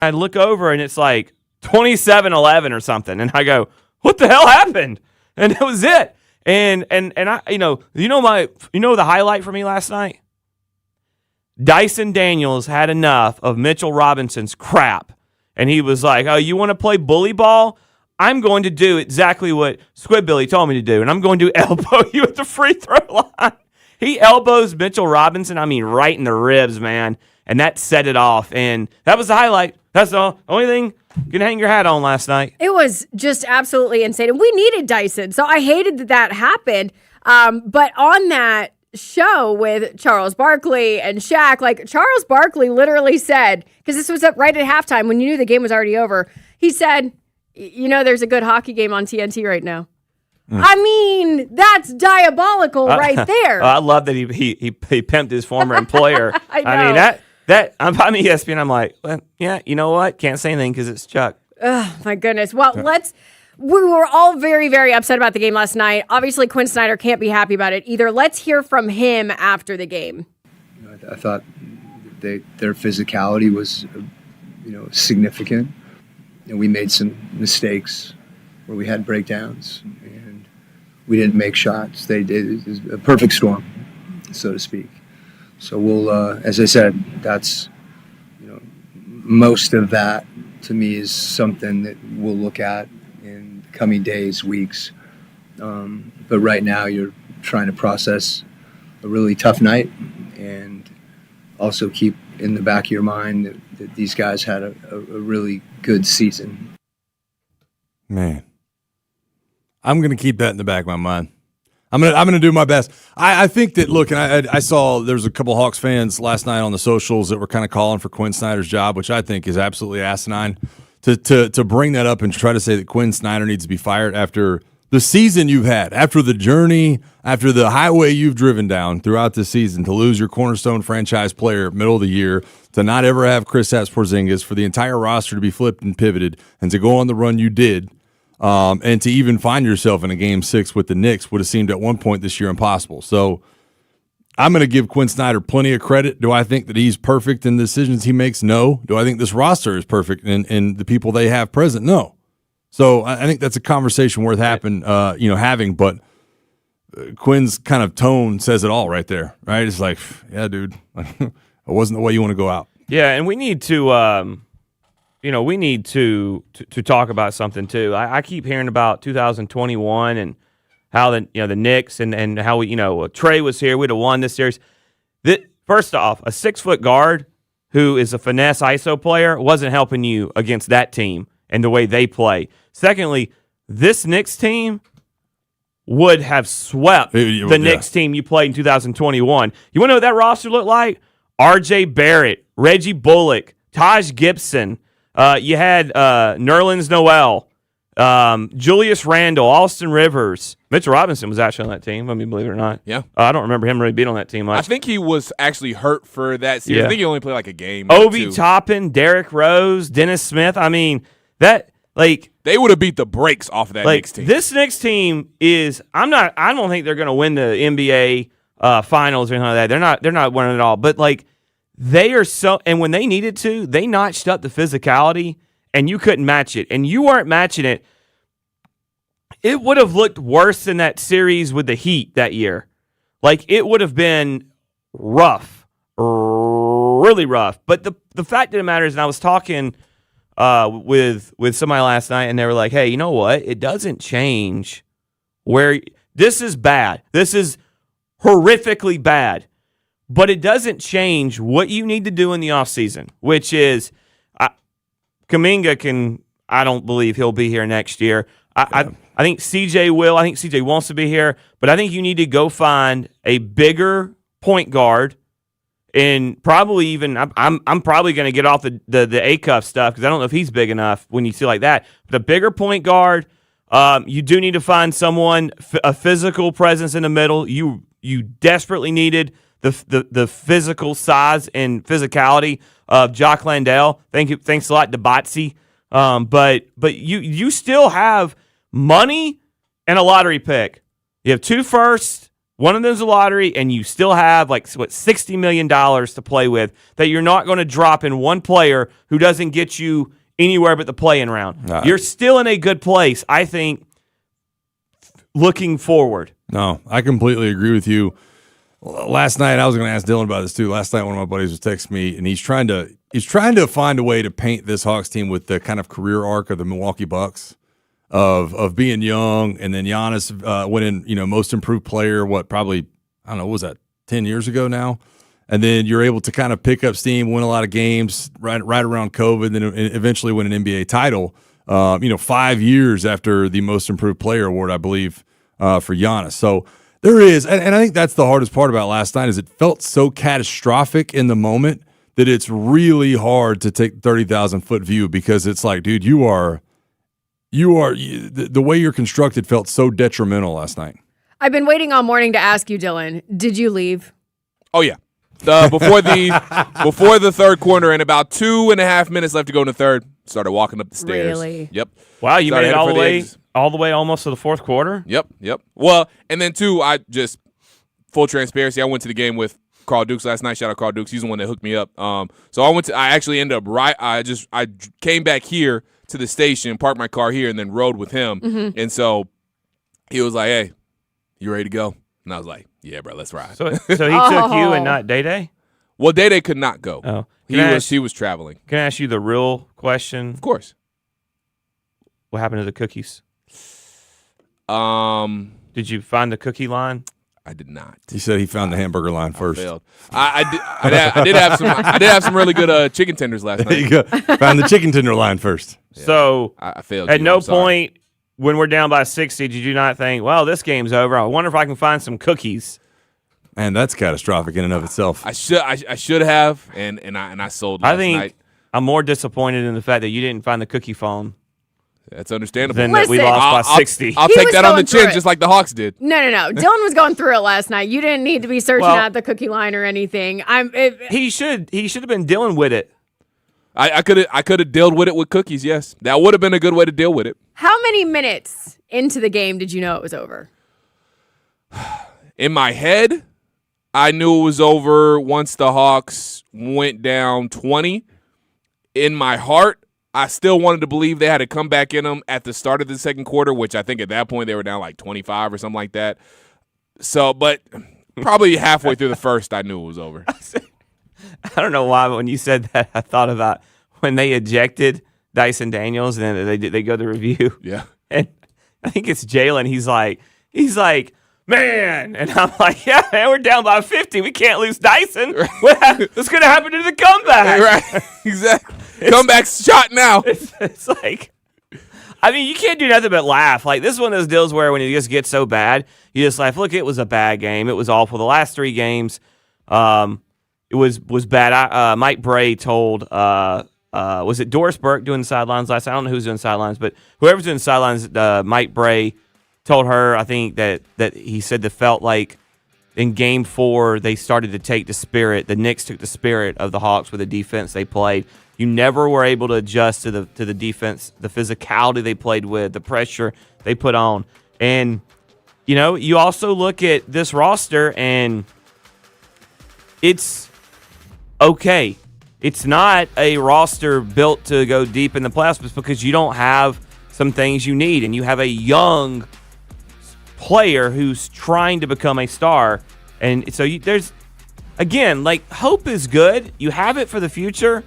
I look over and it's like 27-11 or something, and I go, "What the hell happened?" And it was it. And I, the highlight for me last night? Dyson Daniels had enough of Mitchell Robinson's crap, and he was like, "Oh, you want to play bully ball? I'm going to do exactly what Squidbilly told me to do, and I'm going to elbow you at the free throw line." He elbows Mitchell Robinson, right in the ribs, man, and that set it off. And that was the highlight. That's the only thing you can hang your hat on last night. It was just absolutely insane. And we needed Dyson, so I hated that happened. But on that show with Charles Barkley and Shaq, like Charles Barkley literally said, because this was up right at halftime when you knew the game was already over, he said, there's a good hockey game on TNT right now. That's diabolical right there. I love that he pimped his former employer. I know. I'm on ESPN. I'm like, well, yeah, you know what? Can't say anything because it's Chuck. Oh, my goodness. Well, we were all very, very upset about the game last night. Obviously, Quinn Snyder can't be happy about it either. Let's hear from him after the game. I thought their physicality was, significant. And we made some mistakes where we had breakdowns and we didn't make shots. They did. It was a perfect storm, so to speak. So we'll, as I said, that's, most of that to me is something that we'll look at in the coming days, weeks. But right now you're trying to process a really tough night and also keep in the back of your mind that these guys had a really good season. Man, I'm going to keep that in the back of my mind. I'm gonna do my best. I think that, look, and I saw there was a couple Hawks fans last night on the socials that were kind of calling for Quinn Snyder's job, which I think is absolutely asinine. To bring that up and try to say that Quinn Snyder needs to be fired after the season you've had, after the journey, after the highway you've driven down throughout the season, to lose your cornerstone franchise player middle of the year, to not ever have Kristaps Porzingis, for the entire roster to be flipped and pivoted, and to go on the run you did. And to even find yourself in a Game 6 with the Knicks would have seemed at one point this year impossible. So I'm going to give Quinn Snyder plenty of credit. Do I think that he's perfect in the decisions he makes? No. Do I think this roster is perfect in the people they have present? No. So I think that's a conversation worth having. But Quinn's kind of tone says it all right there, right? It's like, yeah, dude, it wasn't the way you want to go out. Yeah, and we need to talk about something too. I keep hearing about 2021 and how the Knicks and how Trey was here, we'd have won this series. First off, a 6-foot guard who is a finesse ISO player wasn't helping you against that team and the way they play. Secondly, this Knicks team would have swept the Knicks team you played in 2021. You want to know what that roster looked like? R.J. Barrett, Reggie Bullock, Taj Gibson. You had Nerlens Noel, Julius Randle, Austin Rivers. Mitchell Robinson was actually on that team, believe it or not. Yeah. I don't remember him really being on that team much. I think he was actually hurt for that series. Yeah. I think he only played like a game. Obi Toppin, Derrick Rose, Dennis Smith. They would have beat the brakes off of that Knicks team. This Knicks team is I don't think they're going to win the NBA finals or anything like that. They're not winning it all. But they are so, and when they needed to, they notched up the physicality, and you couldn't match it. And you weren't matching it. It would have looked worse than that series with the Heat that year. It would have been rough, really rough. But the fact of the matter is, and I was talking with somebody last night, and they were like, hey, you know what? It doesn't change where this is bad. This is horrifically bad. But it doesn't change what you need to do in the offseason, which is Kuminga I don't believe he'll be here next year. I think CJ will. I think CJ wants to be here. But I think you need to go find a bigger point guard, and probably even I'm probably going to get off the A-Cuff stuff because I don't know if he's big enough when you see like that. But a bigger point guard, you do need to find someone, a physical presence in the middle. You desperately needed the physical size and physicality of Jock Landale. Thanks a lot to Botsy. But you still have money and a lottery pick. You have 2 firsts, one of them's a lottery, and you still have $60 million to play with that you're not going to drop in one player who doesn't get you anywhere but the play-in round. Nah. You're still in a good place, I think, looking forward. No, I completely agree with you. Last night, I was going to ask Dylan about this too. Last night, one of my buddies was texting me, and he's trying to find a way to paint this Hawks team with the kind of career arc of the Milwaukee Bucks, of being young, and then Giannis winning, most improved player. Probably, I don't know, what was that 10 years ago now? And then you're able to kind of pick up steam, win a lot of games right around COVID, and then eventually win an NBA title. 5 years after the most improved player award, I believe, for Giannis. So. There is, and I think that's the hardest part about last night is it felt so catastrophic in the moment that it's really hard to take 30,000-foot view because it's like, dude, the way you're constructed felt so detrimental last night. I've been waiting all morning to ask you, Dylan, did you leave? Oh, yeah. Before the third quarter and about 2.5 minutes left to go in the third, started walking up the stairs. Really? Yep. Wow, you Started made it heading for the all the way almost to the fourth quarter? Yep. Well, and then two, I just full transparency, I went to the game with Carl Dukes last night. Shout out Carl Dukes. He's the one that hooked me up. So I actually ended up I came back here to the station, parked my car here, and then rode with him. Mm-hmm. And so he was like, "Hey, you ready to go?" And I was like, "Yeah, bro, let's ride." So he took you and not Day-Day? Well, Day could not go. Oh. He was traveling. Can I ask you the real question? Of course. What happened to the cookies? Did you find the cookie line? I did not. He said he found the hamburger line first. I failed. I did have some really good chicken tenders last There you night. go. Found the chicken tender line first. Yeah. So I failed. at you. no I'm sorry. point when we're down by 60 did you not think, well, this game's over. I wonder if I can find some cookies. Man, that's catastrophic in and of itself. I should have, and I sold last I think night. I'm more disappointed in the fact that you didn't find the cookie phone That's understandable. than that we Listen. lost by 60. I'll He take was that on the going through chin it. just like the Hawks did. No. Dylan was going through it last night. You didn't need to be searching Well- out the cookie line or anything. He should have been dealing with it. I could have dealt with it with cookies, yes. That would have been a good way to deal with it. How many minutes into the game did you know it was over? In my head, I knew it was over once the Hawks went down 20. In my heart, I still wanted to believe they had a comeback in them at the start of the second quarter, which I think at that point they were down like 25 or something like that. So, but probably halfway through the first, I knew it was over. I don't know why, but when you said that, I thought about when they ejected Dyson Daniels and then they go to review. Yeah. And I think it's Jalen. He's like, man. And I'm like, yeah, man, we're down by 50. We can't lose Dyson. What's going to happen to the comeback? Right. Exactly. Comeback's shot now. It's like, I mean, you can't do nothing but laugh. Like, this is one of those deals where when it just gets so bad, you just like, look, it was a bad game. It was awful. The last three games, it was bad. Mike Bray told, was it Doris Burke doing the sidelines last night? I don't know who's doing the sidelines, but whoever's doing the sidelines, Mike Bray told her, I think, that he said that felt like in Game 4 they started to take the Knicks took the spirit of the Hawks with the defense they played. You never were able to adjust to the defense, the physicality they played with, the pressure they put on. And, you also look at this roster and it's okay. It's not a roster built to go deep in the playoffs because you don't have some things you need. And you have a young player who's trying to become a star. And so there's, again, like, hope is good. You have it for the future.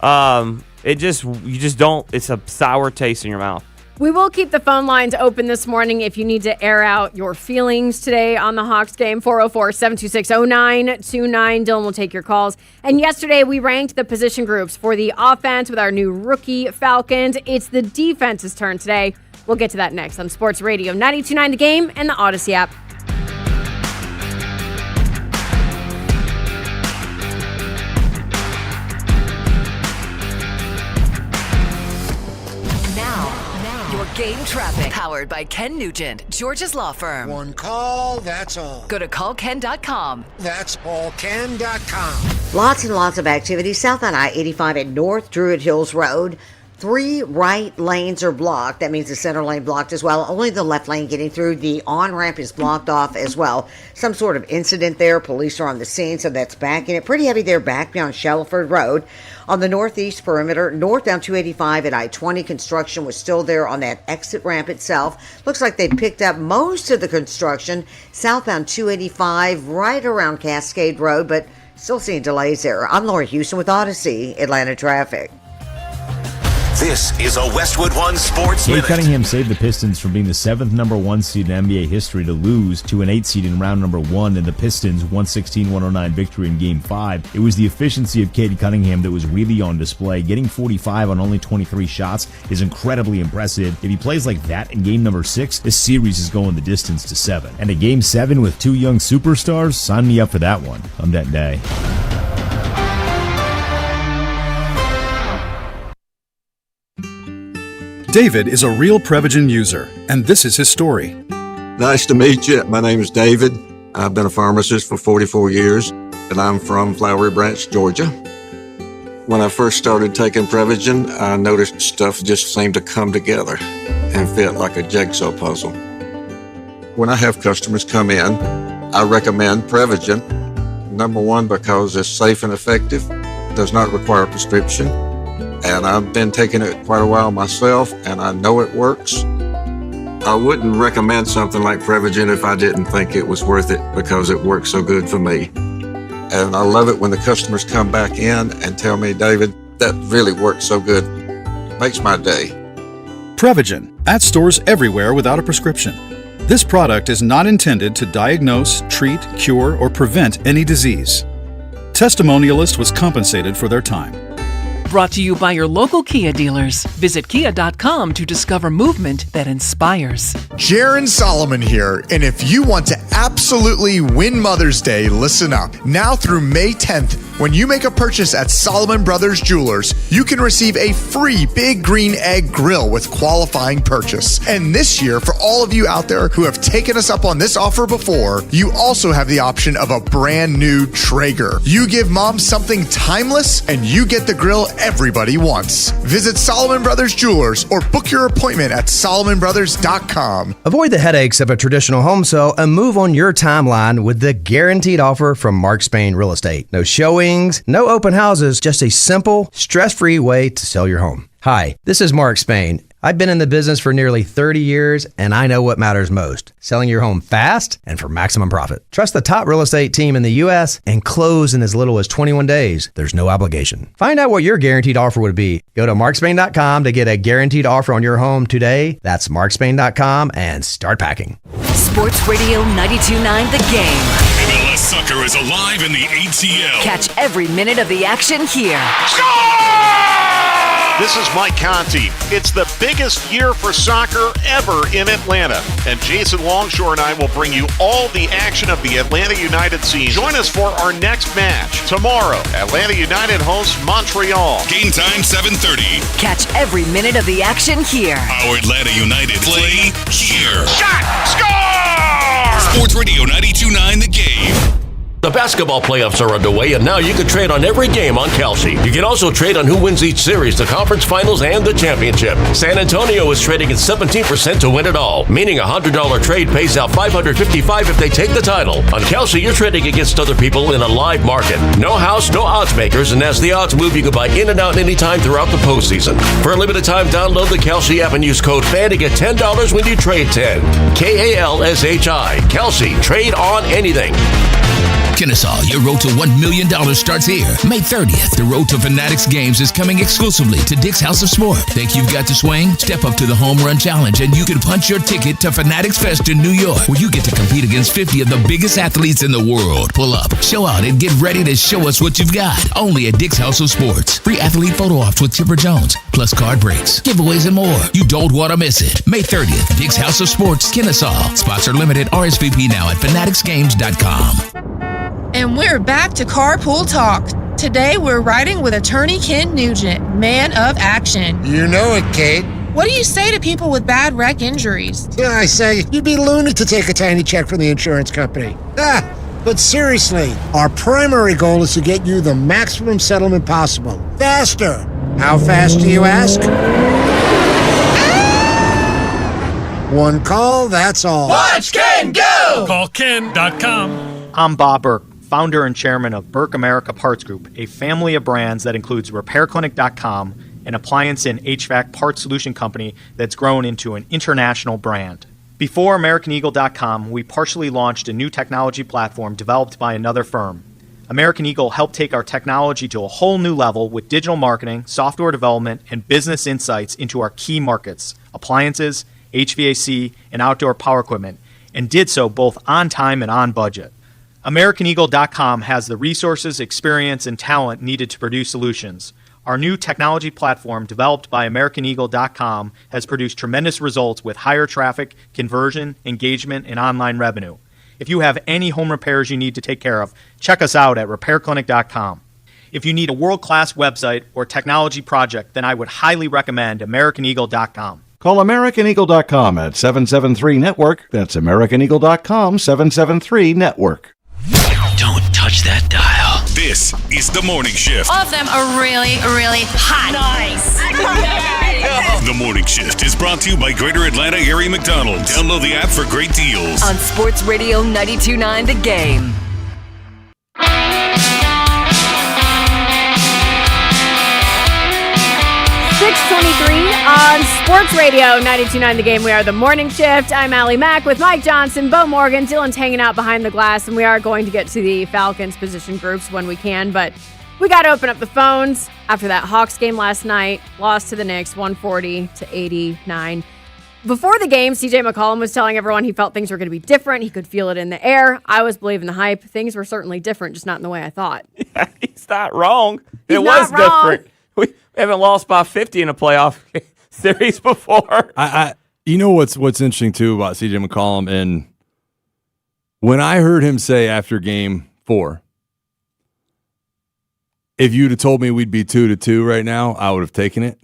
You just don't. It's a sour taste in your mouth. We will keep the phone lines open this morning if you need to air out your feelings today on the Hawks game. 404-726-0929. Dylan will take your calls. And yesterday we ranked the position groups for the offense with our new rookie Falcons. It's the defense's turn today. We'll get to that next on Sports Radio 92.9 The Game and the Odyssey app. Game traffic. Powered by Ken Nugent, George's law firm. One call, that's all. Go to callken.com. That's allken.com. Lots and lots of activity south on I-85 at North Druid Hills Road. 3 right lanes are blocked. That means the center lane blocked as well. Only the left lane getting through. The on-ramp is blocked off as well. Some sort of incident there. Police are on the scene, so that's backing it. Pretty heavy there back beyond Shelford Road. On the northeast perimeter, northbound 285 at I-20, construction was still there on that exit ramp itself. Looks like they picked up most of the construction southbound 285 right around Cascade Road, but still seeing delays there. I'm Laura Houston with Odyssey Atlanta Traffic. This is a Westwood One Sports Cade Minute. Cunningham saved the Pistons from being the 7th number 1 seed in NBA history to lose to an 8 seed in round number 1 in the Pistons' 116-109 victory in Game 5. It was the efficiency of Cade Cunningham that was really on display. Getting 45 on only 23 shots is incredibly impressive. If he plays like that in Game number 6, this series is going the distance to 7. And a Game 7 with 2 young superstars? Sign me up for that one. Come that day. David is a real Prevagen user, and this is his story. Nice to meet you. My name is David. I've been a pharmacist for 44 years, and I'm from Flowery Branch, Georgia. When I first started taking Prevagen, I noticed stuff just seemed to come together and fit like a jigsaw puzzle. When I have customers come in, I recommend Prevagen. Number one, because it's safe and effective, does not require a prescription. And I've been taking it quite a while myself, and I know it works. I wouldn't recommend something like Prevagen if I didn't think it was worth it, because it works so good for me. And I love it when the customers come back in and tell me, David, that really works so good. Makes my day. Prevagen, at stores everywhere without a prescription. This product is not intended to diagnose, treat, cure, or prevent any disease. Testimonialist was compensated for their time. Brought to you by your local Kia dealers. Visit kia.com to discover movement that inspires. Jaron Solomon here, and if you want to absolutely win Mother's Day, listen up. Now through May 10th, when you make a purchase at Solomon Brothers Jewelers, you can receive a free Big Green Egg grill with qualifying purchase. And this year, for all of you out there who have taken us up on this offer before, you also have the option of a brand new Traeger. You give mom something timeless, and you get the grill everybody wants. Visit Solomon Brothers Jewelers or book your appointment at SolomonBrothers.com. Avoid the headaches of a traditional home sale and move on your timeline with the guaranteed offer from Mark Spain Real Estate. No showings, no open houses, just a simple, stress-free way to sell your home. Hi, this is Mark Spain. I've been in the business for nearly 30 years, and I know what matters most: selling your home fast and for maximum profit. Trust the top real estate team in the U.S. and close in as little as 21 days. There's no obligation. Find out what your guaranteed offer would be. Go to markspain.com to get a guaranteed offer on your home today. That's markspain.com and start packing. Sports Radio 92.9 The Game. MLS soccer is alive in the ATL. Catch every minute of the action here. This is Mike Conti. It's the biggest year for soccer ever in Atlanta. And Jason Longshore and I will bring you all the action of the Atlanta United season. Join us for our next match. Tomorrow, Atlanta United hosts Montreal. Game time 7:30. Catch every minute of the action here. Our Atlanta United play here. Shot! Score! Sports Radio 92.9 The Game. The basketball playoffs are underway, and now you can trade on every game on Kalshi. You can also trade on who wins each series, the conference finals, and the championship. San Antonio is trading at 17% to win it all, meaning a $100 trade pays out $555 if they take the title. On Kalshi, you're trading against other people in a live market. No house, no odds makers, and as the odds move, you can buy in and out anytime throughout the postseason. For a limited time, download the Kalshi app and use code FAN to get $10 when you trade 10. KALSHI. Kalshi. Trade on anything. Kennesaw, your road to $1 million starts here. May 30th, the road to Fanatics Games is coming exclusively to Dick's House of Sport. Think you've got to swing? Step up to the Home Run Challenge and you can punch your ticket to Fanatics Fest in New York, where you get to compete against 50 of the biggest athletes in the world. Pull up, show out, and get ready to show us what you've got. Only at Dick's House of Sports. Free athlete photo ops with Chipper Jones, plus card breaks, giveaways, and more. You don't want to miss it. May 30th, Dick's House of Sports, Kennesaw. Spots are limited. RSVP now at fanaticsgames.com. And we're back to Carpool Talk. Today we're riding with attorney Ken Nugent, man of action. You know it, Kate. What do you say to people with bad wreck injuries? Yeah, I say you'd be loony to take a tiny check from the insurance company. But seriously, our primary goal is to get you the maximum settlement possible. Faster, How fast do you ask? One call, that's all. Watch Ken go! Call Ken.com. I'm Bob Burke, founder and chairman of Burke America Parts Group, a family of brands that includes RepairClinic.com, an appliance and HVAC parts solution company that's grown into an international brand. Before AmericanEagle.com, we partially launched a new technology platform developed by another firm. American Eagle helped take our technology to a whole new level with digital marketing, software development, and business insights into our key markets, appliances, HVAC, and outdoor power equipment, and did so both on time and on budget. AmericanEagle.com has the resources, experience, and talent needed to produce solutions. Our new technology platform, developed by AmericanEagle.com, has produced tremendous results with higher traffic, conversion, engagement, and online revenue. If you have any home repairs you need to take care of, check us out at RepairClinic.com. If you need a world-class website or technology project, then I would highly recommend AmericanEagle.com. Call AmericanEagle.com at 773-NETWORK. That's AmericanEagle.com, 773-NETWORK. Don't touch that dial. This is The Morning Shift. All of them are really, really hot. Nice. The Morning Shift is brought to you by Greater Atlanta Area McDonald's. Download the app for great deals. On Sports Radio 92.9 The Game. 6:23 on Sports Radio 92.9 The Game. We are The Morning Shift. I'm Allie Mack with Mike Johnson, Bo Morgan. Dylan's hanging out behind the glass, and we are going to get to the Falcons position groups when we can, but we got to open up the phones after that Hawks game last night. Lost to the Knicks 140-89. Before the game, CJ McCollum was telling everyone he felt things were going to be different. He could feel it in the air. I was believing the hype. Things were certainly different, just not in the way I thought. Yeah, he's not wrong. He's it not was wrong. different. We haven't lost by 50 in a playoff series before. You know what's interesting too about CJ McCollum, and when I heard him say after Game 4, if you'd have told me we'd be 2-2 right now, I would have taken it.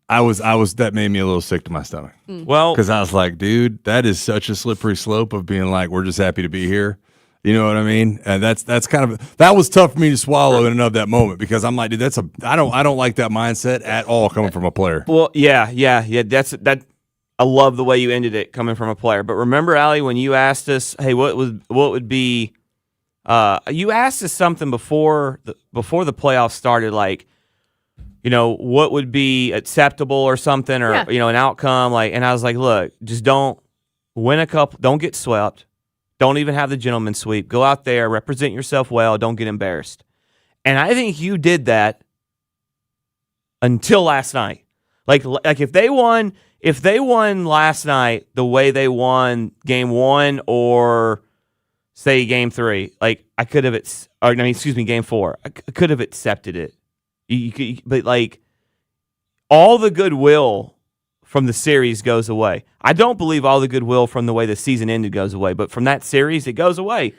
I was that made me a little sick to my stomach. Well, because I was like, dude, that is such a slippery slope of being like, we're just happy to be here. You know what I mean? And that's kind of, that was tough for me to swallow in and of that moment, because I'm like, dude, I don't like that mindset at all coming from a player. Well, yeah. That I love the way you ended it coming from a player. But remember, Allie, when you asked us, hey, what would be, you asked us something before the playoffs started, like, you know, what would be acceptable or something, or you know, an outcome, like, and I was like, look, just don't win a couple, don't get swept. Don't even have the gentleman's sweep. Go out there, represent yourself well. Don't get embarrassed. And I think you did that until last night. Like if they won last night the way they won Game 1 or say Game 3, like Game 4, I could have accepted it. But like all the goodwill from the series goes away. I don't believe all the goodwill from the way the season ended goes away, but from that series, it goes away.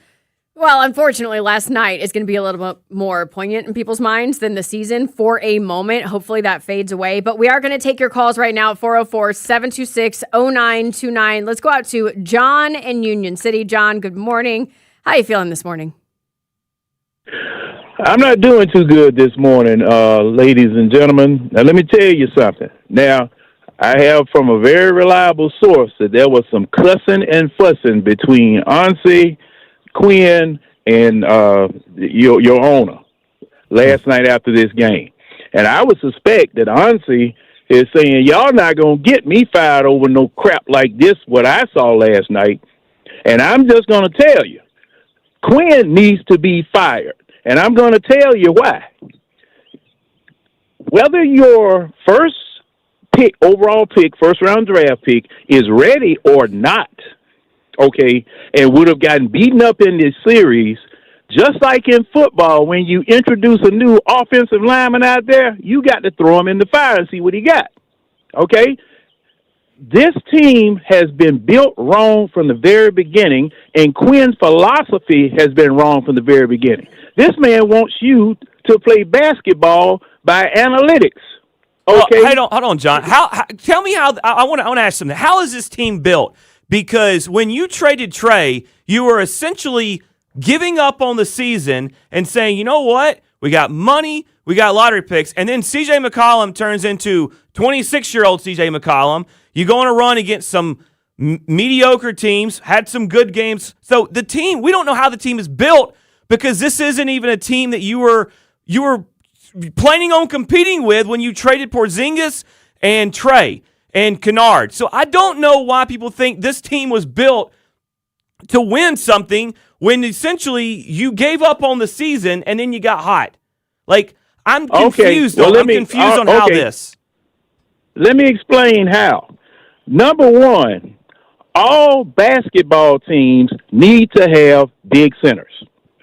Well, unfortunately, last night is going to be a little bit more poignant in people's minds than the season for a moment. Hopefully that fades away. But we are going to take your calls right now at 404-726-0929. Let's go out to John in Union City. John, good morning. How are you feeling this morning? I'm not doing too good this morning, ladies and gentlemen. Now, let me tell you something. Now, I have from a very reliable source that there was some cussing and fussing between Ansi, Quinn, and your owner last night after this game. And I would suspect that Ansi is saying, y'all not going to get me fired over no crap like this, what I saw last night. And I'm just going to tell you, Quinn needs to be fired. And I'm going to tell you why. Whether your overall pick, first round draft pick, is ready or not, okay, and would have gotten beaten up in this series, just like in football, when you introduce a new offensive lineman out there, you got to throw him in the fire and see what he got, okay? This team has been built wrong from the very beginning, and Quinn's philosophy has been wrong from the very beginning. This man wants you to play basketball by analytics. Okay. Hold on, John. Tell me how. I want to ask something. How is this team built? Because when you traded Trey, you were essentially giving up on the season and saying, you know what? We got money. We got lottery picks. And then C.J. McCollum turns into 26-year-old C.J. McCollum. You go on a run against some mediocre teams, had some good games. So the team, we don't know how the team is built because this isn't even a team that you were planning on competing with when you traded Porzingis and Trey and Kennard. So I don't know why people think this team was built to win something when essentially you gave up on the season and then you got hot. Like, I'm confused. Well, I'm confused on how this. Let me explain how. Number one, all basketball teams need to have big centers.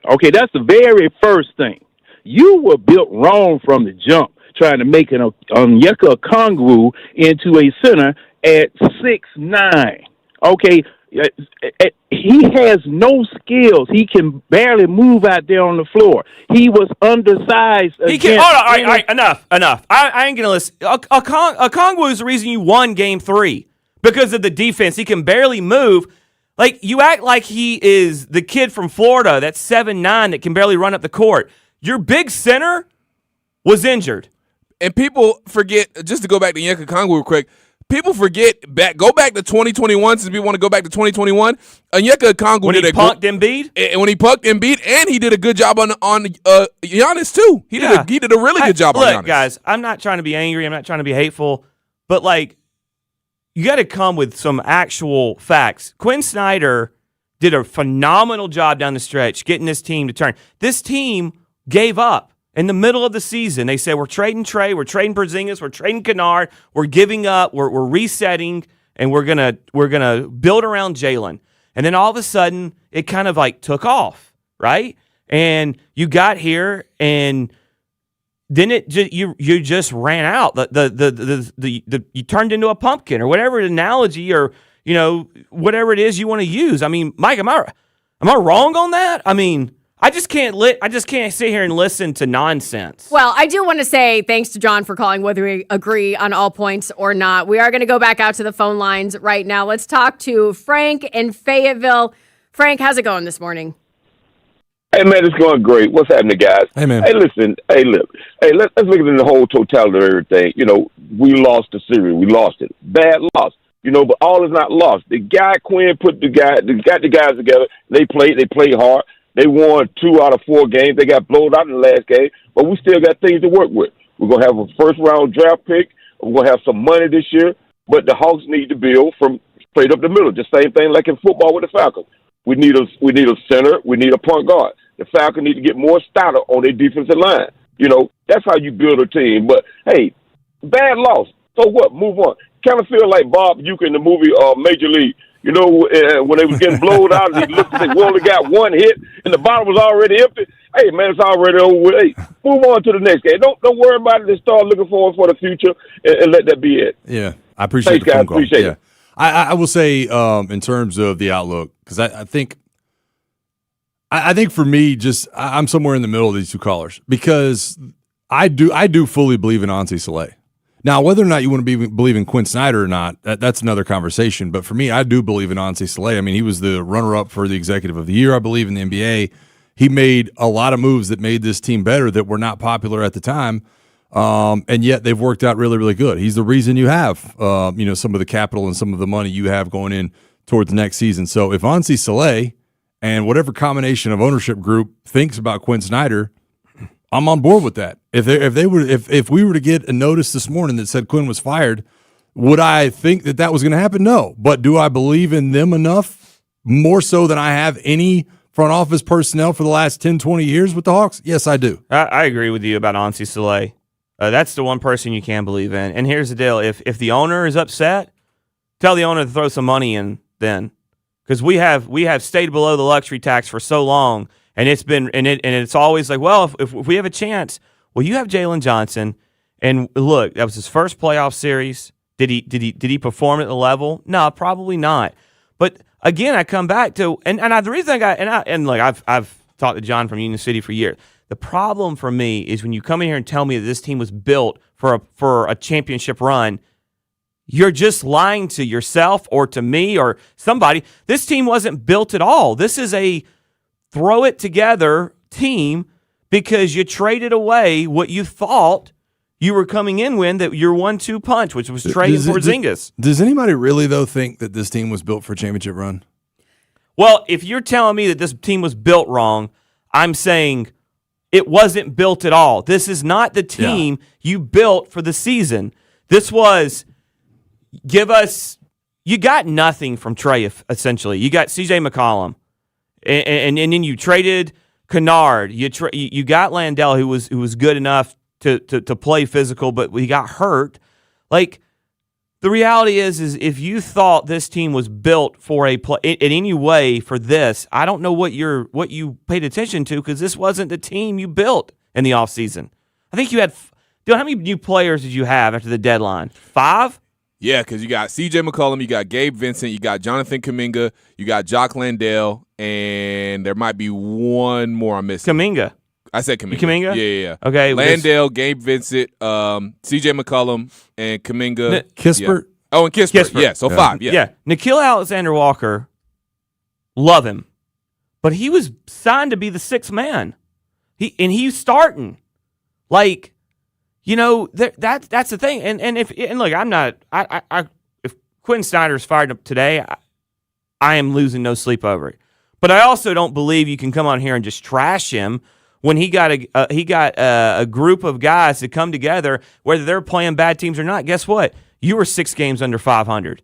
Okay, that's the very first thing. You were built wrong from the jump, trying to make an Onyeka Okongwu into a center at 6'9". Okay, he has no skills. He can barely move out there on the floor. He was undersized. He can. Hold on, all right, enough. I ain't gonna listen. Okongwu is the reason you won Game 3 because of the defense. He can barely move. Like, you act like he is the kid from Florida that's 7'9" that can barely run up the court. Your big center was injured. And people forget, just to go back to Onyeka Okongwu real quick, people forget, go back to 2021, since we want to go back to 2021. Onyeka Okongwu when he punked Embiid? And when he punked Embiid, and he did a good job on Giannis, too. He did a really good job on Giannis. Look, guys, I'm not trying to be angry. I'm not trying to be hateful. But, like, you got to come with some actual facts. Quinn Snyder did a phenomenal job down the stretch getting this team to turn. This team gave up in the middle of the season. They said, we're trading Trey, we're trading Porzingis, we're trading Kennard, we're giving up, we're resetting, and we're gonna build around Jalen. And then all of a sudden, it kind of like took off, right? And you got here, and then you just ran out. You turned into a pumpkin or whatever analogy or whatever it is you want to use. I mean, Mike, am I wrong on that? I mean, I just can't sit here and listen to nonsense. Well, I do want to say thanks to John for calling, whether we agree on all points or not. We are going to go back out to the phone lines right now. Let's talk to Frank in Fayetteville. Frank, how's it going this morning? Hey, man, it's going great. What's happening, guys? Hey, man. Hey, listen. Hey, look. Hey, let's look at the whole totality of everything. We lost the series. We lost it. Bad loss. But all is not lost. The guy Quinn got the guys together. They played hard. They won 2 out of 4 games. They got blown out in the last game, but we still got things to work with. We're going to have a first-round draft pick. We're going to have some money this year, but the Hawks need to build from straight up the middle. The same thing like in football with the Falcons. We need a center. We need a point guard. The Falcons need to get more starter on their defensive line. That's how you build a team. But, hey, bad loss. So what? Move on. Kind of feel like Bob Uecker in the movie Major League. When they was getting blown out, and he looked and said, we only got 1 hit, and the bottle was already empty. Hey, man, it's already over with. Hey, move on to the next game. Don't worry about it. Just start looking forward for the future and let that be it. Yeah, I appreciate the phone call. Appreciate it. I will say in terms of the outlook, because I think for me, I'm somewhere in the middle of these two callers because I do fully believe in Ansi Saleh. Now, whether or not you want to believe in Quinn Snyder or not, that's another conversation. But for me, I do believe in Ansi Saleh. I mean, he was the runner-up for the Executive of the Year, I believe, in the NBA. He made a lot of moves that made this team better that were not popular at the time, and yet they've worked out really, really good. He's the reason you have, some of the capital and some of the money you have going in towards the next season. So if Ansi Saleh and whatever combination of ownership group thinks about Quinn Snyder, I'm on board with that. If we were to get a notice this morning that said Quinn was fired, would I think that was going to happen? No. But do I believe in them enough, more so than I have any front office personnel for the last 10, 20 years with the Hawks? Yes, I do. I agree with you about Ansi Saleh. That's the one person you can believe in. And here's the deal: if the owner is upset, tell the owner to throw some money in then, because we have stayed below the luxury tax for so long. And it's always like, well, if we have a chance, well, you have Jalen Johnson, and look, that was his first playoff series. Did he perform at the level? No, probably not. But again, I come back to the reason I've talked to John from Union City for years. The problem for me is when you come in here and tell me that this team was built for a championship run, you're just lying to yourself or to me or somebody. This team wasn't built at all. This is a throw it together team because you traded away what you thought you were coming in with, that your 1-2 punch, which was trading Porzingis. Does anybody really, though, think that this team was built for a championship run? Well, if you're telling me that this team was built wrong, I'm saying it wasn't built at all. This is not the team you built for the season. This was, you got nothing from Trey, essentially. You got C.J. McCollum, and then you traded Kennard. You got Landell, who was good enough to play physical, but he got hurt. Like, the reality is if you thought this team was built for in any way for this, I don't know what you paid attention to, because this wasn't the team you built in the offseason. I think you had how many new players did you have after the deadline? 5? Yeah, because you got C.J. McCollum, you got Gabe Vincent, you got Jonathan Kuminga, you got Jock Landale, and there might be one more I'm missing. Kuminga. I said Kuminga. Kuminga? Yeah. Okay. Landale, Gabe Vincent, C.J. McCollum, and Kuminga. Kispert. Yeah. Oh, and Kispert. Yeah, so 5. Yeah. Nickeil Alexander-Walker, love him, but he was signed to be the 6th man. He's starting. Like, that's the thing. And look, I'm not. If Quinn Snyder's fired up today, I am losing no sleep over it. But I also don't believe you can come on here and just trash him when he got a group of guys to come together, whether they're playing bad teams or not. Guess what? You were 6 games under 500,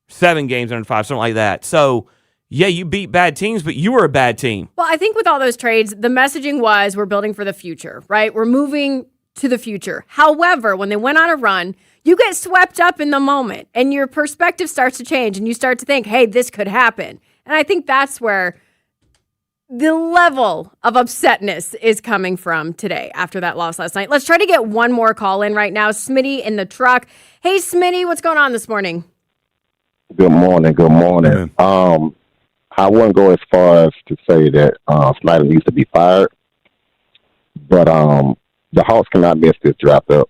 7 games under 5, something like that. So, yeah, you beat bad teams, but you were a bad team. Well, I think with all those trades, the messaging was we're building for the future, right? We're moving to the future. However, when they went on a run, you get swept up in the moment and your perspective starts to change and you start to think, hey, this could happen. And I think that's where the level of upsetness is coming from today after that loss last night. Let's try to get one more call in right now. Smitty in the truck. Hey, Smitty, what's going on this morning? Good morning. I wouldn't go as far as to say that Snyder needs to be fired, but the Hawks cannot mess this draft up.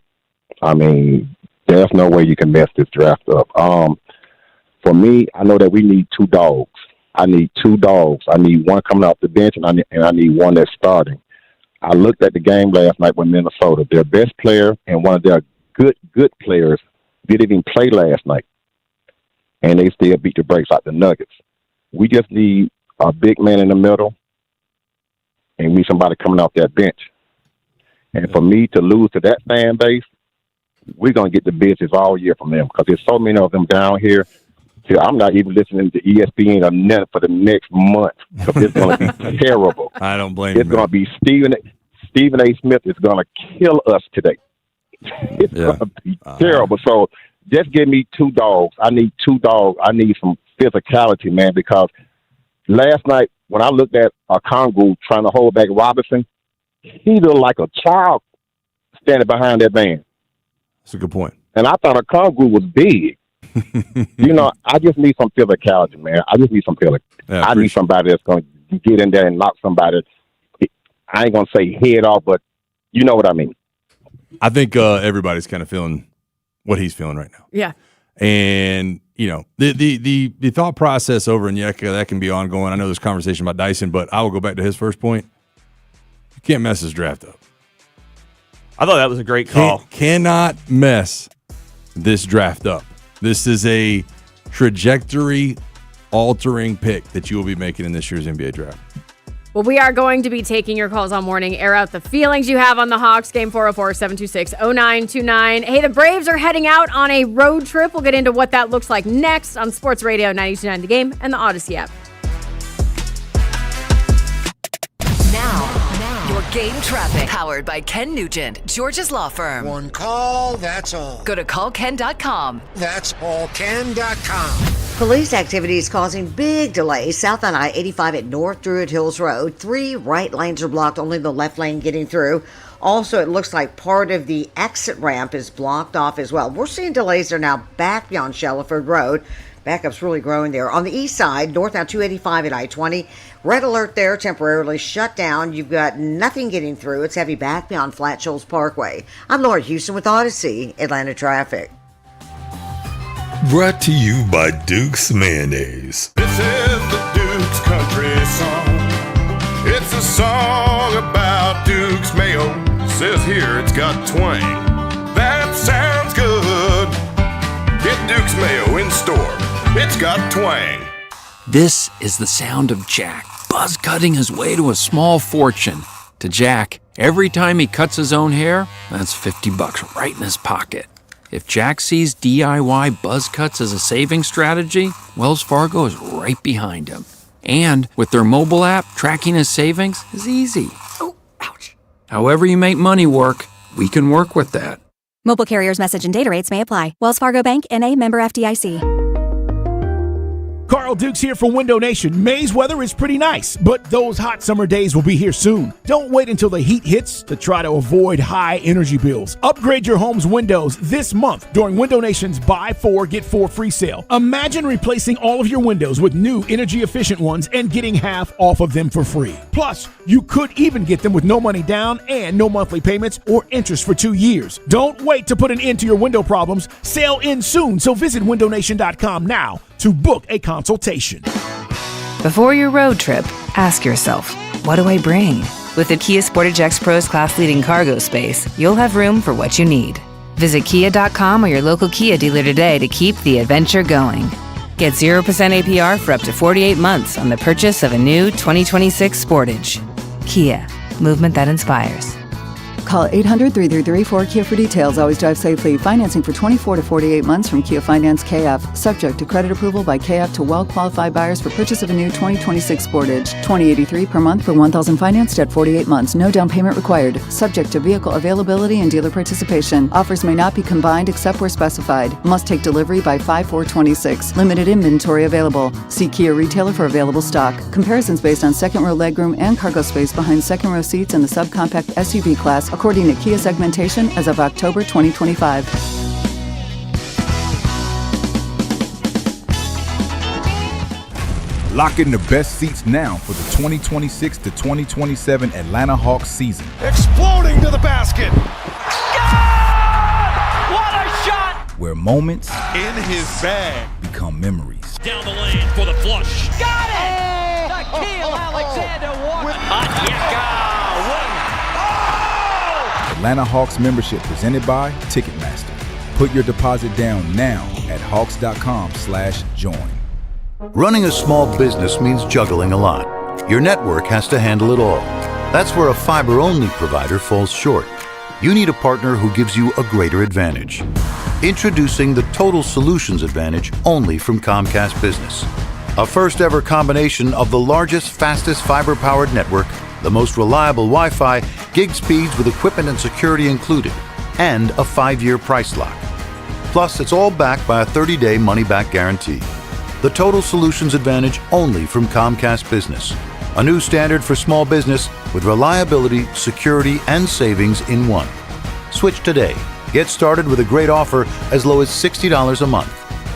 I mean, there's no way you can mess this draft up. For me, I know that we need 2 dogs. I need 2 dogs. I need one coming off the bench, and I need one that's starting. I looked at the game last night with Minnesota. Their best player and one of their good players didn't even play last night, and they still beat the brakes out the Nuggets. We just need a big man in the middle, and we need somebody coming off that bench. And for me to lose to that fan base, we're going to get the business all year from them, because there's so many of them down here. I'm not even listening to ESPN or nothing for the next month, because it's going to be terrible. I don't blame you. It's going to be Stephen A. Smith is going to kill us today. It's going to be terrible. So just give me 2 dogs. I need 2 dogs. I need some physicality, man, because last night when I looked at Okongwu trying to hold back Robinson, he looked like a child standing behind that man. That's a good point. And I thought Okongwu was big. I just need some physicality, man. I just need some physicality. Yeah, I need somebody that's going to get in there and knock somebody. I ain't going to say head off, but you know what I mean. I think everybody's kind of feeling what he's feeling right now. Yeah. And, the thought process over in Yeka, that can be ongoing. I know there's conversation about Dyson, but I will go back to his first point. You can't mess his draft up. I thought that was a great call. Cannot mess this draft up. This is a trajectory-altering pick that you will be making in this year's NBA draft. Well, we are going to be taking your calls all morning. Air out the feelings you have on the Hawks game. 404-726-0929. Hey, the Braves are heading out on a road trip. We'll get into what that looks like next on Sports Radio 92.9 The Game and the Odyssey app. Now, your game traffic. Powered by Ken Nugent, George's Law Firm. One call, that's all. Go to callken.com. That's allken.com. Police activity is causing big delays south on I-85 at North Druid Hills Road. 3 right lanes are blocked, only the left lane getting through. Also, it looks like part of the exit ramp is blocked off as well. We're seeing delays that are now back beyond Shelliford Road. Backup's really growing there. On the east side, northbound 285 at I-20. Red alert there, temporarily shut down. You've got nothing getting through. It's heavy back beyond Flat Shoals Parkway. I'm Laura Houston with Odyssey, Atlanta Traffic. Brought to you by Duke's Mayonnaise. This is the Duke's Country Song. It's It's a song about Duke's Mayo. Says here it's got twang. That sounds good. Get Duke's Mayo in store. It's got twang. This is the sound of Jack, buzz cutting his way to a small fortune. To Jack, every time he cuts his own hair, that's $50 right in his pocket. If Jack sees DIY buzz cuts as a saving strategy, Wells Fargo is right behind him. And with their mobile app, tracking his savings is easy. Oh, ouch. However you make money work, we can work with that. Mobile carriers' message and data rates may apply. Wells Fargo Bank, N.A., member FDIC. Carl Dukes here for Window Nation. May's weather is pretty nice, but those hot summer days will be here soon. Don't wait until the heat hits to try to avoid high energy bills. Upgrade your home's windows this month during Window Nation's Buy 4, Get 4 free sale. Imagine replacing all of your windows with new energy-efficient ones and getting half off of them for free. Plus, you could even get them with no money down and no monthly payments or interest for 2 years. Don't wait to put an end to your window problems. Sale ends soon, so visit windownation.com now to book a consultation. Before your road trip, ask yourself, what do I bring? With the Kia Sportage X Pro's class-leading cargo space, you'll have room for what you need. Visit kia.com or your local Kia dealer today to keep the adventure going. Get 0% APR for up to 48 months on the purchase of a new 2026 Sportage. Kia, movement that inspires. Call 800-333-4KIA for details. Always drive safely. Financing for 24 to 48 months from Kia Finance KF. Subject to credit approval by KF to well-qualified buyers for purchase of a new 2026 Sportage. $20.83 per month for 1,000 financed at 48 months. No down payment required. Subject to vehicle availability and dealer participation. Offers may not be combined except where specified. Must take delivery by 5/4/26. Limited inventory available. See Kia retailer for available stock. Comparisons based on second row legroom and cargo space behind second row seats in the subcompact SUV class, according to Kia segmentation as of October 2025. Lock in the best seats now for the 2026 to 2027 Atlanta Hawks season. Exploding to the basket. What a shot! Where moments In his bag. become memories. Down the lane for the flush. Got it! Shaquille Alexander Walker. Atlanta Hawks membership presented by Ticketmaster. Put your deposit down now at hawks.com/join. Running a small business means juggling a lot. Your network has to handle it all. That's where a fiber-only provider falls short. You need a partner who gives you a greater advantage. Introducing the Total Solutions Advantage only from Comcast Business. A first-ever combination of the largest, fastest fiber-powered network, the most reliable Wi-Fi, gig speeds with equipment and security included, and a 5-year price lock. Plus, it's all backed by a 30-day money-back guarantee. The Total Solutions Advantage only from Comcast Business. A new standard for small business with reliability, security, and savings in one. Switch today. Get started with a great offer as low as $60 a month.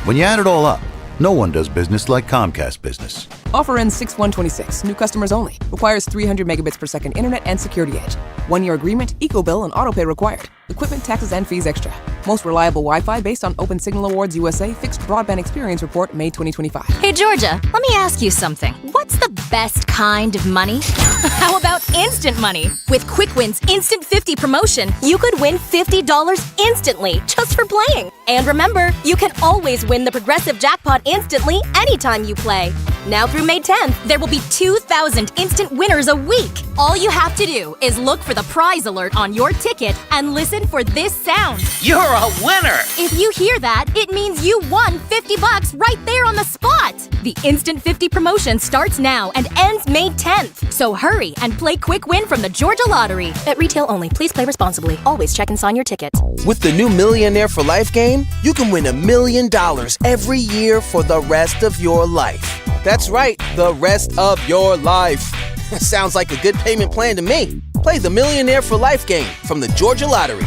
When you add it all up, no one does business like Comcast Business. Offer ends 6/1/26. New customers only. Requires 300 megabits per second internet and security edge. 1-year agreement, eco-bill, and autopay required. Equipment, taxes, and fees extra. Most reliable Wi-Fi based on Open Signal Awards USA Fixed Broadband Experience Report, May 2025. Hey, Georgia, let me ask you something. What's the best kind of money? How about instant money? With Quick Wins Instant 50 promotion, you could win $50 instantly just for playing. And remember, you can always win the Progressive Jackpot instantly anytime you play. Now through May 10th, there will be 2,000 instant winners a week. All you have to do is look for the prize alert on your ticket and listen for this sound. You're a winner! If you hear that, it means you won $50 right there on the spot. The Instant 50 promotion starts now and ends May 10th. So hurry and play Quick Win from the Georgia Lottery. At retail only. Please play responsibly. Always check and sign your ticket. With the new Millionaire for Life game, you can win $1 million every year for the rest of your life. That's right, the rest of your life. Sounds like a good payment plan to me. Play the Millionaire for Life game from the Georgia Lottery.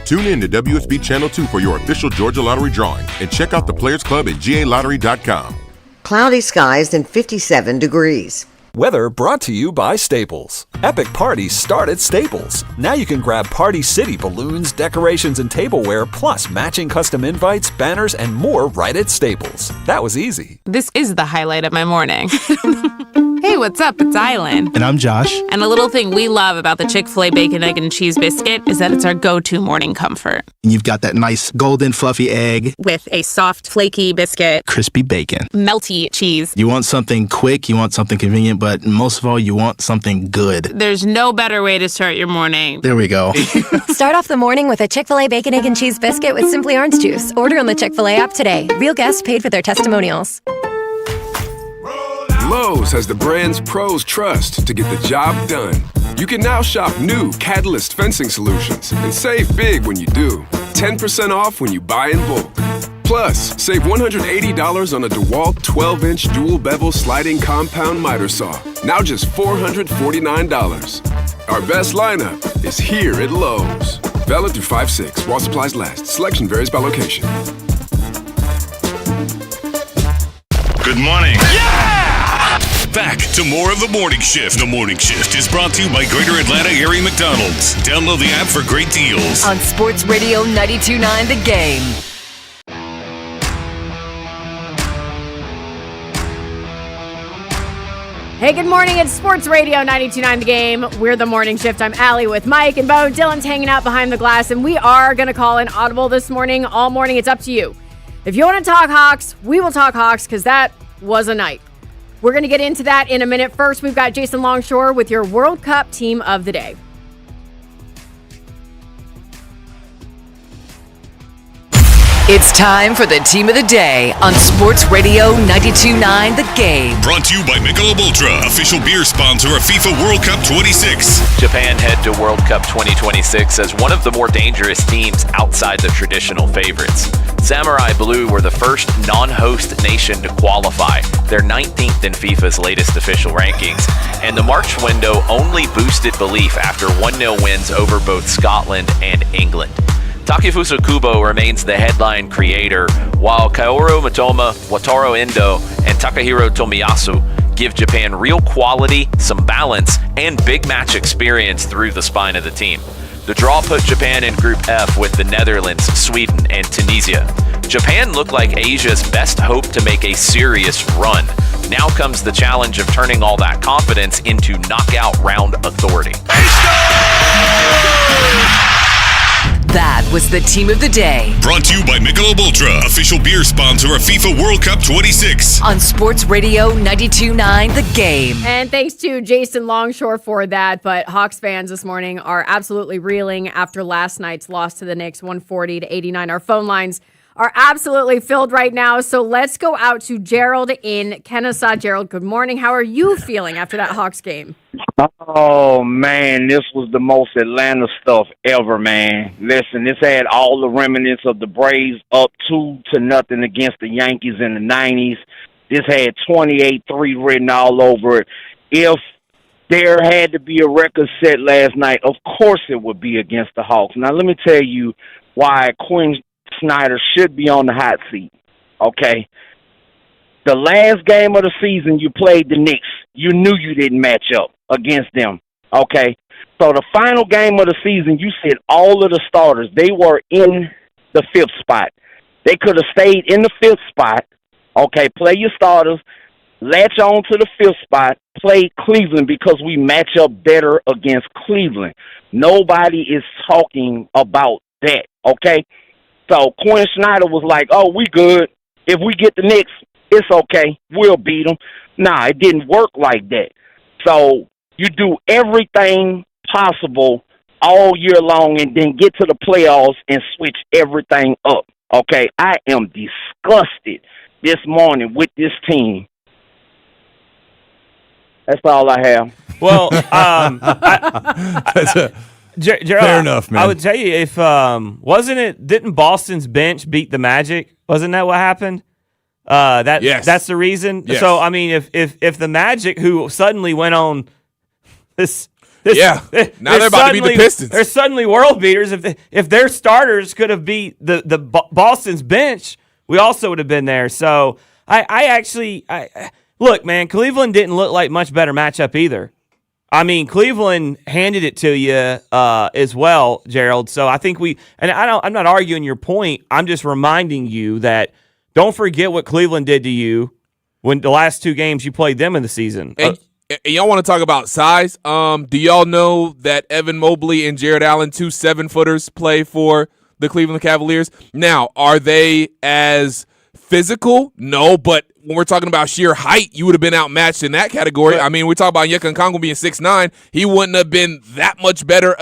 Tune in to WSB Channel 2 for your official Georgia Lottery drawing and check out the Players Club at GALottery.com. Cloudy skies and 57 degrees. Weather brought to you by Staples. Epic parties start at Staples. Now you can grab Party City balloons, decorations, and tableware, plus matching custom invites, banners, and more right at Staples. That was easy. This is the highlight of my morning. Hey, what's up? It's Island. And I'm Josh. And a little thing we love about the Chick-fil-A Bacon, Egg, and Cheese Biscuit is that it's our go-to morning comfort. And you've got that nice golden fluffy egg. With a soft, flaky biscuit. Crispy bacon. Melty cheese. You want something quick, you want something convenient, but most of all, you want something good. There's no better way to start your morning. There we go. Start off the morning with a Chick-fil-A Bacon, Egg, and Cheese Biscuit with Simply Orange Juice. Order on the Chick-fil-A app today. Real guests paid for their testimonials. Lowe's has the brands pros trust to get the job done. You can now shop new Catalyst fencing solutions and save big when you do. 10% off when you buy in bulk. Plus, save $180 on a DeWalt 12-inch dual bevel sliding compound miter saw. Now just $449. Our best lineup is here at Lowe's. Valid through 5/6 while supplies last. Selection varies by location. Good morning. Back to more of The Morning Shift. The Morning Shift is brought to you by Greater Atlanta Area McDonald's. Download the app for great deals. On Sports Radio 92.9 The Game. Hey, good morning. It's Sports Radio 92.9 The Game. We're The Morning Shift. I'm Allie with Mike and Bo. Dylan's hanging out behind the glass, and we are going to call an audible this morning. All morning, it's up to you. If you want to talk Hawks, we will talk Hawks, because that was a night. We're going to get into that in a minute. First, we've got Jason Longshore with your World Cup Team of the Day. It's time for the Team of the Day on Sports Radio 92.9 The Game. Brought to you by Michelob Ultra, official beer sponsor of FIFA World Cup 26. Japan head to World Cup 2026 as one of the more dangerous teams outside the traditional favorites. Samurai Blue were the first non-host nation to qualify. They're 19th in FIFA's latest official rankings, and the March window only boosted belief after 1-0 wins over both Scotland and England. Takefusa Kubo remains the headline creator, while Kaoru Mitoma, Wataru Endo, and Takahiro Tomiyasu give Japan real quality, some balance, and big match experience through the spine of the team. The draw put Japan in Group F with the Netherlands, Sweden, and Tunisia. Japan looked like Asia's best hope to make a serious run. Now comes the challenge of turning all that confidence into knockout round authority. That was the Team of the Day. Brought to you by Michelob Ultra, official beer sponsor of FIFA World Cup 26. On Sports Radio 92.9 The Game. And thanks to Jason Longshore for that. But Hawks fans this morning are absolutely reeling after last night's loss to the Knicks, 140-89. Our phone lines are absolutely filled right now. So let's go out to Gerald in Kennesaw. Gerald, good morning. How are you feeling after that Hawks game? Oh, man, this was the most Atlanta stuff ever, man. Listen, this had all the remnants of the Braves up 2-0 against the Yankees in the 90s. This had 28-3 written all over it. If there had to be a record set last night, of course it would be against the Hawks. Now, let me tell you why Quinn Snyder should be on the hot seat, okay? The last game of the season you played the Knicks, you knew you didn't match up against them, okay? So the final game of the season, you said all of the starters, they were in the fifth spot. They could have stayed in the fifth spot, okay? Play your starters, latch on to the fifth spot, play Cleveland because we match up better against Cleveland. Nobody is talking about that, okay? So Quinn Snyder was like, oh, we good. If we get the Knicks, it's okay. We'll beat them. Nah, it didn't work like that. So you do everything possible all year long and then get to the playoffs and switch everything up. Okay, I am disgusted this morning with this team. That's all I have. Well, Gerald, fair enough, man. I would tell you if didn't Boston's bench beat the Magic? Wasn't that what happened? Yes. That's the reason. Yes. So I mean, if the Magic, who suddenly went on this now they're about to beat the Pistons. They're suddenly world beaters. If their starters could have beat the Boston's bench, we also would have been there. So I actually look, man, Cleveland didn't look like much better matchup either. I mean, Cleveland handed it to you as well, Gerald. So I think I'm not arguing your point. I'm just reminding you that don't forget what Cleveland did to you when the last 2 games you played them in the season. And y'all want to talk about size? Do y'all know that Evan Mobley and Jared Allen, 2 7-footers, play for the Cleveland Cavaliers? Now, are they as physical? No, but when we're talking about sheer height, you would have been outmatched in that category. I mean, we're talking about Onyeka Okongwu being 6'9". He wouldn't have been that much better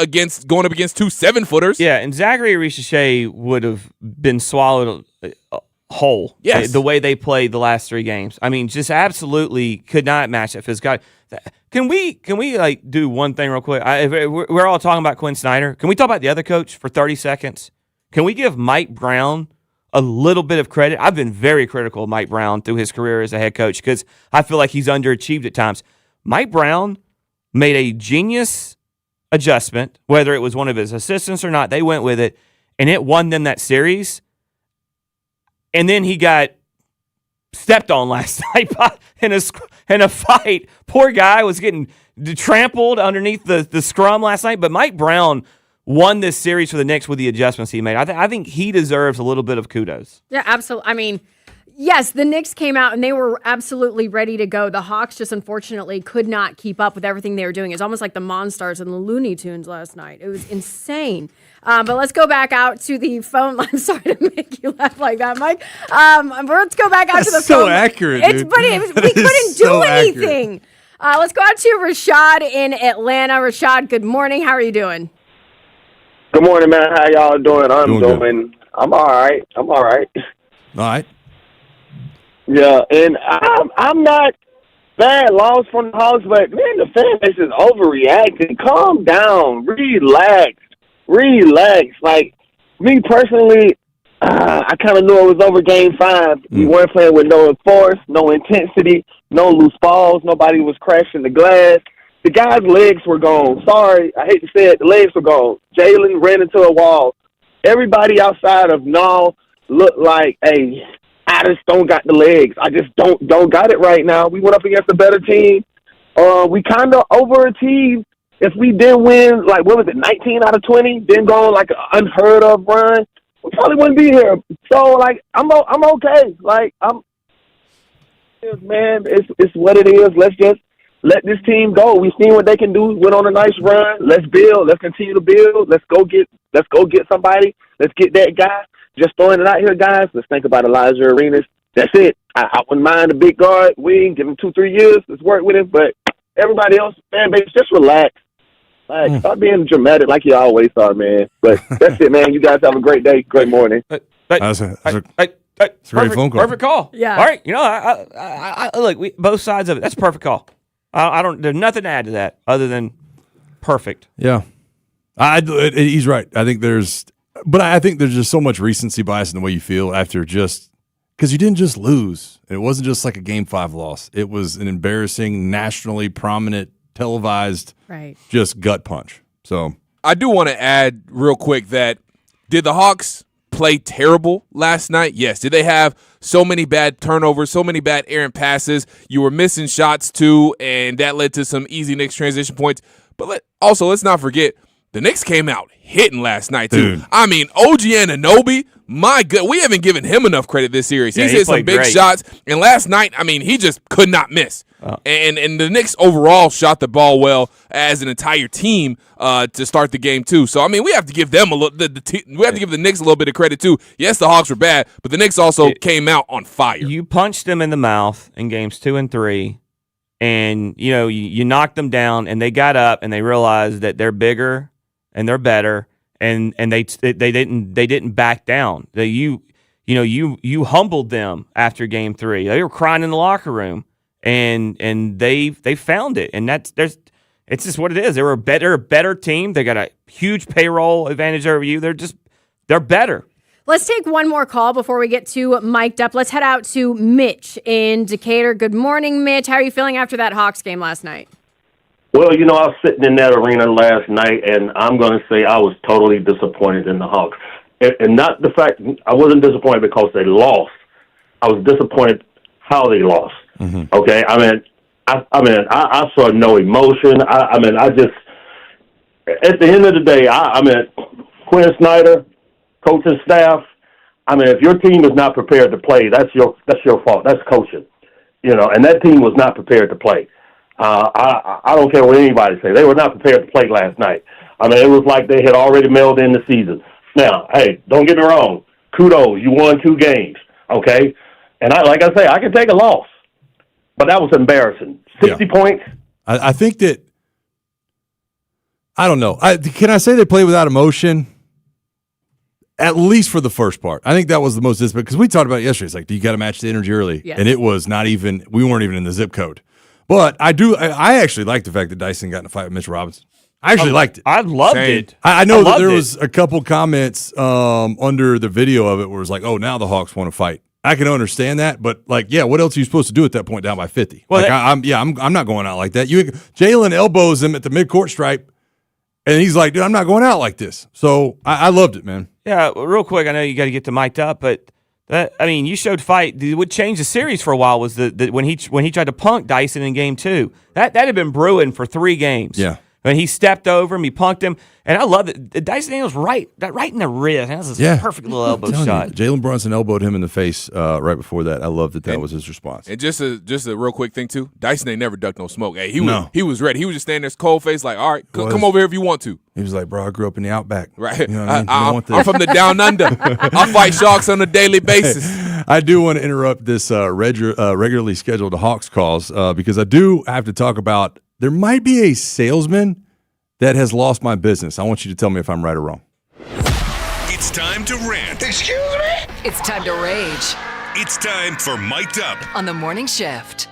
going up against 2 7-footers. Yeah, and Zachary Ricochet would have been swallowed whole. Yes. The way they played the last 3 games. I mean, just absolutely could not match that physicality. Can we like do one thing real quick? We're all talking about Quinn Snyder. Can we talk about the other coach for 30 seconds? Can we give Mike Brown a little bit of credit? I've been very critical of Mike Brown through his career as a head coach because I feel like he's underachieved at times. Mike Brown made a genius adjustment, whether it was one of his assistants or not. They went with it, and it won them that series. And then he got stepped on last night in a fight. Poor guy was getting trampled underneath the scrum last night. But Mike Brown won this series for the Knicks with the adjustments he made. I think he deserves a little bit of kudos. Yeah, absolutely. I mean, yes, the Knicks came out and they were absolutely ready to go. The Hawks just unfortunately could not keep up with everything they were doing. It's almost like the Monstars and the Looney Tunes last night. It was insane. But let's go back out to the phone line. I'm sorry to make you laugh like that, Mike. Let's go back out to the so phone. Accurate, It's dude. funny. We couldn't do anything. Let's go out to Rashad in Atlanta. Rashad, good morning. How are you doing? Good morning, man. How y'all doing? Doing good. I'm all right. All right. Yeah, and I'm not bad loss from the Hawks, but man, the fan base is overreacting. Calm down, relax. Like me personally, I kind of knew it was over Game 5. We weren't playing with no force, no intensity, no loose balls. Nobody was crashing the glass. The guy's legs were gone. Sorry, I hate to say it. The legs were gone. Jalen ran into a wall. Everybody outside of Nall looked like, hey, I just don't got the legs. I just don't got it right now. We went up against a better team. We kind of overachieved. If we didn't win, 19 out of 20, didn't go on like an unheard of run, we probably wouldn't be here. So, I'm okay. Man, it's what it is. Let's just let this team go. We've seen what they can do. Went on a nice run. Let's build. Let's continue to build. Let's go get somebody. Let's get that guy. Just throwing it out here, guys. Let's think about Elijah Arenas. That's it. I wouldn't mind a big guard wing. Give him 2-3 years. Let's work with him. But everybody else, fan base, just relax. Stop being dramatic like you always are, man. But that's it, man. You guys have a great day. Great morning. That's a great phone call. Perfect call. Yeah. All right. You know, I look, both sides of it. That's a perfect call. I don't. There's nothing to add to that other than perfect. Yeah. He's right. I think there's just so much recency bias in the way you feel after just because you didn't just lose. It wasn't just like a Game 5 loss. It was an embarrassing, nationally prominent, televised, just gut punch. So I do want to add real quick that did the Hawks play terrible last night? Yes. Did they have so many bad turnovers, so many bad errant passes? You were missing shots too, and that led to some easy Knicks transition points. But let's not forget, the Knicks came out hitting last night too. Dude. I mean, OG Anunoby, my good, we haven't given him enough credit this series. He's hit some big shots, and last night, I mean, he just could not miss. And the Knicks overall shot the ball well as an entire team to start the game too. So I mean, we have to give them we have to give the Knicks a little bit of credit too. Yes, the Hawks were bad, but the Knicks also came out on fire. You punched them in the mouth in games 2 and 3, and you knocked them down, and they got up and they realized that they're bigger and they're better, and they didn't back down. You humbled them after game 3. They were crying in the locker room. And they found it, and it's just what it is. They were a better team. They got a huge payroll advantage over you. They're better. Let's take one more call before we get to Mic'd Up. Let's head out to Mitch in Decatur. Good morning, Mitch. How are you feeling after that Hawks game last night? Well, I was sitting in that arena last night, and I'm going to say I was totally disappointed in the Hawks. And not the fact I wasn't disappointed because they lost. I was disappointed how they lost. Mm-hmm. Okay, I mean, I saw no emotion. I just, at the end of the day, Quinn Snyder, coaching staff, if your team is not prepared to play, that's your fault. That's coaching, and that team was not prepared to play. I don't care what anybody say. They were not prepared to play last night. It was like they had already mailed in the season. Now, hey, don't get me wrong. Kudos, you won 2 games, okay? And like I say, I can take a loss. But that was embarrassing. 60 points. I think that, I don't know. Can I say they played without emotion? At least for the first part. I think that was the most disciplined, because we talked about it yesterday. It's like, do you got to match the energy early? Yes. And it was not even, we weren't even in the zip code. But I actually like the fact that Dyson got in a fight with Mitch Robinson. I actually liked it. I loved it. I know that there was a couple comments under the video of it where it was like, oh, now the Hawks want to fight. I can understand that, but what else are you supposed to do at that point down by 50? Well, I'm not going out like that. Jalen elbows him at the midcourt stripe, and he's like, dude, I'm not going out like this. So I loved it, man. Yeah, real quick, I know you got to get the mic'd up, but you showed fight. What changed the series for a while was when he tried to punk Dyson in game 2. That had been brewing for 3 games. Yeah. When he stepped over him, he punked him, and I love it. Dyson Daniels right in the wrist. That was a perfect little elbow shot. Jalen Brunson elbowed him in the face right before that. I love that was his response. And just a real quick thing too. Dyson ain't never ducked no smoke. Hey, he was ready. He was just standing there, cold face, like, all right, come over here if you want to. He was like, bro, I grew up in the Outback. Right. You know what I mean? I'm from the down under. I fight sharks on a daily basis. I do want to interrupt this regularly scheduled Hawks calls because I do have to talk about, there might be a salesman that has lost my business. I want you to tell me if I'm right or wrong. It's time to rant. Excuse me? It's time to rage It's time for Mic'd Up on the morning shift.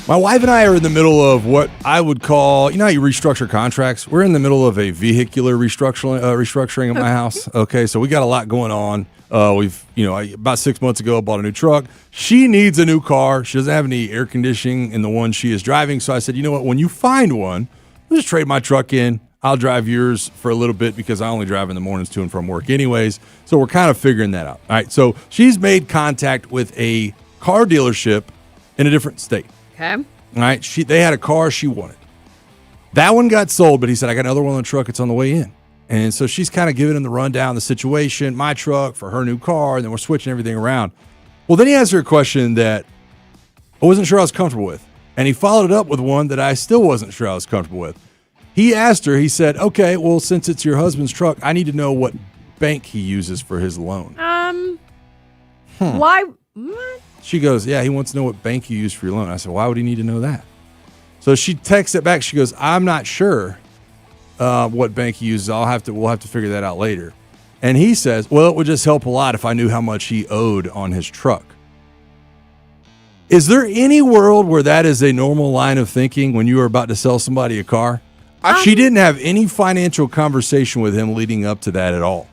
My wife and I are in the middle of what I would call, how you restructure contracts? We're in the middle of a vehicular restructuring at my house. Okay, so we got a lot going on. About 6 months ago, I bought a new truck. She needs a new car. She doesn't have any air conditioning in the one she is driving. So I said, you know what? When you find one, I'll just trade my truck in. I'll drive yours for a little bit because I only drive in the mornings to and from work anyways. So we're kind of figuring that out. All right, so she's made contact with a car dealership in a different state. Okay. All right, they had a car she wanted. That one got sold, but he said, I got another one on the truck. It's on the way in. And so she's kind of giving him the rundown, the situation, my truck for her new car, and then we're switching everything around. Well, then he asked her a question that I wasn't sure I was comfortable with. And he followed it up with one that I still wasn't sure I was comfortable with. He asked her, he said, okay, well, since it's your husband's truck, I need to know what bank he uses for his loan. Why? What? She goes, yeah, he wants to know what bank you use for your loan. I said, why would he need to know that? So she texts it back. She goes, I'm not sure what bank he uses. We'll have to figure that out later. And he says, well, it would just help a lot if I knew how much he owed on his truck. Is there any world where that is a normal line of thinking when you are about to sell somebody a car? She didn't have any financial conversation with him leading up to that at all.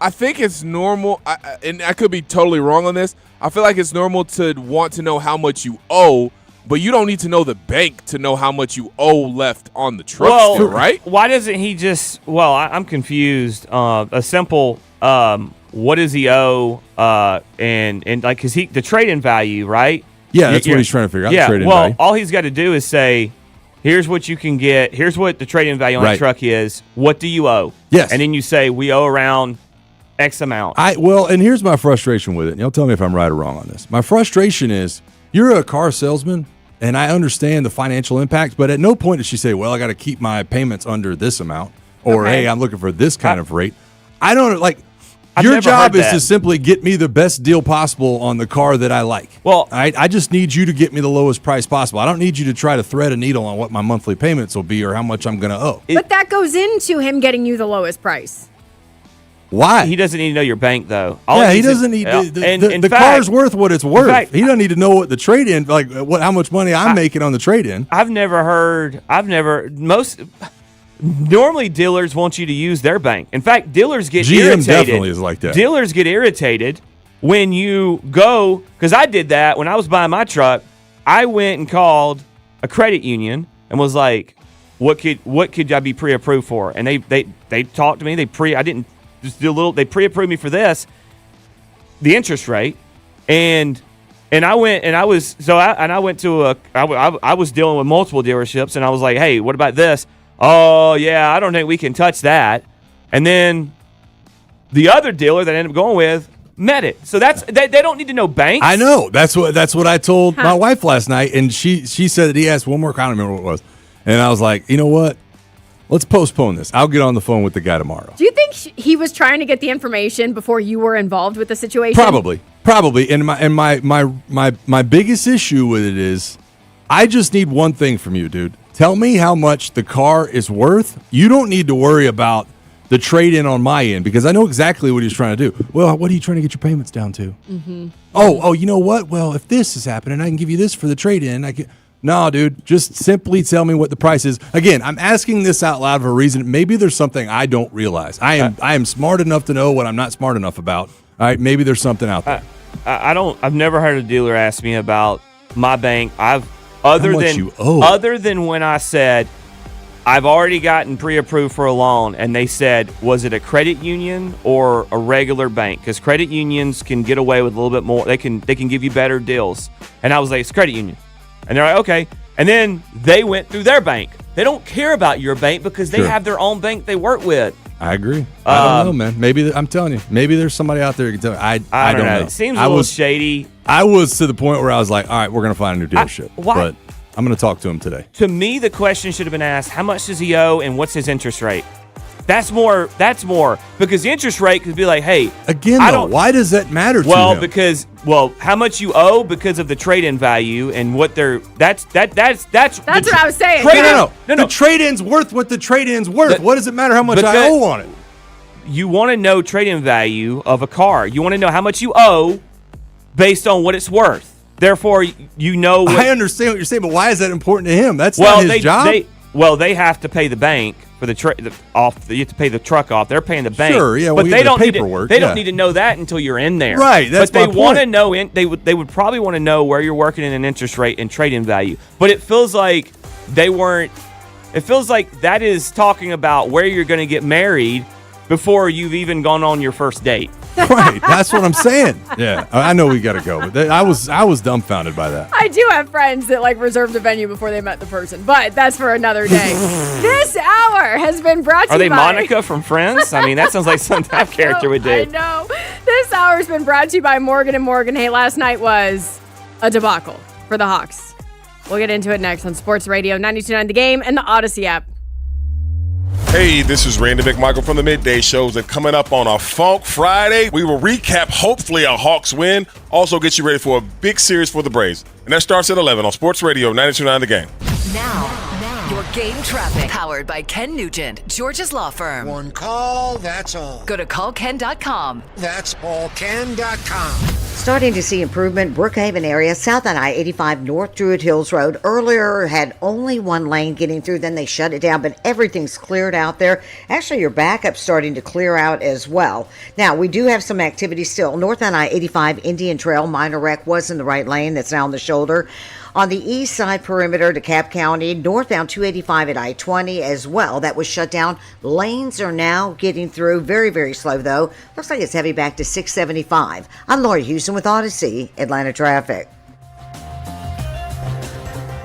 I think it's normal, and I could be totally wrong on this. I feel like it's normal to want to know how much you owe, but you don't need to know the bank to know how much you owe left on the truck, right? Why doesn't he just? Well, I'm confused. A simple, what does he owe? And like, cause the trade-in value, right? Yeah, that's what he's trying to figure out. Yeah, the trade-in well, value. all he's got to do is say, here's what you can get. Here's what the trade-in value on the truck is. What do you owe? Yes. And then you say, we owe around X amount. And here's my frustration with it. And you'll tell me if I'm right or wrong on this. My frustration is you're a car salesman, and I understand the financial impact, but at no point did she say, well, I got to keep my payments under this amount, or, hey, I'm looking for this kind of rate. I don't, like, your job is to simply get me the best deal possible on the car that I like. Well, I just need you to get me the lowest price possible. I don't need you to try to thread a needle on what my monthly payments will be or how much I'm going to owe. But that goes into him getting you the lowest price. Why? He doesn't need to know your bank, though. He doesn't need the car's worth what it's worth. He doesn't need to know what the trade-in, like how much money I'm making on the trade-in. Normally dealers want you to use their bank. In fact, dealers get GM irritated. definitely is like that. Dealers get irritated when you go, because I did that when I was buying my truck. I went and called a credit union and was like, "What could I be pre-approved for?" And they talked to me. They pre-approved me for this, the interest rate, and And I went and I was dealing with multiple dealerships, and I was like, hey, what about this? Oh yeah, I don't think we can touch that. And then the other dealer that I ended up going with met it. So they don't need to know banks. I know. That's what I told my wife last night, and she said that he asked one more. I don't remember what it was, and I was like, you know what? Let's postpone this. I'll get on the phone with the guy tomorrow. Do you think he was trying to get the information before you were involved with the situation? Probably. And my biggest issue with it is, I just need one thing from you, dude. Tell me how much the car is worth. You don't need to worry about the trade-in on my end, because I know exactly what he's trying to do. Well, what are you trying to get your payments down to? Mm-hmm. Oh, you know what? Well, if this is happening, I can give you this for the trade-in. No, dude, just simply tell me what the price is. Again, I'm asking this out loud for a reason. Maybe there's something I don't realize. I am smart enough to know what I'm not smart enough about. All right, maybe there's something out there. I've never heard a dealer ask me about my bank. Other than when I said I've already gotten pre-approved for a loan, and they said, was it a credit union or a regular bank? Because credit unions can get away with a little bit more. They can give you better deals. And I was like, it's credit union. And they're like, okay. And then they went through their bank. They don't care about your bank because they have their own bank they work with. I agree. I don't know, man. Maybe I'm telling you. Maybe there's somebody out there who can tell me. I don't know. It seems a little shady. I was to the point where I was like, all right, we're going to find a new dealership. But I'm going to talk to him today. To me, the question should have been asked, how much does he owe and what's his interest rate? That's more because the interest rate could be like, hey, again, why does that matter to him? How much you owe because of the trade-in value and what they're that's what I was saying. No. The trade-in's worth what the trade-in's worth. What does it matter how much I owe on it? You want to know trade-in value of a car. You want to know how much you owe based on what it's worth. Therefore, you know. I understand what you're saying, but why is that important to him? That's not his job. They have to pay the bank for the off. You have to pay the truck off. They're paying the bank. Sure, yeah. But they don't paperwork. They don't need to know that until you're in there. Right. That's but they want to know. They would probably want to know where you're working in an interest rate and trade-in value. But it feels like they weren't. It feels like that is talking about where you're going to get married before you've even gone on your first date. Right. That's what I'm saying. Yeah. I know we got to go. But I was dumbfounded by that. I do have friends that reserved a venue before they met the person, but that's for another day. This hour has been brought to you by... Are they Monica from Friends? I mean, that sounds like some type of character would do. I know. This hour has been brought to you by Morgan & Morgan. Hey, last night was a debacle for the Hawks. We'll get into it next on Sports Radio 92.9 The Game and the Odyssey app. Hey, this is Randy McMichael from the Midday Shows, and coming up on a Funk Friday, we will recap hopefully a Hawks win, also get you ready for a big series for the Braves. And that starts at 11 on Sports Radio 92.9 The Game. Now, your game traffic, powered by Ken Nugent, George's Law Firm. One call, that's all. Go to callken.com. That's allken.com. Starting to see improvement, Brookhaven area, south on I-85 North Druid Hills Road. Earlier had only one lane getting through, then they shut it down, but everything's cleared out there. Actually, your backup's starting to clear out as well. Now, we do have some activity still. North on I-85 Indian Trail, minor wreck was in the right lane. That's now on the shoulder. On the east side perimeter, DeKalb County, northbound 285 at I-20 as well. That was shut down. Lanes are now getting through. Very, very slow, though. Looks like it's heavy back to 675. I'm Lori Houston with Odyssey, Atlanta Traffic.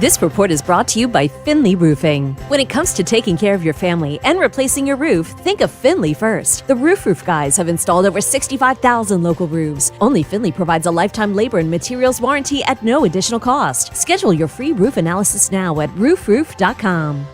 This report is brought to you by Finley Roofing. When it comes to taking care of your family and replacing your roof, think of Finley first. The Roof guys have installed over 65,000 local roofs. Only Finley provides a lifetime labor and materials warranty at no additional cost. Schedule your free roof analysis now at roofroof.com.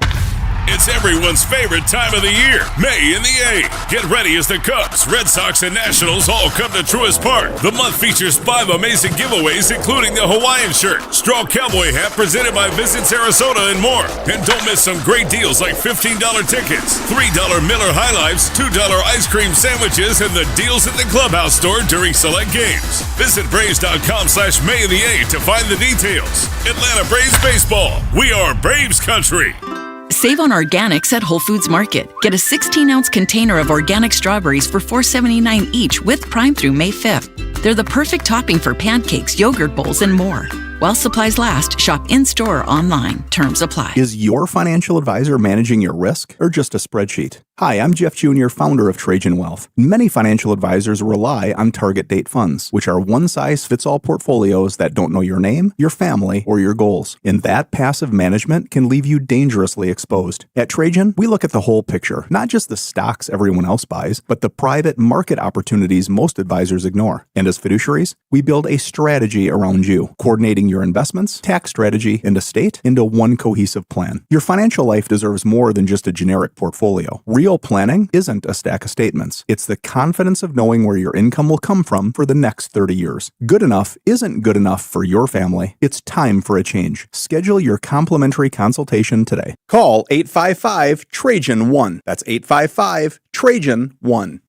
It's everyone's favorite time of the year, May in the A. Get ready as the Cubs, Red Sox, and Nationals all come to Truist Park. The month features 5 amazing giveaways, including the Hawaiian shirt, straw cowboy hat presented by Visit Sarasota, and more. And don't miss some great deals like $15 tickets, $3 Miller High Lifes, $2 ice cream sandwiches, and the deals at the Clubhouse store during select games. Visit Braves.com/May in the A to find the details. Atlanta Braves Baseball. We are Braves Country. Save on organics at Whole Foods Market. Get a 16-ounce container of organic strawberries for $4.79 each with Prime through May 5th. They're the perfect topping for pancakes, yogurt bowls, and more. While supplies last, shop in-store or online. Terms apply. Is your financial advisor managing your risk or just a spreadsheet? Hi, I'm Jeff Jr., founder of Trajan Wealth. Many financial advisors rely on target date funds, which are one-size-fits-all portfolios that don't know your name, your family, or your goals. And that passive management can leave you dangerously exposed. At Trajan, we look at the whole picture, not just the stocks everyone else buys, but the private market opportunities most advisors ignore. And as fiduciaries, we build a strategy around you, coordinating your investments, tax strategy, and estate into one cohesive plan. Your financial life deserves more than just a generic portfolio. Real planning isn't a stack of statements. It's the confidence of knowing where your income will come from for the next 30 years. Good enough isn't good enough for your family. It's time for a change. Schedule your complimentary consultation today. Call 855-TRAJAN-1. That's 855-TRAJAN-1.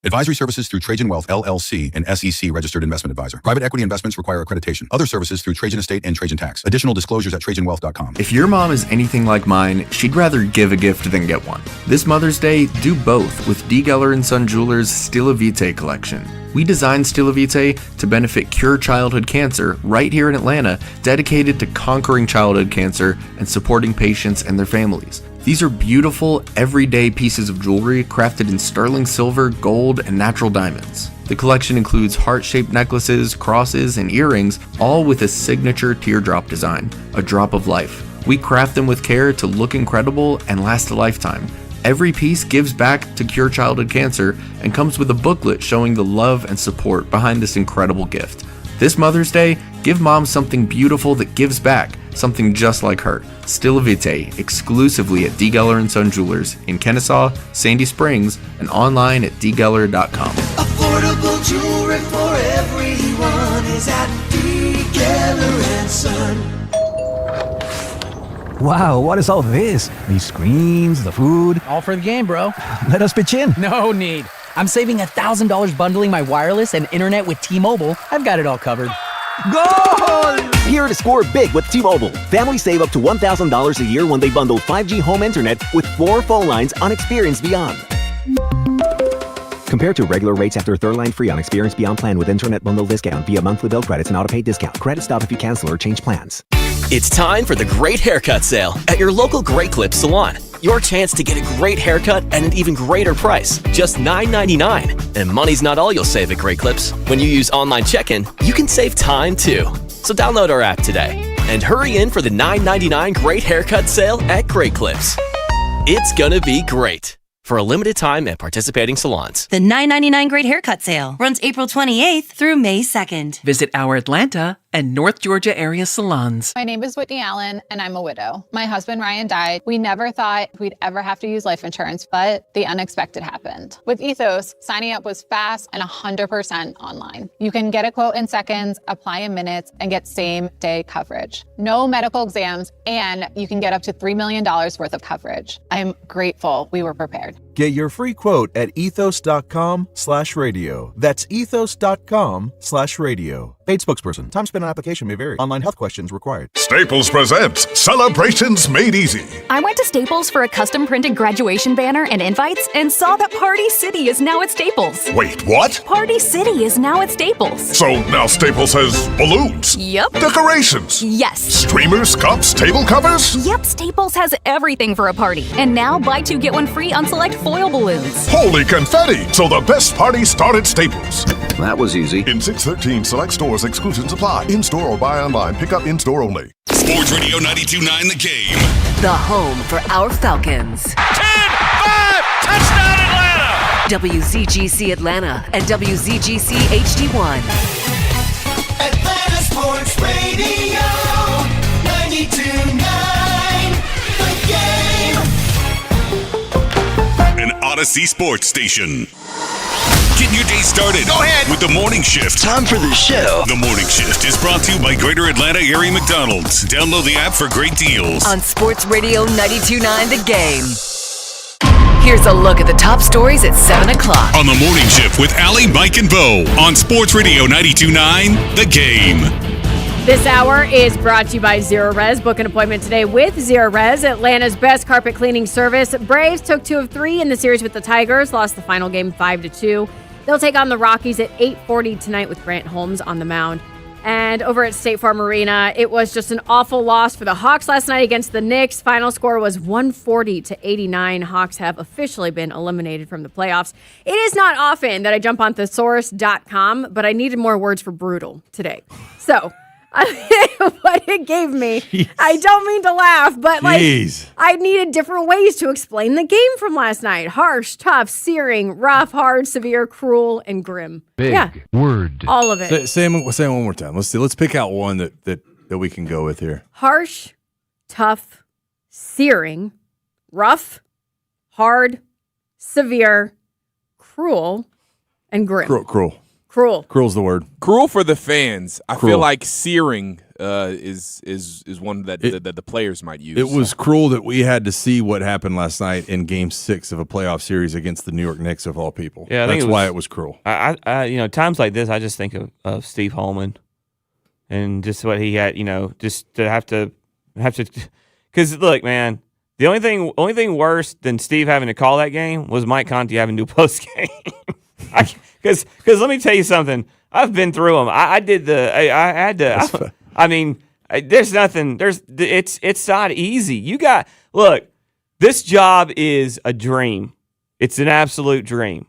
Advisory services through Trajan Wealth, LLC, an SEC registered investment advisor. Private equity investments require accreditation. Other services through Trajan Estate and Trajan Tax. Additional disclosures at TrajanWealth.com. If your mom is anything like mine, she'd rather give a gift than get one. This Mother's Day, do both with D. Geller & Son Jewelers' Stila Vitae collection. We designed Stila Vitae to benefit Cure Childhood Cancer right here in Atlanta, dedicated to conquering childhood cancer and supporting patients and their families. These are beautiful, everyday pieces of jewelry crafted in sterling silver, gold, and natural diamonds. The collection includes heart-shaped necklaces, crosses, and earrings, all with a signature teardrop design, a drop of life. We craft them with care to look incredible and last a lifetime. Every piece gives back to Cure Childhood Cancer and comes with a booklet showing the love and support behind this incredible gift. This Mother's Day, give mom something beautiful that gives back, something just like her. Stila Vitae, exclusively at D. Geller & Son Jewelers in Kennesaw, Sandy Springs, and online at dgeller.com. Affordable jewelry for everyone is at D. Geller & Son. Wow, what is all this? These screens, the food. All for the game, bro. Let us pitch in. No need. I'm saving $1,000 bundling my wireless and internet with T-Mobile. I've got it all covered. Goal! Here to score big with T-Mobile. Families save up to $1,000 a year when they bundle 5G home internet with 4 phone lines on Experience Beyond. Compared to regular rates after third line free on Experience Beyond plan with internet bundle discount via monthly bill credits and auto-pay discount. Credit stop if you cancel or change plans. It's time for the Great Haircut Sale at your local Great Clips salon. Your chance to get a great haircut at an even greater price, just $9.99. And money's not all you'll save at Great Clips. When you use online check-in, you can save time too. So download our app today and hurry in for the $9.99 Great Haircut Sale at Great Clips. It's gonna be great. For a limited time at participating salons. The $9.99 Great Haircut Sale runs April 28th through May 2nd. Visit our Atlanta and North Georgia area salons. My name is Whitney Allen, and I'm a widow. My husband, Ryan, died. We never thought we'd ever have to use life insurance, but the unexpected happened. With Ethos, signing up was fast and 100% online. You can get a quote in seconds, apply in minutes, and get same-day coverage. No medical exams, and you can get up to $3 million worth of coverage. I'm grateful we were prepared. Get your free quote at ethos.com/radio. That's ethos.com/radio. Paid spokesperson. Time spent on application may vary. Online health questions required. Staples presents Celebrations Made Easy. I went to Staples for a custom printed graduation banner and invites and saw that Party City is now at Staples. Wait, what? Party City is now at Staples. So now Staples has balloons. Yep. Decorations. Yes. Streamers, cups, table covers. Yep, Staples has everything for a party. And now buy 2 get 1 free on select foil balloons. Holy confetti! So the best party started at Staples. That was easy. In 613 select stores, exclusions apply. In-store or buy online. Pick up in-store only. Sports Radio 92.9 The Game. The home for our Falcons. 10-5! Touchdown Atlanta! WZGC Atlanta and WZGC HD1. Atlanta Sports Radio 92.9 The Game. An Odyssey Sports Station. Getting your day started. Go ahead. With the Morning Shift. Time for the show. The Morning Shift is brought to you by Greater Atlanta Area McDonald's. Download the app for great deals. On Sports Radio 92.9 The Game. Here's a look at the top stories at 7 o'clock. On the Morning Shift with Allie, Mike, and Bo. On Sports Radio 92.9 The Game. This hour is brought to you by Zero Res. Book an appointment today with Zero Res, Atlanta's best carpet cleaning service. Braves took 2 of 3 in the series with the Tigers, lost the final game 5-2. They'll take on the Rockies at 8:40 tonight with Grant Holmes on the mound. And over at State Farm Arena, it was just an awful loss for the Hawks last night against the Knicks. Final score was 140-89. Hawks have officially been eliminated from the playoffs. It is not often that I jump on thesaurus.com, but I needed more words for brutal today. So what it gave me, I don't mean to laugh, but I needed different ways to explain the game from last night. Harsh, tough, searing, rough, hard, severe, cruel, and grim. Big word. All of it. Say it one more time. Let's see. Let's pick out one that we can go with here. Harsh, tough, searing, rough, hard, severe, cruel, and grim. Cruel. Cruel's the word. Cruel for the fans. I Cruel. feel like searing is one that the players might use. It was cruel that we had to see what happened last night in Game 6 of a playoff series against the New York Knicks of all people. Yeah, that's why it was cruel. I times like this, I just think of Steve Holman and just what he had. Just to have to, because look, man, the only thing worse than Steve having to call that game was Mike Conti having to do post game. Because let me tell you something. I've been through them. I had to. There's nothing. It's not easy. Look. This job is a dream. It's an absolute dream.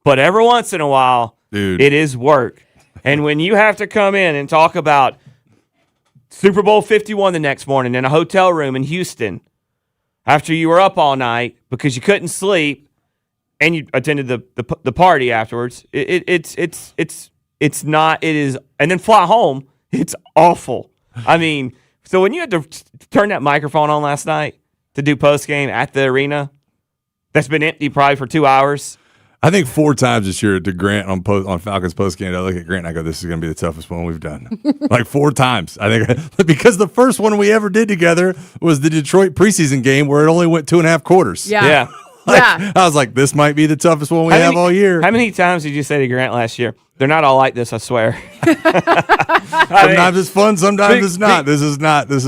But every once in a while, dude, it is work. And when you have to come in and talk about Super Bowl 51 the next morning in a hotel room in Houston after you were up all night because you couldn't sleep. And you attended the party afterwards. It's not. It is, and then fly home. It's awful. So when you had to turn that microphone on last night to do post game at the arena, that's been empty probably for 2 hours. I think 4 times this year to Grant on Falcons post game. I look at Grant and I go, "This is going to be the toughest one we've done." Like 4 times. I think because the first one we ever did together was the Detroit preseason game where it only went 2.5 quarters. Yeah. I was like, this might be the toughest one we have all year. How many times did you say to Grant last year, they're not all like this, I swear? Sometimes it's fun, sometimes it's not. This is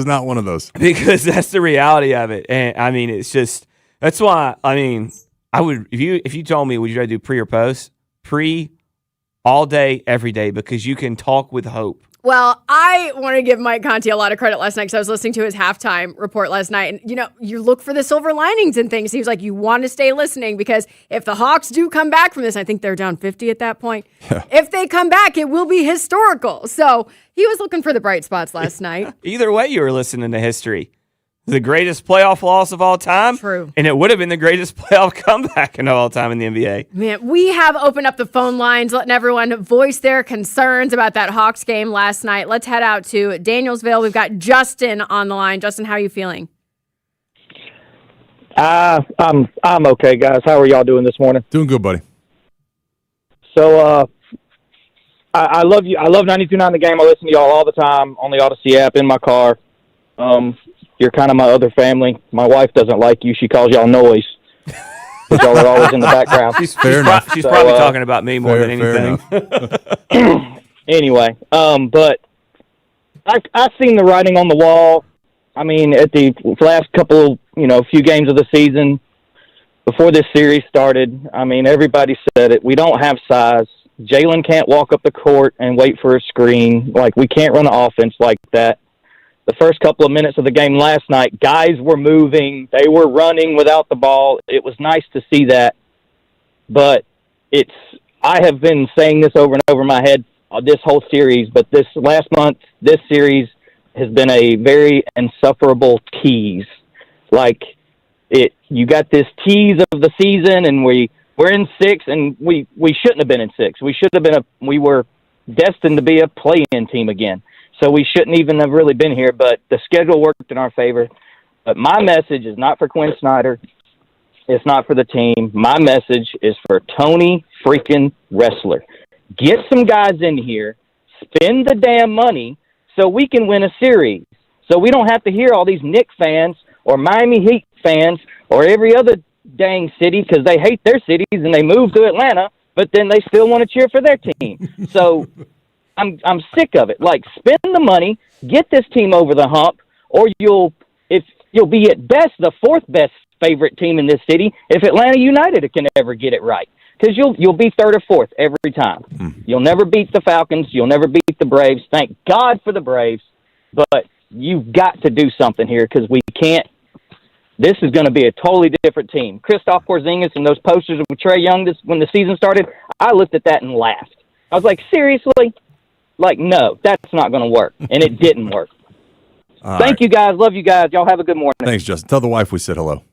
not one of those. Because that's the reality of it. And it's just, that's why, I would, if you told me, would you rather do pre or post? Pre all day, every day, because you can talk with hope. Well, I want to give Mike Conti a lot of credit last night because I was listening to his halftime report last night. And, you look for the silver linings and things. He was like, you want to stay listening because if the Hawks do come back from this, I think they're down 50 at that point. If they come back, it will be historical. So he was looking for the bright spots last night. Either way, you were listening to history. The greatest playoff loss of all time. True. And it would have been the greatest playoff comeback of all time in the NBA. Man, we have opened up the phone lines, letting everyone voice their concerns about that Hawks game last night. Let's head out to Danielsville. We've got Justin on the line. Justin, how are you feeling? I'm okay, guys. How are y'all doing this morning? Doing good, buddy. So, I love you. I love 92.9 The Game. I listen to y'all all the time on the Odyssey app in my car. You're kind of my other family. My wife doesn't like you. She calls y'all noise. Because y'all are always in the background. She's probably talking about me more than anything. Anyway, but I've seen the writing on the wall. At the last couple, few games of the season, before this series started, everybody said it. We don't have size. Jalen can't walk up the court and wait for a screen. We can't run an offense like that. The first couple of minutes of the game last night, guys were moving. They were running without the ball. It was nice to see that. But I have been saying this over and over in my head this whole series, but this last month, this series has been a very insufferable tease. You got this tease of the season, and we're in 6, and we shouldn't have been in 6. We were destined to be a play-in team again. So we shouldn't even have really been here, but the schedule worked in our favor. But my message is not for Quinn Snyder. It's not for the team. My message is for Tony freaking Ressler. Get some guys in here, spend the damn money so we can win a series. So we don't have to hear all these Knicks fans or Miami Heat fans or every other dang city because they hate their cities and they move to Atlanta, but then they still want to cheer for their team. So I'm sick of it. Spend the money, get this team over the hump, or you'll be at best the 4th best favorite team in this city if Atlanta United can ever get it right. because you'll be third or fourth every time. You'll never beat the Falcons. You'll never beat the Braves. Thank God for the Braves. But you've got to do something here because we can't. This is going to be a totally different team. Kristaps Porzingis and those posters with Trae Young when the season started, I looked at that and laughed. I was like, seriously? Like, no, that's not going to work. And it didn't work. Thank you, guys. Love you guys. Y'all have a good morning. Thanks, Justin. Tell the wife we said hello.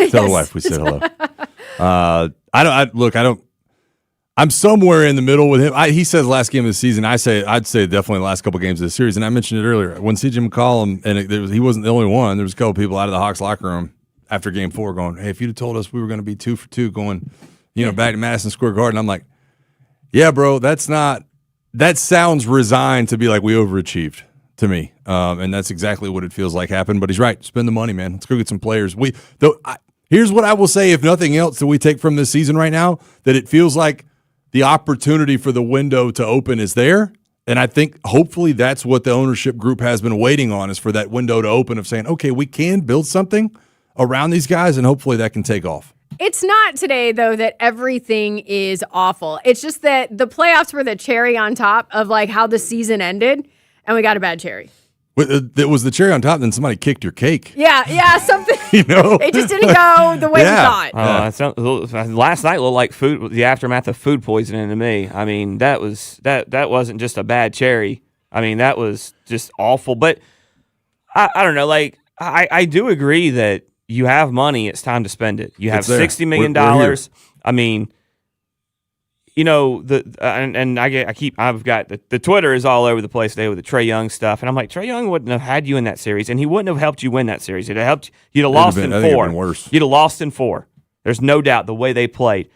Tell the wife we said hello. I'm somewhere in the middle with him. He says last game of the season. I'd say definitely the last couple games of the series. And I mentioned it earlier when CJ McCollum, and he wasn't the only one. There was a couple people out of the Hawks locker room after game 4 going, hey, if you'd have told us we were going to be 2 for 2 going, back to Madison Square Garden. I'm like, yeah, bro, that sounds resigned to be like we overachieved to me. And that's exactly what it feels like happened. But he's right. Spend the money, man. Let's go get some players. Here's what I will say, if nothing else that we take from this season right now, that it feels like the opportunity for the window to open is there. And I think hopefully that's what the ownership group has been waiting on, is for that window to open of saying, okay, we can build something around these guys, and hopefully that can take off. It's not today, though, that everything is awful. It's just that the playoffs were the cherry on top of like how the season ended, and we got a bad cherry. It was the cherry on top, then somebody kicked your cake. Yeah, something. It just didn't go the way we thought. Last night looked like the aftermath of food poisoning to me. I mean, that wasn't just a bad cherry. I mean, that was just awful. But I don't know. Like, I do agree that you have money. It's time to spend it. You have $60 million. I mean, I've got the Twitter is all over the place today with the Trae Young stuff, and I'm like, Trae Young wouldn't have had you in that series, and he wouldn't have helped you win that series. You'd have lost in 4. You'd have lost in 4. There's no doubt the way they played.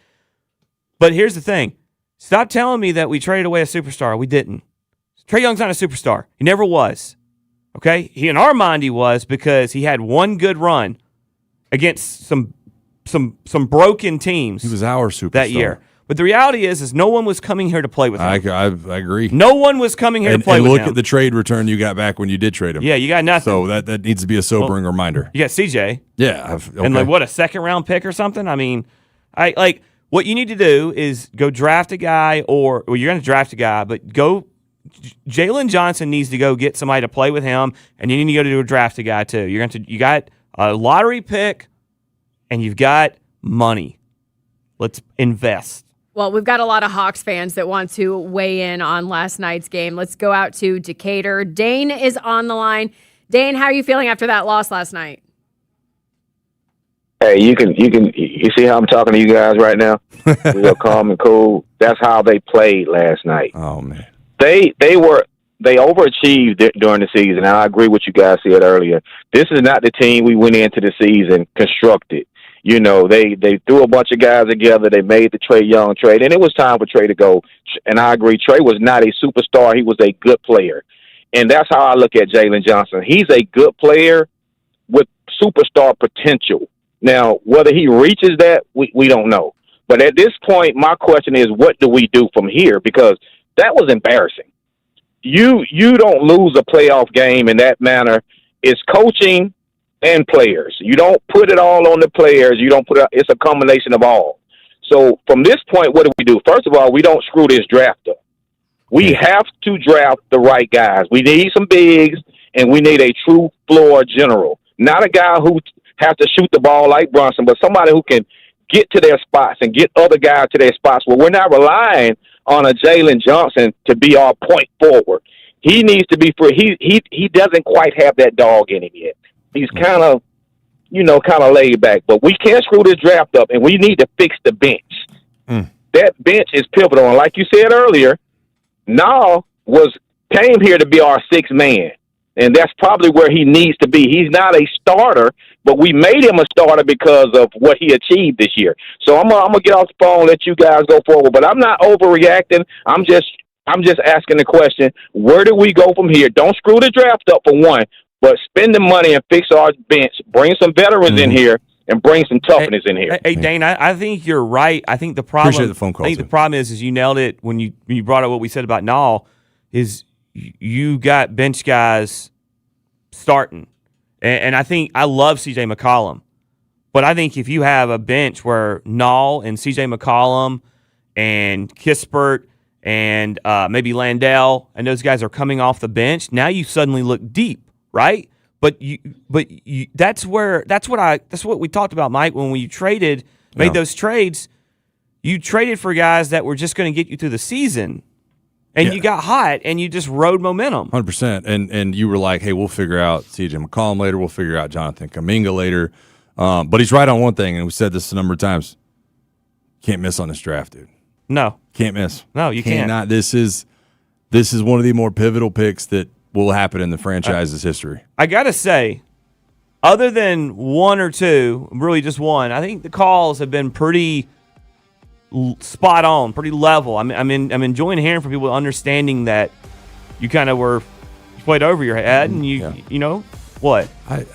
But here's the thing: stop telling me that we traded away a superstar. We didn't. Trae Young's not a superstar. He never was. Okay, in our mind he was, because he had one good run against some broken teams. He was our superstar that year. But the reality is no one was coming here to play with him. I agree. No one was coming here to play with him. And look at the trade return you got back when you did trade him. Yeah, you got nothing. So that needs to be a sobering reminder. You got CJ. Yeah. And a 2nd-round pick or something? I mean, what you need to do is go draft a guy, or you're going to draft a guy, but Jalen Johnson needs to go get somebody to play with him, and you need to go to draft a guy too. You got a lottery pick, and you've got money. Let's invest. Well, we've got a lot of Hawks fans that want to weigh in on last night's game. Let's go out to Decatur. Dane is on the line. Dane, how are you feeling after that loss last night? Hey, you see how I'm talking to you guys right now? Real calm and cool. That's how they played last night. Oh man. They overachieved during the season. And I agree with you guys said earlier. This is not the team we went into the season constructed. They threw a bunch of guys together. They made the Trae Young trade, and it was time for Trae to go. And I agree, Trae was not a superstar. He was a good player. And that's how I look at Jalen Johnson. He's a good player with superstar potential. Now, whether he reaches that, we don't know. But at this point, my question is, what do we do from here? Because that was embarrassing. You don't lose a playoff game in that manner. It's coaching and players. You don't put it all on the players. It's a combination of all. So from this point, what do? First of all, we don't screw this draft up. We have to draft the right guys. We need some bigs, and we need a true floor general. Not a guy who has to shoot the ball like Brunson, but somebody who can get to their spots and get other guys to their spots. Well, we're not relying on a Jalen Johnson to be our point forward. He needs to be free. He doesn't quite have that dog in him yet. He's kind of laid back. But we can't screw this draft up, and we need to fix the bench. That bench is pivotal. And like you said earlier, Nall came here to be our 6th man, and that's probably where he needs to be. He's not a starter, but we made him a starter because of what he achieved this year. So I'm gonna get off the phone and let you guys go forward. But I'm not overreacting. I'm just asking the question, where do we go from here? Don't screw the draft up for one. But spend the money and fix our bench. Bring some veterans in here and bring some toughness in here. Hey, Dane, I think you're right. I think the problem. Appreciate the phone call. I think the problem is you nailed it when you brought up what we said about Nall. Is you got bench guys starting, and I think I love CJ McCollum, But I think if you have a bench where Nall and C.J. McCollum and Kispert and maybe Landale and those guys are coming off the bench, now you suddenly look deep, right? But that's what we talked about, Mike, when we made those trades. You traded for guys that were just going to get you through the season. And you got hot, and you just rode momentum. 100%. And you were like, hey, we'll figure out C.J. McCollum later. We'll figure out Jonathan Kuminga later. But he's right on one thing, and we said this a number of times. Can't miss on this draft, dude. No. Can't miss. No, you can't. Cannot. This is one of the more pivotal picks that will happen in the franchise's history. I got to say, other than one or two, really just one, I think the calls have been pretty spot on, pretty level. I'm enjoying hearing from people understanding that you kind of you played over your head, and you know what?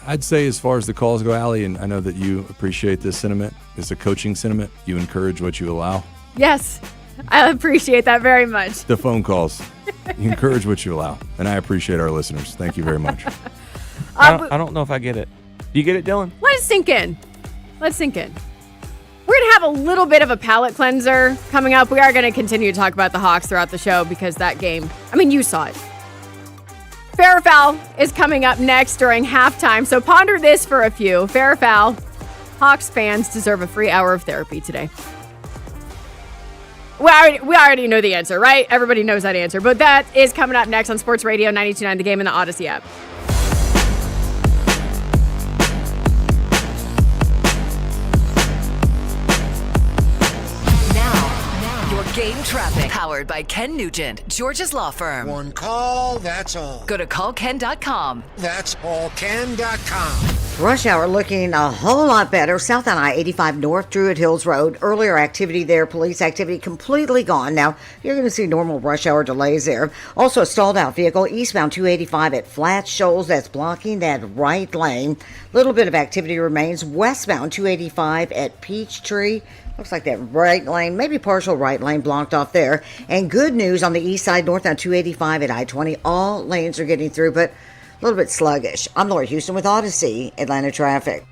I'd say as far as the calls go, Allie, and I know that you appreciate this sentiment. It's a coaching sentiment. You encourage what you allow. Yes, I appreciate that very much. The phone calls. You encourage what you allow, and I appreciate our listeners. Thank you very much. I don't know if I get it. Do you get it, Dylan? Let it sink in. We're going to have a little bit of a palate cleanser coming up. We are going to continue to talk about the Hawks throughout the show because that game, you saw it. Fair or Foul is coming up next during halftime, so ponder this for a few. Fair or Foul, Hawks fans deserve a free hour of therapy today. We already know the answer, right? Everybody knows that answer, but that is coming up next on Sports Radio 92.9 The Game and the Odyssey app. Game traffic, powered by Ken Nugent, Georgia's law firm. One call, that's all. Go to callken.com. That's allken.com. Rush hour looking a whole lot better. South on I-85 North, Druid Hills Road. Earlier activity there, police activity completely gone. Now, you're going to see normal rush hour delays there. Also, a stalled out vehicle eastbound 285 at Flat Shoals. That's blocking that right lane. Little bit of activity remains westbound 285 at Peachtree. Looks like that right lane, maybe partial right lane blocked off there. And good news on the east side, north on 285 at I-20. All lanes are getting through, but a little bit sluggish. I'm Laura Houston with Odyssey, Atlanta Traffic.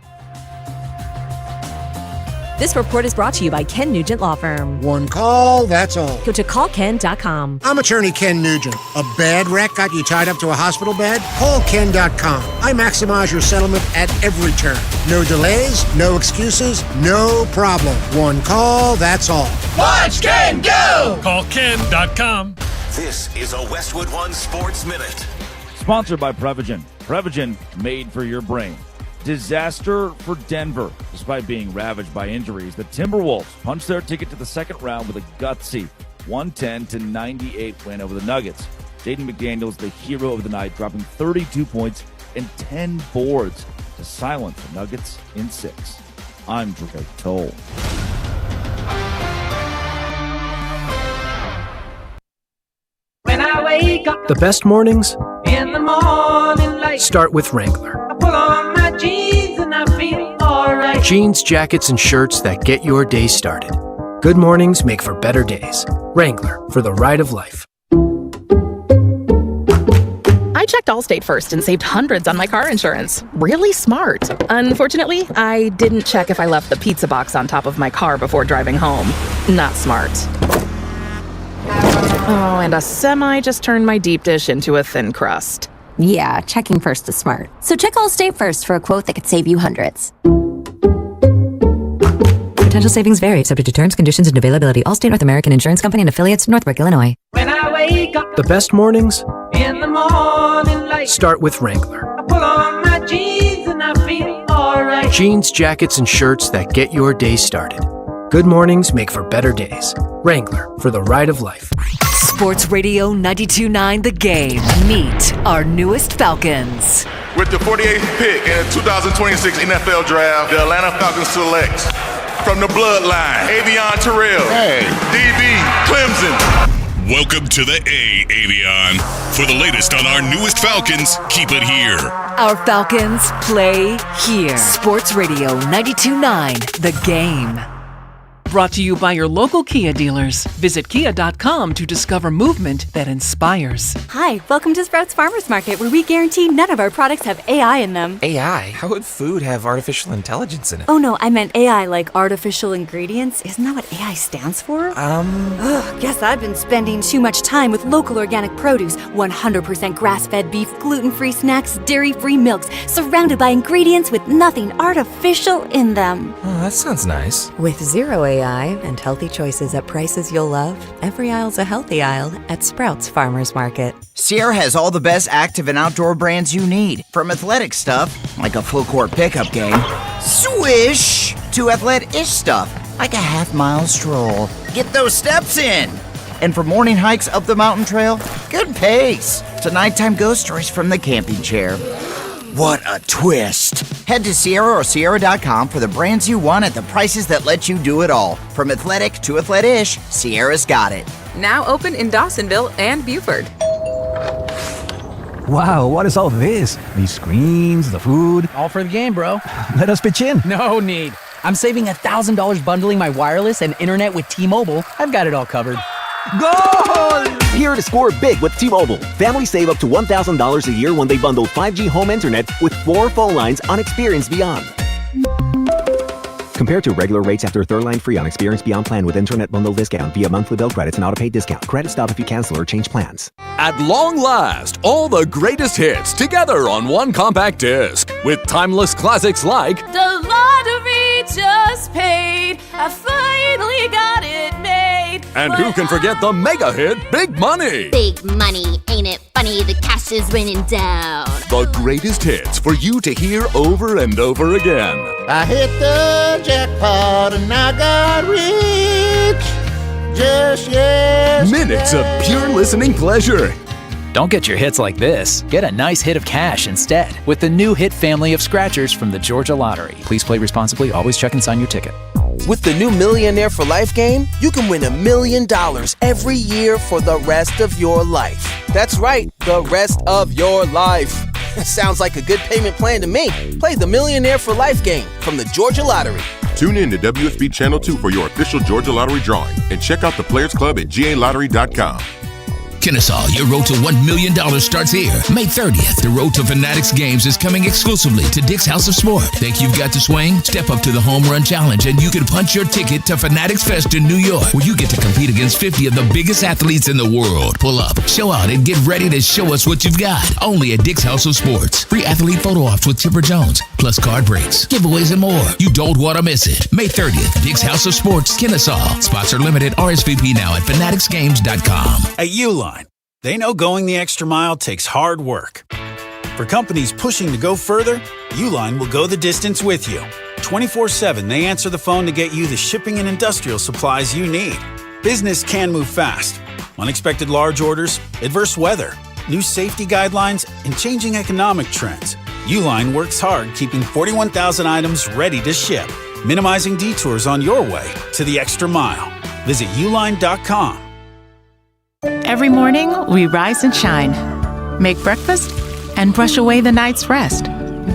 This report is brought to you by Ken Nugent Law Firm. One call, that's all. Go to callken.com. I'm attorney Ken Nugent. A bad wreck got you tied up to a hospital bed? Call Ken.com. I maximize your settlement at every turn. No delays, no excuses, no problem. One call, that's all. Watch Ken go! Call Ken.com. This is a Westwood One Sports Minute. Sponsored by Prevagen. Prevagen, made for your brain. Disaster for Denver. Despite being ravaged by injuries, the Timberwolves punched their ticket to the second round with a gutsy 110-98 win over the Nuggets. Jaden McDaniels, the hero of the night, dropping 32 points and 10 boards to silence the Nuggets in 6. I'm Drake Toll. When I wake up The best mornings in the morning light, start with Wrangler. I pull on my jeans and I feel alright. Jeans, jackets, and shirts that get your day started. Good mornings make for better days. Wrangler, for the ride of life. I checked Allstate first and saved hundreds on my car insurance. Really smart. Unfortunately, I didn't check if I left the pizza box on top of my car before driving home. Not smart. Oh, and a semi just turned my deep dish into a thin crust. Yeah, checking first is smart. So check Allstate first for a quote that could save you hundreds. Potential savings vary, subject to terms, conditions, and availability. Allstate North American Insurance Company and affiliates, Northbrook, Illinois. When I wake up The best mornings in the morning light, start with Wrangler. I pull on my jeans and I feel alright. Jeans, jackets, and shirts that get your day started. Good mornings make for better days. Wrangler, for the ride of life. Sports Radio 92.9 The Game. Meet our newest Falcons. With the 48th pick in the 2026 NFL Draft, the Atlanta Falcons select from the bloodline, Avion Terrell, DB, Clemson. Welcome to the A, Avion. For the latest on our newest Falcons, keep it here. Our Falcons play here. Sports Radio 92.9 The Game. Brought to you by your local Kia dealers. Visit kia.com to discover movement that inspires. Hi, welcome to Sprouts Farmers Market, where we guarantee none of our products have AI in them. AI? How would food have artificial intelligence in it? Oh no, I meant AI like artificial ingredients. Isn't that what AI stands for? Ugh, guess I've been spending too much time with local organic produce, 100% grass-fed beef, gluten-free snacks, dairy-free milks, surrounded by ingredients with nothing artificial in them. Oh, that sounds nice. With zero AI and healthy choices at prices you'll love, every aisle's a healthy aisle at Sprouts Farmers Market. Sierra has all the best active and outdoor brands you need. From athletic stuff, like a full court pickup game, swish, to athlete-ish stuff, like a half-mile stroll. Get those steps in. And for morning hikes up the mountain trail, good pace. To nighttime ghost stories from the camping chair. What a twist. Head to Sierra or Sierra.com for the brands you want at the prices that let you do it all. From athletic to athlete-ish, Sierra's got it. Now open in Dawsonville and Buford. Wow, what is all this? These screens, the food. All for the game, bro. Let us pitch in. No need. I'm saving $1,000 bundling my wireless and internet with T-Mobile. I've got it all covered. Goal! Here to score big with T-Mobile. Families save up to $1,000 a year when they bundle 5G home internet with 4 phone lines on Experience Beyond. Compared to regular rates after third line free on Experience Beyond plan with internet bundle discount via monthly bill credits and auto-pay discount. Credit stop if you cancel or change plans. At long last, all the greatest hits together on one compact disc with timeless classics like The lottery just paid. I finally got it made. And who can forget the mega hit Big Money? Big money, ain't it funny? The cash is raining down. The greatest hits for you to hear over and over again. I hit the jackpot and I got rich. Just yes. Minutes of pure listening pleasure. Don't get your hits like this. Get a nice hit of cash instead with the new hit family of scratchers from the Georgia Lottery. Please play responsibly. Always check and sign your ticket. With the new Millionaire for Life game, you can win $1 million every year for the rest of your life. That's right, the rest of your life. Sounds like a good payment plan to me. Play the Millionaire for Life game from the Georgia Lottery. Tune in to WSB Channel 2 for your official Georgia Lottery drawing and check out the Players Club at GALottery.com. Kennesaw, your road to $1 million starts here. May 30th, the Road to Fanatics Games is coming exclusively to Dick's House of Sport. Think you've got to swing? Step up to the Home Run Challenge and you can punch your ticket to Fanatics Fest in New York, where you get to compete against 50 of the biggest athletes in the world. Pull up, show out, and get ready to show us what you've got. Only at Dick's House of Sports. Free athlete photo ops with Chipper Jones, plus card breaks, giveaways, and more. You don't want to miss it. May 30th, Dick's House of Sports, Kennesaw. Spots are limited. RSVP now at fanaticsgames.com. At Uline, they know going the extra mile takes hard work. For companies pushing to go further, Uline will go the distance with you. 24/7, they answer the phone to get you the shipping and industrial supplies you need. Business can move fast. Unexpected large orders, adverse weather, new safety guidelines, and changing economic trends. Uline works hard keeping 41,000 items ready to ship, minimizing detours on your way to the extra mile. Visit uline.com. Every morning, we rise and shine, make breakfast, and brush away the night's rest.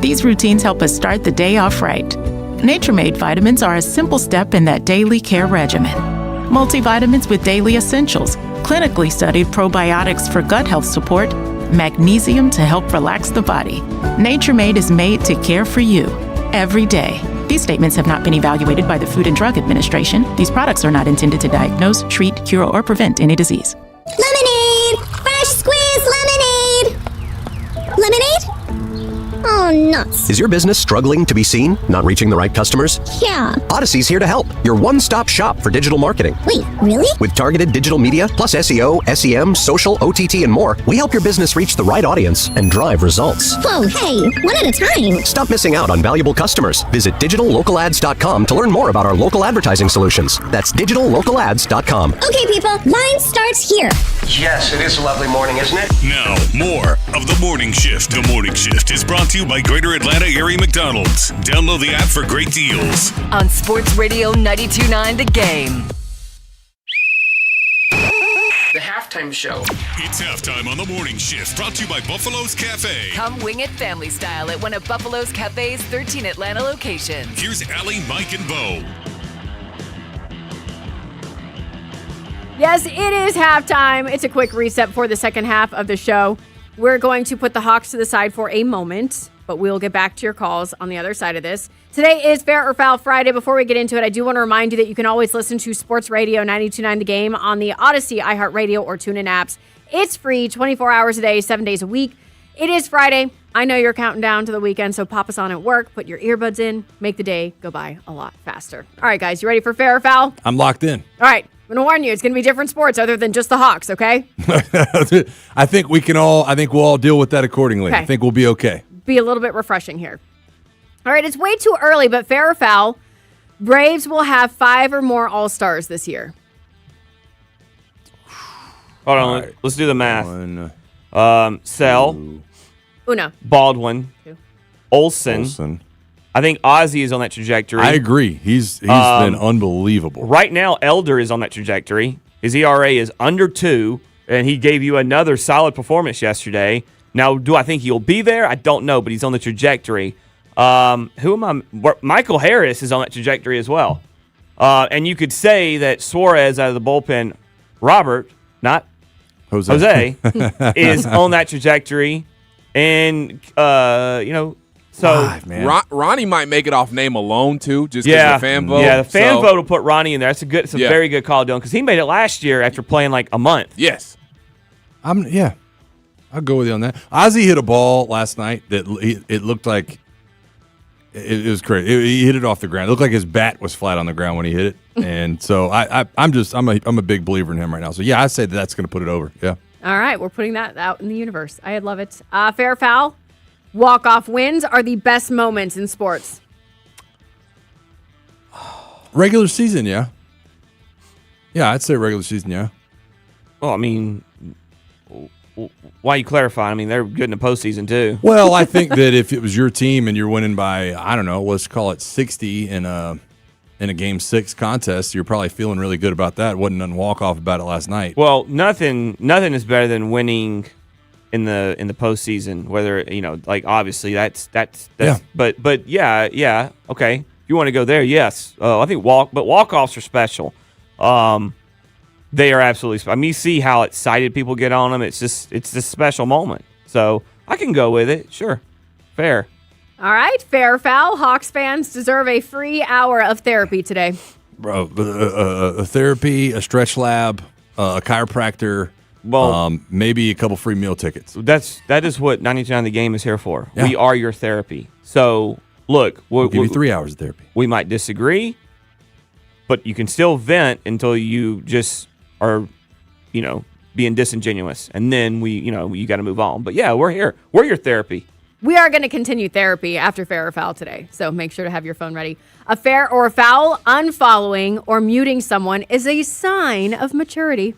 These routines help us start the day off right. Nature Made vitamins are a simple step in that daily care regimen. Multivitamins with daily essentials, clinically studied probiotics for gut health support, magnesium to help relax the body. Nature Made is made to care for you every day. These statements have not been evaluated by the Food and Drug Administration. These products are not intended to diagnose, treat, cure, or prevent any disease. Lemonade! Fresh squeezed lemonade! Lemonade? Oh, nuts. Is your business struggling to be seen? Not reaching the right customers? Yeah. Odyssey's here to help. Your one-stop shop for digital marketing. Wait, really? With targeted digital media, plus SEO, SEM, social, OTT, and more, we help your business reach the right audience and drive results. Whoa, hey, one at a time. Stop missing out on valuable customers. Visit digitallocalads.com to learn more about our local advertising solutions. That's digitallocalads.com. Okay, people, line starts here. Yes, it is a lovely morning, isn't it? Now, more of The Morning Shift. The Morning Shift is brought to you by Greater Atlanta Area McDonald's. Download the app for great deals. On Sports Radio 92.9 The Game. The halftime show. It's halftime on The Morning Shift, brought to you by Buffalo's Cafe. Come wing it family style at one of Buffalo's Cafe's 13 Atlanta locations. Here's Allie, Mike, and Bo. Yes, it is halftime. It's a quick reset for the second half of the show. We're going to put the Hawks to the side for a moment, but we'll get back to your calls on the other side of this. Today is Fair or Foul Friday. Before we get into it, I do want to remind you that you can always listen to Sports Radio 92.9 The Game on the Odyssey, iHeartRadio, or TuneIn apps. It's free 24 hours a day, 7 days a week. It is Friday. I know you're counting down to the weekend, so pop us on at work, put your earbuds in, make the day go by a lot faster. All right, guys, you ready for Fair or Foul? I'm locked in. All right. I'm going to warn you, it's going to be different sports other than just the Hawks, okay? I think we'll all deal with that accordingly. Okay. I think we'll be okay. Be a little bit refreshing here. All right, it's way too early, but Fair or Foul, Braves will have 5 or more All-Stars this year. Hold on, right. let's do the math. Sell, Una. Baldwin, Olsen. I think Ozzy is on that trajectory. I agree. He's been unbelievable. Right now, Elder is on that trajectory. His ERA is under 2, and he gave you another solid performance yesterday. Now, do I think he'll be there? I don't know, but he's on the trajectory. Michael Harris is on that trajectory as well. And you could say that Suarez out of the bullpen, Robert, not Jose is on that trajectory. And, so Ronnie might make it off name alone, too, just because of the fan vote. Yeah, the fan vote will put Ronnie in there. It's a very good call, Dylan, because he made it last year after playing like a month. Yes. I'll go with you on that. Ozzy hit a ball last night that it looked like it was crazy. He hit it off the ground. It looked like his bat was flat on the ground when he hit it. And so I'm a big believer in him right now. So I say that's going to put it over. Yeah. All right, we're putting that out in the universe. I love it. Fair or Foul, walk-off wins are the best moments in sports. Regular season, yeah. Yeah, I'd say regular season, yeah. Well, I mean, why you clarify? I mean, they're good in the postseason, too. Well, I think that if it was your team and you're winning by, I don't know, let's call it 60 in a Game 6 contest, you're probably feeling really good about that. Wasn't none walk-off about it last night. Well, nothing is better than winning in the postseason. Whether obviously that's yeah. But yeah, okay. If you want to go there, yes. I think walk-offs are special. They are absolutely special. I mean, you see how excited people get on them. It's this special moment. So I can go with it. Sure, fair. All right, Fair or Foul, Hawks fans deserve a free hour of therapy today. Bro, a therapy, a stretch lab, a chiropractor. Well, maybe a couple free meal tickets. That is what 92.9 The Game is here for. Yeah. We are your therapy. So, look. We'll give you 3 hours of therapy. We might disagree, but you can still vent until you just are, being disingenuous. And then you got to move on. But, yeah, we're here. We're your therapy. We are going to continue therapy after Fair or Foul today, so make sure to have your phone ready. A fair or a foul, unfollowing or muting someone is a sign of maturity.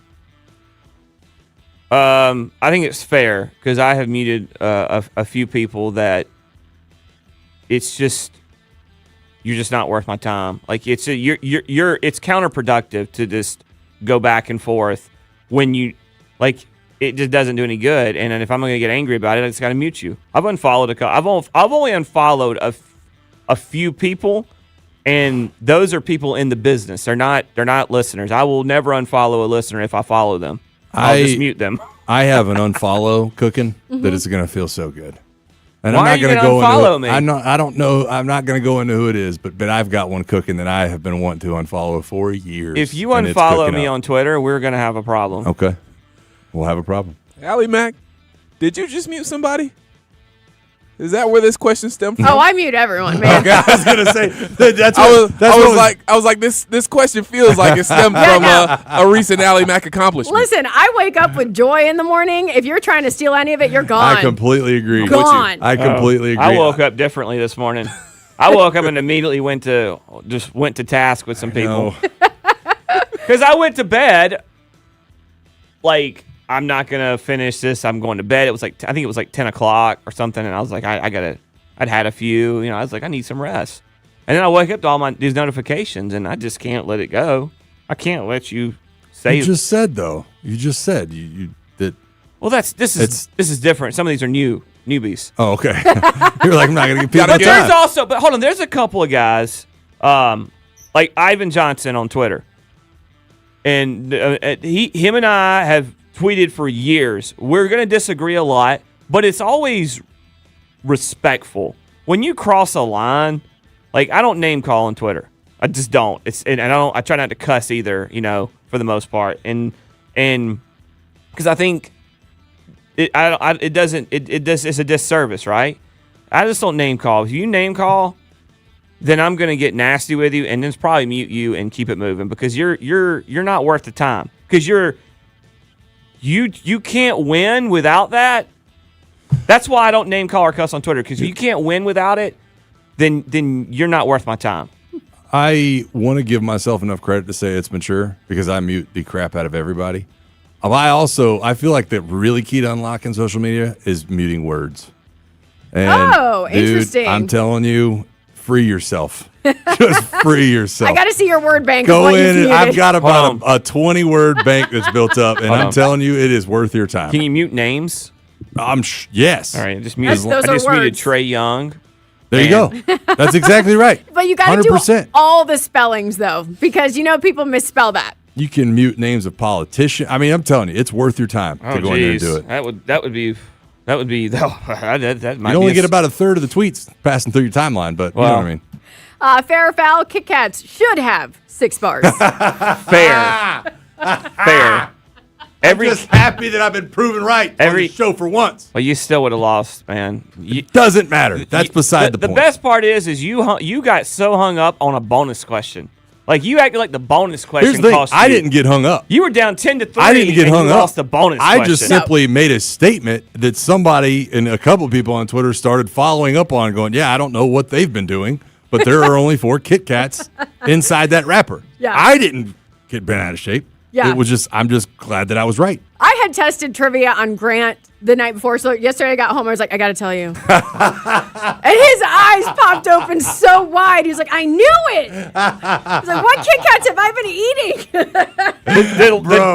I think it's fair because I have muted a few people that it's just you're just not worth my time. Like it's counterproductive to just go back and forth when you like. It just doesn't do any good, and if I'm going to get angry about it, I just got to mute you. I've unfollowed I've only unfollowed a few people, and those are people in the business. They're not listeners. I will never unfollow a listener if I follow them. I'll just mute them. I have an unfollow cooking that is going to feel so good. And Why I'm not going to go unfollow into me? I don't know. I'm not going to go into who it is, but I've got one cooking that I have been wanting to unfollow for years. If you unfollow me on Twitter, we're going to have a problem. Okay. We'll have a problem. Allie Mac, did you just mute somebody? Is that where this question stemmed from? Oh, I mute everyone, man. Okay, I was gonna say I was like this question feels like it stemmed from a recent Allie Mac accomplishment. Listen, I wake up with joy in the morning. If you're trying to steal any of it, you're gone. I completely agree. Gone. I completely agree. I woke up differently this morning. I woke up and immediately went to task with some people because I went to bed like. I'm not going to finish this. I'm going to bed. It was like, I think it was like 10 o'clock or something. And I was like, I'd had a few, I was like, I need some rest. And then I wake up to all these notifications and I just can't let it go. I can't let you say. You just said though. You just said that. Well, this is different. Some of these are newbies. Oh, okay. You're like, I'm not going to get people. But there's also, but hold on, there's a couple of guys, like Ivan Johnson on Twitter. and him and I have tweeted for years. We're going to disagree a lot, but it's always respectful. When you cross a line, like I don't name call on Twitter. I just don't. I try not to cuss either, for the most part. And because I think it's a disservice, right? I just don't name call. If you name call, then I'm going to get nasty with you and then probably mute you and keep it moving because you're not worth the time. Because you can't win without that. That's why I don't name call or cuss on Twitter, because if you can't win without it, then you're not worth my time. I want to give myself enough credit to say it's mature because I mute the crap out of everybody. I feel like the really key to unlocking social media is muting words. And interesting. I'm telling you, free yourself. Just free yourself. I got to see your word bank. Go in. And I've got about a 20-word bank that's built up, and I'm telling you, it is worth your time. Can you mute names? Yes. All right. I just muted Trey Young. There you go. That's exactly right. But you got to do all the spellings, though, because people misspell that. You can mute names of politicians. I mean, I'm telling you, it's worth your time to go in there and do it. That would be. That might you only get about a third of the tweets passing through your timeline, but you know what I mean. Fair or foul, Kit Kats should have 6 bars. Fair. I'm just happy that I've been proven right on the show for once. Well, you still would have lost, man. It doesn't matter. That's beside the point. The best part is you got so hung up on a bonus question. Like, you acted like the bonus question Here's the thing. cost you. I didn't get hung up. You were down 10-3. I didn't get hung you up. Lost the bonus I question. just simply made a statement that somebody and a couple of people on Twitter started following up on, going, "Yeah, I don't know what they've been doing, but there are only 4 Kit Kats inside that wrapper." Yeah. I didn't get bent out of shape. Yeah. It was just, I'm just glad that I was right. I had tested trivia on Grant the night before, so yesterday I got home, I was like, I got to tell you. And his eyes popped open so wide. He was like, I knew it. I was like, what Kit Kats have I been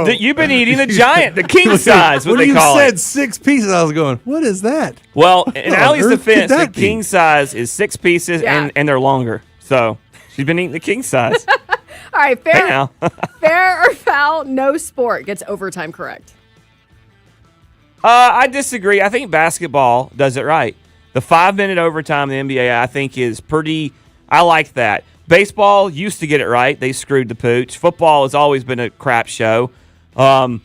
eating? You've been eating the giant, the king size, what they call it. When you said 6 pieces, I was going, what is that? Well, in Allie's defense, the king size is 6 pieces, and they're longer. So she's been eating the king size. All right, fair or foul, no sport gets overtime correct. I disagree. I think basketball does it right. The 5-minute overtime in the NBA, I think, is pretty – I like that. Baseball used to get it right. They screwed the pooch. Football has always been a crap show. I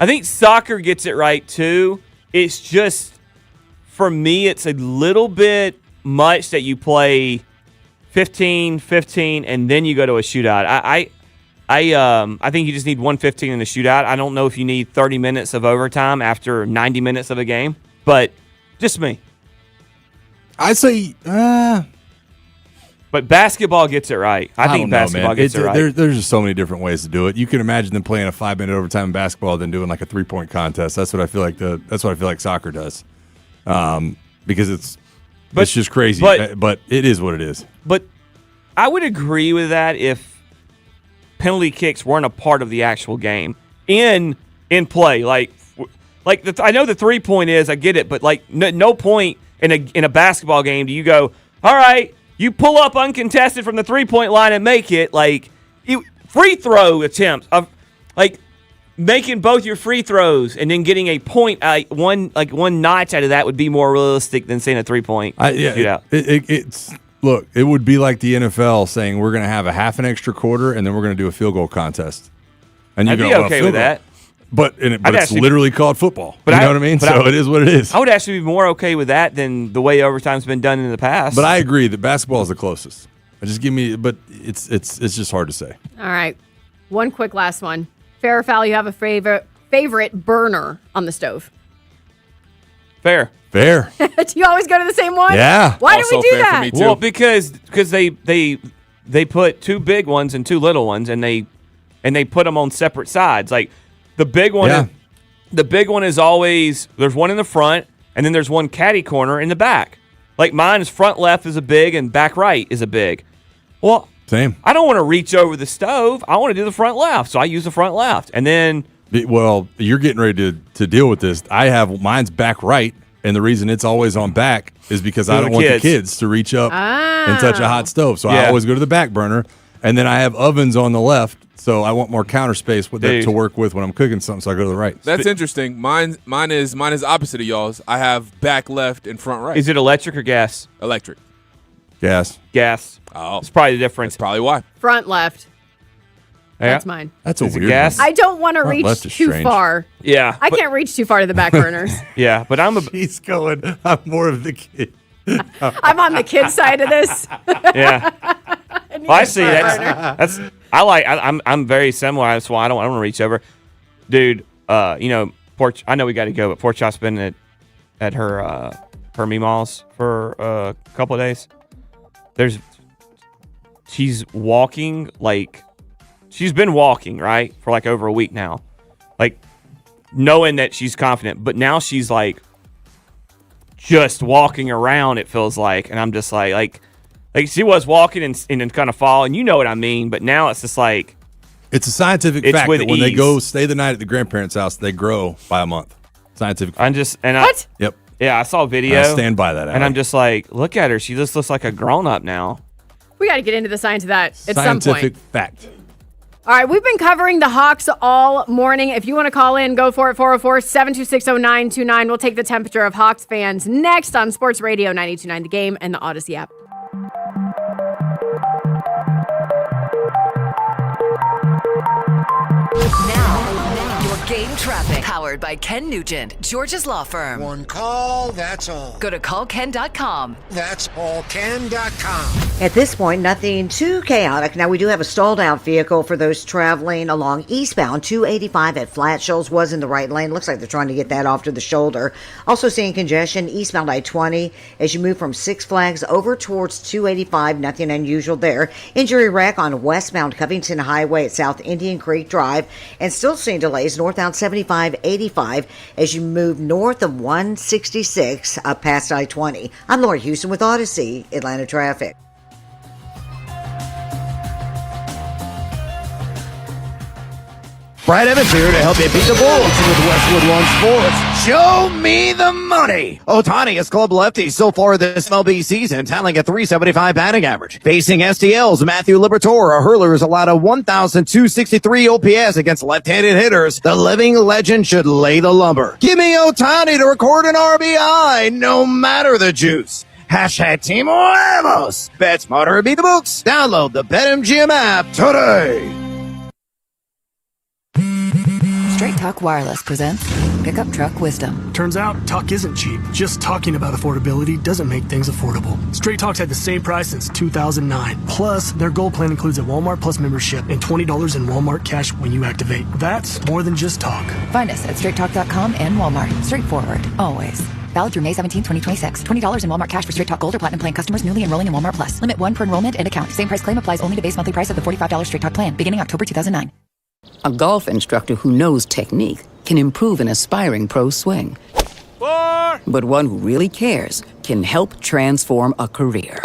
think soccer gets it right, too. It's just, for me, it's a little bit much that you play – 15, and then you go to a shootout. I think you just need 1:15 in a shootout. I don't know if you need 30 minutes of overtime after 90 minutes of a game, but just me. I say, but basketball gets it right. I think basketball gets it right. There's just so many different ways to do it. You can imagine them playing a 5-minute overtime in basketball than doing like a 3-point contest. That's what I feel like. That's what I feel like soccer does, because it's just crazy. But it is what it is. But I would agree with that if penalty kicks weren't a part of the actual game in play. I know the 3-point is, I get it, but like no point in a basketball game do you go, all right, you pull up uncontested from the 3-point line and make it. Like free throw attempts of like making both your free throws and then getting a point, one notch out of that would be more realistic than saying a 3-point shootout. Look, it would be like the NFL saying we're going to have a half an extra quarter and then we're going to do a field goal contest. And I'd be okay with that. But it's literally called football. You know what I mean? So it is what it is. I would actually be more okay with that than the way overtime's been done in the past. But I agree that basketball is the closest. But it's just hard to say. All right. One quick last one. Fair or foul, you have a favorite burner on the stove? Fair. Do you always go to the same one? Yeah. Why do we do that? For me too. Well, because they put 2 big ones and 2 little ones, and they put them on separate sides. Like the big one, the big one is always there's one in the front, and then there's one caddy corner in the back. Like mine is front left is a big and back right is a big. Well, same. I don't want to reach over the stove. I want to do the front left, so I use the front left, and then. Well, you're getting ready to deal with this. I have mine's back right. And the reason it's always on back is because I don't want the kids to reach up and touch a hot stove. So I always go to the back burner. And then I have ovens on the left So I want more counter space to work with when I'm cooking something, so I go to the right. That's interesting. Mine is opposite of y'all's. I have back left and front right. Is it electric or gas? Electric. Gas. Oh. It's probably the difference. That's probably why. Front left. Yeah. That's mine. That's a Is it weird gas? one. I don't want to Front reach left is too strange. far. Yeah. I can't reach too far to the back burners. Yeah, but He's going, I'm more of the kid. I'm on the kid side of this. Yeah. I see. I'm very similar. That's why I don't want to reach over, dude. Pork. I know we got to go, but Pork Chop's been at her Meemaw's for a couple of days. She's walking she's been walking right for like over a week now, like knowing that she's confident, but now she's like just walking around. It feels like, and I'm just like she was walking and kind of fall, and you know what I mean. But now it's just like it's a scientific fact that when they go stay the night at the grandparents' house, they grow by a month. Scientific. What? Yep. Yeah, I saw a video. I stand by that. And I'm just like, look at her. She just looks like a grown up now. We got to get into the science of that at some point. Scientific fact. All right, we've been covering the Hawks all morning. If you want to call in, go for it, 404-726-0929. We'll take the temperature of Hawks fans next on Sports Radio 92.9 The Game and the Odyssey app. Now, your game traffic. Powered by Ken Nugent, George's Law Firm. One call, that's all. Go to callken.com. That's allken.com. At this point, nothing too chaotic. Now, we do have a stalled out vehicle for those traveling along eastbound. 285 at Flat Shoals was in the right lane. Looks like they're trying to get that off to the shoulder. Also seeing congestion eastbound I-20 as you move from Six Flags over towards 285. Nothing unusual there. Injury wreck on westbound Covington Highway at South Indian Creek Drive. And still seeing delays northbound 75-85 as you move north of 166 up past I-20. I'm Laura Houston with Odyssey Atlanta Traffic. Brad Evans here to help you beat the Bulls with Westwood One Sports. Show me the money. Ohtani has club lefties so far this MLB season, tallying a .375 batting average. Facing STL's Matthew Liberatore, a hurler has allowed a 1,263 OPS against left-handed hitters. The living legend should lay the lumber. Give me Ohtani to record an RBI, no matter the juice. Hashtag Team Huevos. Bet smarter, beat the books. Download the BetMGM app today. Straight Talk Wireless presents Pickup Truck Wisdom. Turns out, talk isn't cheap. Just talking about affordability doesn't make things affordable. Straight Talk's had the same price since 2009. Plus, their Gold Plan includes a Walmart Plus membership and $20 in Walmart cash when you activate. That's more than just talk. Find us at straighttalk.com and Walmart. Straightforward, always. Valid through May 17, 2026. $20 in Walmart cash for Straight Talk Gold or Platinum Plan customers newly enrolling in Walmart Plus. Limit 1 per enrollment and account. Same price claim applies only to base monthly price of the $45 Straight Talk plan, beginning October 2009. A golf instructor who knows technique can improve an aspiring pro's swing. But one who really cares can help transform a career.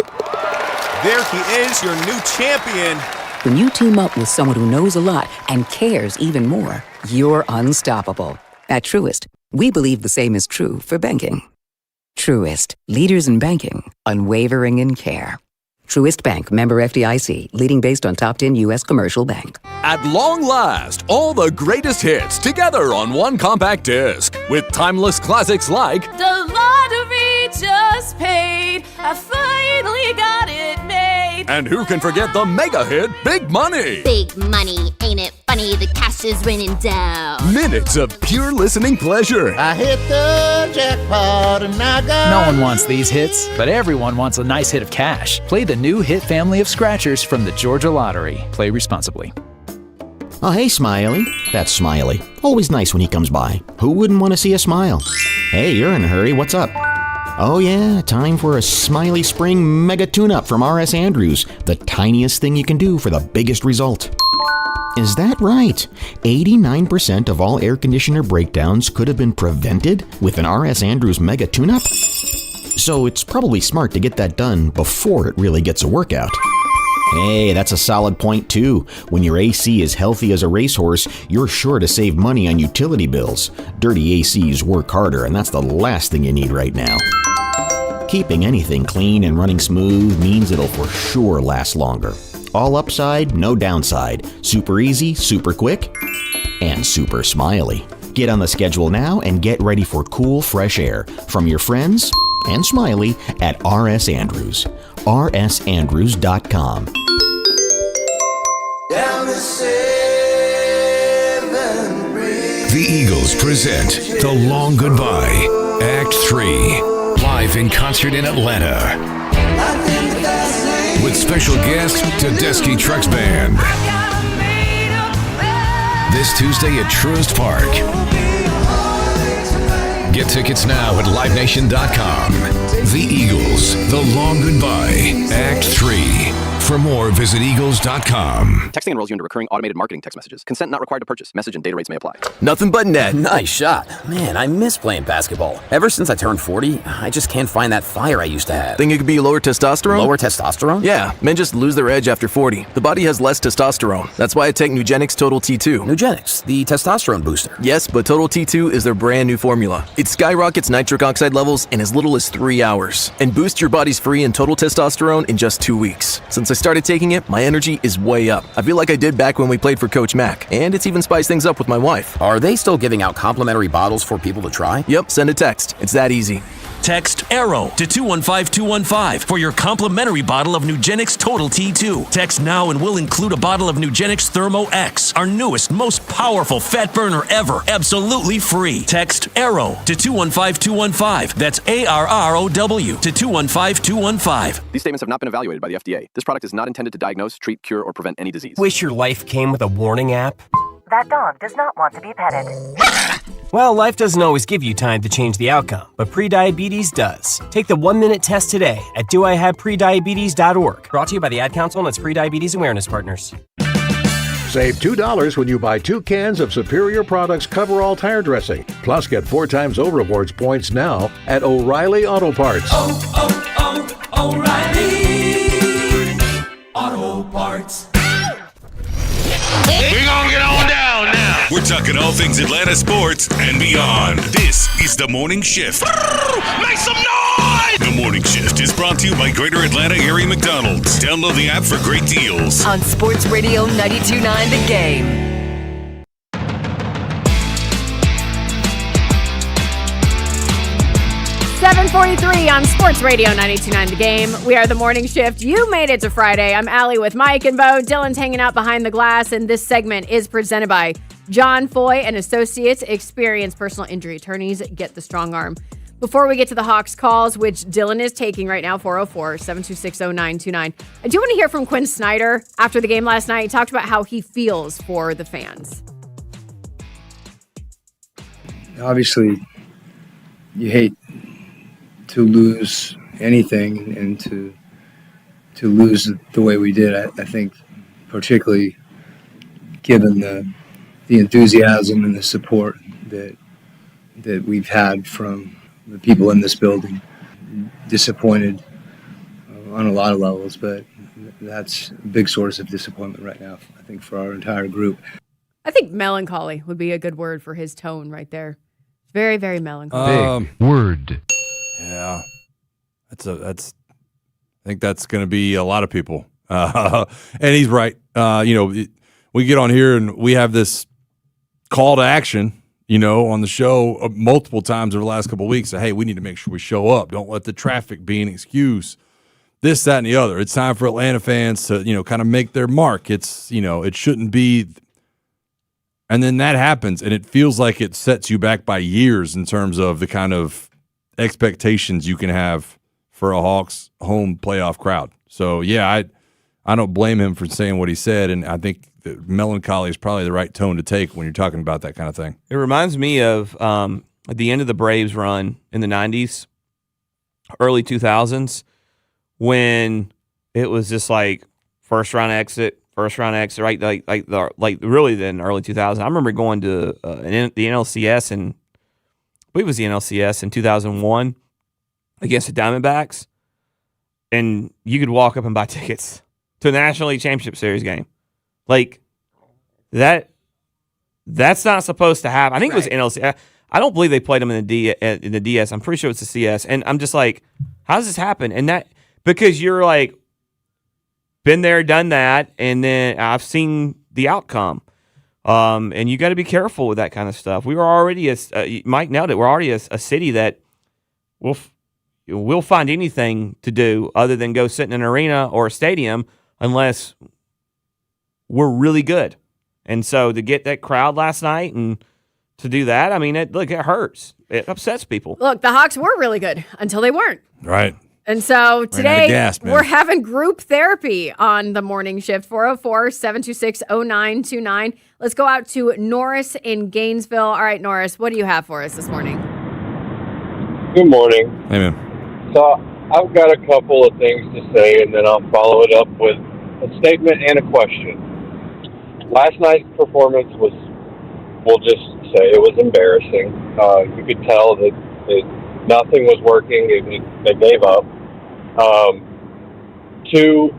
There he is, your new champion. When you team up with someone who knows a lot and cares even more, you're unstoppable. At Truist, we believe the same is true for banking. Truist, leaders in banking, unwavering in care. Truist Bank, member FDIC, leading based on top 10 U.S. commercial bank. At long last, all the greatest hits together on one compact disc with timeless classics like The lottery just paid. I finally got it made. And who can forget the mega hit Big Money? Big money, ain't it funny? The cash is raining down. Minutes of pure listening pleasure. I hit the jackpot and I got... No one wants these hits, but everyone wants a nice hit of cash. Play the new hit family of scratchers from the Georgia Lottery. Play responsibly. Oh, hey, Smiley. That's Smiley. Always nice when he comes by. Who wouldn't want to see a smile? Hey, you're in a hurry. What's up? Oh, yeah, time for a Smiley Spring Mega Tune-Up from R.S. Andrews. The tiniest thing you can do for the biggest result. Is that right? 89% of all air conditioner breakdowns could have been prevented with an R.S. Andrews Mega Tune-Up? So it's probably smart to get that done before it really gets a workout. Hey, that's a solid point too. When your AC is healthy as a racehorse, you're sure to save money on utility bills. Dirty ACs work harder, and that's the last thing you need right now. Keeping anything clean and running smooth means it'll for sure last longer. All upside, no downside. Super easy, super quick, and super smiley. Get on the schedule now and get ready for cool, fresh air from your friends and Smiley at RS Andrews. rsandrews.com. The Eagles present The Long Goodbye, Act 3, live in concert in Atlanta. With special guest Tedeschi Trucks Band. This Tuesday at Truist Park. Get tickets now at LiveNation.com. The Eagles, The Long Goodbye, Act 3. For more, visit Eagles.com. Texting enrolls you into recurring automated marketing text messages. Consent not required to purchase. Message and data rates may apply. Nothing but net. Nice shot. Man, I miss playing basketball. Ever since I turned 40, I just can't find that fire I used to have. Think it could be lower testosterone? Lower testosterone? Yeah, men just lose their edge after 40. The body has less testosterone. That's why I take Nugenix Total T2. Nugenix, the testosterone booster. Yes, but Total T2 is their brand new formula. It skyrockets nitric oxide levels in as little as 3 hours and boosts your body's free and total testosterone in just 2 weeks. Since I started taking it, my energy is way up. I feel like I did back when we played for Coach Mack, and it's even spiced things up with my wife. Are they still giving out complimentary bottles for people to try? Yep, send a text. It's that easy. Text ARROW to 215-215 for your complimentary bottle of Nugenix Total T2. Text now and we'll include a bottle of Nugenix Thermo X, our newest, most powerful fat burner ever, absolutely free. Text ARROW to 215-215. That's ARROW to 215-215. These statements have not been evaluated by the FDA. This product is not intended to diagnose, treat, cure, or prevent any disease. Wish your life came with a warning app? That dog does not want to be petted. Well, life doesn't always give you time to change the outcome, but prediabetes does. Take the 1-minute test today at doihaveprediabetes.org. Brought to you by the Ad Council and its Prediabetes Awareness Partners. Save $2 when you buy 2 cans of Superior Products Coverall Tire Dressing. Plus, get 4 times O'Rewards points now at O'Reilly Auto Parts. O'Reilly Auto Parts. We're gonna get on down now. We're talking all things Atlanta sports and beyond. This is The Morning Shift. Make some noise! The Morning Shift is brought to you by Greater Atlanta Area McDonald's. Download the app for great deals. On Sports Radio 92.9 The Game. .43 on Sports Radio 92.9 The Game. We are The Morning Shift. You made it to Friday. I'm Allie with Mike and Bo. Dylan's hanging out behind the glass, and this segment is presented by John Foy and Associates, experienced personal injury attorneys. Get the strong arm. Before we get to the Hawks calls, which Dylan is taking right now, 404-726-0929, I do want to hear from Quinn Snyder after the game last night. He talked about how he feels for the fans. Obviously, you hate to lose anything and to lose the way we did. I think particularly given the enthusiasm and the support that we've had from the people in this building. Disappointed on a lot of levels, but that's a big source of disappointment right now, I think, for our entire group. I think melancholy would be a good word for his tone right there. Very, very melancholy. Word. Yeah, I think that's going to be a lot of people, and he's right. We get on here and we have this call to action, on the show multiple times over the last couple of weeks. Hey, we need to make sure we show up. Don't let the traffic be an excuse. This, that, and the other. It's time for Atlanta fans to, kind of make their mark. It's, it shouldn't be. And then that happens, and it feels like it sets you back by years in terms of the kind of expectations you can have for a Hawks home playoff crowd. So, yeah, I don't blame him for saying what he said, and I think that melancholy is probably the right tone to take when you're talking about that kind of thing. It reminds me of at the end of the Braves run in the 90s, early 2000s, when it was just like first round exit, right? Like really then early 2000s. I remember going to the NLCS, and I believe it was the NLCS in 2001 against the Diamondbacks, and you could walk up and buy tickets to a National League Championship Series game. Like that's not supposed to happen. I think it was NLCS. I don't believe they played them in the DS. I'm pretty sure it's the CS. And I'm just like, how does this happen? And that because you're like, been there, done that, and then I've seen the outcome. And you got to be careful with that kind of stuff. We were already, Mike nailed it, we're already a city that we'll find anything to do other than go sit in an arena or a stadium unless we're really good. And so to get that crowd last night and to do that, I mean, it hurts. It upsets people. Look, the Hawks were really good until they weren't. Right. And so today gas, man. we're having group therapy on the morning shift, 404-726-0929. Let's go out to Norris in Gainesville. All right, Norris, what do you have for us this morning? Good morning. Hey, man. So I've got a couple of things to say, and then I'll follow it up with a statement and a question. Last night's performance was, we'll just say, it was embarrassing. You could tell that nothing was working. They gave up. Two,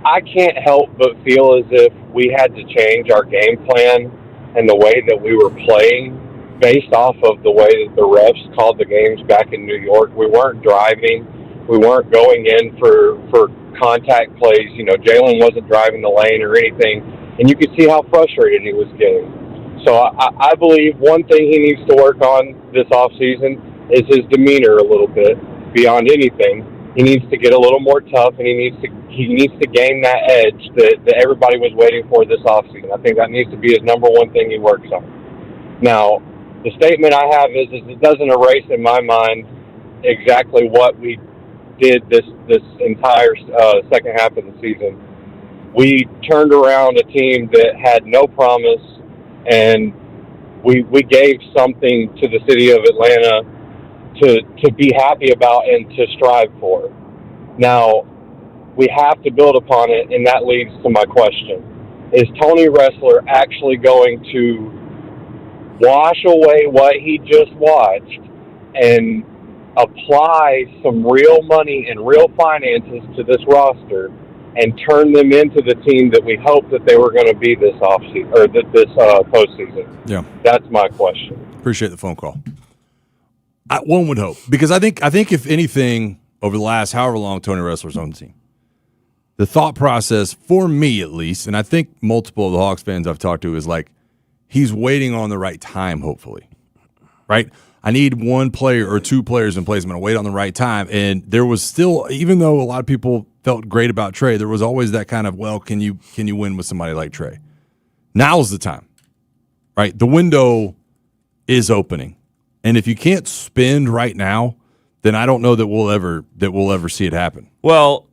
I can't help but feel as if we had to change our game plan and the way that we were playing based off of the way that the refs called the games back in New York. We weren't driving. We weren't going in for contact plays. You know, Jalen wasn't driving the lane or anything, and you could see how frustrated he was getting. So I believe one thing he needs to work on this offseason is his demeanor a little bit. Beyond anything, he needs to get a little more tough, and he needs to gain that edge that everybody was waiting for this offseason. I think that needs to be his number one thing he works on. Now, the statement I have is it doesn't erase in my mind exactly what we did this entire second half of the season. We turned around a team that had no promise, and we gave something to the city of Atlanta to be happy about and to strive for. Now, we have to build upon it, and that leads to my question. Is Tony Ressler actually going to wash away what he just watched and apply some real money and real finances to this roster and turn them into the team that we hoped that they were going to be this offseason or this postseason? Yeah, that's my question. Appreciate the phone call. One would hope, because I think if anything over the last however long Tony Ressler's on the team, the thought process for me at least, and I think multiple of the Hawks fans I've talked to, is like he's waiting on the right time. Hopefully, right? I need one player or two players in place. I'm going to wait on the right time. And there was still, even though a lot of people felt great about Trey, there was always that kind of, well, can you win with somebody like Trey? Now's the time, right? The window is opening. And if you can't spend right now, then I don't know that we'll ever see it happen. Well,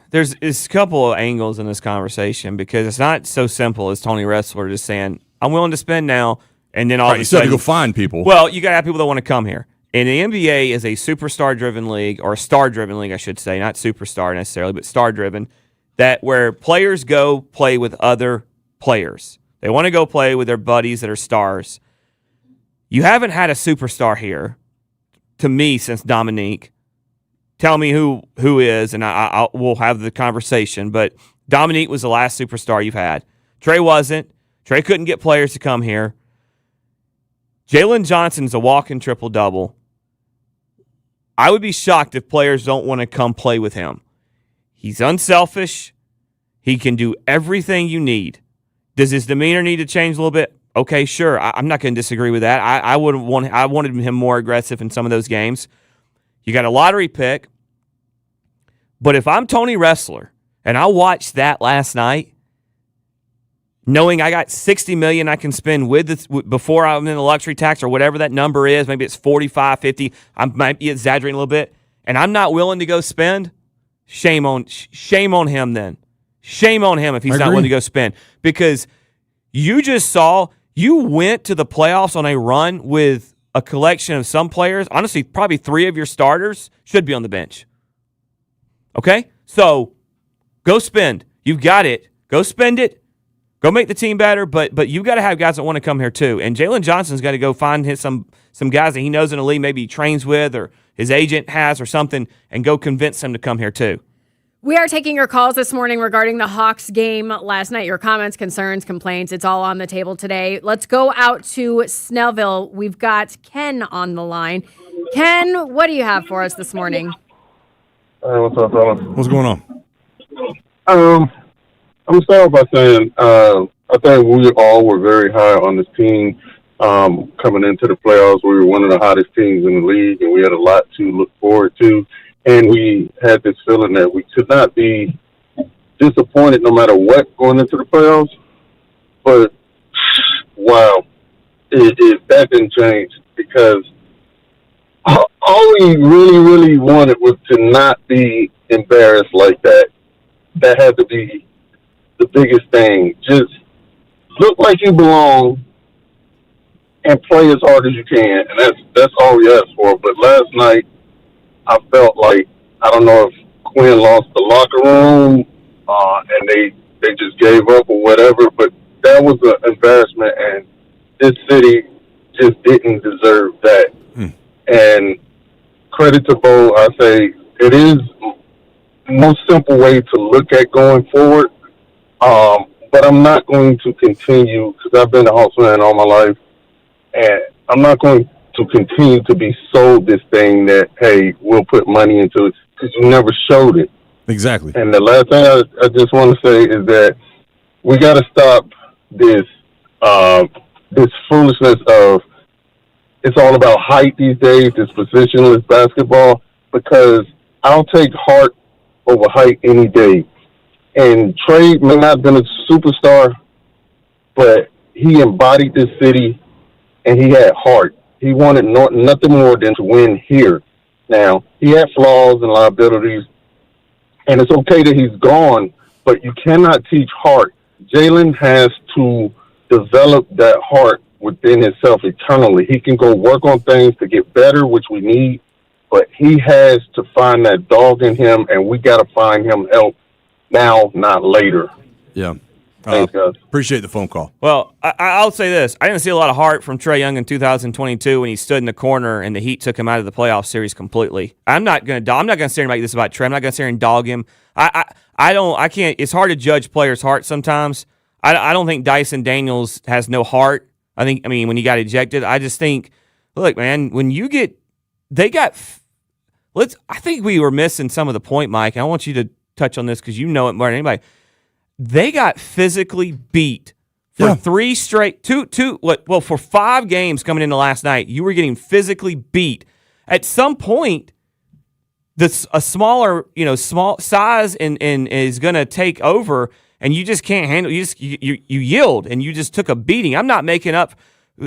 there's a couple of angles in this conversation, because it's not so simple as Tony Ressler just saying, I'm willing to spend now, and then all of a you still sudden, have to go find people. Well, you got to have people that want to come here. And the NBA is a superstar-driven league, or a star-driven league, I should say, not superstar necessarily, but star-driven, that where players go play with other players. They want to go play with their buddies that are stars. You haven't had a superstar here, to me, since Dominique. Tell me who is, and we'll have the conversation. But Dominique was the last superstar you've had. Trey wasn't. Trey couldn't get players to come here. Jalen Johnson's a walking triple-double. I would be shocked if players don't want to come play with him. He's unselfish. He can do everything you need. Does his demeanor need to change a little bit? Okay, sure. I'm not going to disagree with that. I wanted him more aggressive in some of those games. You got a lottery pick. But if I'm Tony Ressler and I watched that last night, knowing I got $60 million I can spend before I'm in the luxury tax or whatever that number is, maybe it's 45, 50, I might be exaggerating a little bit, and I'm not willing to go spend, shame on him then. Shame on him if he's not willing to go spend. Because you just saw, you went to the playoffs on a run with a collection of some players. Honestly, probably 3 of your starters should be on the bench. Okay? So, go spend. You've got it. Go spend it. Go make the team better, but you've got to have guys that want to come here too. And Jalen Johnson's got to go find some guys that he knows in the league, maybe he trains with or his agent has or something, and go convince them to come here too. We are taking your calls this morning regarding the Hawks game last night. Your comments, concerns, complaints, it's all on the table today. Let's go out to Snellville. We've got Ken on the line. Ken, what do you have for us this morning? What's up, fellas? What's going on? I'm gonna start off by saying I think we all were very high on this team coming into the playoffs. We were one of the hottest teams in the league, and we had a lot to look forward to. And we had this feeling that we could not be disappointed no matter what going into the playoffs. But wow, that didn't change, because all we really wanted was to not be embarrassed like that. That had to be the biggest thing. Just look like you belong and play as hard as you can, and that's all we asked for. But last night, I felt like, I don't know if Quinn lost the locker room and they just gave up or whatever, but that was an embarrassment, and this city just didn't deserve that. And credit to Bo, I say it is the most simple way to look at going forward. But I'm not going to continue, because I've been a Hawks fan all my life, and I'm not going to continue to be sold this thing that, hey, we'll put money into it, because you never showed it. Exactly. And the last thing I just want to say is that we got to stop this foolishness of it's all about height these days, this positionless basketball, because I'll take heart over height any day. And Trey may not have been a superstar, but he embodied this city, and he had heart. He wanted nothing more than to win here. Now, he had flaws and liabilities, and it's okay that he's gone, but you cannot teach heart. Jalen has to develop that heart within himself eternally. He can go work on things to get better, which we need, but he has to find that dog in him, and we got to find him help now, not later. Yeah. Thanks, guys. Appreciate the phone call. Well, I'll say this. I didn't see a lot of heart from Trae Young in 2022 when he stood in the corner and the Heat took him out of the playoff series completely. I'm not going to say anything like this about Trae. I'm not going to sit here and dog him. I can't. It's hard to judge players' heart sometimes. I don't think Dyson Daniels has no heart. I mean, when he got ejected, I just think, look, man, when you get, I think we were missing some of the point, Mike, and I want you to touch on this because you know it more than anybody. They got physically beat for 3 straight, for 5 games coming into last night. You were getting physically beat. At some point, a smaller, small size and is going to take over, and you just can't handle. You yield, and you just took a beating. I'm not making up.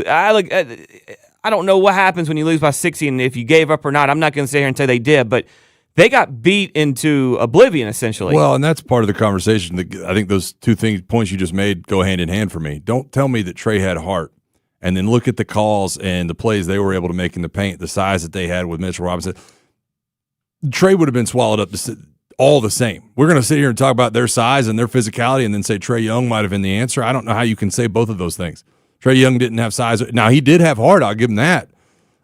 I don't know what happens when you lose by 60, and if you gave up or not. I'm not going to sit here and say they did, but they got beat into oblivion, essentially. Well, and that's part of the conversation. I think those points you just made go hand in hand for me. Don't tell me that Trae had heart, and then look at the calls and the plays they were able to make in the paint, the size that they had with Mitchell Robinson. Trae would have been swallowed up all the same. We're going to sit here and talk about their size and their physicality and then say Trae Young might have been the answer. I don't know how you can say both of those things. Trae Young didn't have size. Now, he did have heart. I'll give him that,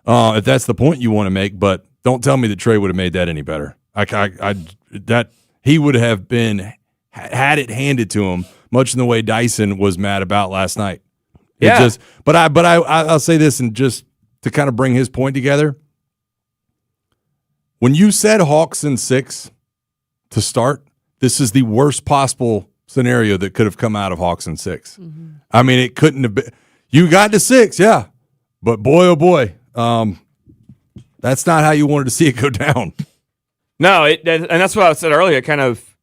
if that's the point you want to make, but don't tell me that Trae would have made that any better. That he would have been had it handed to him, much in the way Dyson was mad about last night. I'll say this, and just to kind of bring his point together. When you said Hawks in 6 to start, this is the worst possible scenario that could have come out of Hawks in 6. Mm-hmm. I mean, it couldn't have been. You got to 6, yeah, but boy, oh boy. That's not how you wanted to see it go down. No, and that's what I said earlier. Kind of,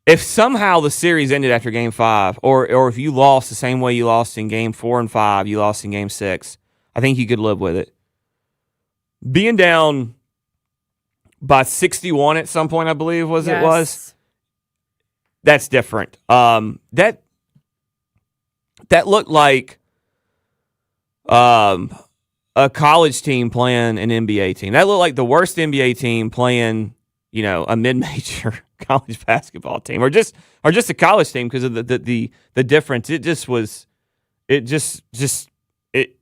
if somehow the series ended after Game 5, or if you lost the same way you lost in Game 4 and 5, you lost in Game 6, I think you could live with it. Being down by 61 at some point, I believe it was. That's different. That looked like a college team playing an NBA team. That looked like the worst NBA team playing, a mid-major college basketball team, or just a college team because of the difference. It just was. It just it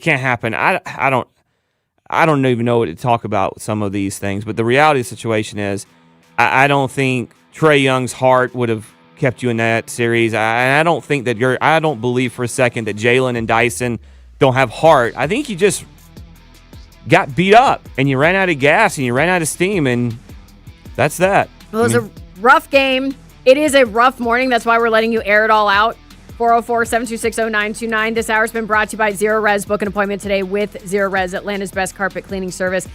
can't happen. I don't even know what to talk about with some of these things, but the reality of the situation is, I don't think Trae Young's heart would have kept you in that series. I don't think that I don't believe for a second that Jalen and Dyson don't have heart. I think you just got beat up and you ran out of gas and you ran out of steam, and That's that. Well, it was a rough game. It is a rough morning. That's why we're letting you air it all out. 404-726-0929. This hour has been brought to you by Zero Res. Book an appointment today with Zero Res, Atlanta's best carpet cleaning service.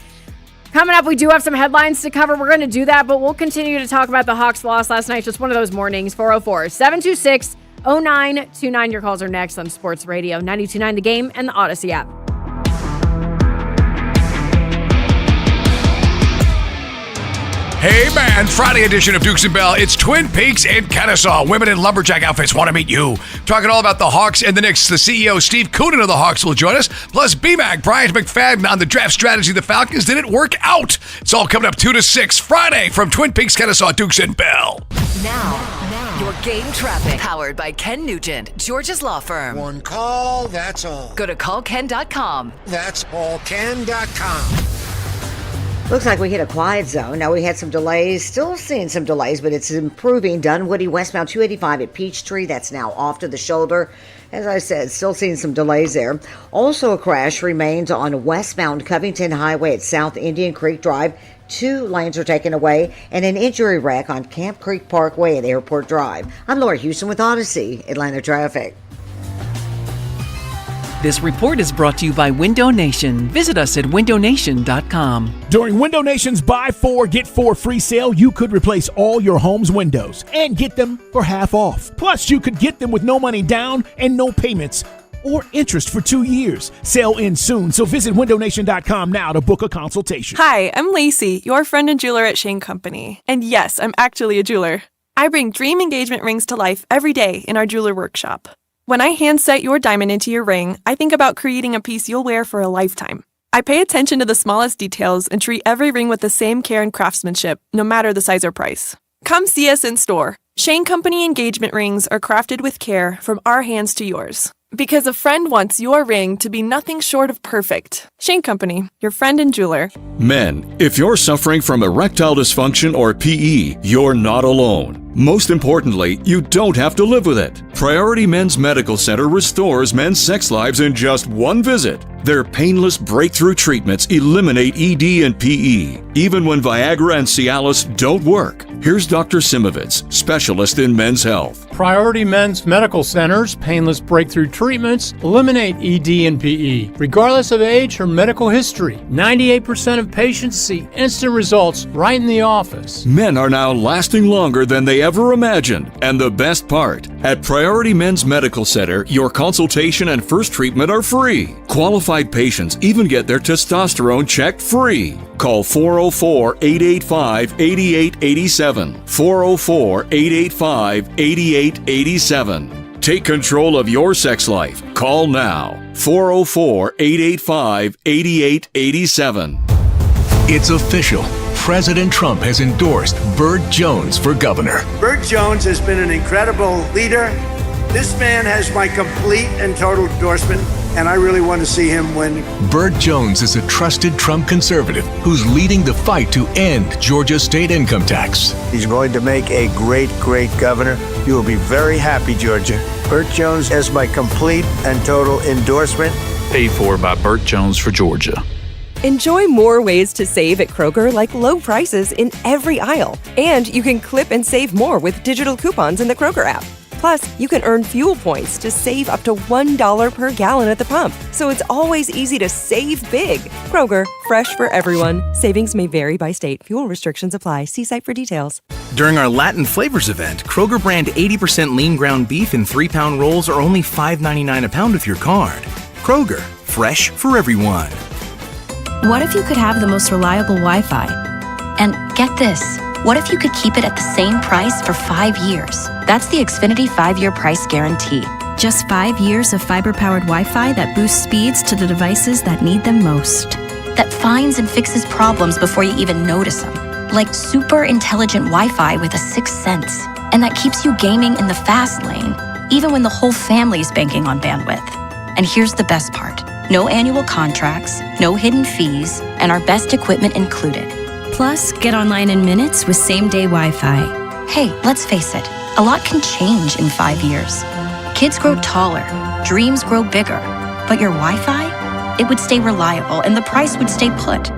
Coming up, we do have some headlines to cover. We're going to do that, but we'll continue to talk about the Hawks' loss last night. Just one of those mornings. 404-726-0929. Your calls are next on Sports Radio 92.9 The Game and the Odyssey app. Hey man, Friday edition of Dukes and Bell. It's Twin Peaks in Kennesaw. Women in lumberjack outfits want to meet you. Talking all about the Hawks and the Knicks. The CEO, Steve Koonin of the Hawks, will join us. Plus, BMAC, Bryant McFadden on the draft strategy of the Falcons. Did it work out? It's all coming up 2 to 6 Friday from Twin Peaks, Kennesaw, Dukes and Bell. Now, your game traffic. Powered by Ken Nugent, Georgia's law firm. One call, that's all. Go to callken.com. That's allken.com. Looks like we hit a quiet zone. Now, we had some delays, still seeing some delays, but it's improving. Dunwoody westbound 285 at Peachtree. That's now off to the shoulder. As I said, still seeing some delays there. Also, a crash remains on westbound Covington Highway at South Indian Creek Drive. 2 lanes are taken away, and an injury wreck on Camp Creek Parkway at Airport Drive. I'm Laura Houston with Odyssey, Atlanta Traffic. This report is brought to you by Window Nation. Visit us at windownation.com. During Window Nation's Buy 4, Get 4 free sale, you could replace all your home's windows and get them for half off. Plus, you could get them with no money down and no payments or interest for 2 years. Sale ends soon, so visit windownation.com now to book a consultation. Hi, I'm Lacey, your friend and jeweler at Shane Company. And yes, I'm actually a jeweler. I bring dream engagement rings to life every day in our jeweler workshop. When I hand set your diamond into your ring, I think about creating a piece you'll wear for a lifetime. I pay attention to the smallest details and treat every ring with the same care and craftsmanship, no matter the size or price. Come see us in store. Shane Company engagement rings are crafted with care from our hands to yours. Because a friend wants your ring to be nothing short of perfect. Shane Company, your friend and jeweler. Men, if you're suffering from erectile dysfunction or PE, you're not alone. Most importantly, you don't have to live with it. Priority Men's Medical Center restores men's sex lives in just one visit. Their painless breakthrough treatments eliminate ED and PE, even when Viagra and Cialis don't work. Here's Dr. Simovitz, specialist in men's health. Priority Men's Medical Center's painless breakthrough treatments eliminate ED and PE, regardless of age or medical history. 98% of patients see instant results right in the office. Men are now lasting longer than they ever imagined. And the best part, at Priority Men's Medical Center, your consultation and first treatment are free. Qualified patients even get their testosterone checked free. Call 404-885-8887. 404-885-8887. Take control of your sex life. Call now. 404-885-8887. It's official. President Trump has endorsed Burt Jones for governor. Burt Jones has been an incredible leader. This man has my complete and total endorsement, and I really want to see him win. Burt Jones is a trusted Trump conservative who's leading the fight to end Georgia's state income tax. He's going to make a great, great governor. You will be very happy, Georgia. Burt Jones has my complete and total endorsement. Paid for by Burt Jones for Georgia. Enjoy more ways to save at Kroger, like low prices in every aisle. And you can clip and save more with digital coupons in the Kroger app. Plus, you can earn fuel points to save up to $1 per gallon at the pump. So it's always easy to save big. Kroger, fresh for everyone. Savings may vary by state. Fuel restrictions apply. See site for details. During our Latin Flavors event, Kroger brand 80% lean ground beef in 3-pound rolls are only $5.99 a pound with your card. Kroger, fresh for everyone. What if you could have the most reliable Wi-Fi? And get this, what if you could keep it at the same price for 5 years? That's the Xfinity 5-year price guarantee. Just 5 years of fiber-powered Wi-Fi that boosts speeds to the devices that need them most. That finds and fixes problems before you even notice them. Like super intelligent Wi-Fi with a sixth sense. And that keeps you gaming in the fast lane, even when the whole family's banking on bandwidth. And here's the best part. No annual contracts, no hidden fees, and our best equipment included. Plus, get online in minutes with same-day Wi-Fi. Hey, let's face it, a lot can change in 5 years. Kids grow taller, dreams grow bigger, but your Wi-Fi? It would stay reliable and the price would stay put.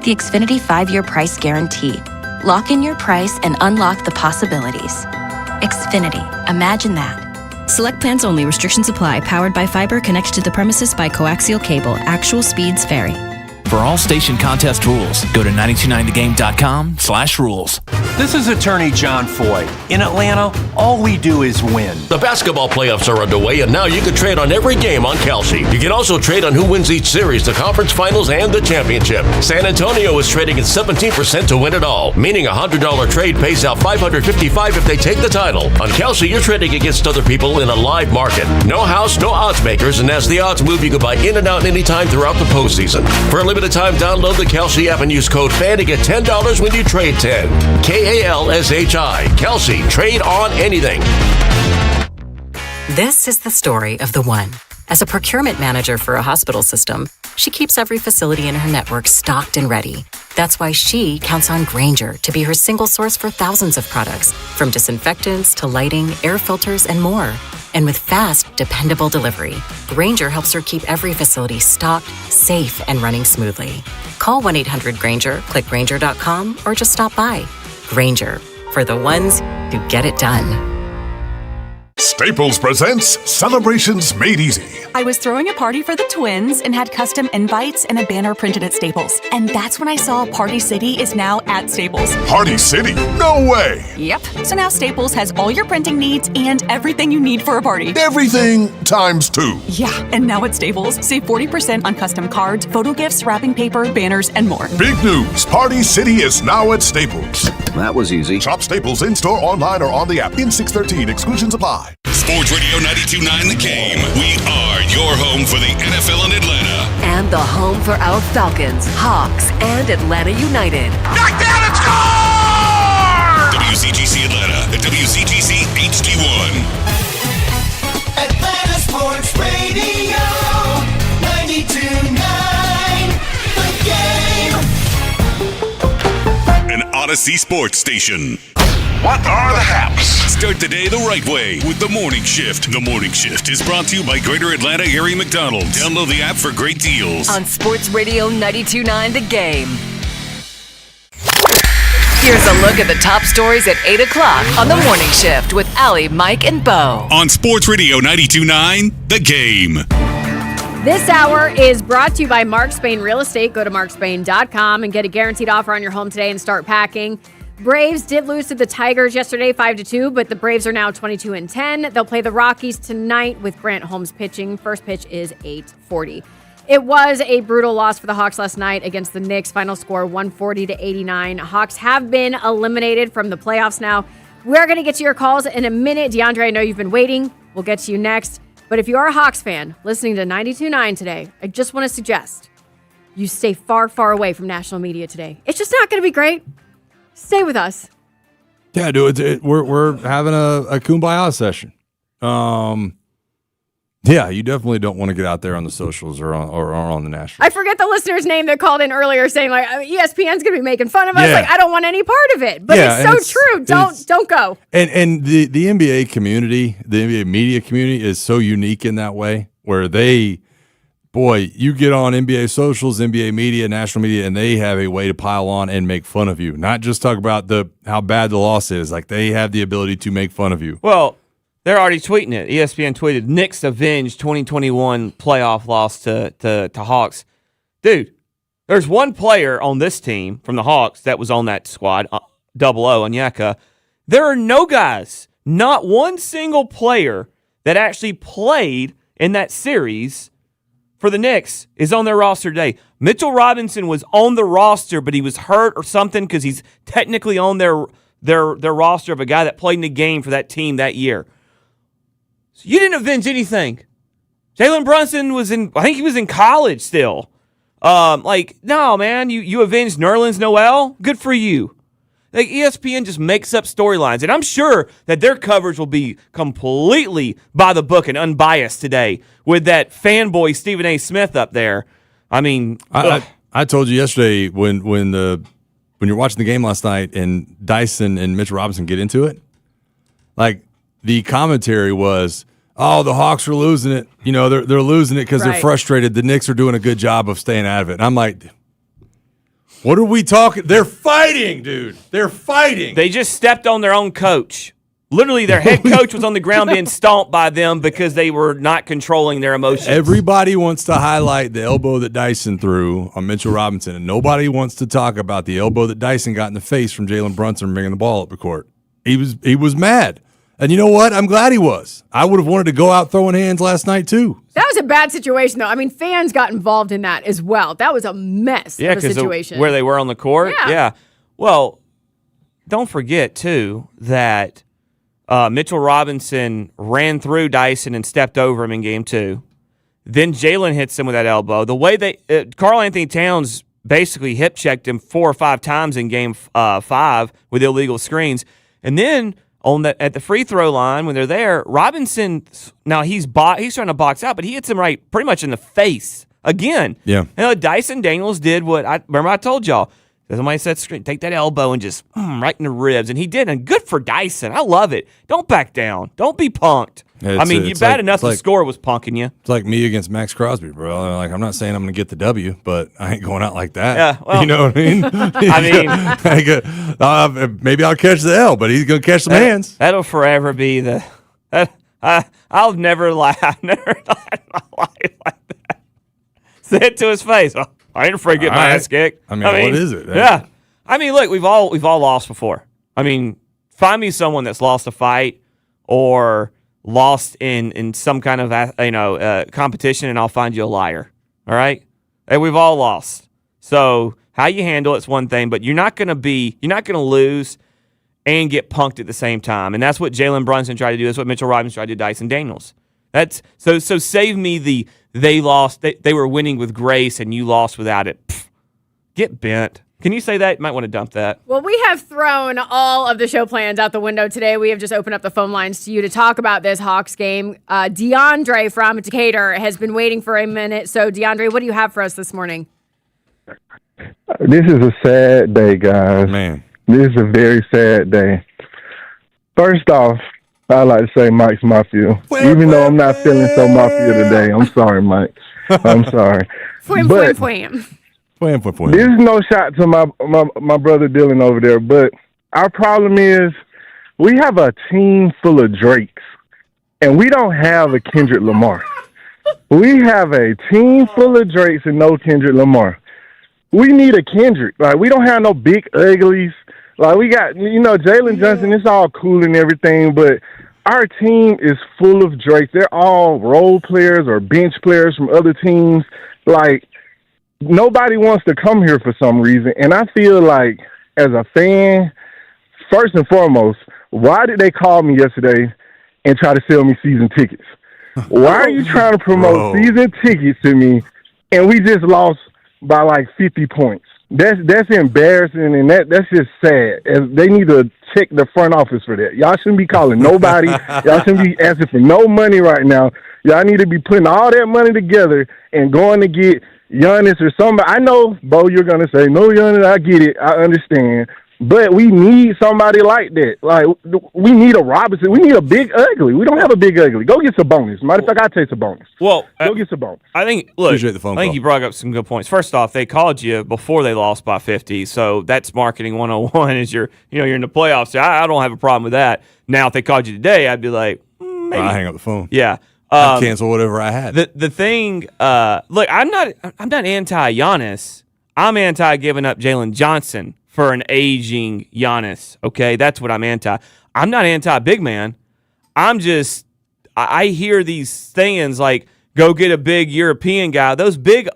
The Xfinity 5-year price guarantee. Lock in your price and unlock the possibilities. Xfinity. Imagine that. Select plans only. Restrictions apply. Powered by fiber. Connected to the premises by coaxial cable. Actual speeds vary. For all station contest rules, go to 929thegame.com/rules. This is attorney John Foy. In Atlanta, all we do is win. The basketball playoffs are underway, and now you can trade on every game on Kalshi. You can also trade on who wins each series, the conference finals, and the championship. San Antonio is trading at 17% to win it all, meaning a $100 trade pays out $555 if they take the title. On Kalshi, you're trading against other people in a live market. No house, no odds makers, and as the odds move, you can buy in and out anytime throughout the postseason. For a limited time, download the Kalshi app and use code FAN to get $10 when you trade 10. KALSHI. Kalshi. Trade on anything. This is the story of the one. As a procurement manager for a hospital system, she keeps every facility in her network stocked and ready. That's why she counts on Grainger to be her single source for thousands of products, from disinfectants to lighting, air filters, and more. And with fast, dependable delivery, Grainger helps her keep every facility stocked, safe, and running smoothly. Call 1-800-GRAINGER, click Grainger.com, or just stop by. Grainger, for the ones who get it done. Staples presents Celebrations Made Easy. I was throwing a party for the twins and had custom invites and a banner printed at Staples. And that's when I saw Party City is now at Staples. Party City? No way! Yep. So now Staples has all your printing needs and everything you need for a party. Everything times 2. Yeah, and now at Staples, save 40% on custom cards, photo gifts, wrapping paper, banners, and more. Big news! Party City is now at Staples. That was easy. Shop Staples in-store, online, or on the app. In 613, exclusions apply. Sports Radio 92.9 The Game. We are your home for the NFL in Atlanta. And the home for our Falcons, Hawks, and Atlanta United. Knockdown and score! WCGC Atlanta at WCGC HD1. Atlanta Sports Radio 92.9 The Game. An Odyssey Sports Station. What are the haps? Start the day the right way with The Morning Shift. The Morning Shift is brought to you by Greater Atlanta Area McDonald's. Download the app for great deals. On Sports Radio 92.9 The Game. Here's a look at the top stories at 8 o'clock on The Morning Shift with Allie, Mike, and Bo. On Sports Radio 92.9 The Game. This hour is brought to you by Mark Spain Real Estate. Go to markspain.com and get a guaranteed offer on your home today and start packing. Braves did lose to the Tigers yesterday 5-2, but the Braves are now 22-10. They'll play the Rockies tonight with Grant Holmes pitching. First pitch is 8:40. It was a brutal loss for the Hawks last night against the Knicks. Final score 140-89. Hawks have been eliminated from the playoffs now. We're going to get to your calls in a minute. DeAndre, I know you've been waiting. We'll get to you next. But if you are a Hawks fan listening to 92.9 today, I just want to suggest you stay far, far away from national media today. It's just not going to be great. Stay with us. Yeah, dude, we're having a kumbaya session. Yeah, you definitely don't want to get out there on the socials or on the national. I forget the listener's name that called in earlier saying like ESPN's going to be making fun of us. Yeah. Like I don't want any part of it. But it's so true. Don't go. And the NBA community, the NBA media community is so unique in that way where you get on NBA socials, NBA media, national media, and they have a way to pile on and make fun of you. Not just talk about how bad the loss is. Like they have the ability to make fun of you. Well, they're already tweeting it. ESPN tweeted, Knicks avenge 2021 playoff loss to Hawks. Dude, there's one player on this team from the Hawks that was on that squad, 00, Onyeka. There are no guys, not one single player that actually played in that series for the Knicks is on their roster today. Mitchell Robinson was on the roster, but he was hurt or something because he's technically on their roster of a guy that played in the game for that team that year. So you didn't avenge anything. Jalen Brunson I think he was in college still. No, man, you avenged Nerlens Noel. Good for you. Like ESPN just makes up storylines, and I'm sure that their coverage will be completely by the book and unbiased today with that fanboy Stephen A. Smith up there. I mean, I told you yesterday when you're watching the game last night and Dyson and Mitchell Robinson get into it, like the commentary was, "Oh, the Hawks are losing it. You know, they're losing it because they're frustrated. The Knicks are doing a good job of staying out of it." And I'm like, What are we talking? They're fighting, dude. They're fighting. They just stepped on their own coach. Literally, their head coach was on the ground being stomped by them because they were not controlling their emotions. Everybody wants to highlight the elbow that Dyson threw on Mitchell Robinson, and nobody wants to talk about the elbow that Dyson got in the face from Jalen Brunson bringing the ball up the court. He was mad. And you know what? I'm glad he was. I would have wanted to go out throwing hands last night, too. That was a bad situation, though. I mean, fans got involved in that as well. That was a mess of a situation. Where they were on the court? Yeah. Well, don't forget, too, that Mitchell Robinson ran through Dyson and stepped over him in game 2. Then Jalen hits him with that elbow. The way Karl Anthony Towns basically hip checked him 4 or 5 times in game 5 with illegal screens. And then at the free throw line when they're there, Robinson, now he's trying to box out, but he hits him right pretty much in the face again. Yeah. Dyson Daniels did what I told y'all. Somebody said, screen, take that elbow and just right in the ribs. And he did. And good for Dyson. I love it. Don't back down. Don't be punked. Yeah, you're bad enough the score was punking you. It's like me against Max Crosby, bro. Like, I'm not saying I'm going to get the W, but I ain't going out like that. Yeah, well, you know what I mean? Maybe I'll catch the L, but he's going to catch some hands. That'll forever be the I'll never lie. I've never lied in my life like that. Say it to his face. Oh, I ain't afraid to get my ass kicked. I mean, what is it? Yeah. I mean, look, we've all lost before. I mean, find me someone that's lost a fight or lost in some kind of competition, and I'll find you a liar. All right? And we've all lost. So how you handle it's one thing, but you're not going to lose and get punked at the same time. And that's what Jalen Brunson tried to do. That's what Mitchell Robinson tried to do, Dyson Daniels. That's so save me they lost. They were winning with grace, and you lost without it. Pfft, get bent. Can you say that? You might want to dump that. Well, we have thrown all of the show plans out the window today. We have just opened up the phone lines to you to talk about this Hawks game. DeAndre from Decatur has been waiting for a minute. So, DeAndre, what do you have for us this morning? This is a sad day, guys. Man. This is a very sad day. First off, I'd like to say Mike's Mafia. Even though I'm not feeling so Mafia today. I'm sorry, Mike. I'm sorry. This is no shot to my brother Dylan over there, but our problem is we have a team full of Drakes, and we don't have a Kendrick Lamar. We have a team full of Drakes and no Kendrick Lamar. We need a Kendrick. Like, we don't have no big uglies. Like, we got, Jalen Johnson, it's all cool and everything, but our team is full of Drakes. They're all role players or bench players from other teams. Like, nobody wants to come here for some reason. And I feel like, as a fan, first and foremost, why did they call me yesterday and try to sell me season tickets? Why are you trying to promote season tickets to me and we just lost by like 50 points? That's embarrassing, and that's just sad. They need to check the front office for that. Y'all shouldn't be calling nobody. Y'all shouldn't be asking for no money right now. Y'all need to be putting all that money together and going to get Giannis or somebody. I know, Bo, you're going to say, no, Giannis, I get it. I understand. But we need somebody like that. Like, we need a Robinson. We need a big ugly. We don't have a big ugly. Go get Sabonis. Matter of fact, I'll take Sabonis. Well, go get Sabonis. I think, look, I think you brought up some good points. First off, they called you before they lost by 50, so that's marketing 101 is you're in the playoffs. So I don't have a problem with that. Now, if they called you today, I'd be like, maybe. I'll hang up the phone. Yeah. I'd cancel whatever I had. The thing, look, I'm not anti-Giannis. I'm anti-giving up Jalen Johnson for an aging Giannis, okay? That's what I'm anti. I'm not anti-big man. I hear these things like, go get a big European guy. Those big,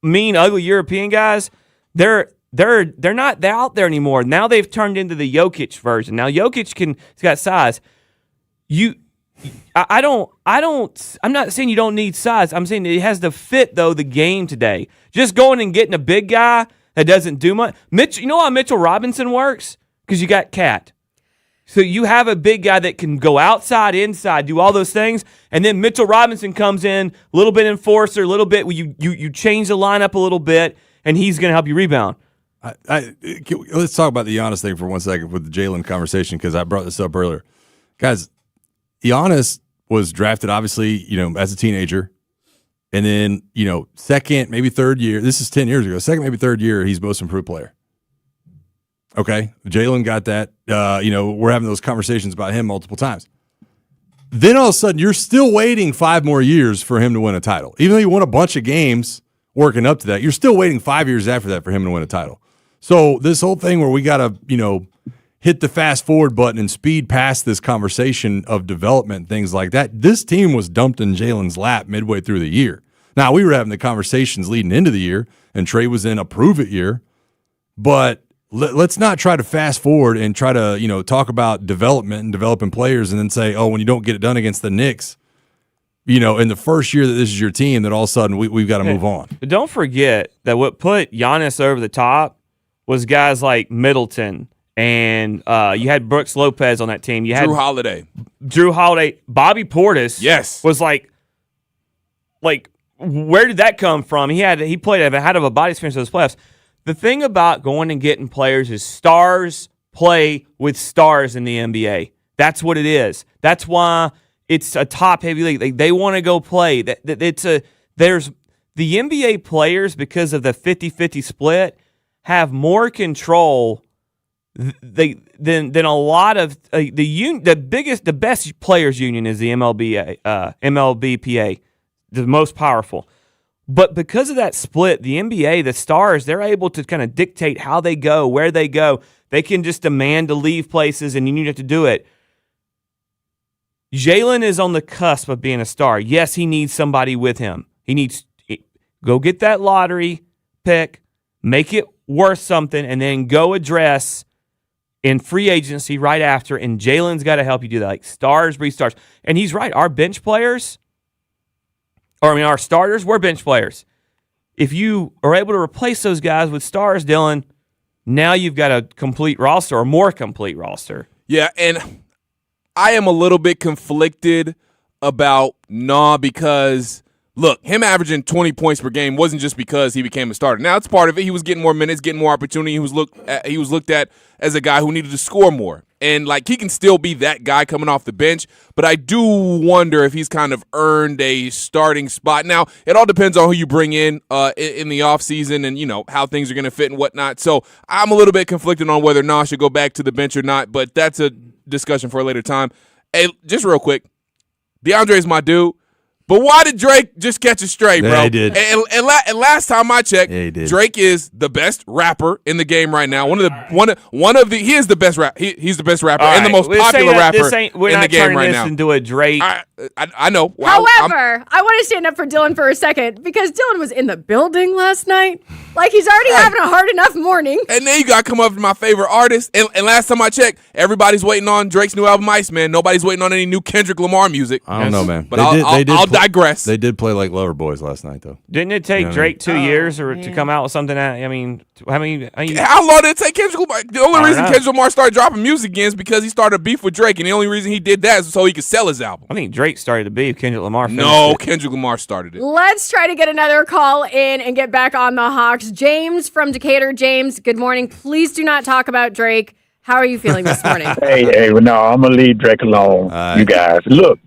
mean, ugly European guys, they're not out there anymore. Now they've turned into the Jokic version. Now Jokic he's got size. I'm not saying you don't need size. I'm saying it has to fit, though, the game today. Just going and getting a big guy that doesn't do much. You know how Mitchell Robinson works? Because you got Cat. So you have a big guy that can go outside, inside, do all those things, and then Mitchell Robinson comes in, a little bit enforcer, a little bit, you change the lineup a little bit, and he's going to help you rebound. Let's talk about the Giannis thing for 1 second with the Jalen conversation, because I brought this up earlier. Guys, Giannis was drafted, obviously, as a teenager And then, second, maybe third year, this is 10 years ago, second, maybe third year, he's most improved player. Okay, Jalen got that. We're having those conversations about him multiple times. Then all of a sudden, you're still waiting 5 more years for him to win a title. Even though you won a bunch of games working up to that, you're still waiting 5 years after that for him to win a title. So this whole thing where we got to, hit the fast forward button and speed past this conversation of development and things like that, this team was dumped in Jalen's lap midway through the year. Now, we were having the conversations leading into the year, and Trey was in a prove-it year, but let's not try to fast forward and try to, talk about development and developing players and then say, oh, when you don't get it done against the Knicks, in the first year that this is your team, that all of a sudden we've got to move on. But don't forget that what put Giannis over the top was guys like Middleton, and you had Brooks Lopez on that team. You had Drew Holiday. Bobby Portis was like, where did that come from? He played out of a body experience in those playoffs. The thing about going and getting players is stars play with stars in the NBA. That's what it is. That's why it's a top-heavy league. They want to go play. There's the NBA players, because of the 50-50 split, have more control than a lot of the best players union is the MLBPA, the most powerful. But because of that split, the NBA, the stars, they're able to kind of dictate how they go, where they go. They can just demand to leave places, and you need to do it. Jalen is on the cusp of being a star. Yes, he needs somebody with him. He needs go get that lottery pick, make it worth something, and then go address in free agency right after. And Jalen's got to help you do that. Like stars breed stars. And he's right. Our bench players, our starters, we're bench players. If you are able to replace those guys with stars, Dylan, now you've got a complete roster, or more complete roster. Yeah, and I am a little bit conflicted about because, look, him averaging 20 points per game wasn't just because he became a starter. Now, it's part of it. He was getting more minutes, getting more opportunity. He was looked at as a guy who needed to score more. And, he can still be that guy coming off the bench, but I do wonder if he's kind of earned a starting spot. Now, it all depends on who you bring in the offseason and, how things are going to fit and whatnot. So I'm a little bit conflicted on whether Nas should go back to the bench or not, but that's a discussion for a later time. Hey, just real quick, DeAndre is my dude. But why did Drake just catch a stray, bro? Yeah, he did. And last time I checked, Drake is the best rapper in the game right now. He is the best rapper. He's the best rapper and the most popular rapper in the game right now. This into a Drake. I know. However, I want to stand up for Dylan for a second, because Dylan was in the building last night. He's already having a hard enough morning. And then you got to come up with my favorite artist. And last time I checked, everybody's waiting on Drake's new album, Ice Man. Nobody's waiting on any new Kendrick Lamar music. I don't know, man. But I'll digress. They did play like Lover Boys last night, though. Didn't it take Drake 2 years to come out with something? How long did it take Kendrick Lamar? The only reason Kendrick Lamar started dropping music again is because he started a beef with Drake, and the only reason he did that is so he could sell his album. I think Drake started the beef. Kendrick Lamar finished it. Kendrick Lamar started it. Let's try to get another call in and get back on the Hawks. James from Decatur. James, good morning. Please do not talk about Drake. How are you feeling this morning? Hey, no, I'm going to leave Drake alone, you guys. Look,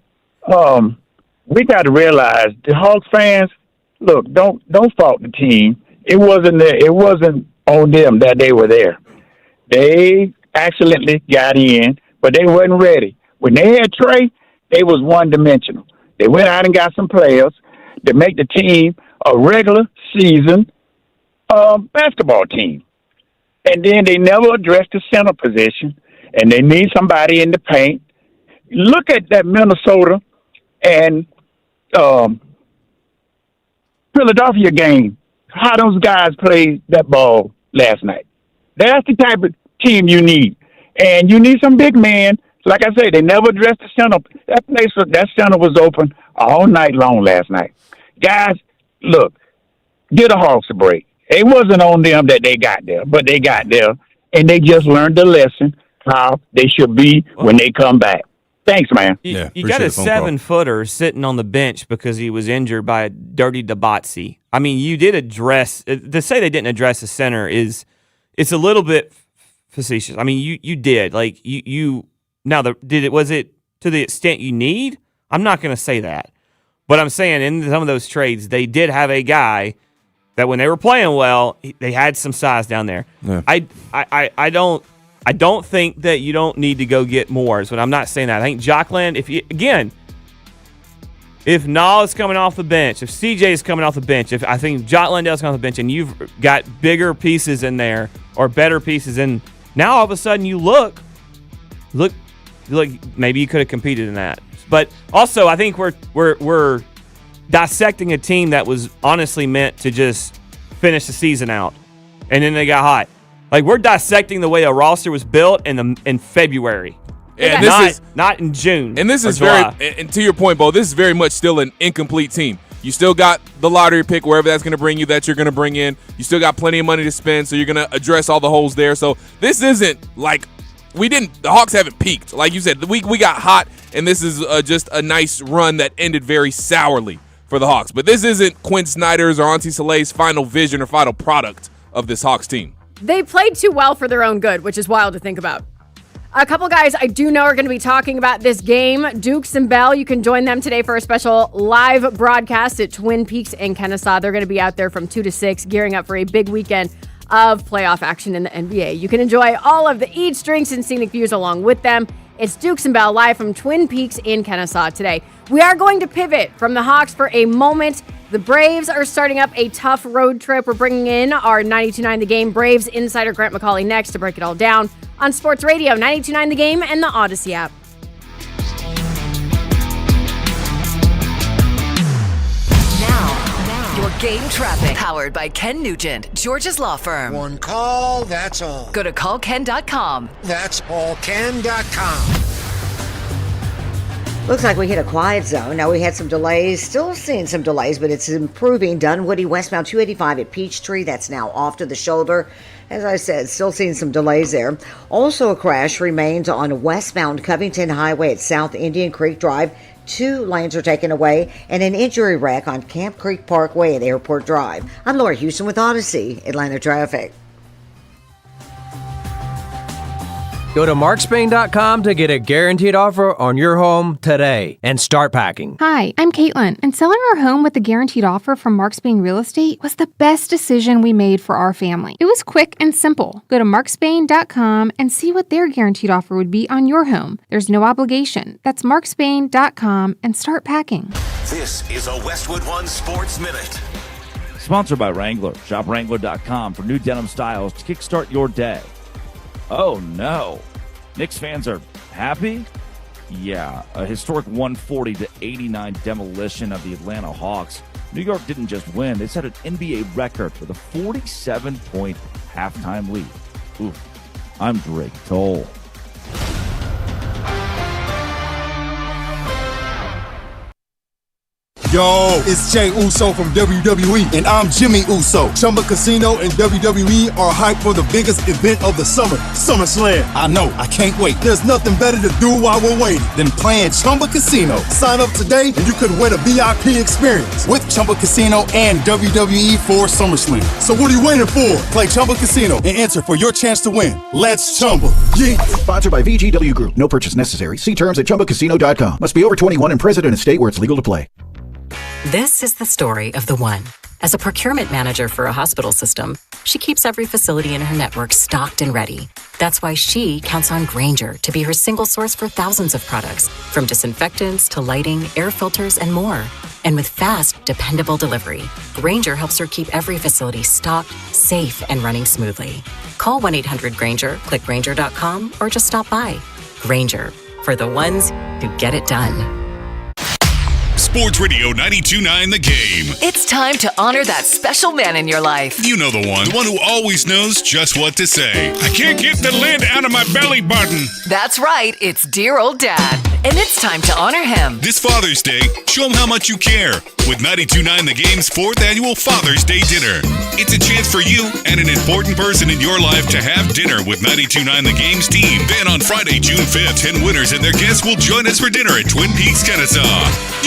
we got to realize the Hawks fans, look, don't fault the team. It wasn't on them that they were there. They accidentally got in, but they wasn't ready. When they had Trey, they was one-dimensional. They went out and got some players to make the team a regular season basketball team. And then they never addressed the center position, and they need somebody in the paint. Look at that Minnesota and Philadelphia game, how those guys played that ball last night. That's the type of team you need. And you need some big men. Like I say, they never addressed the center. That center was open all night long last night. Guys, look, give the Hawks a break. It wasn't on them that they got there, but they got there, and they just learned the lesson how they should be when they come back. Thanks, man. You got a 7-footer sitting on the bench because he was injured by a dirty Dibatsi. I mean, you did address to say they didn't address the center it's a little bit facetious. I mean, you did was it to the extent you need? I'm not going to say that, But I'm saying in some of those trades, they did have a guy that when they were playing well, they had some size down there. Yeah. I don't think that you don't need to go get more. So I'm not saying that. I think Jockland, if Nall is coming off the bench, if CJ is coming off the bench, if I think Jock Landale's coming off the bench, and you've got bigger pieces in there or better pieces, and now all of a sudden you look, maybe you could have competed in that. But also, I think we're dissecting a team that was honestly meant to just finish the season out, and then they got hot. Like, we're dissecting the way a roster was built in February. And not in June. And this is July. and to your point, Bo, this is very much still an incomplete team. You still got the lottery pick, wherever that's going to bring you, that you're going to bring in. You still got plenty of money to spend, so you're going to address all the holes there. So this isn't like the Hawks haven't peaked. Like you said, we got hot, and this is just a nice run that ended very sourly for the Hawks. But this isn't Quinn Snyder's or Auntie Soleil's final vision or final product of this Hawks team. They played too well for their own good, which is wild to think about. A couple guys I do know are going to be talking about this game. Dukes and Bell, you can join them today for a special live broadcast at Twin Peaks in Kennesaw. They're going to be out there from 2 to 6, gearing up for a big weekend of playoff action in the NBA. You can enjoy all of the eats, drinks, and scenic views along with them. It's Dukes and Bell live from Twin Peaks in Kennesaw today. We are going to pivot from the Hawks for a moment. The Braves are starting up a tough road trip. We're bringing in our 92.9 The Game Braves insider Grant McCauley next to break it all down on Sports Radio 92.9 The Game and the Odyssey app. Now, your game traffic. Powered by Ken Nugent, George's Law Firm. One call, that's all. Go to callken.com. That's allken.com. Looks like we hit a quiet zone. Now, we had some delays, still seeing some delays, but it's improving. Dunwoody westbound 285 at Peachtree. That's now off to the shoulder. As I said, still seeing some delays there. Also, a crash remains on westbound Covington Highway at South Indian Creek Drive. 2 lanes are taken away, and an injury wreck on Camp Creek Parkway at Airport Drive. I'm Laura Houston with Odyssey, Atlanta Traffic. Go to markspain.com to get a guaranteed offer on your home today and start packing. Hi, I'm Caitlin, and selling our home with a guaranteed offer from Marks Spain Real Estate was the best decision we made for our family. It was quick and simple. Go to markspain.com and see what their guaranteed offer would be on your home. There's no obligation. That's markspain.com and start packing. This is a Westwood One Sports Minute. Sponsored by Wrangler. Shop Wrangler.com for new denim styles to kickstart your day. Oh no. Knicks fans are happy? Yeah, a historic 140-89 demolition of the Atlanta Hawks. New York didn't just win, they set an NBA record with a 47-point halftime lead. Ooh, I'm Drake Toll. Yo, it's Jey Uso from WWE, and I'm Jimmy Uso. Chumba Casino and WWE are hyped for the biggest event of the summer, SummerSlam. I know, I can't wait. There's nothing better to do while we're waiting than playing Chumba Casino. Sign up today and you could win a VIP experience with Chumba Casino and WWE for SummerSlam. So what are you waiting for? Play Chumba Casino and enter for your chance to win. Let's Chumba. Yeah. Sponsored by VGW Group. No purchase necessary. See terms at ChumbaCasino.com. Must be over 21 and present in a state where it's legal to play. This is the story of the one. As a procurement manager for a hospital system, she keeps every facility in her network stocked and ready. That's why she counts on Grainger to be her single source for thousands of products, from disinfectants to lighting, air filters, and more. And with fast, dependable delivery, Grainger helps her keep every facility stocked, safe, and running smoothly. Call 1-800-GRAINGER, click Grainger.com, or just stop by. Grainger, for the ones who get it done. Sports Radio 92.9 The Game. It's time to honor that special man in your life. You know the one who always knows just what to say. I can't get the lid out of my belly button. That's right, it's dear old dad. And it's time to honor him. This Father's Day, show him how much you care with 92.9 The Game's 4th annual Father's Day dinner. It's a chance for you and an important person in your life to have dinner with 92.9 The Game's team. Then on Friday, June 5th, 10 winners and their guests will join us for dinner at Twin Peaks, Kennesaw.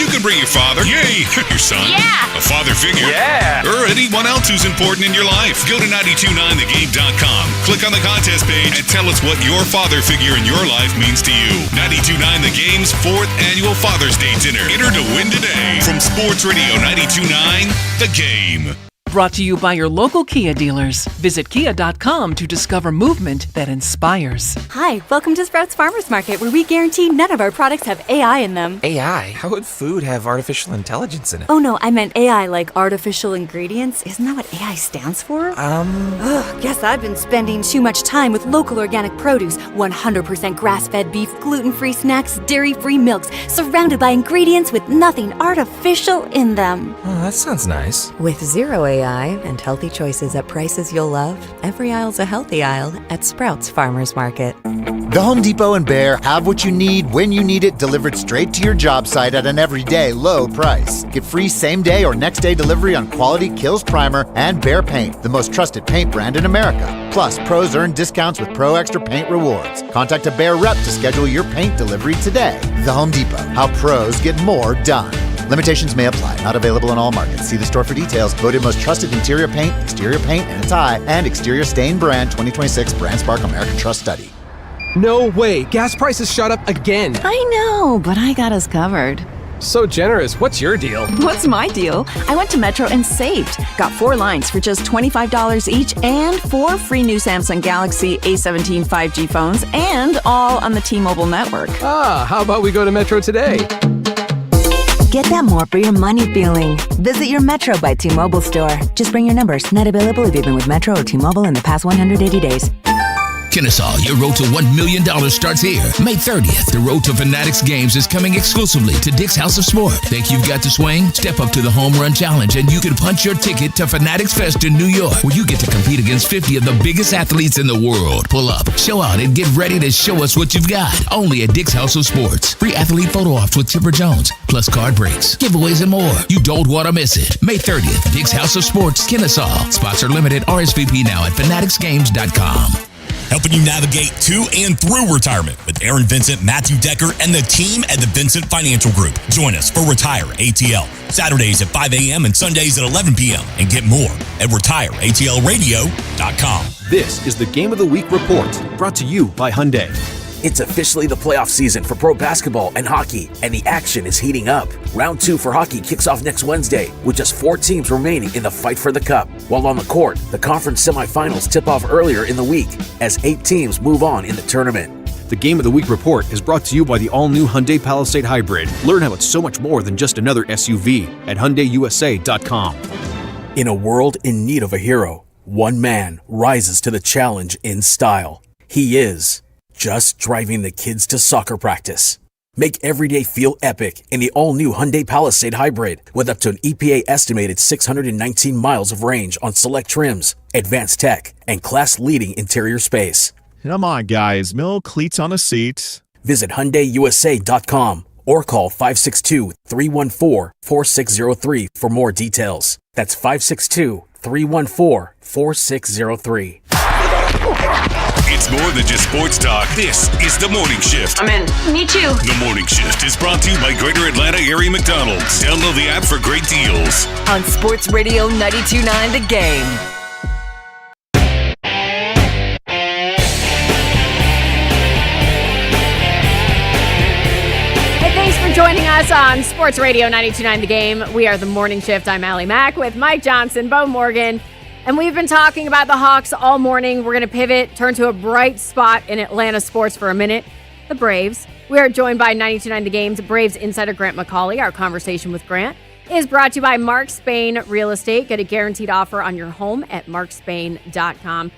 You can bring your father? Yay! Your son? Yeah! A father figure? Yeah! Or anyone else who's important in your life? Go to 929thegame.com. Click on the contest page and tell us what your father figure in your life means to you. 929 The Game's 4th annual Father's Day dinner. Enter to win today from Sports Radio 929 The Game. Brought to you by your local Kia dealers. Visit kia.com to discover movement that inspires. Hi, welcome to Sprouts Farmers Market, where we guarantee none of our products have AI in them. AI? How would food have artificial intelligence in it? Oh no, I meant AI like artificial ingredients. Isn't that what AI stands for? Ugh, guess I've been spending too much time with local organic produce, 100% grass-fed beef, gluten-free snacks, dairy-free milks, surrounded by ingredients with nothing artificial in them. Oh, that sounds nice. With zero AI and healthy choices at prices you'll love, every aisle's a healthy aisle at Sprouts Farmers Market. The Home Depot and Bear have what you need when you need it, delivered straight to your job site at an everyday low price. Get free same-day or next-day delivery on quality Kills Primer and Bear Paint, the most trusted paint brand in America. Plus, pros earn discounts with Pro Extra Paint rewards. Contact a Bear rep to schedule your paint delivery today. The Home Depot, how pros get more done. Limitations may apply. Not available in all markets. See the store for details. Voted most trusted interior paint, exterior paint, and it's high, and exterior stain brand 2026 Brand Spark American Trust Study. No way. Gas prices shot up again. I know, but I got us covered. So generous. What's your deal? What's my deal? I went to Metro and saved. Got 4 lines for just $25 each and 4 free new Samsung Galaxy A17 5G phones, and all on the T-Mobile network. Ah, how about we go to Metro today? Get that more for your money feeling. Visit your Metro by T-Mobile store. Just bring your numbers. Not available if you've been with Metro or T-Mobile in the past 180 days. Kennesaw, your road to $1 million starts here. May 30th, the road to Fanatics Games is coming exclusively to Dick's House of Sport. Think you've got the swing? Step up to the Home Run Challenge and you can punch your ticket to Fanatics Fest in New York, where you get to compete against 50 of the biggest athletes in the world. Pull up, show out, and get ready to show us what you've got. Only at Dick's House of Sports. Free athlete photo ops with Chipper Jones, plus card breaks, giveaways, and more. You don't want to miss it. May 30th, Dick's House of Sports, Kennesaw. Spots are limited. RSVP now at fanaticsgames.com. Helping you navigate to and through retirement with Aaron Vincent, Matthew Decker, and the team at the Vincent Financial Group. Join us for Retire ATL, Saturdays at 5 a.m. and Sundays at 11 p.m. And get more at retireatlradio.com. This is the Game of the Week Report, brought to you by Hyundai. It's officially the playoff season for pro basketball and hockey, and the action is heating up. Round 2 for hockey kicks off next Wednesday, with just 4 teams remaining in the fight for the cup. While on the court, the conference semifinals tip off earlier in the week, as 8 teams move on in the tournament. The Game of the Week Report is brought to you by the all-new Hyundai Palisade Hybrid. Learn how it's so much more than just another SUV at HyundaiUSA.com. In a world in need of a hero, one man rises to the challenge in style. He is just driving the kids to soccer practice. Make every day feel epic in the all-new Hyundai Palisade Hybrid, with up to an EPA estimated 619 miles of range on select trims, advanced tech, and class-leading interior space. Come on, guys. Mill cleats on a seat. Visit HyundaiUSA.com or call 562-314-4603 for more details. That's 562-314-4603. It's more than just sports talk. This is The Morning Shift. I'm in. Me too. The Morning Shift is brought to you by Greater Atlanta Area McDonald's. Download the app for great deals. On Sports Radio 92.9 The Game. Hey, thanks for joining us on Sports Radio 92.9 The Game. We are The Morning Shift. I'm Allie Mack with Mike Johnson, Bo Morgan. And we've been talking about the Hawks all morning. We're going to pivot, turn to a bright spot in Atlanta sports for a minute, the Braves. We are joined by 92.9 The Game's Braves insider Grant McCauley. Our conversation with Grant is brought to you by Mark Spain Real Estate. Get a guaranteed offer on your home at markspain.com.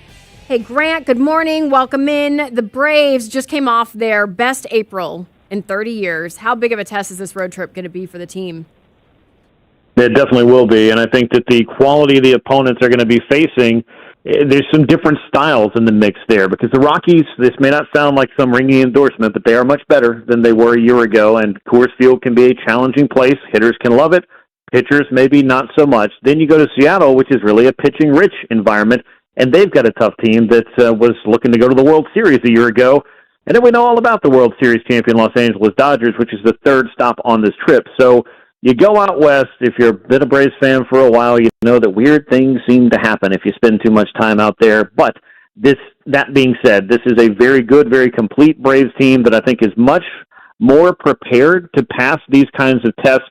Hey, Grant, good morning. Welcome in. The Braves just came off their best April in 30 years. How big of a test is this road trip going to be for the team? It definitely will be, and I think that the quality of the opponents are going to be facing, there's some different styles in the mix there, because the Rockies, this may not sound like some ringing endorsement, but they are much better than they were a year ago, and Coors Field can be a challenging place. Hitters can love it, pitchers maybe not so much. Then you go to Seattle, which is really a pitching-rich environment, and they've got a tough team that was looking to go to the World Series a year ago. And then we know all about the World Series champion Los Angeles Dodgers, which is the third stop on this trip. So you go out west, if you're been a Braves fan for a while, you know that weird things seem to happen if you spend too much time out there. But that being said, this is a very good, very complete Braves team that I think is much more prepared to pass these kinds of tests,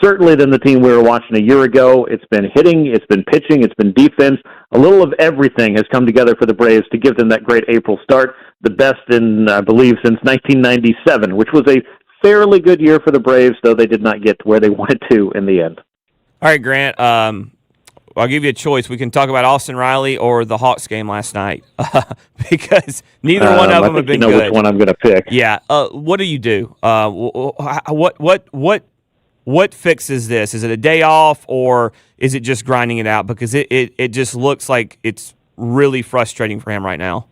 certainly than the team we were watching a year ago. It's been hitting, it's been pitching, it's been defense. A little of everything has come together for the Braves to give them that great April start, the best in, I believe, since 1997, which was a fairly good year for the Braves, though they did not get to where they wanted to in the end. All right, Grant, I'll give you a choice. We can talk about Austin Riley or the Hawks game last night because neither one of them have been good. You know which one I'm going to pick. Yeah. What do you do? What fixes this? Is it a day off or is it just grinding it out? Because it just looks like it's really frustrating for him right now.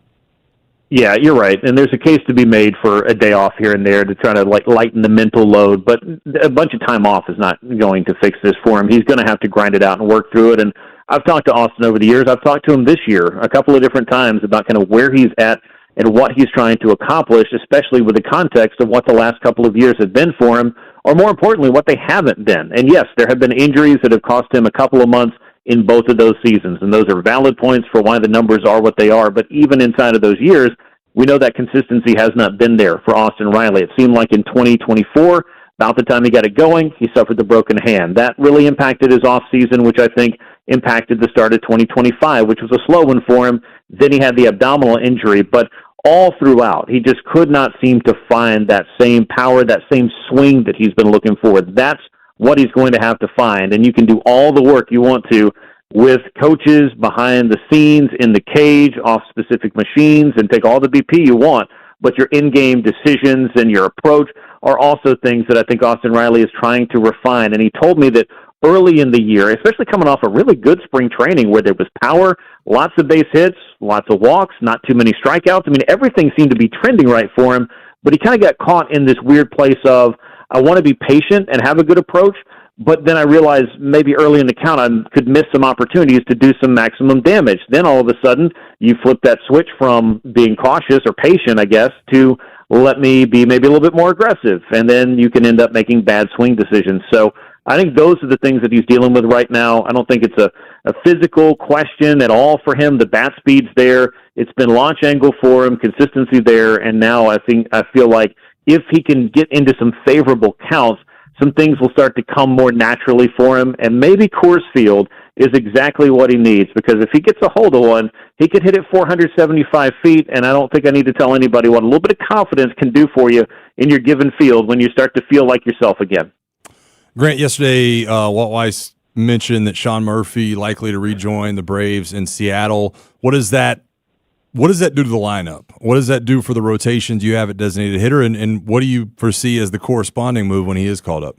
Yeah, you're right. And there's a case to be made for a day off here and there to try to lighten the mental load. But a bunch of time off is not going to fix this for him. He's going to have to grind it out and work through it. And I've talked to Austin over the years. I've talked to him this year a couple of different times about kind of where he's at and what he's trying to accomplish, especially with the context of what the last couple of years have been for him, or more importantly, what they haven't been. And yes, there have been injuries that have cost him a couple of months in both of those seasons, and those are valid points for why the numbers are what they are. But even inside of those years, we know that consistency has not been there for Austin Riley. It seemed like in 2024, about the time he got it going, he suffered the broken hand. That really impacted his offseason, which I think impacted the start of 2025, which was a slow one for him. Then he had the abdominal injury, but all throughout, he just could not seem to find that same power, that same swing that he's been looking for. That's what he's going to have to find, and you can do all the work you want to with coaches behind the scenes, in the cage, off specific machines, and take all the BP you want, but your in-game decisions and your approach are also things that I think Austin Riley is trying to refine. And he told me that early in the year, especially coming off a really good spring training where there was power, lots of base hits, lots of walks, not too many strikeouts. I mean, everything seemed to be trending right for him, but he kind of got caught in this weird place of, I want to be patient and have a good approach, but then I realized maybe early in the count I could miss some opportunities to do some maximum damage. Then all of a sudden, you flip that switch from being cautious or patient, I guess, to let me be maybe a little bit more aggressive, and then you can end up making bad swing decisions. So I think those are the things that he's dealing with right now. I don't think it's a physical question at all for him. The bat speed's there. It's been launch angle for him, consistency there, and now I feel like if he can get into some favorable counts, some things will start to come more naturally for him, and maybe Coors Field is exactly what he needs, because if he gets a hold of one, he could hit it 475 feet, and I don't think I need to tell anybody what a little bit of confidence can do for you in your given field when you start to feel like yourself again. Grant, yesterday, Walt Weiss mentioned that Sean Murphy likely to rejoin the Braves in Seattle. What does that do to the lineup? What does that do for the rotations you have at designated hitter, and what do you foresee as the corresponding move when he is called up?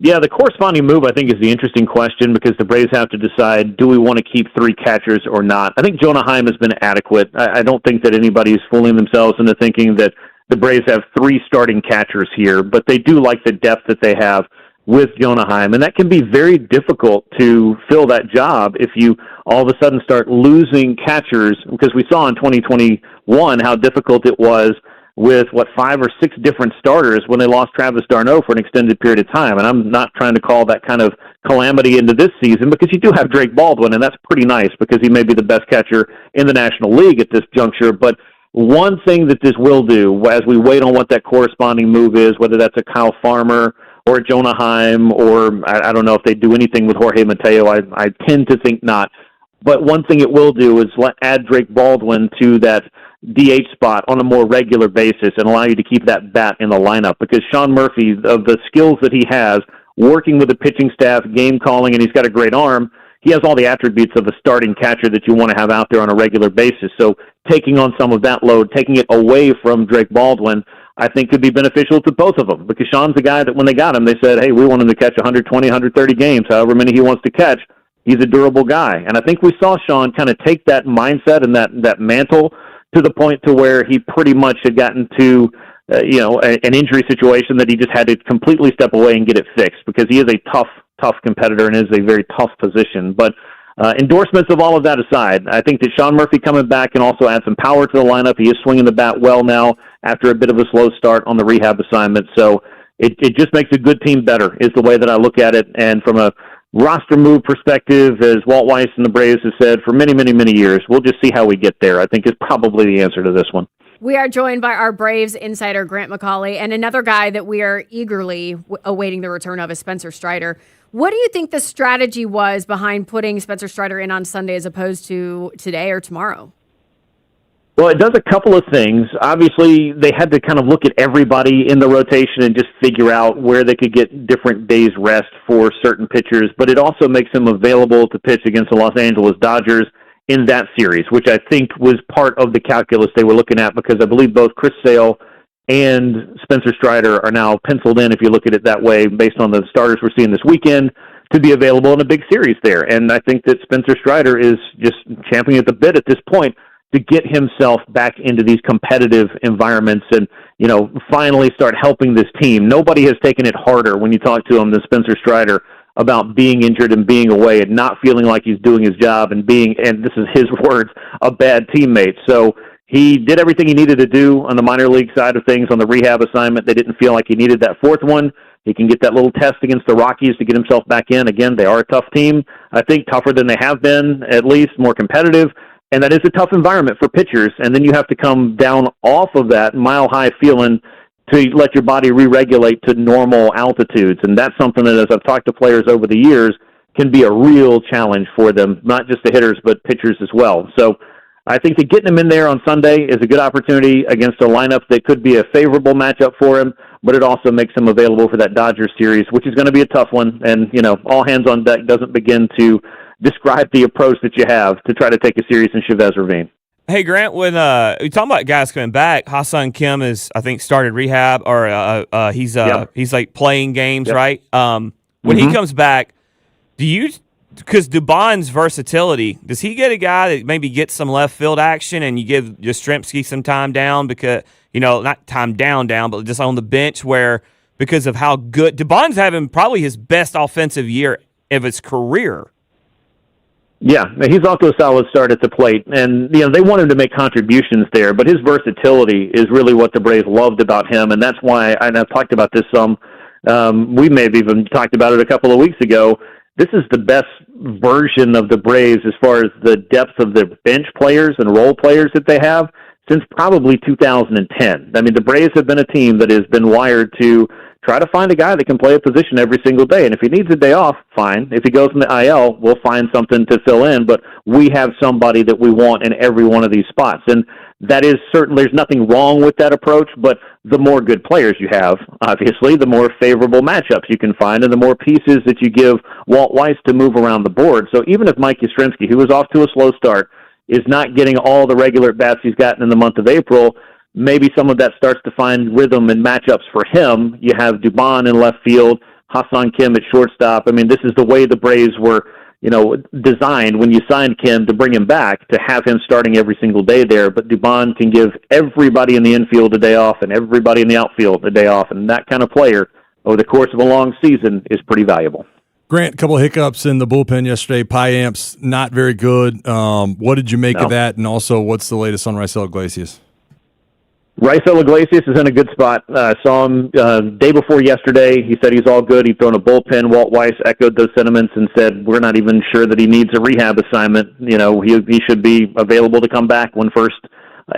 Yeah, the corresponding move, I think, is the interesting question, because the Braves have to decide, do we want to keep three catchers or not? I think Jonah Heim has been adequate. I don't think that anybody is fooling themselves into thinking that the Braves have three starting catchers here, but they do like the depth that they have with Jonah Heim, and that can be very difficult to fill that job if you all of a sudden start losing catchers, because we saw in 2021 how difficult it was with, 5 or 6 different starters when they lost Travis d'Arnaud for an extended period of time. And I'm not trying to call that kind of calamity into this season, because you do have Drake Baldwin, and that's pretty nice because he may be the best catcher in the National League at this juncture. But one thing that this will do, as we wait on what that corresponding move is, whether that's a Kyle Farmer or a Jonah Heim, or I don't know if they do anything with Jorge Mateo, I tend to think not. But one thing it will do is add Drake Baldwin to that DH spot on a more regular basis and allow you to keep that bat in the lineup, because Sean Murphy, of the skills that he has, working with the pitching staff, game calling, and he's got a great arm, he has all the attributes of a starting catcher that you want to have out there on a regular basis. So taking on some of that load, taking it away from Drake Baldwin, I think could be beneficial to both of them, because Sean's the guy that when they got him, they said, hey, we want him to catch 120, 130 games, however many he wants to catch. He's a durable guy. And I think we saw Sean kind of take that mindset and that mantle to the point to where he pretty much had gotten to an injury situation that he just had to completely step away and get it fixed, because he is a tough competitor and is a very tough position. But endorsements of all of that aside, I think that Sean Murphy coming back can also add some power to the lineup. He is swinging the bat well now after a bit of a slow start on the rehab assignment. So it just makes a good team better is the way that I look at it. And from a roster move perspective, as Walt Weiss and the Braves have said for many, many, many years, we'll just see how we get there, I think is probably the answer to this one. We are joined by our Braves insider, Grant McCauley, and another guy that we are eagerly awaiting the return of is Spencer Strider. What do you think the strategy was behind putting Spencer Strider in on Sunday as opposed to today or tomorrow? Well, it does a couple of things. Obviously, they had to kind of look at everybody in the rotation and just figure out where they could get different days rest for certain pitchers, but it also makes them available to pitch against the Los Angeles Dodgers in that series, which I think was part of the calculus they were looking at, because I believe both Chris Sale and Spencer Strider are now penciled in, if you look at it that way, based on the starters we're seeing this weekend, to be available in a big series there. And I think that Spencer Strider is just champing at the bit at this point to get himself back into these competitive environments and, finally start helping this team. Nobody has taken it harder when you talk to him than Spencer Strider about being injured and being away and not feeling like he's doing his job and being, and this is his words, a bad teammate. So he did everything he needed to do on the minor league side of things on the rehab assignment. They didn't feel like he needed that fourth one. He can get that little test against the Rockies to get himself back in. Again, they are a tough team. I think tougher than they have been, at least more competitive. And that is a tough environment for pitchers. And then you have to come down off of that mile-high feeling to let your body re-regulate to normal altitudes. And that's something that, as I've talked to players over the years, can be a real challenge for them, not just the hitters, but pitchers as well. So I think that getting him in there on Sunday is a good opportunity against a lineup that could be a favorable matchup for him, but it also makes him available for that Dodgers series, which is going to be a tough one. And, all hands on deck doesn't begin to describe the approach that you have to try to take a series in Chavez Ravine. Hey, Grant, when we talking about guys coming back, Ha-Seong Kim is, I think, started rehab, or he's like playing games, right? When he comes back, because Dubon's versatility, does he get a guy that maybe gets some left field action and you give Yastrzemski some time down because, not time down, but just on the bench because of how good Dubon's having probably his best offensive year of his career. Yeah, he's off to a solid start at the plate, and they want him to make contributions there, but his versatility is really what the Braves loved about him, and that's why, and I've talked about this some, we may have even talked about it a couple of weeks ago, this is the best version of the Braves as far as the depth of their bench players and role players that they have since probably 2010. I mean, the Braves have been a team that has been wired to try to find a guy that can play a position every single day. And if he needs a day off, fine. If he goes in the IL, we'll find something to fill in. But we have somebody that we want in every one of these spots. And that is certainly, there's nothing wrong with that approach, but the more good players you have, obviously, the more favorable matchups you can find and the more pieces that you give Walt Weiss to move around the board. So even if Mike Yastrzemski, who was off to a slow start, is not getting all the regular at-bats he's gotten in the month of April, maybe some of that starts to find rhythm and matchups for him. You have Dubon in left field, Ha-Seong Kim at shortstop. I mean, this is the way the Braves were, designed when you signed Kim to bring him back, to have him starting every single day there. But Dubon can give everybody in the infield a day off and everybody in the outfield a day off. And that kind of player over the course of a long season is pretty valuable. Grant, a couple of hiccups in the bullpen yesterday. Payamps, not very good. What did you make of that? And also, what's the latest on Raisel Iglesias? Raisel Iglesias is in a good spot. I saw him day before yesterday. He said he's all good. He'd thrown a bullpen. Walt Weiss echoed those sentiments and said, we're not even sure that he needs a rehab assignment. He should be available to come back when first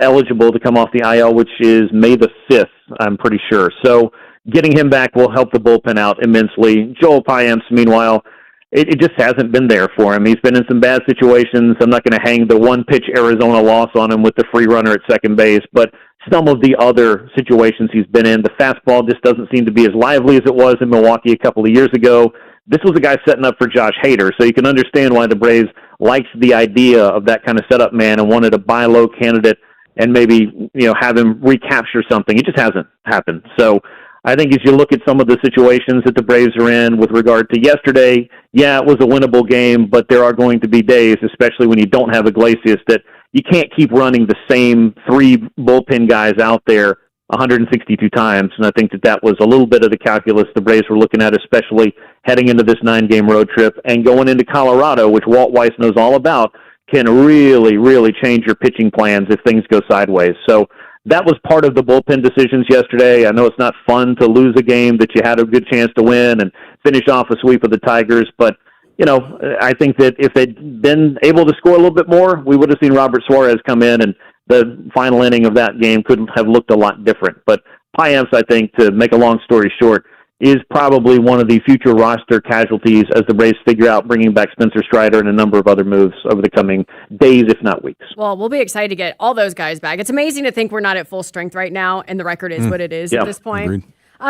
eligible to come off the IL, which is May the 5th, I'm pretty sure. So getting him back will help the bullpen out immensely. Joel Payamps, meanwhile, it just hasn't been there for him. He's been in some bad situations. I'm not going to hang the one-pitch Arizona loss on him with the free runner at second base, but some of the other situations he's been in, the fastball just doesn't seem to be as lively as it was in Milwaukee a couple of years ago. This was a guy setting up for Josh Hader, so you can understand why the Braves liked the idea of that kind of setup man and wanted a buy low candidate and maybe have him recapture something. It just hasn't happened. So I think as you look at some of the situations that the Braves are in with regard to yesterday, yeah, it was a winnable game, but there are going to be days, especially when you don't have Iglesias, that you can't keep running the same three bullpen guys out there 162 times. And I think that was a little bit of the calculus the Braves were looking at, especially heading into this 9-game road trip and going into Colorado, which Walt Weiss knows all about, can really, really change your pitching plans if things go sideways. So that was part of the bullpen decisions yesterday. I know it's not fun to lose a game that you had a good chance to win and finish off a sweep of the Tigers, but I think that if they'd been able to score a little bit more, we would have seen Robert Suarez come in, and the final inning of that game couldn't have looked a lot different. But Payamps, I think, to make a long story short, is probably one of the future roster casualties as the Braves figure out bringing back Spencer Strider and a number of other moves over the coming days, if not weeks. Well, we'll be excited to get all those guys back. It's amazing to think we're not at full strength right now, and the record is what it is at this point.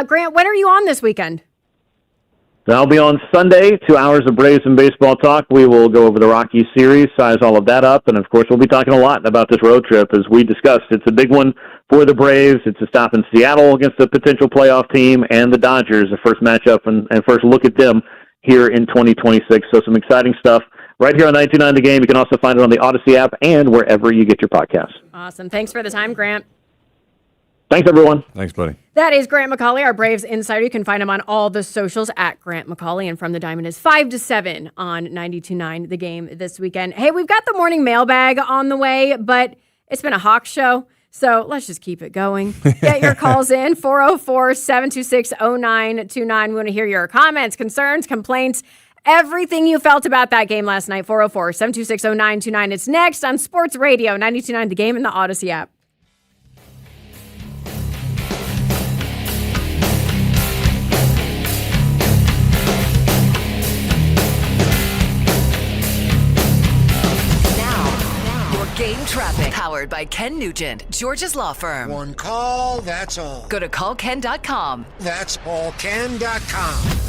Grant, when are you on this weekend? I'll be on Sunday, 2 hours of Braves and baseball talk. We will go over the Rockies series, size all of that up, and of course we'll be talking a lot about this road trip. As we discussed, it's a big one for the Braves. It's a stop in Seattle against a potential playoff team, and the Dodgers, the first matchup and first look at them here in 2026. So some exciting stuff right here on 92.9 The Game. You can also find it on the Odyssey app and wherever you get your podcasts. Awesome. Thanks for the time, Grant. Thanks, everyone. Thanks, buddy. That is Grant McCauley, our Braves insider. You can find him on all the socials at Grant McCauley. And From the Diamond is 5 to 7 on 92.9 The Game this weekend. Hey, we've got the morning mailbag on the way, but it's been a Hawks show, so let's just keep it going. Get your calls in, 404-726-0929. We want to hear your comments, concerns, complaints, everything you felt about that game last night, 404-726-0929. It's next on Sports Radio 92.9 The Game and the Odyssey app. Game traffic, powered by Ken Nugent, George's law firm. One call, that's all. Go to callken.com. That's allken.com.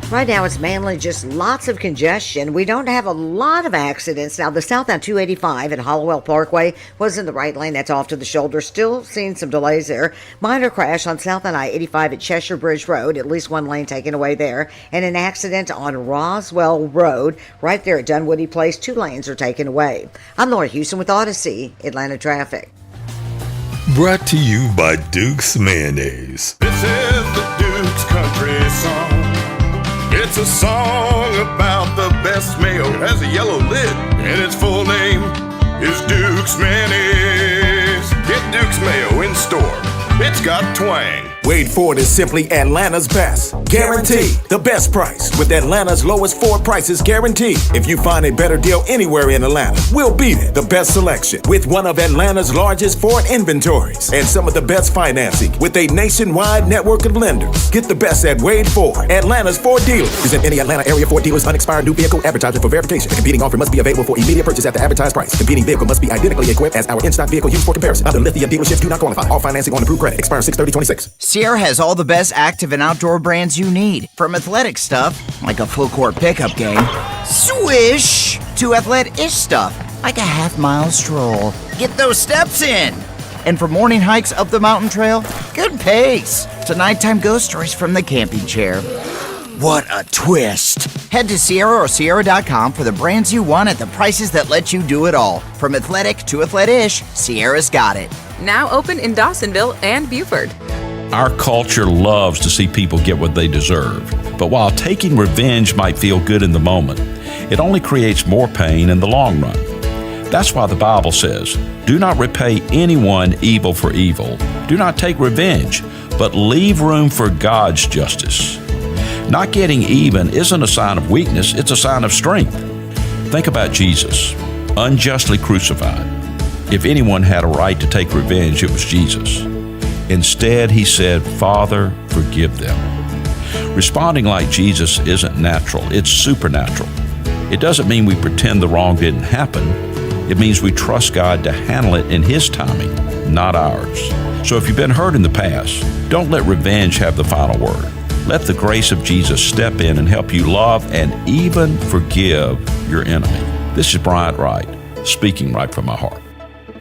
Right now, it's mainly just lots of congestion. We don't have a lot of accidents. Now, the southbound 285 at Hollowell Parkway was in the right lane. That's off to the shoulder. Still seeing some delays there. Minor crash on southbound I-85 at Cheshire Bridge Road. At least one lane taken away there. And an accident on Roswell Road right there at Dunwoody Place. 2 lanes are taken away. I'm Laura Houston with Odyssey, Atlanta Traffic. Brought to you by Duke's Mayonnaise. This is the Duke's Country Song. It's a song about the best mayo. It has a yellow lid, and its full name is Duke's Mayonnaise. Get Duke's Mayo in store. It's got twang. Wade Ford is simply Atlanta's best. Guaranteed the best price with Atlanta's lowest Ford prices guaranteed. If you find a better deal anywhere in Atlanta, we'll beat it. The best selection with one of Atlanta's largest Ford inventories and some of the best financing with a nationwide network of lenders. Get the best at Wade Ford, Atlanta's Ford dealer. Present any Atlanta area Ford dealers unexpired new vehicle advertisement for verification. The competing offer must be available for immediate purchase at the advertised price. Competing vehicle must be identically equipped as our in-stock vehicle used for comparison. Other Lithia dealerships do not qualify. All financing on approved credit expires 6/30/26. Sierra has all the best active and outdoor brands you need. From athletic stuff, like a full court pickup game, swish, to athletic-ish stuff, like a half-mile stroll. Get those steps in. And for morning hikes up the mountain trail, good pace. To nighttime ghost stories from the camping chair. What a twist. Head to Sierra or Sierra.com for the brands you want at the prices that let you do it all. From athletic to athletic-ish, Sierra's got it. Now open in Dawsonville and Buford. Our culture loves to see people get what they deserve. But while taking revenge might feel good in the moment, it only creates more pain in the long run. That's why the Bible says, "Do not repay anyone evil for evil. Do not take revenge, but leave room for God's justice." Not getting even isn't a sign of weakness, it's a sign of strength. Think about Jesus, unjustly crucified. If anyone had a right to take revenge, it was Jesus. Instead, he said, "Father, forgive them." Responding like Jesus isn't natural, it's supernatural. It doesn't mean we pretend the wrong didn't happen. It means we trust God to handle it in His timing, not ours. So if you've been hurt in the past, don't let revenge have the final word. Let the grace of Jesus step in and help you love and even forgive your enemy. This is Bryant Wright, speaking right from my heart.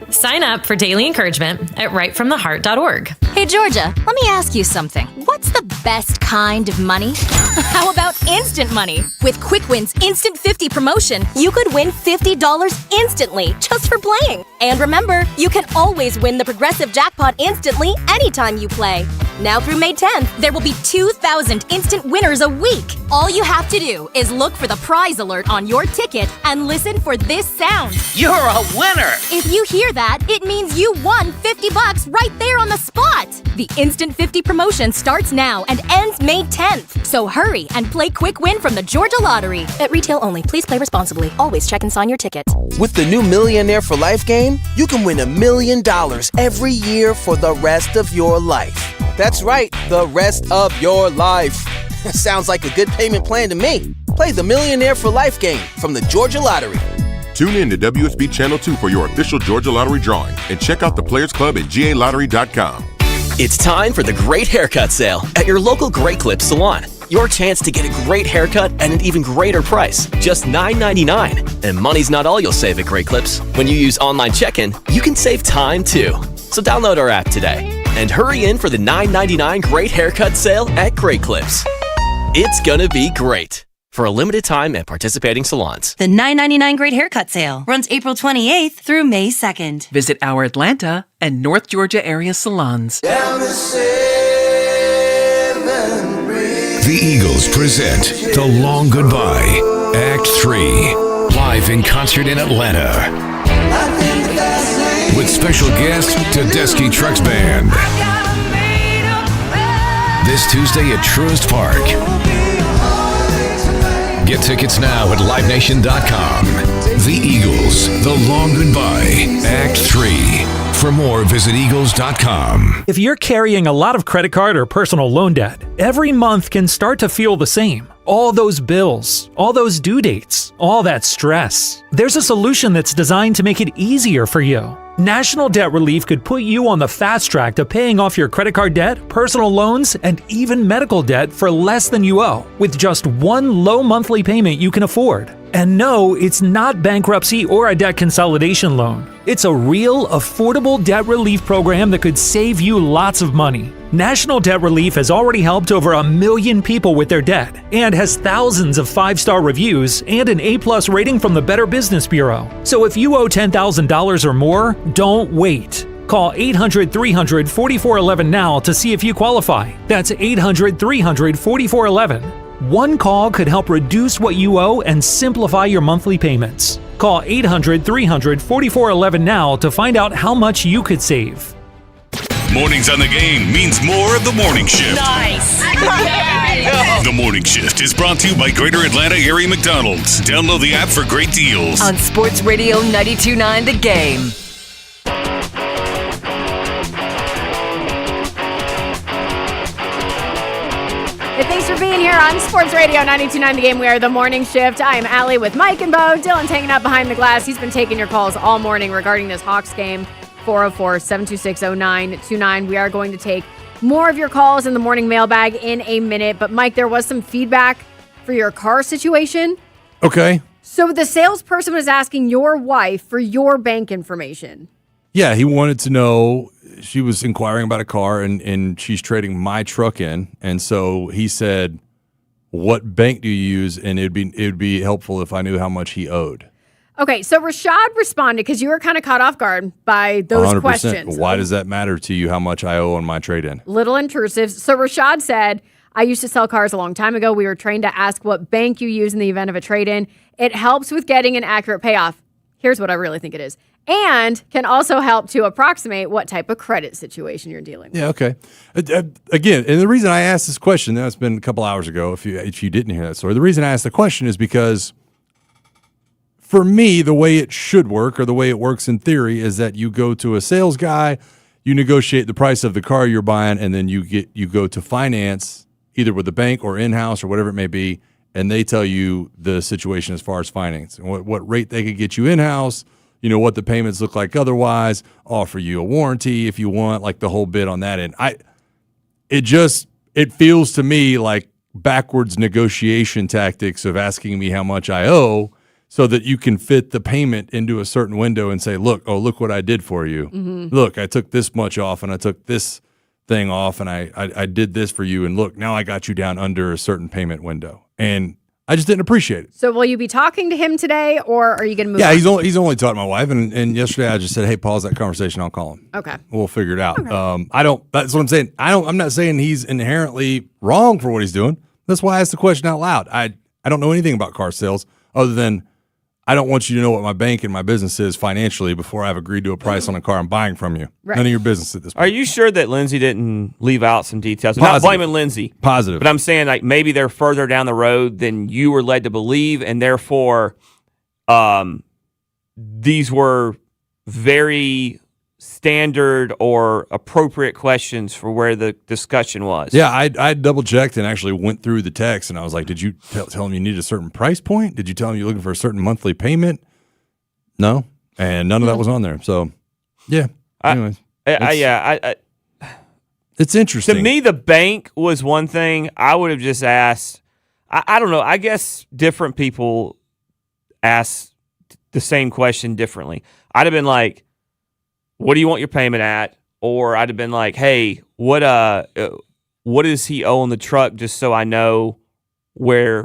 Sign up for daily encouragement at rightfromtheheart.org. Hey, Georgia, let me ask you something. What's the best kind of money? How about instant money? With Quick Wins Instant 50 promotion, you could win $50 instantly just for playing. And remember, you can always win the Progressive Jackpot instantly anytime you play. Now through May 10th, there will be 2,000 instant winners a week. All you have to do is look for the prize alert on your ticket and listen for this sound. You're a winner! If you hear that, that, it means you won $50 right there on the spot. The Instant 50 promotion starts now and ends May 10th. So hurry and play Quick Win from the Georgia Lottery. At retail only. Please play responsibly. Always check and sign your ticket. With the new Millionaire for Life game, you can win $1 million every year for the rest of your life. That's right, the rest of your life. Sounds like a good payment plan to me. Play the Millionaire for Life game from the Georgia Lottery. Tune in to WSB Channel 2 for your official Georgia Lottery drawing and check out the Players Club at GALottery.com. It's time for the Great Haircut Sale at your local Great Clips salon. Your chance to get a great haircut at an even greater price, just $9.99. And money's not all you'll save at Great Clips. When you use online check-in, you can save time too. So download our app today and hurry in for the $9.99 Great Haircut Sale at Great Clips. It's gonna be great. For a limited time at participating salons. The $9.99 Great Haircut Sale runs April 28th through May 2nd. Visit our Atlanta and North Georgia area salons. The Eagles present The Long Goodbye, Act 3, live in concert in Atlanta. With special guest Tedeschi Trucks Band. This Tuesday at Truist Park. Get tickets now at LiveNation.com. The Eagles, The Long Goodbye, Act 3. For more, visit Eagles.com. If you're carrying a lot of credit card or personal loan debt, every month can start to feel the same. All those bills, all those due dates, all that stress. There's a solution that's designed to make it easier for you. National Debt Relief could put you on the fast track to paying off your credit card debt, personal loans, and even medical debt for less than you owe, with just one low monthly payment you can afford. And no, it's not bankruptcy or a debt consolidation loan. It's a real, affordable debt relief program that could save you lots of money. National Debt Relief has already helped over 1 million people with their debt and has thousands of 5-star reviews and an A+ rating from the Better Business Bureau. So if you owe $10,000 or more, don't wait. Call 800-300-4411 now to see if you qualify. That's 800-300-4411. One call could help reduce what you owe and simplify your monthly payments. Call 800-300-4411 now to find out how much you could save. Mornings on the Game means more of the morning shift. Nice. The morning shift is brought to you by Greater Atlanta Area McDonald's. Download the app for great deals. On Sports Radio 92.9 The Game. Hey, thanks for being here on Sports Radio 92.9 The Game. We are the morning shift. I am Allie with Mike and Bo. Dylan's hanging out behind the glass. He's been taking your calls all morning regarding this Hawks game. 404-726-0929. We are going to take more of your calls in the morning mailbag in a minute. But, Mike, there was some feedback for your car situation. Okay. So the salesperson was asking your wife for your bank information. Yeah, he wanted to know. She was inquiring about a car, and she's trading my truck in. And so he said, what bank do you use? And it'd be helpful if I knew how much he owed. Okay, so Rashad responded because you were kind of caught off guard by those 100%. questions. Why does that matter to you, how much I owe on my trade-in? Little intrusive. So Rashad said, I used to sell cars a long time ago. We were trained to ask what bank you use in the event of a trade-in. It helps with getting an accurate payoff. Here's what I really think it is. And can also help to approximate what type of credit situation you're dealing with. Yeah, okay. Again, and the reason I asked this question, now it's been a couple hours ago, if you didn't hear that story, the reason I asked the question is because for me, the way it should work, or the way it works in theory, is that you go to a sales guy, you negotiate the price of the car you're buying, and then you go to finance, either with the bank or in-house or whatever it may be, and they tell you the situation as far as finance and what rate they could get you in-house, what the payments look like otherwise, offer you a warranty if you want, like the whole bit on that end. It feels to me like backwards negotiation tactics of asking me how much I owe so that you can fit the payment into a certain window and say, look what I did for you. Mm-hmm. Look, I took this much off and I took this thing off and I did this for you. And look, now I got you down under a certain payment window. And I just didn't appreciate it. So will you be talking to him today, or are you going to move on? Yeah, he's only talked to my wife. And yesterday I just said, hey, pause that conversation. I'll call him. Okay. We'll figure it out. Okay. That's what I'm saying. I'm not saying he's inherently wrong for what he's doing. That's why I asked the question out loud. I don't know anything about car sales other than I don't want you to know what my bank and my business is financially before I've agreed to a price on a car I'm buying from you. Right. None of your business at this point. Are you sure that Lindsay didn't leave out some details? I'm not blaming Lindsay. Positive. But I'm saying like maybe they're further down the road than you were led to believe, and therefore these were very standard or appropriate questions for where the discussion was. Yeah, I double-checked and actually went through the text, and I was like, did you tell him you need a certain price point? Did you tell him you're looking for a certain monthly payment? No, and none of that was on there. So, yeah. Anyways. It's interesting. To me, the bank was one thing. I would have just asked, I don't know, I guess different people ask the same question differently. I'd have been like, what do you want your payment at? Or I'd have been like, hey, what does he owe on the truck, just so I know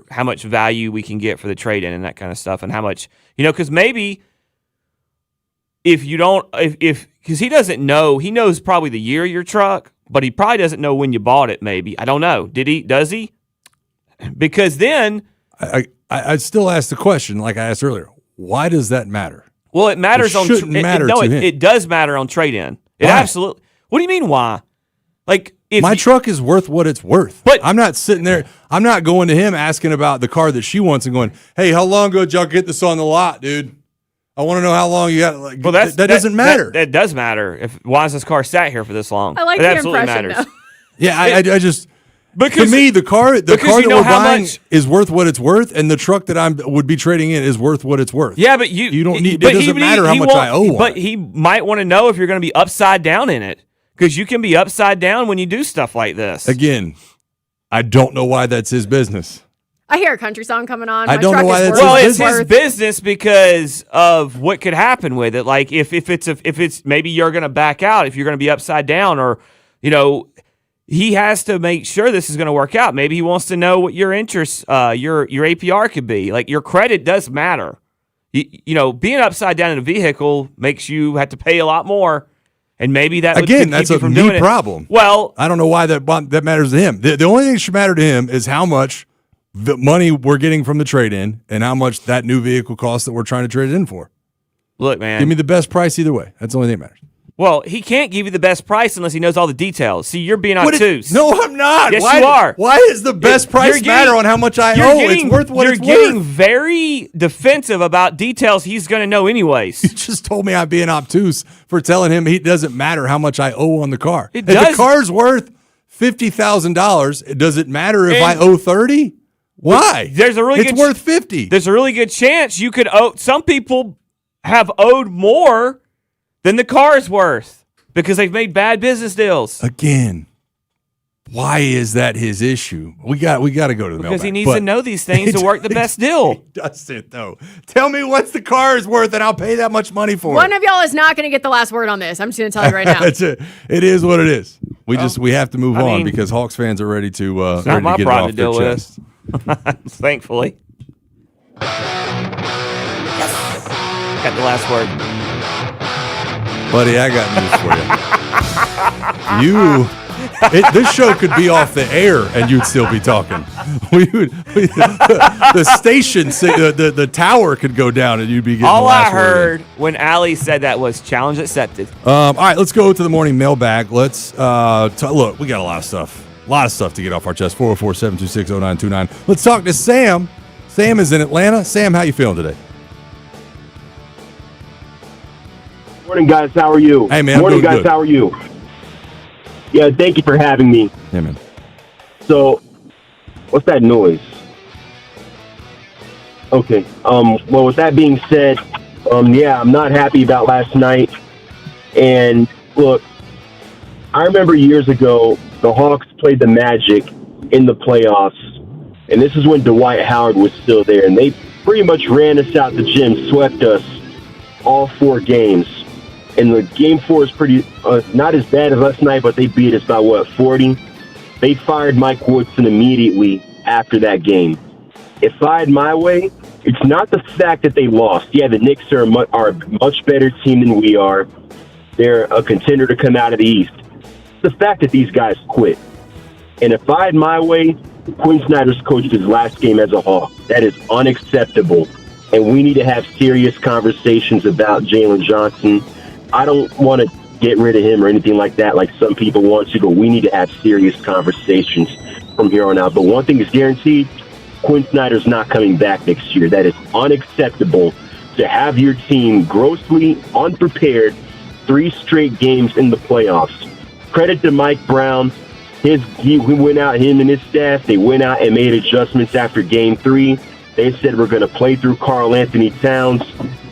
how much value we can get for the trade-in and that kind of stuff, and how much, because maybe if you don't, because he doesn't know, he knows probably the year of your truck, but he probably doesn't know when you bought it. Maybe, I don't know. Does he? Because then I'd still ask the question, like I asked earlier. Why does that matter? Well, it matters to him. It does matter on trade-in. It absolutely. What do you mean? Why? Like, if my truck is worth what it's worth. But I'm not sitting there. I'm not going to him asking about the car that she wants and going, "Hey, how long ago did y'all get this on the lot, dude? I want to know how long you got." Like, well, that doesn't matter. That does matter. Why has this car sat here for this long? I like it the absolutely impression, matters. though. Yeah, I just. Because to me, the car that we're buying is worth what it's worth, and the truck that would be trading in is worth what it's worth. Yeah, but you don't need. It doesn't matter how much I owe. But he might want to know if you're going to be upside down in it, because you can be upside down when you do stuff like this. Again, I don't know why that's his business. I hear a country song coming on. I don't know why that's his business. It's his business because of what could happen with it. Like if it's maybe you're going to back out if you're going to be upside down, or he has to make sure this is going to work out. Maybe he wants to know what your interest, your APR could be. Like, your credit does matter. Being upside down in a vehicle makes you have to pay a lot more, and maybe that that's a me problem. Well, I don't know why that matters to him. The only thing that should matter to him is how much the money we're getting from the trade-in and how much that new vehicle costs that we're trying to trade it in for. Look, man, give me the best price either way. That's the only thing that matters. Well, he can't give you the best price unless he knows all the details. See, you're being obtuse. No, I'm not. Yes, you are. Why is the best price matter on how much I owe? It's worth what it's worth. You're getting very defensive about details he's going to know anyways. You just told me I'm being obtuse for telling him it doesn't matter how much I owe on the car. If the car's worth $50,000, does it matter if I owe $30,000? Why? It's worth $50,000. There's a really good chance you could owe. Some people have owed more than the car is worth because they've made bad business deals. Again, why is that his issue? We got to go to the mailbag. Because he needs to know these things to work the best deal. He doesn't, though. Tell me what's the car is worth, and I'll pay that much money for it. One of y'all is not going to get the last word on this. I'm just going to tell you right now. That's it. It is what it is. We have to move on because Hawks fans are ready to it's not my get problem it off to their deal chest. with. Thankfully. Got the last word. Buddy, I got news for you. This show could be off the air and you'd still be talking. The station, the tower could go down and you'd be getting all the last I heard when Allie said that was challenge accepted. All right, let's go to the morning mailbag. Let's look. We got a lot of stuff to get off our chest. 404-726-0929. Let's talk to Sam. Sam is in Atlanta. Sam, how you feeling today? Morning, guys. How are you? Hey, man. Morning, guys. Good. How are you? Yeah, thank you for having me. Yeah, man. So, what's that noise? Okay. Well, with that being said, I'm not happy about last night. And look, I remember years ago, the Hawks played the Magic in the playoffs, and this is when Dwight Howard was still there, and they pretty much ran us out the gym, swept us all 4 games. And the game 4 is pretty not as bad as last night, but they beat us by 40. They fired Mike Woodson immediately after that game. If I had my way, it's not the fact that they lost. Yeah, the Knicks are a much better team than we are. They're a contender to come out of the East. It's the fact that these guys quit. And if I had my way, Quinn Snyder's coached his last game as a Hawk. That is unacceptable. and we need to have serious conversations about Jalen Johnson. I don't want to get rid of him or anything like that, like some people want to, but we need to have serious conversations from here on out. But one thing is guaranteed, Quinn Snyder's not coming back next year. That is unacceptable to have your team grossly unprepared 3 straight games in the playoffs. Credit to Mike Brown. He went out, him and his staff, they went out and made adjustments after Game 3. They said we're going to play through Karl Anthony Towns,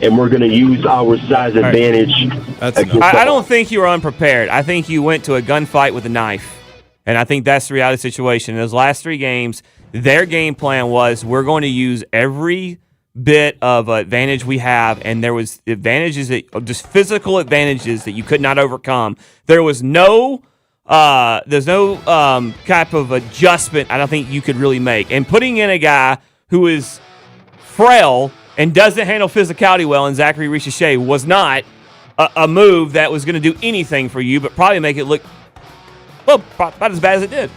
and we're going to use our size advantage. I don't think you were unprepared. I think you went to a gunfight with a knife, and I think that's the reality of the situation. In those last 3 games, their game plan was we're going to use every bit of advantage we have, and there was advantages just physical advantages that you could not overcome. There was no type of adjustment I don't think you could really make. And putting in a guy who is frail and doesn't handle physicality well in Zachary Richer was not a move that was going to do anything for you, but probably make it look, well, about as bad as it did.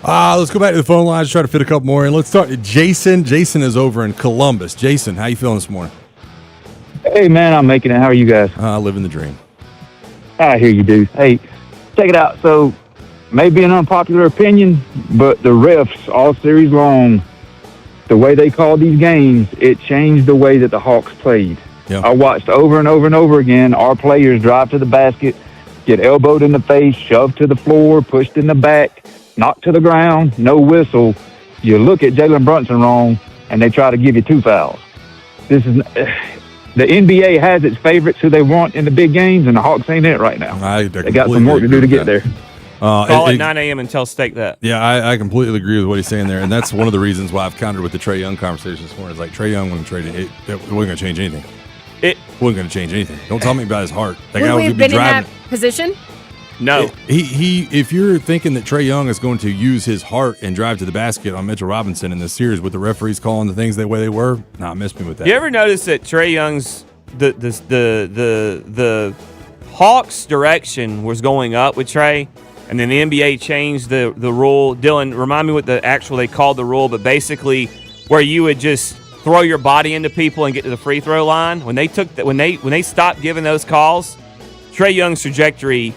Let's go back to the phone lines, try to fit a couple more in. Let's start with Jason. Jason is over in Columbus. Jason, how you feeling this morning? Hey, man, I'm making it. How are you guys? Living the dream. I hear you, dude. Hey, check it out. So, maybe an unpopular opinion, but the refs all series long, the way they called these games, it changed the way that the Hawks played. Yeah. I watched over and over and over again our players drive to the basket, get elbowed in the face, shoved to the floor, pushed in the back, knocked to the ground, no whistle. You look at Jalen Brunson wrong, and they try to give you 2 fouls. This is the NBA has its favorites who they want in the big games, and the Hawks ain't in it right now. They got some work to do to get there. Call at 9 a.m. and tell Steak that. Yeah, I completely agree with what he's saying there, and that's one of the reasons why I've countered with the Trae Young conversation this morning. It's like Trae Young, when traded, it wasn't going to change anything. It wasn't going to change anything. Don't tell me about his heart. That guy Would we would have be been in driving. that position? No. If you're thinking that Trae Young is going to use his heart and drive to the basket on Mitchell Robinson in this series with the referees calling the things the way they were, miss me with that. You ever notice that Trae Young's the Hawks' direction was going up with Trae, and then the NBA changed the rule. Dylan, remind me what they called the rule, but basically where you would just throw your body into people and get to the free throw line. When they stopped giving those calls, Trae Young's trajectory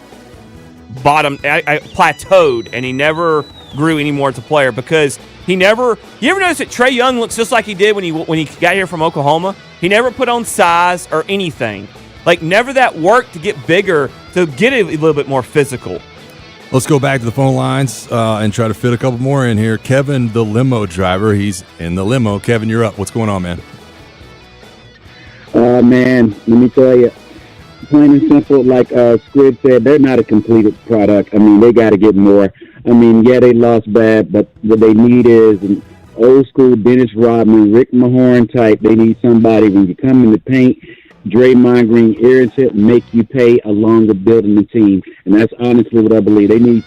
plateaued, and he never grew anymore as a player because he never. You ever notice that Trae Young looks just like he did when he got here from Oklahoma? He never put on size or anything. Like never that work to get bigger, to get a little bit more physical. Let's go back to the phone lines and try to fit a couple more in here. Kevin, the limo driver, he's in the limo. Kevin, you're up. What's going on, man? Man, let me tell you, plain and simple, like Squid said, they're not a completed product. I mean, they got to get more. I mean, yeah, they lost bad, but what they need is an old school Dennis Rodman, Rick Mahorn type. They need somebody when you come in the paint, Draymond Green, irritant, make you pay along with building the team. And that's honestly what I believe. They need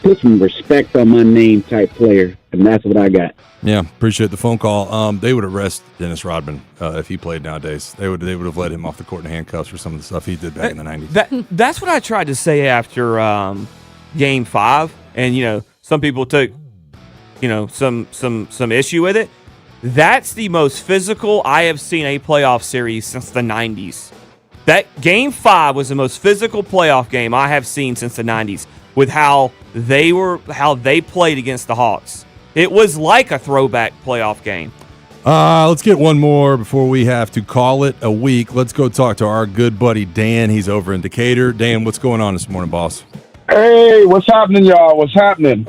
put some respect on my name type player, and that's what I got. Yeah, appreciate the phone call. They would arrest Dennis Rodman if he played nowadays. They would have let him off the court in handcuffs for some of the stuff he did back in the 90s. That's what I tried to say after Game 5, and some people took some issue with it. That's the most physical I have seen a playoff series since the 90s. That Game 5 was the most physical playoff game I have seen since the 90s with how they played against the Hawks. It was like a throwback playoff game. Let's get one more before we have to call it a week. Let's go talk to our good buddy Dan. He's over in Decatur. Dan, what's going on this morning, boss? Hey, what's happening, y'all? What's happening?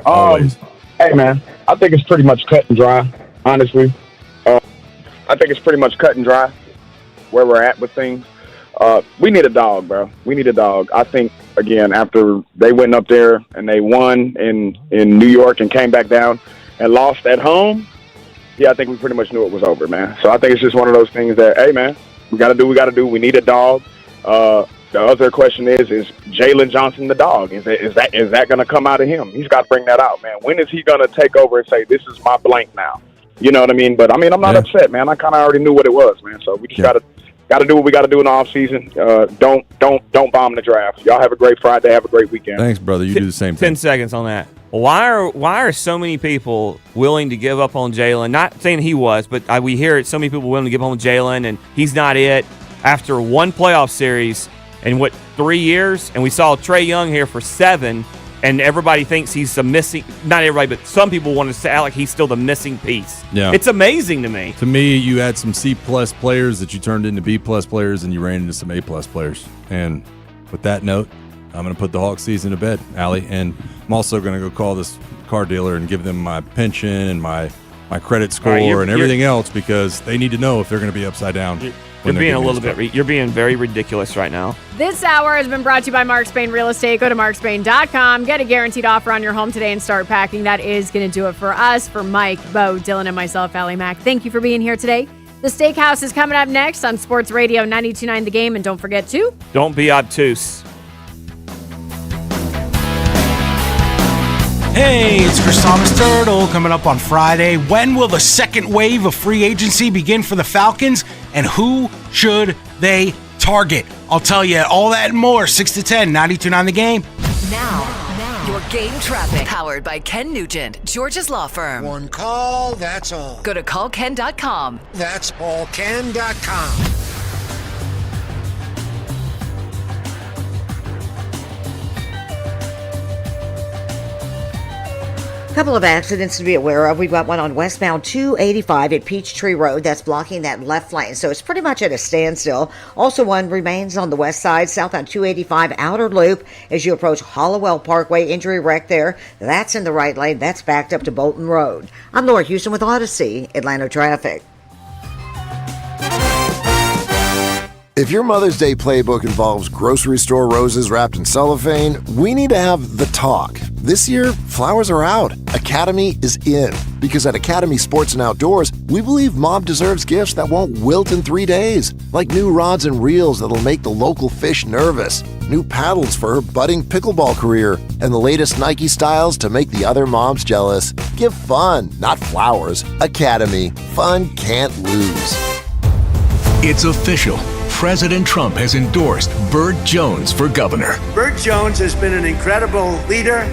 Hey, man, I think it's pretty much cut and dry, honestly. I think it's pretty much cut and dry where we're at with things. We need a dog, bro. We need a dog. I think, again, after they went up there and they won in New York and came back down and lost at home, I think we pretty much knew it was over, man. So I think it's just one of those things that, hey, man, we got to do what we got to do. We need a dog. The other question is Jalen Johnson the dog? Is that going to come out of him? He's got to bring that out, man. When is he going to take over and say, this is my blank now? You know what I mean? But, I'm not upset, man. I kind of already knew what it was, man. So we just got to do what we got to do in the offseason. Don't bomb the draft. Y'all have a great Friday. Have a great weekend. Thanks, brother. You do the same thing. 10 seconds on that. why are so many people willing to give up on Jalen? Not saying he was, but we hear it. So many people willing to give up on Jalen, and he's not it after one playoff series in 3 years, and we saw Trae Young here for 7. And everybody thinks he's a missing, not everybody, but some people want to say like he's still the missing piece. Yeah. It's amazing to me. To me, you had some C+ players that you turned into B+ players, and you ran into some A+ players. And with that note, I'm going to put the Hawks season to bed, Allie. And I'm also going to go call this car dealer and give them my pension and my credit score and everything else, because they need to know if they're going to be upside down. You're being a little bit. You're being very ridiculous right now. This hour has been brought to you by Mark Spain Real Estate. Go to markspain.com. Get a guaranteed offer on your home today and start packing. That is going to do it for us. For Mike, Bo, Dylan, and myself, Allie Mack. Thank you for being here today. The Steakhouse is coming up next on Sports Radio 92.9 The Game, and don't forget to don't be obtuse. Hey, it's Chris Thomas Turtle coming up on Friday. When will the second wave of free agency begin for the Falcons, and who should they target? I'll tell you all that and more, 6 to 10, 92.9 The Game. Now, your game traffic. Powered by Ken Nugent, Georgia's law firm. One call, that's all. Go to callken.com. That's allken.com. Couple of accidents to be aware of. We've got one on westbound 285 at Peachtree Road that's blocking that left lane, so it's pretty much at a standstill. Also, one remains on the west side, southbound 285 outer loop as you approach Hollowell Parkway. Injury wreck there. That's in the right lane. That's backed up to Bolton Road. I'm Laura Houston with Odyssey Atlanta Traffic. If your Mother's Day playbook involves grocery store roses wrapped in cellophane, we need to have the talk. This year, flowers are out. Academy is in. Because at Academy Sports and Outdoors, we believe Mom deserves gifts that won't wilt in 3 days. Like new rods and reels that'll make the local fish nervous, new paddles for her budding pickleball career, and the latest Nike styles to make the other moms jealous. Give fun, not flowers. Academy. Fun can't lose. It's official. President Trump has endorsed Burt Jones for governor. Burt Jones has been an incredible leader.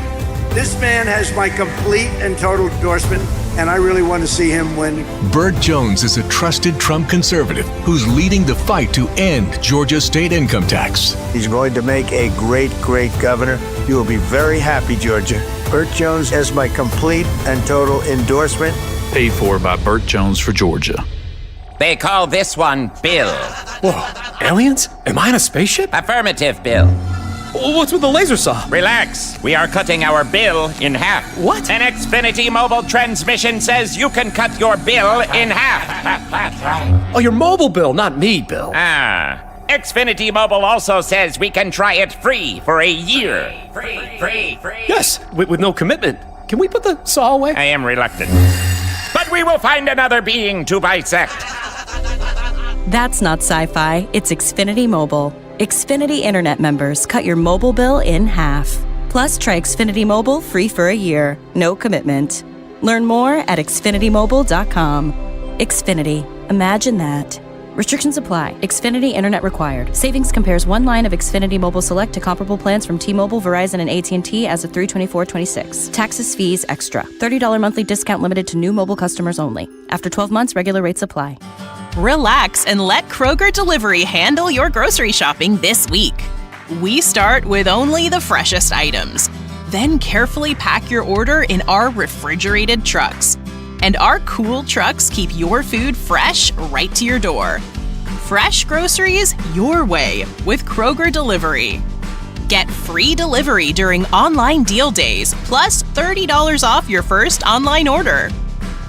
This man has my complete and total endorsement, and I really want to see him win. Burt Jones is a trusted Trump conservative who's leading the fight to end Georgia's state income tax. He's going to make a great, great governor. You will be very happy, Georgia. Burt Jones has my complete and total endorsement. Paid for by Burt Jones for Georgia. They call this one Bill. Whoa, aliens? Am I in a spaceship? Affirmative, Bill. What's with the laser saw? Relax. We are cutting our bill in half. What? An Xfinity mobile transmission says you can cut your bill in half. Oh, your mobile bill, not me, Bill. Xfinity Mobile also says we can try it free for a year. Free. Yes, with no commitment. Can we put the saw away? I am reluctant. But we will find another being to bisect. That's not sci-fi, it's Xfinity Mobile. Xfinity Internet members cut your mobile bill in half. Plus, try Xfinity Mobile free for a year. No commitment. Learn more at xfinitymobile.com. Xfinity. Imagine that. Restrictions apply. Xfinity Internet required. Savings compares one line of Xfinity Mobile Select to comparable plans from T-Mobile, Verizon, and AT&T as of 3/24/26. Taxes, fees, extra. $30 monthly discount limited to new mobile customers only. After 12 months, regular rates apply. Relax and let Kroger Delivery handle your grocery shopping this week. We start with only the freshest items. Then carefully pack your order in our refrigerated trucks. And our cool trucks keep your food fresh right to your door. Fresh groceries your way with Kroger Delivery. Get free delivery during online deal days, plus $30 off your first online order.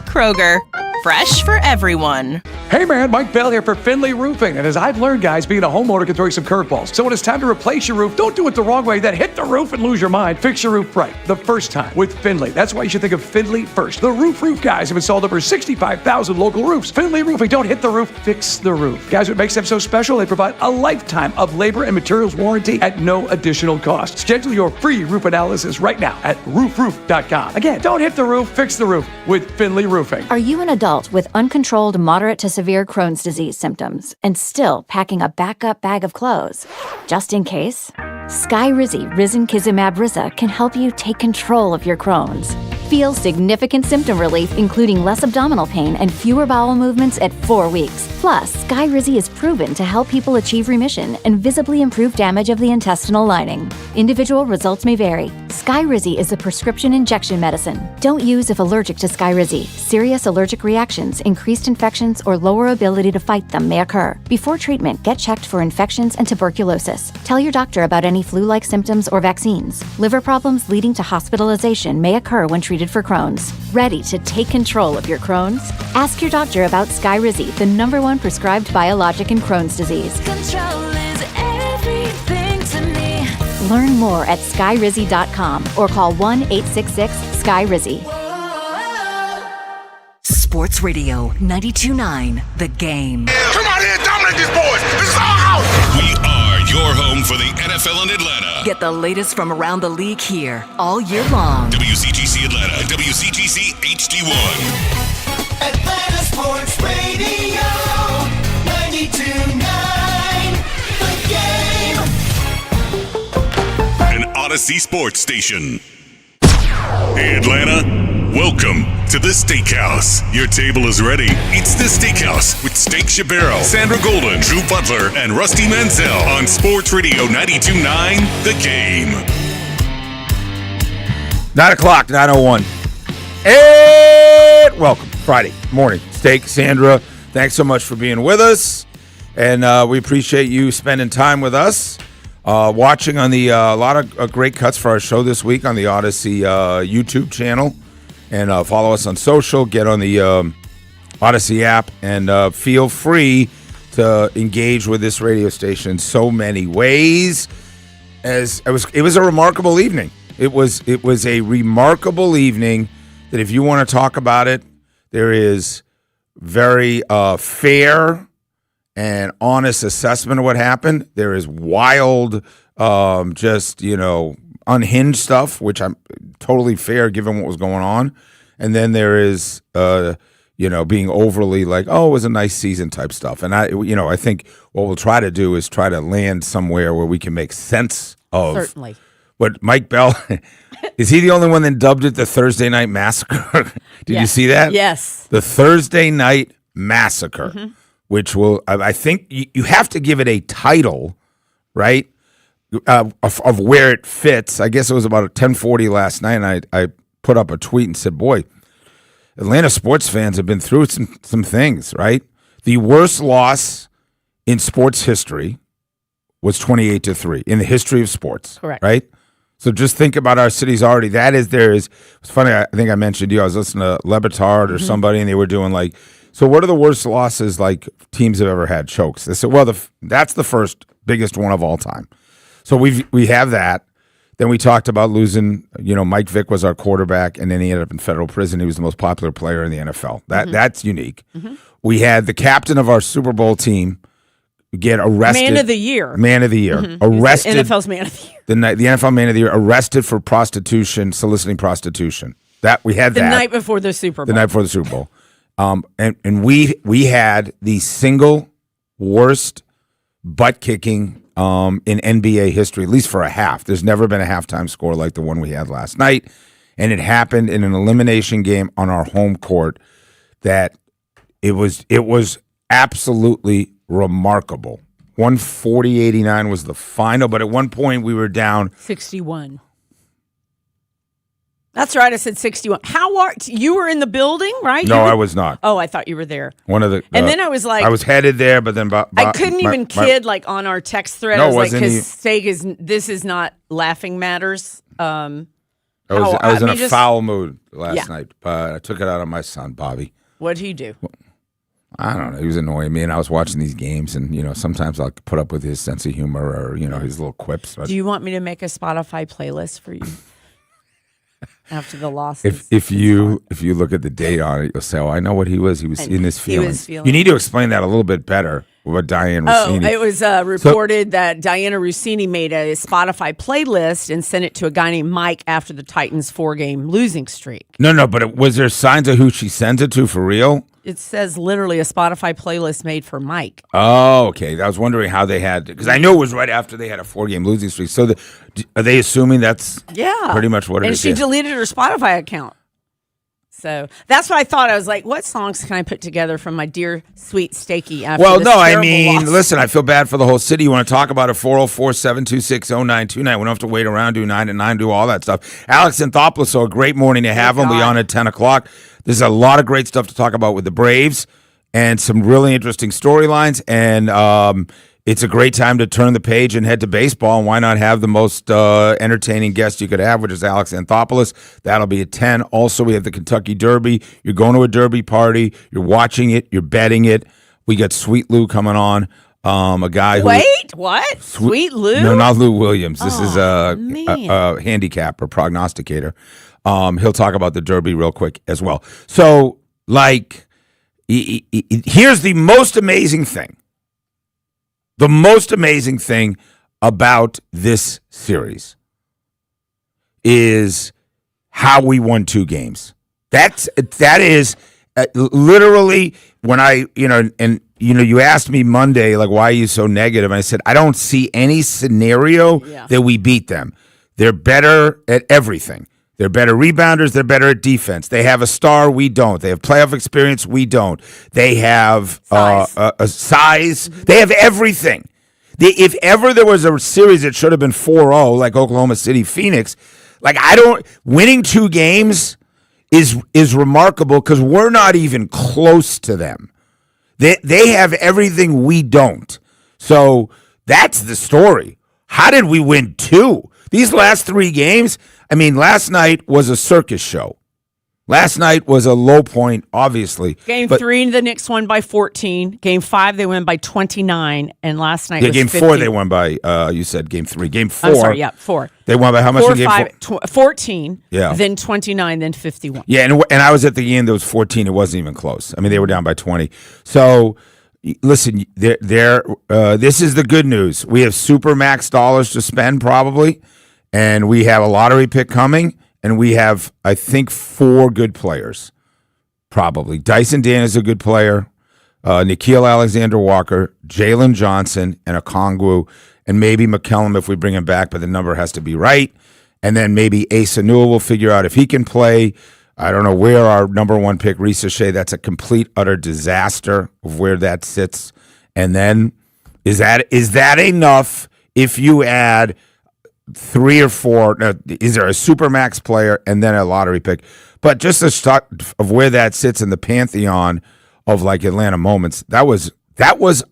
Kroger, fresh for everyone. Hey man, Mike Bell here for Finley Roofing. And as I've learned, guys, being a homeowner can throw you some curveballs. So when it's time to replace your roof, don't do it the wrong way, then hit the roof and lose your mind. Fix your roof right the first time with Finley. That's why you should think of Finley first. The roof guys have installed over 65,000 local roofs. Finley Roofing, don't hit the roof, fix the roof. Guys, what makes them so special? They provide a lifetime of labor and materials warranty at no additional cost. Schedule your free roof analysis right now at roofroof.com. Again, don't hit the roof, fix the roof with Finley Roofing. Are you an adult with uncontrolled moderate to severe Crohn's disease symptoms and still packing a backup bag of clothes just in case? Skyrizi Risankizumab Riza can help you take control of your Crohn's. Feel significant symptom relief, including less abdominal pain and fewer bowel movements at 4 weeks. Plus, Skyrizi is proven to help people achieve remission and visibly improve damage of the intestinal lining. Individual results may vary. Skyrizi is a prescription injection medicine. Don't use if allergic to Skyrizi. Serious allergic reactions, increased infections, or lower ability to fight them may occur. Before treatment, get checked for infections and tuberculosis. Tell your doctor about any flu-like symptoms or vaccines. Liver problems leading to hospitalization may occur when treated for Crohn's. Ready to take control of your Crohn's? Ask your doctor about Skyrizi, the #1 prescribed biologic in Crohn's disease. Control is everything to me. Learn more at skyrizi.com or call 1-866-SKYRIZI. Sports Radio 92.9 The Game. Come on here, dominate these boys. This is our house. We are your home for the NFL in Atlanta. Get the latest from around the league here all year long. WCTC Atlanta, WCTC HD1. Atlanta Sports Radio 92.9 The Game. An Odyssey Sports Station. Hey Atlanta, welcome to the Steakhouse. Your table is ready. It's the Steakhouse with Steak Shabaro, Sandra Golden, Drew Butler, and Rusty Mansell on Sports Radio 92.9 The Game. 9 o'clock, 9:01. And welcome. Friday morning. Steak, Sandra, thanks so much for being with us. And we appreciate you spending time with us. Watching on the a lot of great cuts for our show this week on the Odyssey YouTube channel. And follow us on social. Get on the Odyssey app. And feel free to engage with this radio station in so many ways. It was a remarkable evening. It was a remarkable evening that if you want to talk about it, there is very fair and honest assessment of what happened. There is wild, unhinged stuff, which I'm totally fair given what was going on. And then there is, being overly like, oh, it was a nice season type stuff. And I think what we'll try to do is try to land somewhere where we can make sense of. Certainly. But Mike Bell, is he the only one that dubbed it the Thursday Night Massacre? Did you see that? Yes. The Thursday Night Massacre, which will, I think you have to give it a title, right, of where it fits. I guess it was about 10:40 last night, and I put up a tweet and said, boy, Atlanta sports fans have been through some things, right? The worst loss in sports history was 28-3 in the history of sports. Correct. Right? So just think about our cities already. It's funny, I think I mentioned I was listening to Le Batard or somebody, and they were doing like, so what are the worst losses like teams have ever had? Chokes. They said, well, that's the first biggest one of all time. So we have that. Then we talked about losing, Mike Vick was our quarterback, and then he ended up in federal prison. He was the most popular player in the NFL. That's unique. We had the captain of our Super Bowl team get arrested. Man of the year. Arrested. NFL's Man of the Year. The NFL Man of the Year, arrested for prostitution, soliciting prostitution. We had The that. night before the Super Bowl. The night before the Super Bowl. And we had the single worst butt kicking in NBA history, at least for a half. There's never been a halftime score like the one we had last night. And it happened in an elimination game on our home court that it was absolutely remarkable. 140-89 was the final, but at one point we were down 61. That's right. I said 61. You were in the building, right? No, I was not. Oh, I thought you were there. One of the, and then I was like, I was headed there, but then I couldn't even kid like on our text thread. No, I was like, wasn't because Steak this is not laughing matters. I was in a foul mood last night, but I took it out on my son, Bobby. What'd he do? I don't know. He was annoying me, and I was watching these games, and sometimes I'll put up with his sense of humor or his little quips. Do you want me to make a Spotify playlist for you after the losses? If you look at the date on it, you'll say, "Oh, I know what he was. He was in his feelings." You need to explain that a little bit better. What Diane Oh, Rossini. it was reported that Diana Rossini made a Spotify playlist and sent it to a guy named Mike after the Titans' 4-game losing streak. No, but was there signs of who she sends it to for real? It says literally a Spotify playlist made for Mike. Oh, okay. I was wondering how they had, because I know it was right after they had a 4-game losing streak. So are they assuming that's pretty much what it is? And she deleted her Spotify account. So that's what I thought. I was like, what songs can I put together from my dear, sweet Stakey after Well, this no, I terrible mean, loss? listen, I feel bad for the whole city. You want to talk about it, 404-726-0929. We don't have to wait around, do 9 to 9, do all that stuff. Alex Anthopoulos, so a great morning to have him. Be on at 10 o'clock. There's a lot of great stuff to talk about with the Braves and some really interesting storylines. And it's a great time to turn the page and head to baseball. And why not have the most entertaining guest you could have, which is Alex Anthopoulos. That'll be at 10. Also, we have the Kentucky Derby. You're going to a Derby party. You're watching it. You're betting it. We got Sweet Lou coming on. A guy who... Wait, what? Sweet Lou? No, not Lou Williams. This is a handicapper, prognosticator. He'll talk about the Derby real quick as well. So, here's the most amazing thing. The most amazing thing about this series is how we won 2 games. That is literally when you asked me Monday, like, why are you so negative? And I said, I don't see any scenario that we beat them. They're better at everything. They're better rebounders. They're better at defense. They have a star. We don't. They have playoff experience. We don't. They have a size. They have everything. If ever there was a series that should have been 4-0, like Oklahoma City, Phoenix, winning 2 games is remarkable because we're not even close to them. They have everything we don't. So that's the story. How did we win 2? These last 3 games, last night was a circus show. Last night was a low point, obviously. Game 3, the Knicks won by 14. Game 5, they won by 29. And last night was Game 50. 4, they won by, you said Game 3. Game 4. I'm sorry, 4. They won by how much in Game 4? 14, Yeah. then 29, then 51. Yeah, and I was at the game that was 14. It wasn't even close. They were down by 20. So, listen, this is the good news. We have super max dollars to spend probably, and we have a lottery pick coming. And we have, I think, 4 good players, probably. Dyson Dan is a good player. Nickeil Alexander-Walker, Jalen Johnson, and Okongwu, and maybe McCellum if we bring him back, but the number has to be right. And then maybe Asa Newell will figure out if he can play. I don't know where our number 1 pick, Risa Shea, that's a complete, utter disaster of where that sits. And then is that enough if you add 3 or 4, is there a supermax player and then a lottery pick? But just the stock of where that sits in the pantheon of Atlanta moments, that was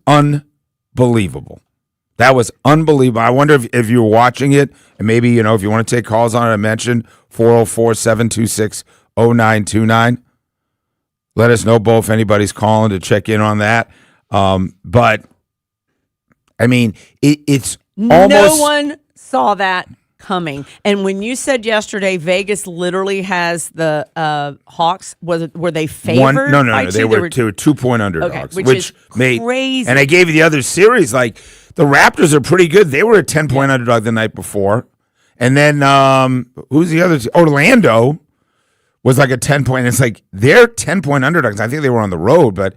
unbelievable. That was unbelievable. I wonder if you were watching it, and maybe, if you want to take calls on it, I mentioned 404-726-0929. Let us know, Bo, if anybody's calling to check in on that. But, it's almost... No one saw that coming. And when you said yesterday Vegas literally has the Hawks, were they favored? No. They were 2-point underdogs, which is made crazy. And I gave you the other series. The Raptors are pretty good. They were a 10-point underdog the night before. And then who's the other? Orlando was a 10-point. It's they're 10-point underdogs. I think they were on the road, but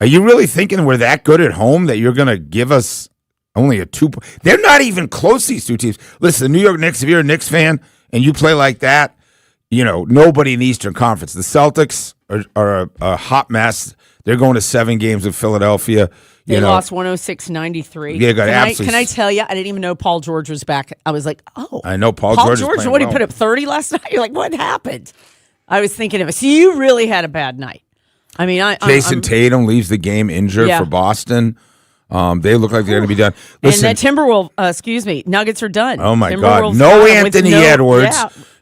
are you really thinking we're that good at home that you're going to give us only a 2 point? They're not even close, these 2 teams. Listen, the New York Knicks, if you're a Knicks fan and you play like that, nobody in the Eastern Conference. The Celtics are a hot mess. They're going to 7 games with Philadelphia. They lost 106-93. Yeah, can I tell you, I didn't even know Paul George was back. I was like, oh. I know Paul George, is what, he put up 30 last night? You're like, what happened? I was thinking of it. So you really had a bad night. Jason Tatum leaves the game injured for Boston. They look like they're going to be done. Listen, and the Nuggets are done. Oh, my God. No Anthony Edwards.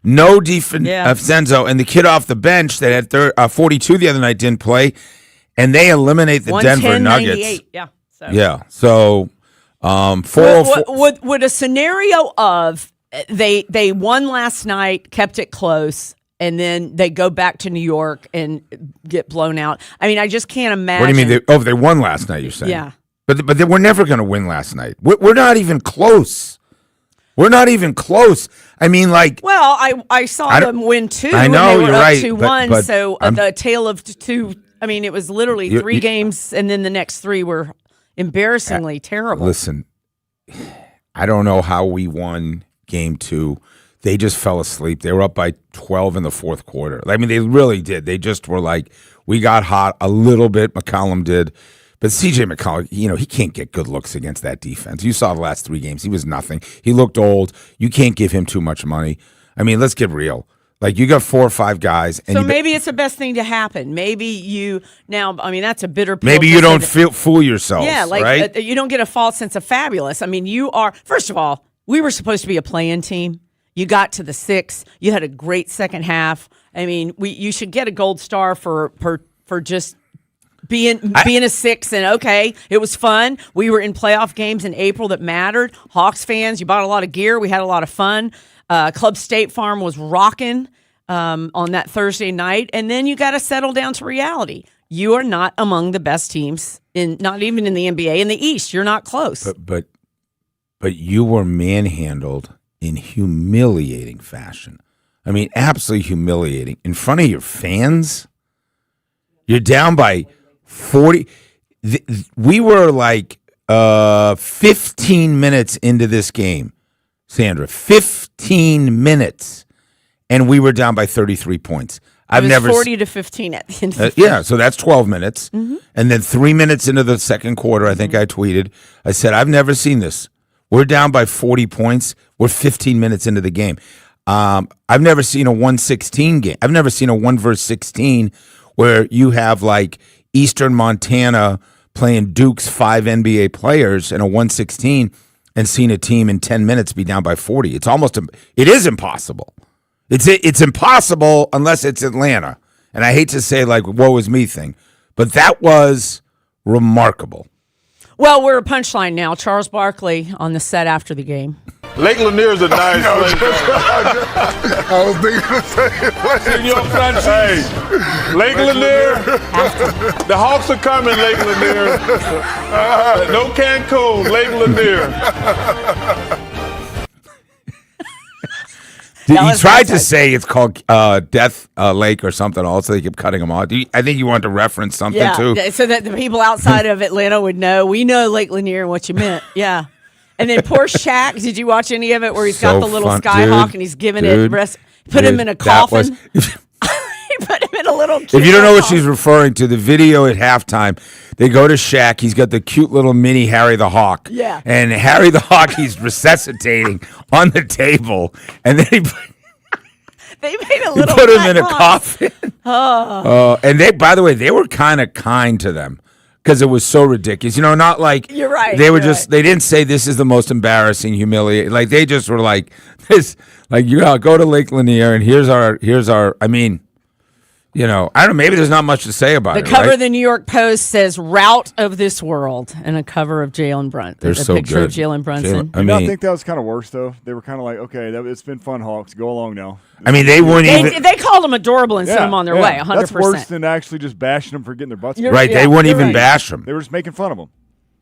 No DiFincenzo. And the kid off the bench that had 42 the other night didn't play. And they eliminate the Denver Nuggets. Yeah. So, 404. Would a scenario of they won last night, kept it close, and then they go back to New York and get blown out? I just can't imagine. What do you mean? They won last night, you're saying? Yeah. But we're never going to win last night. We're not even close. We're not even close. I mean, like. Well, I saw them win 2. I know, and they were you're up right. 2-1. But So the tale of 2. I mean, it was literally 3 games, and then the next 3 were embarrassingly terrible. Listen, I don't know how we won game 2. They just fell asleep. They were up by 12 in the fourth quarter. I mean, they really did. They just were like, we got hot a little bit. McCollum did. But C.J. McCollum, he can't get good looks against that defense. You saw the last 3 games. He was nothing. He looked old. You can't give him too much money. I mean, let's get real. Like, you got 4 or 5 guys. And so maybe it's the best thing to happen. Maybe that's a bitter pill. Maybe you don't fool yourself. Yeah, like right? You don't get a false sense of fabulous. I mean, you are, first of all, we were supposed to be a play-in team. You got to the 6. You had a great second half. I mean, you should get a gold star for just being a 6, and okay, it was fun. We were in playoff games in April that mattered. Hawks fans, you bought a lot of gear. We had a lot of fun. Club State Farm was rocking on that Thursday night, and then you got to settle down to reality. You are not among the best teams not even in the NBA in the East. You're not close. But you were manhandled in humiliating fashion. I mean, absolutely humiliating in front of your fans. You're down by 40. We were like 15 minutes into this game, Sandra. 15 minutes, and we were down by 33 points. It was 40 to 15 at the end of the yeah, so that's 12 minutes. Mm-hmm. And then 3 minutes into the second quarter, I think I tweeted, I said, I've never seen this. We're down by 40 points. We're 15 minutes into the game. I've never seen a 1-16 game. I've never seen a 1-16 where you have like Eastern Montana playing Duke's 5 NBA players in a 1-16 and seen a team in 10 minutes be down by 40. It is impossible. It's impossible unless it's Atlanta. And I hate to say like woe is me thing, but that was remarkable. Well, we're a punchline now. Charles Barkley on the set after the game. Lake Lanier's a nice place. I was thinking the same place. Senor Francis. Hey, Lake Lanier. The Hawks are coming, Lake Lanier. No Cancun, Lake Lanier. He tried to say it's called Death Lake or something else. They kept cutting him off. I think you wanted to reference something too. So that the people outside of Atlanta would know. We know Lake Lanier and what you meant. Yeah. And then poor Shaq. Did you watch any of it where he's got the little Skyhawk and he's giving it rest? Put him in a coffin. He put him in a little. If you don't know what she's referring to, the video at halftime, they go to Shaq. He's got the cute little mini Harry the Hawk. Yeah. And Harry the Hawk, he's resuscitating on the table, and then they made a little. Put him in a coffin. Oh. And they, by the way, they were kind of kind to them because it was so ridiculous. Not like you're right. They were just. Right. They didn't say this is the most embarrassing, humiliating. Like they just were like this. Like you go to Lake Lanier, and here's our. I mean. I don't know. Maybe there's not much to say about it. The cover right? of the New York Post says "Route of this world" and a cover of Jalen Brunson. They're so picture good. of Jalen Brunson. I think that was kind of worse though. They were kind of like, okay, it's been fun, Hawks. Go along now. I mean, they weren't even. They called them adorable and sent them on their way. 100%. That's worse than actually just bashing them for getting their butts. Right. They wouldn't even bash them. They were just making fun of them.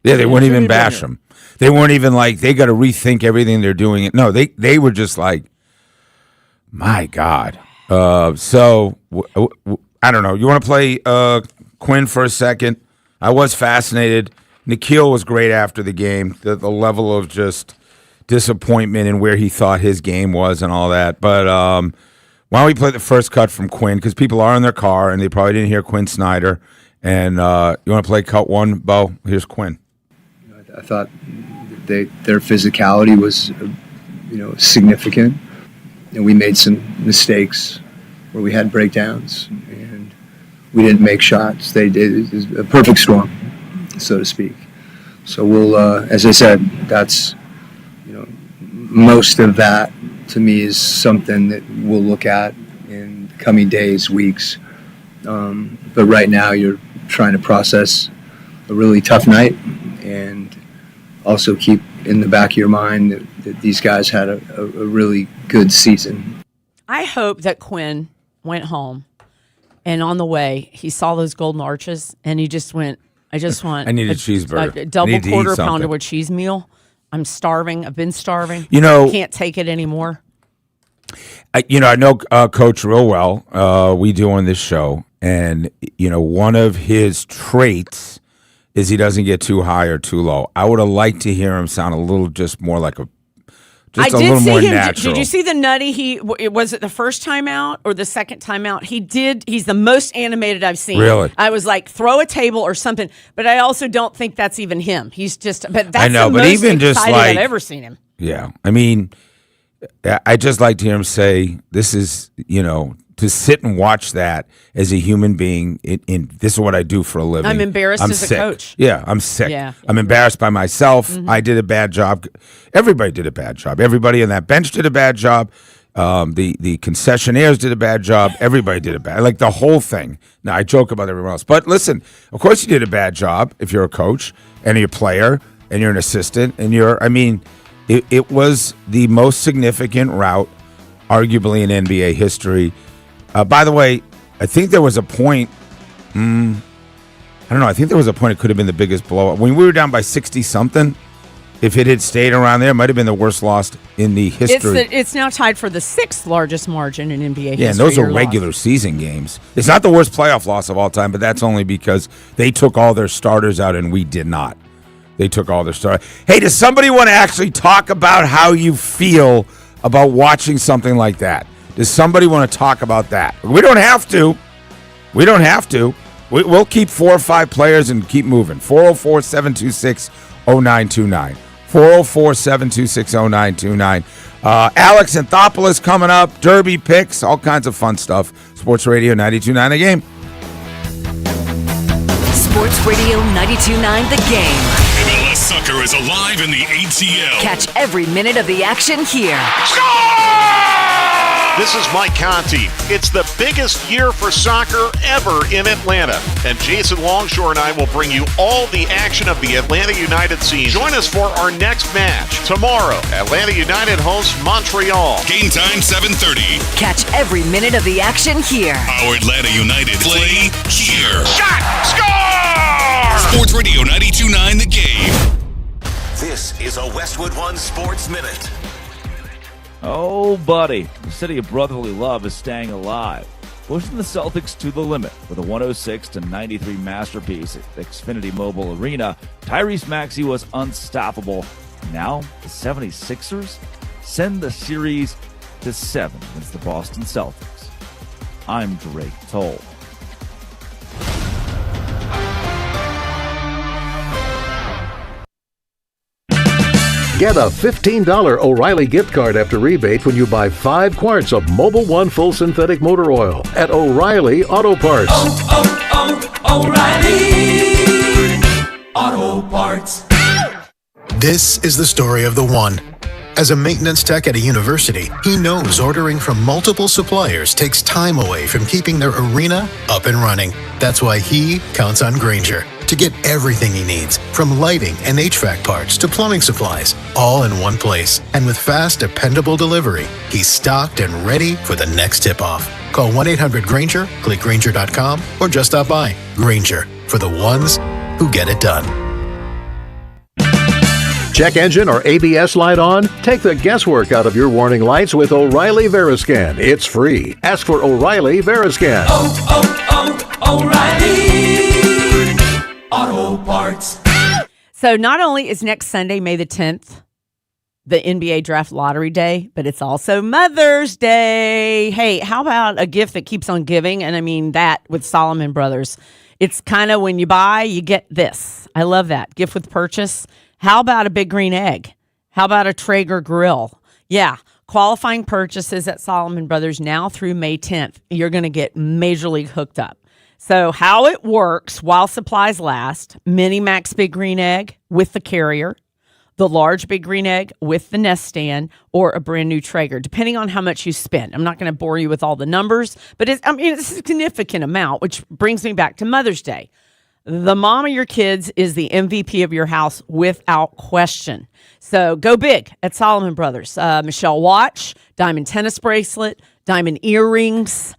Yeah, they wouldn't even bash them. They weren't even like they got to rethink everything they're doing. No, they were just like, my God. I don't know. You want to play Quinn for a second? I was fascinated. Nikhil was great after the game. The level of just disappointment in where he thought his game was and all that. But why don't we play the first cut from Quinn? Because people are in their car and they probably didn't hear Quinn Snyder. And you want to play cut 1, Bo? Here's Quinn. I thought their physicality was, significant. And we made some mistakes where we had breakdowns and we didn't make shots. They did. It was a perfect storm, so to speak. So we'll, as I said, that's, most of that to me is something that we'll look at in the coming days, weeks. But right now you're trying to process a really tough night and also keep in the back of your mind that these guys had a really good season. I hope that Quinn went home and on the way he saw those golden arches and he just went, I just want. I need a cheeseburger. A double Need to eat quarter something. pounder with cheese meal. I'm starving. I've been starving. Can't take it anymore. I know Coach real well. We do on this show, and one of his traits is he doesn't get too high or too low. I would have liked to hear him sound a little just more like a little more natural. Did you see the nutty? Was it the first time out or the second time out? He's the most animated I've seen. Really? I was like, throw a table or something. But I also don't think that's even him. He's just. But that's I know, the but most even just excited like I've ever seen him. Yeah, I mean, I just like to hear him say, "This is to sit and watch that as a human being. This is what I do for a living. I'm embarrassed as sick. a coach. Yeah, I'm sick. Yeah. I'm embarrassed by myself. I did a bad job. Everybody did a bad job. Everybody on that bench did a bad job. The concessionaires did a bad job. Everybody did a bad, like the whole thing. Now I joke about everyone else, but listen, of course you did a bad job if you're a coach and you're a player and you're an assistant and it was the most significant route, arguably in NBA history. By the way, I think there was a point. I don't know. I think there was a point it could have been the biggest blowout when we were down by 60 something. If it had stayed around there, it might have been the worst loss in the history. It's now tied for the 6th largest margin in NBA history. Yeah, and those are regular season games. It's not the worst playoff loss of all time, but that's only because they took all their starters out and we did not. They took all their starters. Hey, does somebody want to actually talk about how you feel about watching something like that? Does somebody want to talk about that? We don't have to. We'll keep 4 or 5 players and keep moving. 404-726-0929. 404-726-0929. Alex Anthopoulos coming up. Derby picks. All kinds of fun stuff. Sports Radio 92.9 The Game. Sports Radio 92.9 The Game. MLS soccer is alive in the ATL. Catch every minute of the action here. This is Mike Conti. It's the biggest year for soccer ever in Atlanta. And Jason Longshore and I will bring you all the action of the Atlanta United season. Join us for our next match. Tomorrow, Atlanta United hosts Montreal. Game time 7:30. Catch every minute of the action here. Our Atlanta United play here. Shot! Score! Sports Radio 92.9 The Game. This is a Westwood One Sports Minute. Oh, buddy, the city of brotherly love is staying alive, pushing the Celtics to the limit with a 106-93 masterpiece at Xfinity Mobile Arena. Tyrese Maxey was unstoppable. Now, the 76ers send the series to 7 against the Boston Celtics. I'm Drake Toll. Get a $15 O'Reilly gift card after rebate when you buy 5 quarts of Mobil 1 full synthetic motor oil at O'Reilly Auto Parts. O'Reilly Auto Parts. This is the story of the one. As a maintenance tech at a university, he knows ordering from multiple suppliers takes time away from keeping their arena up and running. That's why he counts on Grainger to get everything he needs, from lighting and HVAC parts to plumbing supplies, all in one place. And with fast, dependable delivery, he's stocked and ready for the next tip-off. Call 1-800-GRAINGER, click Grainger.com, or just stop by. Grainger, for the ones who get it done. Check engine or ABS light on? Take the guesswork out of your warning lights with O'Reilly Veriscan. It's free. Ask for O'Reilly Veriscan. O'Reilly Auto Parts. So not only is next Sunday, May the 10th, the NBA Draft Lottery Day, but it's also Mother's Day. Hey, how about a gift that keeps on giving? And I mean that with Solomon Brothers. It's kind of when you buy, you get this. I love that. Gift with purchase. How about a Big Green Egg? How about a Traeger grill? Yeah, qualifying purchases at Solomon Brothers now through May 10th. You're going to get Major League hooked up. So how it works while supplies last, Mini Max Big Green Egg with the carrier, the large Big Green Egg with the nest stand, or a brand new Traeger, depending on how much you spend. I'm not going to bore you with all the numbers, but it's a significant amount, which brings me back to Mother's Day. The mom of your kids is the MVP of your house without question. So go big at Solomon Brothers. Michelle watch, diamond tennis bracelet, diamond earrings,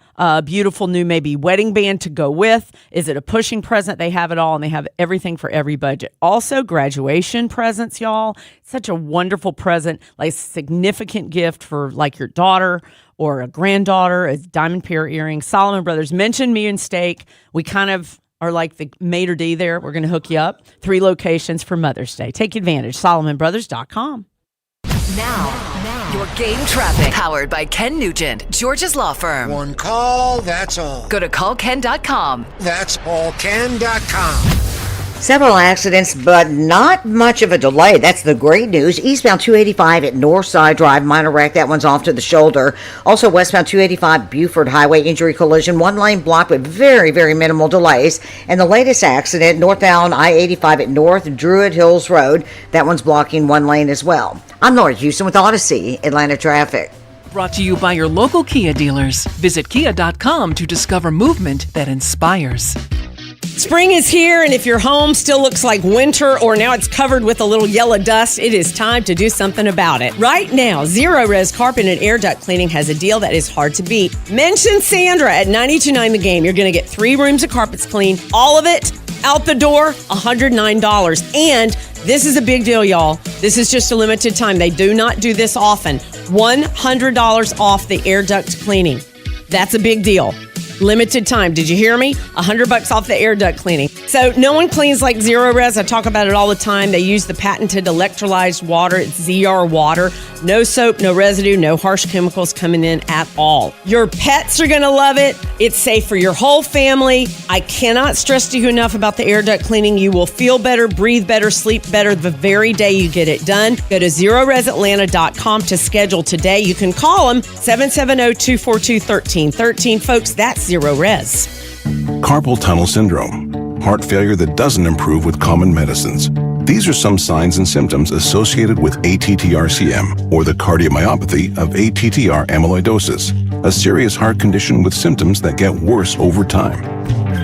beautiful new maybe wedding band to go with? Is it a pushing present? They have it all, and they have everything for every budget. Also, graduation presents, y'all. Such a wonderful present, like a significant gift for like your daughter or a granddaughter, a diamond pair earring. Solomon Brothers, mention me and Steak. We kind of are like the maitre d' there. We're going to hook you up. 3 locations for Mother's Day. Take advantage. SolomonBrothers.com. Now, your game traffic. Powered by Ken Nugent, George's Law Firm. One call, that's all. Go to callken.com. That's allken.com. Several accidents, but not much of a delay. That's the great news. Eastbound 285 at Northside Drive, minor wreck. That one's off to the shoulder. Also, westbound 285 Buford Highway, injury collision. 1 lane blocked with very, very minimal delays. And the latest accident, northbound I-85 at North Druid Hills Road. That one's blocking 1 lane as well. I'm Nora Houston with Odyssey Atlanta Traffic. Brought to you by your local Kia dealers. Visit kia.com to discover movement that inspires. Spring is here, and if your home still looks like winter or now it's covered with a little yellow dust, it is time to do something about it. Right now, Zero Res Carpet and Air Duct Cleaning has a deal that is hard to beat. Mention Sandra at 92.9 The Game. You're going to get 3 rooms of carpets cleaned, all of it out the door, $109. And this is a big deal, y'all. This is just a limited time. They do not do this often. $100 off the air duct cleaning. That's a big deal. Limited time. Did you hear me? $100 off the air duct cleaning. So no one cleans like Zero Res. I talk about it all the time. They use the patented electrolyzed water. It's ZR water. No soap, no residue, no harsh chemicals coming in at all. Your pets are going to love it. It's safe for your whole family. I cannot stress to you enough about the air duct cleaning. You will feel better, breathe better, sleep better the very day you get it done. Go to ZeroResAtlanta.com to schedule today. You can call them 770-242-1313. Folks, that's Zero Res. Carpal tunnel syndrome, heart failure that doesn't improve with common medicines. These are some signs and symptoms associated with ATTR-CM, or the cardiomyopathy of ATTR amyloidosis, a serious heart condition with symptoms that get worse over time.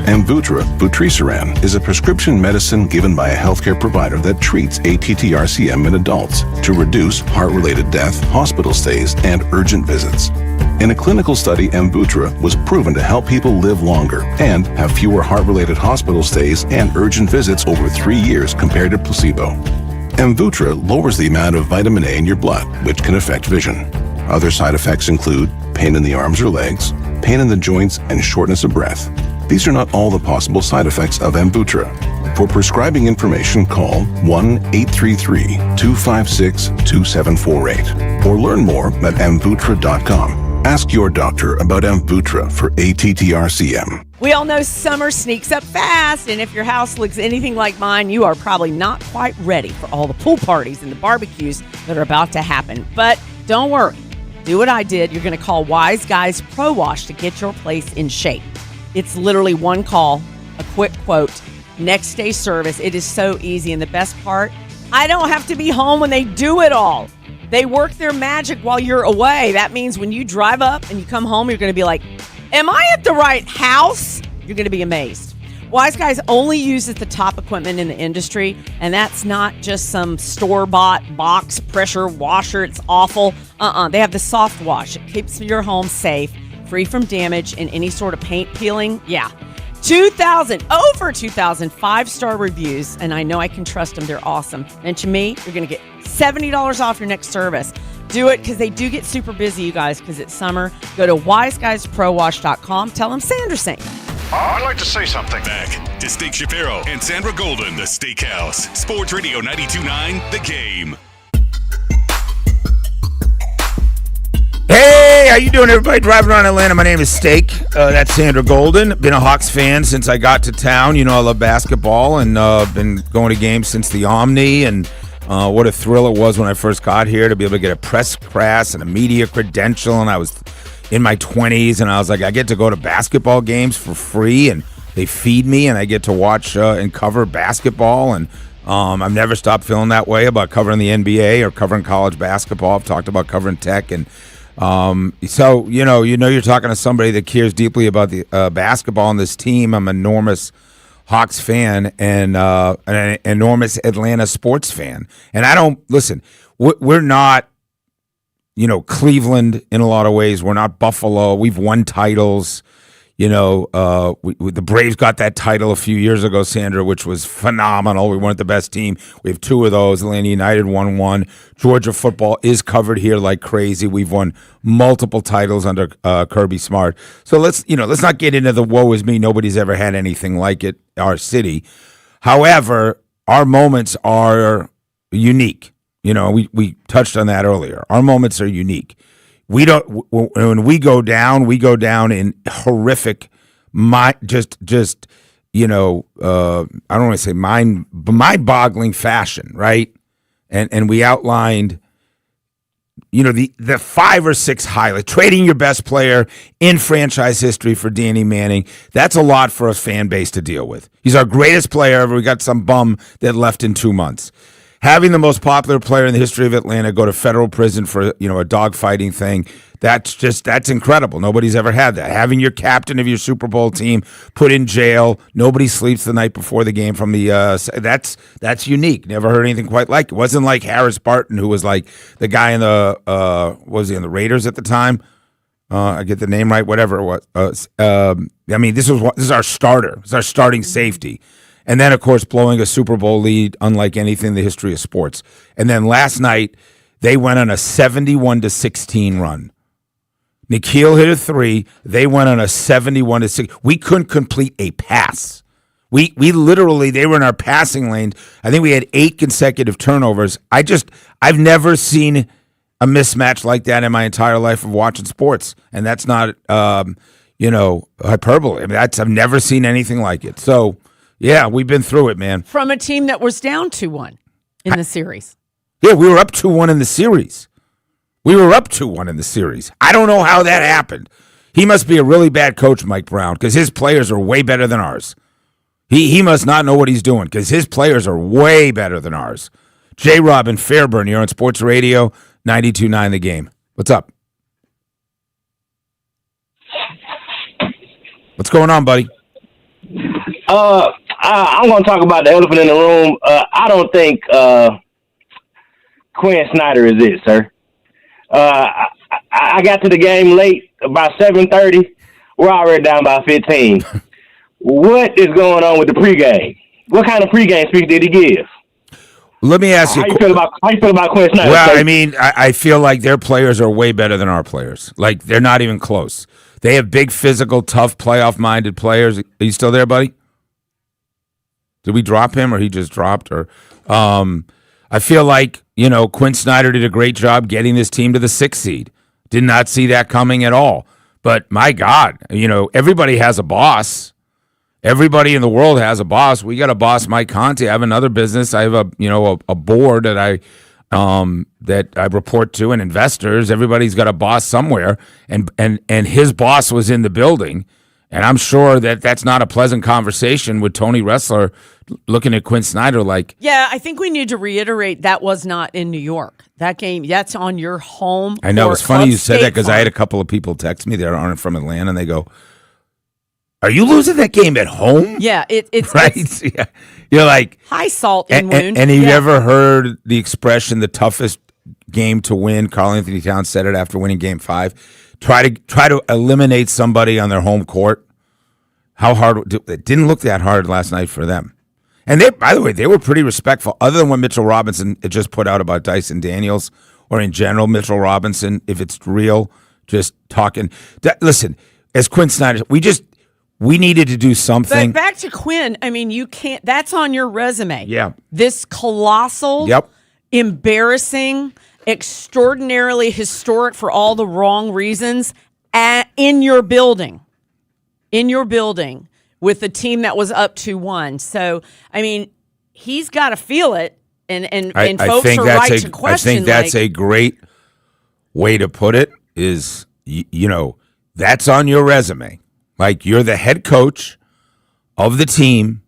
Amvuttra, vutrisiran, is a prescription medicine given by a healthcare provider that treats ATTR-CM in adults to reduce heart-related death, hospital stays, and urgent visits. In a clinical study, Amvuttra was proven to help people live longer and have fewer heart-related hospital stays and urgent visits over 3 years compared to placebo. Amvuttra lowers the amount of vitamin A in your blood, which can affect vision. Other side effects include pain in the arms or legs, pain in the joints, and shortness of breath. These are not all the possible side effects of Amvuttra. For prescribing information, call 1-833-256-2748 or learn more at Amvuttra.com. Ask your doctor about Amvuttra for ATTR-CM. We all know summer sneaks up fast, and if your house looks anything like mine, you are probably not quite ready for all the pool parties and the barbecues that are about to happen. But don't worry. Do what I did. You're going to call Wise Guys Pro Wash to get your place in shape. It's literally one call, a quick quote, next day service. It is so easy, and the best part, I don't have to be home when they do it all. They work their magic while you're away. That means when you drive up and you come home, you're going to be like, am I at the right house? You're going to be amazed. Wise Guys only uses the top equipment in the industry, and that's not just some store-bought box pressure washer. It's awful. They have the soft wash. It keeps your home safe, free from damage and any sort of paint peeling. Yeah. Over 2,000 5-star reviews, and I know I can trust them. They're awesome. Mention me, you're going to get $70 off your next service. Do it because they do get super busy, you guys, because it's summer. Go to wiseguysprowash.com. Tell them Sandra sent you. I'd like to say something. Back to Steak Shapiro and Sandra Golden, the Steakhouse. Sports Radio 92.9, The Game. Hey, how you doing, everybody? Driving around Atlanta. My name is Steak. That's Sandra Golden. Been a Hawks fan since I got to town. You know, I love basketball, and been going to games since the Omni, and what a thrill it was when I first got here to be able to get a press pass and a media credential, and I was in my 20s, and I was like, I get to go to basketball games for free, and they feed me, and I get to watch and cover basketball, and I've never stopped feeling that way about covering the NBA or covering college basketball. I've talked about covering tech, and so you know you're talking to somebody that cares deeply about the basketball and this team. I'm an enormous Hawks fan and an enormous Atlanta sports fan, and I don't listen. We're not Cleveland in a lot of ways. We're not Buffalo. We've won titles. The Braves got that title a few years ago, Sandra, which was phenomenal. We weren't the best team. We have 2 of those. Atlanta United won 1. Georgia football is covered here like crazy. We've won multiple titles under Kirby Smart. So let's not get into the woe is me. Nobody's ever had anything like it, our city. However, our moments are unique. We touched on that earlier. Our moments are unique. We don't. When we go down in horrific, I don't want to say mind-boggling fashion, right? And we outlined, the 5 or 6 highlights, trading your best player in franchise history for Danny Manning. That's a lot for a fan base to deal with. He's our greatest player ever. We got some bum that left in 2 months. Having the most popular player in the history of Atlanta go to federal prison for a dogfighting thing, that's incredible. Nobody's ever had that. Having your captain of your Super Bowl team put in jail, nobody sleeps the night before the game from the that's unique. Never heard anything quite like it. It wasn't like Harris Barton, who was like the guy in the was he in the Raiders at the time? I get the name right, whatever it was. This is our starter. It's our starting safety. And then, of course, blowing a Super Bowl lead, unlike anything in the history of sports. And then last night, they went on a 71-16 run. Nikhil hit a 3. They went on a 71-6. We couldn't complete a pass. We literally, they were in our passing lane. I think we had 8 consecutive turnovers. I've never seen a mismatch like that in my entire life of watching sports. And that's not, hyperbole. I've never seen anything like it. So, yeah, we've been through it, man. From a team that was down 2-1 in the series. Yeah, we were up 2-1 in the series. I don't know how that happened. He must be a really bad coach, Mike Brown, because his players are way better than ours. He must not know what he's doing, because his players are way better than ours. J-Rob in Fairburn, you're on Sports Radio 92.9 The Game. What's up? What's going on, buddy? I'm going to talk about the elephant in the room. I don't think Quinn Snyder is it, sir. I got to the game late, about 7:30. We're already down by 15. What is going on with the pregame? What kind of pregame speech did he give? Let me ask you. How you feel about Quinn Snyder? Well, sir? I feel like their players are way better than our players. Like, they're not even close. They have big, physical, tough, playoff-minded players. Are you still there, buddy? Did we drop him, or he just dropped? Or I feel like, Quinn Snyder did a great job getting this team to the 6th seed. Did not see that coming at all. But, my God, everybody has a boss. Everybody in the world has a boss. We got a boss, Mike Conte. I have another business. I have a board that I report to, and investors. Everybody's got a boss somewhere, and his boss was in the building. And I'm sure that that's not a pleasant conversation with Tony Ressler looking at Quinn Snyder like. Yeah, I think we need to reiterate that was not in New York. That game, that's on your home. I know. It's funny you said that, because Farm. I had a couple of people text me that aren't from Atlanta, and they go, "Are you losing that game at home?" Yeah, it's right. It's yeah. You're like high salt in wound. And have you ever heard the expression, "the toughest game to win"? Carl Anthony Towns said it after winning Game 5. Try to eliminate somebody on their home court. How hard? It didn't look that hard last night for them. And they, by the way, they were pretty respectful, other than what Mitchell Robinson had just put out about Dyson Daniels, or in general, Mitchell Robinson, if it's real, just talking. Listen, as Quinn Snyder, we needed to do something. But back to Quinn, you can't, that's on your resume. Yeah. This colossal, embarrassing, extraordinarily historic for all the wrong reasons in your building. With the team that was up 2-1. So, he's got to feel it, and folks are right to question. I think that's a great way to put it, is, that's on your resume. Like, you're the head coach of the team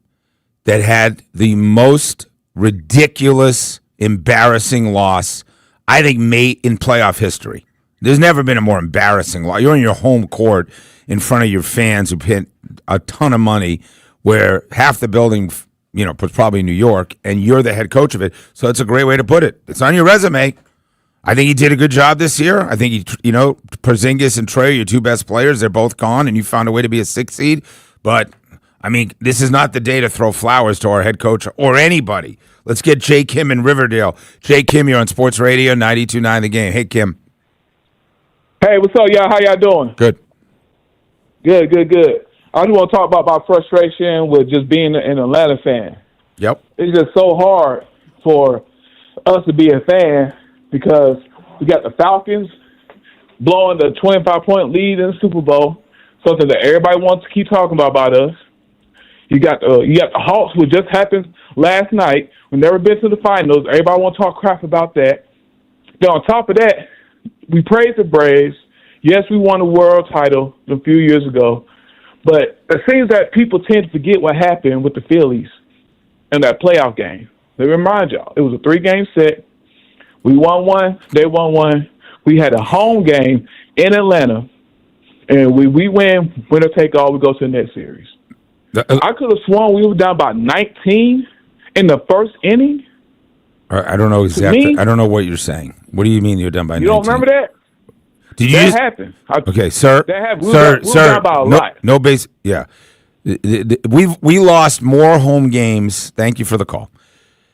that had the most ridiculous, embarrassing loss, I think, in playoff history. There's never been a more embarrassing loss. You're in your home court in front of your fans who paid a ton of money, where half the building, was probably New York, and you're the head coach of it. So it's a great way to put it. It's on your resume. I think he did a good job this year. I think Porzingis and Trae are your two best players. They're both gone, and you found a way to be a 6 seed. But I mean, this is not the day to throw flowers to our head coach or anybody. Let's get Jay Kim in Riverdale. Jay Kim, you're on Sports Radio 92.9 The Game. Hey, Kim. Hey, what's up, y'all? How y'all doing? Good. Good. I just want to talk about my frustration with just being an Atlanta fan. Yep. It's just so hard for us to be a fan because we got the Falcons blowing the 25-point lead in the Super Bowl, something that everybody wants to keep talking about us. You got the Hawks, which just happened last night. We've never been to the finals. Everybody want to talk crap about that. Then on top of that, we praise the Braves. Yes, we won a world title a few years ago, but it seems that people tend to forget what happened with the Phillies in that playoff game. Let me remind y'all, it was a 3-game set. We won one, they won one. We had a home game in Atlanta, and we win, winner take all, we go to the next series. I could have sworn we were down by 19 in the first inning. I don't know exactly. I don't know what you're saying. What do you mean you're done by 19? You don't remember that? Did you that happened. Okay, sir. That happened. We sir, were down by a lot. No base. Yeah. We lost more home games. Thank you for the call.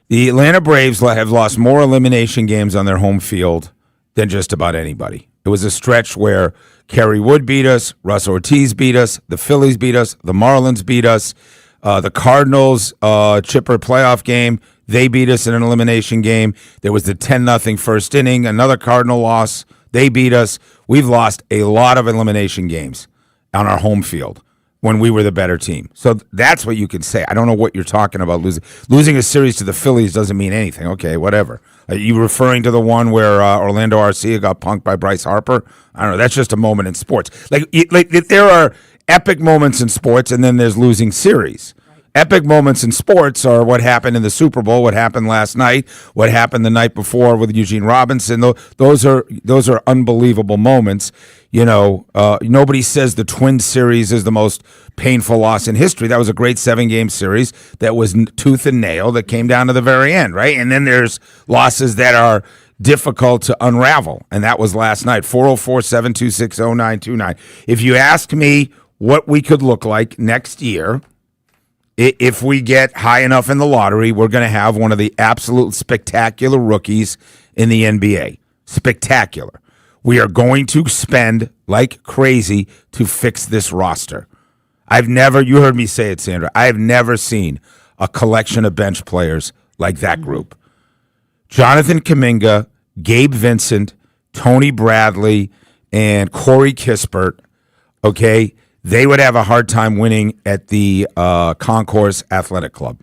The Atlanta Braves have lost more elimination games on their home field than just about anybody. It was a stretch where Kerry Wood beat us, Russ Ortiz beat us, the Phillies beat us, the Marlins beat us, the Cardinals chipper playoff game, they beat us in an elimination game. There was the 10-0 first inning, another Cardinal loss. They beat us. We've lost a lot of elimination games on our home field when we were the better team. So that's what you can say. I don't know what you're talking about. Losing a series to the Phillies doesn't mean anything. Okay, whatever. Are you referring to the one where Orlando Arcia got punked by Bryce Harper? I don't know. That's just a moment in sports. Like there are epic moments in sports, and then there's losing series. Epic moments in sports are what happened in the Super Bowl, what happened last night, what happened the night before with Eugene Robinson. Those are unbelievable moments. You know, nobody says the Twins series is the most painful loss in history. That was a great 7-game series that was tooth and nail that came down to the very end, right? And then there's losses that are difficult to unravel, and that was last night. 404-726-0929. If you ask me what we could look like next year, if we get high enough in the lottery, we're going to have one of the absolute spectacular rookies in the NBA. Spectacular. We are going to spend like crazy to fix this roster. You heard me say it, Sandra, I have never seen a collection of bench players like that group. Jonathan Kuminga, Gabe Vincent, Tony Bradley, and Corey Kispert, okay? They would have a hard time winning at the Concourse Athletic Club,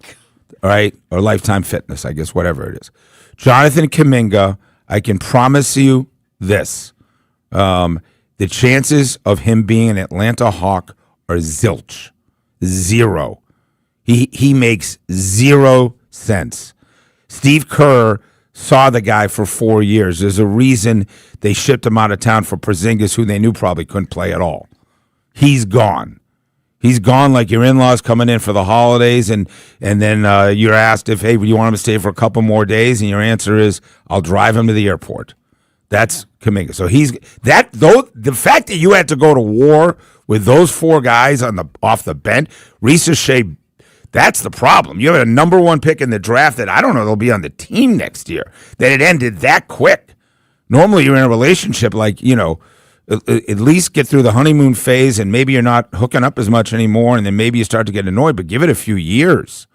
all right, or Lifetime Fitness, I guess, whatever it is. Jonathan Kuminga, I can promise you this. The chances of him being an Atlanta Hawk are zilch. Zero. He makes 0 sense. Steve Kerr saw the guy for 4 years. There's a reason they shipped him out of town for Porzingis, who they knew probably couldn't play at all. He's gone. He's gone like your in-laws coming in for the holidays, and then you're asked if, hey, do you want him to stay for a couple more days? And your answer is, I'll drive him to the airport. That's Kuminga. So the fact that you had to go to war with those 4 guys off the bench, Risa Shea, that's the problem. You have a number 1 pick in the draft that I don't know they'll be on the team next year. That it ended that quick. Normally you're in a relationship like, you know, at least get through the honeymoon phase, and maybe you're not hooking up as much anymore, and then maybe you start to get annoyed, but give it a few years.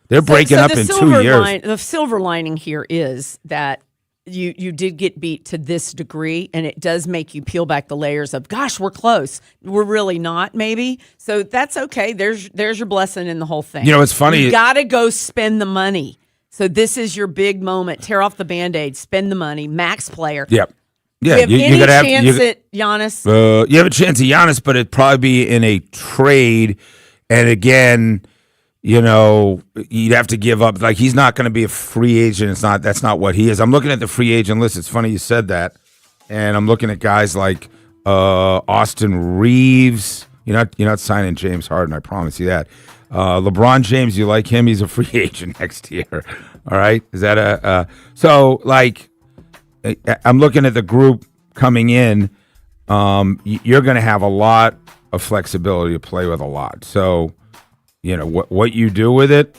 They're breaking up in 2 years. The silver lining here is that you did get beat to this degree, and it does make you peel back the layers of, gosh, we're close. We're really not, maybe. So that's okay. There's your blessing in the whole thing. You know, it's funny. You got to go spend the money. So this is your big moment. Tear off the Band-Aid. Spend the money. Max player. Yep. Yeah, you have any chance at Giannis? You have a chance at Giannis, but it'd probably be in a trade. And again, you know, you'd have to give up. Like, he's not going to be a free agent. That's not what he is. I'm looking at the free agent list. It's funny you said that. And I'm looking at guys like Austin Reeves. You're not signing James Harden, I promise you that. LeBron James, you like him? He's a free agent next year. All right? Is that so, like, I'm looking at the group coming in. You're going to have a lot of flexibility to play with a lot. So, what you do with it.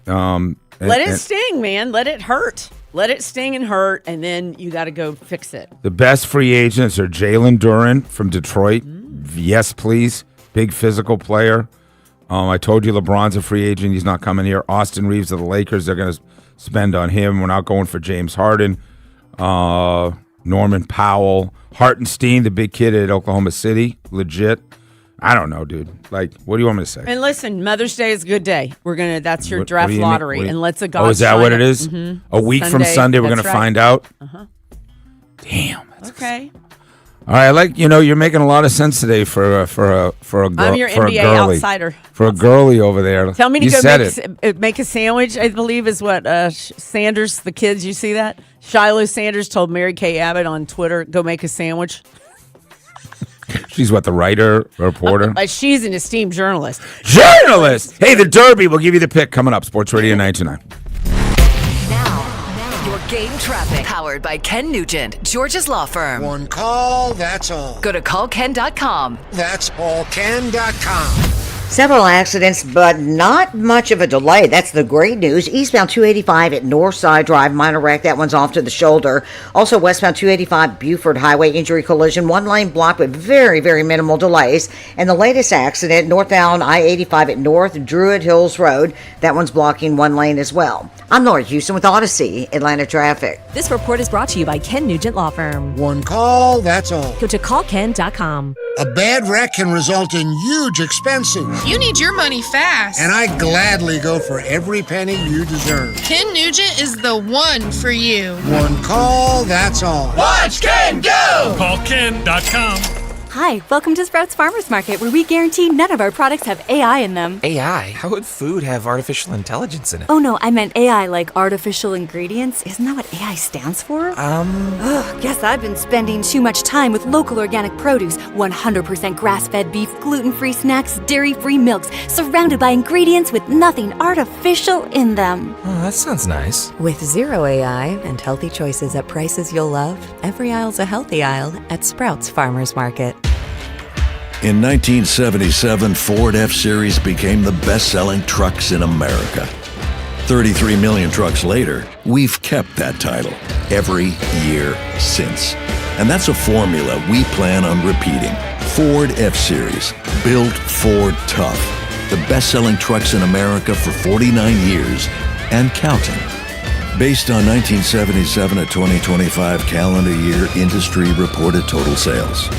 Let it sting, man. Let it hurt. Let it sting and hurt, and then you got to go fix it. The best free agents are Jalen Duren from Detroit. Yes, please. Big physical player. I told you LeBron's a free agent. He's not coming here. Austin Reeves of the Lakers, they're going to spend on him. We're not going for James Harden. Norman Powell. Hartenstein, the big kid at Oklahoma City. Legit. I don't know, dude. Like, what do you want me to say? And listen, Mother's Day is a good day. That's your draft lottery. And let's a God. Oh, is that what it is? Mm-hmm. A week from Sunday, we're going to find out? Uh-huh. Damn. Okay. All right, you're making a lot of sense today for a girl. I'm your for NBA a girly, outsider. For a girly over there. Tell me to you go make a sandwich, I believe is what Sanders, the kids, you see that? Shiloh Sanders told Mary Kay Abbott on Twitter, go make a sandwich. She's what, the writer, reporter? She's an esteemed journalist. Journalist! Hey, the Derby. We'll give you the pick coming up. Sports Radio 929. Now, your game traffic. Powered by Ken Nugent, George's Law Firm. One call, that's all. Go to callken.com. That's allken.com. Several accidents, but not much of a delay. That's the great news. Eastbound 285 at Northside Drive, minor wreck. That one's off to the shoulder. Also, westbound 285 Buford Highway, injury collision. One lane blocked with very, very minimal delays. And the latest accident, northbound I-85 at North Druid Hills Road. That one's blocking one lane as well. I'm Laura Houston with Odyssey, Atlanta Traffic. This report is brought to you by Ken Nugent Law Firm. One call, that's all. Go to callken.com. A bad wreck can result in huge expenses. You need your money fast. And I gladly go for every penny you deserve. Ken Nugent is the one for you. One call, that's all. Watch Ken go! Callken.com. Hi, welcome to Sprouts Farmers Market, where we guarantee none of our products have AI in them. AI? How would food have artificial intelligence in it? Oh no, I meant AI like artificial ingredients. Isn't that what AI stands for? Guess I've been spending too much time with local organic produce, 100% grass-fed beef, gluten-free snacks, dairy-free milks, surrounded by ingredients with nothing artificial in them. Oh, that sounds nice. With zero AI and healthy choices at prices you'll love, every aisle's a healthy aisle at Sprouts Farmers Market. In 1977, Ford F-Series became the best-selling trucks in America. 33 million trucks later, we've kept that title every year since. And that's a formula we plan on repeating. Ford F-Series, built Ford tough. The best-selling trucks in America for 49 years and counting. Based on 1977 to 2025 calendar year industry reported total sales.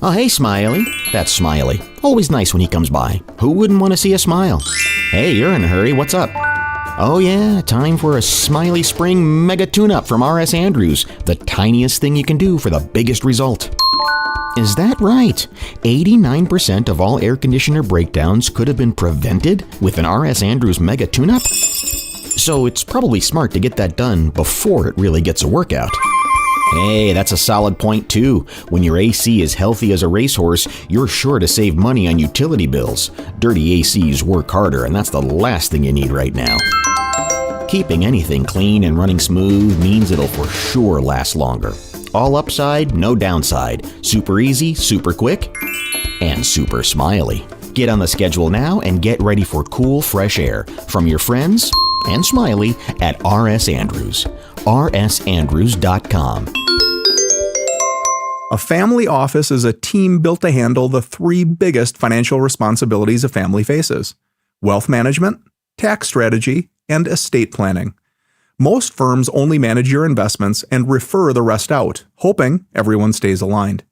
Oh, hey, Smiley. That's Smiley. Always nice when he comes by. Who wouldn't want to see a smile? Hey, you're in a hurry. What's up? Oh, yeah, time for a Smiley Spring Mega Tune-Up from R.S. Andrews. The tiniest thing you can do for the biggest result. Is that right? 89% of all air conditioner breakdowns could have been prevented with an R.S. Andrews Mega Tune-Up? So it's probably smart to get that done before it really gets a workout. Hey, that's a solid point too. When your AC is healthy as a racehorse, you're sure to save money on utility bills. Dirty ACs work harder, and that's the last thing you need right now. Keeping anything clean and running smooth means it'll for sure last longer. All upside, no downside. Super easy, super quick, and super smiley. Get on the schedule now and get ready for cool, fresh air from your friends and Smiley at RS Andrews. rsandrews.com. A family office is a team built to handle the three biggest financial responsibilities a family faces: wealth management, tax strategy, and estate planning. Most firms only manage your investments and refer the rest out, hoping everyone stays aligned.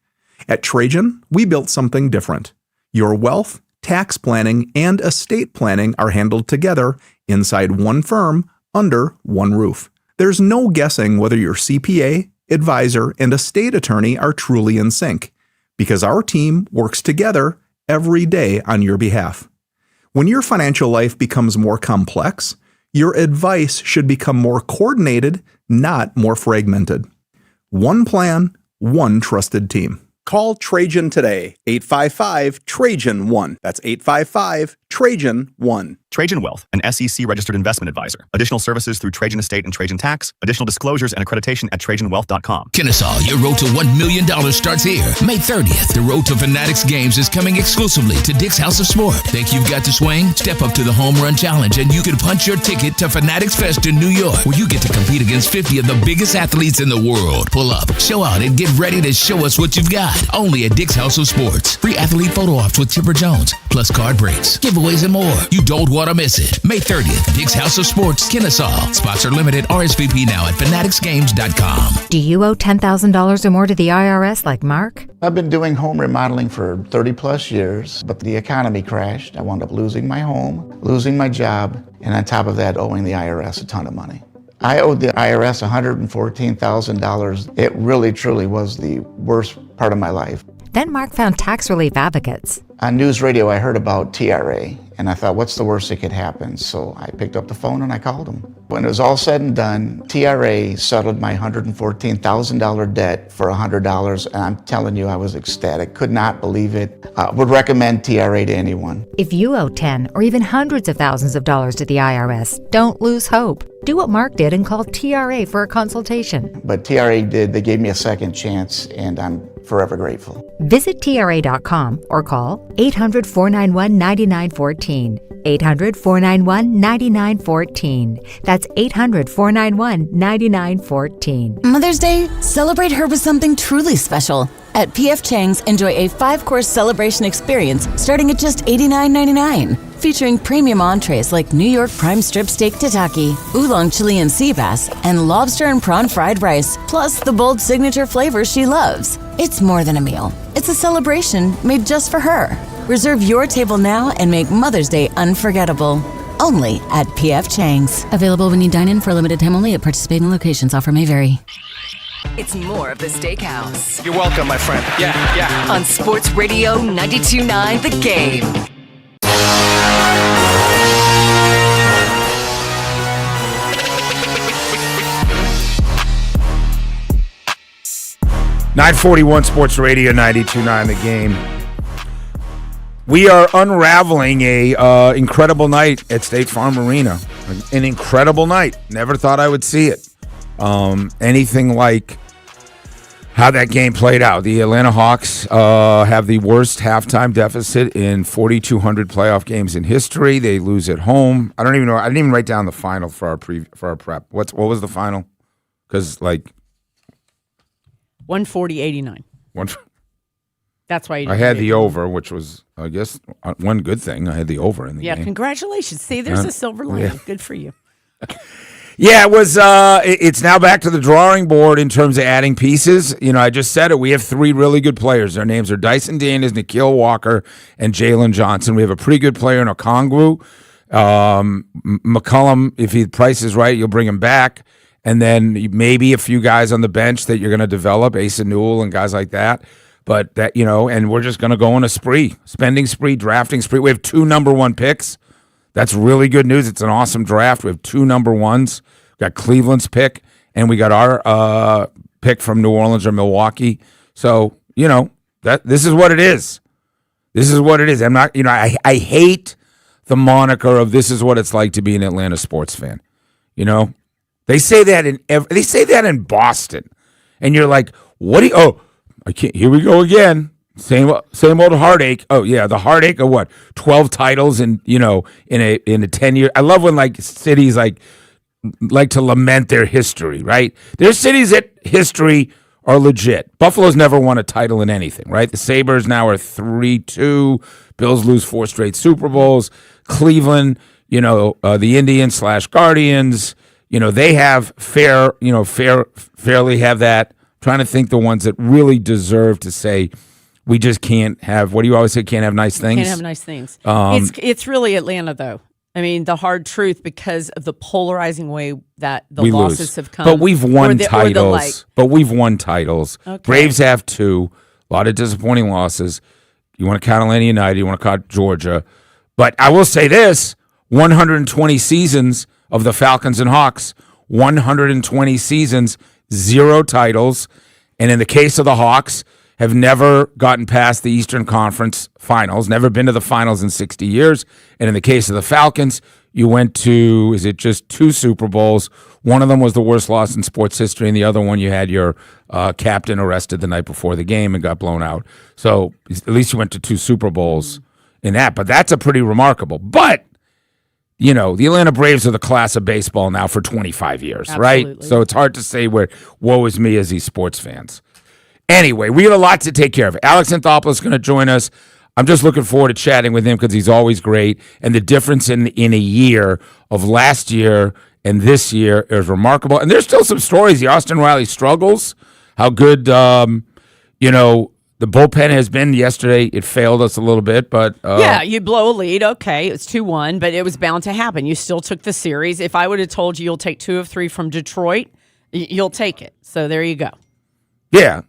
At Trajan, we built something different. Your wealth, tax planning, and estate planning are handled together inside one firm under one roof. There's no guessing whether your CPA, advisor, and estate attorney are truly in sync, because our team works together every day on your behalf. When your financial life becomes more complex, your advice should become more coordinated, not more fragmented. One plan, one trusted team. Call Trajan today, 855-TRAJAN-1. That's 855 Trajan 1. Trajan Wealth, an SEC-registered investment advisor. Additional services through Trajan Estate and Trajan Tax. Additional disclosures and accreditation at TrajanWealth.com. Kennesaw, your road to $1 million starts here. May 30th, the road to Fanatics Games is coming exclusively to Dick's House of Sport. Think you've got the swing? Step up to the Home Run Challenge and you can punch your ticket to Fanatics Fest in New York, where you get to compete against 50 of the biggest athletes in the world. Pull up, show out, and get ready to show us what you've got. Only at Dick's House of Sports. Free athlete photo ops with Chipper Jones, plus card breaks, giveaways, and more. You don't want to miss it. May 30th, Dick's House of Sports, Kennesaw. Spots are limited. RSVP now at fanaticsgames.com. Do you owe $10,000 or more to the IRS like Mark? I've been doing home remodeling for 30 plus years, but the economy crashed. I wound up losing my home, losing my job, and on top of that, owing the IRS a ton of money. I owed the IRS $114,000. It really, truly was the worst part of my life. Then Mark found tax relief advocates. On news radio, I heard about TRA, and I thought, what's the worst that could happen? So I picked up the phone and I called them. When it was all said and done, TRA settled my $114,000 debt for $100, and I'm telling you, I was ecstatic. Could not believe it. Would recommend TRA to anyone. If you owe 10 or even hundreds of thousands of dollars to the IRS, don't lose hope. Do what Mark did and call TRA for a consultation. But TRA did. They gave me a second chance, and I'm forever grateful. Visit TRA.com or call 800-491-9914. 800-491-9914. That's 800-491-9914. Mother's Day, celebrate her with something truly special. At P.F. Chang's, enjoy a 5-course celebration experience starting at just $89.99. Featuring premium entrees like New York prime strip steak tataki, oolong Chilean sea bass, and lobster and prawn fried rice, plus the bold signature flavors she loves. It's more than a meal. It's a celebration made just for her. Reserve your table now and make Mother's Day unforgettable. Only at P.F. Chang's. Available when you dine in for a limited time only at participating locations. Offer may vary. It's more of the Steakhouse. You're welcome, my friend. Yeah. On Sports Radio 92.9 The Game. .941 Sports Radio 92.9 The Game. We are unraveling a incredible night at State Farm Arena. An incredible night. Never thought I would see it. Anything like how that game played out. The Atlanta Hawks have the worst halftime deficit in 4,200 playoff games in history. They lose at home. I don't even know. I didn't even write down the final for our prep. What was the final? Because 140-89. That's why you I had the over, which was, I guess, one good thing. I had the over in the game. Yeah, congratulations. See, there's a silver lining. Yeah. Good for you. Yeah, it was. It's now back to the drawing board in terms of adding pieces. You know, I just said it. We have 3 really good players. Their names are Dyson Daniels, Nikhil Walker, and Jalen Johnson. We have a pretty good player in Okongwu. McCollum, if the price is right, you'll bring him back. And then maybe a few guys on the bench that you're going to develop, Asa Newell and guys like that. But that, and we're just going to go on a spending spree, drafting spree. We have 2 number 1 picks. That's really good news. It's an awesome draft. We have 2 number 1s. We got Cleveland's pick, and we got our pick from New Orleans or Milwaukee. So, this is what it is. This is what it is. I'm not, I hate the moniker of this is what it's like to be an Atlanta sports fan. They say that in Boston, and you're like, what do you? I can't. Here we go again. Same old heartache. Oh yeah, the heartache of what? 12 titles in in a 10-year. I love when cities like to lament their history. Right? There's cities that history are legit. Buffalo's never won a title in anything. Right? The Sabres now are 3-2. Bills lose 4 straight Super Bowls. Cleveland, the Indians / Guardians. They have fairly have that. I'm trying to think the ones that really deserve to say we just can't have. What do you always say? Can't have nice things. Can't have nice things. It's really Atlanta, though. I mean, the hard truth because of the polarizing way that the losses have come. But we've won titles. Okay. Braves have 2. A lot of disappointing losses. You want to count Atlanta United. You want to count Georgia. But I will say this: 120 seasons of the Falcons and Hawks, 120 seasons, 0 titles. And in the case of the Hawks, have never gotten past the Eastern Conference Finals, never been to the finals in 60 years. And in the case of the Falcons, you went to, is it just 2 Super Bowls? One of them was the worst loss in sports history, and the other one you had your captain arrested the night before the game and got blown out. So at least you went to 2 Super Bowls in that. But that's a pretty remarkable. But, the Atlanta Braves are the class of baseball now for 25 years, Absolutely. right? So it's hard to say where woe is me as these sports fans. Anyway, we have a lot to take care of. Alex Anthopoulos is going to join us. I'm just looking forward to chatting with him because he's always great. And the difference in a year of last year and this year is remarkable. And there's still some stories. The Austin Riley struggles, how good, the bullpen has been yesterday. It failed us a little bit, but... yeah, you blow a lead. Okay, it's 2-1, but it was bound to happen. You still took the series. If I would have told you you'll take 2 of 3 from Detroit, you'll take it. So there you go. Yeah.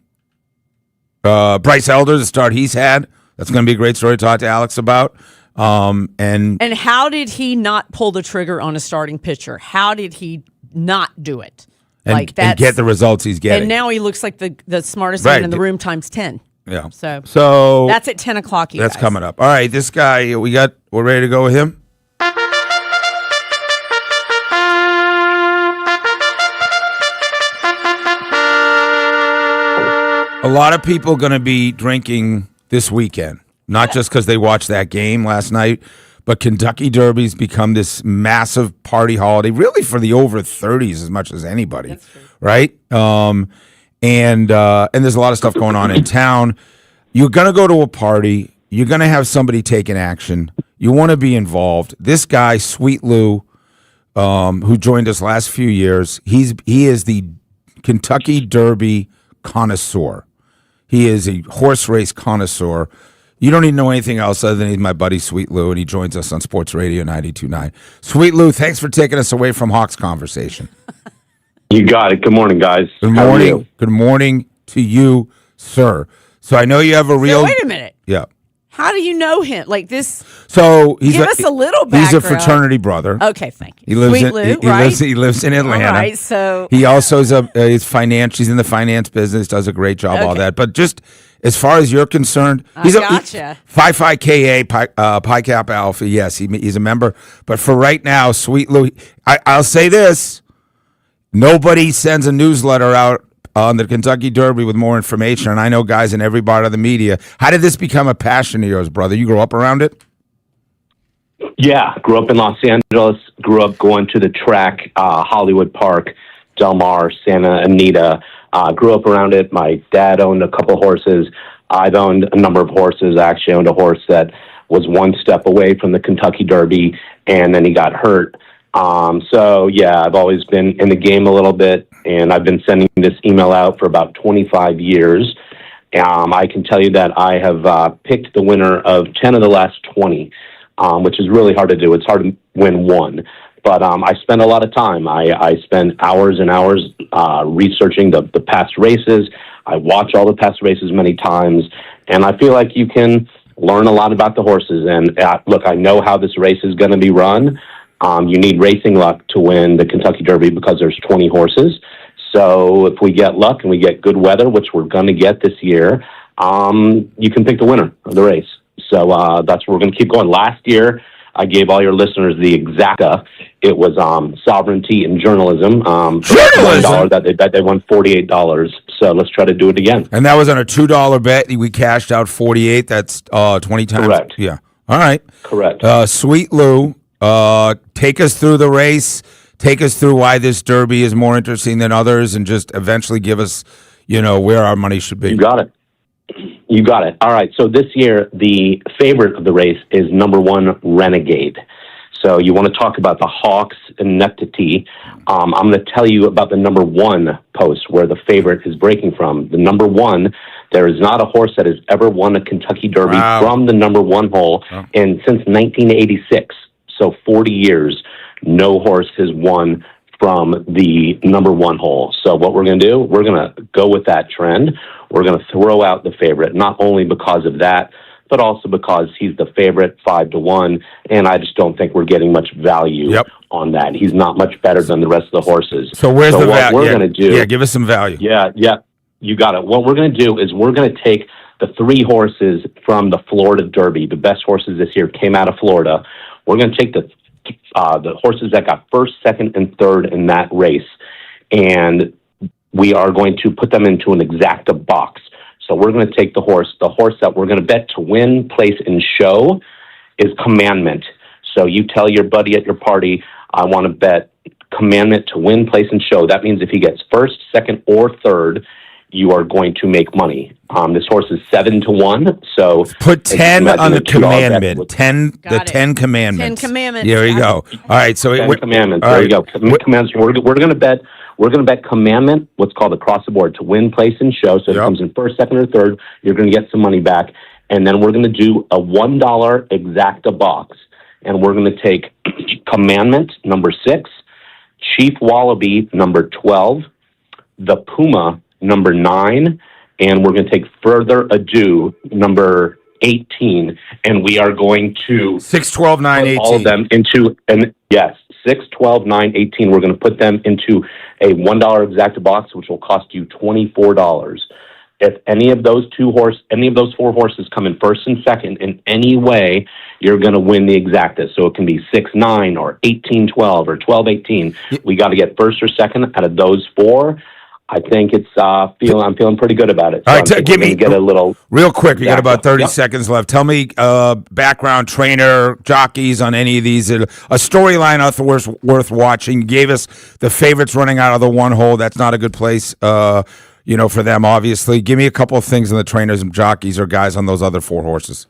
Bryce Elder, the start he's had. That's going to be a great story to talk to Alex about. And how did he not pull the trigger on a starting pitcher? How did he not do it? and get the results he's getting. And now he looks like the smartest Right. man in the room times 10. Yeah. So that's at 10 o'clock. That's coming up. All right, this guy, we're ready to go with him? A lot of people going to be drinking this weekend, not just because they watched that game last night, but Kentucky Derby's become this massive party holiday, really for the over 30s as much as anybody, right? And there's a lot of stuff going on in town. You're going to go to a party. You're going to have somebody taking action. You want to be involved. This guy, Sweet Lou, who joined us last few years, he is the Kentucky Derby connoisseur. He is a horse race connoisseur. You don't need to know anything else other than he's my buddy Sweet Lou, and he joins us on Sports Radio 92.9. Sweet Lou, thanks for taking us away from Hawks conversation. You got it. Good morning, guys. Good How are morning. you? Good morning to you, sir. So I know you have a real. So wait a minute. Yeah. How do you know him? Like this? So give us a little background. He's a fraternity brother. Okay, thank you. He lives Sweet in, Lou, he right? lives in Atlanta. All right, so he also is he's in the finance business, does a great job, all Okay. that. But just as far as you're concerned, gotcha. Phi Phi KA, Pi Kappa Alpha. Yes, he's a member. But for right now, Sweet Lou, I'll say this: nobody sends a newsletter out on the Kentucky Derby with more information, and I know guys in every part of the media. How did this become a passion of yours, brother? You grew up around it? Yeah, grew up in Los Angeles. Grew up going to the track, Hollywood Park, Del Mar, Santa Anita. Grew up around it. My dad owned a couple horses. I've owned a number of horses. I actually owned a horse that was one step away from the Kentucky Derby, and then he got hurt. So, yeah, I've always been in the game a little bit, and I've been sending this email out for about 25 years. I can tell you that I have picked the winner of 10 of the last 20, which is really hard to do. It's hard to win one. But I spend a lot of time. I spend hours and hours researching the past races. I watch all the past races many times, and I feel like you can learn a lot about the horses. And look, I know how this race is going to be run. You need racing luck to win the Kentucky Derby because there's 20 horses. So if we get luck and we get good weather, which we're going to get this year, you can pick the winner of the race. So that's where we're going to keep going. Last year, I gave all your listeners the exacta. It was sovereignty and journalism. For $1 that they bet they won $48. So let's try to do it again. And that was on a $2 bet. We cashed out 48. That's 20 times. Correct. Yeah. All right. Correct. Sweet Lou, take us through the race. Take us through why this Derby is more interesting than others, and just eventually give us, where our money should be. You got it. You got it. All right. So this year, the favorite of the race is number 1, Renegade. So you want to talk about the Hawks and Neptity. I'm going to tell you about the number 1 post where the favorite is breaking from. The number 1, there is not a horse that has ever won a Kentucky Derby from the number 1 hole. And since 1986, so 40 years, no horse has won from the number 1 hole. So what we're going to do, we're going to go with that trend. We're going to throw out the favorite, not only because of that, but also because he's the favorite 5-1, and I just don't think we're getting much value on that. He's not much better than the rest of the horses. So where's the what value? we're going to do? Yeah, give us some value. Yeah. You got it. What we're going to do is we're going to take the 3 horses from the Florida Derby. The best horses this year came out of Florida. We're going to take the horses that got first, second, and third in that race, and we are going to put them into an exacta box. So we're going to take the horse that we're going to bet to win, place, and show is Commandment. So you tell your buddy at your party, I want to bet Commandment to win, place, and show. That means if he gets first, second, or third, you are going to make money. This horse is 7-1. So put 10 on the Commandment. 10 Got it. 10 Commandments. 10 Commandments. There you go. All right. So 10 Commandments. There you go. Commandments. We're going to bet. We're going to bet Commandment, what's called across the board, to win, place, and show. So if it comes in first, second, or third, you're going to get some money back. And then we're going to do a $1 exacta box. And we're going to take Commandment, number 6, Chief Wallaby, number 12, the Puma, number 9, and we're going to take Further Ado, number 18, and we are going to 6, 12, 9, 18. All of them into, and yes, 6, 12, 9, 18. We're going to put them into a $1 exacta box, which will cost you $24. If any of those 4 horses come in first and second in any way, you're going to win the exacta. So it can be 6, 9, or 18, 12, or 12, 18. We got to get first or second out of those 4. I think it's I'm feeling pretty good about it. So all right, give me get a little real quick. We got about 30 seconds left. Tell me background, trainer, jockeys on any of these. A storyline worth watching. You gave us the favorites running out of the 1 hole. That's not a good place, for them. Obviously, give me a couple of things on the trainers and jockeys or guys on those other 4 horses.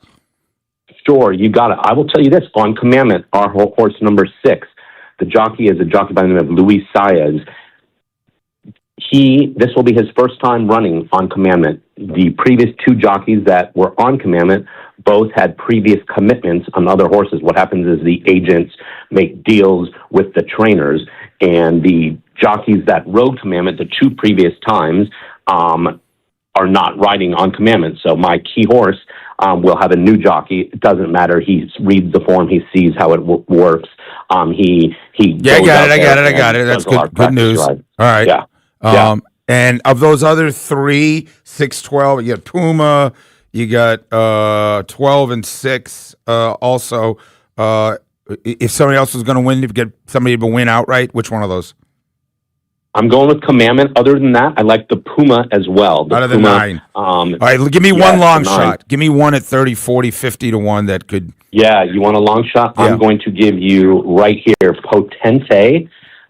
Sure, you got it. I will tell you this on Commandment, our horse number 6. The jockey is a jockey by the name of Luis Saez. This will be his first time running on Commandment. The previous 2 jockeys that were on Commandment both had previous commitments on other horses. What happens is the agents make deals with the trainers, and the jockeys that rode Commandment the 2 previous times are not riding on Commandment. So my key horse will have a new jockey. It doesn't matter. He reads the form. He sees how it works. I got it. That's good news. Ride. All right. Yeah. And of those other 3, 6, 12, you got Puma, you got 12 and 6. Also, if somebody else was going to win, if you get somebody to win outright, which one of those? I'm going with Commandment. Other than that, I like the Puma as well. Out of the 9. All right, give me one long shot. Give me one at 30, 40, 50 to 1 that could. Yeah, you want a long shot? Yeah. I'm going to give you right here Potente.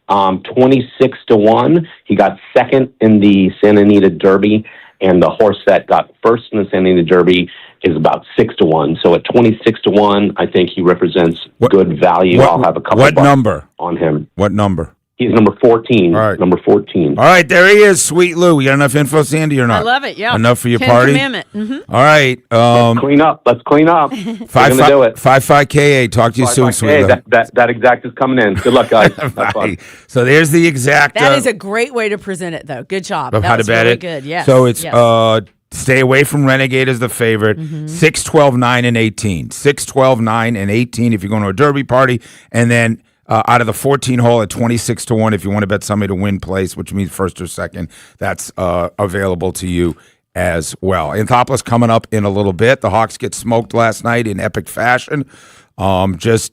26 to 1. He got second in the Santa Anita Derby, and the horse that got first in the Santa Anita Derby is about 6 to 1. So at 26 to 1, I think he represents good value. I'll have a couple. What number on him? What number? He's number 14. All right. Number 14. All right, there he is, Sweet Lou. You got enough info, Sandy, or not? I love it, yeah. Enough for your 10 party? Commandment. Mm-hmm. All right. Let's clean up. We're going to do it. 55KA. Talk to you soon, Sweet Lou. That exact is coming in. Good luck, guys. Have fun. So there's the exact. That is a great way to present it, though. Good job. Of that how was to bet really it. Good. Yes. So it's yes. Stay away from Renegade as the favorite. 6, 12, 9, and 18. 6, 12, 9, and 18 if you're going to a Derby party. And then out of the 14 hole at 26 to 1 if you want to bet somebody to win place, which means first or second. That's available to you as well. Anthopoulos coming up in a little bit. The Hawks get smoked last night in epic fashion. This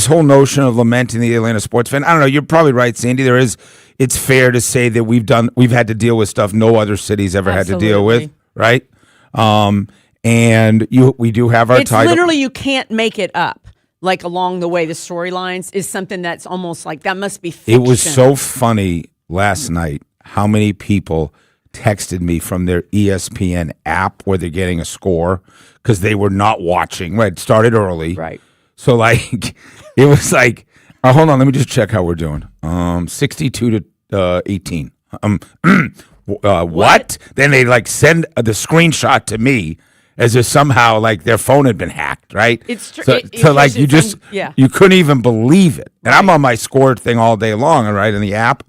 whole notion of lamenting the Atlanta sports fan. I don't know. You're probably right, Sandy. It's fair to say that we've had to deal with stuff no other city's ever had to deal with, right? And we do have our title. It's literally you can't make it up. Like along the way, the storylines is something that's almost like that must be fiction. It was so funny last night how many people texted me from their ESPN app where they're getting a score because they were not watching. Right, it started early. Right. So it was like, hold on, let me just check how we're doing. 62 to 18. What? Then they send the screenshot to me. As if somehow their phone had been hacked, right? It's true. You couldn't even believe it. And I'm on my score thing all day long, right, in the app,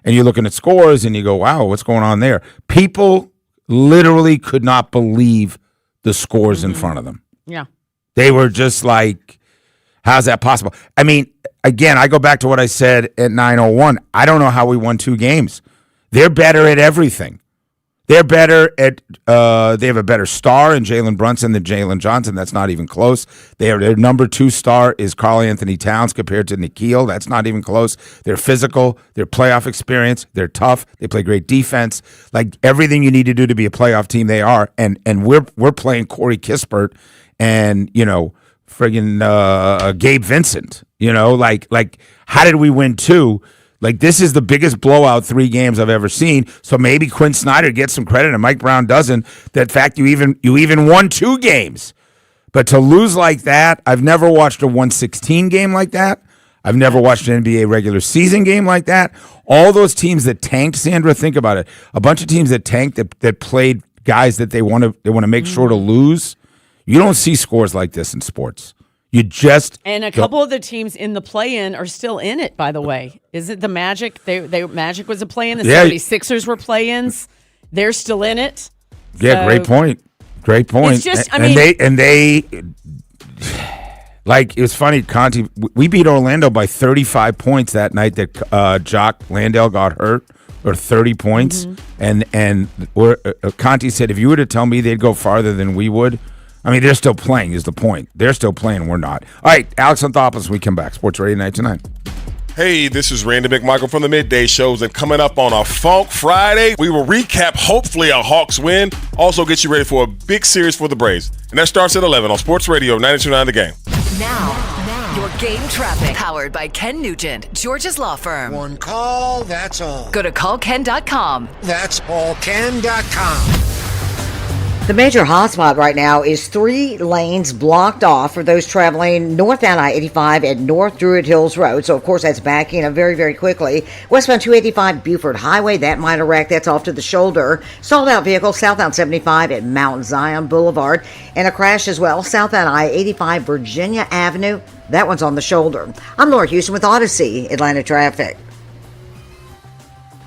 and you're looking at scores and you go, wow, what's going on there? People literally could not believe the scores in front of them. Yeah. They were just like, how's that possible? I mean, again, I go back to what I said at 9:01. I don't know how we won 2 games. They're better at everything. They're better at. They have a better star in Jalen Brunson than Jalen Johnson. That's not even close. Their number 2 star is Karl Anthony Towns compared to Nikhil. That's not even close. They're physical. They're playoff experience. They're tough. They play great defense. Like everything you need to do to be a playoff team, they are. And we're playing Corey Kispert and friggin' Gabe Vincent. Like how did we win 2? Like, this is the biggest blowout 3 games I've ever seen. So maybe Quinn Snyder gets some credit and Mike Brown doesn't. That fact you even won 2 games. But to lose like that, I've never watched a 116 game like that. I've never watched an NBA regular season game like that. All those teams that tanked, Sandra, think about it. A bunch of teams that tanked that played guys that they want to make sure to lose. You don't see scores like this in sports. And a couple of the teams in the play-in are still in it, by the way. Is it the Magic? Magic was a play-in. The 76ers were play-ins. They're still in it. Yeah, So, great point. Great point. It's just, it was funny, Conti, we beat Orlando by 35 points that night that Jock Landale got hurt, or 30 points. And Conti said, if you were to tell me they'd go farther than we would, I mean, they're still playing is the point. They're still playing. We're not. All right, Alex Anthopoulos, we come back. Sports Radio 929. Hey, this is Randy McMichael from the Midday Shows, and coming up on a Funk Friday, we will recap hopefully a Hawks win, also get you ready for a big series for the Braves. And that starts at 11 on Sports Radio 92.9 The Game. Now, your game traffic, powered by Ken Nugent, George's Law Firm. One call, that's all. Go to callken.com. That's allken.com. The major hotspot right now is 3 lanes blocked off for those traveling northbound I-85 at North Druid Hills Road. So, of course, that's backing up very, very quickly. Westbound 285 Buford Highway, that minor wreck, that's off to the shoulder. Stalled out vehicle southbound 75 at Mount Zion Boulevard. And a crash as well, southbound I-85 Virginia Avenue. That one's on the shoulder. I'm Laura Houston with Odyssey Atlanta Traffic.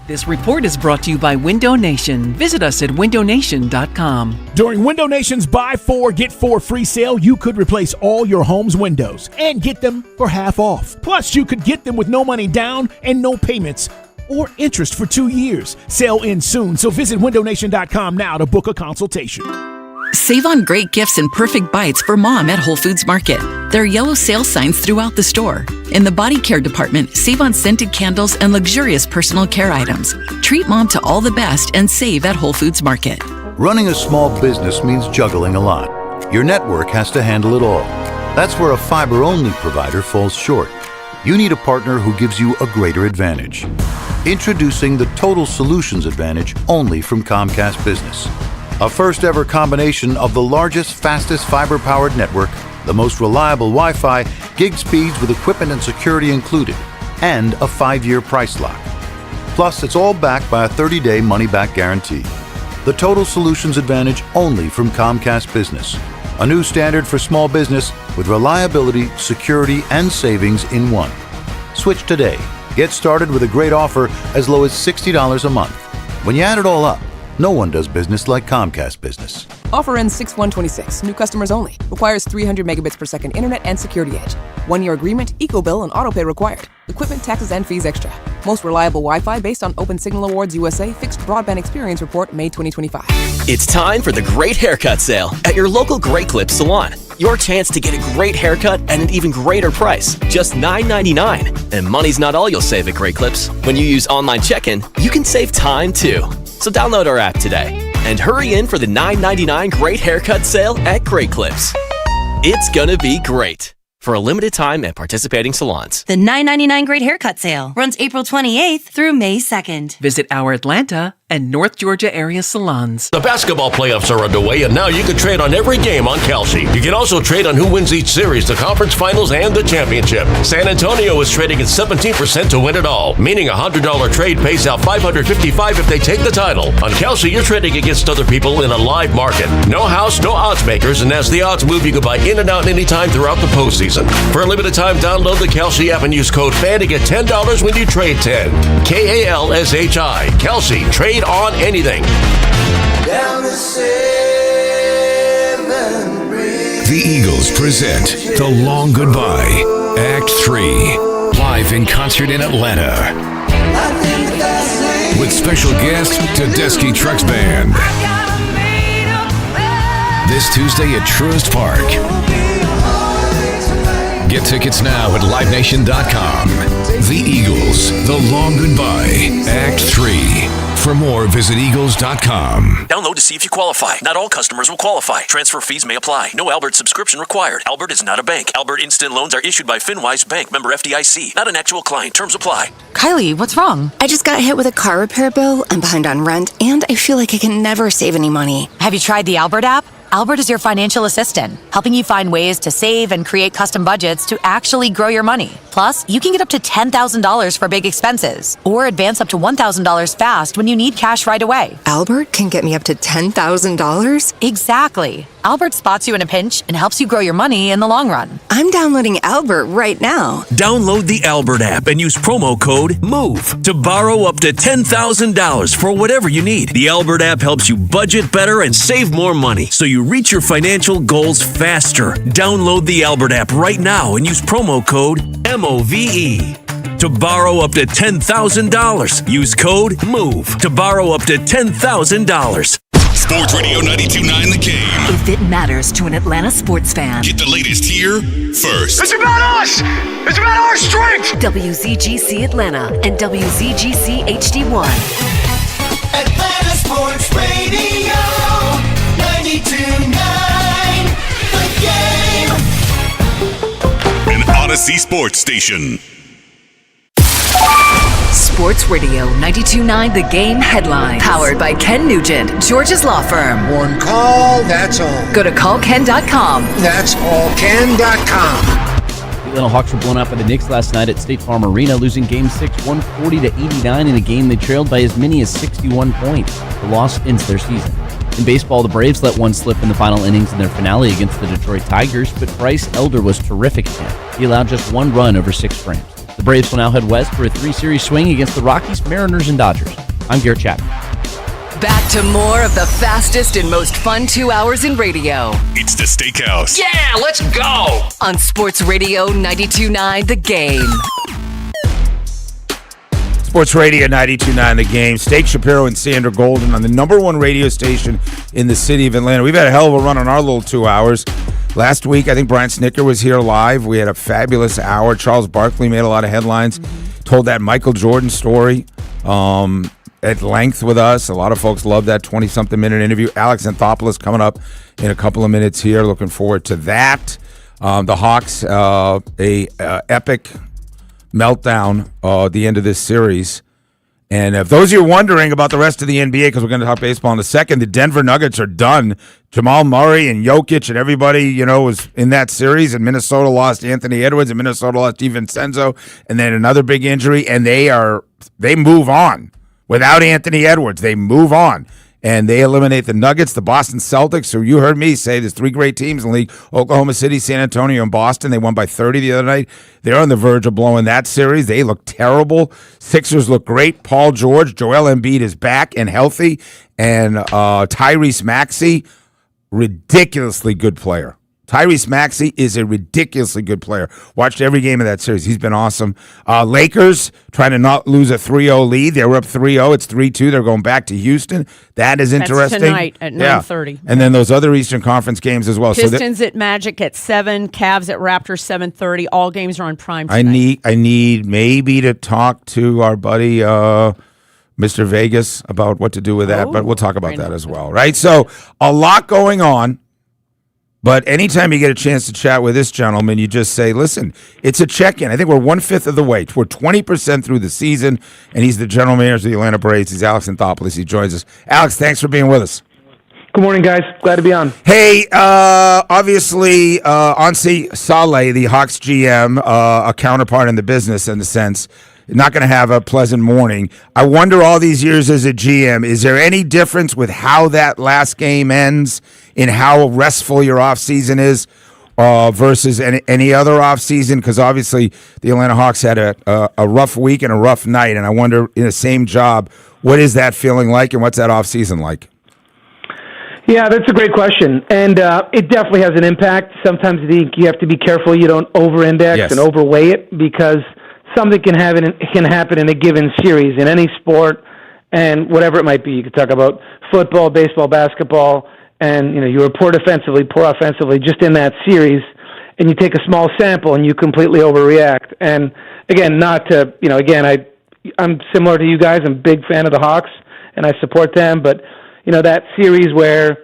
This report is brought to you by Window Nation. Visit us at windownation.com. During Window Nation's Buy 4, Get 4 free sale, you could replace all your home's windows and get them for half off. Plus, you could get them with no money down and no payments or interest for 2 years. Sale ends soon, so visit windownation.com now to book a consultation. Save on great gifts and perfect bites for mom at Whole Foods Market. There are yellow sale signs throughout the store. In the body care department, save on scented candles and luxurious personal care items. Treat mom to all the best and save at Whole Foods Market. Running a small business means juggling a lot. Your network has to handle it all. That's where a fiber-only provider falls short. You need a partner who gives you a greater advantage. Introducing the Total Solutions Advantage only from Comcast Business. A first-ever combination of the largest, fastest fiber-powered network, the most reliable Wi-Fi, gig speeds with equipment and security included, and a 5-year price lock. Plus, it's all backed by a 30-day money-back guarantee. The Total Solutions Advantage only from Comcast Business. A new standard for small business with reliability, security, and savings in one. Switch today. Get started with a great offer as low as $60 a month. When you add it all up, no one does business like Comcast Business. Offer ends 6/1/26. New customers only. Requires 300 megabits per second internet and security edge. 1-year agreement, EcoBill, and autopay required. Equipment, taxes, and fees extra. Most reliable Wi-Fi based on Open Signal Awards USA Fixed Broadband Experience Report, May 2025. It's time for the Great Haircut Sale at your local Great Clips salon. Your chance to get a great haircut at an even greater price, just $9.99. And money's not all you'll save at Great Clips. When you use online check-in, you can save time too. So download our app today and hurry in for the $9.99 Great Haircut Sale at Great Clips. It's gonna be great. For a limited time at participating salons. The $9.99 Great Haircut Sale runs April 28th through May 2nd. Visit our Atlanta and North Georgia area salons. The basketball playoffs are underway, and now you can trade on every game on Kalshi. You can also trade on who wins each series, the conference finals, and the championship. San Antonio is trading at 17% to win it all, meaning a $100 trade pays out $555 if they take the title. On Kalshi, you're trading against other people in a live market. No house, no odds makers, and as the odds move, you can buy in and out anytime throughout the postseason. For a limited time, download the Kalshi app and use code FAN to get $10 when you trade 10. KALSHI. Kalshi. Trade on anything. Down the 7 bridge. The Eagles present The Long Goodbye, Act 3, live in concert in Atlanta. I think that's with special guest Tedeschi Trucks Band. This Tuesday at Truist Park. Get tickets now at LiveNation.com. The Eagles, The Long Goodbye, Act 3. For more, visit Eagles.com. Download to see if you qualify. Not all customers will qualify. Transfer fees may apply. No Albert subscription required. Albert is not a bank. Albert Instant Loans are issued by FinWise Bank, member FDIC. Not an actual client. Terms apply. Kylie, what's wrong? I just got hit with a car repair bill. I'm behind on rent, and I feel like I can never save any money. Have you tried the Albert app? Albert is your financial assistant, helping you find ways to save and create custom budgets to actually grow your money. Plus, you can get up to $10,000 for big expenses, or advance up to $1,000 fast when you need cash right away. Albert can get me up to $10,000? Exactly. Albert spots you in a pinch and helps you grow your money in the long run. I'm downloading Albert right now. Download the Albert app and use promo code MOVE to borrow up to $10,000 for whatever you need. The Albert app helps you budget better and save more money so you reach your financial goals faster. Download the Albert app right now and use promo code MOVE to borrow up to $10,000. Use code MOVE to borrow up to $10,000. Sports Radio 92.9 The Game. If it matters to an Atlanta sports fan, Get the latest here first. It's about us! It's about our strength! WZGC Atlanta and WZGC HD1. Atlanta Sports Radio 92.9 The Game. An Odyssey Sports Station. Sports Radio 92.9 The Game headlines. Powered by Ken Nugent, George's Law Firm. One call, that's all. Go to callken.com. That's allken.com. The Atlanta Hawks were blown out by the Knicks last night at State Farm Arena, losing Game 6 140-89 in a game they trailed by as many as 61 points. The loss ends their season. In baseball, the Braves let one slip in the final innings in their finale against the Detroit Tigers, but Bryce Elder was terrific again. He allowed just one run over 6 frames. The Braves will now head west for a 3-series swing against the Rockies, Mariners, and Dodgers. I'm Garrett Chapman. Back to more of the fastest and most fun 2 hours in radio. It's the Steakhouse. Yeah, let's go! On Sports Radio 92.9 The Game. Sports Radio 92.9 The Game. Steak Shapiro and Sandra Golden on the number one radio station in the city of Atlanta. We've had a hell of a run on our little 2 hours. Last week, I think Brian Snicker was here live. We had a fabulous hour. Charles Barkley made a lot of headlines. Told that Michael Jordan story at length with us. A lot of folks love that 20-something minute interview. Alex Anthopoulos coming up in a couple of minutes here. Looking forward to that. The Hawks, epic meltdown at the end of this series. And if those of you wondering about the rest of the NBA, because we're going to talk baseball in a second, the Denver Nuggets are done. Jamal Murray and Jokic and everybody, was in that series. And Minnesota lost Anthony Edwards and Minnesota lost DiVincenzo. And then another big injury. And they move on. Without Anthony Edwards, they move on. And they eliminate the Nuggets, the Boston Celtics, who you heard me say there's 3 great teams in the league, Oklahoma City, San Antonio, and Boston. They won by 30 the other night. They're on the verge of blowing that series. They look terrible. Sixers look great. Paul George, Joel Embiid is back and healthy. And Tyrese Maxey, ridiculously good player. Tyrese Maxey is a ridiculously good player. Watched every game of that series. He's been awesome. Lakers trying to not lose a 3-0 lead. They were up 3-0. It's 3-2. They're going back to Houston. That is interesting. That's tonight at 9:30. And then those other Eastern Conference games as well. Pistons at Magic at 7. Cavs at Raptors 7:30. All games are on prime tonight. I need maybe to talk to our buddy Mr. Vegas about what to do with that, but we'll talk about that as well, right? So a lot going on. But anytime you get a chance to chat with this gentleman, you just say, listen, it's a check-in. I think we're 1/5 of the way. We're 20% through the season, and he's the general manager of the Atlanta Braves. He's Alex Anthopoulos. He joins us. Alex, thanks for being with us. Good morning, guys. Glad to be on. Hey, obviously, Ansi Saleh, the Hawks GM, a counterpart in the business in a sense, not going to have a pleasant morning. I wonder all these years as a GM, is there any difference with how that last game ends in how restful your offseason is versus any other offseason? Because obviously the Atlanta Hawks had a rough week and a rough night, and I wonder in the same job, what is that feeling like and what's that offseason like? Yeah, that's a great question, and it definitely has an impact. Sometimes you have to be careful you don't over-index and overweigh it, because something can happen in a given series in any sport, and whatever it might be. You could talk about football, baseball, basketball, and you were poor defensively, poor offensively, just in that series, and you take a small sample and you completely overreact. And again, not to I'm similar to you guys. I'm a big fan of the Hawks, and I support them. But that series where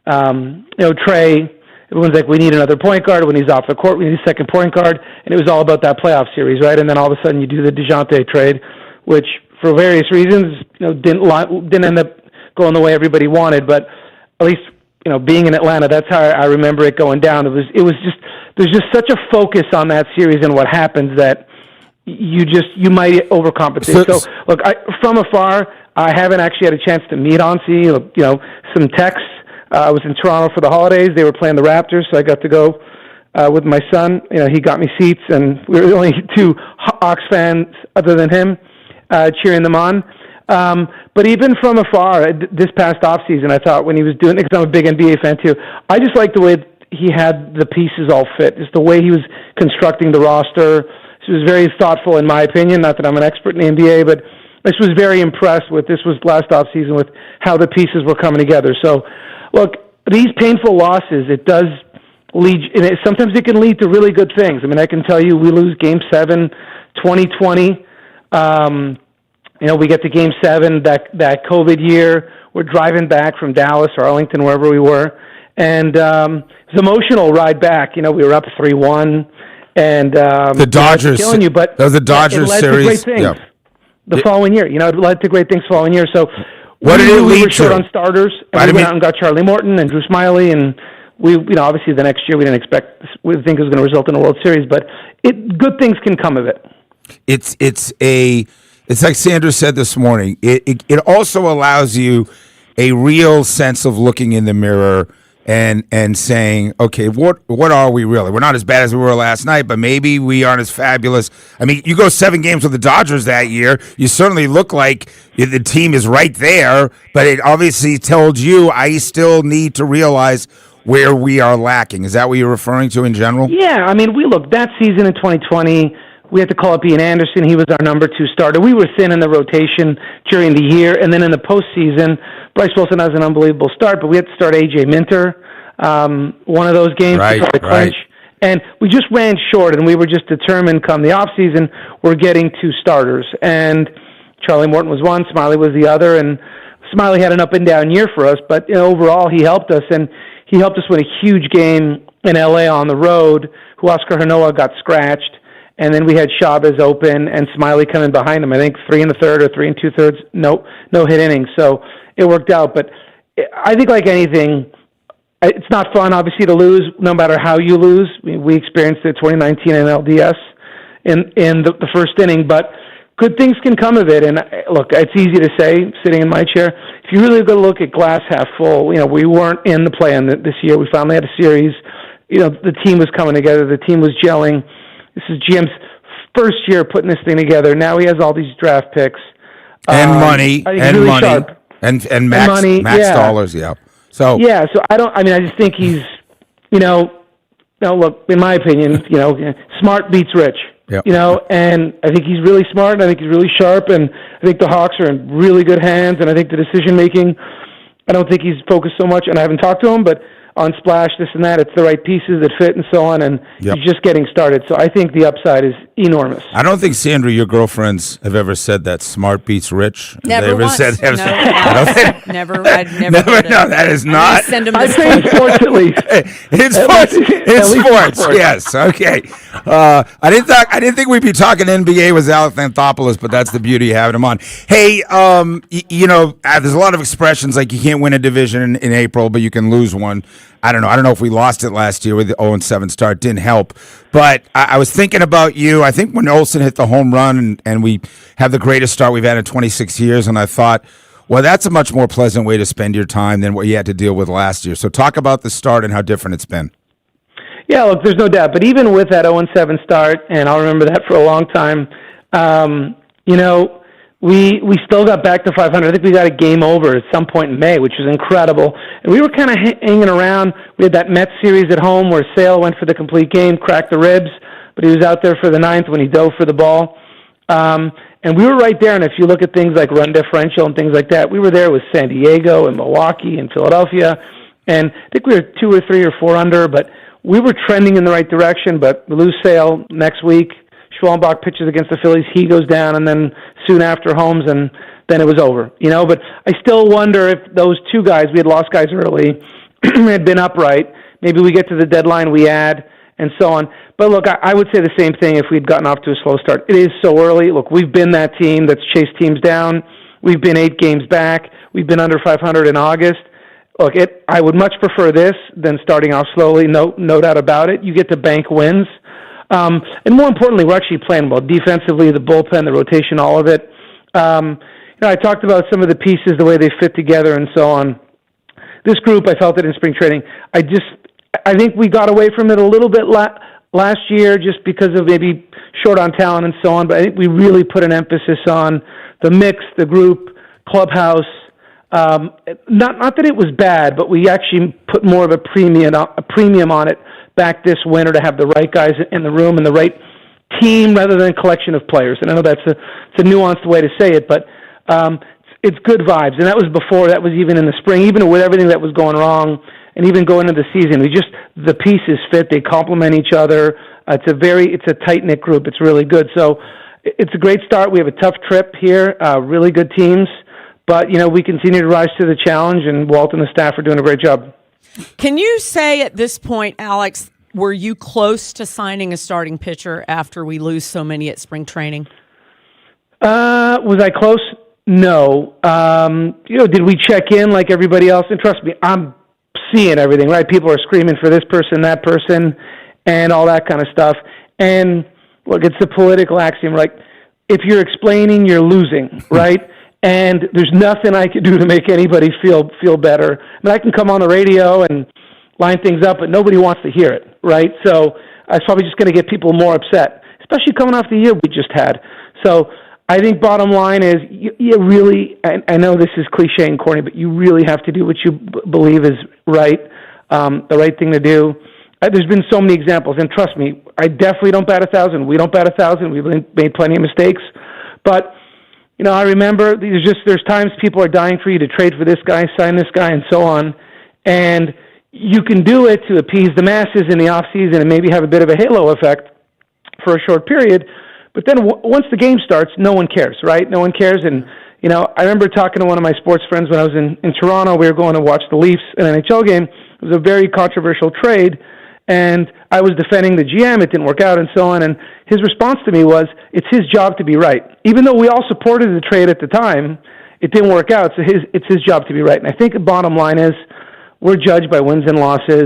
Trey, everyone's like, we need another point guard. When he's off the court, we need a second point guard, and it was all about that playoff series, right? And then all of a sudden, you do the DeJounte trade, which for various reasons, didn't end up going the way everybody wanted. But at least being in Atlanta, that's how I remember it going down. It was just there's just such a focus on that series and what happens that you might overcompensate. So look, from afar, I haven't actually had a chance to meet Onsi. Some texts. I was in Toronto for the holidays. They were playing the Raptors, so I got to go with my son. He got me seats, and we were the only two Hawks fans other than him cheering them on. But even from afar, this past offseason, I thought when he was doing it, because I'm a big NBA fan too, I just liked the way he had the pieces all fit. Just the way he was constructing the roster. He was very thoughtful, in my opinion. Not that I'm an expert in the NBA, but I just was very impressed with this was last offseason with how the pieces were coming together. So, look, these painful losses, it does lead. Sometimes it can lead to really good things. I mean, I can tell you, we lose Game 7, 2020. We get to Game 7 that COVID year. We're driving back from Dallas or Arlington, wherever we were, and it was an emotional ride back. We were up 3-1. And the Dodgers killing you, but that was the Dodgers it led series. To great things the following year. It led to great things the following year. So what did it lead we were to? short on starters, and we went out and got Charlie Morton and Drew Smiley, and we, obviously the next year we didn't expect. We think it was going to result in a World Series, but good things can come of it. It's like Sandra said this morning. It also allows you a real sense of looking in the mirror and saying, okay, what are we really? We're not as bad as we were last night, but maybe we aren't as fabulous. I mean, you go 7 games with the Dodgers that year, you certainly look like the team is right there, but it obviously told you I still need to realize where we are lacking. Is that what you're referring to in general? Yeah, I mean, that season in 2020, we had to call up Ian Anderson. He was our number 2 starter. We were thin in the rotation during the year, and then in the postseason, Bryce Wilson has an unbelievable start, but we had to start A.J. Minter one of those games to try to clinch. And we just ran short, and we were just determined come the offseason, we're getting 2 starters. And Charlie Morton was one, Smiley was the other, and Smiley had an up-and-down year for us, but overall he helped us, and he helped us win a huge game in L.A. on the road. Huascar Hanoa got scratched. And then we had Chavez open and Smiley coming behind him. I think 3 1/3 or 3 2/3 no hit innings. So it worked out. But I think like anything, it's not fun obviously to lose no matter how you lose. We experienced it 2019 in LDS in the first inning. But good things can come of it. And look, it's easy to say sitting in my chair. If you really go to look at glass half full, we weren't in the play-in this year. We finally had a series. The team was coming together. The team was gelling. This is GM's first year putting this thing together. Now he has all these draft picks and money and max dollars. Yeah. So I just think he's, look, in my opinion, smart beats rich. Yep. And I think he's really smart. And I think he's really sharp, and I think the Hawks are in really good hands. And I think the decision making, I don't think he's focused so much. And I haven't talked to him, but on splash, this and that, it's the right pieces that fit and so on, and he's just getting started. So I think the upside is enormous. I don't think, Sandra, your girlfriends have ever said that smart beats rich. Never once. Never. I'd never heard it. No, that is not. I say in sports at least. In sports, yes. Okay. I didn't think we'd be talking NBA with Alex Anthopoulos, but that's the beauty of having him on. Hey, there's a lot of expressions like you can't win a division in April, but you can lose one. I don't know if we lost it last year with the 0-7 start. Didn't help. But I was thinking about you. I think when Olsen hit the home run and we have the greatest start we've had in 26 years, and I thought, well, that's a much more pleasant way to spend your time than what you had to deal with last year. So talk about the start and how different it's been. Yeah, look, there's no doubt. But even with that 0-7 start, and I'll remember that for a long time, we still got back to 500. I think we got a game over at some point in May, which was incredible. And we were kind of hanging around. We had that Mets series at home where Sale went for the complete game, cracked the ribs, but he was out there for the 9th when he dove for the ball. And And we were right there, and if you look at things like run differential and things like that, we were there with San Diego and Milwaukee and Philadelphia, and I think we were 2 or 3 or 4 under, but we were trending in the right direction. But we lose Sale next week. Schwellenbach pitches against the Phillies. He goes down, and then soon after Holmes, and then it was over. But I still wonder if those 2 guys, we had lost guys early, had been upright. Maybe we get to the deadline, we add, and so on. But look, I would say the same thing if we'd gotten off to a slow start. It is so early. Look, we've been that team that's chased teams down. We've been 8 games back. We've been under 500 in August. Look, I would much prefer this than starting off slowly, no doubt about it. You get to bank wins. And more importantly, we're actually playing well defensively, the bullpen, the rotation, all of it. I talked about some of the pieces, the way they fit together and so on. This group, I felt it in spring training. I think we got away from it a little bit last year just because of maybe short on talent and so on, but I think we really put an emphasis on the mix, the group, clubhouse. Not that it was bad, but we actually put more of a premium on it back this winter to have the right guys in the room and the right team rather than a collection of players. And I know it's a nuanced way to say it, but it's good vibes. And that was before, that was even in the spring, even with everything that was going wrong. And even going into the season, the pieces fit. They complement each other. It's a tight-knit group. It's really good. So it's a great start. We have a tough trip here, really good teams. But, we continue to rise to the challenge, and Walt and the staff are doing a great job. Can you say at this point, Alex, were you close to signing a starting pitcher after we lose so many at spring training? Was I close? No. Did we check in like everybody else? And trust me, I'm seeing everything, right? People are screaming for this person, that person, and all that kind of stuff. And look, it's the political axiom, right? If you're explaining, you're losing, right? And there's nothing I can do to make anybody feel better. I mean, I can come on the radio and line things up, but nobody wants to hear it, right? So it's probably just going to get people more upset, especially coming off the year we just had. So I think bottom line is you really, I know this is cliche and corny, but you really have to do what you believe is right, the right thing to do. There's been so many examples, and trust me, I definitely don't bat 1,000. We don't bat 1,000. We've made plenty of mistakes. But, I remember there's times people are dying for you to trade for this guy, sign this guy, and so on. And you can do it to appease the masses in the offseason and maybe have a bit of a halo effect for a short period. But then once the game starts, no one cares, right? No one cares. And, I remember talking to one of my sports friends when I was in Toronto. We were going to watch the Leafs, an NHL game. It was a very controversial trade. And I was defending the GM. It didn't work out and so on. And his response to me was, it's his job to be right. Even though we all supported the trade at the time, it didn't work out. So it's his job to be right. And I think the bottom line is we're judged by wins and losses.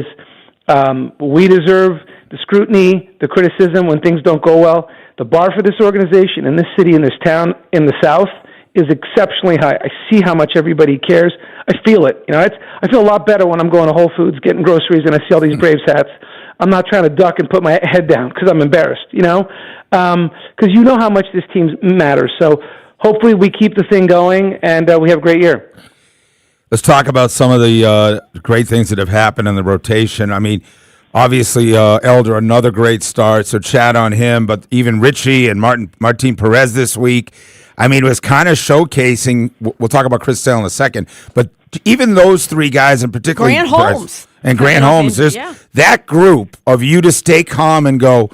We deserve the scrutiny, the criticism when things don't go well. The bar for this organization in this city, in this town, in the South is exceptionally high. I see how much everybody cares. I feel it. I feel a lot better when I'm going to Whole Foods, getting groceries, and I see all these Braves hats. I'm not trying to duck and put my head down because I'm embarrassed, because how much this team matters. So hopefully we keep the thing going, and we have a great year. Let's talk about some of the great things that have happened in the rotation. I mean, obviously, Elder, another great start, so chat on him. But even Richie and Martin Perez this week, I mean, it was kind of showcasing. We'll talk about Chris Sale in a second, but even those 3 guys in particular, Grant Holmes. And Grant Holmes, there's that group of you to stay calm and go,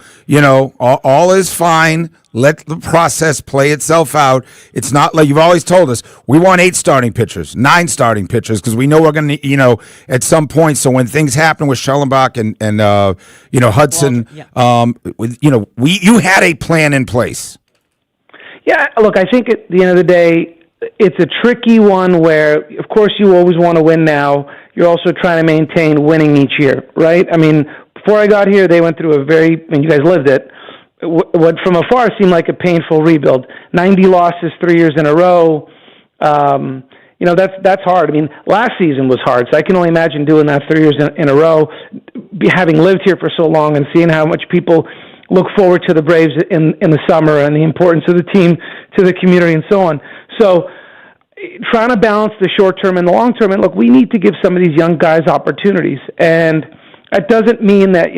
all is fine. Let the process play itself out. It's not like you've always told us, we want 8 starting pitchers, 9 starting pitchers, because we know we're going to, at some point. So when things happen with Schellenbach and Hudson, you had a plan in place. Yeah, look, I think at the end of the day, it's a tricky one where, of course, you always want to win now. You're also trying to maintain winning each year, right? I mean, before I got here, they went through you guys lived it, what from afar seemed like a painful rebuild. 90 losses 3 years in a row. That's hard. I mean, last season was hard, so I can only imagine doing that 3 years in a row, having lived here for so long and seeing how much people look forward to the Braves in the summer and the importance of the team to the community and so on. So trying to balance the short term and the long term. And look, we need to give some of these young guys opportunities. And that doesn't mean that,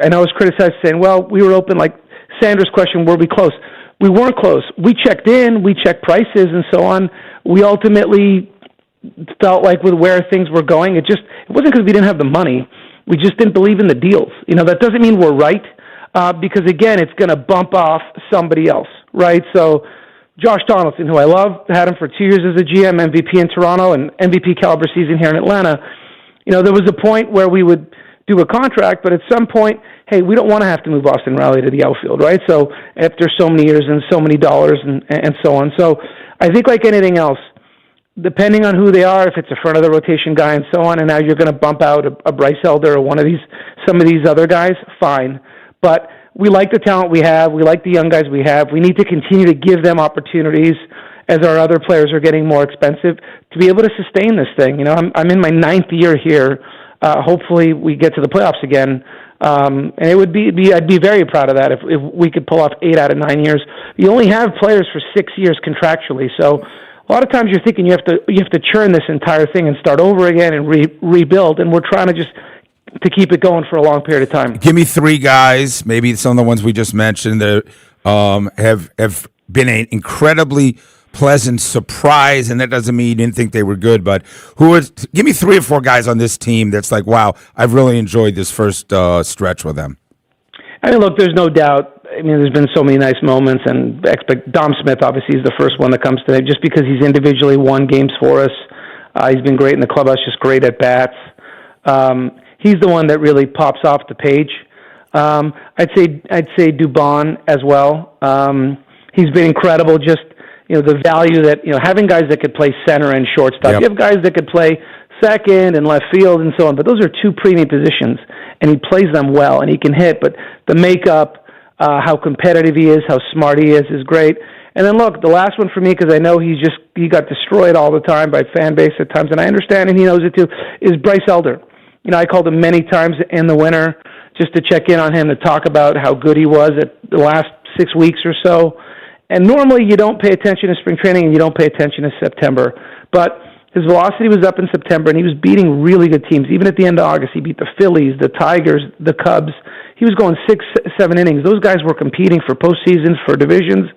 I know I was criticized saying, well, we were open, like Sandra's question, were we close? we weren't close. We checked in, we checked prices and so on. We ultimately felt like with where things were going, it wasn't because we didn't have the money. We just didn't believe in the deals. That doesn't mean we're right, because again, it's going to bump off somebody else, right? So Josh Donaldson, who I love, had him for 2 years as a GM, MVP in Toronto, and MVP caliber season here in Atlanta. There was a point where we would do a contract, but at some point, hey, we don't want to have to move Austin Riley to the outfield, right? So after so many years and so many dollars and so on. So I think like anything else, depending on who they are, if it's a front of the rotation guy and so on, and now you're going to bump out a Bryce Elder or some of these other guys, fine. But we like the talent we have. We like the young guys we have. We need to continue to give them opportunities as our other players are getting more expensive to be able to sustain this thing. I'm in my 9th year here. Hopefully we get to the playoffs again. And I'd be very proud of that if we could pull off 8 out of 9 years. You only have players for 6 years contractually, so a lot of times you're thinking you have to churn this entire thing and start over again and rebuild, and we're trying to keep it going for a long period of time. Give me 3 guys, maybe some of the ones we just mentioned that have been an incredibly pleasant surprise, and that doesn't mean you didn't think they were good, but give me 3 or 4 guys on this team that's like, wow, I've really enjoyed this first stretch with them. Look, there's no doubt. There's been so many nice moments, and Dom Smith obviously is the first one that comes to me, just because he's individually won games for us. He's been great in the clubhouse, just great at bats. He's the one that really pops off the page. I'd say Dubon as well. He's been incredible. Just the value that having guys that could play center and shortstop. Yep. You have guys that could play second and left field and so on, but those are 2 premium positions, and he plays them well, and he can hit. But the makeup, how competitive he is, how smart he is great. And then look, the last one for me, because I know he got destroyed all the time by fan base at times, and I understand, and he knows it too, is Bryce Elder. I called him many times in the winter just to check in on him, to talk about how good he was at the last 6 weeks or so. And normally you don't pay attention to spring training and you don't pay attention to September. But his velocity was up in September, and he was beating really good teams. Even at the end of August, he beat the Phillies, the Tigers, the Cubs. He was going 6-7 innings. Those guys were competing for postseasons, for divisions,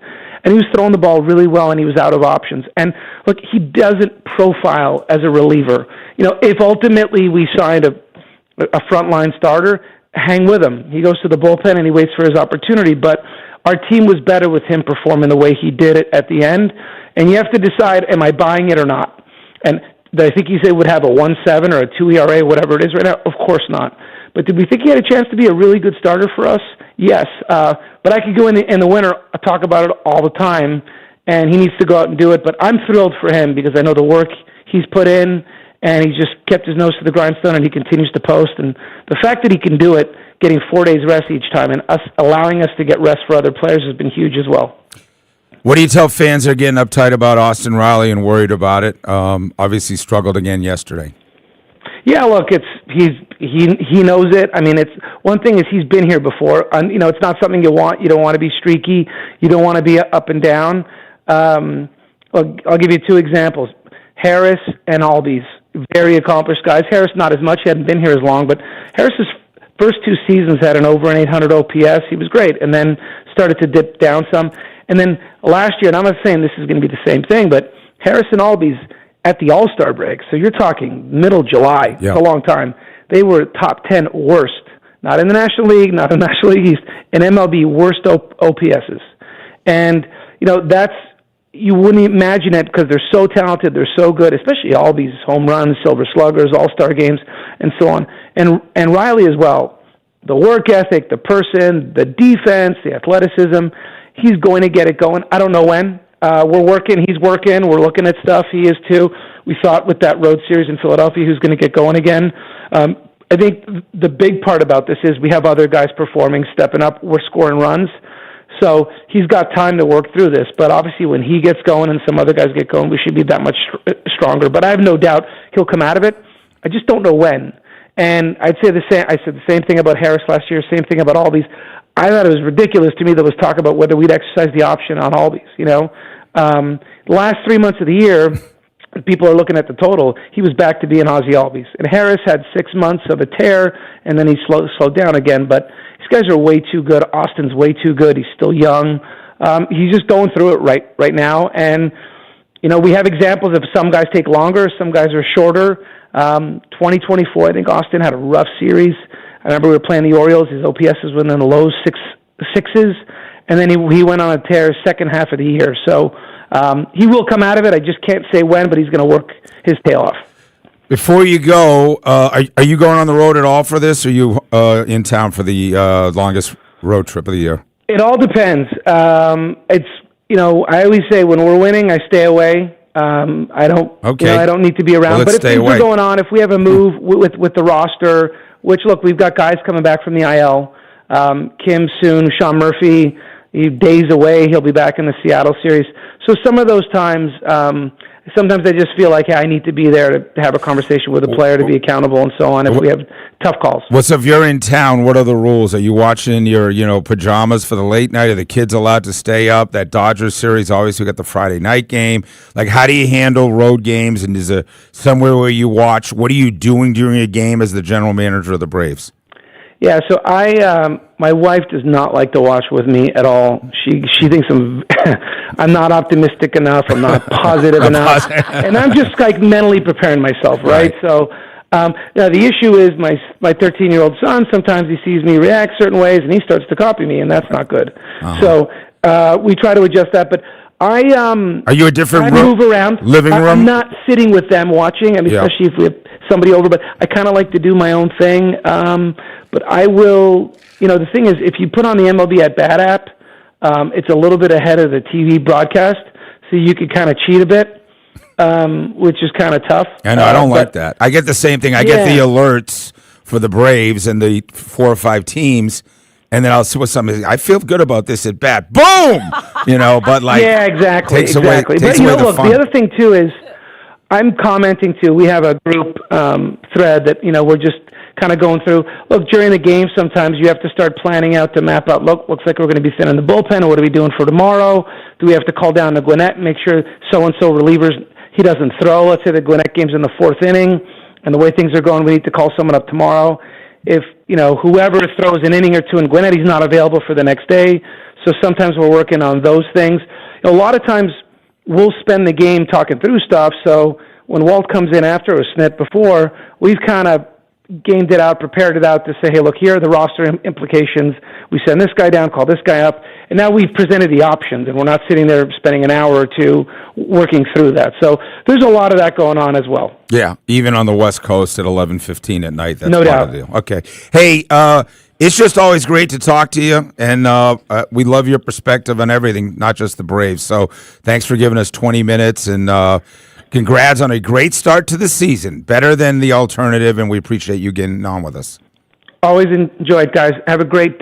and he was throwing the ball really well, and he was out of options. And look, he doesn't profile as a reliever. If ultimately we signed a frontline starter, hang with him. He goes to the bullpen and he waits for his opportunity. But our team was better with him performing the way he did it at the end. And you have to decide, am I buying it or not? And I think he said would have a 1.7 or a 2 ERA, whatever it is right now. Of course not. But did we think he had a chance to be a really good starter for us? Yes. But I could go in the winter, talk about it all the time, and he needs to go out and do it. But I'm thrilled for him because I know the work he's put in, and he just kept his nose to the grindstone, and he continues to post. And the fact that he can do it, getting 4 days rest each time, and us allowing us to get rest for other players has been huge as well. What do you tell fans that are getting uptight about Austin Riley and worried about it? Obviously struggled again yesterday. Yeah, look, he knows it. It's one thing is he's been here before. It's not something you want. You don't want to be streaky. You don't want to be up and down. I'll give you 2 examples. Harris and Albies, very accomplished guys. Harris not as much. He hadn't been here as long, but Harris's first 2 seasons had an over an 800 OPS. He was great, and then started to dip down some. And then last year, and I'm not saying this is going to be the same thing, but Harris and Albies at the All-Star break, so you're talking middle July, It's a long time, they were top 10 worst, not in the National League, not in the National League East, in MLB worst OPSs. And, you wouldn't imagine it because they're so talented, they're so good, especially Albies, home runs, silver sluggers, all-star games, and so on. And Riley as well, the work ethic, the person, the defense, the athleticism, he's going to get it going. I don't know when. We're working, he's working, we're looking at stuff, he is too. We thought with that road series in Philadelphia, who's going to get going again. I think the big part about this is we have other guys performing, stepping up, we're scoring runs. So he's got time to work through this, but obviously when he gets going and some other guys get going, we should be that much stronger. But I have no doubt he'll come out of it. I just don't know when. And I said the same thing about Harris last year, same thing about Albies. I thought it was ridiculous to me that was talk about whether we'd exercise the option on Albies. The last 3 months of the year, people are looking at the total. He was back to being Ozzie Albies. And Harris had 6 months of a tear, and then he slowed down again. But these guys are way too good. Austin's way too good. He's still young. he's just going through it right now. And, we have examples of some guys take longer, some guys are shorter. 2024, I think Austin had a rough series. I remember we were playing the Orioles. His OPS was within the low sixes, and then he went on a tear second half of the year. So he will come out of it. I just can't say when, but he's going to work his tail off. Before you go, are you going on the road at all for this? Or are you in town for the longest road trip of the year? It all depends. I always say when we're winning, I stay away. I don't. Okay. I don't need to be around. Well, but if things are going on, if we have a move with the roster, which look, we've got guys coming back from the IL. Kim soon, Sean Murphy, days away. He'll be back in the Seattle series. So some of those times, sometimes I just feel like, hey, I need to be there to have a conversation with a player, to be accountable, and so on. If we have tough calls. So if you're in town, what are the rules? Are you watching your pajamas for the late night? Are the kids allowed to stay up? That Dodgers series, obviously, we got the Friday night game. Like, how do you handle road games? And is there somewhere where you watch? What are you doing during a game as the general manager of the Braves? Yeah, so my wife does not like to watch with me at all. She thinks I'm not optimistic enough. I'm not positive enough, and I'm just like mentally preparing myself, right? So, the issue is my 13-year-old son. Sometimes he sees me react certain ways, and he starts to copy me, and that's not good. Uh-huh. So we try to adjust that, but are you a different room? Move around. Living room? I'm not sitting with them watching. I mean, especially if we have somebody over, but I kind of like to do my own thing. But I will, the thing is, if you put on the MLB at Bat app, it's a little bit ahead of the TV broadcast, so you could kind of cheat a bit, which is kind of tough. I know, I don't like that. I get the same thing. I get the alerts for the Braves and the 4 or 5 teams, and then I'll see what something. I feel good about this at bat. Boom! But like, yeah, exactly. Takes away but the fun. The other thing too is, I'm commenting too. We have a group thread that we're just kind of going through. Look, during the game, sometimes you have to start planning out to map out. Looks like we're going to be thin in the bullpen. Or what are we doing for tomorrow? Do we have to call down to Gwinnett and make sure so and so relievers he doesn't throw? Let's say the Gwinnett game's in the 4th inning, and the way things are going, we need to call someone up tomorrow. If whoever throws an inning or two in Gwinnett, he's not available for the next day. So sometimes we're working on those things. A lot of times we'll spend the game talking through stuff. So when Walt comes in after or Smith before, we've kind of gamed it out, prepared it out to say, hey, look, here are the roster implications. We send this guy down, call this guy up, and now we've presented the options, and we're not sitting there spending an hour or two working through that. So there's a lot of that going on as well. Yeah, even on the West Coast at 11:15 at night. That's no doubt. Of the deal. Okay. Hey, it's just always great to talk to you, and we love your perspective on everything, not just the Braves. So thanks for giving us 20 minutes, and congrats on a great start to the season. Better than the alternative, and we appreciate you getting on with us. Always enjoy it, guys. Have a great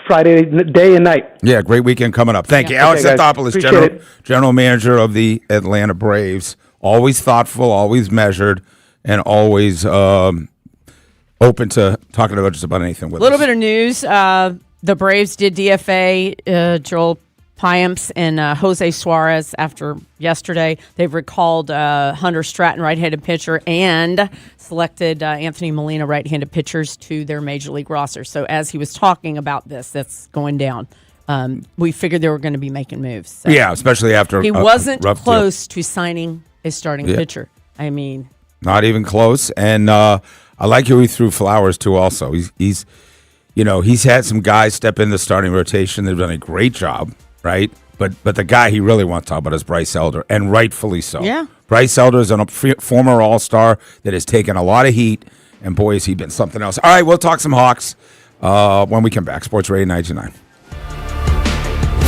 Friday day and night. Yeah, great weekend coming up. Thank you. Alex Anthopoulos, general manager of the Atlanta Braves. Always thoughtful, always measured, and always open to talking about just about anything with us. A little bit of news. The Braves did DFA Joel Payamps and Jose Suarez after yesterday. They've recalled Hunter Stratton, right-handed pitcher, and selected Anthony Molina, right-handed pitchers, to their major league roster. So as he was talking about this, that's going down. We figured they were going to be making moves. So. Yeah, especially after he wasn't close to signing a starting pitcher. I mean, not even close. And I like how he threw Flowers too. Also, he's had some guys step in the starting rotation. They've done a great job. Right, but the guy he really wants to talk about is Bryce Elder, and rightfully so. Yeah, Bryce Elder is a former All-Star that has taken a lot of heat, and boy, has he been something else. All right, we'll talk some Hawks when we come back. Sports Radio 92.9.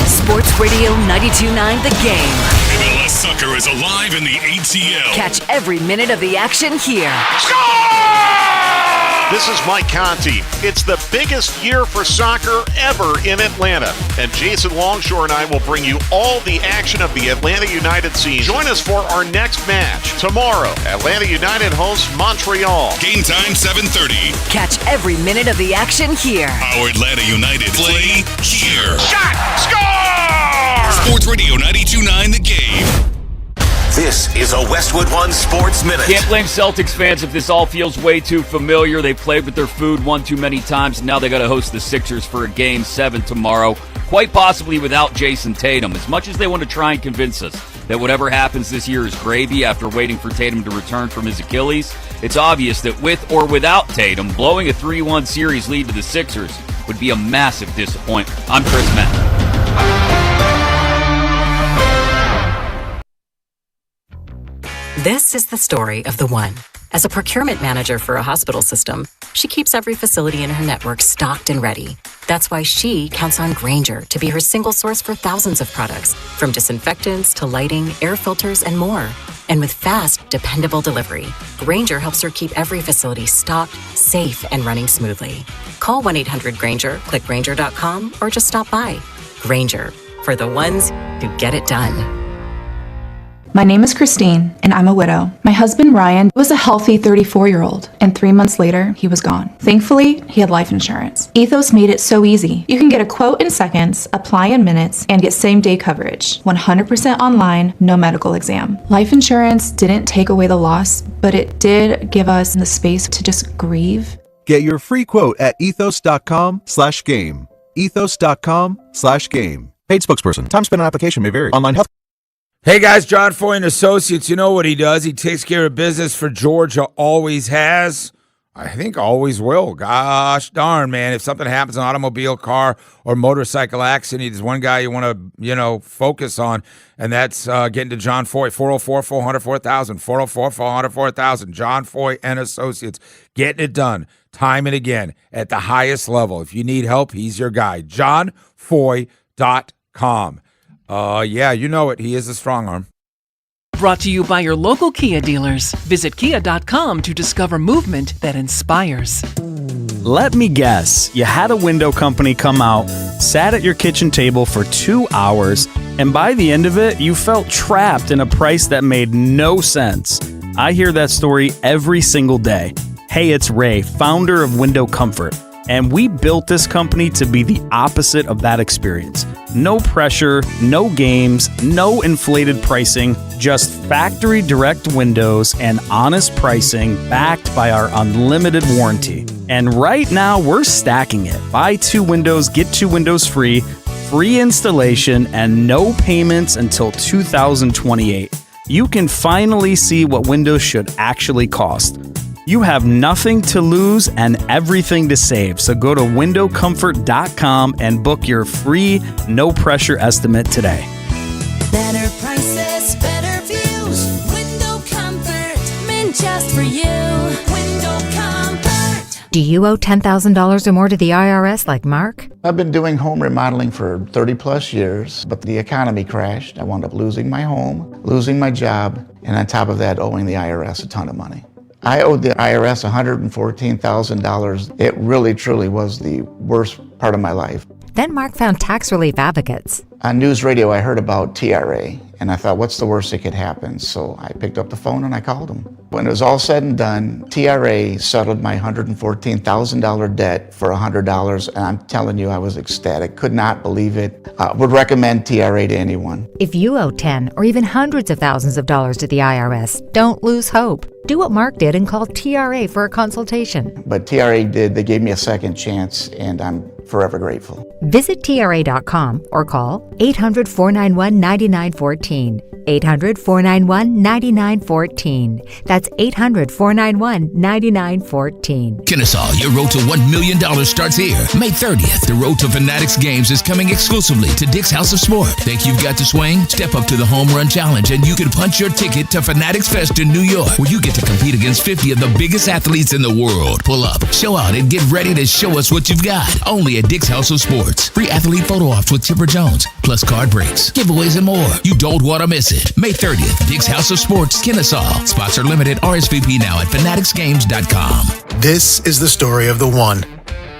Sports Radio 92.9 The Game. MLS Soccer is alive in the ATL. Catch every minute of the action here. This is Mike Conti. It's the biggest year for soccer ever in Atlanta. And Jason Longshore and I will bring you all the action of the Atlanta United season. Join us for our next match. Tomorrow, Atlanta United hosts Montreal. Game time 7:30. Catch every minute of the action here. Our Atlanta United play here. Shot! Score! Sports Radio 92.9 The Game. This is a Westwood One Sports Minute. Can't blame Celtics fans if this all feels way too familiar. They played with their food one too many times, and now they got to host the Sixers for a Game 7 tomorrow. quite possibly without Jason Tatum. As much as they want to try and convince us that whatever happens this year is gravy after waiting for Tatum to return from his Achilles, it's obvious that with or without Tatum, blowing a 3-1 series lead to the Sixers would be a massive disappointment. I'm Chris Mack. This is the story of the one. As a procurement manager for a hospital system, she keeps every facility in her network stocked and ready. That's why she counts on Grainger to be her single source for thousands of products, from disinfectants to lighting, air filters, and more. And with fast, dependable delivery, Grainger helps her keep every facility stocked, safe, and running smoothly. Call 1-800-GRAINGER, click Grainger.com, or just stop by. Grainger, for the ones who get it done. My name is Christine, and I'm a widow. My husband, Ryan, was a healthy 34-year-old, and 3 months later, he was gone. Thankfully, he had life insurance. Ethos made it so easy. You can get a quote in seconds, apply in minutes, and get same-day coverage. 100% online, no medical exam. Life insurance didn't take away the loss, but it did give us the space to just grieve. Get your free quote at ethos.com/game. Ethos.com/game. Paid spokesperson. Time spent on application may vary. Online health. Hey guys, John Foy and Associates, you know what he does. He takes care of business for Georgia, always has. I think always will. Gosh darn, man. If something happens, an automobile, car, or motorcycle accident, there's one guy you want to, focus on, and that's getting to John Foy, 404-400-4000, 404-400-4000. John Foy and Associates, getting it done time and again at the highest level. If you need help, he's your guy. JohnFoy.com. Yeah, you know it. He is a strong arm. Brought to you by your local Kia dealers. Visit kia.com to discover movement that inspires. Let me guess, you had a window company come out, sat at your kitchen table for 2 hours, and by the end of it, you felt trapped in a price that made no sense. I hear that story every single day. Hey, it's Ray, founder of Window Comfort. And we built this company to be the opposite of that experience. No pressure, no games, no inflated pricing, just factory direct windows and honest pricing backed by our unlimited warranty. And right now we're stacking it. Buy 2 windows, get 2 windows free installation, and no payments until 2028. You can finally see what windows should actually cost. You have nothing to lose and everything to save. So go to windowcomfort.com and book your free, no-pressure estimate today. Better prices, better views. Window Comfort, meant just for you. Window Comfort. Do you owe $10,000 or more to the IRS like Mark? I've been doing home remodeling for 30 plus years, but the economy crashed. I wound up losing my home, losing my job, and on top of that, owing the IRS a ton of money. I owed the IRS $114,000. It really, truly was the worst part of my life. Then Mark found tax relief advocates. On news radio, I heard about TRA, and I thought, what's the worst that could happen? So I picked up the phone and I called them. When it was all said and done, TRA settled my $114,000 debt for $100, and I'm telling you, I was ecstatic. Could not believe it. Would recommend TRA to anyone. If you owe 10 or even hundreds of thousands of dollars to the IRS, don't lose hope. Do what Mark did and call TRA for a consultation. But TRA did. They gave me a second chance, and I'm forever grateful. Visit TRA.com or call 800-491-9914. 800-491-9914. That's 800-491-9914. Kennesaw, your road to $1 million starts here. May 30th, the Road to Fanatics Games is coming exclusively to Dick's House of Sport. Think you've got to swing? Step up to the Home Run Challenge and you can punch your ticket to Fanatics Fest in New York, where you get to compete against 50 of the biggest athletes in the world. Pull up, show out, and get ready to show us what you've got. Only at Dick's House of Sports. Free athlete photo ops with Chipper Jones, plus card breaks, giveaways, and more. You don't want to miss it. May 30th, Dick's House of Sports, Kennesaw. Spots are limited. RSVP now at fanaticsgames.com. This is the story of the one.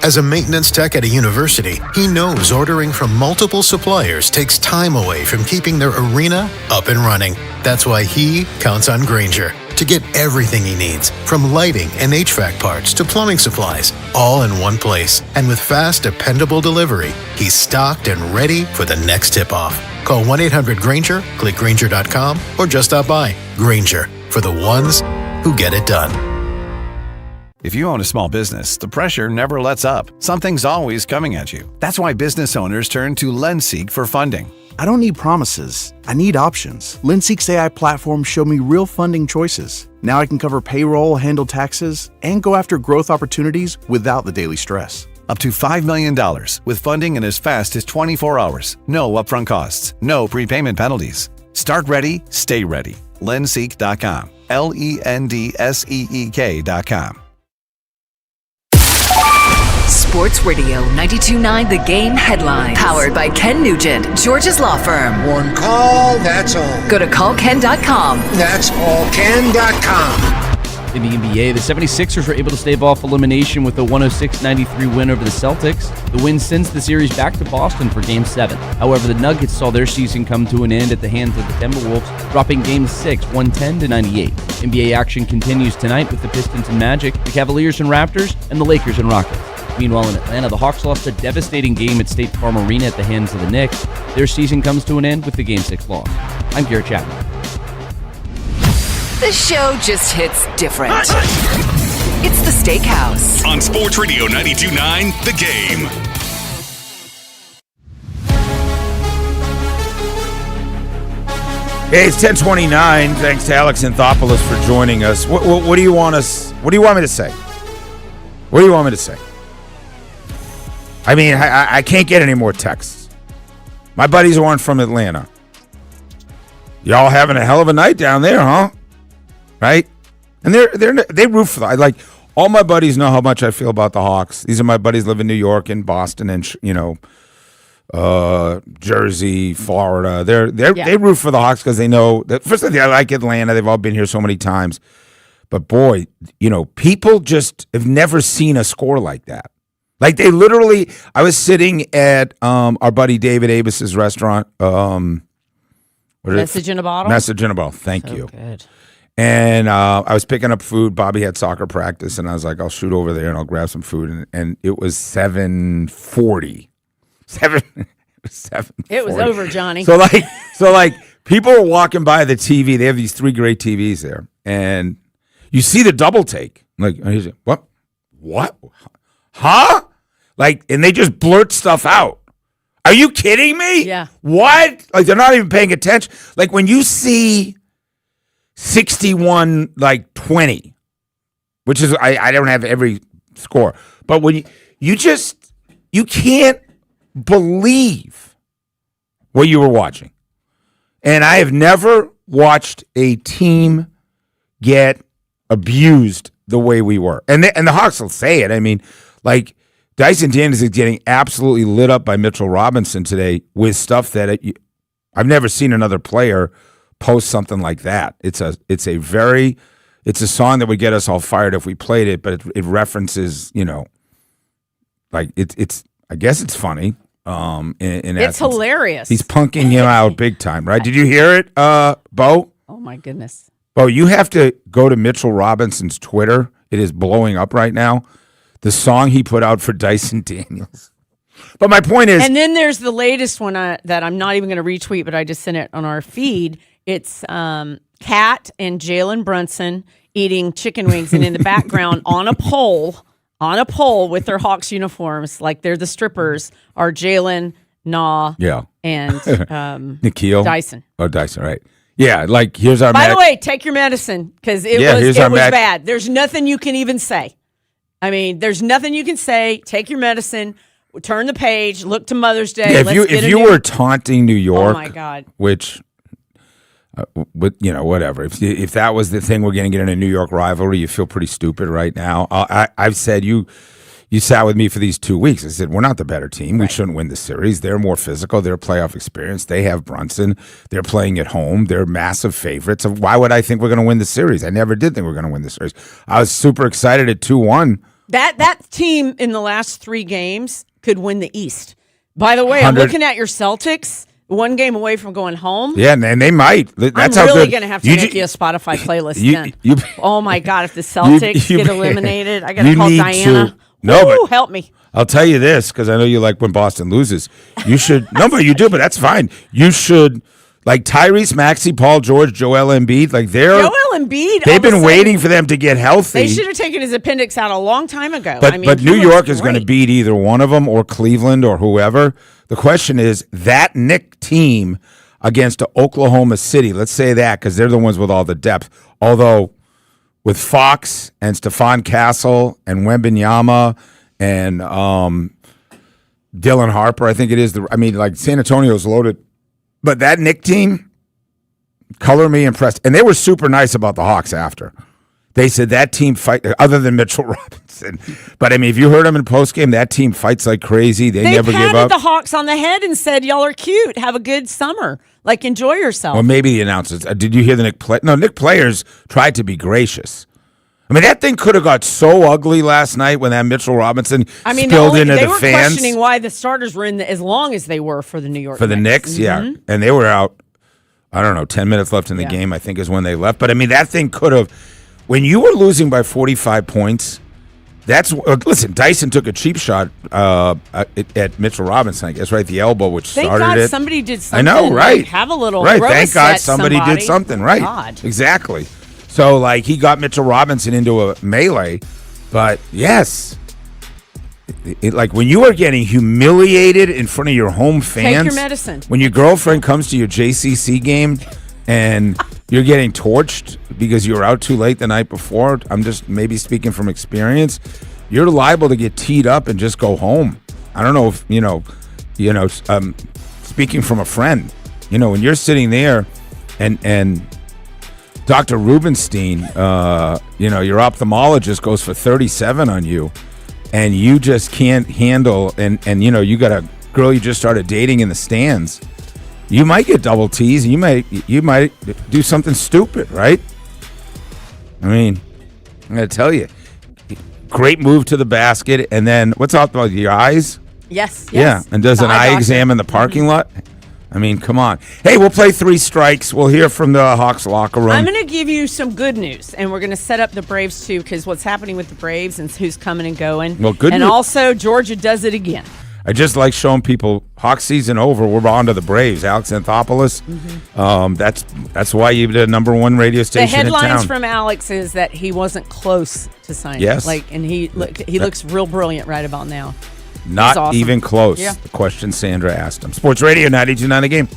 As a maintenance tech at a university, he knows ordering from multiple suppliers takes time away from keeping their arena up and running. That's why he counts on Grainger to get everything he needs, from lighting and HVAC parts to plumbing supplies, all in one place. And with fast, dependable delivery, he's stocked and ready for the next tip-off. Call 1-800-GRAINGER, click Grainger.com, or just stop by. Grainger, for the ones who get it done. If you own a small business, the pressure never lets up. Something's always coming at you. That's why business owners turn to LendSeek for funding. I don't need promises. I need options. LendSeek's AI platform showed me real funding choices. Now I can cover payroll, handle taxes, and go after growth opportunities without the daily stress. Up to $5 million with funding in as fast as 24 hours. No upfront costs. No prepayment penalties. Start ready, stay ready. LendSeek.com. LendSeek.com. Sports Radio 92.9 The Game headlines. Powered by Ken Nugent, George's Law Firm. One call, that's all. Go to callken.com. That's callken.com. In the NBA, the 76ers were able to stave off elimination with a 106-93 win over the Celtics. The win sends the series back to Boston for Game 7. However, the Nuggets saw their season come to an end at the hands of the Timberwolves, dropping Game 6, 110-98. NBA action continues tonight with the Pistons and Magic, the Cavaliers and Raptors, and the Lakers and Rockets. Meanwhile, in Atlanta, the Hawks lost a devastating game at State Farm Arena at the hands of the Knicks. Their season comes to an end with the Game 6 loss. I'm Garrett Chapman. The show just hits different. It's the Steakhouse. On Sports Radio 92.9 The Game. Hey, it's 10:29. Thanks to Alex Anthopoulos for joining us. What do you want us? What do you want me to say? What do you want me to say? I mean, I can't get any more texts. My buddies aren't from Atlanta. Y'all having a hell of a night down there, huh? Right? And they root for that. Like, all my buddies know how much I feel about the Hawks. These are my buddies live in New York and Boston and Jersey, Florida. They root for the Hawks because they know that. First of all, I like Atlanta. They've all been here so many times. But boy, people just have never seen a score like that. Like, they literally, I was sitting at our buddy David Abus's restaurant. Message in a Bottle? Message in a Bottle. Thank you. Good. And I was picking up food. Bobby had soccer practice, and I was like, I'll shoot over there and I'll grab some food. And it was 7:40. It was over, Johnny. So like people are walking by the TV. They have these 3 great TVs there, and you see the double take. Like, what? Huh? Like, and they just blurt stuff out. Are you kidding me? Yeah. What? Like, they're not even paying attention. Like, when you see 61-20, which is, I don't have every score, but when you can't believe what you were watching. And I have never watched a team get abused the way we were. And the Hawks will say it. I mean, like, Dyson Daniels is getting absolutely lit up by Mitchell Robinson today with stuff that I've never seen another player post something like that. It's a song that would get us all fired if we played it, but it references, like it's I guess it's funny. In it's essence. hilarious. He's punking him out big time, right? Did you hear it, Bo? Oh my goodness. Bo, you have to go to Mitchell Robinson's Twitter. It is blowing up right now. The song he put out for Dyson Daniels. But my point is... And then there's the latest one that I'm not even going to retweet, but I just sent it on our feed. It's Kat and Jalen Brunson eating chicken wings, and in the background on a pole with their Hawks uniforms, like they're the strippers, are Jalen, and Nikhil Dyson. Oh, Dyson, right. Yeah, like, here's our... By the way, take your medicine, because it was bad. There's nothing you can even say. I mean, there's nothing you can say. Take your medicine, turn the page, look to Mother's Day. Yeah, if you were taunting New York, oh my God, which, whatever. If that was the thing, we're going to get in a New York rivalry. You feel pretty stupid right now. I've said you sat with me for these 2 weeks. I said, we're not the better team. We shouldn't win the series. They're more physical. They're playoff experience. They have Brunson. They're playing at home. They're massive favorites. Why would I think we're going to win the series? I never did think we were going to win the series. I was super excited at 2-1. That team in the last 3 games could win the East. By the way, I'm looking at your Celtics, 1 game away from going home. Yeah, and they might. That's I'm how really good. going to have to make you a Spotify playlist then. Oh, my God, if the Celtics get eliminated, I got to call Diana. But help me. I'll tell you this, because I know you like when Boston loses. You should. No, but you do, but that's fine. You should Like Tyrese Maxey, Paul George, Joel Embiid, like Joel Embiid. They've been waiting for them to get healthy. They should have taken his appendix out a long time ago. But New York is going to beat either one of them or Cleveland or whoever. The question is that Knick team against Oklahoma City. Let's say that because they're the ones with all the depth. Although with Fox and Stephon Castle and Wembanyama and Dylan Harper, I think it is. San Antonio's loaded. But that Knick team, color me impressed. And they were super nice about the Hawks after. They said that team fight, other than Mitchell Robinson. But, if you heard them in postgame, that team fights like crazy. They never give up. They patted the Hawks on the head and said, y'all are cute. Have a good summer. Like, enjoy yourself. Well, maybe the announcers. Did you hear the Knick play? No, Knick players tried to be gracious. That thing could have got so ugly last night when that Mitchell Robinson spilled into the fans. They were questioning why the starters were in as long as they were for the New York Knicks. For the Knicks, yeah. And they were out, 10 minutes left in the game, I think is when they left. But, that thing could have, when you were losing by 45 points, listen, Dyson took a cheap shot at Mitchell Robinson, I guess, right at the elbow, which started it. Thank God it. somebody did something. I know, right. Like, have a little right. Thank God somebody did something, right. God. Exactly. So, he got Mitchell Robinson into a melee. But, yes, when you are getting humiliated in front of your home fans. Take your medicine. When your girlfriend comes to your JCC game and you're getting torched because you were out too late the night before, I'm just maybe speaking from experience, you're liable to get teed up and just go home. I don't know if, speaking from a friend, when you're sitting there and Dr. Rubenstein, your ophthalmologist goes for 37 on you, and you just can't handle, and you got a girl you just started dating in the stands. You might get double T's, and you might do something stupid, right? I'm gonna tell you, great move to the basket, and then what's up about your eyes? Yes. Yeah, and does an eye exam in the parking lot? Come on. Hey, we'll play three strikes. We'll hear from the Hawks locker room. I'm going to give you some good news, and we're going to set up the Braves, too, because what's happening with the Braves and who's coming and going. Well, good and news. Also, Georgia does it again. I just like showing people Hawks season over. We're on to the Braves. Alex Anthopoulos. That's why you did a number one radio station in town. The headlines from Alex is that he wasn't close to signing. Yes. And he looks real brilliant right about now. Not awesome. even close. Yeah. The question Sandra asked him. Sports Radio 92.9 The Game.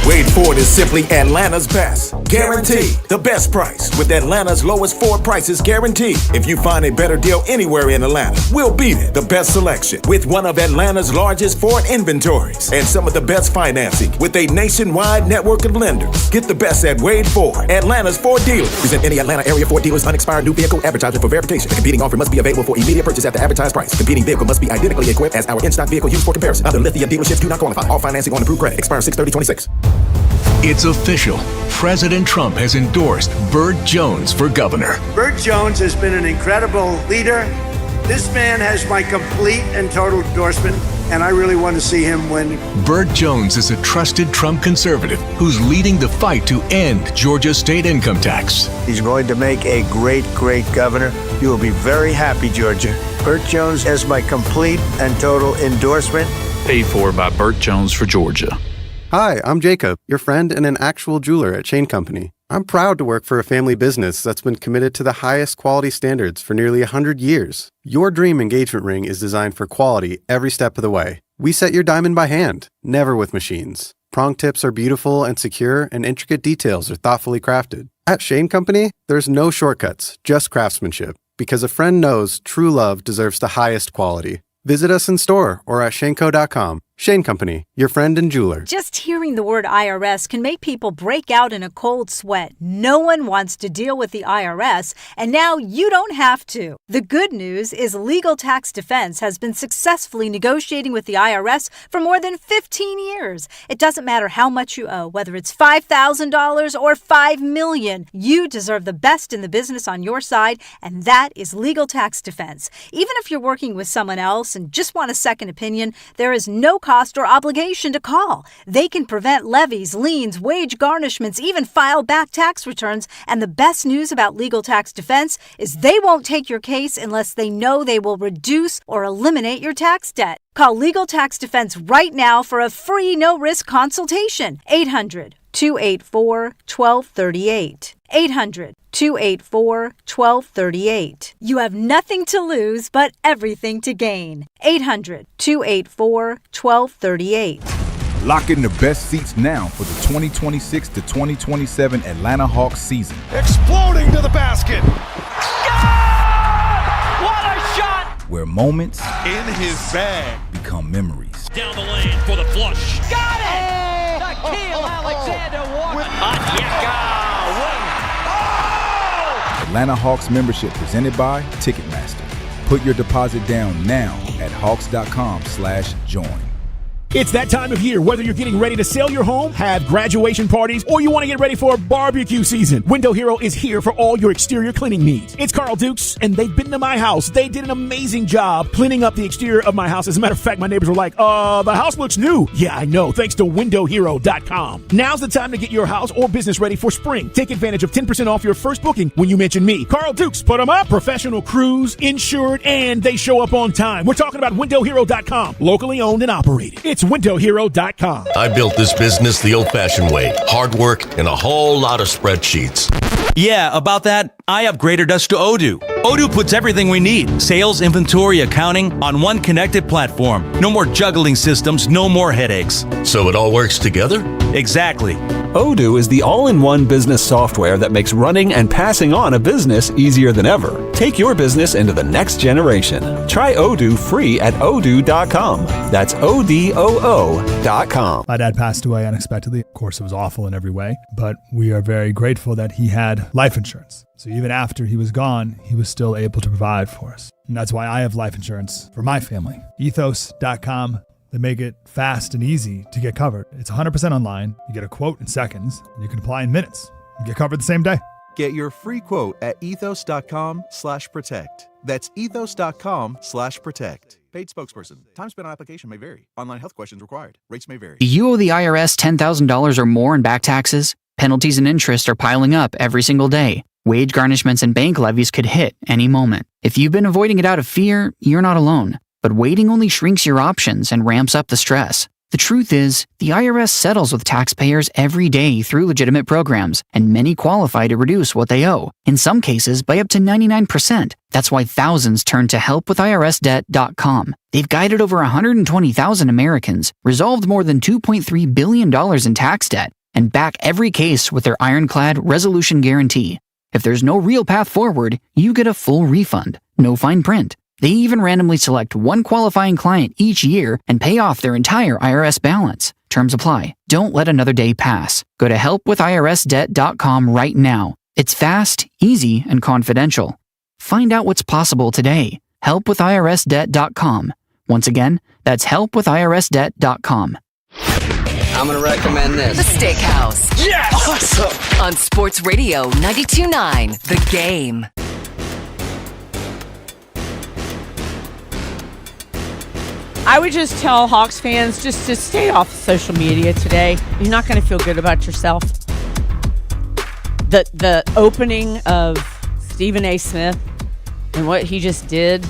Wade Ford is simply Atlanta's best. Guaranteed the best price with Atlanta's lowest Ford prices guaranteed. If you find a better deal anywhere in Atlanta, we'll beat it. The best selection with one of Atlanta's largest Ford inventories and some of the best financing with a nationwide network of lenders. Get the best at Wade Ford, Atlanta's Ford dealers. Present any Atlanta area Ford dealers unexpired new vehicle advertisement for verification. The competing offer must be available for immediate purchase at the advertised price. Competing vehicle must be identically equipped as our in-stock vehicle used for comparison. Other Lithia dealerships do not qualify. All financing on approved credit expires 6/30/26. It's official. President Trump has endorsed Burt Jones for governor. Burt Jones has been an incredible leader. This man has my complete and total endorsement, and I really want to see him win. Burt Jones is a trusted Trump conservative who's leading the fight to end Georgia's state income tax. He's going to make a great, great governor. You will be very happy, Georgia. Burt Jones has my complete and total endorsement. Paid for by Burt Jones for Georgia. Hi, I'm Jacob, your friend and an actual jeweler at Shane Company. I'm proud to work for a family business that's been committed to the highest quality standards for nearly 100 years. Your dream engagement ring is designed for quality every step of the way. We set your diamond by hand, never with machines. Prong tips are beautiful and secure, and intricate details are thoughtfully crafted. At Shane Company, there's no shortcuts, just craftsmanship, because a friend knows true love deserves the highest quality. Visit us in store or at shaneco.com. Shane Company, your friend and jeweler. Just hearing the word IRS can make people break out in a cold sweat. No one wants to deal with the IRS, and now you don't have to. The good news is Legal Tax Defense has been successfully negotiating with the IRS for more than 15 years. It doesn't matter how much you owe, whether it's $5,000 or $5 million. You deserve the best in the business on your side, and that is Legal Tax Defense. Even if you're working with someone else and just want a second opinion, there is no cost or obligation to call. They can prevent levies, liens, wage garnishments, even file back tax returns. And the best news about Legal Tax Defense is they won't take your case unless they know they will reduce or eliminate your tax debt. Call Legal Tax Defense right now for a free no-risk consultation. 800-284-1238. 800-284-1238. You have nothing to lose but everything to gain. 800-284-1238. Lock in the best seats now for the 2026 to 2027 Atlanta Hawks season. Exploding to the basket. What a shot! Where moments in his bag become memories. Down the lane for the flush. Got it! Nickeil Alexander-Walker. Atlanta Hawks membership presented by Ticketmaster. Put your deposit down now at hawks.com/join. It's that time of year, whether you're getting ready to sell your home, have graduation parties, or you want to get ready for barbecue season. Window Hero is here for all your exterior cleaning needs. It's Carl Dukes, and they've been to my house. They did an amazing job cleaning up the exterior of my house. As a matter of fact, my neighbors were like, the house looks new. Yeah, I know, thanks to WindowHero.com. Now's the time to get your house or business ready for spring. Take advantage of 10% off your first booking when you mention me. Carl Dukes, put them up. Professional crews, insured, and they show up on time. We're talking about WindowHero.com, locally owned and operated. It's WindowHero.com. I built this business the old-fashioned way. Hard work and a whole lot of spreadsheets. Yeah, about that, I upgraded us to Odoo. Odoo puts everything we need, sales, inventory, accounting, on one connected platform. No more juggling systems, no more headaches. So it all works together? Exactly. Odoo is the all-in-one business software that makes running and passing on a business easier than ever. Take your business into the next generation. Try Odoo free at odoo.com. That's ODOO.com. My dad passed away unexpectedly. Of course, it was awful in every way, but we are very grateful that he had life insurance. So even after he was gone, he was still able to provide for us. And that's why I have life insurance for my family. Ethos.com. They make it fast and easy to get covered. It's 100% online. You get a quote in seconds, and you can apply in minutes. You get covered the same day. Get your free quote at ethos.com/protect. That's ethos.com/protect. Paid spokesperson. Time spent on application may vary. Online health questions required. Rates may vary. Do you owe the IRS $10,000 or more in back taxes? Penalties and interest are piling up every single day. Wage garnishments and bank levies could hit any moment. If you've been avoiding it out of fear, you're not alone. But waiting only shrinks your options and ramps up the stress. The truth is, the IRS settles with taxpayers every day through legitimate programs, and many qualify to reduce what they owe, in some cases by up to 99%. That's why thousands turn to helpwithirsdebt.com. They've guided over 120,000 Americans, resolved more than $2.3 billion in tax debt, and back every case with their ironclad resolution guarantee. If there's no real path forward, you get a full refund, no fine print. They even randomly select one qualifying client each year and pay off their entire IRS balance. Terms apply. Don't let another day pass. Go to helpwithirsdebt.com right now. It's fast, easy, and confidential. Find out what's possible today. Helpwithirsdebt.com. Once again, that's helpwithirsdebt.com. I'm going to recommend this. The Steakhouse. Yes! Awesome! On Sports Radio 92.9, The Game. I would just tell Hawks fans just to stay off social media today. You're not going to feel good about yourself. The opening of Stephen A. Smith and what he just did.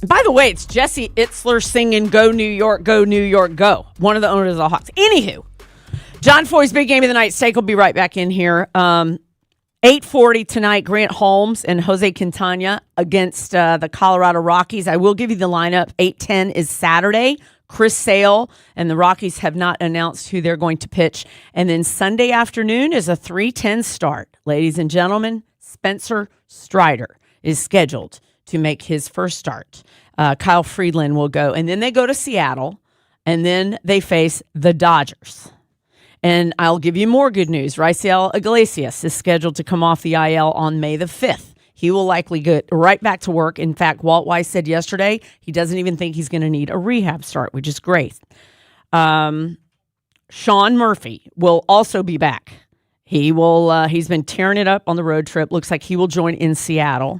By the way, it's Jesse Itzler singing Go New York, Go New York, Go. One of the owners of the Hawks. Anywho, John Foy's big game of the night. Steak will be right back in here. 8:40 tonight, Grant Holmes and Jose Quintana against the Colorado Rockies. I will give you the lineup. 8:10 is Saturday. Chris Sale and the Rockies have not announced who they're going to pitch. And then Sunday afternoon is a 3:10 start. Ladies and gentlemen, Spencer Strider is scheduled to make his first start. Kyle Friedland will go. And then they go to Seattle, and then they face the Dodgers. And I'll give you more good news. Raisel Iglesias is scheduled to come off the IL on May the 5th. He will likely get right back to work. In fact, Walt Weiss said yesterday he doesn't even think he's going to need a rehab start, which is great. Sean Murphy will also be back. He will. He's been tearing it up on the road trip. Looks like he will join in Seattle.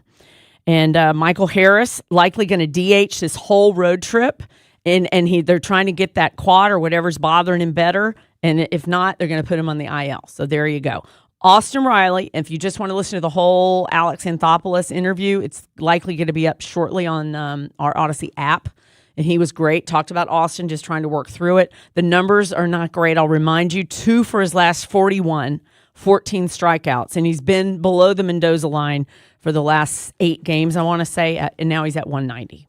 And Michael Harris likely going to DH this whole road trip. and they're trying to get that quad or whatever's bothering him better. And if not, they're going to put him on the IL. So there you go. Austin Riley, if you just want to listen to the whole Alex Anthopoulos interview, it's likely going to be up shortly on our Odyssey app. And he was great. Talked about Austin, just trying to work through it. The numbers are not great. I'll remind you, 2 for his last 41, 14 strikeouts. And he's been below the Mendoza line for the last 8 games, I want to say. And now he's at 190.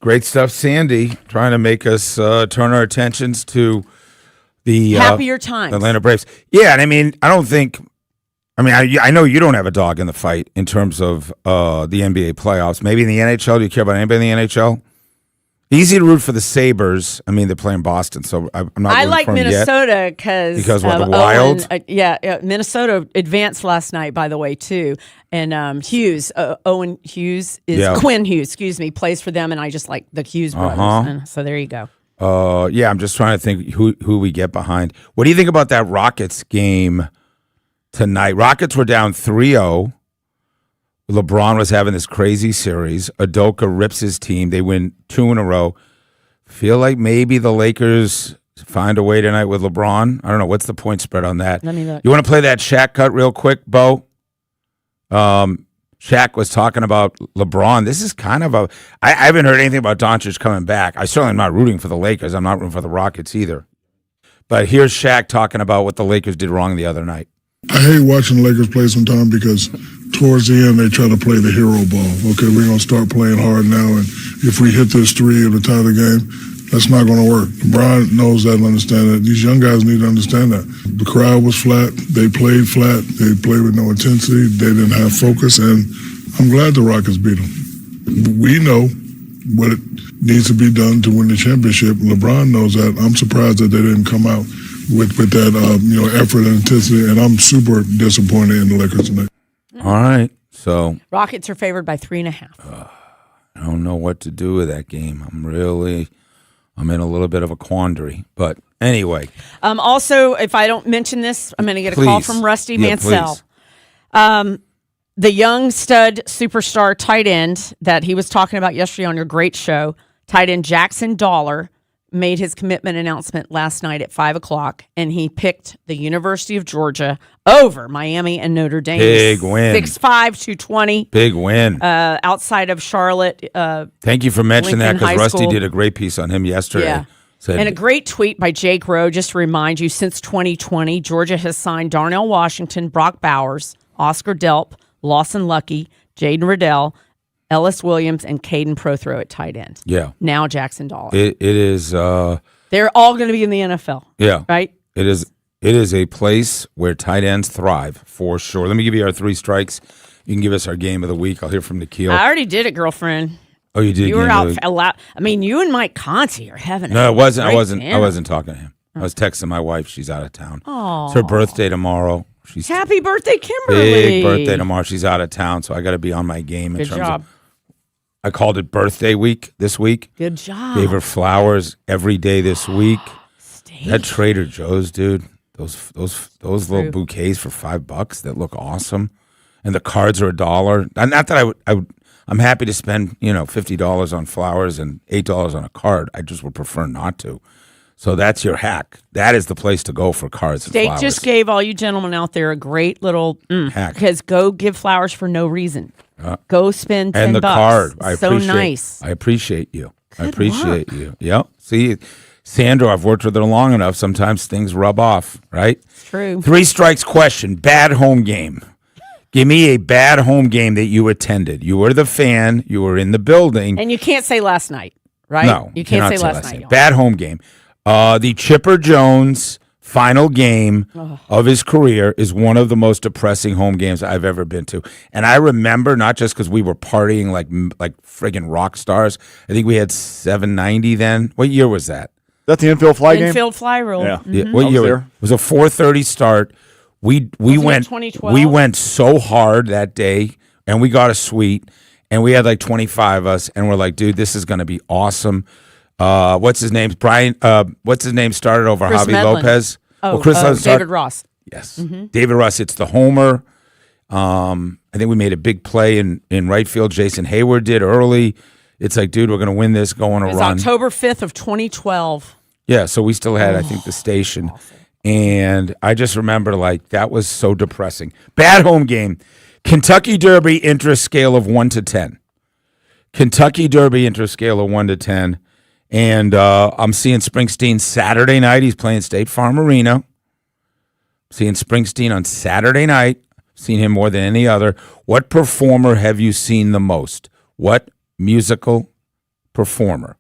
Great stuff, Sandy, trying to make us turn our attentions to the happier times. Atlanta Braves. Yeah, and I mean, I know you don't have a dog in the fight in terms of the NBA playoffs. Maybe in the NHL, do you care about anybody in the NHL? Easy to root for the Sabres. I mean, they're playing Boston, so I'm not. I like Minnesota because what, the Wild. Minnesota advanced last night, by the way, too. And Hughes, Owen Hughes Quinn Hughes, excuse me, plays for them, and I just like the Hughes brothers. And so there you go. I'm just trying to think who we get behind. What do you think about that Rockets game tonight? Rockets were down 3-0. LeBron was having this crazy series. Udoka rips his team. They win 2 in a row. Feel like maybe the Lakers find a way tonight with LeBron. I don't know. What's the point spread on that? Let me look. You want to play that Shaq cut real quick, Bo? Shaq was talking about LeBron. This is kind of I haven't heard anything about Doncic coming back. I certainly am not rooting for the Lakers. I'm not rooting for the Rockets either. But here's Shaq talking about what the Lakers did wrong the other night. I hate watching the Lakers play sometimes because towards the end they try to play the hero ball. Okay, we're going to start playing hard now, and if we hit this 3 at the time of the game, that's not going to work. LeBron knows that and understands that. These young guys need to understand that. The crowd was flat. They played flat. They played with no intensity. They didn't have focus, and I'm glad the Rockets beat them. We know what it needs to be done to win the championship. LeBron knows that. I'm surprised that they didn't come out with that effort and intensity, and I'm super disappointed in the Lakers tonight. All right, so Rockets are favored by 3.5. I don't know what to do with that game. I'm in a little bit of a quandary, but anyway. Also, if I don't mention this, I'm going to get a call from Rusty Mansell. The young stud superstar tight end that he was talking about yesterday on your great show, tight end Jackson Dollar, made his commitment announcement last night at 5:00, and he picked the University of Georgia over Miami and Notre Dame. Big win. 6'5", 220. Big win. Outside of Charlotte. Thank you for mentioning Lincoln that, because Rusty School. did a great piece on him yesterday. Yeah. And a great tweet by Jake Rowe, just to remind you, since 2020, Georgia has signed Darnell Washington, Brock Bowers, Oscar Delp, Lawson Lucky, Jaden Riddell, Ellis Williams, and Caden Prothro at tight end. Yeah. Now Jackson Dollar. It is. They're all going to be in the NFL. Yeah. Right? It is a place where tight ends thrive, for sure. Let me give you our 3 strikes. You can give us our game of the week. I'll hear from Nikhil. I already did it, girlfriend. Oh, you did? You were out a lot. I mean, you and Mike Conti are having No, I wasn't talking to him. I was texting my wife. She's out of town. Oh. It's her birthday tomorrow. Happy birthday, Kimberly. Big birthday tomorrow. She's out of town, so I got to be on my game. Good job. I called it birthday week this week. Good job. Gave her flowers every day this week. That Trader Joe's, dude. Those little bouquets for $5 that look awesome, and the cards are $1. Not that I'm happy to spend $50 on flowers and $8 on a card. I just would prefer not to. So that's your hack. That is the place to go for cards and flowers. State just gave all you gentlemen out there a great little hack, because go give flowers for no reason. Go spend $10. And the card. Nice. I appreciate you. I appreciate you. Yep. See, Sandra, I've worked with her long enough. Sometimes things rub off, right? It's true. 3 strikes question. Bad home game. Give me a bad home game that you attended. You were the fan. You were in the building. And you can't say last night, right? No. You can't say last night. Bad home game. The Chipper Jones final game of his career is one of the most depressing home games I've ever been to. And I remember, not just because we were partying like friggin' rock stars. I think we had 790 then. What year was that? That's the infield fly game? Infield fly rule. Yeah. Mm-hmm. What year? It was a 4:30 start. We went so hard that day, and we got a suite, and we had like 25 of us, and we're like, dude, this is going to be awesome. What's his name? Brian. What's his name? Started over Chris Javi Medlin. Lopez. Oh, David Ross. Yes, Mm-hmm. David Ross. It's the homer. I think we made a big play in right field. Jason Hayward did early, It's like, dude, we're going to win this, go on a It was run. October 5th of 2012. Yeah, so we still had, I think, the station. And I just remember, like, that was so depressing. Bad home game. Kentucky Derby interest scale of 1 to 10. Kentucky Derby interest scale of 1 to 10. And I'm seeing Springsteen Saturday night. He's playing State Farm Arena. Seeing Springsteen on Saturday night. Seen him more than any other. What performer have you seen the most? What musical performer?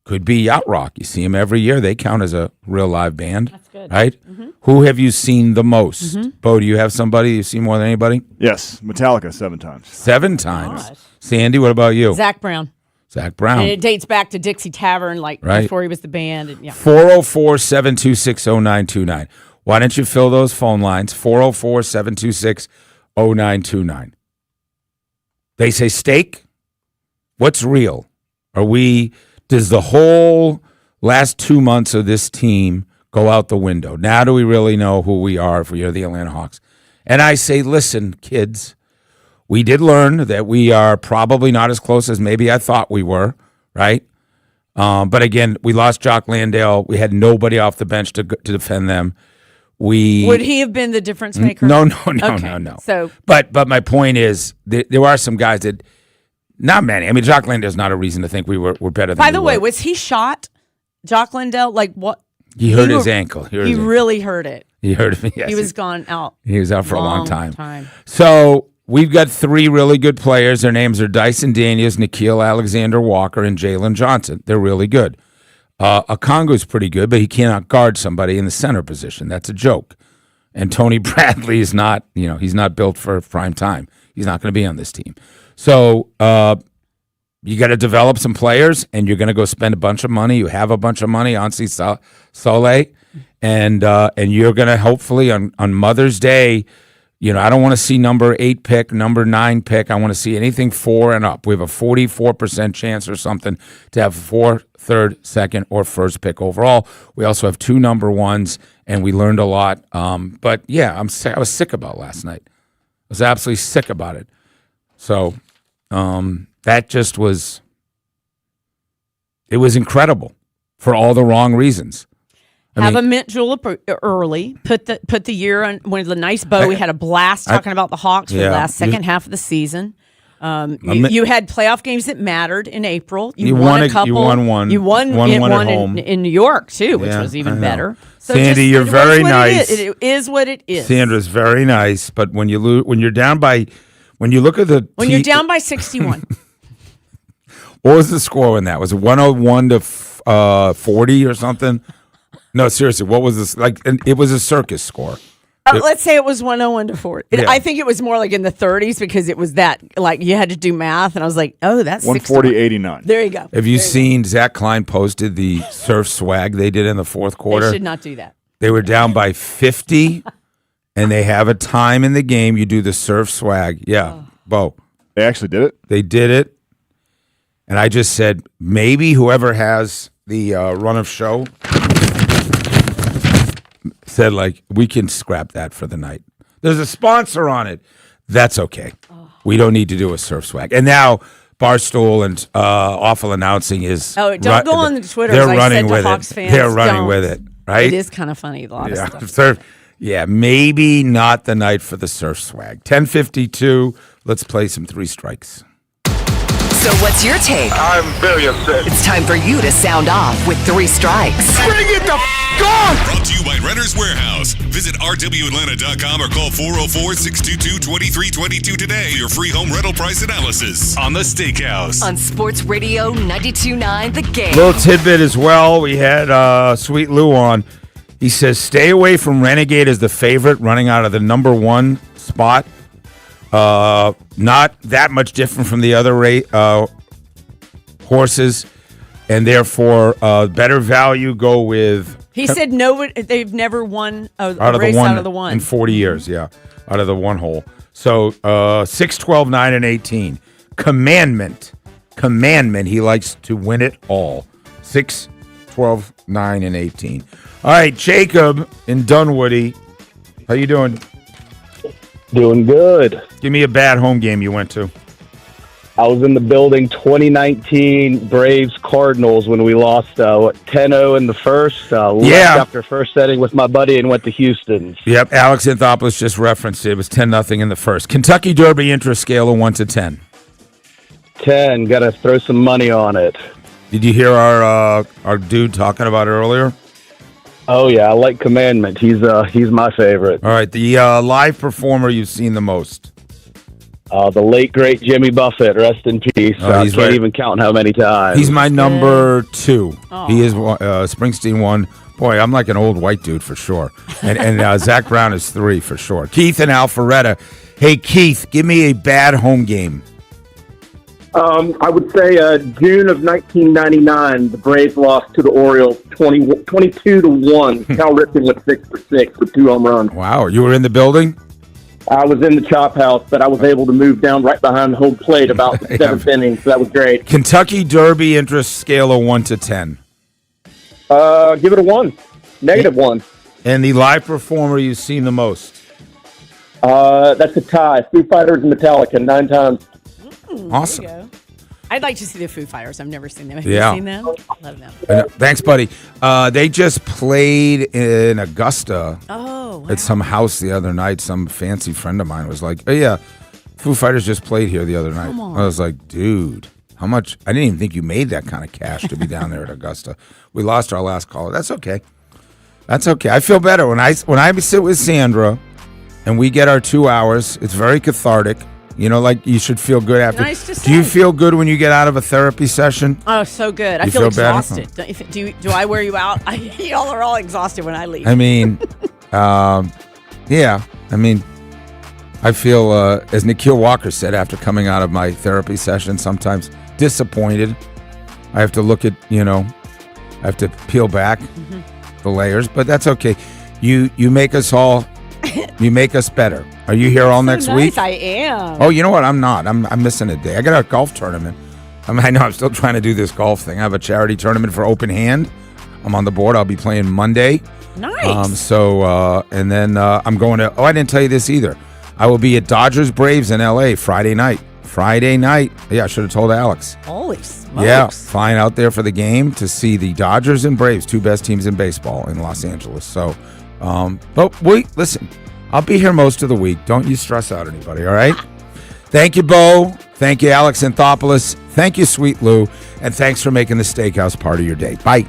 Could be Yacht Rock. You see him every year. They count as a real live band. That's good. Right? Mm-hmm. Who have you seen the most? Mm-hmm. Bo, do you have somebody you've seen more than anybody? Yes. Metallica 7 times. 7 times. Gosh. Sandy, what about you? Zach Brown. Zach Brown. And it dates back to Dixie Tavern, like right. before he was the band. And, yeah. 404-726-0929. Why don't you fill those phone lines? 404-726-0929. They say steak. What's real? Does the whole last 2 months of this team go out the window? Now do we really know who we are if we are the Atlanta Hawks? And I say, listen, kids, we did learn that we are probably not as close as maybe I thought we were, right? But again, we lost Jock Landale. We had nobody off the bench to defend them. Would he have been the difference maker? No. So, but my point is, there are some guys that, not many. I mean, Jock Landale is not a reason to think we're better than. By the way, was he shot, Jock Landale? Like what? He hurt his ankle. He really hurt it. He hurt it. Yes, he was gone out. He was out for a long time. So we've got 3 really good players. Their names are Dyson Daniels, Nickeil Alexander-Walker, and Jalen Johnson. They're really good. Okongo's pretty good, but he cannot guard somebody in the center position. That's a joke. And Tony Bradley is not, he's not built for prime time. He's not going to be on this team. So you got to develop some players, and you're going to go spend a bunch of money. You have a bunch of money on Sole, and you're going to hopefully on Mother's Day. I don't want to see number 8 pick, number 9 pick. I want to see anything 4 and up. We have a 44% chance or something to have 4th, 3rd, 2nd, or 1st pick overall. We also have 2 number 1s, and we learned a lot. But yeah, I was sick about last night. I was absolutely sick about it. So that just was. It was incredible for all the wrong reasons. Have a mint julep early. Put the year on with a nice bow. We had a blast talking about the Hawks for the last second half of the season. You had playoff games that mattered in April. You won a couple. You won one. You won one at home in New York too, which was even better. So Sandy, you're very nice. It is what it is. Sandra's very nice, but when you're down by, when you look at the you're down by 61. What was the score in that? Was it 101 to 40 or something? No, seriously, what was this? Like, it was a circus score. Let's say it was 101 to 40. Yeah. I think it was more like in the 30s because it was that, like, you had to do math, and I was like, oh, that's 140-89. There you go. Have you seen Zach Klein posted the surf swag they did in the 4th quarter? They should not do that. They were down by 50, and they have a time in the game. You do the surf swag. Yeah, Bo. They actually did it? They did it. And I just said, maybe whoever has the run of show said, like, we can scrap that for the night. There's a sponsor on it. That's okay. We don't need to do a surf swag. And now Barstool and Awful Announcing is. Oh, don't go on the Twitter. They're running with it. They're running with it, right? It is kind of funny. A lot of stuff. Surf. Yeah, maybe not the night for the surf swag. 10:52. Let's play some 3 strikes. So what's your take? I'm very upset. It's time for you to sound off with 3 strikes. Bring it the f*** on! Brought to you by Renter's Warehouse. Visit rwatlanta.com or call 404-622-2322 today for your free home rental price analysis on The Steakhouse. On Sports Radio 92.9 The Game. Little tidbit as well. We had Sweet Lou on. He says, stay away from Renegade as the favorite running out of the number 1 spot. Not that much different from the other horses, and therefore better value go with. He said no. They've never won a race out of the one in 40 years. Yeah, out of the one hole. So 6, 12, 9, and 18. Commandment. He likes to win it all. 6, 12, 9, and 18. All right, Jacob in Dunwoody. How you doing? Doing good. Give me a bad home game you went to. I was in the building 2019 Braves Cardinals when we lost 10-0 in the first. Left after first setting with my buddy and went to Houston. Yep, Alex Anthopoulos just referenced it. It was 10-0 in the first. Kentucky Derby interest scale of 1 to 10. 10. Got to throw some money on it. Did you hear our dude talking about it earlier? Oh yeah, I like Commandment. He's my favorite. All right, the live performer you've seen the most. The late great Jimmy Buffett, rest in peace. I can't even count how many times. He's my number 2. Oh. He is Springsteen 1. Boy, I'm like an old white dude for sure. And Zach Brown is 3 for sure. Keith and Alpharetta. Hey Keith, give me a bad home game. I would say June of 1999, the Braves lost to the Orioles 22-1. Cal Ripken went 6 for 6 with 2 home runs. Wow, you were in the building? I was in the chop house, but I was able to move down right behind home plate about the 7th inning, so that was great. Kentucky Derby interest scale of 1 to 10. Give it a 1. -1. And the live performer you've seen the most? That's a tie. Foo Fighters and Metallica 9 times. Awesome. I'd like to see the Foo Fighters. I've never seen them. Have you seen them? Love them. Thanks, buddy. They just played in Augusta at some house the other night. Some fancy friend of mine was like, oh, yeah, Foo Fighters just played here the other night. I was like, dude, how much? I didn't even think you made that kind of cash to be down there at Augusta. We lost our last caller. That's okay. That's okay. I feel better. When I sit with Sandra and we get our 2 hours, it's very cathartic. You know, like you should feel good after. Nice to Do you feel good when you get out of a therapy session? Oh, so good. I feel exhausted. Do I wear you out? Y'all are all exhausted when I leave. I mean, yeah. I mean, I feel, as Nikhil Walker said after coming out of my therapy session, sometimes disappointed. I have to look at, I have to peel back the layers, but that's okay. You make us all, you make us better. Are you here all next week? I am. Oh, you know what? I'm not. I'm missing a day. I got a golf tournament. I know I'm still trying to do this golf thing. I have a charity tournament for Open Hand. I'm on the board. I'll be playing Monday. Nice. And then I'm going to, I didn't tell you this either. I will be at Dodgers Braves in LA Friday night. Yeah, I should have told Alex. Holy smokes. Yeah, flying out there for the game to see the Dodgers and Braves, 2 best teams in baseball in Los Angeles. So, but wait, listen. I'll be here most of the week. Don't you stress out anybody, all right? Thank you, Bo. Thank you, Alex Anthopoulos. Thank you, Sweet Lou. And thanks for making the Steakhouse part of your day. Bye.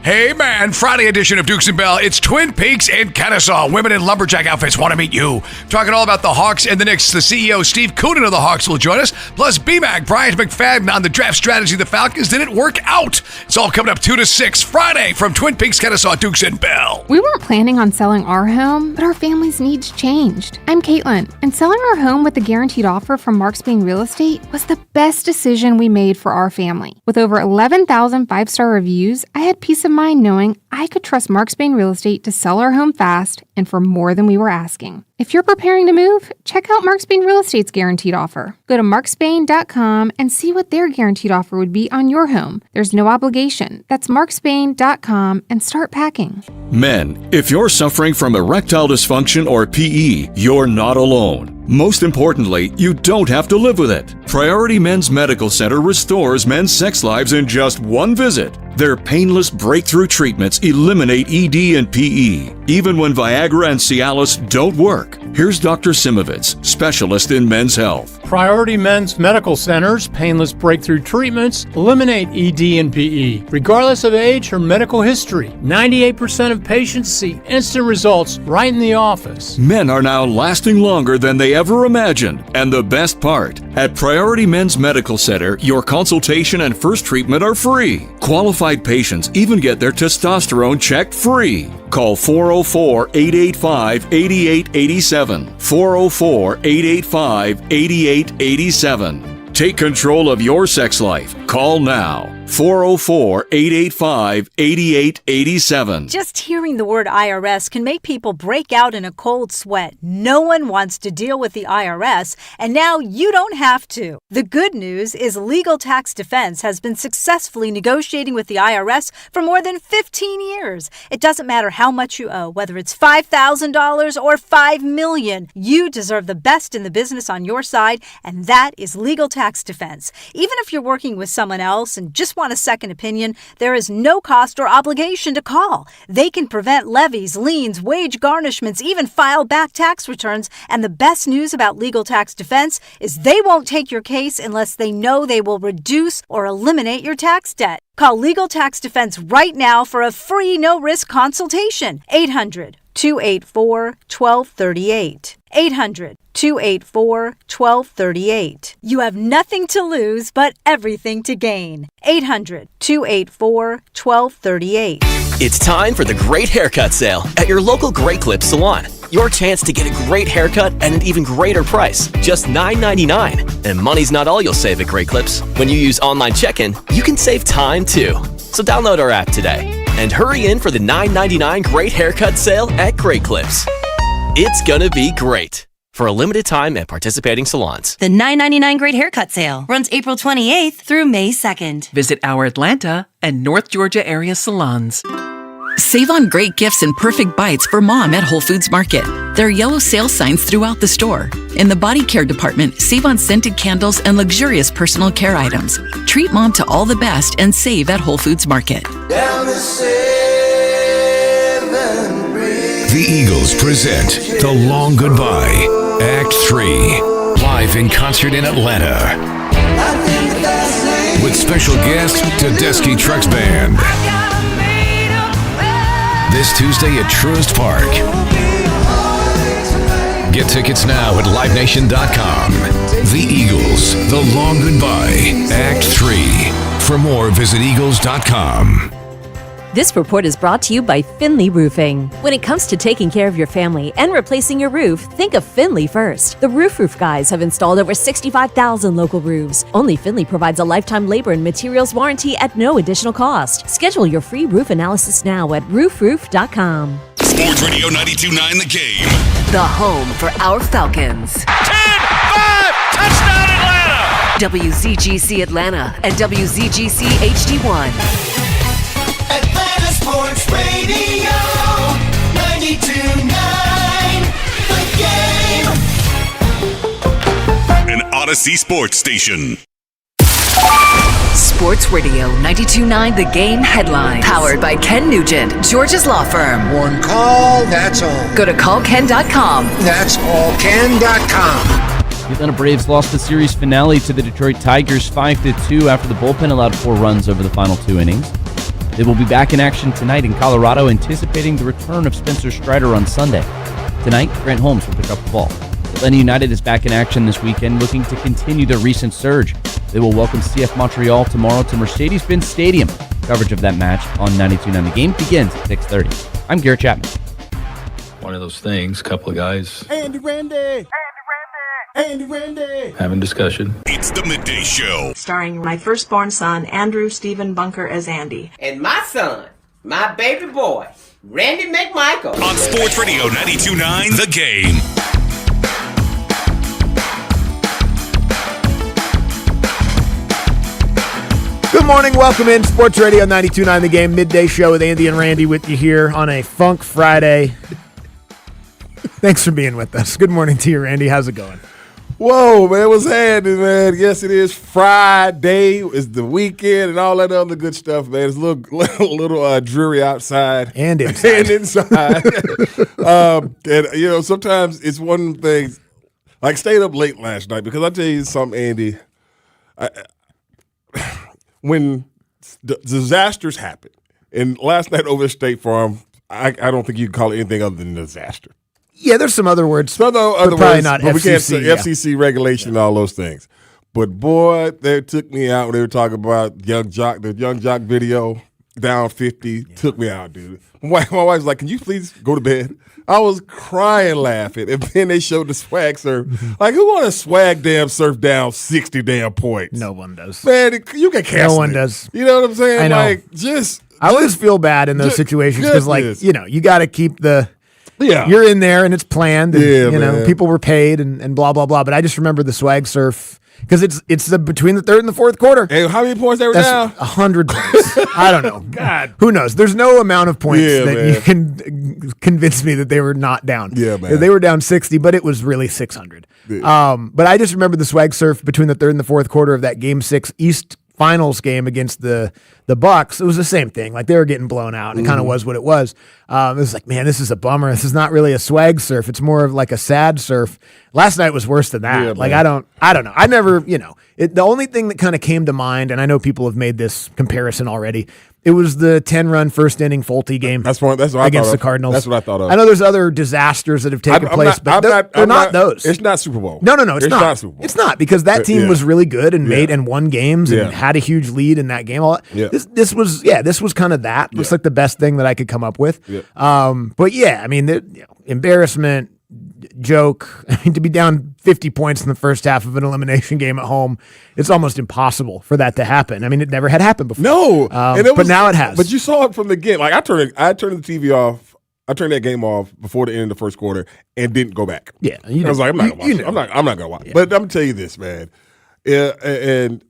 Hey man, Friday edition of Dukes and Bell. It's Twin Peaks and Kennesaw. Women in lumberjack outfits want to meet you. Talking all about the Hawks and the Knicks. The CEO, Steve Koonin of the Hawks, will join us. Plus, BMAC, Bryant McFadden on the draft strategy of the Falcons. Did it work out? It's all coming up 2 to 6 Friday from Twin Peaks, Kennesaw, Dukes and Bell. We weren't planning on selling our home, but our family's needs changed. I'm Caitlin, and selling our home with a guaranteed offer from Marks Bain Real Estate was the best decision we made for our family. With over 11,000 5-star reviews, I had peace of mind knowing I could trust Marks Bain Real Estate to sell our home fast and for more than we were asking. If you're preparing to move, check out Marks Bain Real Estate's guaranteed offer. Go to marksbain.com and see what their guaranteed offer would be on your home. There's no obligation. That's marksbain.com and start packing. Men, if you're suffering from erectile dysfunction or PE, you're not alone. Most importantly, you don't have to live with it. Priority Men's Medical Center restores men's sex lives in just one visit. Their painless breakthrough treatments eliminate ED and PE, even when Viagra and Cialis don't work. Here's Dr. Simovitz, specialist in men's health. Priority Men's Medical Center's painless breakthrough treatments eliminate ED and PE, regardless of age or medical history. 98% of patients see instant results right in the office. Men are now lasting longer than they ever imagined. And the best part, at Priority Men's Medical Center, your consultation and first treatment are free. Qualified patients even get their testosterone checked free. Call 404-885-8887. 404-885-8887. Take control of your sex life. Call now. 404-885-8887. Just hearing the word IRS can make people break out in a cold sweat. No one wants to deal with the IRS, and now you don't have to. The good news is Legal Tax Defense has been successfully negotiating with the IRS for more than 15 years. It doesn't matter how much you owe, whether it's $5,000 or $5 million. You deserve the best in the business on your side, and that is Legal Tax Defense. Even if you're working with someone else and just want a second opinion, there is no cost or obligation to call. They can prevent levies, liens, wage garnishments, even file back tax returns. And the best news about Legal Tax Defense is they won't take your case unless they know they will reduce or eliminate your tax debt. Call Legal Tax Defense right now for a free no-risk consultation. 800-284-1238. 800-284-1238. You have nothing to lose but everything to gain. 800-284-1238. It's time for the Great Haircut Sale at your local Great Clips salon. Your chance to get a great haircut at an even greater price, just $9.99. And money's not all you'll save at Great Clips. When you use online check-in, you can save time too. So download our app today and hurry in for the $9.99 Great Haircut Sale at Great Clips. It's gonna be great. For a limited time at participating salons. The $9.99 Great Haircut Sale runs April 28th through May 2nd. Visit our Atlanta and North Georgia area salons. Save on great gifts and perfect bites for mom at Whole Foods Market. There are yellow sale signs throughout the store. In the body care department, save on scented candles and luxurious personal care items. Treat mom to all the best and save at Whole Foods Market. Down the 7 Bridge. The Eagles present The Long Goodbye, Act 3, live in concert in Atlanta. With special guest Tedeschi Trucks Band. This Tuesday at Truist Park. Get tickets now at livenation.com. The Eagles, The Long Goodbye, Act 3. For more, visit eagles.com. This report is brought to you by Finley Roofing. When it comes to taking care of your family and replacing your roof, think of Finley first. The Roof Guys have installed over 65,000 local roofs. Only Finley provides a lifetime labor and materials warranty at no additional cost. Schedule your free roof analysis now at roofroof.com. Sports Radio 92.9 The Game. The home for our Falcons. 10-5! Touchdown Atlanta! WZGC Atlanta and WZGC HD1. Atlanta Sports Radio 92.9 The Game. An Odyssey Sports Station. Sports Radio 92.9 The Game headline. Powered by Ken Nugent, George's Law Firm. One call, that's all. Go to callken.com. That's all. Ken.com. The Atlanta Braves lost the series finale to the Detroit Tigers 5-2 after the bullpen allowed 4 runs over the final 2 innings. They will be back in action tonight in Colorado, anticipating the return of Spencer Strider on Sunday. Tonight, Grant Holmes will pick up the ball. Atlanta United is back in action this weekend, looking to continue their recent surge. They will welcome CF Montreal tomorrow to Mercedes-Benz Stadium. Coverage of that match on 92.9 The Game begins at 6:30. I'm Garrett Chapman. One of those things, couple of guys Andy Randy having discussion. It's the Midday Show. Starring my firstborn son, Andrew Stephen Bunker, as Andy. And my son, my baby boy, Randy McMichael. On Sports Radio 92.9 The Game. Good morning. Welcome in Sports Radio 92.9 The Game Midday Show with Andy and Randy with you here on a Funk Friday. Thanks for being with us. Good morning to you, Randy. How's it going? Whoa, man. What's happening, man? Yes, it is Friday. It's the weekend and all that other good stuff, man. It's a little dreary outside. And inside. And sometimes it's one of the things, like stayed up late last night, because I'll tell you something, Andy. When disasters happen, and last night over at State Farm, I don't think you can call it anything other than a disaster. Yeah, there's some other words. Some other probably words, not but FCC. We can't say FCC regulation and all those things. But boy, they took me out when they were talking about the Young Jock video. down 50, took me out, dude. My wife's like, can you please go to bed? I was crying laughing. And then they showed the swag surf. Like, who want to swag damn surf down 60 damn points? No one does. Man, you can cancel No one it. does. You know what I'm saying? I know. Like, I always feel bad in those situations because, like, you got to keep the. Yeah. You're in there and it's planned. And, Yeah, you know, man. people were paid and blah, blah, blah. But I just remember the swag surf because it's between the third and the fourth quarter. Hey, how many points they were That's down? 100 points. I don't know. God. Who knows? There's no amount of points Yeah, that man. you can convince me that they were not down. Yeah, man. They were down 60, but it was really 600. But I just remember the swag surf between the third and the fourth quarter of that Game 6 East Finals game against the Bucks. It was the same thing. Like, they were getting blown out, and it kind of was what it was. It was like, man, this is a bummer. This is not really a swag surf. It's more of like a sad surf. Last night was worse than that. Yeah, like, man. I don't know. I never, the only thing that kind of came to mind, and I know people have made this comparison already, it was the 10-run first inning Fulte game. That's what I against thought the of. Cardinals. That's what I thought of. I know there's other disasters that have taken place, but they're not those. It's not Super Bowl. No, it's not. Super Bowl. It's not because that team was really good and made and won games and Yeah. had a huge lead in that game. Yeah. This was kind of that. Looks like the best thing that I could come up with. Yeah. But yeah, I mean, embarrassment, joke. I mean, to be down 50 points in the first half of an elimination game at home, it's almost impossible for that to happen. I mean, it never had happened before. No, but now it has. But you saw it from the game. Like, I turned the TV off. I turned that game off before the end of the first quarter and didn't go back. Yeah, I was like, I'm not gonna watch it. I'm not gonna watch it. But I'm gonna tell you this, man. And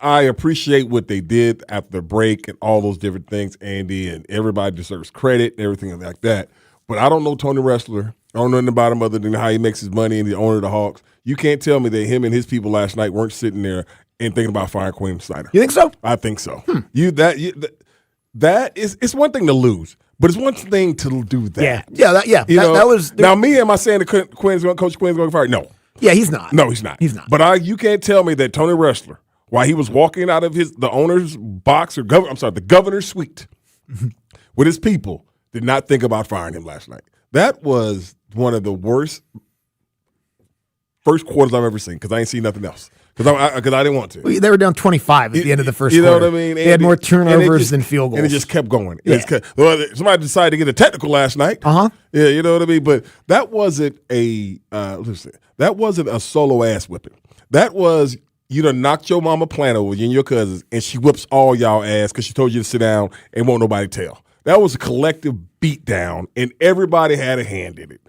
I appreciate what they did after the break and all those different things, Andy, and everybody deserves credit and everything like that. But I don't know Tony Ressler. I don't know anything about him other than how he makes his money and the owner of the Hawks. You can't tell me that him and his people last night weren't sitting there and thinking about firing Quinn Snyder. You think so? I think so. That is, it's one thing to lose, but it's one thing to do that. That was now me. Am I saying that Coach Quinn's going to get fired? No. Yeah, he's not. No, he's not. He's not. But you can't tell me that Tony Ressler, while he was walking out of the owner's box or the governor's suite with his people, did not think about firing him last night. That was one of the worst first quarters I've ever seen because I ain't seen nothing else. Because I didn't want to. They were down 25 at the end of the first quarter. You know quarter. what I mean? They had more turnovers than field goals. And it just kept going. Yeah. Somebody decided to get a technical last night. Uh-huh. Yeah, you know what I mean? But that wasn't that wasn't a solo ass whipping. That was you done knocked your mama plant over you and your cousins, and she whips all y'all ass because she told you to sit down and won't nobody tell. That was a collective beat down, and everybody had a hand in it.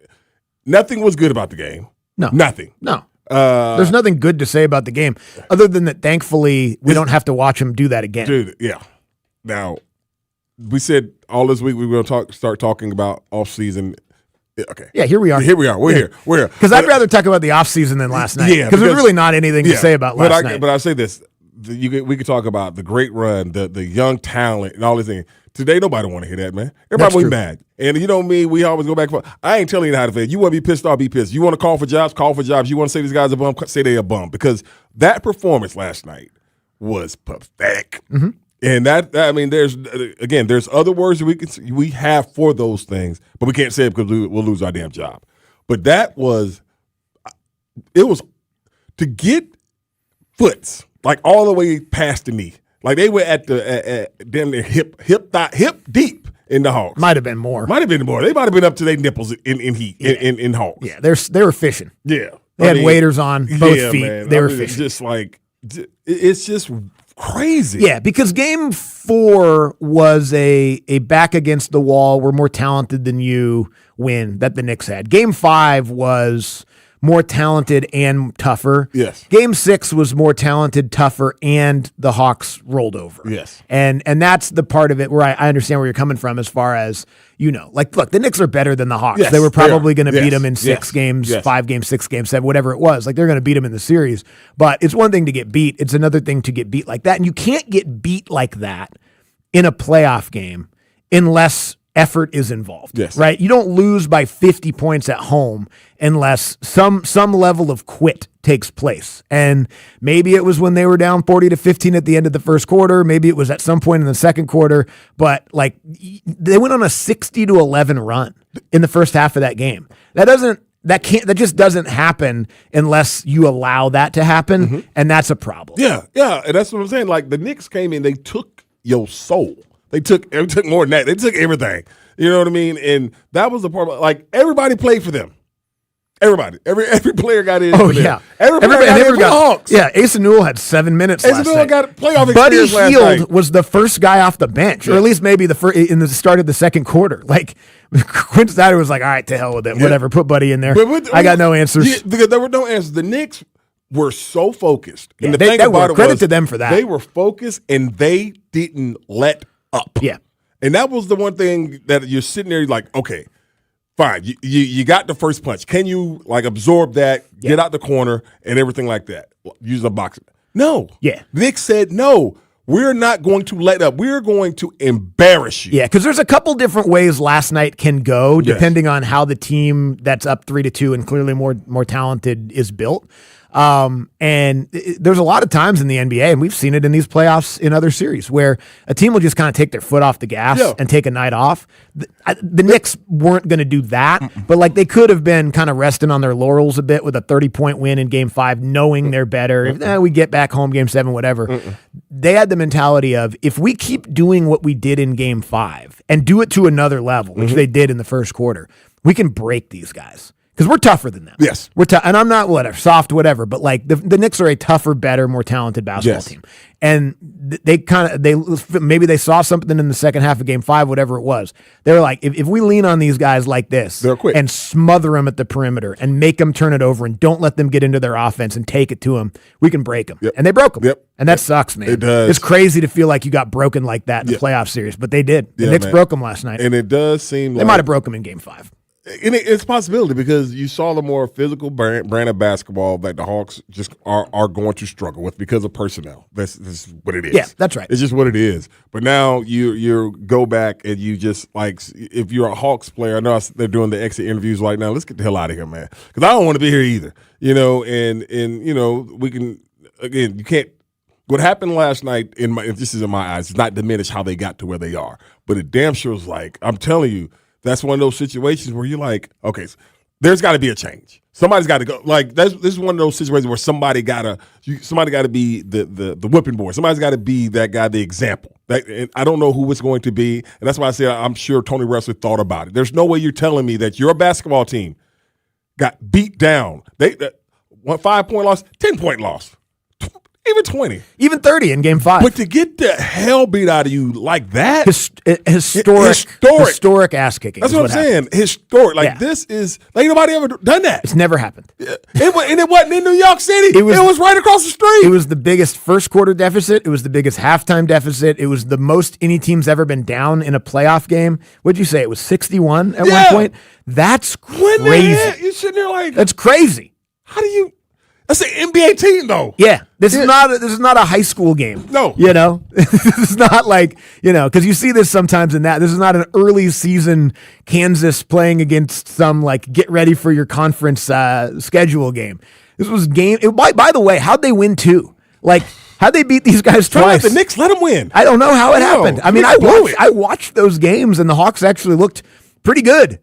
Nothing was good about the game. No. Nothing. No. There's nothing good to say about the game other than that thankfully we don't have to watch him do that again. Dude, yeah. Now, we said all this week we were going to start talking about offseason. Okay. Yeah, here we are. We're here. Because I'd rather talk about the offseason than last night. Yeah, because there's really not anything to say about last night. But I say this. We could talk about the great run, the young talent, and all these things. Today, nobody want to hear that, man. Everybody was mad. And you know me, we always go back and forth. I ain't telling you how to feel. You want to be pissed off, be pissed. You want to call for jobs, call for jobs. You want to say these guys are a bum, say they're a bum. Because that performance last night was pathetic. Mm-hmm. And there's other words that we have for those things, but we can't say it because we'll lose our damn job. But it was to get foots like all the way past the knee. Like they were at damn near hip deep in the Hawks. Might have been more. They might have been up to their nipples in heat in Hawks. Yeah, they were fishing. Yeah, they had waders on both feet. Man. They were fishing. Just like it's just crazy. Yeah, because Game 4 was a back against the wall. We're more talented than you win that the Knicks had. Game 5 was more talented and tougher. Yes. Game 6 was more talented, tougher, and the Hawks rolled over. Yes. And that's the part of it where I understand where you're coming from as far as, look, the Knicks are better than the Hawks. Yes, they were probably going to beat them in 6 games, yes. 5 games, 6 games, 7, whatever it was. Like, they're going to beat them in the series. But it's one thing to get beat. It's another thing to get beat like that. And you can't get beat like that in a playoff game unless effort is involved, yes. Right? You don't lose by 50 points at home unless some level of quit takes place. And maybe it was when they were down 40-15 at the end of the first quarter. Maybe it was at some point in the second quarter. But like they went on a 60-11 run in the first half of that game. That just doesn't happen unless you allow that to happen, and that's a problem. Yeah, and that's what I'm saying. Like the Knicks came in, they took your soul. They took more than that. They took everything. You know what I mean? And that was the part. Like everybody played for them. Everybody, every player got in. Oh yeah, everybody got in for the Hawks. Yeah, Asa Newell had 7 minutes. Asa Newell got playoff Buddy experience last Hield night. was the first guy off the bench, or at least maybe the first in the start of the second quarter. Like Quinn Snyder was like, "All right, to hell with it, whatever. Put Buddy in there." I got no answers. Yeah, because there were no answers. The Knicks were so focused. Yeah, and the they thing about were. it Credit was to them for that. They were focused and they didn't let up. Yeah, and that was the one thing that you're sitting there like, okay. Fine, you got the first punch. Can you like absorb that, get out the corner, and everything like that? Use a box. No. Yeah. Nick said, no, we're not going to let up. We're going to embarrass you. Yeah, because there's a couple different ways last night can go, depending on how the team that's up 3-2 and clearly more talented is built. And there's a lot of times in the NBA, and we've seen it in these playoffs in other series, where a team will just kind of take their foot off the gas and take a night off. The Knicks weren't going to do that, but like they could have been kind of resting on their laurels a bit with a 30-point win in Game 5, knowing they're better. If we get back home Game 7, whatever. They had the mentality of, if we keep doing what we did in Game 5 and do it to another level, which they did in the first quarter, we can break these guys. Because we're tougher than them. Yes. We're and I'm not soft, whatever, but like the Knicks are a tougher, better, more talented basketball team. And maybe they saw something in the second half of Game 5, whatever it was. They were like, if we lean on these guys like this, they're quick, and smother them at the perimeter and make them turn it over and don't let them get into their offense and take it to them, we can break them. And they broke them. And that sucks, man. It does. It's crazy to feel like you got broken like that in the playoff series, but they did. The Knicks broke them last night. And it does seem they might have broke them in Game 5. And it's a possibility because you saw the more physical brand of basketball that the Hawks just are going to struggle with because of personnel. This is what it is. Yeah, that's right. It's just what it is. But now you go back and you just like, if you're a Hawks player, I know they're doing the exit interviews right now. Let's get the hell out of here, man, because I don't want to be here either. You know, and you know, we can again. You can't. What happened last night this is in my eyes, it's not diminish how they got to where they are, but it damn sure is like, I'm telling you. That's one of those situations where you're like, okay, there's got to be a change. Somebody's got to go. Like this is one of those situations where somebody got to be the whipping boy. Somebody's got to be that guy, the example. And I don't know who it's going to be, and that's why I say I'm sure Tony Ressler thought about it. There's no way you're telling me that your basketball team got beat down. They 5-point loss, 10-point loss. Even 20. Even 30 in Game 5. But to get the hell beat out of you like that. Historic ass kicking. That's what I'm saying. Historic. Like this is, like nobody ever done that. It's never happened. And it wasn't in New York City. It was right across the street. It was the biggest first quarter deficit. It was the biggest halftime deficit. It was the most any team's ever been down in a playoff game. What'd you say? It was 61 at one point? That's crazy. You're sitting there like. That's crazy. How do you. That's an NBA team, though. Yeah, this is not a high school game. No, you know, this is not like because you see this sometimes in that. This is not an early season Kansas playing against some like get ready for your conference schedule game. This was game. By the way, how'd they win 2? Like how'd they beat these guys twice? The Knicks let them win. I don't know how it happened. I mean, I watched those games and the Hawks actually looked pretty good.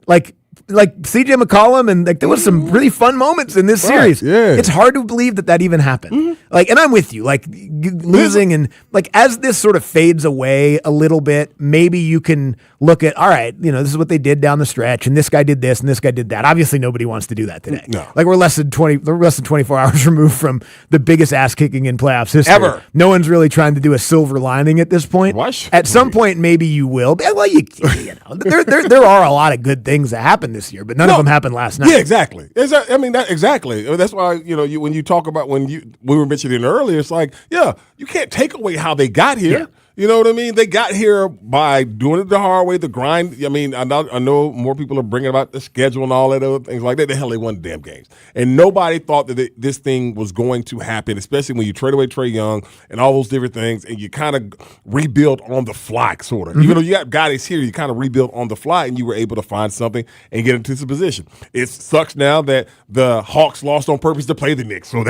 Like CJ McCollum, and like there was some really fun moments in this series. Yeah. It's hard to believe that even happened. Like, and I'm with you. Like losing and like as this sort of fades away a little bit, maybe you can look at, all right, this is what they did down the stretch, and this guy did this, and this guy did that. Obviously, nobody wants to do that today. No. Like we're less than 24 hours removed from the biggest ass kicking in playoffs history. Ever. No one's really trying to do a silver lining at this point. At some point, maybe you will. Well, there are a lot of good things that happen this year, but none of them happened last night. Yeah, exactly. Exactly. That's why when you talk about we were mentioning earlier, it's like you can't take away how they got here. Yeah. You know what I mean? They got here by doing it the hard way, the grind. I mean, I know more people are bringing about the schedule and all that other things like that. The hell, they won the damn games. And nobody thought that this thing was going to happen, especially when you trade away Trae Young and all those different things, and you kind of rebuild on the fly, sort of. Even though you got guys here, you kind of rebuild on the fly, and you were able to find something and get into this position. It sucks now that the Hawks lost on purpose to play the Knicks, so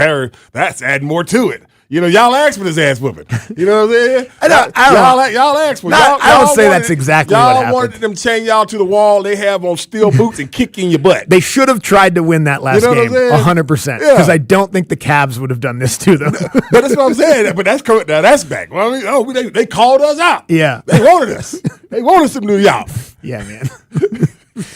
that's adding more to it. y'all asked for this ass whooping. You know what I'm saying? Y'all asked for it. I don't say that's exactly what happened. Y'all wanted them to chain y'all to the wall. They have on steel boots and kick you in your butt. They should have tried to win that last game 100%. Because I don't think the Cavs would have done this to them. But that's what I'm saying. But that's correct. Now that's back. Well, they called us out. Yeah. They wanted us. They wanted some New York. Yeah, man.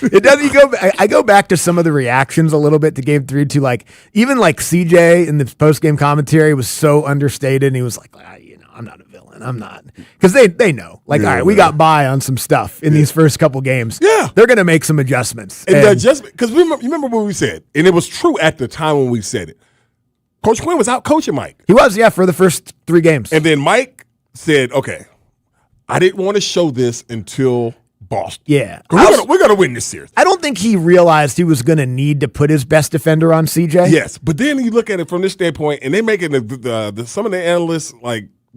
It doesn't I go back to some of the reactions a little bit to game 3 to even CJ in the post-game commentary was so understated, and he was like, I'm not a villain. I'm not. Because they know. All right, we got by on some stuff in these first couple games. Yeah. They're going to make some adjustments. And the adjustment, because remember what we said, and it was true at the time when we said it. Coach Quinn was out coaching Mike. He was, for the first 3 games. And then Mike said, okay, I didn't want to show this until Boston. Yeah. We're going to win this series. I don't think he realized he was going to need to put his best defender on CJ. Yes, but then you look at it from this standpoint, and they're making some of the analysts,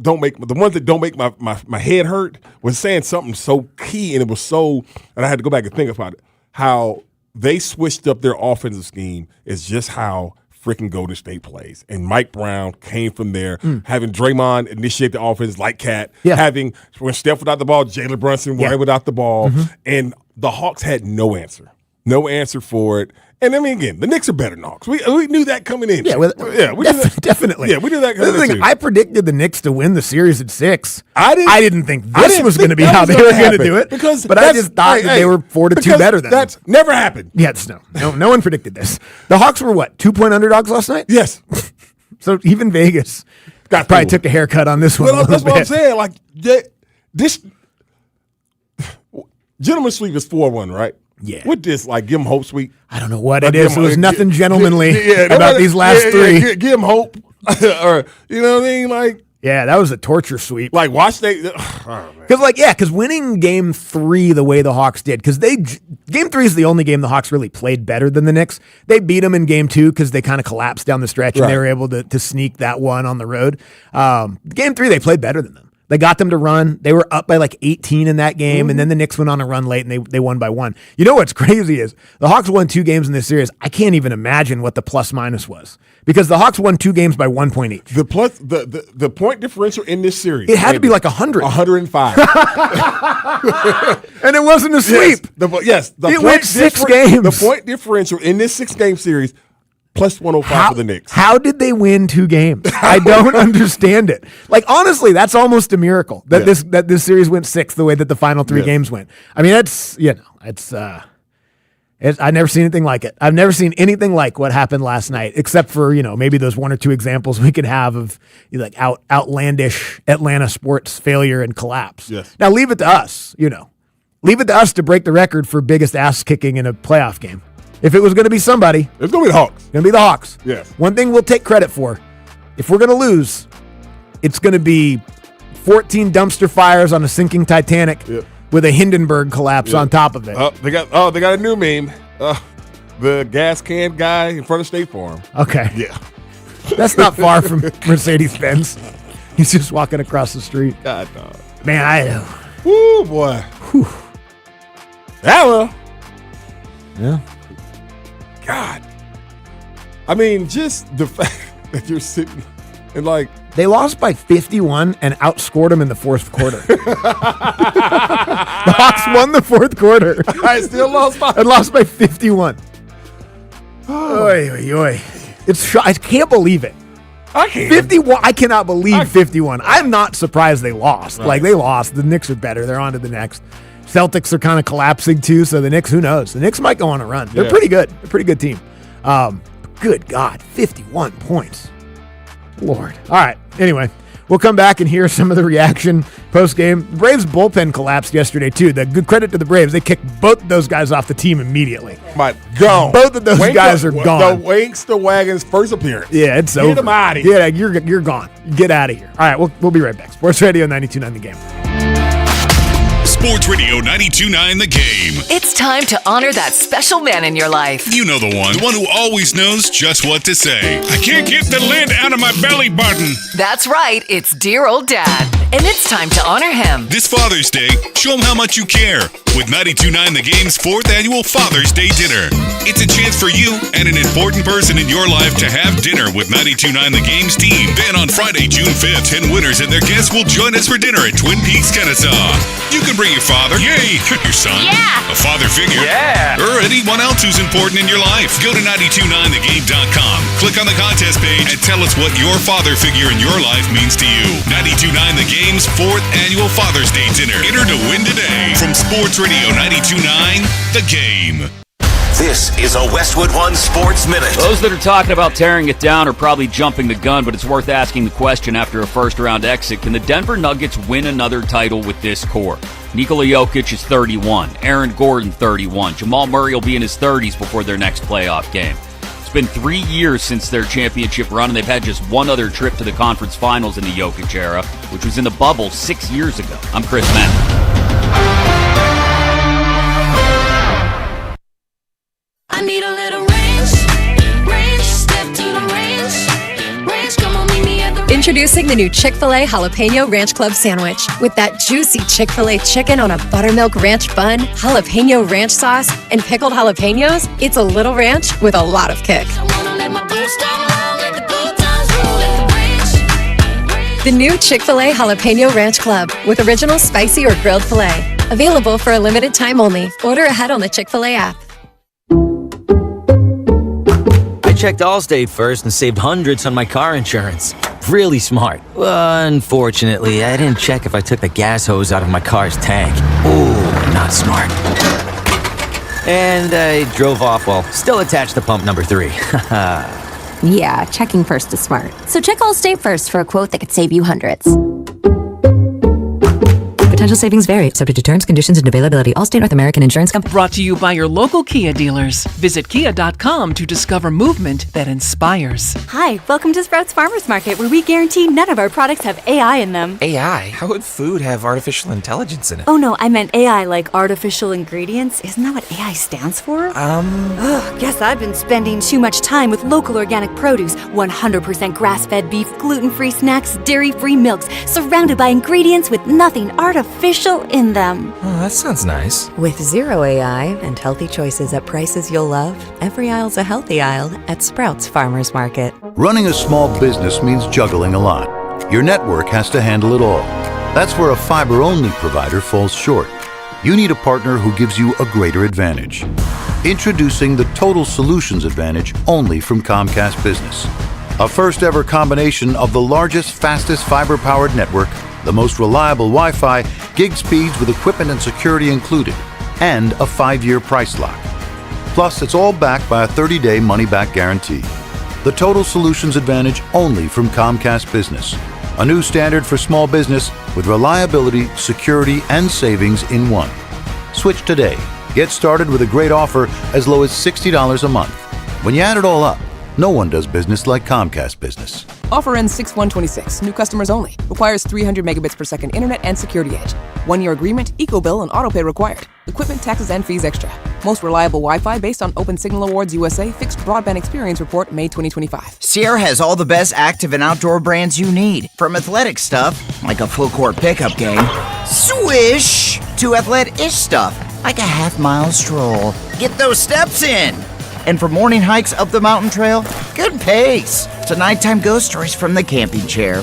don't make the ones that don't make my head hurt, was saying something so key, and it was so, and I had to go back and think about it, how they switched up their offensive scheme is just how freaking Golden State plays. And Mike Brown came from there, having Draymond initiate the offense like Cat, having when Steph without the ball, Jalen Brunson without the ball, and the Hawks had no answer for it. And I mean, again, the Knicks are better than Hawks. We knew that coming in. Definitely. Yeah, we knew that coming in. I predicted the Knicks to win the series at 6. I didn't think this was going to be how they were going to do it. But I just thought that they were 4-2 better than them. That's never happened. Yes, no one predicted this. The Hawks were 2-point underdogs last night? Yes. So even Vegas probably took a haircut on this one. Well, that's what I'm saying. This gentleman sweep is 4-1, right? Yeah. With this, give him hope sweep. I don't know what it is. It was nothing gentlemanly about these last 3. Give him hope. Or, you know what I mean? Yeah, that was a torture sweep. Watch they. Because winning game 3 the way the Hawks did, because game 3 is the only game the Hawks really played better than the Knicks. They beat them in game 2 because they kind of collapsed down the stretch and they were able to sneak that one on the road. Game 3, they played better than them. They got them to run. They were up by 18 in that game, and then the Knicks went on a run late, and they won by 1. You know what's crazy is the Hawks won 2 games in this series. I can't even imagine what the plus-minus was because the Hawks won 2 games by 1 point each. The point differential in this series. It had to be 100. 105. And it wasn't a sweep. It went 6 games. The point differential in this 6-game series, plus 105 for the Knicks. How did they win 2 games? I don't understand it. Honestly, that's almost a miracle that this series went 6 the way that the final 3 games went. I mean, it's I've never seen anything like it. I've never seen anything like what happened last night, except for maybe those 1 or 2 examples we could have of outlandish Atlanta sports failure and collapse. Yes. Now leave it to us. Leave it to us to break the record for biggest ass kicking in a playoff game. If it was going to be somebody, it's going to be the Hawks. It's going to be the Hawks. Yes. One thing we'll take credit for, if we're going to lose, it's going to be 14 dumpster fires on a sinking Titanic with a Hindenburg collapse on top of it. They got a new meme. The gas can guy in front of State Farm. Okay. Yeah. That's not far from Mercedes-Benz. He's just walking across the street. God, dog. Man, Woo, boy. Whew. Hello. Yeah. God. I mean, just the fact that you're sitting and they lost by 51 and outscored them in the 4th quarter. The Hawks won the 4th quarter. I still lost by and lost by 51. Oy, oy, oy. I can't believe it. I can't. 51. I cannot believe 51. I'm not surprised they lost. Right. They lost. The Knicks are better. They're on to the next. Celtics are kind of collapsing too, so the Knicks, who knows? The Knicks might go on a run. They're pretty good. They're a pretty good team. Good God, 51 points. Lord. All right. Anyway, we'll come back and hear some of the reaction post-game. The Braves bullpen collapsed yesterday too. The good credit to the Braves. They kicked both of those guys off the team immediately. Gone. Both of those guys are gone. The Wankster Wagon's first appearance. Yeah, it's over. Get them out of here. Yeah, you're gone. Get out of here. All right, we'll be right back. Sports Radio 92.9 The Game. Sports Radio 92.9 The Game. It's time to honor that special man in your life. You know the one who always knows just what to say. I can't get the lid out of my belly button. That's right, it's dear old dad. And it's time to honor him. This Father's Day, show him how much you care with 92.9 The Game's 4th annual Father's Day dinner. It's a chance for you and an important person in your life to have dinner with 92.9 The Game's team. Then on Friday, June 5th, 10 winners and their guests will join us for dinner at Twin Peaks, Kennesaw. You can bring your father, yay, your son, a father figure, or anyone else who's important in your life. Go to 929thegame.com, click on the contest page, and tell us what your father figure in your life means to you. 92.9 The Game's 4th annual Father's Day dinner. Enter to win today from Sports Radio 92.9 The Game. This is a Westwood One Sports Minute. Those that are talking about tearing it down are probably jumping the gun, but it's worth asking the question after a first-round exit. Can the Denver Nuggets win another title with this core? Nikola Jokic is 31. Aaron Gordon, 31. Jamal Murray will be in his 30s before their next playoff game. It's been 3 years since their championship run, and they've had just one other trip to the conference finals in the Jokic era, which was in the bubble 6 years ago. I'm Chris Mann. I need a little range, step to the range, come on, meet me at the range. Introducing the new Chick-fil-A Jalapeno Ranch Club Sandwich. With that juicy Chick-fil-A chicken on a buttermilk ranch bun, jalapeno ranch sauce, and pickled jalapenos, it's a little ranch with a lot of kick. The new Chick-fil-A Jalapeno Ranch Club with original spicy or grilled filet. Available for a limited time only. Order ahead on the Chick-fil-A app. I checked Allstate first and saved hundreds on my car insurance. Really smart. Unfortunately, I didn't check if I took the gas hose out of my car's tank. Ooh, not smart. And I drove off while still attached to pump number 3. Yeah, checking first is smart. So check Allstate first for a quote that could save you hundreds. Potential savings vary, subject to terms, conditions, and availability. Allstate North American Insurance Company. Brought to you by your local Kia dealers. Visit kia.com to discover movement that inspires. Hi, welcome to Sprouts Farmers Market, where we guarantee none of our products have AI in them. AI? How would food have artificial intelligence in it? Oh no, I meant AI like artificial ingredients. Isn't that what AI stands for? Guess I've been spending too much time with local organic produce, 100% grass-fed beef, gluten-free snacks, dairy-free milks, surrounded by ingredients with nothing artificial in them. Oh, that sounds nice. With zero AI and healthy choices at prices you'll love, every aisle's a healthy aisle at Sprouts Farmers Market. Running a small business means juggling a lot. Your network has to handle it all. That's where a fiber-only provider falls short. You need a partner who gives you a greater advantage. Introducing the Total Solutions Advantage only from Comcast Business. A first-ever combination of the largest, fastest fiber-powered network, the most reliable Wi-Fi, gig speeds with equipment and security included, and a 5-year price lock. Plus, it's all backed by a 30-day money-back guarantee. The Total Solutions Advantage only from Comcast Business. A new standard for small business with reliability, security, and savings in one. Switch today. Get started with a great offer as low as $60 a month. When you add it all up, no one does business like Comcast Business. Offer ends 6/1/26. New customers only. Requires 300 megabits per second internet and security edge. 1-year agreement, eco-bill, and autopay required. Equipment, taxes, and fees extra. Most reliable Wi-Fi based on Open Signal Awards USA Fixed Broadband Experience Report, May 2025. Sierra has all the best active and outdoor brands you need. From athletic stuff, like a full court pickup game, swish, to athletic-ish stuff, like a half-mile stroll. Get those steps in. And for morning hikes up the mountain trail, good pace. To nighttime ghost stories from the camping chair.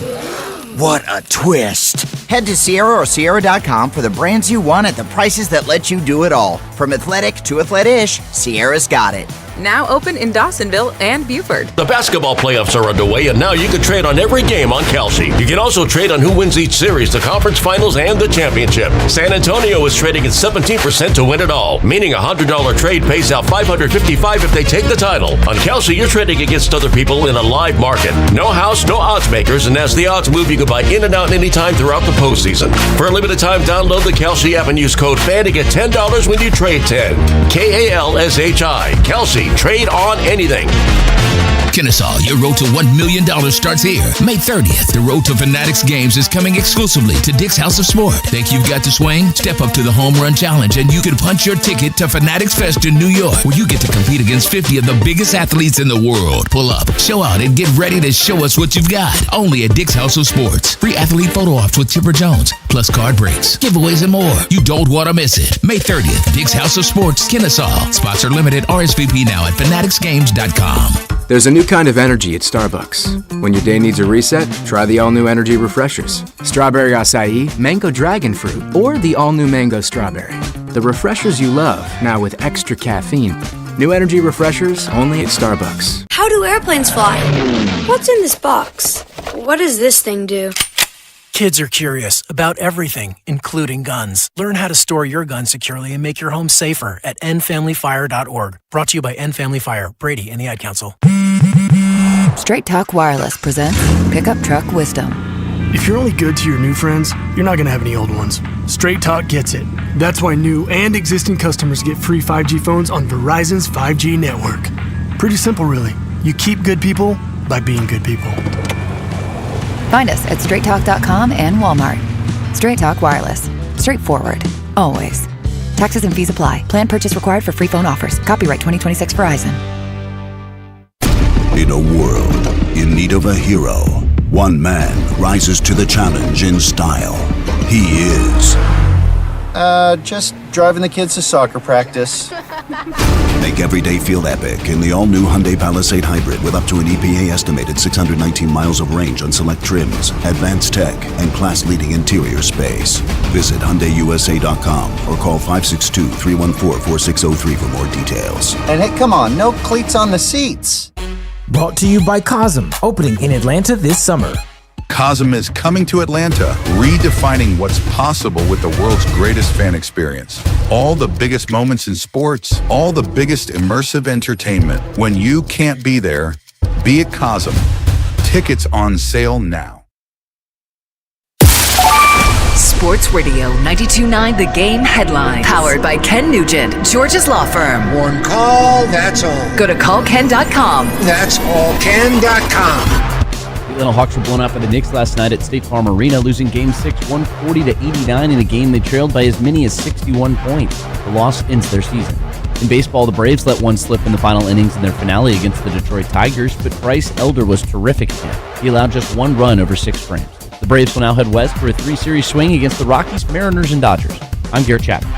What a twist. Head to Sierra or Sierra.com for the brands you want at the prices that let you do it all. From athletic to athletic-ish, Sierra's got it. Now open in Dawsonville and Buford. The basketball playoffs are underway, and now you can trade on every game on Kalshi. You can also trade on who wins each series, the conference finals, and the championship. San Antonio is trading at 17% to win it all, meaning a $100 trade pays out $555 if they take the title. On Kalshi, you're trading against other people in a live market. No house, no odds makers, and as the odds move, you can buy in and out anytime throughout the postseason. For a limited time, download the Kalshi app and use code FAN to get $10 when you trade 10. KALSHI. Kalshi. Trade on anything. Kennesaw, your road to $1 million starts here. May 30th, the road to Fanatics Games is coming exclusively to Dick's House of Sport. Think you've got the swing? Step up to the Home Run Challenge and you can punch your ticket to Fanatics Fest in New York, where you get to compete against 50 of the biggest athletes in the world. Pull up, show out, and get ready to show us what you've got. Only at Dick's House of Sports. Free athlete photo ops with Chipper Jones, plus card breaks, giveaways, and more. You don't want to miss it. May 30th, Dick's House of Sports, Kennesaw. Spots are limited. RSVP now at fanaticsgames.com. There's a new kind of energy at Starbucks. When your day needs a reset, try the all-new energy refreshers. Strawberry acai, mango dragon fruit, or the all-new mango strawberry. The refreshers you love, now with extra caffeine. New energy refreshers only at Starbucks. How do airplanes fly? What's in this box? What does this thing do? Kids are curious about everything, including guns. Learn how to store your gun securely and make your home safer at endfamilyfire.org. Brought to you by End Family Fire, Brady, and the Ad Council. Straight Talk Wireless presents Pickup Truck Wisdom. If you're only good to your new friends, you're not going to have any old ones. Straight Talk gets it. That's why new and existing customers get free 5G phones on Verizon's 5G network. Pretty simple, really. You keep good people by being good people. Find us at straighttalk.com and Walmart. Straight Talk Wireless. Straightforward. Always. Taxes and fees apply. Plan purchase required for free phone offers. Copyright 2026 Verizon. In a world in need of a hero, one man rises to the challenge in style. He is... just driving the kids to soccer practice. Make every day feel epic in the all-new Hyundai Palisade Hybrid with up to an EPA-estimated 619 miles of range on select trims, advanced tech, and class-leading interior space. Visit HyundaiUSA.com or call 562-314-4603 for more details. And hey, come on, no cleats on the seats. Brought to you by Cosm, opening in Atlanta this summer. Cosm is coming to Atlanta, redefining what's possible with the world's greatest fan experience. All the biggest moments in sports, all the biggest immersive entertainment. When you can't be there, be at Cosm. Tickets on sale now. Sports Radio 92.9 The Game headlines. Powered by Ken Nugent, George's Law Firm. One call, that's all. Go to callken.com. That's all Ken.com. The Atlanta Hawks were blown out by the Knicks last night at State Farm Arena, losing Game 6 140-89 in a game they trailed by as many as 61 points. The loss ends their season. In baseball, the Braves let one slip in the final innings in their finale against the Detroit Tigers, but Bryce Elder was terrific again. He allowed just one run over 6 frames. The Braves will now head west for a 3-series swing against the Rockies, Mariners, and Dodgers. I'm Garrett Chapman.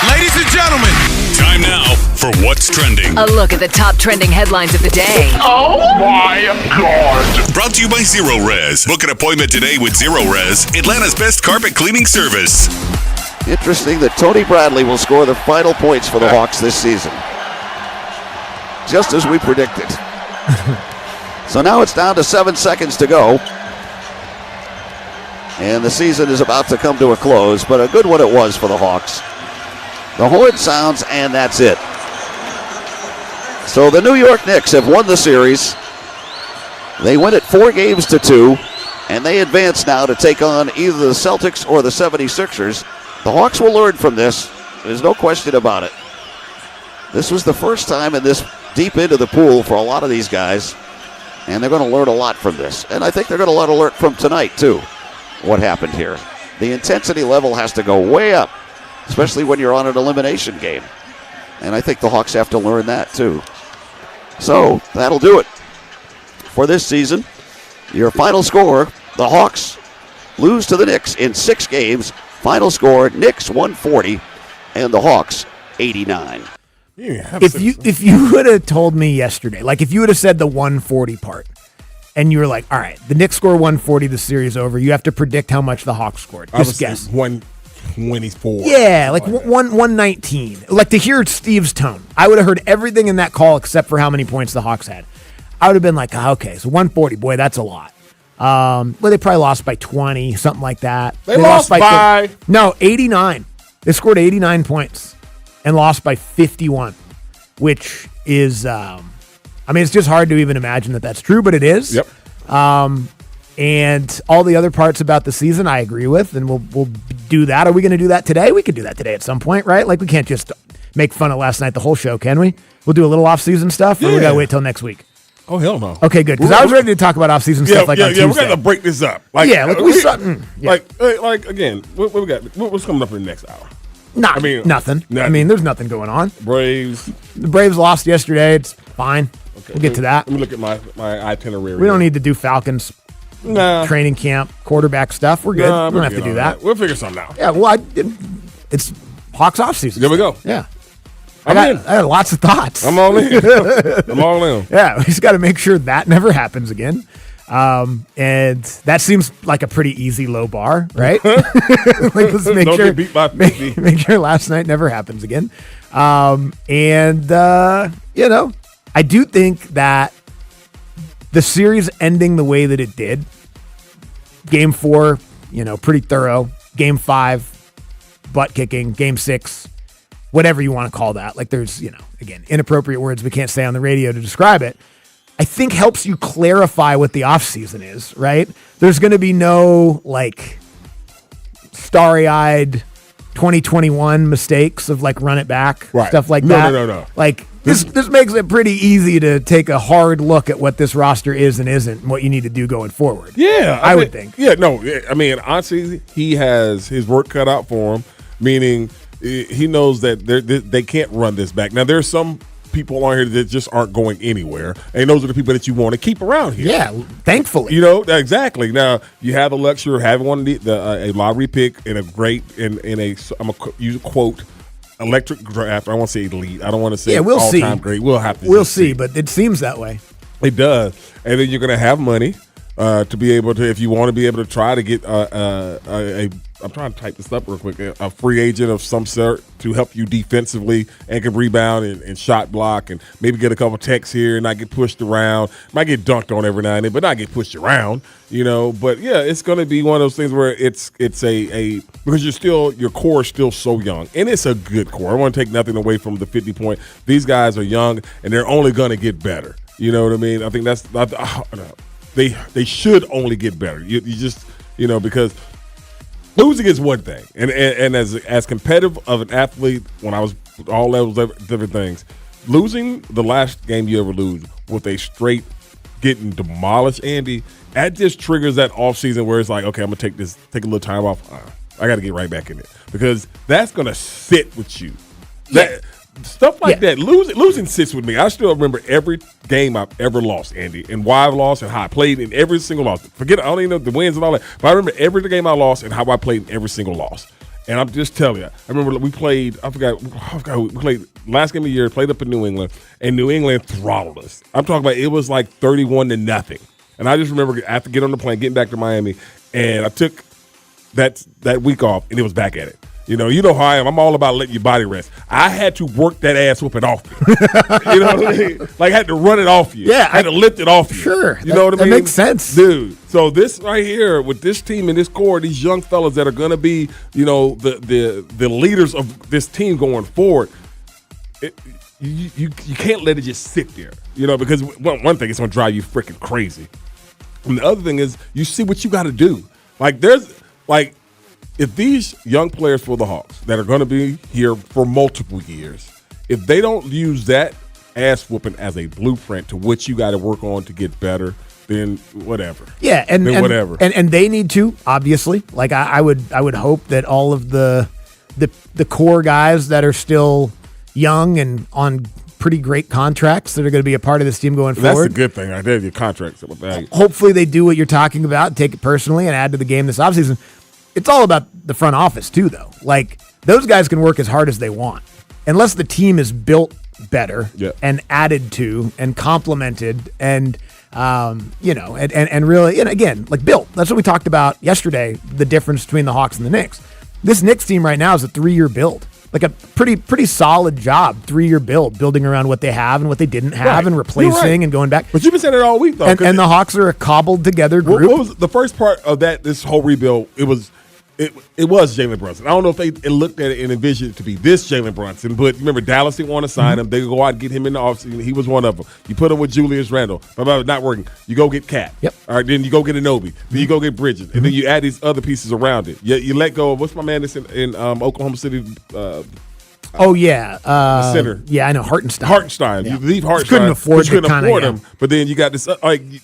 Ladies and gentlemen, time now for What's Trending. A look at the top trending headlines of the day. Oh my God. Brought to you by Zero Res. Book an appointment today with Zero Res, Atlanta's best carpet cleaning service. Interesting that Tony Bradley will score the final points for the Hawks this season. Just as we predicted. So now it's down to 7 seconds to go. And the season is about to come to a close, but a good one it was for the Hawks. The horn sounds, and that's it. So the New York Knicks have won the series. They win it 4-2, and they advance now to take on either the Celtics or the 76ers. The Hawks will learn from this. There's no question about it. This was the first time in this deep into the pool for a lot of these guys, and they're going to learn a lot from this. And I think they're going to learn from tonight, too, what happened here. The intensity level has to go way up, especially when you're on an elimination game. And I think the Hawks have to learn that, too. So that'll do it for this season. Your final score, the Hawks lose to the Knicks in 6 games. Final score, Knicks 140 and the Hawks 89. Yeah, if you would have told me yesterday, like if you would have said the 140 part, and you were like, all right, the Knicks score 140, the series over, you have to predict how much the Hawks scored. Just guess. 124. Yeah, like 119. Like to hear Steve's tone, I would have heard everything in that call except for how many points the Hawks had. I would have been like, okay, so 140, boy, that's a lot. Well, they probably lost by 20, something like that. They lost by... No, 89. They scored 89 points and lost by 51, which is, it's just hard to even imagine that that's true, but it is. Yep. And all the other parts about the season I agree with, and we'll do that. Are we going to do that today? We could do that today at some point, right? Like we can't just make fun of last night the whole show, can we? We'll do a little off-season stuff, or we got to wait till next week? Oh, hell no. Okay, good. Because I was ready to talk about off-season stuff on Tuesday. We're going to break this up. Again, what we got? What's coming up in the next hour? Nothing. I mean, there's nothing going on. Braves. The Braves lost yesterday. It's fine. Okay, we'll get to that. Let me look at my itinerary. We don't need to do Falcons training camp, quarterback stuff. We're good. We don't have to do that. We'll figure something out. Yeah, well, it's Hawks offseason. There we go. Yeah. I had lots of thoughts. I'm all in. Yeah, we just got to make sure that never happens again. And that seems like a pretty easy low bar, right? Let's make Don't sure get beat by 50. make sure last night never happens again. I do think that the series ending the way that it did, Game 4, pretty thorough. Game 5, butt kicking. Game 6, whatever you want to call that. Like there's, again, inappropriate words we can't say on the radio to describe it. I think helps you clarify what the offseason is, right? There's going to be no, starry-eyed 2021 mistakes of, run it back, stuff like that. No. This makes it pretty easy to take a hard look at what this roster is and isn't and what you need to do going forward. Yeah. I would think. Yeah, no. I mean, honestly, he has his work cut out for him, meaning he knows that they can't run this back. Now, there's some people on here that just aren't going anywhere, and those are the people that you want to keep around here. Yeah, thankfully. Exactly. Now, you have the luxury of having a lottery pick in a great, I'm going to use a quote, electric draft. I want to say elite. I don't want to say we'll all-time see. great. We'll have to We'll see, but it seems that way. It does. And then you're going to have money to be able to, if you want to be able to try to get I'm trying to type this up real quick, a free agent of some sort to help you defensively and can rebound and shot block and maybe get a couple techs here and not get pushed around. Might get dunked on every now and then, but not get pushed around, But, yeah, it's going to be one of those things where it's a because your core is still so young. And it's a good core. I want to take nothing away from the 50-point. These guys are young, and they're only going to get better. You know what I mean? I think that's they should only get better. You just, because – losing is one thing, and as competitive of an athlete, when I was all levels of different things, losing the last game you ever lose with a straight getting demolished, Andy, that just triggers that offseason where it's like, okay, I'm gonna take a little time off. I got to get right back in it because that's gonna sit with you. Stuff like that. Losing sits with me. I still remember every game I've ever lost, Andy, and why I've lost and how I played in every single loss. I don't even know the wins and all that, but I remember every game I lost and how I played in every single loss. And I'm just telling you, I remember we played, I forgot, we played last game of the year, played up in New England, and New England throttled us. I'm talking about it was like 31-0. And I just remember after getting on the plane, getting back to Miami, and I took that week off, and it was back at it. You know how I am. I'm all about letting your body rest. I had to work that ass whooping off me. You know what I mean? Like I had to run it off you. Yeah. I had to lift it off you. Sure. You know what I mean? That makes sense. Dude. So this right here with this team and this core, these young fellas that are going to be, the leaders of this team going forward, you can't let it just sit there. Because one thing, it's going to drive you freaking crazy. And the other thing is you see what you got to do. If these young players for the Hawks that are going to be here for multiple years, if they don't use that ass whooping as a blueprint to what you got to work on to get better, then whatever. Yeah, and whatever. And they need to, obviously. I would hope that all of the core guys that are still young and on pretty great contracts that are going to be a part of this team going forward. That's a good thing. Right there, your contracts. Hopefully they do what you're talking about, take it personally, and add to the game this offseason. It's all about the front office, too, though. Those guys can work as hard as they want. Unless the team is built better and added to and complemented and, and really, and again, built. That's what we talked about yesterday, the difference between the Hawks and the Knicks. This Knicks team right now is a 3-year build. A pretty solid job, 3-year build, building around what they have and what they didn't have and replacing and going back. But you've been saying it all week, though. And the Hawks are a cobbled together group. What was the first part of this whole rebuild? It was Jalen Brunson. I don't know if they looked at it and envisioned it to be this Jalen Brunson, but remember, Dallas didn't want to sign him. They could go out and get him in the offseason. He was one of them. You put him with Julius Randle. Not working. You go get Cat. Yep. All right, then you go get Anobi. Then you go get Bridges. And then you add these other pieces around it. You let go of, what's my man that's in Oklahoma City? Oh yeah, the center. Yeah, I know Hartenstein. Hartenstein. Yeah. You leave Hartenstein. Couldn't afford him. But then you got this.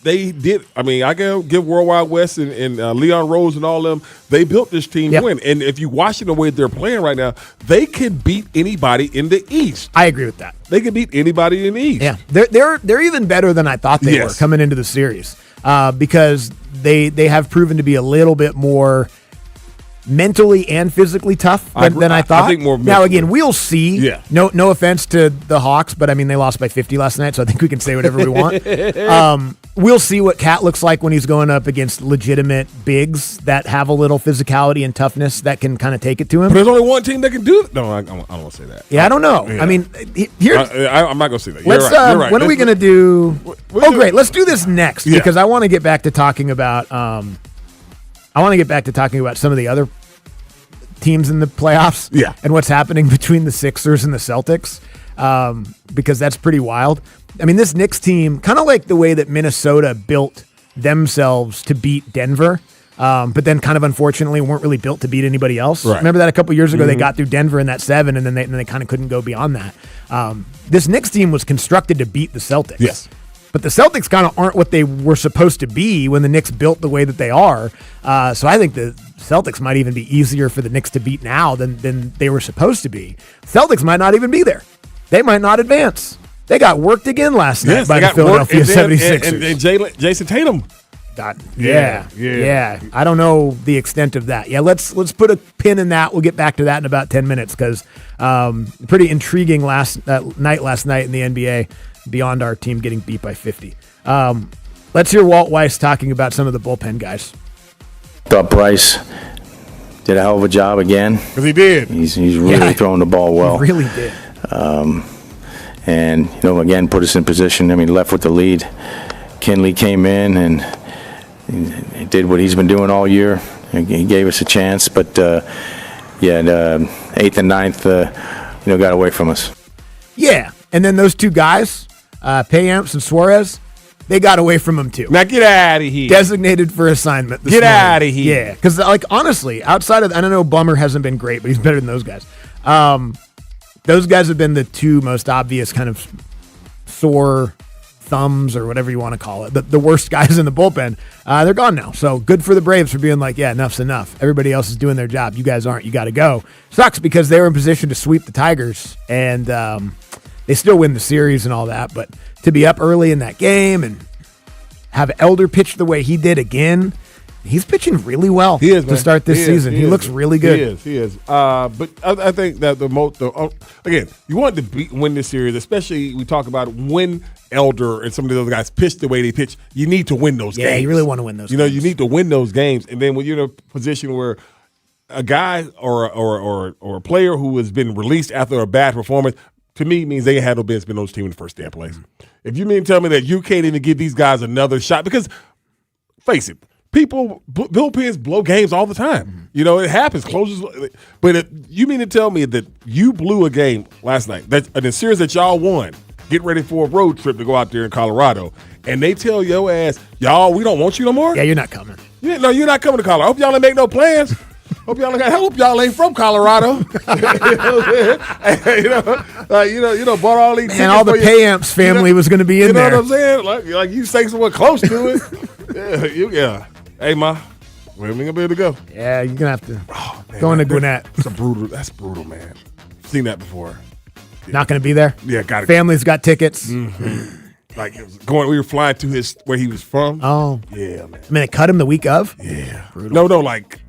They did. I mean, I gotta give Worldwide West and Leon Rose and all them. They built this team to win. And if you watch the way they're playing right now, they can beat anybody in the East. I agree with that. They can beat anybody in the East. Yeah, they're even better than I thought they were coming into the series because they have proven to be a little bit more mentally and physically tough than I thought. I think more mentally. Now, again, we'll see. Yeah. No offense to the Hawks, but I mean, they lost by 50 last night, so I think we can say whatever we want. We'll see what Cat looks like when he's going up against legitimate bigs that have a little physicality and toughness that can kind of take it to him. But there's only one team that can do it. No, I don't want to say that. Yeah, I don't know. Yeah. I mean, here. I'm not going to say that. You're right. When are we going to do? Great. Let's do this next Yeah. because I want to get back to talking about. I want to get back to talking about some of the other teams in the playoffs. Yeah. And what's happening between the Sixers and the Celtics, because that's pretty wild. I mean, this Knicks team, kind of like the way that Minnesota built themselves to beat Denver, but then kind of unfortunately weren't really built to beat anybody else. Right. Remember that a couple years ago they got through Denver in that 7, and then they kind of couldn't go beyond that. This Knicks team was constructed to beat the Celtics. Yes. But the Celtics kind of aren't what they were supposed to be when the Knicks built the way that they are. So I think the Celtics might even be easier for the Knicks to beat now than they were supposed to be. Celtics might not even be there. They might not advance. They got worked again last night by the Philadelphia 76ers. And Jason Tatum. Yeah. I don't know the extent of that. Yeah, let's put a pin in that. We'll get back to that in about 10 minutes because pretty intriguing last night in the NBA beyond our team getting beat by 50. Let's hear Walt Weiss talking about some of the bullpen guys. Thought Bryce did a hell of a job again. Because he did. He's really throwing the ball well. He really did. And, again, put us in position. I mean, left with the lead. Kinley came in and he did what he's been doing all year. He gave us a chance. But, the 8th and 9th, got away from us. Yeah. And then those two guys, Payamps and Suarez, they got away from him too. Now get out of here. Designated for assignment. Get out of here. Yeah, because honestly, outside of I don't know, Bummer hasn't been great, but he's better than those guys. Those guys have been the two most obvious kind of sore thumbs or whatever you want to call it. The worst guys in the bullpen. They're gone now. So good for the Braves for being like, yeah, enough's enough. Everybody else is doing their job. You guys aren't. You got to go. Sucks because they were in position to sweep the Tigers and they still win the series and all that, but to be up early in that game and have Elder pitch the way he did again, he's pitching really well to start this season. He looks really good. He is. But I think that again, you want to win this series, especially we talk about when Elder and some of the other guys pitch the way they pitch. You need to win those games. Yeah, you really want to win those games. You need to win those games. And then when you're in a position where a guy or a player who has been released after a bad performance, to me, means they had no business being on those team in the first damn place. If you mean to tell me that you can't even give these guys another shot, because face it, bullpens blow games all the time. It happens. But you mean to tell me that you blew a game last night, that in a series that y'all won, get ready for a road trip to go out there in Colorado, and they tell your ass, y'all, we don't want you no more? Yeah, you're not coming. No, you're not coming to Colorado. I hope y'all ain't make no plans. I hope y'all ain't from Colorado. Bought all these tickets. And all the Payamps family was going to be in there. You know what I'm saying? Like you say somewhere close to it. Yeah. Hey, Ma, where are we going to be able to go? Yeah, you're going to have to go into Gwinnett. That's brutal, man. Seen that before. Yeah. Not going to be there? Yeah, got it. Family's got tickets. Mm-hmm. Like we were flying to where he was from. Oh. Yeah, man. I mean, they cut him the week of? Yeah. Brutal. No, like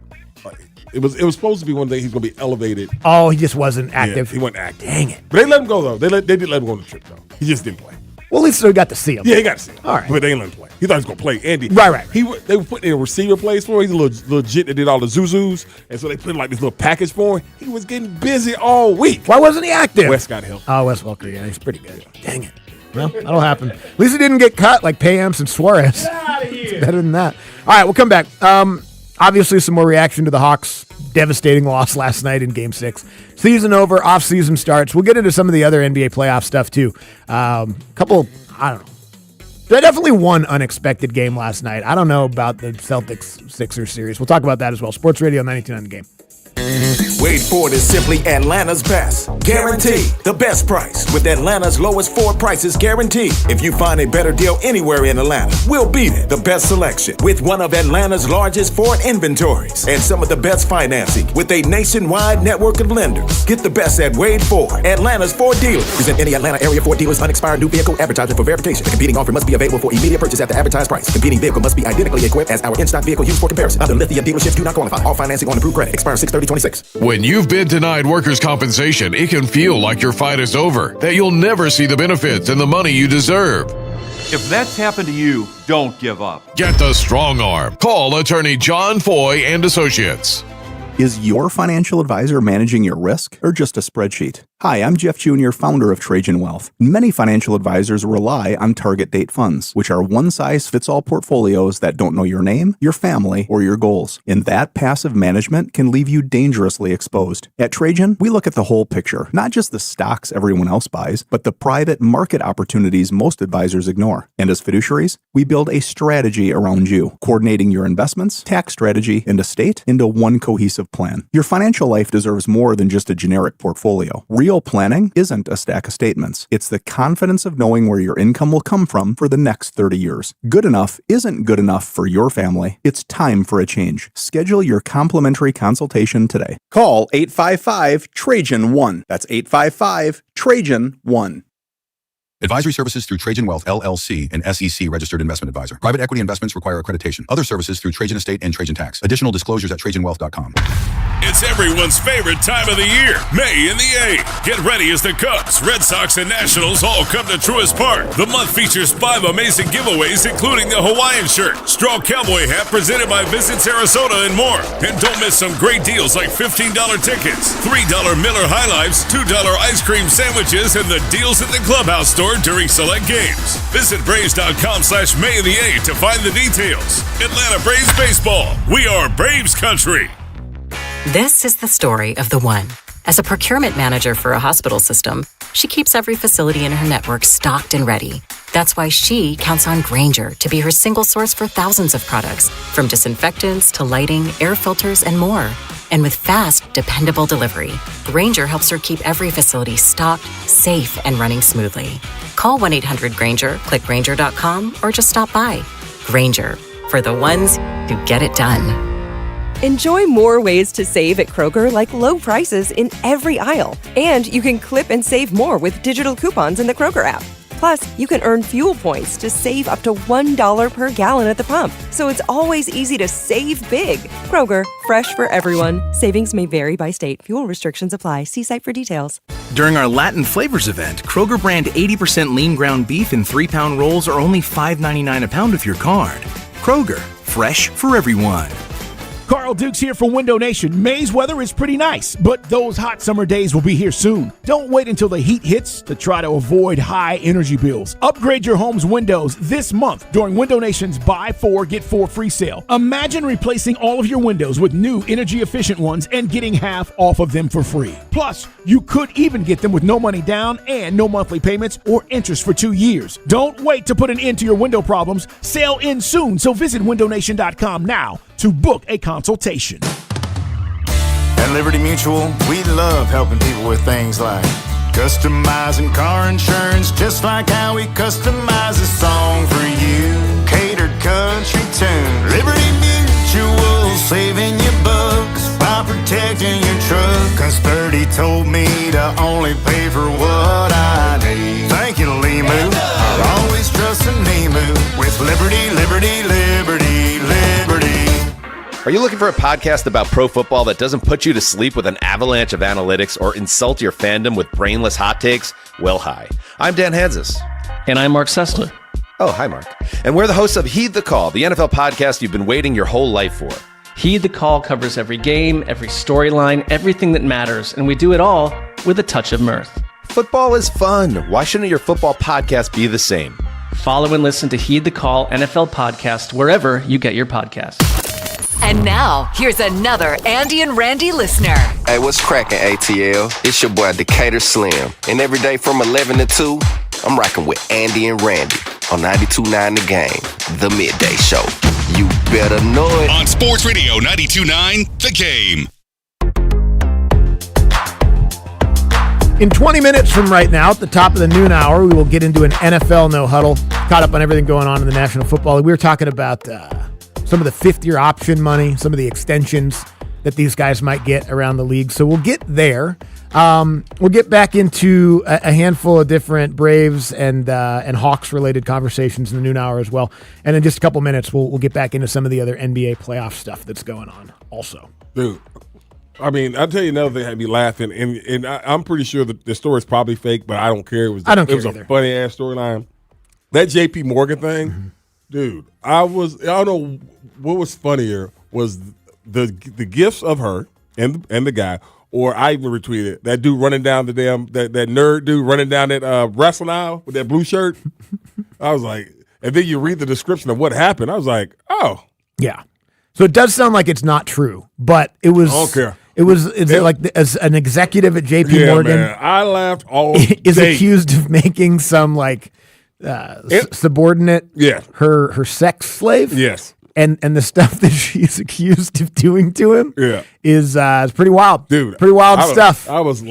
it was supposed to be one day he's going to be elevated. Oh, he just wasn't active. Yeah, he wasn't active. Dang it. But they let him go, though. They did let him go on the trip, though. He just didn't play. Well, at least they got to see him. Yeah, he got to see him. All right. But they didn't let him play. He thought he was going to play. Andy. Right. They were putting in receiver plays for him. He's a legit that did all the Zuzus. And so they put in like this little package for him. He was getting busy all week. Why wasn't he active? Wes got help. Oh, Wes Welker. Yeah, he's pretty good. Dang it. Well, that'll happen. At least he didn't get cut like Payamps and Suarez. Get out of here. It's better than that. All right, we'll come back. Obviously, some more reaction to the Hawks' devastating loss last night in Game 6. Season over, off-season starts. We'll get into some of the other NBA playoff stuff, too. Couple, I don't know. There definitely one unexpected game last night. I don't know about the Celtics-Sixers series. We'll talk about that as well. Sports Radio 92.9 The Game. Wade Ford is simply Atlanta's best. Guaranteed the best price with Atlanta's lowest Ford prices guaranteed. If you find a better deal anywhere in Atlanta, we'll beat it. The best selection with one of Atlanta's largest Ford inventories and some of the best financing with a nationwide network of lenders. Get the best at Wade Ford, Atlanta's Ford dealer. Present any Atlanta area Ford dealers unexpired new vehicle advertisement for verification. The competing offer must be available for immediate purchase at the advertised price. Competing vehicle must be identically equipped as our in-stock vehicle used for comparison. Other Lithia dealerships do not qualify. All financing on approved credit. Expires 6/30/26. When you've been denied workers' compensation, it can feel like your fight is over, that you'll never see the benefits and the money you deserve. If that's happened to you, don't give up. Get the strong arm. Call attorney John Foy and Associates. Is your financial advisor managing your risk or just a spreadsheet? Hi, I'm Jeff Jr., founder of Trajan Wealth. Many financial advisors rely on target date funds, which are one-size-fits-all portfolios that don't know your name, your family, or your goals. And that passive management can leave you dangerously exposed. At Trajan, we look at the whole picture, not just the stocks everyone else buys, but the private market opportunities most advisors ignore. And as fiduciaries, we build a strategy around you, coordinating your investments, tax strategy, and estate into one cohesive plan. Your financial life deserves more than just a generic portfolio. Real planning isn't a stack of statements. It's the confidence of knowing where your income will come from for the next 30 years. Good enough isn't good enough for your family. It's time for a change. Schedule your complimentary consultation today. Call 855-TRAJAN-1. That's 855-TRAJAN-1. Advisory services through Trajan Wealth, LLC, an SEC registered investment advisor. Private equity investments require accreditation. Other services through Trajan Estate and Trajan Tax. Additional disclosures at TrajanWealth.com. It's everyone's favorite time of the year, May in the A. Get ready as the Cubs, Red Sox, and Nationals all come to Truist Park. The month features 5 amazing giveaways, including the Hawaiian shirt, straw cowboy hat presented by Visit Sarasota, and more. And don't miss some great deals like $15 tickets, $3 Miller High Lifes, $2 ice cream sandwiches, and the deals at the clubhouse store during select games. Visit Braves.com/May in the A to find the details. Atlanta Braves baseball. We are Braves country. This is the story of the one. As a procurement manager for a hospital system, she keeps every facility in her network stocked and ready. That's why she counts on Grainger to be her single source for thousands of products, from disinfectants to lighting, air filters, and more. And with fast, dependable delivery, Grainger helps her keep every facility stocked, safe, and running smoothly. Call 1-800-GRAINGER, click Grainger.com, or just stop by. Grainger, for the ones who get it done. Enjoy more ways to save at Kroger, like low prices in every aisle. And you can clip and save more with digital coupons in the Kroger app. Plus, you can earn fuel points to save up to $1 per gallon at the pump. So it's always easy to save big. Kroger, fresh for everyone. Savings may vary by state. Fuel restrictions apply. See site for details. During our Latin Flavors event, Kroger brand 80% lean ground beef in 3-pound rolls are only $5.99 a pound with your card. Kroger, fresh for everyone. Carl Dukes here for Window Nation. May's weather is pretty nice, but those hot summer days will be here soon. Don't wait until the heat hits to try to avoid high energy bills. Upgrade your home's windows this month during Window Nation's Buy 4, Get 4 free sale. Imagine replacing all of your windows with new energy-efficient ones and getting half off of them for free. Plus, you could even get them with no money down and no monthly payments or interest for 2 years. Don't wait to put an end to your window problems. Sale ends soon, so visit windownation.com now to book a consultation. At Liberty Mutual, we love helping people with things like customizing car insurance, just like how we customize a song for you. Catered country tune. Liberty Mutual, saving you bucks by protecting your truck. 'Cause 30 told me to only pay for what I need. Thank you, Limu. Always trusting Limu with Liberty, Liberty, Liberty, Liberty. Are you looking for a podcast about pro football that doesn't put you to sleep with an avalanche of analytics or insult your fandom with brainless hot takes? Well, hi. I'm Dan Hansis. And I'm Mark Sessler. Oh, hi, Mark. And we're the hosts of Heed the Call, the NFL podcast you've been waiting your whole life for. Heed the Call covers every game, every storyline, everything that matters, and we do it all with a touch of mirth. Football is fun. Why shouldn't your football podcast be the same? Follow and listen to Heed the Call NFL podcast wherever you get your podcasts. And now, here's another Andy and Randy listener. Hey, what's cracking, ATL? It's your boy, Decatur Slim. And every day from 11 to 2, I'm rocking with Andy and Randy on 92.9 The Game, the midday show. You better know it. On Sports Radio 92.9 The Game. In 20 minutes from right now, at the top of the noon hour, we will get into an NFL no huddle. Caught up on everything going on in the National Football League. We were talking about some of the fifth-year option money, some of the extensions that these guys might get around the league. So we'll get there. We'll get back into a handful of different Braves and Hawks-related conversations in the noon hour as well. And in just a couple minutes, we'll get back into some of the other NBA playoff stuff that's going on also. Dude. I mean, I'll tell you another thing that had me laughing, and I'm pretty sure that the story's probably fake, but I don't care. It was a funny-ass storyline. That J.P. Morgan thing, dude, I don't know what was funnier was the gifts of her and the guy, or I even retweeted that dude running down the damn, that nerd dude running down that wrestling aisle with that blue shirt. I was like, and then you read the description of what happened. I was like, oh. Yeah. So it does sound like it's not true, but it was. I don't care. Is it like as an executive at J.P. Morgan? Man, I laughed all is day. Accused of making some like subordinate, her sex slave. Yes, and the stuff that she's accused of doing to him, is pretty wild, dude. Pretty wild stuff. I was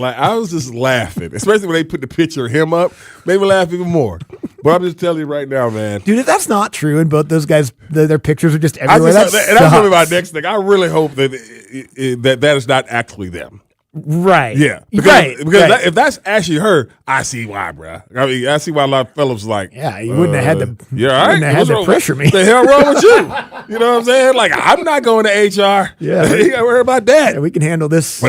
just laughing, especially when they put the picture of him up. Made me laugh even more. But I'm just telling you right now, man, dude, if that's not true, and both those guys, their pictures are just everywhere. That's going to be my next thing. I really hope that that is not actually them. Right. Yeah. Because if that's actually her, I see why, bro. I mean, I see why a lot of fellas like. Yeah, you wouldn't have had to. Yeah, all right. Wouldn't have had to pressure me. What the hell wrong with you? You know what I'm saying? Like, I'm not going to HR. Yeah, you got to worry about that. Yeah, we can handle this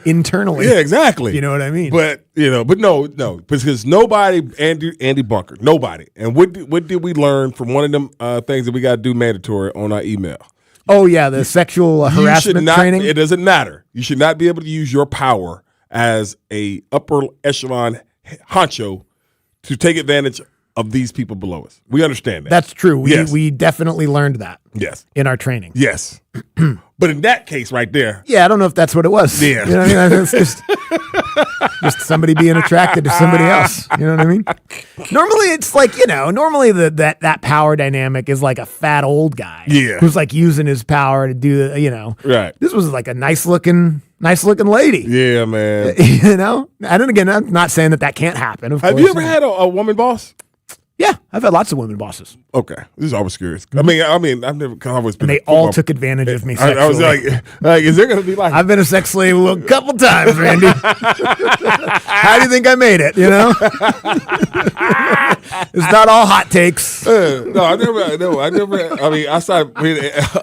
internally. Yeah, exactly. You know what I mean? But no, because nobody, Andy Bunker, nobody. And what did we learn from one of them things that we got to do mandatory on our email? Oh, yeah, the sexual harassment training. It doesn't matter. You should not be able to use your power as a upper echelon honcho to take advantage of these people below us. We understand that. That's true. We definitely learned that. Yes. In our training. Yes. But in that case right there. I don't know if that's what it was. Yeah. You know what I mean? It's just somebody being attracted to somebody else. You know what I mean? Normally it's like, normally that power dynamic is like a fat old guy. Yeah. Who's like using his power to do the, Right. This was like a nice looking lady. Yeah, man. And again, I'm not saying that can't happen. Have you ever had a woman boss? Yeah, I've had lots of women bosses. Okay, this is always curious. I mean, I've never always been. And they all took advantage of me sexually. I was like, is there going to be like? I've been a sex slave a couple times, Randy. How do you think I made it? It's not all hot takes. No, I never. I mean, I started.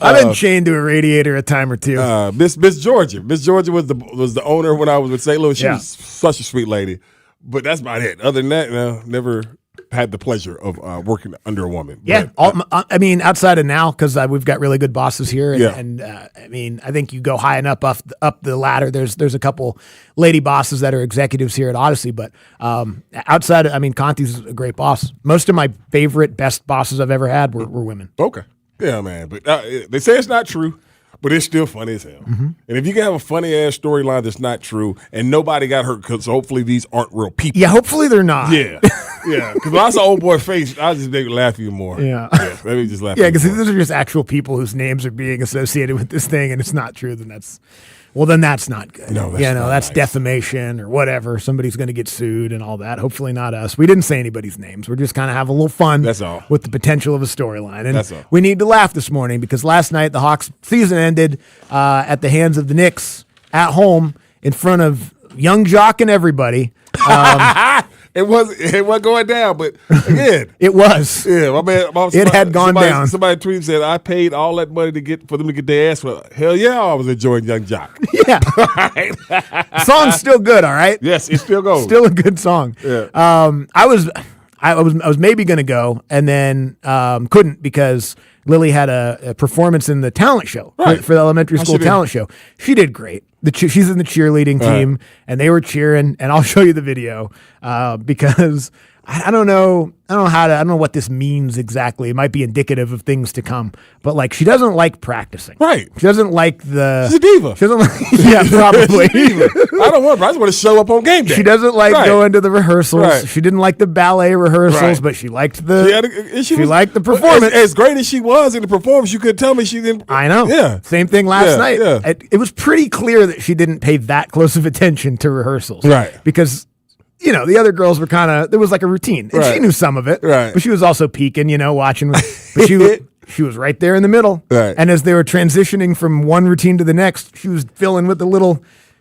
I've been chained to a radiator a time or two. Miss Georgia was the owner when I was with St. Louis. She was such a sweet lady, but that's about it. Other than that, never had the pleasure of working under a woman. Yeah, but, I mean, outside of now, because we've got really good bosses here, and I mean, I think you go high enough up the ladder. There's a couple lady bosses that are executives here at Odyssey, but outside, I mean, Conti's a great boss. Most of my favorite, best bosses I've ever had were women. Okay, yeah, man, but they say it's not true. But it's still funny as hell. Mm-hmm. And if you can have a funny-ass storyline that's not true and nobody got hurt, because hopefully these aren't real people. Yeah, hopefully they're not. Yeah. Yeah. Because when I saw old boy face, I just made me laugh even more. Yeah. Let me just laugh. Yeah, because if these are just actual people whose names are being associated with this thing and it's not true, then that's not good. No, that's nice. Defamation or whatever. Somebody's going to get sued and all that. Hopefully not us. We didn't say anybody's names. We're just kind of having a little fun. That's all. With the potential of a storyline. And that's all. We need to laugh this morning because last night the Hawks season ended at the hands of the Knicks at home in front of Young Jock and everybody. It wasn't going down, but again, it was. Yeah, my man. It had gone down. Somebody tweeted said I paid all that money for them to get their ass. Well, hell yeah, I was enjoying Young Jock. Yeah, the song's still good. All right. Yes, it still goes. Still a good song. Yeah. I was maybe going to go and then couldn't because Lily had a performance in the talent show for the elementary school talent show. She did great. She's in the cheerleading team, and they were cheering. And I'll show you the video because I don't know what this means exactly. It might be indicative of things to come. But like, she doesn't like practicing. Right. She doesn't like the. She's a diva. She doesn't like. Yeah, probably. I don't want. I just want to show up on game day. She doesn't like going to the rehearsals. Right. She didn't like the ballet rehearsals, but she liked the. She liked the performance. As great as she was in the performance, you could tell me she didn't. I know. Yeah. Same thing last night. Yeah. It was pretty clear that she didn't pay that close of attention to rehearsals. Right. Because the other girls were there was like a routine. And she knew some of it. Right. But she was also peeking, watching. But she was right there in the middle. Right. And as they were transitioning from one routine to the next, she was filling with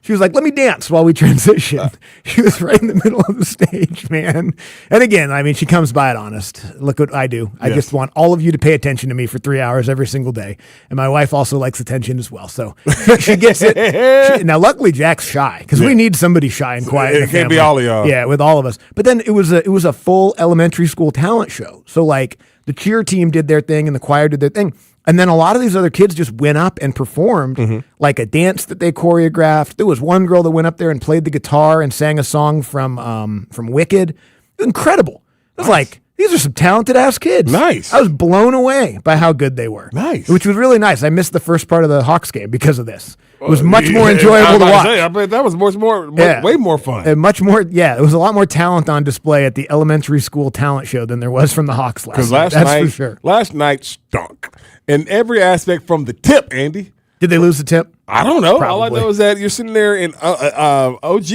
she was like, let me dance while we transition. She was right in the middle of the stage, man. And again, I mean, she comes by it honest. Look what I do. I just want all of you to pay attention to me for 3 hours every single day. And my wife also likes attention as well. So she gets it. Now, luckily, Jack's shy because we need somebody shy and quiet. It can't be all of y'all. Yeah, with all of us. But then it was a full elementary school talent show. So like the cheer team did their thing and the choir did their thing. And then a lot of these other kids just went up and performed like a dance that they choreographed. There was one girl that went up there and played the guitar and sang a song from Wicked. Incredible. It was like, these are some talented ass kids. Nice. I was blown away by how good they were. Nice. Which was really nice. I missed the first part of the Hawks game because of this. It was much more enjoyable to watch. I bet that was way more fun. And much more, it was a lot more talent on display at the elementary school talent show than there was from the Hawks last night. That's for sure. Last night stunk. In every aspect from the tip, Andy. Did they lose the tip? I don't know. Probably. All I know is that you're sitting there and OG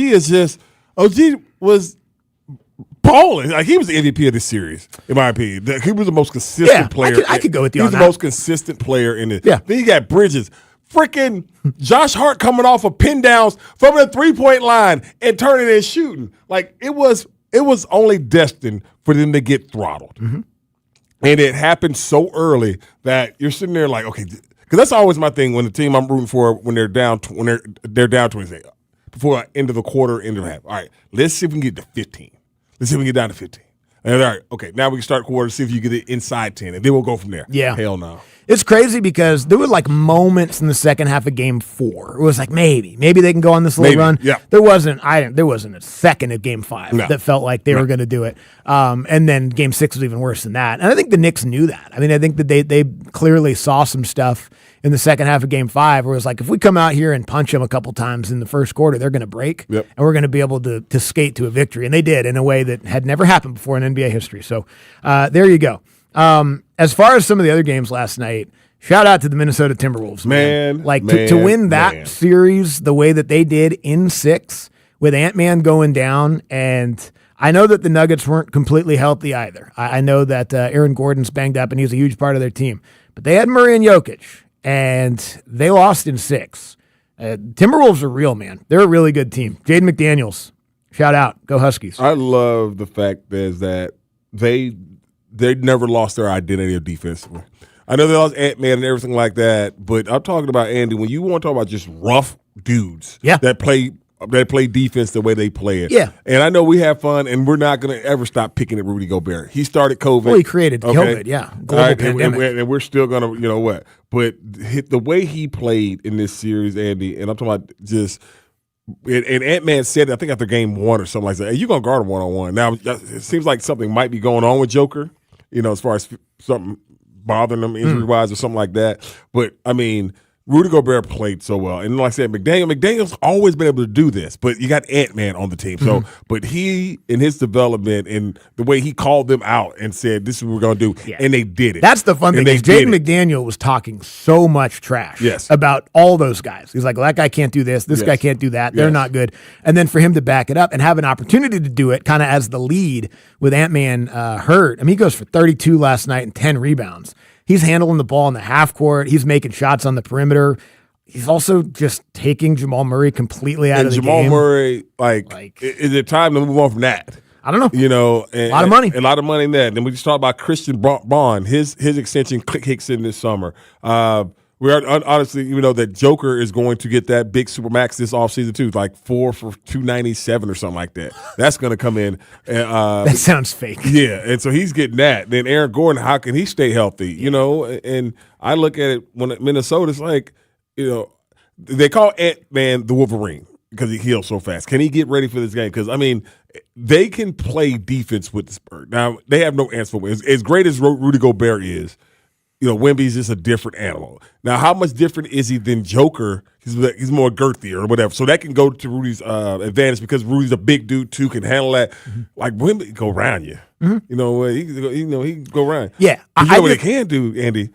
was balling. Like, he was the MVP of this series, in my opinion. He was the most consistent player. I could go with you on on that. He was the most consistent player in it. Yeah. Then you got Bridges. Freaking Josh Hart coming off of pin downs from the 3-point line and turning and shooting. Like, it was only destined for them to get throttled. And it happened so early that you're sitting there like, okay, because that's always my thing when the team I'm rooting for when they're down 20 before end of the quarter, end of the half. All right, let's see if we can get to 15. Let's see if we can get down to 15. And all right, okay, now we can start quarter, see if you get it inside 10, and then we'll go from there. Yeah. Hell no. It's crazy because there were like moments in the second half of game 4. It was like maybe they can go on this little run. Yeah. There wasn't a second of game 5 that felt like they were going to do it. And then game 6 was even worse than that. And I think the Knicks knew that. I mean, I think that they clearly saw some stuff in the second half of game 5 where it was like, if we come out here and punch them a couple times in the first quarter, they're going to break and we're going to be able to skate to a victory. And they did in a way that had never happened before in NBA history. So there you go. As far as some of the other games last night, shout out to the Minnesota Timberwolves. To win that series the way that they did in 6 with Ant-Man going down. And I know that the Nuggets weren't completely healthy either. I know that Aaron Gordon's banged up and he's a huge part of their team. But they had Murray and Jokic, and they lost in 6. Timberwolves are real, man. They're a really good team. Jaden McDaniels, shout out. Go Huskies. I love the fact that they never lost their identity of defensively. I know they lost Ant-Man and everything like that, but I'm talking about, Andy, when you want to talk about just rough dudes that play defense the way they play it. Yeah. And I know we have fun, and we're not going to ever stop picking at Rudy Gobert. He started COVID. Well, he created COVID, global pandemic. And we're still going to, you know what. But the way he played in this series, Andy, and I'm talking about just – and Ant-Man said, I think after game 1 or something like that, hey, you're going to guard him one-on-one. Now, it seems like something might be going on with Joker, as far as something bothering him injury-wise or something like that. But, I mean, Rudy Gobert played so well. And like I said, McDaniel's always been able to do this, but you got Ant-Man on the team. So, but he, in his development and the way he called them out and said, this is what we're going to do, and they did it. That's the fun thing. Jaden McDaniel was talking so much trash about all those guys. He's like, well, that guy can't do this. This guy can't do that. They're not good. And then for him to back it up and have an opportunity to do it kind of as the lead with Ant-Man hurt. I mean, he goes for 32 last night and 10 rebounds. He's handling the ball in the half court. He's making shots on the perimeter. He's also just taking Jamal Murray completely out of the Jamal game. Murray, is it time to move on from that? I don't know. A lot of money. A lot of money in that. Then we just talked about Christian Bond. His extension kicks in this summer. We are honestly, that Joker is going to get that big Supermax this offseason too, like 4 for $297 or something like that. That's going to come in. That sounds fake. Yeah, and so he's getting that. Then Aaron Gordon, how can he stay healthy? And I look at it when Minnesota's like, they call Ant-Man the Wolverine because he heals so fast. Can he get ready for this game? Because, I mean, they can play defense with the Spurs. Now, they have no answer for it. As great as Rudy Gobert is, Wemby's just a different animal. Now, how much different is he than Joker? He's more girthy or whatever. So that can go to Rudy's advantage because Rudy's a big dude too, can handle that. Like Wemby go around you. He can go around. Yeah, what they can do, Andy?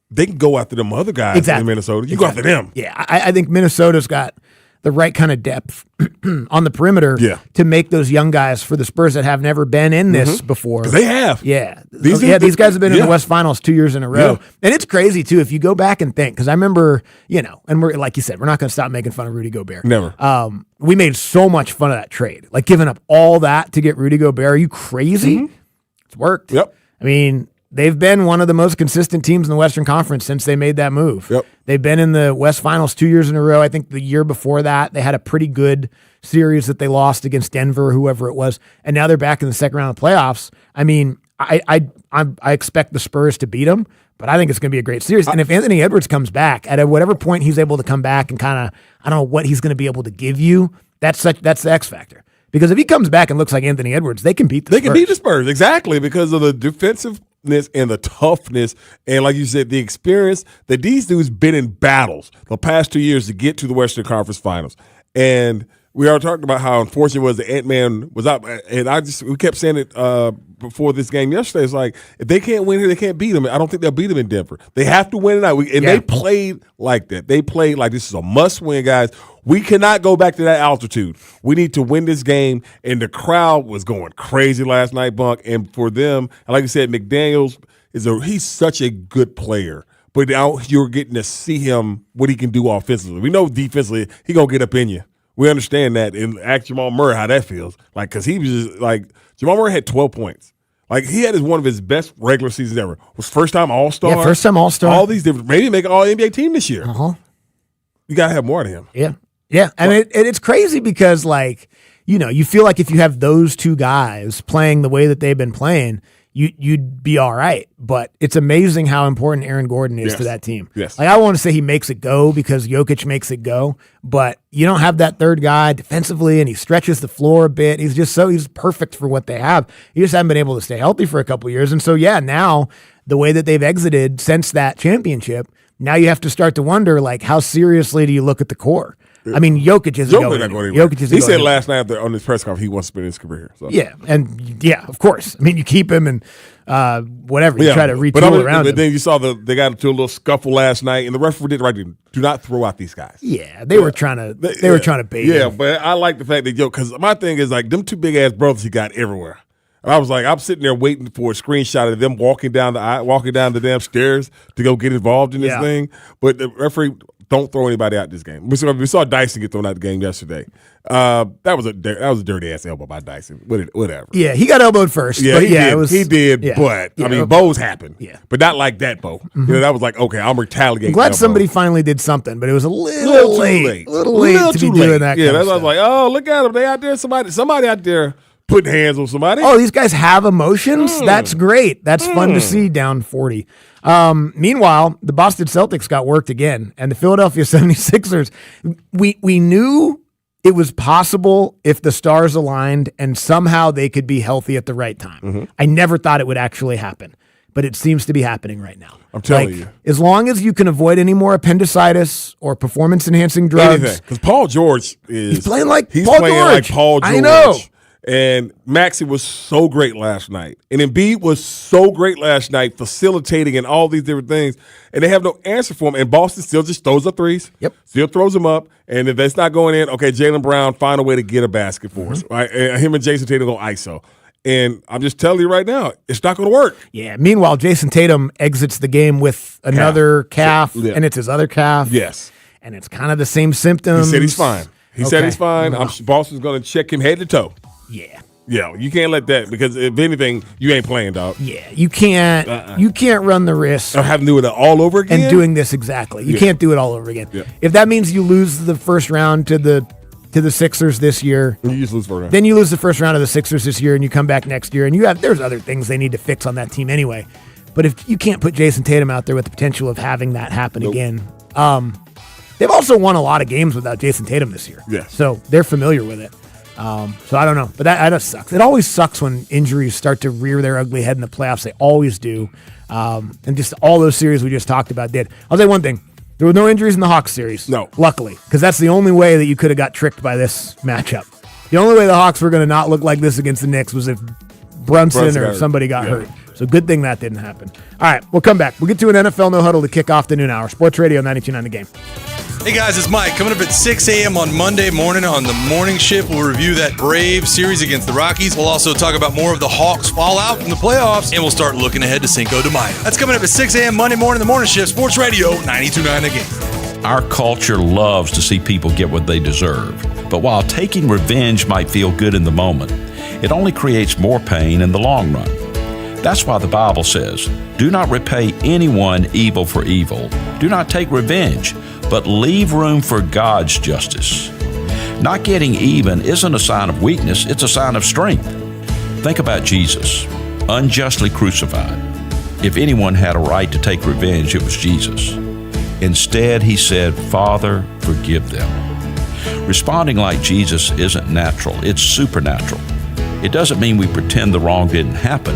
They can go after them other guys in Minnesota. You go after them. Yeah, I think Minnesota's got the right kind of depth on the perimeter to make those young guys for the Spurs that have never been in this before. They have. Yeah. These guys have been in the West Finals 2 years in a row. Yeah. And it's crazy, too, if you go back and think, because I remember, and we're like you said, we're not going to stop making fun of Rudy Gobert. Never. We made so much fun of that trade. Like giving up all that to get Rudy Gobert. Are you crazy? It's worked. Yep. I mean, they've been one of the most consistent teams in the Western Conference since they made that move. Yep. They've been in the West Finals 2 years in a row. I think the year before that, they had a pretty good series that they lost against Denver, whoever it was, and now they're back in the second round of the playoffs. I mean, I expect the Spurs to beat them, but I think it's going to be a great series. And if Anthony Edwards comes back at whatever point he's able to come back and kind of, I don't know what he's going to be able to give you, that's the X factor. Because if he comes back and looks like Anthony Edwards, they can beat the Spurs. They can beat the Spurs, exactly, because of the defensiveness and the toughness and, like you said, the experience that these dudes been in battles the past 2 years to get to the Western Conference Finals. And we are talking about how unfortunate it was that Ant-Man was out. And we kept saying it before this game yesterday. It's like, if they can't win here, they can't beat them. I don't think they'll beat them in Denver. They have to win tonight. They played like that. They played like this is a must-win, guys. We cannot go back to that altitude. We need to win this game. And the crowd was going crazy last night, Bunk. And for them, like I said, McDaniels he's such a good player. But now you're getting to see him, what he can do offensively. We know defensively, he going to get up in you. We understand that. And ask Jamal Murray how that feels. Like, because he was just like, Jamal Murray had 12 points. Like, he had one of his best regular seasons ever. Was first time All-Star. Yeah, first time All-Star. All these different, maybe make an All-NBA team this year. Uh-huh. You got to have more than him. Yeah. Yeah. And it's crazy because, like, you feel like if you have those two guys playing the way that they've been playing, you'd be all right. But it's amazing how important Aaron Gordon is to that team. Yes. Like, I want to say he makes it go because Jokic makes it go, but you don't have that third guy defensively, and he stretches the floor a bit. He's perfect for what they have. He just haven't been able to stay healthy for a couple of years. And so, now the way that they've exited since that championship, now you have to start to wonder, like, how seriously do you look at the core? I mean, Jokic isn't going anywhere. He said last night on his press conference he wants to spend his career. So. Yeah, and of course. I mean, you keep him and whatever. You try to retool around him. But then you saw they got into a little scuffle last night, and the referee did right. Do not throw out these guys. Yeah, they were trying to bait him. Yeah, but I like the fact that because my thing is like them two big ass brothers he got everywhere. And I was like, I'm sitting there waiting for a screenshot of them walking down the damn stairs to go get involved in this thing. But the referee don't throw anybody out this game. We saw Dyson get thrown out the game yesterday. That was a dirty ass elbow by Dyson. Whatever. Yeah, he got elbowed first. Yeah, he did. Yeah. But I mean, bows happen. Yeah, but not like that bow. Mm-hmm. That was like, okay, I'm retaliating. I'm glad somebody finally did something, but it was a little late. A little late to be doing that. Yeah, that's why I was like, oh, look at them. They out there. Somebody out there putting hands on somebody. Oh, these guys have emotions? That's great. That's fun to see down 40. Meanwhile, the Boston Celtics got worked again, and the Philadelphia 76ers, we knew it was possible if the stars aligned and somehow they could be healthy at the right time. Mm-hmm. I never thought it would actually happen, but it seems to be happening right now. I'm telling you. As long as you can avoid any more appendicitis or performance-enhancing drugs. Because Paul George he's playing like Paul George. I know. And Maxey was so great last night. And Embiid was so great last night, facilitating and all these different things. And they have no answer for him. And Boston still just throws up threes. Yep. Still throws them up. And if that's not going in, okay, Jaylen Brown, find a way to get a basket for us. Right? And him and Jason Tatum go ISO. And I'm just telling you right now, it's not going to work. Yeah. Meanwhile, Jason Tatum exits the game with another calf, and it's his other calf. Yes. And it's kind of the same symptoms. He said he's fine. He said he's fine. Boston's going to check him head to toe. Yeah. Yeah, you can't let that, because if anything, you ain't playing, dog. Yeah, you can't. You can't run the risk of having to do it all over again and doing this exactly. You can't do it all over again. Yeah. If that means you lose the first round to the Sixers this year, you just lose first round. Then you lose the first round of the Sixers this year, and you come back next year, and there's other things they need to fix on that team anyway. But if you can't put Jason Tatum out there with the potential of having that happen again, they've also won a lot of games without Jason Tatum this year. Yeah. So they're familiar with it. So I don't know, but that just sucks. It always sucks when injuries start to rear their ugly head in the playoffs. They always do. And just all those series we just talked about did. I'll say one thing. There were no injuries in the Hawks series. No. Luckily, because that's the only way that you could have got tricked by this matchup. The only way the Hawks were going to not look like this against the Knicks was if Brunson or somebody got hurt. So good thing that didn't happen. All right, we'll come back. We'll get to an NFL No Huddle to kick off the noon hour. Sports Radio 92.9 The Game. Hey guys, it's Mike. Coming up at 6 a.m. on Monday morning on the morning shift, we'll review that Braves series against the Rockies. We'll also talk about more of the Hawks fallout from the playoffs, and we'll start looking ahead to Cinco de Mayo. That's coming up at 6 a.m. Monday morning, the morning shift, Sports Radio 92.9 The Game. Our culture loves to see people get what they deserve. But while taking revenge might feel good in the moment, it only creates more pain in the long run. That's why the Bible says, "Do not repay anyone evil for evil. Do not take revenge, but leave room for God's justice." Not getting even isn't a sign of weakness, it's a sign of strength. Think about Jesus, unjustly crucified. If anyone had a right to take revenge, it was Jesus. Instead, he said, "Father, forgive them." Responding like Jesus isn't natural, it's supernatural. It doesn't mean we pretend the wrong didn't happen.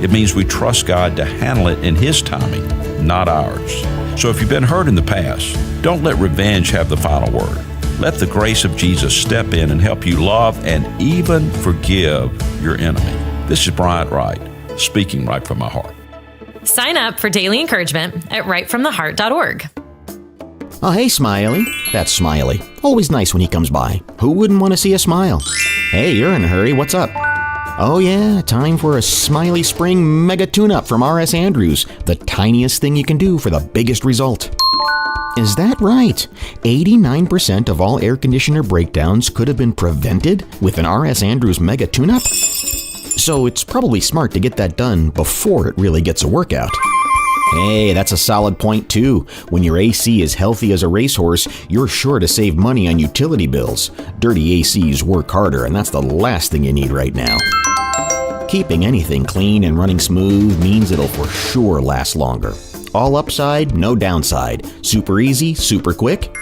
It means we trust God to handle it in His timing, not ours. So if you've been hurt in the past, don't let revenge have the final word. Let the grace of Jesus step in and help you love and even forgive your enemy. This is Bryant Wright, speaking right from my heart. Sign up for daily encouragement at rightfromtheheart.org. Oh, hey, Smiley. That's Smiley. Always nice when he comes by. Who wouldn't want to see a smile? Hey, you're in a hurry. What's up? Oh, yeah, time for a Smiley Spring Mega Tune-Up from R.S. Andrews. The tiniest thing you can do for the biggest result. Is that right? 89% of all air conditioner breakdowns could have been prevented with an R.S. Andrews Mega Tune-Up? So it's probably smart to get that done before it really gets a workout. Hey, that's a solid point too. When your AC is healthy as a racehorse, you're sure to save money on utility bills. Dirty ACs work harder, and that's the last thing you need right now. Keeping anything clean and running smooth means it'll for sure last longer. All upside, no downside. Super easy, super quick,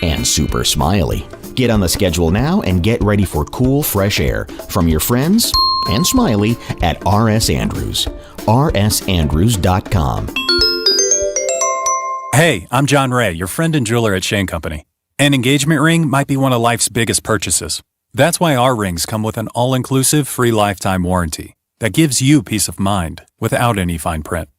and super smiley. Get on the schedule now and get ready for cool, fresh air from your friends and Smiley at R.S. Andrews. rsandrews.com. Hey, I'm John Ray, your friend and jeweler at Shane Company. An engagement ring might be one of life's biggest purchases. That's why our rings come with an all-inclusive free lifetime warranty that gives you peace of mind without any fine print.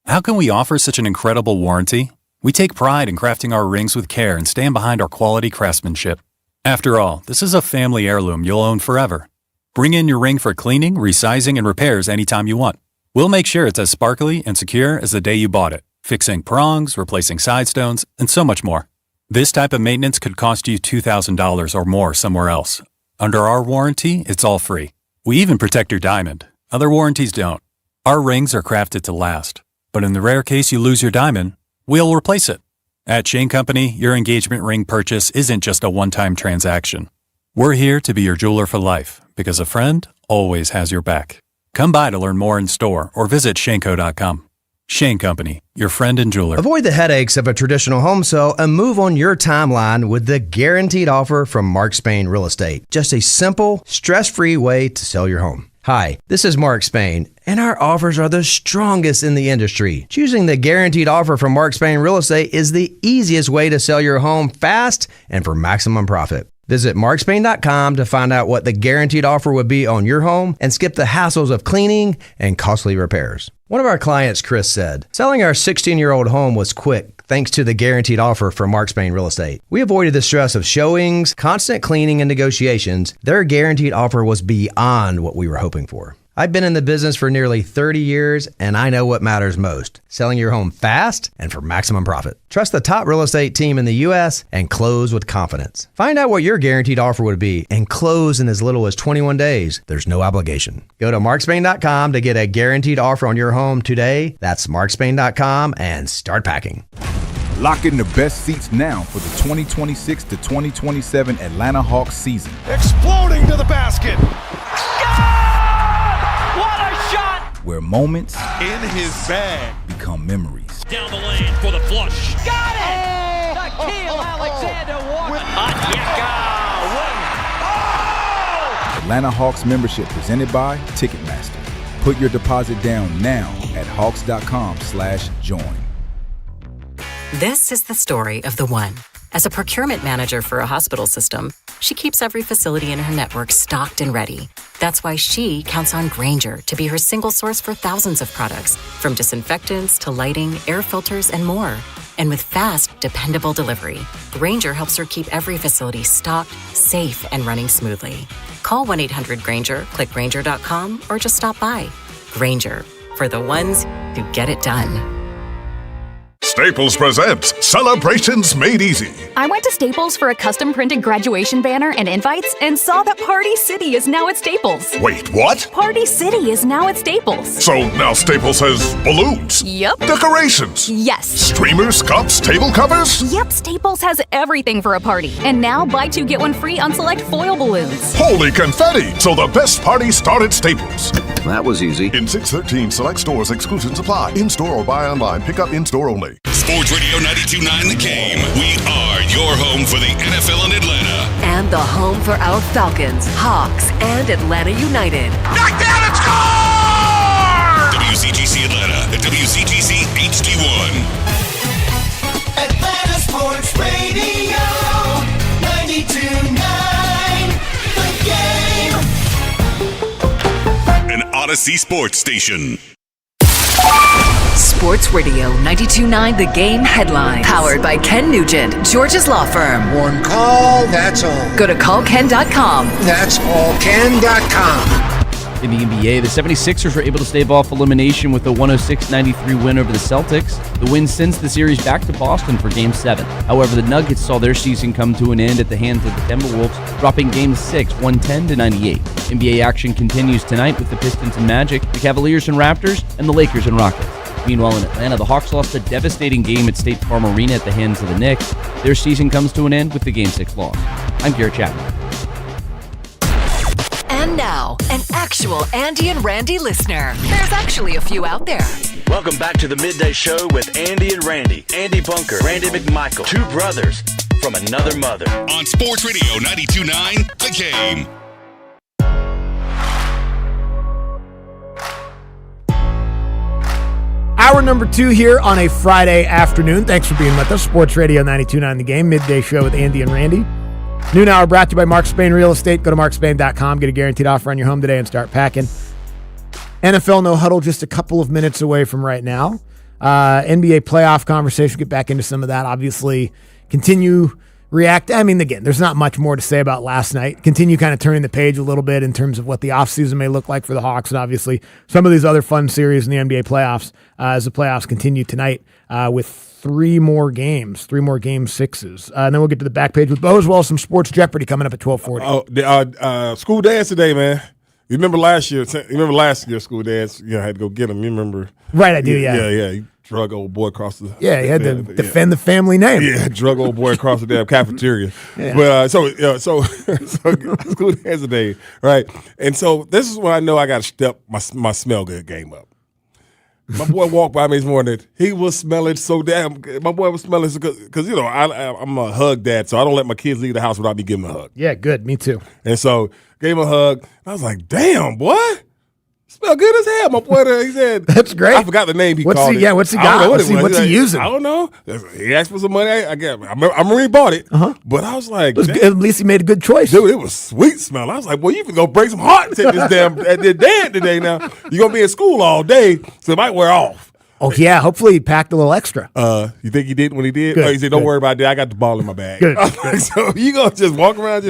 How can we offer such an incredible warranty? We take pride in crafting our rings with care and stand behind our quality craftsmanship. After all, this is a family heirloom you'll own forever. Bring in your ring for cleaning, resizing, and repairs anytime you want. We'll make sure it's as sparkly and secure as the day you bought it, fixing prongs, replacing side stones, and so much more. This type of maintenance could cost you $2,000 or more somewhere else. Under our warranty, it's all free. We even protect your diamond. Other warranties don't. Our rings are crafted to last. But in the rare case you lose your diamond, we'll replace it. At Shane Company, your engagement ring purchase isn't just a one-time transaction. We're here to be your jeweler for life, because a friend always has your back. Come by to learn more in store or visit shaneco.com. Shane Company, your friend and jeweler. Avoid the headaches of a traditional home sale and move on your timeline with the guaranteed offer from Mark Spain Real Estate. Just a simple, stress-free way to sell your home. Hi, this is Mark Spain, and our offers are the strongest in the industry. Choosing the guaranteed offer from Mark Spain Real Estate is the easiest way to sell your home fast and for maximum profit. Visit markspain.com to find out what the guaranteed offer would be on your home and skip the hassles of cleaning and costly repairs. One of our clients, Chris, said, "Selling our 16-year-old home was quick thanks to the guaranteed offer from Mark Spain Real Estate. We avoided the stress of showings, constant cleaning, and negotiations. Their guaranteed offer was beyond what we were hoping for." I've been in the business for nearly 30 years, and I know what matters most: selling your home fast and for maximum profit. Trust the top real estate team in the U.S. and close with confidence. Find out what your guaranteed offer would be and close in as little as 21 days. There's no obligation. Go to markspain.com to get a guaranteed offer on your home today. That's markspain.com and start packing. Lock in the best seats now for the 2026 to 2027 Atlanta Hawks season. Exploding to the basket. Where moments in his bag become memories. Down the lane for the flush. Got it! Nickeil Alexander-Walker. Atlanta Hawks membership presented by Ticketmaster. Put your deposit down now at hawks.com/join. This is the story of the one. As a procurement manager for a hospital system, she keeps every facility in her network stocked and ready. That's why she counts on Grainger to be her single source for thousands of products, from disinfectants to lighting, air filters, and more. And with fast, dependable delivery, Grainger helps her keep every facility stocked, safe, and running smoothly. Call 1-800-GRAINGER, click Grainger.com, or just stop by. Grainger, for the ones who get it done. Staples presents Celebrations Made Easy. I went to Staples for a custom printed graduation banner and invites and saw that Party City is now at Staples. Wait, what? Party City is now at Staples. So now Staples has balloons? Yep. Decorations? Yes. Streamers, cups, table covers? Yep, Staples has everything for a party. And now buy two, get one free on select foil balloons. Holy confetti! So the best party started at Staples. That was easy. In 613 select stores, exclusions apply. In-store or buy online. Pick up in-store only. Sports Radio 92.9 The Game. We are your home for the NFL in Atlanta. And the home for our Falcons, Hawks, and Atlanta United. Knockdown and score! WCGC Atlanta at WCGC HD1. Atlanta Sports Radio 92.9 The Game. An Odyssey Sports Station. Sports Radio 92.9 The Game headlines. Powered by Ken Nugent, George's Law Firm. One call, that's all. Go to callken.com. That's all Ken.com. In the NBA, the 76ers were able to stave off elimination with a 106-93 win over the Celtics. The win sends the series back to Boston for Game 7. However, the Nuggets saw their season come to an end at the hands of the Timberwolves, dropping Game 6, 110-98. NBA action continues tonight with the Pistons and Magic, the Cavaliers and Raptors, and the Lakers and Rockets. Meanwhile, in Atlanta, the Hawks lost a devastating game at State Farm Arena at the hands of the Knicks. Their season comes to an end with the Game 6 loss. I'm Garrett Chapman. And now, an actual Andy and Randy listener. There's actually a few out there. Welcome back to the Midday Show with Andy and Randy. Andy Bunker, Randy McMichael, two brothers from another mother. On Sports Radio 92.9 The Game. Hour number 2 here on a Friday afternoon. Thanks for being with us. Sports Radio 92.9 The Game, midday show with Andy and Randy. Noon hour brought to you by Mark Spain Real Estate. Go to markspain.com, get a guaranteed offer on your home today and start packing. NFL No Huddle just a couple of minutes away from right now. NBA playoff conversation, get back into some of that. Obviously, continue react. I mean, again, there's not much more to say about last night. Continue kind of turning the page a little bit in terms of what the offseason may look like for the Hawks, and obviously some of these other fun series in the NBA playoffs as the playoffs continue tonight with three more game sixes. And then we'll get to the back page with Bo, as well as some Sports Jeopardy coming up at 12:40. Oh, school dance today, man. You remember last year's school dance? You know, I had to go get him. You remember? Right, I do, yeah. Yeah. He drug old boy across the... Yeah, he had to defend the family name. Yeah, drug old boy across the damn cafeteria. Yeah. But so school dance today, right? And so this is when I know I got to step my smell good game up. My boy walked by me this morning. He was smelling so damn good. My boy was smelling so good because, you know, I'm a hug dad, so I don't let my kids leave the house without me giving them a hug. Yeah, good. Me too. And so gave him a hug. And I was like, damn, boy. Smell good as hell. My boy, he said. That's great. I forgot the name he called it. Yeah, what's he got? What's he using? I don't know. He asked for some money. I remember he bought it. But I was like. At least he made a good choice. Dude, it was sweet smell. I was like, well, you can go break some hearts at this dad today now. You're going to be in school all day, so it might wear off. Oh, yeah. Hopefully he packed a little extra. You think he did when he did? Good, he said, don't worry about that. I got the ball in my bag. Good. So you going to just walk around.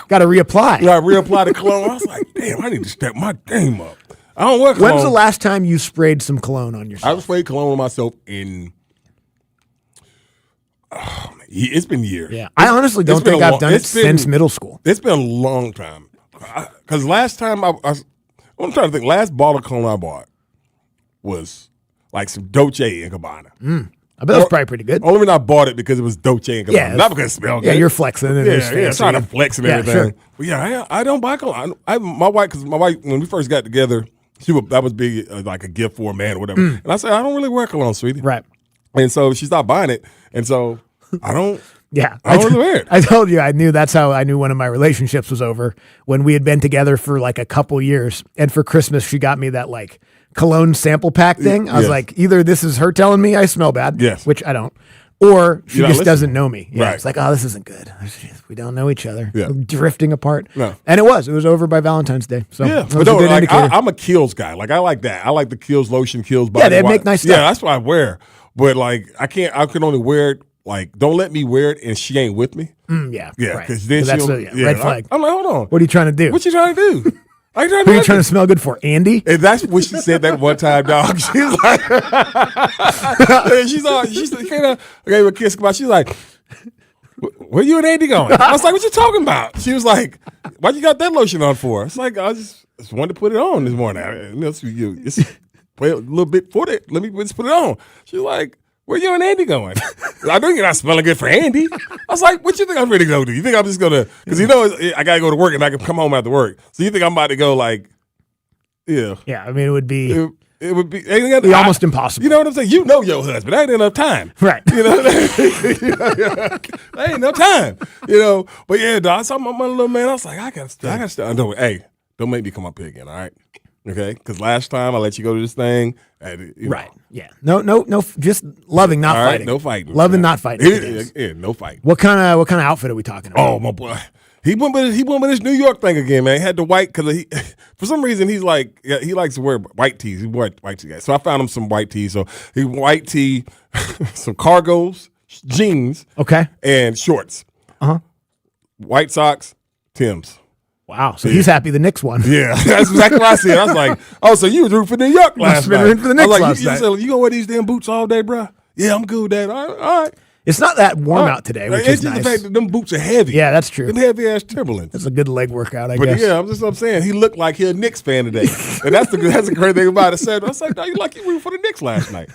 Got to reapply. Yeah, reapply the cologne. I was like, damn, I need to step my game up. I don't wear cologne. When's the last time you sprayed some cologne on yourself? I sprayed cologne on myself in... it's been years. Yeah, I honestly don't think I've done it since middle school. It's been a long time. Because last time I'm trying to think. Last bottle of cologne I bought was like some Dolce & Gabbana. I bet that's probably pretty good. Only reason I bought it because it was Dolce & Gabbana. Yeah, not because it smelled good. Yeah, you're flexing. Yeah, trying to flex and everything. Sure. But yeah, I don't buy cologne. My wife, when we first got together, that was big, like a gift for a man or whatever. And I said, I don't really wear cologne, sweetie. Right. And so she stopped buying it. And so I don't. Yeah, I don't really wear it. I told you, that's how I knew one of my relationships was over, when we had been together for like a couple years. And for Christmas, she got me that like cologne sample pack thing. I was like, either this is her telling me I smell bad, which I don't, or she just doesn't know me. Yeah, right. It's like, oh, this isn't good. We don't know each other. Yeah. We're drifting apart. No. And it was over by Valentine's Day. So yeah, but no, like, I'm a Kiehl's guy. Like I like that. I like the Kiehl's lotion, Kiehl's body. Yeah, they make nice stuff. Yeah, that's what I wear. But like, I can only wear it. Like, don't let me wear it and she ain't with me. Yeah, Yeah, right. because then So that's she'll. a red flag. I'm like, hold on. What are you trying to do? What you trying to do? Who are you trying to smell good for, Andy? And that's what she said that one time, dog. She was like, she's kind of gave her a kiss goodbye. She's like, where you and Andy going? I was like, what you talking about? She was like, why you got that lotion on for? It's like, I just wanted to put it on this morning. It's play a little bit for it. Let me just put it on. She was like, where you and Andy going? I know you're not smelling good for Andy. I was like, what you think I'm ready to go do? You think I'm just going to, because I got to go to work and I can come home after work. So you think I'm about to go like, yeah. Yeah, I mean, it would be almost impossible. You know what I'm saying? You know your husband. That ain't enough time. Right. You know, that ain't enough time. You know, but yeah, dog, so my little man, I was like, I got to start. Hey, don't make me come up here again, all right? Okay? Because last time I let you go to this thing. Right. Yeah. No, just loving, not all right, fighting. no fighting. Loving, not fighting. Yeah, no fighting. What kind of outfit are we talking about? Oh, my boy. He went with his New York thing again, man. He had the white because for some reason he likes to wear white tees. He wore white tees, so I found him some white tees. So he white tee, some cargos, jeans, okay, and shorts. White socks, Tim's. Wow, so he's happy the Knicks won. Yeah, that's exactly what I said. I was like, oh, so you was rooting for New York last night? Rooting for the Knicks last night. You gonna wear these damn boots all day, bro? Yeah, I'm good with that. All right. It's not that warm out today, which it's is just nice. the fact that them boots are heavy. Yeah, that's true. Them heavy ass Timberlands. It's a good leg workout, I But guess. yeah, I'm saying he looked like he a Knicks fan today, and that's the great thing about it. I was like, no, you like you rooting for the Knicks last night.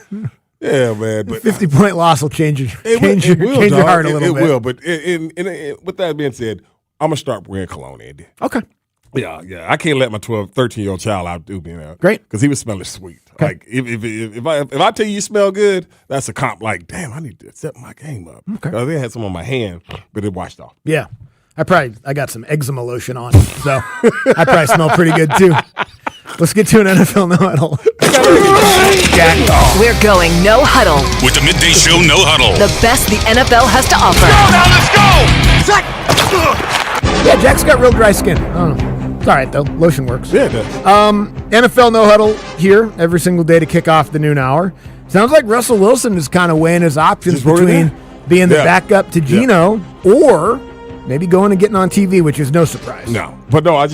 Yeah, man. But 50-point loss will change your it change your heart a little bit. It will, but with that being said, I'm gonna start wearing cologne, Andy. Okay. Yeah. I can't let my 13-year-old child outdo me now. Great, because he was smelling sweet. Okay. Like if I tell you smell good, that's a comp. Like, damn, I need to step my game up. Okay. I had some on my hand, but it washed off. Yeah, I got some eczema lotion on, so I probably smell pretty good too. Let's get to an NFL No Huddle. We're going No Huddle. With the Midday Show No Huddle. The best the NFL has to offer. Yeah, Jack's got real dry skin. I don't know. It's all right, though. Lotion works. Yeah, it does. NFL No Huddle here every single day to kick off the noon hour. Sounds like Russell Wilson is kind of weighing his options between being the backup to Geno or maybe going and getting on TV, which is no surprise. No, but no, I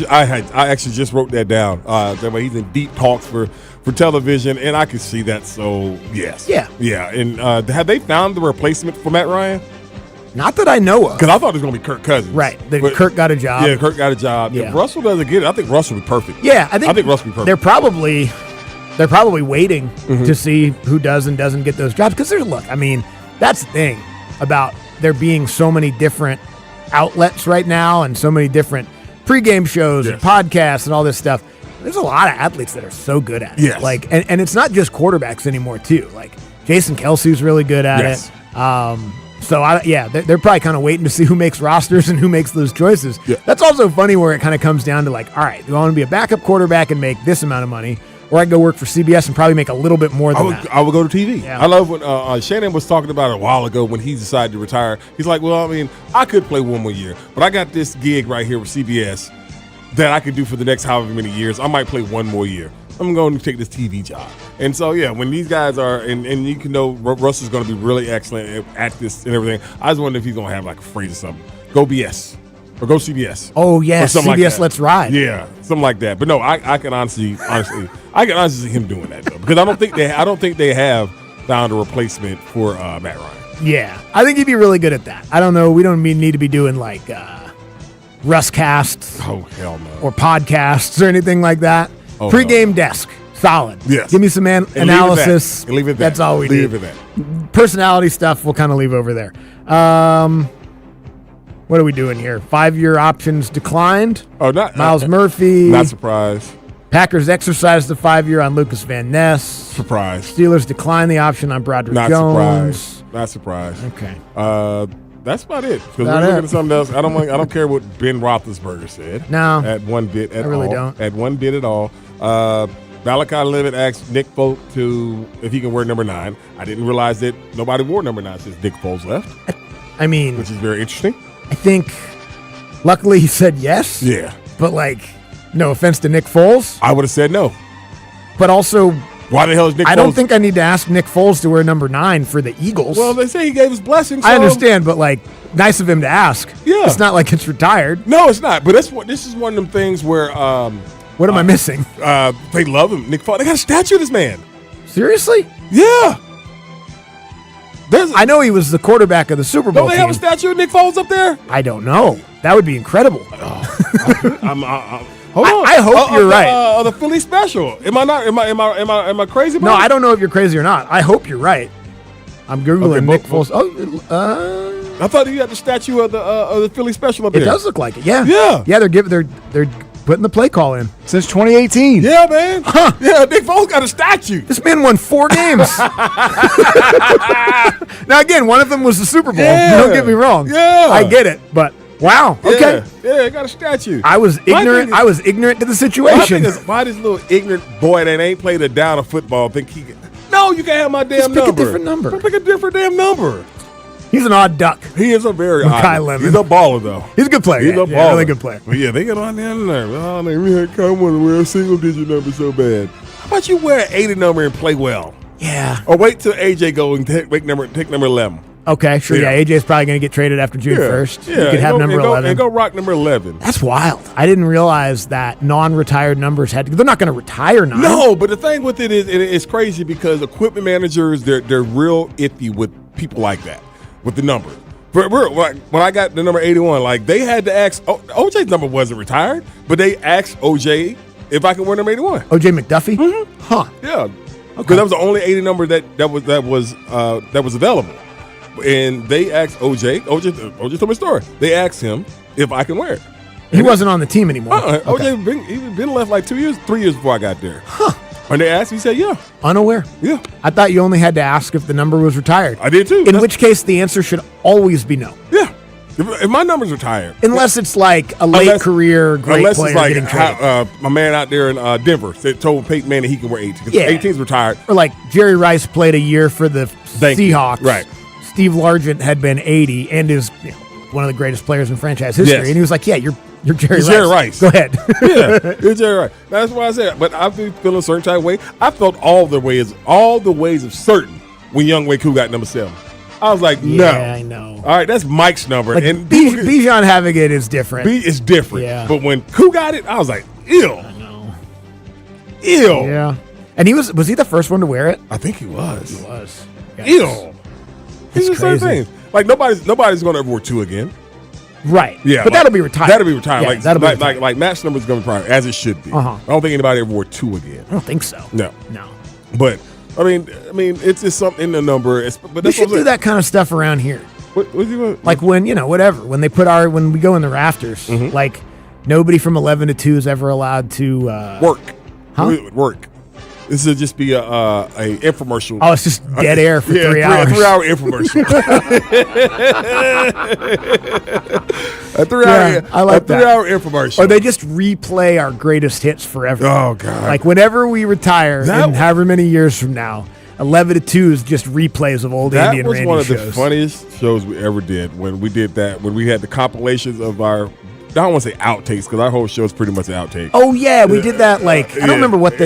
actually just wrote that down. That way he's in deep talks for television, and I can see that. So yes, yeah. And have they found the replacement for Matt Ryan? Not that I know of. Because I thought it was going to be Kirk Cousins. Right. Kirk got a job. Yeah, Kirk got a job. Yeah. If Russell doesn't get it, I think Russell will be perfect. Yeah, I think Russell will be perfect. They're probably waiting to see who does and doesn't get those jobs. Because that's the thing about there being so many different outlets right now and so many different pregame shows and podcasts and all this stuff. There's a lot of athletes that are so good at it. Yes. Like, and it's not just quarterbacks anymore, too. Like, Jason Kelsey's really good at it. So, they're probably kind of waiting to see who makes rosters and who makes those choices. Yeah. That's also funny where it kind of comes down to like, all right, do I want to be a backup quarterback and make this amount of money? Or I can go work for CBS and probably make a little bit more than that. I would go to TV. Yeah. I love when Shannon was talking about it a while ago when he decided to retire. He's like, well, I mean, I could play one more year, but I got this gig right here with CBS that I could do for the next however many years. I might play one more year. I'm going to take this TV job. And so, yeah, when these guys are, and you can know Russell's going to be really excellent at this and everything. I was wondering if he's going to have like a phrase or something. Go BS. Or go CBS. Oh, yeah, CBS Let's Ride. Yeah, something like that. But no, I can honestly see him doing that, though. Because I don't think they have found a replacement for Matt Ryan. Yeah, I think he'd be really good at that. I don't know. We don't need to be doing like Russ casts. Oh, hell no. Or podcasts or anything like that. Oh, Pre-game desk. Solid. Yes. Give me some analysis. Leave it at that. That's all we leave need. Leave it at that. Personality stuff we'll kind of leave over there. What are we doing here? 5-year options declined. Oh, not Miles Murphy. Not surprised. Packers exercised the 5-year on Lucas Van Ness. Surprise. Steelers declined the option on Broderick Jones. Not surprised. Okay. That's about it. Because we're looking at something else. I don't care what Ben Roethlisberger said. No. At one bit at all. I really don't. At one bit at all. Malachi Levitt asked Nick Folk if he can wear number 9. I didn't realize that nobody wore number 9 since Nick Foles left. I mean, which is very interesting. I think, luckily, he said yes. Yeah. But, like, no offense to Nick Foles. I would have said no. But also, Why the hell is Nick Foles? I don't think I need to ask Nick Foles to wear number 9 for the Eagles. Well, they say he gave his blessing. I understand, but like, nice of him to ask. Yeah. It's not like it's retired. No, it's not. But this is one of them things where what am I missing? They love him, Nick Foles. They got a statue of this man. Seriously? Yeah. I know he was the quarterback of the Super Bowl Don't they team. have a statue of Nick Foles up there? I don't know. That would be incredible. Hold on. I hope you're right. The Philly special. Am I not? Am I crazy about No, it? I don't know if you're crazy or not. I hope you're right. I'm googling Nick Foles. I thought you had the statue of the Philly special up It there. does look like it. Yeah. Yeah. Yeah. They're putting the play call in. Since 2018. Yeah, man. Huh. Yeah, Nick Foles got a statue. This man won 4 games. Now, again, one of them was the Super Bowl. Yeah. Don't get me wrong. Yeah. I get it, but wow. Okay. Yeah, I got a statue. I was ignorant. I was ignorant to the situation. Why this little ignorant boy that ain't played a down of football think he can? No, you can't have my damn Just pick number. a different number. Pick a different damn number. He's an odd duck. He is a very Makai odd. Lemon. He's a baller though. He's a good player. He's a baller. Yeah, really good player. But yeah, they got on there. Oh, we had come to wear a single digit number so bad. How about you wear an 80 number and play well? Yeah. Or wait till AJ go and take number 11. Okay, sure. Yeah, AJ's probably going to get traded after June 1st. Yeah, You could have number 11. And go rock number 11. That's wild. I didn't realize that non-retired numbers had to. They're not going to retire 9. No, but the thing with it is, it's crazy because equipment managers, they're real iffy with people like that, with the numbers. When I got the number 81, like they had to ask, OJ's number wasn't retired, but they asked OJ if I could wear number 81. OJ McDuffie? Mm-hmm. Huh. Yeah. Because that was the only 80 number that was available. And they asked OJ told me a story. They asked him if I can wear it. He wasn't on the team anymore. OJ been left like 3 years before I got there. Huh. When they asked, he said, yeah. Unaware? Yeah. I thought you only had to ask if the number was retired. I did too. In which case, the answer should always be no. Yeah. If my number's retired. Unless it's like a late career great player getting traded. My man out there in Denver told Peyton Manning he can wear 18. Because 18's retired. Or like Jerry Rice played a year for the Seahawks. Right. Steve Largent had been 80 and is one of the greatest players in franchise history. Yes. And he was like, yeah, you're Jerry Rice. Jerry Rice. Go ahead. Yeah, you're Jerry Rice. That's why I said. But I've been feeling a certain type of way. I felt all the ways of certain when Young Wei Koo got number 7. I was like, no. Yeah, I know. All right, that's Mike's number. Like, and Bijan having it is different. It's different. Yeah. But when Koo got it, I was like, ew. I know. Ew. Yeah. And was he the first one to wear it? I think he was. He was. Ew. It's the same crazy. thing. Like nobody's going to ever wear 2 again. Right. Yeah, but that'll be retired. That'll be retired. Yeah, like that'll be retired. like Matt's number's going to be retired as it should be. Uh-huh. I don't think anybody ever wore 2 again. I don't think so. No. No. But I mean, it's just something in the number. But We should do that kind of stuff around here. What do you want? Like when, whatever, when they put when we go in the rafters, like nobody from 11 to 2 is ever allowed to work. Huh? Work. This will just be a infomercial. Oh, it's just dead air for 3 hours. A 3-hour infomercial. a 3-hour. I like that. 3-hour infomercial. Or they just replay our greatest hits forever. Oh God! Like whenever we retire, in however many years from now, 11 to 2 is just replays of old Andy and Randy That was one of shows. the funniest shows we ever did when we did that. When we had the compilations of our. I don't want to say outtakes because our whole show is pretty much an outtake. Oh yeah, we did that. Like I don't remember what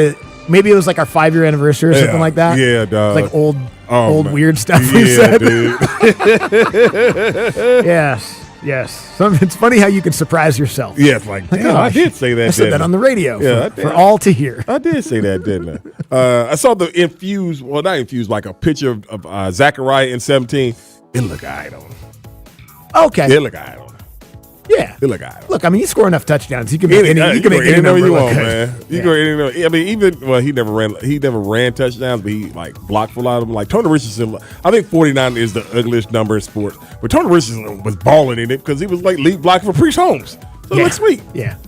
maybe it was like our 5-year anniversary or something like that. Yeah, dog. Like old man. weird stuff we said. Dude. Yes. It's funny how you can surprise yourself. Yes, like damn, I did say that. I said that on the radio for all to hear. I did say that, didn't I? I saw the infused, well, not infused, like a picture of Zachariah in 17. It looked all right on him. Okay. It looked all right on him. Yeah. It looked all right. Look, I mean, you score enough touchdowns. You can make any number you look want, good. man. You go any number. I mean, he never ran touchdowns, but he like blocked for a lot of them. Like Tony Richardson, I think 49 is the ugliest number in sports, but Tony Richardson was balling in it because he was like lead blocking for Priest Holmes. So it looks sweet. Yeah.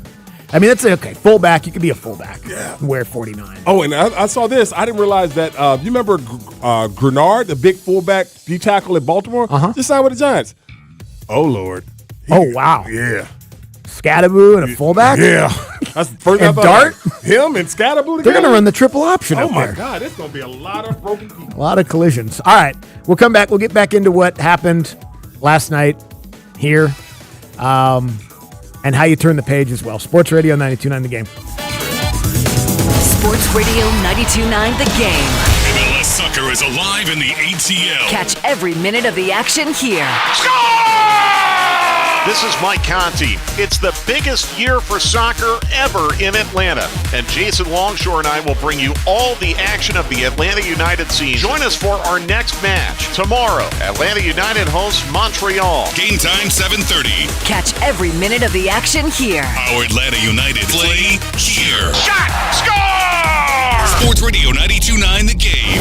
I mean, that's okay. Fullback, you could be a fullback. Yeah. Wear 49. Oh, and I saw this. I didn't realize that. You remember Grenard, the big fullback D tackle at Baltimore? Just signed with the Giants. Oh, Lord. Wow. Yeah. Scadaboo and a fullback? Yeah. That's the first and I Dart? Him and Scadaboo together? They're going to run the triple option Oh, up my there. God. It's going to be a lot of broken people. A lot of collisions. All right. We'll come back. We'll get back into what happened last night here and how you turn the page as well. Sports Radio 92.9 The Game. Sports Radio 92.9 The Game. MLS soccer is alive in the ATL. Catch every minute of the action here. This is Mike Conti. It's the biggest year for soccer ever in Atlanta. And Jason Longshore and I will bring you all the action of the Atlanta United season. Join us for our next match. Tomorrow, Atlanta United hosts Montreal. Game time 7:30. Catch every minute of the action here. Our Atlanta United play here. Shot! Score! Sports Radio 92.9 The Game.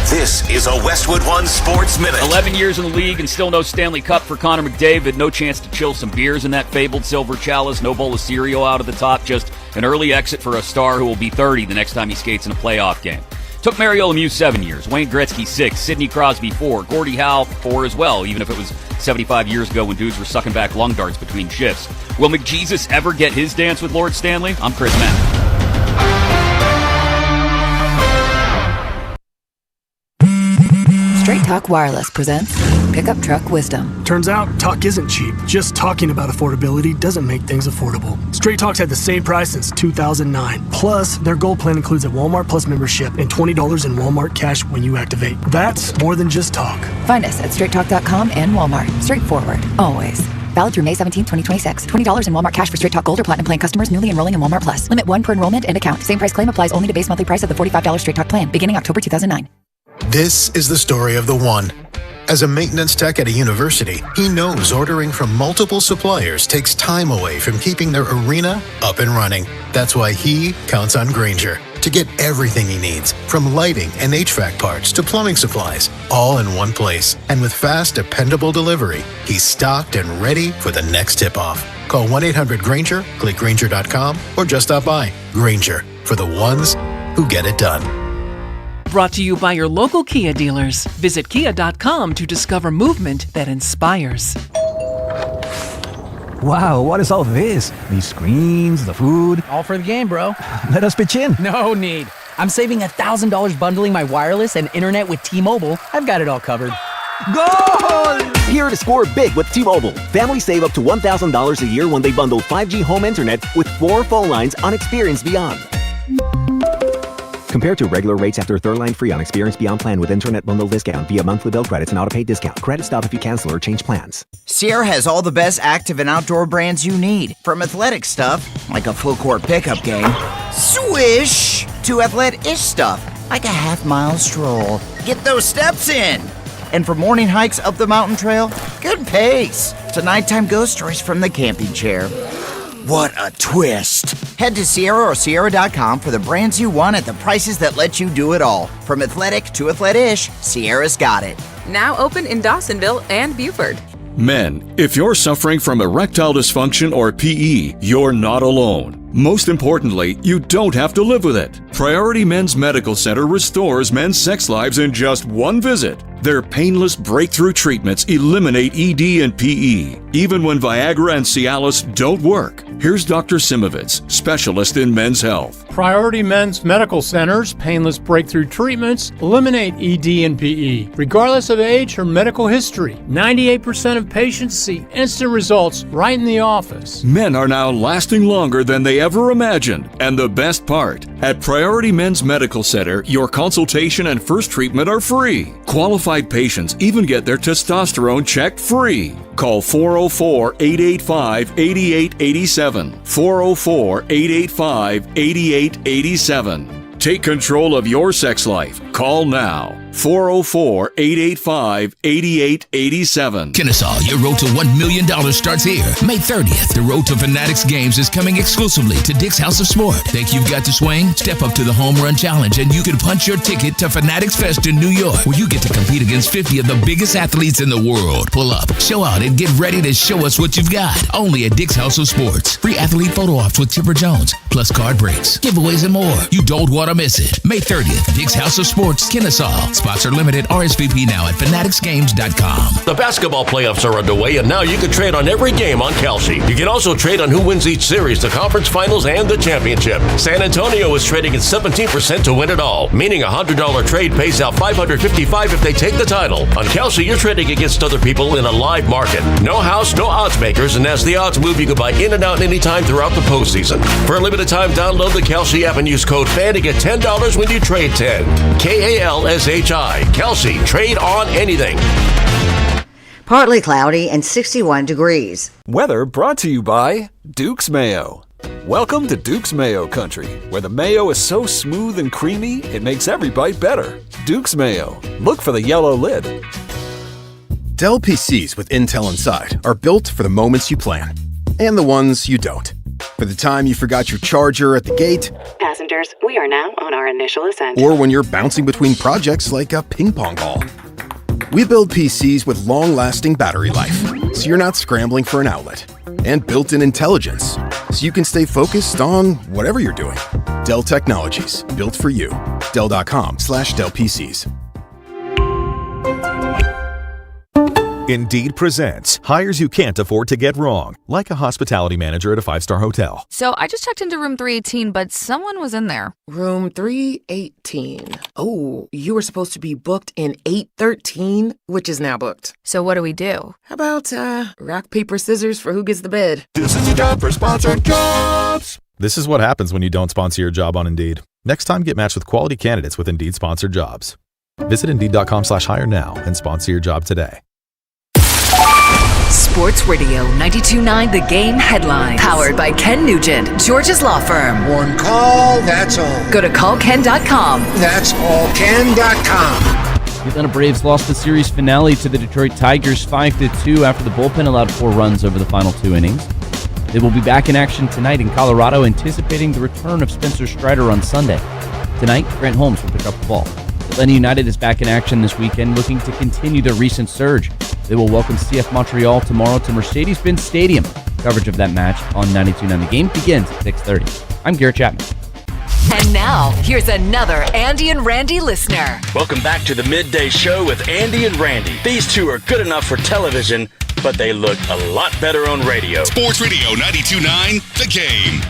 This is a Westwood One Sports Minute. 11 years in the league and still no Stanley Cup for Connor McDavid. No chance to chill some beers in that fabled silver chalice. No bowl of cereal out of the top. Just an early exit for a star who will be 30 the next time he skates in a playoff game. Took Mario Lemieux 7 years. Wayne Gretzky 6. Sidney Crosby 4. Gordie Howe 4 as well, even if it was 75 years ago when dudes were sucking back lung darts between shifts. Will McJesus ever get his dance with Lord Stanley? I'm Chris Mack. Straight Talk Wireless presents Pickup Truck Wisdom. Turns out, talk isn't cheap. Just talking about affordability doesn't make things affordable. Straight Talk's had the same price since 2009. Plus, their Gold plan includes a Walmart Plus membership and $20 in Walmart cash when you activate. That's more than just talk. Find us at straighttalk.com and Walmart. Straightforward, always. Valid through May 17, 2026. $20 in Walmart cash for Straight Talk Gold or Platinum plan customers newly enrolling in Walmart Plus. Limit 1 per enrollment and account. Same price claim applies only to base monthly price of the $45 Straight Talk plan, beginning October 2009. This is the story of the one. As a maintenance tech at a university, he knows ordering from multiple suppliers takes time away from keeping their arena up and running. That's why he counts on Grainger to get everything he needs, from lighting and HVAC parts to plumbing supplies, all in one place. And with fast, dependable delivery, he's stocked and ready for the next tip-off. Call 1-800-GRAINGER, click Grainger.com, or just stop by. Grainger, for the ones who get it done. Brought to you by your local Kia dealers. Visit kia.com to discover movement that inspires. Wow, what is all this? These screens, the food. All for the game, bro. Let us pitch in. No need. I'm saving $1,000 bundling my wireless and internet with T-Mobile. I've got it all covered. Goal! Here to score big with T-Mobile. Families save up to $1,000 a year when they bundle 5G home internet with 4 phone lines on Experience Beyond. Compared to regular rates after third line free on Experience Beyond plan with internet bundle discount via monthly bill credits and auto-pay discount. Credit stop if you cancel or change plans. Sierra has all the best active and outdoor brands you need. From athletic stuff, like a full court pickup game, swish, to athlete-ish stuff, like a half-mile stroll. Get those steps in. And for morning hikes up the mountain trail, good pace. To nighttime ghost stories from the camping chair. What a twist. Head to Sierra or Sierra.com for the brands you want at the prices that let you do it all. From athletic to athlete-ish, Sierra's got it. Now open in Dawsonville and Buford. Men, if you're suffering from erectile dysfunction or PE, you're not alone. Most importantly, you don't have to live with it. Priority Men's Medical Center restores men's sex lives in just one visit. Their painless breakthrough treatments eliminate ED and PE, even when Viagra and Cialis don't work. Here's Dr. Simovitz, specialist in men's health. Priority Men's Medical Center's painless breakthrough treatments eliminate ED and PE, regardless of age or medical history. 98% of patients see instant results right in the office. Men are now lasting longer than they ever imagined. And the best part, at Priority Men's Medical Center, your consultation and first treatment are free. Qualified patients even get their testosterone checked free. Call 404-885-8887. 404-885-8887. Take control of your sex life. Call now. 404-885-8887. Kennesaw, your road to $1 million starts here. May 30th, the road to Fanatics Games is coming exclusively to Dick's House of Sport. Think you've got to swing? Step up to the Home Run Challenge and you can punch your ticket to Fanatics Fest in New York, where you get to compete against 50 of the biggest athletes in the world. Pull up, show out, and get ready to show us what you've got. Only at Dick's House of Sports. Free athlete photo ops with Chipper Jones, plus card breaks, giveaways, and more. You don't want to miss it. May 30th, Dick's House of Sport. Sports Kennesaw. Spots are limited. RSVP now at fanaticsgames.com. The basketball playoffs are underway, and now you can trade on every game on Kalshi. You can also trade on who wins each series, the conference finals, and the championship. San Antonio is trading at 17% to win it all, meaning a $100 trade pays out $555 if they take the title. On Kalshi, you're trading against other people in a live market. No house, no odds makers, and as the odds move, you can buy in and out anytime throughout the postseason. For a limited time, download the Kalshi app and use code FAN to get $10 when you trade 10. KALSHI. Kalshi. Trade on anything. Partly cloudy and 61 degrees. Weather brought to you by Duke's Mayo. Welcome to Duke's Mayo Country, where the mayo is so smooth and creamy, it makes every bite better. Duke's Mayo. Look for the yellow lid. Dell PCs with Intel inside are built for the moments you plan and the ones you don't. For the time you forgot your charger at the gate. Passengers, we are now on our initial ascent. Or when you're bouncing between projects like a ping pong ball. We build PCs with long-lasting battery life, so you're not scrambling for an outlet. And built-in intelligence, so you can stay focused on whatever you're doing. Dell Technologies, built for you. Dell.com/Dell PCs. Indeed presents hires you can't afford to get wrong, like a hospitality manager at a 5-star hotel. So I just checked into room 318, but someone was in there. Room 318. Oh, you were supposed to be booked in 813, which is now booked. So what do we do? How about rock, paper, scissors for who gets the bid? This is a job for sponsored jobs. This is what happens when you don't sponsor your job on Indeed. Next time, get matched with quality candidates with Indeed sponsored jobs. Visit Indeed.com/hire now and sponsor your job today. Sports Radio 92.9 The Game headlines. Powered by Ken Nugent, George's Law Firm. One call, that's all. Go to callken.com. That's all ken.com. The Atlanta Braves lost the series finale to the Detroit Tigers 5-2 after the bullpen allowed 4 runs over the final 2 innings. They will be back in action tonight in Colorado, anticipating the return of Spencer Strider on Sunday. Tonight, Grant Holmes will pick up the ball. Atlanta United is back in action this weekend, looking to continue their recent surge. They will welcome CF Montreal tomorrow to Mercedes-Benz Stadium. Coverage of that match on 92.9 The Game begins at 6:30. I'm Garrett Chapman. And now, here's another Andy and Randy listener. Welcome back to the Midday Show with Andy and Randy. These two are good enough for television, but they look a lot better on radio. Sports Radio 92.9 The Game.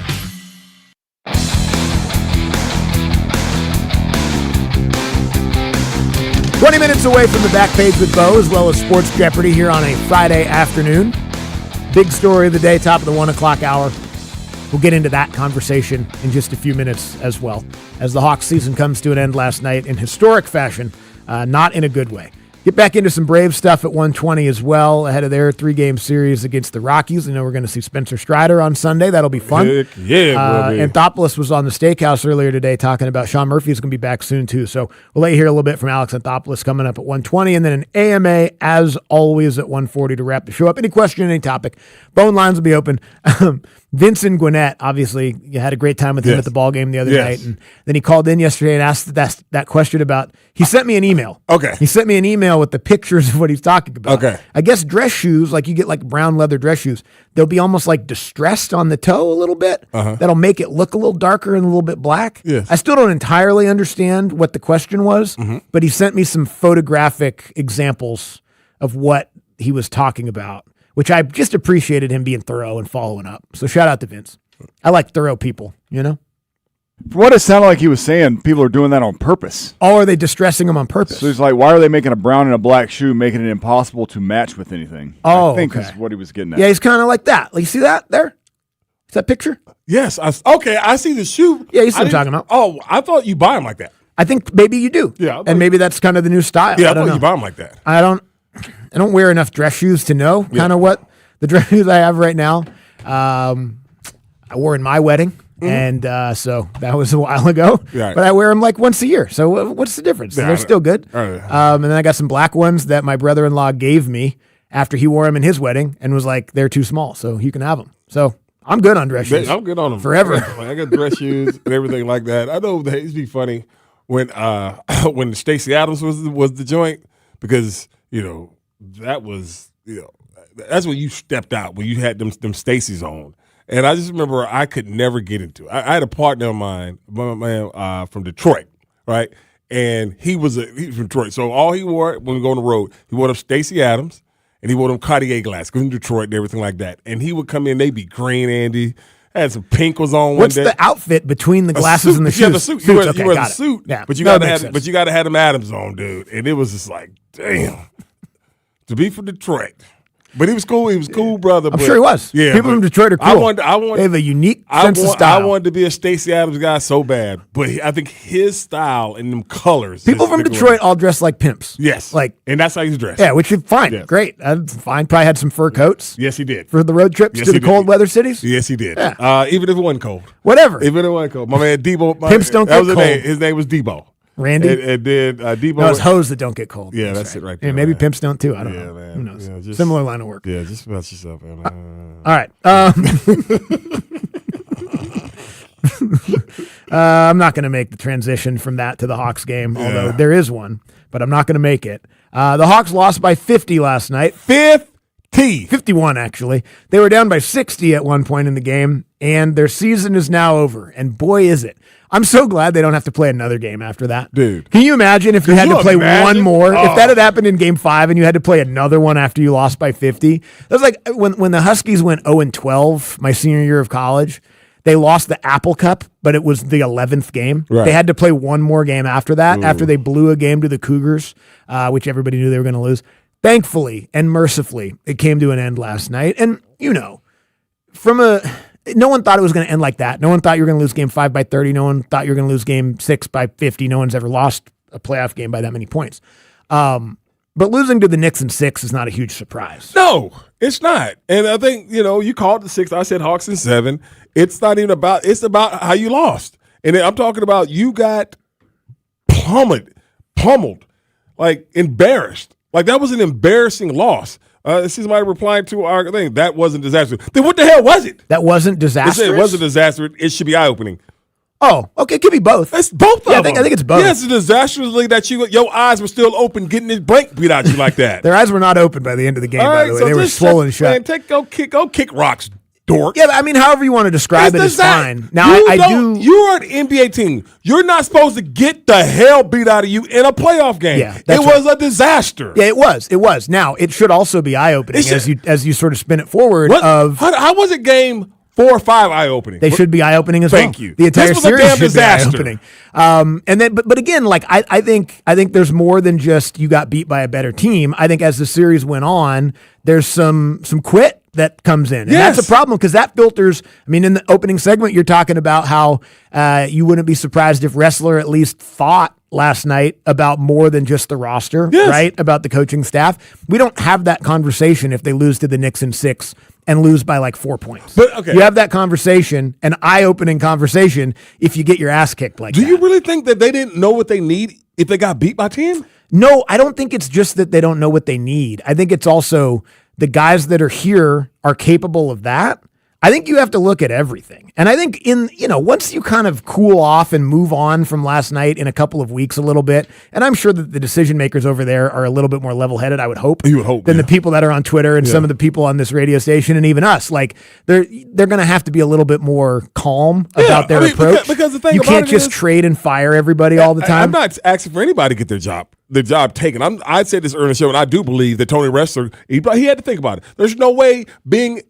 "20 minutes away from the back page with Bo, as well as Sports Jeopardy here on a Friday afternoon. Big story of the day, top of the 1 o'clock hour. We'll get into that conversation in just a few minutes as well, as the Hawks season comes to an end last night in historic fashion, not in a good way. Get back into some Braves stuff at 1:20 as well, ahead of their 3-game series against the Rockies. I know we're going to see Spencer Strider on Sunday. That'll be fun. Heck yeah, Anthopoulos was on the Steakhouse earlier today talking about Sean Murphy's going to be back soon too. So we'll let you hear a little bit from Alex Anthopoulos coming up at 1:20, and then an AMA as always at 1:40 to wrap the show up. Any question, any topic, phone lines will be open. Vincent Gwinnett, obviously, you had a great time with him at the ball game the other night, and then he called in yesterday and asked that question about. He sent me an email. Okay, he sent me an email with the pictures of what he's talking about. Okay, I guess dress shoes, like you get like brown leather dress shoes, they'll be almost like distressed on the toe a little bit. That'll make it look a little darker and a little bit black. Yes. I still don't entirely understand what the question was, but he sent me some photographic examples of what he was talking about, which I just appreciated him being thorough and following up. So shout out to Vince. I like thorough people, you know? From what it sounded like he was saying, people are doing that on purpose. Oh, are they distressing them on purpose? So he's like, why are they making a brown and a black shoe, making it impossible to match with anything? Oh, I think okay. is what he was getting at. Yeah, he's kind of like that. Like, you see that there? Is that picture? Yes. I see the shoe. Yeah, you see what I'm talking about. Oh, I thought you buy them like that. I think maybe you do. Yeah. And maybe that's kind of the new style. Yeah, I don't know. you buy them like that. I don't wear enough dress shoes to know kind of what the dress shoes I have right now. I wore in my wedding, and so that was a while ago. Right. But I wear them like once a year. So what's the difference? Yeah, They're still good. And then I got some black ones that my brother-in-law gave me after he wore them in his wedding and was like, they're too small, so you can have them. So I'm good on dress shoes. I'm good on them forever. I got dress shoes and everything like that. I know that it'd be funny when when Stacey Adams was the joint, because that was that's when you stepped out, when you had them Stacey's on. And I just remember I could never get into it. I had a partner of mine, my man from Detroit, right? and he's from Detroit. So all he wore when we go on the road, he wore them Stacey Adams, and he wore them Cartier glasses, because in Detroit and everything like that. And he would come in, they'd be green, Andy. Had some pink was on. What's one day. the outfit between the glasses and the shoes? Yeah, the suit. You wear the it. suit, yeah, but you got to have them Adams on, dude. And it was just like, damn, to be from Detroit. But he was cool. He was cool, brother. I'm sure he was. Yeah, people from Detroit are cool. They have a unique sense of style. I wanted to be a Stacey Adams guy so bad, but I think his style and them colors. People from Detroit all dress like pimps. Yes, and that's how he's dressed. Yeah, which is fine. Yes. Great. That's fine. Probably had some fur coats. Yes, he did for the road trips to the cold weather cities. Yes, he did. Yeah. Even if it wasn't cold. Whatever. Even if it wasn't cold. My man Debo. Pimps don't get cold. His name was Debo. Randy? And then Debo. No, it's hoes that don't get cold. Yeah, that's it right there. Yeah, maybe man. pimps don't too. I don't know. Man. Who knows? Yeah, Similar line of work. Yeah, just about yourself, man. All right. I'm not going to make the transition from that to the Hawks game, although there is one, but I'm not going to make it. The Hawks lost by 50 last night. 51, actually. They were down by 60 at one point in the game, and their season is now over. And boy, is it. I'm so glad they don't have to play another game after that. Dude. Can you imagine if you had to play one more? Oh. If that had happened in game 5 and you had to play another one after you lost by 50? That was like when the Huskies went 0-12 my senior year of college. They lost the Apple Cup, but it was the 11th game. Right. They had to play one more game after that, after they blew a game to the Cougars, which everybody knew they were going to lose. Thankfully and mercifully, it came to an end last night. And, no one thought it was going to end like that. No one thought you were going to lose game 5 by 30. No one thought you were going to lose game 6 by 50. No one's ever lost a playoff game by that many points. But losing to the Knicks in 6 is not a huge surprise. No, it's not. And I think, you called the 6. I said Hawks in 7. It's not even about, it's about how you lost. And I'm talking about you got pummeled, like embarrassed. Like that was an embarrassing loss. See somebody replying to our thing. That wasn't disastrous. Then what the hell was it? That wasn't disastrous? They said it wasn't disastrous. It should be eye-opening. Oh, okay. It could be both. It's both of them. I think it's both. Yeah, it's disastrously that your eyes were still open getting this blank beat out you like that. Their eyes were not open by the end of the game, by the way. They were swollen shut. Man, go kick rocks, dork. Yeah, I mean, however you want to describe it is fine. Now, You're an NBA team. You're not supposed to get the hell beat out of you in a playoff game. Yeah, it was a disaster. Yeah, it was. Now, it should also be eye-opening as you sort of spin it forward. How was it game 4 or 5 eye-opening? They should be eye-opening as well. Thank you. The entire this was series a damn should disaster. be eye-opening. And then, but again, like I think there's more than just you got beat by a better team. I think as the series went on, there's some quit that comes in. And that's a problem because that filters. I mean, in the opening segment, you're talking about how you wouldn't be surprised if Ressler at least thought last night about more than just the roster, right? About the coaching staff. We don't have that conversation if they lose to the Knicks in 6 and lose by like 4 points. But okay, you have that conversation, an eye-opening conversation, if you get your ass kicked like that. Do you really think that they didn't know what they need if they got beat by 10? No, I don't think it's just that they don't know what they need. I think it's also the guys that are here are capable of that. I think you have to look at everything. And I think once you kind of cool off and move on from last night in a couple of weeks a little bit, and I'm sure that the decision makers over there are a little bit more level-headed, I would hope. You would hope. Than the people that are on Twitter and some of the people on this radio station and even us. Like they're going to have to be a little bit more calm about their approach. Because the thing you about can't it just is, trade and fire everybody all the time. I'm not asking for anybody to get their job taken. I said this earlier in the show, and I do believe that Tony Ressler, he had to think about it. There's no way being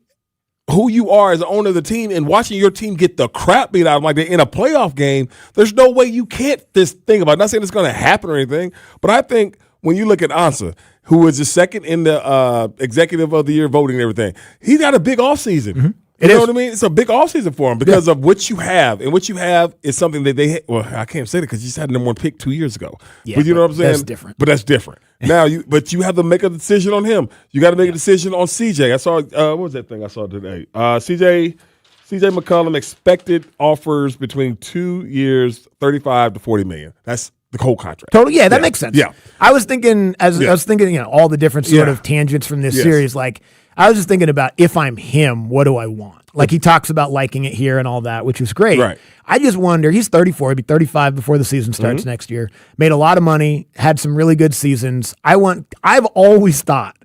who you are as the owner of the team and watching your team get the crap beat out of them like they're in a playoff game, there's no way you can't think about it. I'm not saying it's going to happen or anything, but I think when you look at Ansah, who is the second in the executive of the year voting and everything, he's got a big offseason. Mm-hmm. You know what I mean? It's a big offseason for him because of what you have. And what you have is something that I can't say that because you just had the number 1 pick 2 years ago. Yeah, but you know what I'm saying? That's different. But that's different. Now, you have to make a decision on him. You got to make a decision on CJ. I saw, what was that thing I saw today? CJ McCollum expected offers between 2 years, $35 to $40 million. That's the whole contract. Totally. Yeah, that makes sense. Yeah. I was thinking, all the different sort of tangents from this series, like, I was just thinking about if I'm him, what do I want? Like he talks about liking it here and all that, which is great. Right. I just wonder, he's 34, he'll be 35 before the season starts next year. Made a lot of money, had some really good seasons. I've always thought,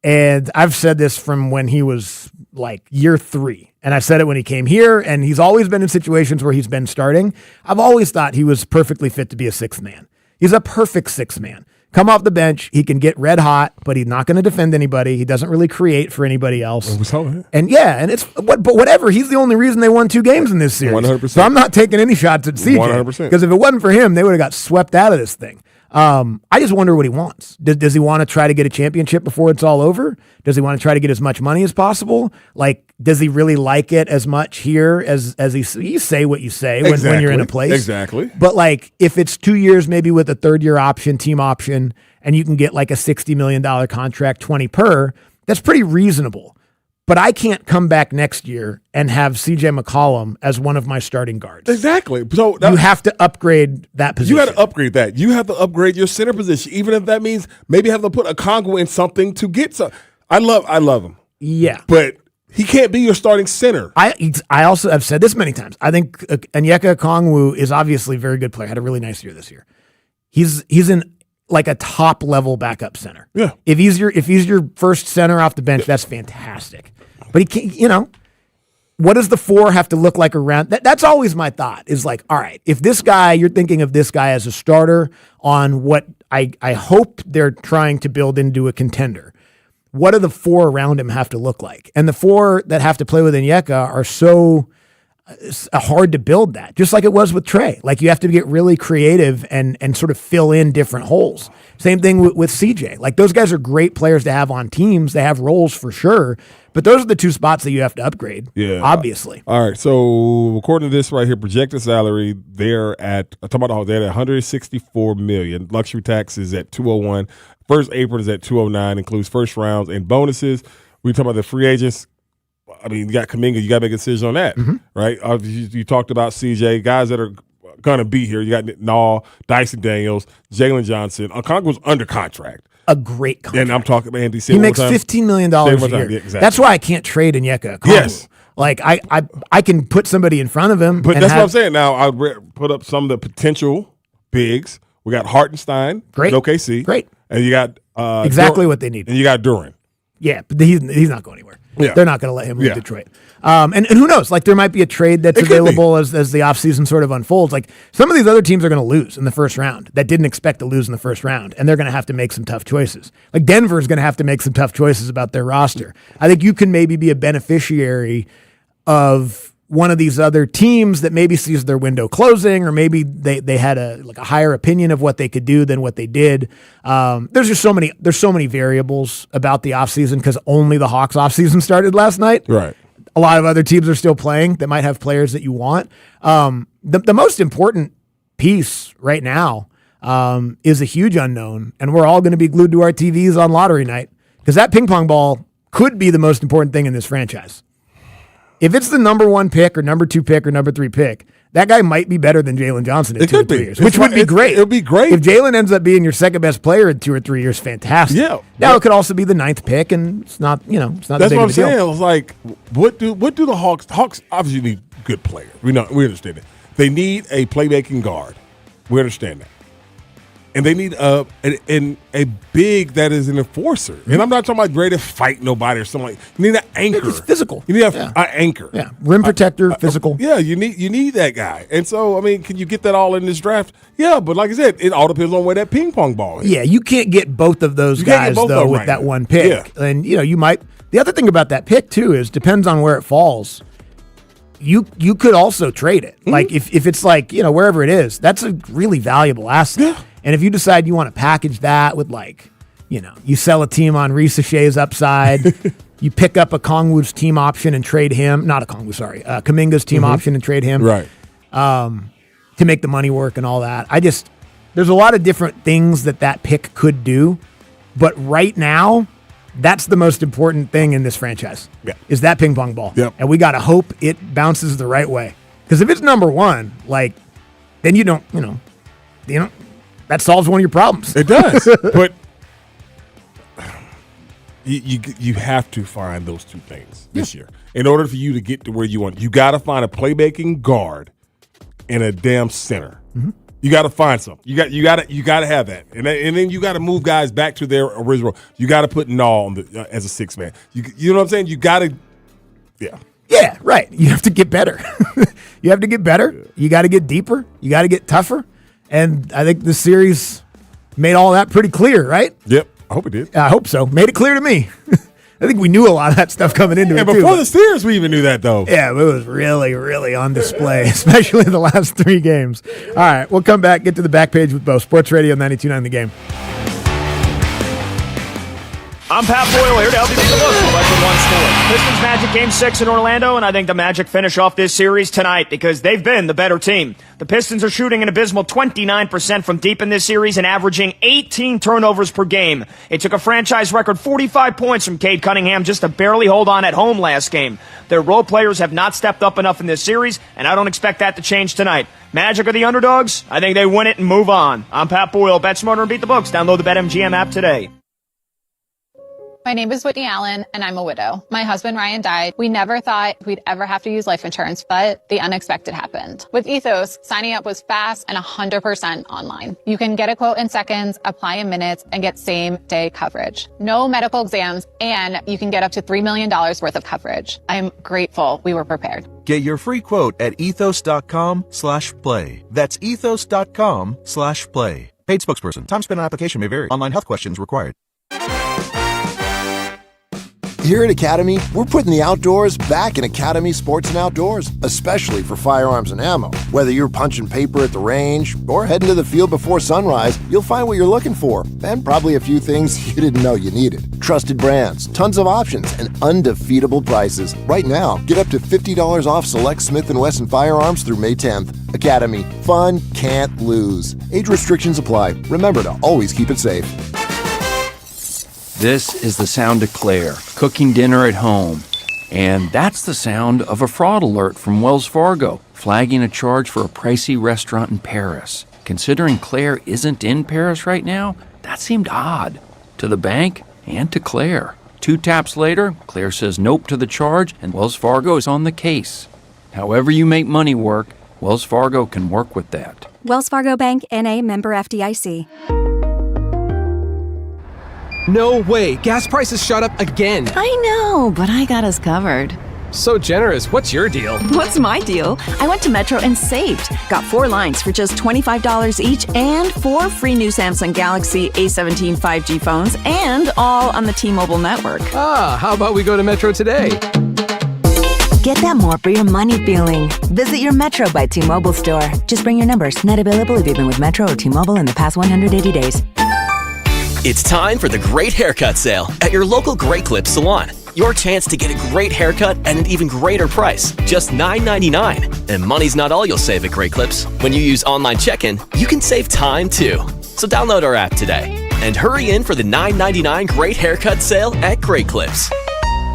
and I've said this from when he was like year 3, and I said it when he came here, and he's always been in situations where he's been starting. I've always thought he was perfectly fit to be a sixth man. He's a perfect sixth man. Come off the bench, he can get red hot, but he's not going to defend anybody. He doesn't really create for anybody else. And but whatever. He's the only reason they won 2 games in this series. 100%. So I'm not taking any shots at CJ. 100%. Because if it wasn't for him, they would have got swept out of this thing. I just wonder what he wants. Does he want to try to get a championship before it's all over? Does he want to try to get as much money as possible? Like, does he really like it as much here as you say what you say when you're in a place? Exactly. But like, if it's 2 years, maybe with a third-year option, team option, and you can get like a $60 million contract, 20 per, that's pretty reasonable. But I can't come back next year and have CJ McCollum as one of my starting guards. Exactly. So you have to upgrade that position. You got to upgrade that. You have to upgrade your center position, even if that means maybe have to put a Okongwu in something to get some. I love him. Yeah. But he can't be your starting center. I also have said this many times. I think Onyeka Okongwu is obviously a very good player. Had a really nice year this year. He's in like a top level backup center. Yeah. If he's your first center off the bench, that's fantastic. But he can't, what does the 4 have to look like around? That's always my thought is like, all right, if this guy, you're thinking of this guy as a starter on what I hope they're trying to build into a contender. What do the 4 around him have to look like? And the 4 that have to play with Onyeka are so hard to build that, just like it was with Trey. Like you have to get really creative and sort of fill in different holes. Same thing with CJ. Like those guys are great players to have on teams. They have roles for sure, but those are the 2 spots that you have to upgrade. Yeah, obviously. All right. So according to this right here, projected salary they're at 164 million. Luxury tax is at 201. First apron is at 209. Includes first rounds and bonuses. We talk about the free agents. I mean, you got Kuminga. You got to make a decision on that, right? You talked about CJ, guys that are going to be here. You got Nall, Dyson Daniels, Jalen Johnson. Okongwu's under contract. A great contract. And I'm talking Andy. He makes $15 million a year. Yeah, exactly. That's why I can't trade Onyeka Okongwu. Yes. Like I can put somebody in front of him. But that's what I'm saying. Now I'll put up some of the potential bigs. We got Hartenstein, great, OKC, great, and you got exactly what they need. And you got Duran. Yeah, but he's not going anywhere. Yeah. They're not going to let him leave Detroit. And who knows? Like there might be a trade that's available as the offseason sort of unfolds. Like some of these other teams are going to lose in the first round that didn't expect to lose in the first round, and they're going to have to make some tough choices. Like Denver's going to have to make some tough choices about their roster. I think you can maybe be a beneficiary of one of these other teams that maybe sees their window closing, or maybe they had a higher opinion of what they could do than what they did. There's so many variables about the offseason because only the Hawks offseason started last night. Right. A lot of other teams are still playing that might have players that you want. The most important piece right now is a huge unknown, and we're all going to be glued to our TVs on lottery night because that ping pong ball could be the most important thing in this franchise. If it's the number 1 pick or number 2 pick or number 3 pick, that guy might be better than Jalen Johnson in 2 or 3 years, which would be great. It would be great. If Jalen ends up being your second best player in 2 or 3 years, fantastic. Yeah. Now it could also be the 9th pick, and it's not, it's not That's that big what I'm of a deal. saying. It's like, what do the Hawks? Hawks obviously need good players. We understand it. They need a playmaking guard. We understand that. And they need a big that is an enforcer. And I'm not talking about ready to fight nobody or something like that. You need an anchor. It's physical. You need an anchor. Yeah. Rim protector, physical. Yeah, you need that guy. And so, I mean, can you get that all in this draft? Yeah, but like I said, it all depends on where that ping pong ball is. Yeah, you can't get both of those guys, though, with that one pick. Yeah. And, you might – the other thing about that pick, too, is depends on where it falls. You could also trade it. Mm-hmm. Like, if it's like, wherever it is, that's a really valuable asset. Yeah. And if you decide you want to package that with you sell a team on Reese Shay's upside, you pick up Okongwu's team option and trade him, not Okongwu, sorry, Kuminga's team option and trade him. Right. To make the money work and all that. There's a lot of different things that pick could do, but right now, that's the most important thing in this franchise. Yeah. Is that ping pong ball. Yep. And we got to hope it bounces the right way. Because if it's number 1, then you don't, that solves one of your problems. It does. But you have to find those 2 things this year. In order for you to get to where you want, you got to find a playmaking guard and a damn center. Mm-hmm. You got to find something. You got to have that. And then you got to move guys back to their original. You got to put Nall on as a 6 man. You know what I'm saying? You got to Yeah, right. You have to get better. You have to get better. You got to get deeper. You got to get tougher. And I think the series made all that pretty clear, right? Yep. I hope it did. I hope so. Made it clear to me. I think we knew a lot of that stuff coming into it, and too. before the series, we even knew that, though. Yeah, it was really, really on display, especially the last 3 games. All right, we'll come back, get to the back page with Bo. Sports Radio 92.9 The Game. I'm Pat Boyle here to help you beat the books with less than one score. Pistons Magic Game 6 in Orlando, and I think the Magic finish off this series tonight because they've been the better team. The Pistons are shooting an abysmal 29% from deep in this series and averaging 18 turnovers per game. It took a franchise record 45 points from Cade Cunningham just to barely hold on at home last game. Their role players have not stepped up enough in this series, and I don't expect that to change tonight. Magic are the underdogs. I think they win it and move on. I'm Pat Boyle. Bet smarter and beat the books. Download the BetMGM app today. My name is Whitney Allen, and I'm a widow. My husband, Ryan, died. We never thought we'd ever have to use life insurance, but the unexpected happened. With Ethos, signing up was fast and 100% online. You can get a quote in seconds, apply in minutes, and get same-day coverage. No medical exams, and you can get up to $3 million worth of coverage. I'm grateful we were prepared. Get your free quote at ethos.com/play. That's ethos.com/play. Paid spokesperson. Time spent on application may vary. Online health questions required. Here at Academy, we're putting the outdoors back in Academy Sports and Outdoors, especially for firearms and ammo. Whether you're punching paper at the range or heading to the field before sunrise, you'll find what you're looking for, and probably a few things you didn't know you needed. Trusted brands, tons of options, and undefeatable prices. Right now, get up to $50 off select Smith & Wesson firearms through May 10th. Academy, fun can't lose. Age restrictions apply. Remember to always keep it safe. This is the sound of Claire, cooking dinner at home. And that's the sound of a fraud alert from Wells Fargo, flagging a charge for a pricey restaurant in Paris. Considering Claire isn't in Paris right now, that seemed odd to the bank and to Claire. 2 taps later, Claire says nope to the charge, and Wells Fargo is on the case. However you make money work, Wells Fargo can work with that. Wells Fargo Bank, N.A., member FDIC. No way. Gas prices shot up again. I know, but I got us covered. So generous. What's your deal? What's my deal? I went to Metro and saved. Got 4 lines for just $25 each and 4 free new Samsung Galaxy A17 5G phones, and all on the T-Mobile network. Ah, how about we go to Metro today? Get that more for your money feeling. Visit your Metro by T-Mobile store. Just bring your numbers. Net available if you've been with Metro or T-Mobile in the past 180 days. It's time for the Great Haircut Sale at your local Great Clips salon. Your chance to get a great haircut at an even greater price, just $9.99. And money's not all you'll save at Great Clips. When you use online check-in, you can save time too. So download our app today and hurry in for the $9.99 Great Haircut Sale at Great Clips.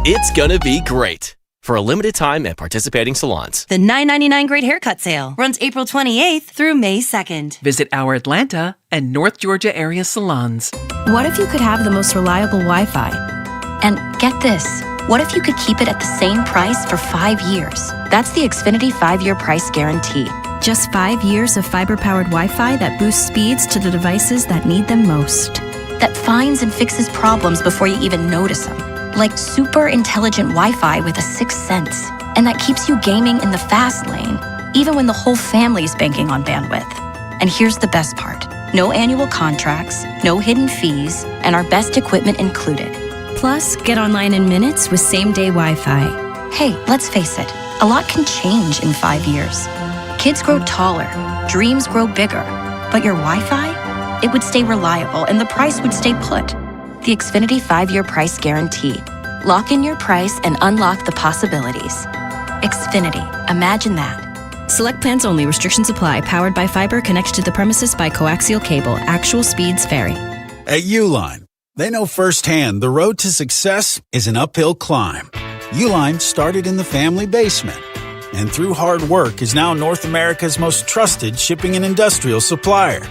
It's gonna be great. For a limited time at participating salons. The $9.99 Great Haircut Sale runs April 28th through May 2nd. Visit our Atlanta and North Georgia area salons. What if you could have the most reliable Wi-Fi? And get this, what if you could keep it at the same price for 5 years? That's the Xfinity 5-year price guarantee. Just 5 years of fiber-powered Wi-Fi that boosts speeds to the devices that need them most. That finds and fixes problems before you even notice them. Like super intelligent Wi-Fi with a 6th sense. And that keeps you gaming in the fast lane, even when the whole family is banking on bandwidth. And here's the best part. No annual contracts, no hidden fees, and our best equipment included. Plus, get online in minutes with same-day Wi-Fi. Hey, let's face it, a lot can change in 5 years. Kids grow taller, dreams grow bigger, but your Wi-Fi? It would stay reliable and the price would stay put. The Xfinity 5-year price guarantee. Lock in your price and unlock the possibilities. Xfinity, imagine that. Select plans only. Restrictions apply. Powered by fiber, connected to the premises by coaxial cable. Actual speeds vary. At Uline, they know firsthand the road to success is an uphill climb. Uline started in the family basement, and through hard work is now North America's most trusted shipping and industrial supplier.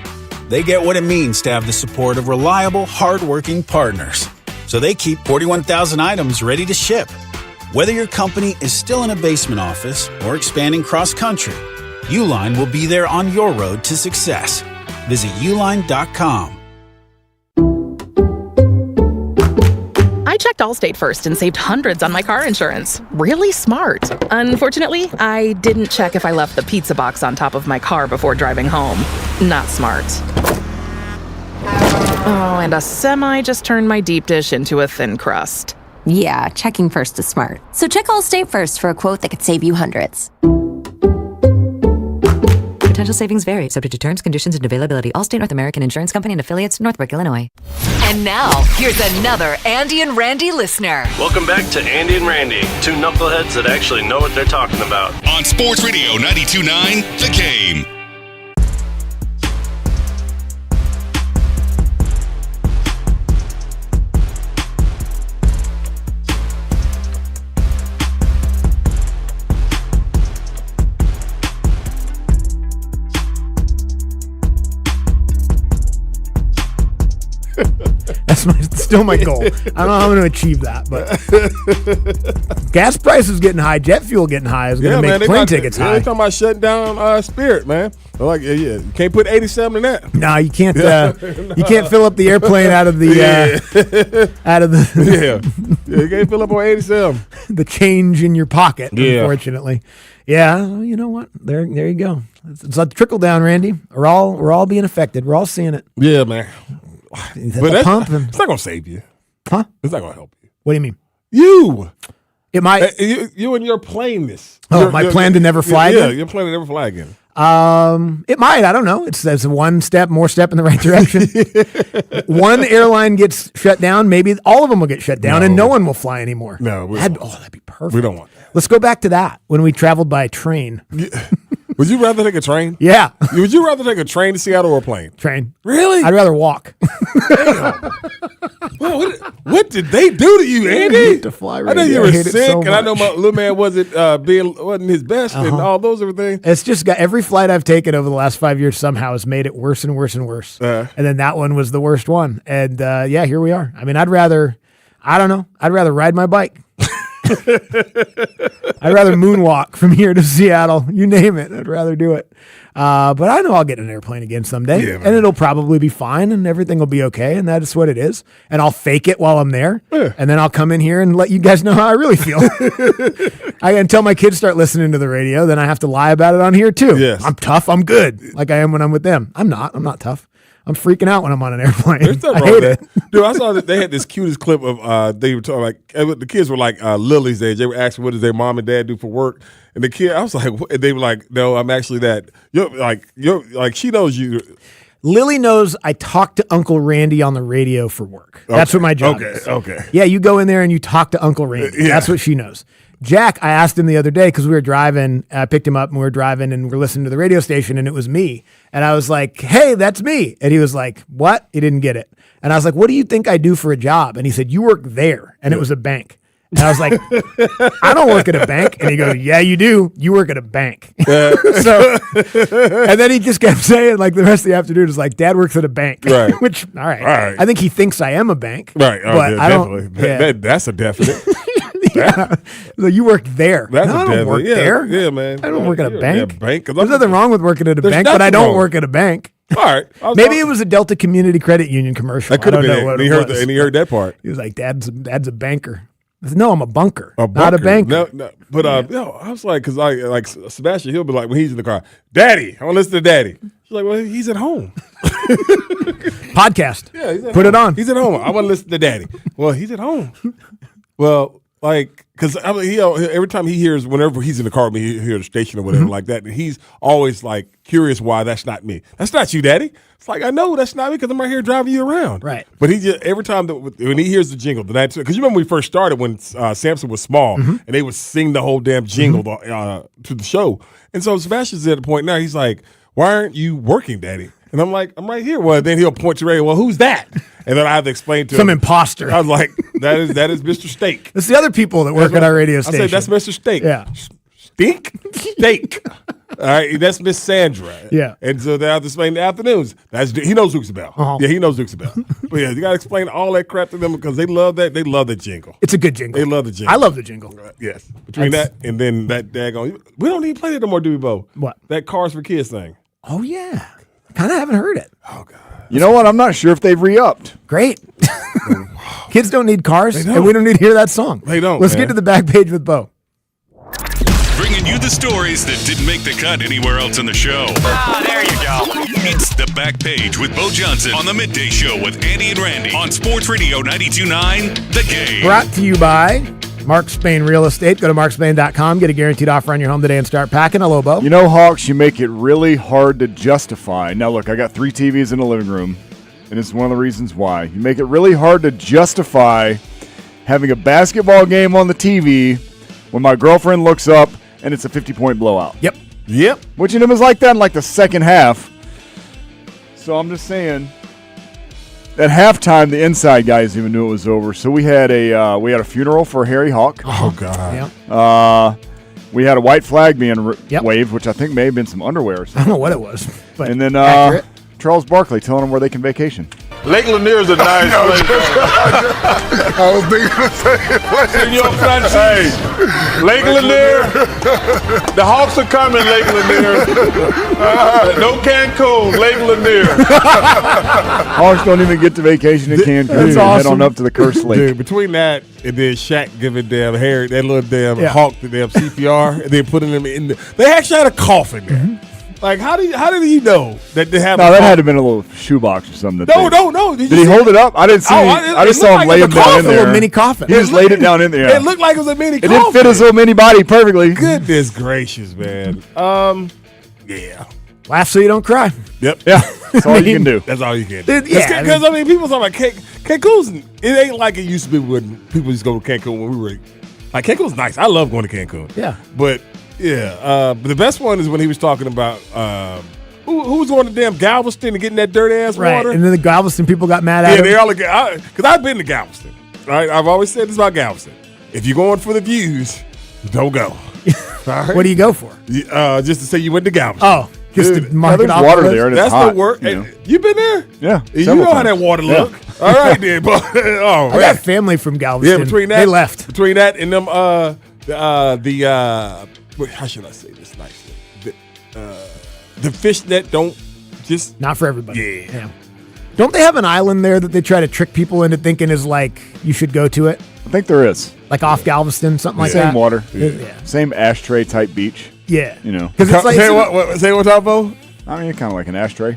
They get what it means to have the support of reliable, hardworking partners. So they keep 41,000 items ready to ship. Whether your company is still in a basement office or expanding cross-country, Uline will be there on your road to success. Visit uline.com. I checked Allstate first and saved hundreds on my car insurance. Really smart. Unfortunately, I didn't check if I left the pizza box on top of my car before driving home. Not smart. Oh, and a semi just turned my deep dish into a thin crust. Yeah, checking first is smart. So check Allstate first for a quote that could save you hundreds. Potential savings vary, subject to terms, conditions, and availability. Allstate North American Insurance Company and affiliates, Northbrook, Illinois. And now, here's another Andy and Randy listener. Welcome back to Andy and Randy, two knuckleheads that actually know what they're talking about. On Sports Radio 92.9, The Game. That's still my goal. I don't know how I'm going to achieve that, but gas prices getting high, jet fuel getting high is going to make plane tickets high. They're talking about shutting down Spirit, man. They're like, yeah, you can't put 87 in that. No, you can't. You can't fill up the airplane out of the you can't fill up on 87. The change in your pocket. Unfortunately, you know what? There you go. It's a trickle down, Randy. We're all being affected. We're all seeing it. Yeah, man. But it's not going to save you. Huh? It's not going to help you. What do you mean? You. It might. You and your plainness. Oh, my plan to never fly again? Yeah, your plan to never fly again. It might. I don't know. It's one more step in the right direction. One airline gets shut down. Maybe all of them will get shut down, and no one will fly anymore. No. That'd be perfect. We don't want that. Let's go back to that when we traveled by train. Would you rather take a train? Yeah. Would you rather take a train to Seattle or a plane? Train. Really? I'd rather walk. Well, what did they do to you, Andy? I hate to fly. I know you were sick, so and I know my little man wasn't his best, and all those everything. It's just got every flight I've taken over the last 5 years somehow has made it worse and worse and worse. And then that one was the worst one. And here we are. I mean, I'd rather ride my bike. I'd rather moonwalk from here to Seattle. You name it. I'd rather do it. But I know I'll get an airplane again someday, and it'll probably be fine, and everything will be okay, and that's what it is. And I'll fake it while I'm there, and then I'll come in here and let you guys know how I really feel. Until my kids start listening to the radio, then I have to lie about it on here too. Yes. I'm tough. I'm good, like I am when I'm with them. I'm not tough. I'm freaking out when I'm on an airplane. I hate it. Dude, I saw that they had this cutest clip of they were talking like the kids were like Lily's age. They were asking what does their mom and dad do for work, and the kid I was like, what? They were like, no, I'm actually that. You're like she knows you. Lily knows I talk to Uncle Randy on the radio for work. That's what my job is. Okay. Yeah, you go in there and you talk to Uncle Randy. That's what she knows. Jack, I asked him the other day because we were driving. I picked him up and we were driving and we're listening to the radio station and it was me. And I was like, hey, that's me. And he was like, what? He didn't get it. And I was like, what do you think I do for a job? And he said, you work there. And it was a bank. And I was like, I don't work at a bank. And he goes, yeah, you do. You work at a bank. And then he just kept saying, like, the rest of the afternoon is like, Dad works at a bank. Right. Which, all right. I think he thinks I am a bank. Right. But I don't. That's a definite. Yeah. So you work there. That's I don't work there. Yeah, man. I don't work at a bank. Yeah, bank. There's nothing wrong with working at a bank, but I don't work at a bank. All right. Maybe it was a Delta Community Credit Union commercial. That could have been it. And he heard that part. He was like, Dad's a banker. I said, no, I'm a bunker. Not a banker. No. But I was like, because I like Sebastian, he'll be like, when he's in the car, Daddy, I want to listen to Daddy. She's like, well, he's at home. Podcast. Yeah, he's at Put home. it on. He's at home. I want to listen to Daddy. Well, he's at home. Well, like, because every time he hears, whenever he's in the car with me, he hears the station or whatever like that, and he's always like curious why that's not me. That's not you, Daddy. It's like, I know that's not me because I'm right here driving you around. Right. But he just, every time when he hears the jingle, because you remember when we first started when Samson was small, and they would sing the whole damn jingle to the show. And so Sebastian's at the point now, he's like, why aren't you working, Daddy? And I'm like, I'm right here. Well, then he'll point to radio. Well, who's that? And then I have to explain to him. Some imposter. I was like, that is Mr. Steak. It's the other people that work at our radio station. I said, that's Mr. Steak. Yeah. Steak? Steak. All right, that's Miss Sandra. Yeah. And so they have to explain the afternoons. He knows Dukes Bell. Uh-huh. Yeah, he knows Dukes Bell. But yeah, you got to explain all that crap to them because they love that. They love the jingle. It's a good jingle. They love the jingle. I love the jingle. Yes. Between that and then that daggone. We don't even play that no more, do we, Bo? What? That Cars for Kids thing. Oh, yeah. Kind of haven't heard it. Oh, God. You know what? I'm not sure if they've re-upped. Great. Kids don't need cars, They don't. and we don't need to hear that song. They don't, Let's man. get to the back page with Bo. Bringing you the stories that didn't make the cut anywhere else in the show. There you go. It's the back page with Bo Johnson on the Midday Show with Andy and Randy on Sports Radio 92.9 The Game. Brought to you by Mark Spain Real Estate. Go to markspain.com. Get a guaranteed offer on your home today and start packing. Hello, Bo. You know, Hawks, you make it really hard to justify. Now, look, I got 3 TVs in the living room, and it's one of the reasons why. You make it really hard to justify having a basketball game on the TV when my girlfriend looks up and it's a 50-point blowout. Yep. Which of them is like that in like the second half. So I'm just saying, at halftime, the inside guys even knew it was over. So we had a funeral for Harry Hawk. Oh God. We had a white flag being waved, which I think may have been some underwear or something. I don't know what it was. But and then accurate. Charles Barkley telling them where they can vacation. Lake Lanier is a nice place. I was thinking the same place. Senor Francis. Lake Lanier. The Hawks are coming, Lake Lanier. No Cancun, Lake Lanier. Hawks don't even get to vacation in Cancun. That's awesome. Head on up to the Curse Lake. Dude, between that and then Shaq giving damn Harry, that little damn Yeah. Hawk, the damn CPR, and then putting him in they actually had a coffin there. Like, how did you know that they have No, a that coffin? had to have been a little shoebox or something. No. Did he hold it up? I didn't see. I just saw him lay him down in A little there. mini coffin. He just laid it down in there. It looked like it was a mini It coffin. didn't fit his little mini body perfectly. Goodness gracious, man. Yeah. Laugh so you don't cry. Yep. Yeah. That's all you can do. That's all you can do. Yeah, Because, I mean, people talk about Cancun's, it ain't like it used to be when people used to go to Cancun when we were, like, Cancun's nice. I love going to Cancun. Yeah. But, but the best one is when he was talking about, who was going to damn Galveston and getting that dirty ass Right. water? And then the Galveston people got mad at Yeah, him. they all like, because I've been to Galveston. Right? I've always said this about Galveston. If you're going for the views, don't go. All right? What do you go for? Just to say you went to Galveston. Oh, just to mark it there's off water the list? there and it's That's hot. the work. You know. You been there? Yeah. You several know how that times. water Yeah. look. All right, then. But, oh, I man. got family from Galveston. Yeah, between that, they left. Between that and them, wait, how should I say this nicely? The fishnet don't just Not for everybody. Yeah. Don't they have an island there that they try to trick people into thinking is like you should go to it? I think there is. Like off Galveston, something like Same that. water. Yeah. Same ashtray type beach. Yeah. You know. Because it's like say what's up, Bo? I mean, kind of like an ashtray.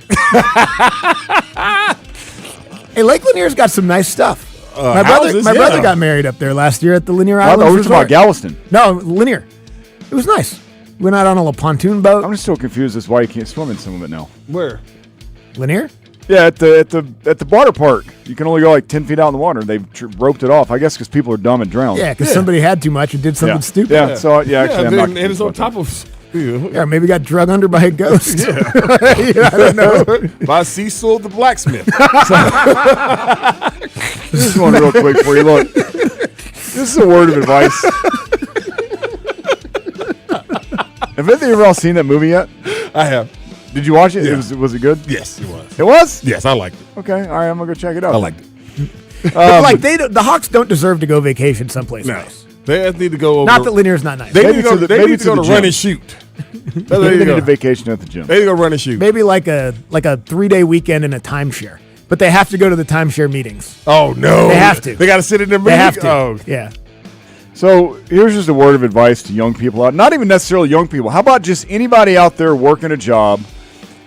Hey, Lake Lanier's got some nice stuff. My houses, brother yeah. got married up there last year at the Lanier I Islands thought we were talking about Resort. Galveston. No, Lanier. It was nice. We went out on a little pontoon boat. I'm just still confused as to why you can't swim in some of it now. Where? Lanier? Yeah, at the water park, you can only go like 10 feet out in the water. They've roped it off. I guess because people are dumb and drowned. Yeah, because somebody had too much and did something stupid. Yeah, so actually, I'm not. And it's on top of. Yeah, maybe got drug under by a ghost. Yeah. I don't know. By Cecil the blacksmith. This is one real quick for you. Look, this is a word of advice. Have any of you all seen that movie yet? I have. Did you watch it? Yeah. Was it good? Yes, it was. It was? Yes, I liked it. Okay, all right, I'm going to go check it out. I liked it. Like the Hawks don't deserve to go vacation someplace No. nice. They need to go over. Not that Lanier's not nice. They Maybe need to to go, the- they maybe need to to go the Oh, to gym. run and shoot. That's where Maybe they they go. need a vacation at the gym. They need to go run and shoot. Maybe like a 3-day weekend in a timeshare. But they have to go to the timeshare meetings. Oh, no. They have to. They got to sit in their They have meeting? to. Oh. Yeah. So here's just a word of advice to young people out. Not even necessarily young people. How about just anybody out there working a job?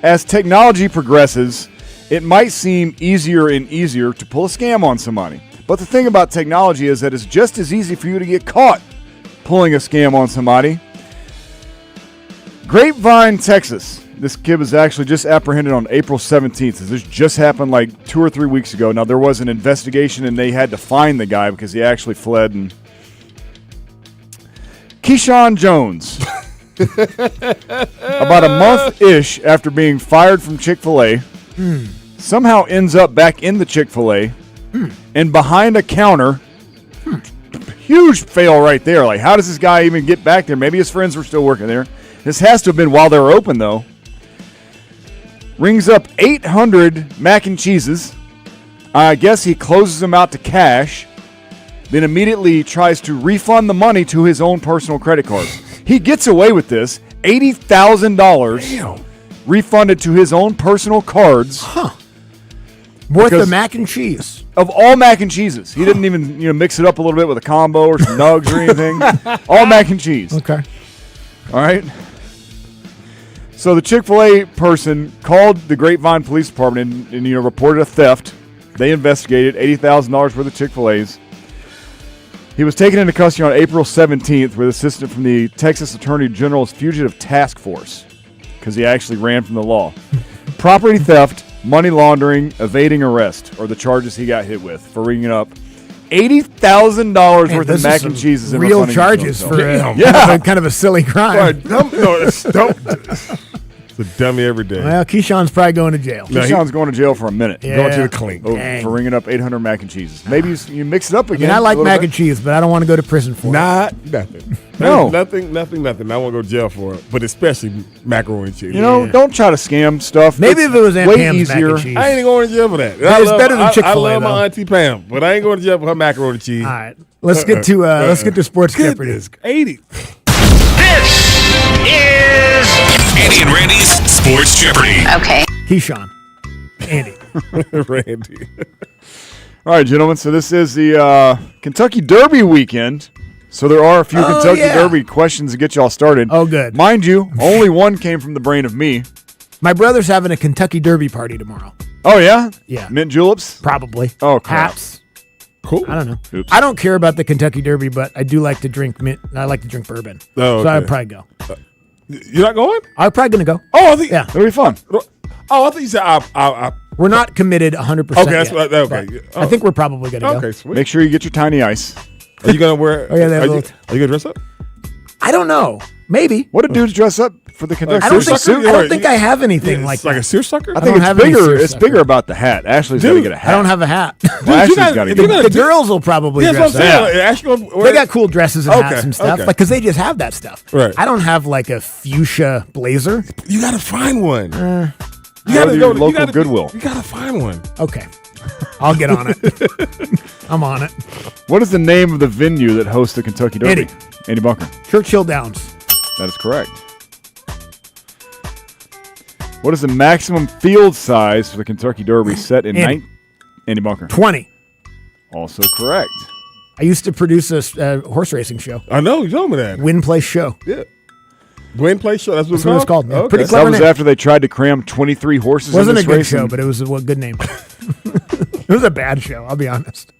As technology progresses, it might seem easier and easier to pull a scam on somebody. But the thing about technology is that it's just as easy for you to get caught pulling a scam on somebody. Grapevine, Texas. This kid was actually just apprehended on April 17th. This just happened like 2 or 3 weeks ago. Now, there was an investigation, and they had to find the guy because he actually fled. And Keyshawn Jones, about a month-ish after being fired from Chick-fil-A, somehow ends up back in the Chick-fil-A and behind a counter. Huge fail right there. Like, how does this guy even get back there? Maybe his friends were still working there. This has to have been while they were open, though. Rings up 800 mac and cheeses. I guess he closes them out to cash, then immediately tries to refund the money to his own personal credit cards. He gets away with this. $80,000 refunded to his own personal cards. Worth Because the mac and cheese. Of all mac and cheeses, he didn't even mix it up a little bit with a combo or some nugs or anything. All mac and cheese. Okay. All right. So the Chick-fil-A person called the Grapevine Police Department and reported a theft. They investigated $80,000 worth of Chick-fil-A's. He was taken into custody on April 17th with assistance from the Texas Attorney General's Fugitive Task Force because he actually ran from the law. Property theft, money laundering, evading arrest are the charges he got hit with for ringing up $80,000 worth of mac and cheese. Is real charges for kind of a silly crime. It's a dummy every day. Well, Keyshawn's probably going to jail. Keyshawn's going to jail for a minute. Yeah. Going to the clink. For ringing up 800 mac and cheeses. Maybe you mix it up again. I like mac and cheese, but I don't want to go to prison for it. Nothing. No. Nothing. I won't go to jail for it, but especially macaroni and cheese. Don't try to scam stuff. Maybe if it was Aunt way Pam's mac easier. and cheese. I ain't going to jail for that. It's better than Chick-fil-A, I love though. my Auntie Pam, but I ain't going to jail for her macaroni and cheese. All right. Let's get to Sports Jeopardy. 80. Is Andy and Randy's Sports Jeopardy. Okay. Keyshawn. Andy. Randy. All right, gentlemen. So this is the Kentucky Derby weekend. So there are a few Kentucky Derby questions to get y'all started. Oh, good. Mind you, only one came from the brain of me. My brother's having a Kentucky Derby party tomorrow. Oh, yeah? Yeah. Mint juleps? Probably. Oh, crap. Hats. Cool. I don't know. Oops. I don't care about the Kentucky Derby, but I do like to drink mint. I like to drink bourbon. Oh, So okay. I'd probably go. You're not going? I'm probably going to go. Oh, I think. Yeah. It'll be fun. Oh, I think you said I We're not committed 100%. Okay, that's yet, what. Okay. but I think we're probably going to go. Okay, sweet. Make sure you get your tiny ice. Are you gonna wear? Oh, yeah, they have are you little- gonna dress up? I don't know. Maybe. What do dudes dress up for the Kentucky I don't Derby? think, I don't think I have anything like that. Like a seersucker? I I think don't it's have any bigger. seersucker. It's bigger about the hat. Ashley's got to get a hat. I don't have a hat. Well, Ashley's gotta- got to you're get a gonna- hat. The girls will probably Yeah, that's dress what I'm up. saying. Ashley gonna wear- They got cool dresses and hats Okay, and stuff, okay. because they just have that stuff. Right. I don't have like a fuchsia blazer. You gotta find one. Go to your local Goodwill. You gotta find one. Okay, I'll get on it. I'm on it. What is the name of the venue that hosts the Kentucky Derby? Andy Bunker. Churchill Downs. That is correct. What is the maximum field size for the Kentucky Derby set in Andy Bunker? 20. Also correct. I used to produce a horse racing show. I know. You told me that. Win Place Show. Yeah. Win Place Show. That's what That's what it's called. Yeah. Okay. Pretty That clever was name. after they tried to cram 23 horses Wasn't in a this good race. show, and- but it was a good name. It was a bad show, I'll be honest.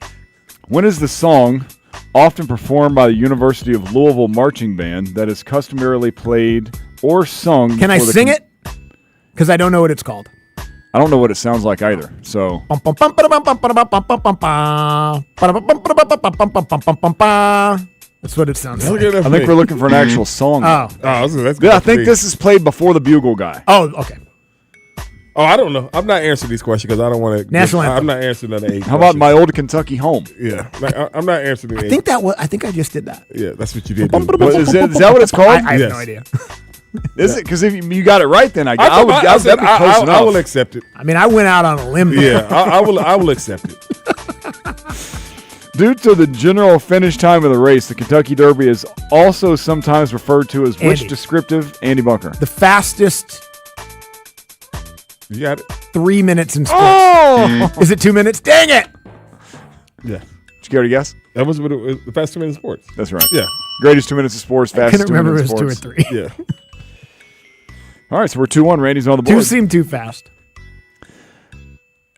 When is the song often performed by the University of Louisville Marching Band that is customarily played or sung? Can I for the sing it? Because I don't know what it's called. I don't know what it sounds like either. So that's what it sounds like. I think we're looking for an actual song. Oh. That's Yeah, I think this is played before the Bugle Guy. Oh, okay. Oh, I don't know. I'm not answering these questions because I don't want to. National anthem. I'm not answering none of 8 How about My Old Kentucky Home? Yeah, I'm not answering. I think that was. I think I just did that. Yeah, that's what you did. Is that what it's called? I have Yes. no idea. Is it? Because if you got it right, then I I would. That'd be close enough. I will accept it. I mean, I went out on a limb. Yeah, I will accept it. Due to the general finish time of the race, the Kentucky Derby is also sometimes referred to as which Andy. descriptive? Andy Bunker. The fastest You got it. 3 minutes in sprints. Oh! Is it 2 minutes? Dang it! Yeah, Did you already guess? that was what it was, the fastest 2 minutes of sports. That's right. Yeah, Greatest 2 minutes of sports, I fastest couldn't 2 remember minutes if of it was sports. 2 or 3. yeah. All right, so we're 2-1. Randy's on the 2 board. seemed too fast.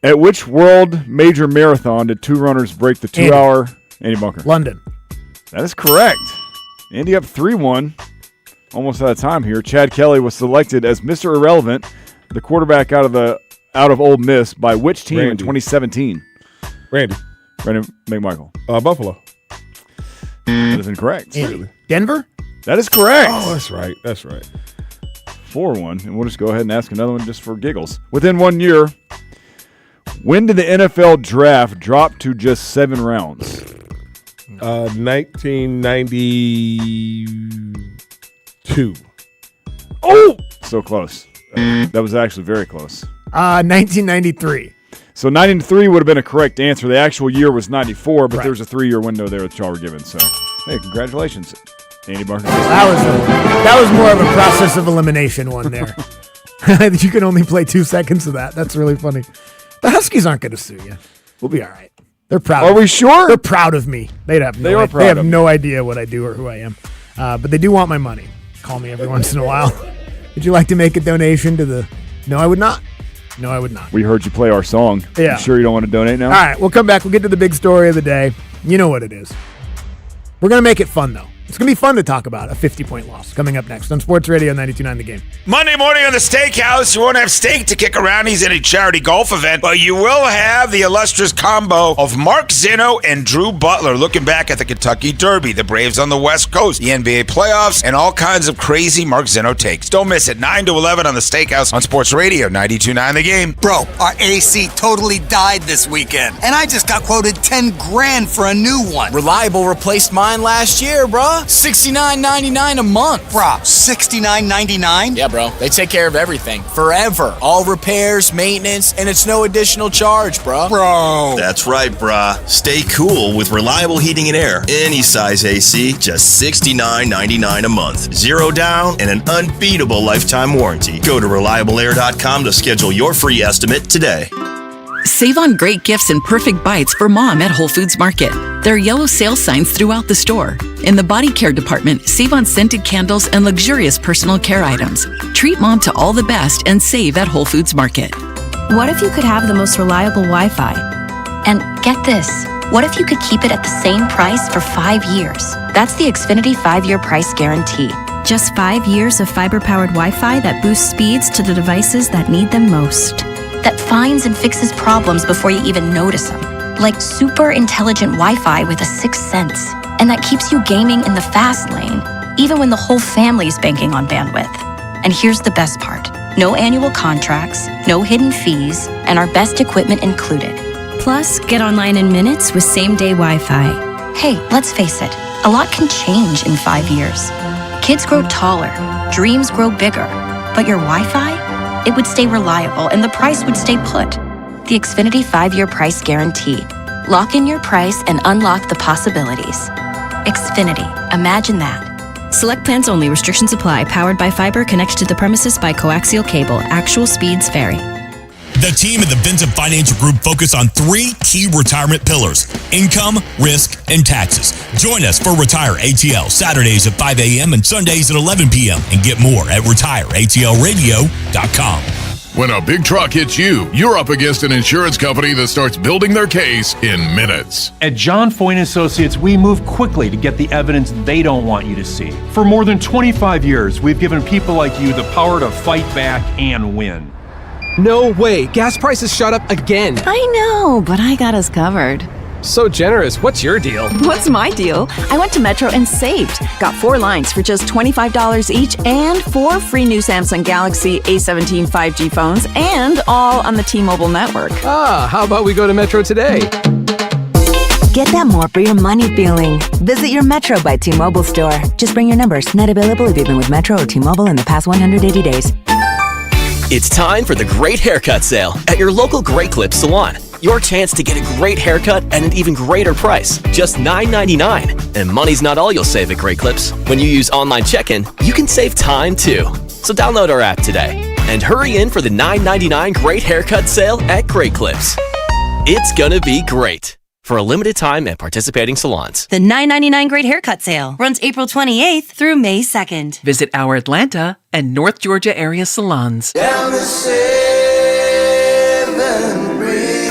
At which world major marathon did two runners break the 2 hour? Andy Bunker. London. That is correct. Andy up 3-1. Almost out of time here. Chad Kelly was selected as Mr. Irrelevant, the quarterback out of Ole Miss, by which team in Randy. 2017? Randy, McMichael. Buffalo. That is incorrect. Andy. Denver? That is correct. Oh, that's right. That's right. 4-1. And we'll just go ahead and ask another one just for giggles. Within 1 year, when did the NFL draft drop to just 7 rounds? 1992. Oh! So close. That was actually very close. 1993. So 93 would have been a correct answer. The actual year was 94, but Right. there's a 3-year window there that y'all were given. So, hey, congratulations, Andy Bunker. That was more of a process of elimination one there. You can only play 2 seconds of that. That's really funny. The Huskies aren't going to sue you. We'll be all right. They're proud. Are we sure? They're proud of me. They have no idea what I do or who I am. But they do want my money. Call me every once in a while. Would you like to make a donation to the... No, I would not. No, I would not. We heard you play our song. Yeah. You sure you don't want to donate now? All right, we'll come back. We'll get to the big story of the day. You know what it is. We're going to make it fun, though. It's going to be fun to talk about a 50-point loss coming up next on Sports Radio 92.9 The Game. Monday morning on the Steakhouse, you won't have steak to kick around. He's at a charity golf event, but you will have the illustrious combo of Mark Zinno and Drew Butler looking back at the Kentucky Derby, the Braves on the West Coast, the NBA playoffs, and all kinds of crazy Mark Zinno takes. Don't miss it. 9 to 11 on the Steakhouse on Sports Radio 92.9 The Game. Bro, our AC totally died this weekend, and I just got quoted $10,000 for a new one. Reliable replaced mine last year, bruh. $69.99 a month. Bruh, $69.99? Yeah, bro. They take care of everything. Forever. All repairs, maintenance, and it's no additional charge, bruh. Bro. That's right, bruh. Stay cool with reliable heating and air. Any size AC, just $69.99 a month. Zero down and an unbeatable lifetime warranty. Go to reliableair.com to schedule your free estimate today. Save on great gifts and perfect bites for mom at Whole Foods Market. There are yellow sale signs throughout the store. In the body care department, save on scented candles and luxurious personal care items. Treat mom to all the best and save at Whole Foods Market. What if you could have the most reliable Wi-Fi? And get this, what if you could keep it at the same price for 5 years? That's the Xfinity 5-year price guarantee. Just 5 years of fiber-powered Wi-Fi that boosts speeds to the devices that need them most. That finds and fixes problems before you even notice them. Like super intelligent Wi-Fi with a sixth sense. And that keeps you gaming in the fast lane, even when the whole family's banking on bandwidth. And here's the best part. No annual contracts, no hidden fees, and our best equipment included. Plus, get online in minutes with same-day Wi-Fi. Hey, let's face it, a lot can change in 5 years. Kids grow taller, dreams grow bigger, but your Wi-Fi? It would stay reliable and the price would stay put. The Xfinity 5-year price guarantee. Lock in your price and unlock the possibilities. Xfinity. Imagine that. Select plans only. Restrictions apply. Powered by fiber. Connects to the premises by coaxial cable. Actual speeds vary. The team at the Vincent Financial Group focus on 3 key retirement pillars: income, risk, and taxes. Join us for Retire ATL Saturdays at 5 a.m. and Sundays at 11 p.m. and get more at retireatlradio.com. When a big truck hits you, you're up against an insurance company that starts building their case in minutes. At John Foyne Associates, we move quickly to get the evidence they don't want you to see. For more than 25 years, we've given people like you the power to fight back and win. No way. Gas prices shot up again. I know, but I got us covered. So generous. What's your deal? What's my deal? I went to Metro and saved. Got 4 lines for just $25 each and 4 free new Samsung Galaxy A17 5G phones, and all on the T-Mobile network. Ah, how about we go to Metro today? Get that more for your money feeling. Visit your Metro by T-Mobile store. Just bring your numbers. Net available if you've been with Metro or T-Mobile in the past 180 days. It's time for the Great Haircut Sale at your local Great Clips salon. Your chance to get a great haircut at an even greater price, just $9.99. And money's not all you'll save at Great Clips. When you use online check-in, you can save time too. So download our app today and hurry in for the $9.99 Great Haircut Sale at Great Clips. It's gonna be great. For a limited time at participating salons. The $9.99 Great Haircut Sale runs April 28th through May 2nd. Visit our Atlanta and North Georgia area salons.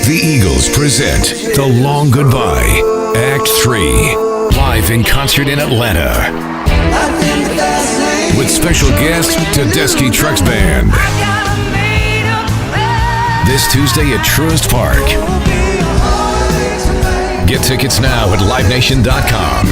The Eagles present The Long Goodbye, Act 3, live in concert in Atlanta. With special guest Tedeschi Trucks Band. This Tuesday at Truist Park. Get tickets now at LiveNation.com.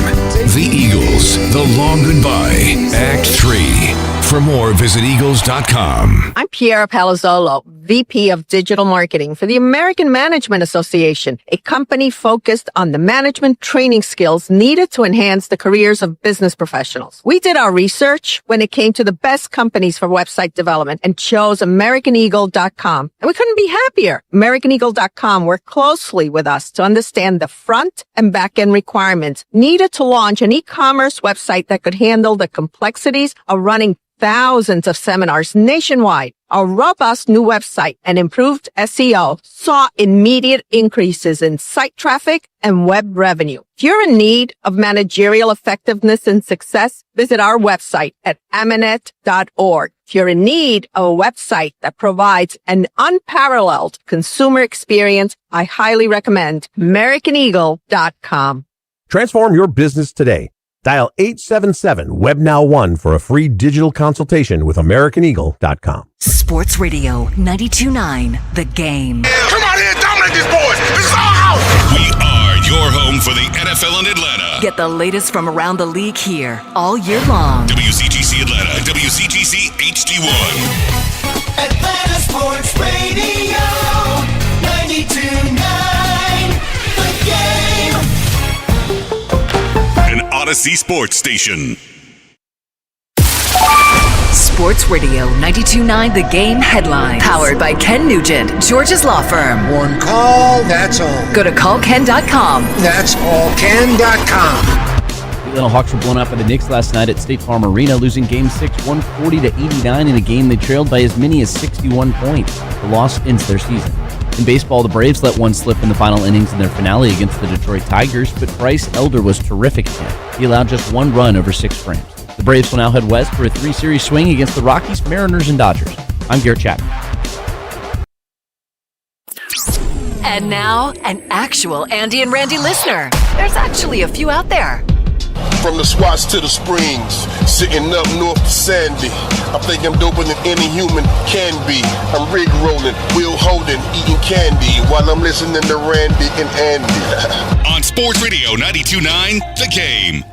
The Eagles, The Long Goodbye, Act 3. For more, visit Eagles.com. I'm Piera Palazzolo, VP of Digital Marketing for the American Management Association, a company focused on the management training skills needed to enhance the careers of business professionals. We did our research when it came to the best companies for website development and chose AmericanEagle.com. And we couldn't be happier. AmericanEagle.com worked closely with us to understand the front and back end requirements needed to launch an e-commerce website that could handle the complexities of running thousands of seminars nationwide, our robust new website and improved SEO saw immediate increases in site traffic and web revenue. If you're in need of managerial effectiveness and success, visit our website at Amanet.org. If you're in need of a website that provides an unparalleled consumer experience, I highly recommend AmericanEagle.com. Transform your business today. Dial 877-WebNow1 for a free digital consultation with AmericanEagle.com. Sports Radio 92.9 The Game. Come on in, dominate these boys. This is our house. We are your home for the NFL in Atlanta. Get the latest from around the league here all year long. WCTC Atlanta, WCTC HD1. Atlanta Sports Radio 92.9 The Game. An Odyssey Sports Station. Sports Radio 92.9 The Game headline. Powered by Ken Nugent, George's law firm. One call, that's all. Go to callken.com. That's allken.com. The Atlanta Hawks were blown out by the Knicks last night at State Farm Arena, losing Game 6 140-89 in a game they trailed by as many as 61 points. The loss ends their season. In baseball, the Braves let one slip in the final innings in their finale against the Detroit Tigers, but Bryce Elder was terrific again. He allowed just one run over 6 frames. The Braves will now head west for a 3-series swing against the Rockies, Mariners, and Dodgers. I'm Garrett Chapman. And now, an actual Andy and Randy listener. There's actually a few out there. From the Swats to the Springs, sitting up north to Sandy. I think I'm doper than any human can be. I'm rig rolling, wheel holding, eating candy while I'm listening to Randy and Andy. On Sports Radio 92.9 The Game.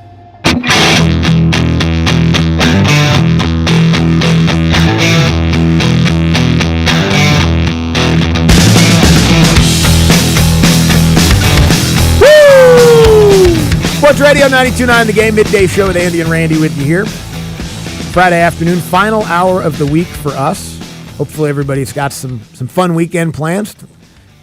Sports Radio 92.9 The Game, midday show with Andy and Randy with you here. Friday afternoon, final hour of the week for us. Hopefully everybody's got some fun weekend plans.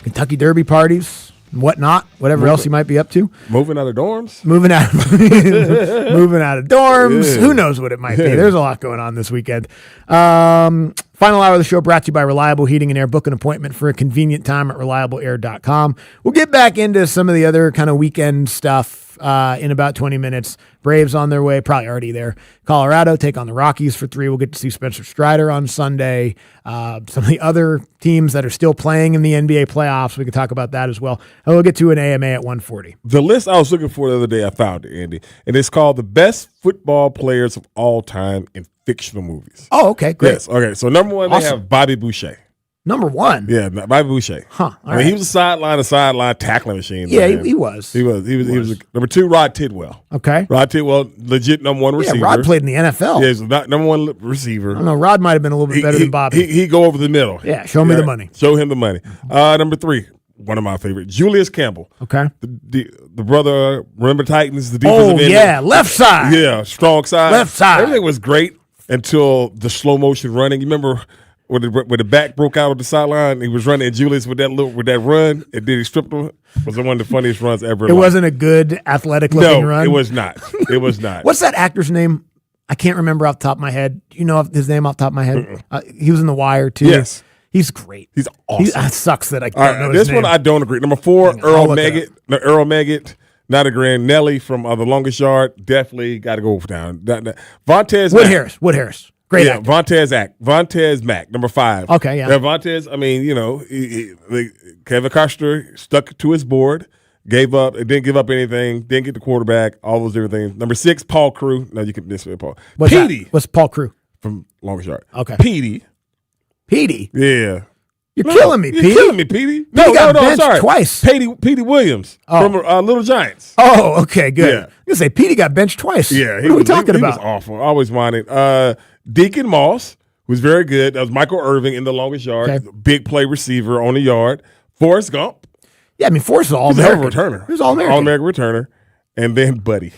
Kentucky Derby parties and whatnot, whatever else you might be up to. Moving out of dorms? Moving out of dorms. Yeah. Who knows what it might be. There's a lot going on this weekend. Final hour of the show brought to you by Reliable Heating and Air. Book an appointment for a convenient time at reliableair.com. We'll get back into some of the other kind of weekend stuff in about 20 minutes. Braves on their way, probably already there. Colorado take on the Rockies for 3. We'll get to see Spencer Strider on Sunday. Some of the other teams that are still playing in the NBA playoffs, we can talk about that as well. And we'll get to an AMA at 1:40. The list I was looking for the other day, I found it, Andy, and it's called the best football players of all time in fictional movies. Oh, okay, great. Yes, okay. So number one, they have Bobby Boucher. Number one? Yeah, Bobby Boucher. Huh. He was a sideline tackling machine. Yeah, he was. He was. Number 2, Rod Tidwell. Okay. Rod Tidwell, legit number 1 receiver. Yeah, Rod played in the NFL. Yeah, he's number 1 receiver. I don't know, Rod might have been a little bit better than Bobby. He go over the middle. Yeah, show me the money. Show him the money. Number 3, one of my favorites, Julius Campbell. Okay. The brother, remember Titans, the defensive end. Yeah, left side. Yeah, strong side. Left side. Everything was great until the slow motion running. You remember when the back broke out of the sideline, he was running, and Julius with that run, and then he stripped him. Was one of the funniest runs ever. It wasn't a good athletic looking run. No, it was not. It was not. What's that actor's name? I can't remember off the top of my head. Do you know his name off the top of my head? He was in The Wire too. Yes. He's great. He's awesome. It sucks that I don't know his this name. one I don't agree. Number 4, Earl Meggett. Not a grand. Nelly from The Longest Yard. Definitely got to go down. Vontez Wood Harris. Great actor. Vontez Mack, number 5. Okay, yeah. Vontez, Kevin Costner stuck to his board, gave up, didn't give up anything, didn't get the quarterback, all those different things. Number 6, Paul Crewe. No, you can miss it, Paul. Petey. What's Paul Crewe? From Longest Yard. Okay. Petey. You're Yeah. killing me, Petey. You're killing me, Petey. No, I'm benched sorry. twice. Petey Williams from Little Giants. Oh, okay, good. Yeah. I was going to say, Petey got benched twice. Yeah. What are we talking about? He was awful. I always wanted. Deacon Moss was very good. That was Michael Irving in The Longest Yard. Okay. Big play receiver on the yard. Forrest Gump. Yeah, Forrest was All-American. He was a returner. He was All-American. All-American returner. And then Buddy.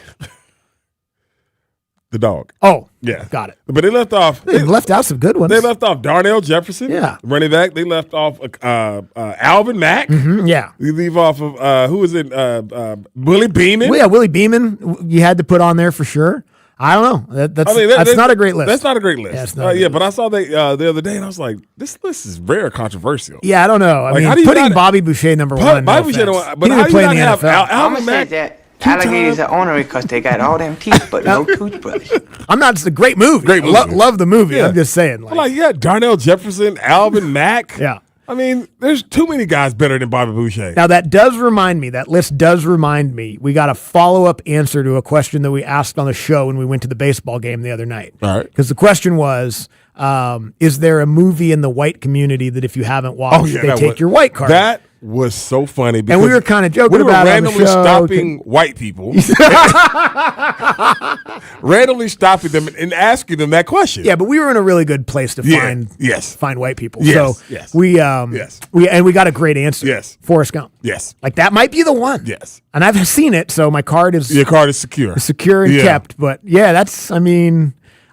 The dog. Oh, yeah. Got it. But they left off. They left out some good ones. They left off Darnell Jefferson. Yeah. Running back. They left off Alvin Mack. Mm-hmm, yeah. You leave off of, who was it? Willie Beeman. Well, yeah, Willie Beeman, you had to put on there for sure. I don't know. That's not a great list. That's not a great list. Yeah, it's not a great yeah, but I saw that the other day, and I was like, this list is very controversial. Yeah, I don't know. I Like, how do mean, you putting not- Bobby Boucher number one. Bobby Boucher, but how do you not have Alvin Mack? Alligators are ornery because they got all them teeth but no toothbrush. I'm not. It's a great movie. Great movie. Love the movie. Yeah. I'm just saying. Like, yeah, Darnell Jefferson, Alvin Mack. Yeah. I mean, there's too many guys better than Bobby Boucher. Now that list does remind me, we got a follow-up answer to a question that we asked on the show when we went to the baseball game the other night. All right. Because the question was, is there a movie in the white community that if you haven't watched, they take your white card? That was so funny. And we were kind of joking about it on the randomly show. stopping white people. randomly stopping them and asking them that question. Yeah, but we were in a really good place to find white people. Yes, So yes. we got a great answer. Yes. Forrest Gump. Yes. Like that might be the one. Yes. And I've seen it, so my card is Your card is secure. secure and kept. But yeah,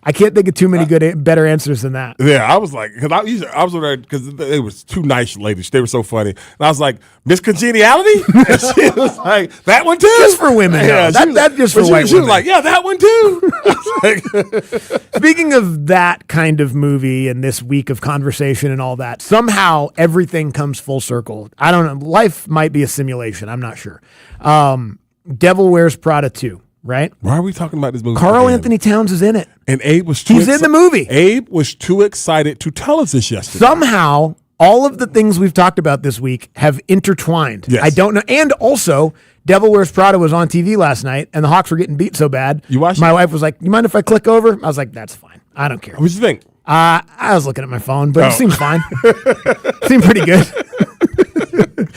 I can't think of too many better answers than that. Yeah, I was like, because I was over there because they was two nice ladies. They were so funny, and I was like, Miss Congeniality. And she was like, that one too, Just for women. Yeah, though. That just for white she women. was like, yeah, that one too. I was like, Speaking of that kind of movie and this week of conversation and all that, somehow everything comes full circle. I don't know. Life might be a simulation. I'm not sure. Devil Wears Prada 2, right? Why are we talking about this movie? Carl again? Anthony Towns is in it. And Abe was He's in the movie. Abe was too excited to tell us this yesterday. Somehow, all of the things we've talked about this week have intertwined. Yes. I don't know. And also, Devil Wears Prada was on TV last night, and the Hawks were getting beat so bad. You watched My it? wife was like, "You mind if I click over?" I was like, "That's fine. I don't care." What'd you think? I was looking at my phone, but Oh. it seemed fine. Seemed pretty good.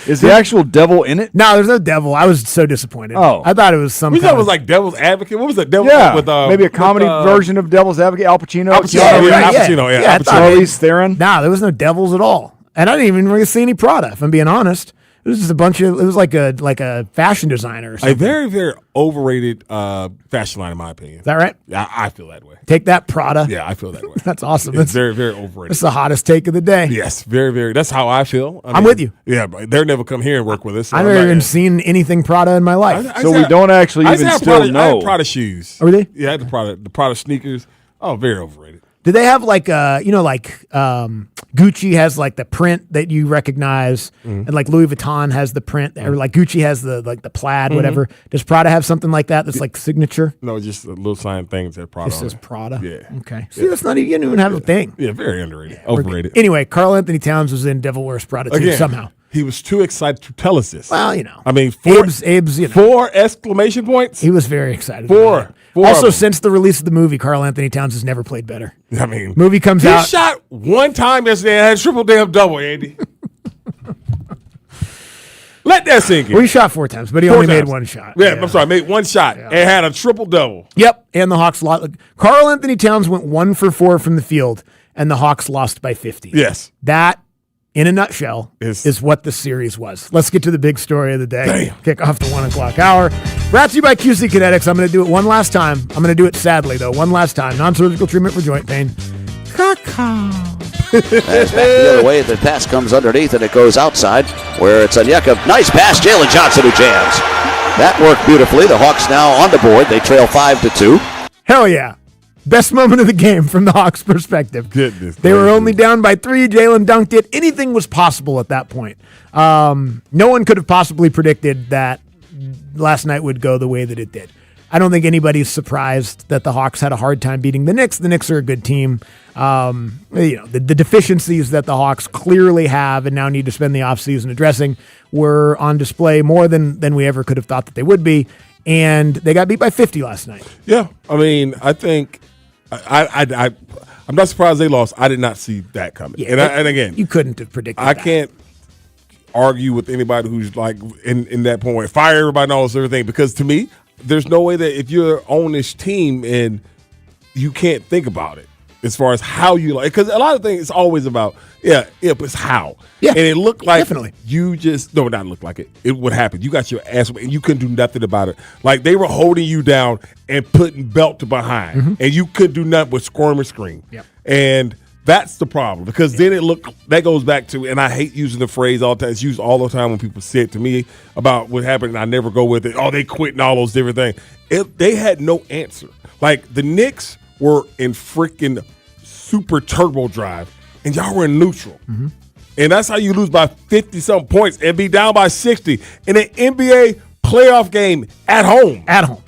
Is the actual devil in it? No, there's no devil. I was so disappointed. Oh. I thought it was some We kind thought it of was like Devil's Advocate. What was that? Devil Yeah, with maybe a comedy version of Devil's Advocate. Al Pacino. Al Pacino, Yeah, yeah, right, Al yeah. Pacino, yeah, Yeah, I Al thought Pacino. Charlize Theron. Nah, there was no devils at all, and I didn't even really see any Prada. If I'm being honest, it was just a bunch of. It was like a fashion designer or A something. very, very overrated fashion line, in my opinion. Is that right? Yeah, I feel that way. Take that, Prada. Yeah, I feel that way. That's awesome. It's That's very, very overrated. That's the hottest take of the day. Yes, very, very. That's how I feel. I'm with you. Yeah, but they'll never come here and work with us. So I've I'm never not- even seen anything Prada in my life. So we don't actually I even used to still have Prada, I know. had Prada shoes. Oh, really? Yeah, I had the Prada sneakers. Oh, very overrated. Do they have like Gucci has like the print that you recognize, and like Louis Vuitton has the print, or like Gucci has the plaid, whatever. Does Prada have something like that that's like signature? No, just a little sign things that Prada. It says on it. Prada. Yeah. Okay. See, that's not even, you don't even have a thing. Yeah, very underrated. We're Overrated. good. Anyway, Carl Anthony Towns was in Devil Wears Prada too, Again, somehow. he was too excited to tell us this. Well, you know. I mean, Abe's, you know. 4 exclamation points. He was very excited. Four. about it. Four of Also, them. since the release of the movie, Carl Anthony Towns has never played better. I mean, Movie comes he out. shot one time yesterday and had a triple damn double, Andy. Let that sink in. Well, he shot 4 times, but he Four only made times. one shot. Yeah, I'm sorry, made one shot and had a triple double. Yep, and the Hawks lost. Carl Anthony Towns went 1 for 4 from the field, and the Hawks lost by 50. Yes. That, in a nutshell, is what the series was. Let's get to the big story of the day. Kick off the 1 o'clock hour. Brought to you by QC Kinetics. I'm going to do it one last time. I'm going to do it sadly, though. One last time. Non-surgical treatment for joint pain. Pass back the other way. The pass comes underneath and it goes outside where it's Onyeka. Nice pass. Jalen Johnson who jams. That worked beautifully. The Hawks now on the board. They trail 5-2. Hell yeah. Best moment of the game from the Hawks' perspective. Goodness. They were only down by 3. Jalen dunked it. Anything was possible at that point. No one could have possibly predicted that last night would go the way that it did. I don't think anybody's surprised that the Hawks had a hard time beating the Knicks. The Knicks are a good team. The deficiencies that the Hawks clearly have and now need to spend the offseason addressing were on display more than we ever could have thought that they would be. And they got beat by 50 last night. Yeah, I mean, I think I'm not surprised they lost. I did not see that coming. Yeah, and again, you couldn't have predicted I that. can't argue with anybody who's like in that point where fire everybody and all this everything, because to me, there's no way that if you're on this team and you can't think about it as far as how you like, because a lot of things it's always about but it's how. Yeah, and it looked like definitely. you just not look like it. It would happen. You got your ass and you couldn't do nothing about it. Like they were holding you down and putting belt to behind, and you couldn't do nothing but squirm and scream. Yep. And that's the problem, because then that goes back to, and I hate using the phrase all the time. It's used all the time when people say it to me about what happened, and I never go with it. Oh, they quit and all those different things. They had no answer. Like, the Knicks were in freaking super turbo drive, and y'all were in neutral. Mm-hmm. And that's how you lose by 50-something points and be down by 60 in an NBA playoff game at home. At home.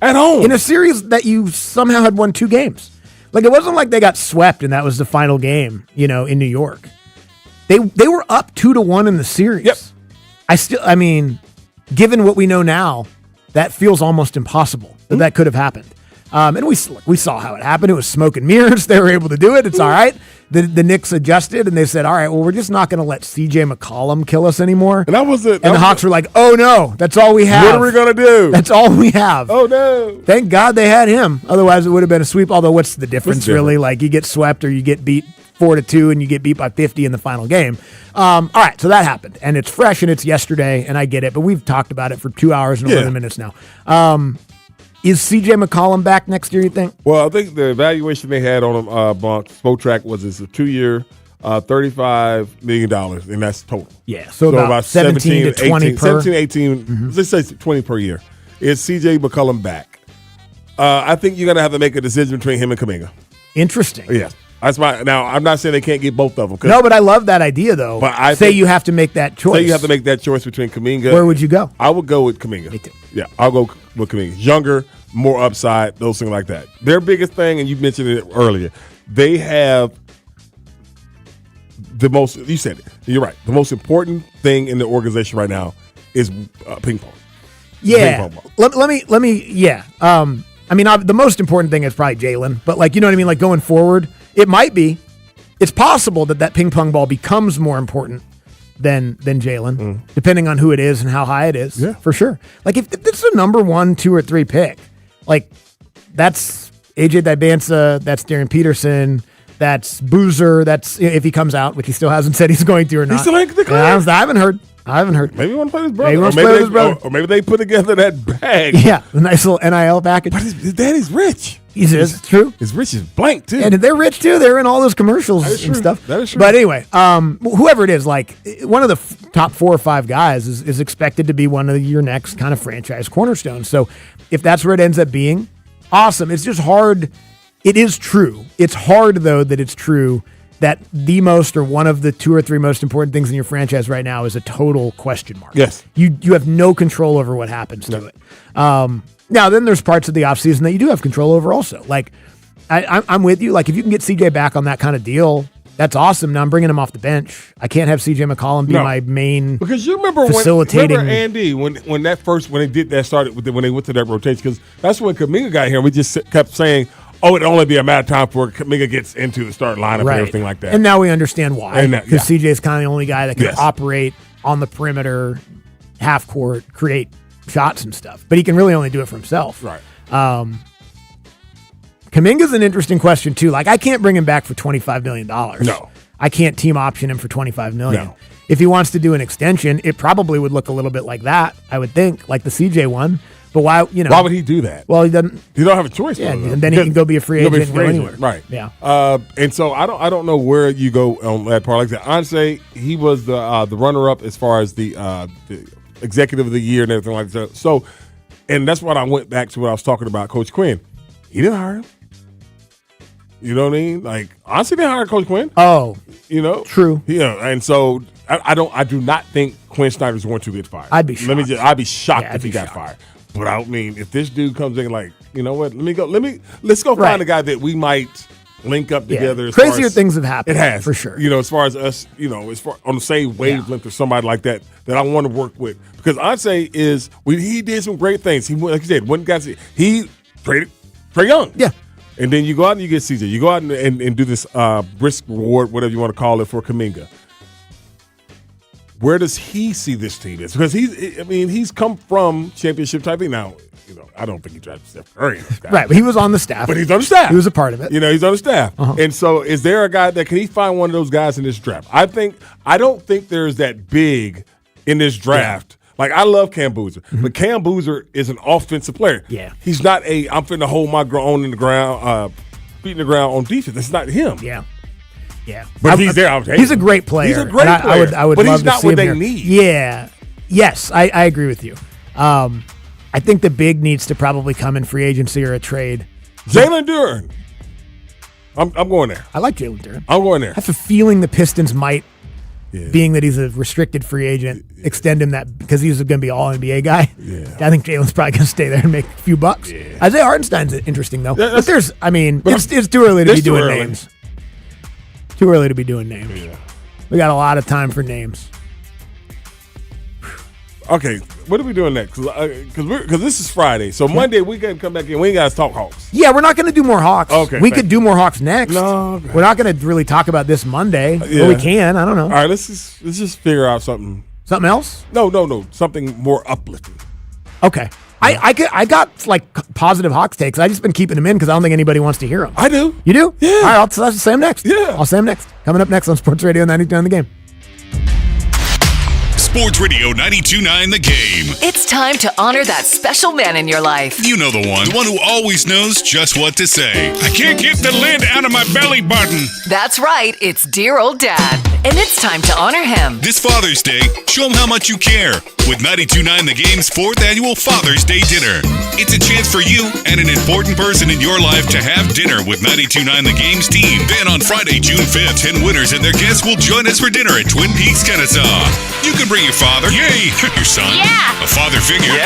At home. In a series that you somehow had won 2 games. Like, it wasn't like they got swept and that was the final game, in New York. They were up 2-1 in the series. Yep. I mean, given what we know now, that feels almost impossible that could have happened. And we saw how it happened. It was smoke and mirrors. They were able to do it. It's all right. The Knicks adjusted, and they said, all right, well, we're just not going to let C.J. McCollum kill us anymore. And that was it. And the Hawks were like, oh, no, that's all we have. What are we going to do? That's all we have. Oh, no. Thank God they had him. Otherwise, it would have been a sweep. Although, what's the difference, really? Like, you get swept or you get beat 4-2 and you get beat by 50 in the final game. All right, so that happened. And it's fresh and it's yesterday, and I get it. But we've talked about it for 2 hours and 11 minutes now. Is C.J. McCollum back next year, you think? Well, I think the evaluation they had on him, Spotrac, was it's a 2-year, $35 million, and that's total. Yeah, so about 17 to 20 18, per. 17, 18, let's say 20 per year. Is C.J. McCollum back? I think you're going to have to make a decision between him and Kuminga. Interesting. Yes. Now, I'm not saying they can't get both of them. No, but I love that idea, though. But you have to make that choice. Say you have to make that choice between Kuminga. Where would you go? I would go with Kuminga. Me too. Yeah, I'll go with Kuminga. Younger, more upside, those things like that. Their biggest thing, and you mentioned it earlier, they have the most, you said it, you're right, the most important thing in the organization right now is ping pong. Yeah. Let me, yeah. I mean, the most important thing is probably Jalen, but like, you know what I mean? Like going forward, it might be. It's possible that ping pong ball becomes more important than Jalen, depending on who it is and how high it is. Yeah. For sure. Like if it's a number 1, 2, or 3 pick, like that's AJ Dibansa, that's Darren Peterson, that's Boozer, that's if he comes out, which he still hasn't said he's going to or not. He still ain't declared. I haven't heard. Maybe he want to play with his brother. Or maybe they put together that bag. Yeah, a nice little NIL package. But his daddy's rich. It's true. His rich is blank, too. And they're rich, too. They're in all those commercials and stuff. That is true. But anyway, whoever it is, like one of the top 4 or 5 guys is expected to be one of your next kind of franchise cornerstones. So if that's where it ends up being, awesome. It's just hard. It is true. It's hard, though, that it's true that the most or one of the 2 or 3 most important things in your franchise right now is a total question mark. Yes. You have no control over what happens to it. Now, then there's parts of the offseason that you do have control over also. Like, I'm with you. Like, if you can get CJ back on that kind of deal, that's awesome. Now I'm bringing him off the bench. I can't have CJ McCollum be my main because you remember facilitating. Remember Andy when they did that started when they went to that rotation because that's when Kuminga got here. We just kept saying, oh, it'd only be a matter of time before Kuminga gets into the starting lineup and everything like that. And now we understand why. Because CJ is kind of the only guy that can operate on the perimeter, half court, create shots and stuff. But he can really only do it for himself. Right. Kuminga's an interesting question, too. Like, I can't bring him back for $25 million. No. I can't team option him for $25 million. No. If he wants to do an extension, it probably would look a little bit like that, I would think, like the CJ one. But why would he do that? Well, he doesn't. You don't have a choice. Yeah, and then he can go be a free agent and go anywhere. Right. Yeah. And so I don't know where you go on that part. Like I said, Anseh, he was the runner-up as far as the executive of the year and everything like that. So, and that's what I went back to what I was talking about, Coach Quinn. He didn't hire him. You know what I mean? Like Anseh didn't hire Coach Quinn. Oh, you know, true. Yeah, and so I do not think Quinn Snyder's going to get fired. I'd be shocked. I'd be shocked if he got fired. But I mean, if this dude comes in like, you know what? Let's go find a guy that we might link up together. Crazier things have happened. It has, for sure. You know, as far as us, you know, as far on the same wavelength or somebody like that I want to work with. Because Anseh he did some great things. He, like you said, he traded Trae Young. Yeah. And then you go out and you get CJ. You go out and do this risk reward, whatever you want to call it, for Kuminga. Where does he see this team is? Because he's come from championship type thing. Now, you know, I don't think he drafted Steph Curry. Right, but he was on the staff. But he's on the staff. He was a part of it. You know, he's on the staff. Uh-huh. And so is there a guy can he find one of those guys in this draft? I don't think there's that big in this draft. Yeah. Like, I love Cam Boozer, but Cam Boozer is an offensive player. Yeah. He's not I'm finna hold my own in the ground, feet in the ground on defense. That's not him. Yeah. Yeah, but he's there. He's a great player. He's a great player. I would but love he's not to see what him they here. need. Yeah. Yes, I agree with you. I think the big needs to probably come in free agency or a trade. Jalen Duren. I'm going there. I like Jalen Duren. I'm going there. I have a feeling the Pistons might, being that he's a restricted free agent, extend him that because he's going to be all NBA guy. Yeah. I think Jalen's probably going to stay there and make a few bucks. Yeah. Isaiah Hartenstein's interesting though. Yeah, but it's too early to be doing names. Too early to be doing names. Yeah. We got a lot of time for names. Okay, what are we doing next? Because this is Friday, so Monday we can come back in. We ain't got to talk Hawks. Yeah, we're not going to do more Hawks. Okay, we could do more Hawks next. No, okay. We're not going to really talk about this Monday. Yeah. Or we can. I don't know. All right, let's just figure out something. Something else? No, something more uplifting. Okay. I got like positive Hawks takes. I just been keeping them in because I don't think anybody wants to hear them. I do. You do? Yeah. All right, I'll say them next. Yeah. I'll say them next. Coming up next on Sports Radio 92.9 The Game. Sports Radio 92.9 The Game. It's time to honor that special man in your life. You know the one who always knows just what to say. I can't get the lid out of my belly button. That's right, it's dear old dad. And it's time to honor him. This Father's Day, show him how much you care with 92.9 The Game's 4th annual Father's Day dinner. It's a chance for you and an important person in your life to have dinner with 92.9 The Game's team. Then on Friday, June 5th, 10 winners and their guests will join us for dinner at Twin Peaks, Kennesaw. You can bring your father, yay, your son, a father figure,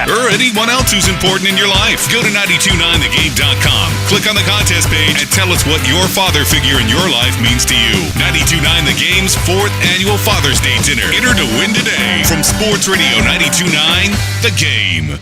or anyone else who's important in your life. Go to 929thegame.com, click on the contest page, and tell us what your father figure in your life means to you. 92.9 The Game's 4th annual Father's Day dinner. Enter to win today from Sports Radio 92.9 The Game.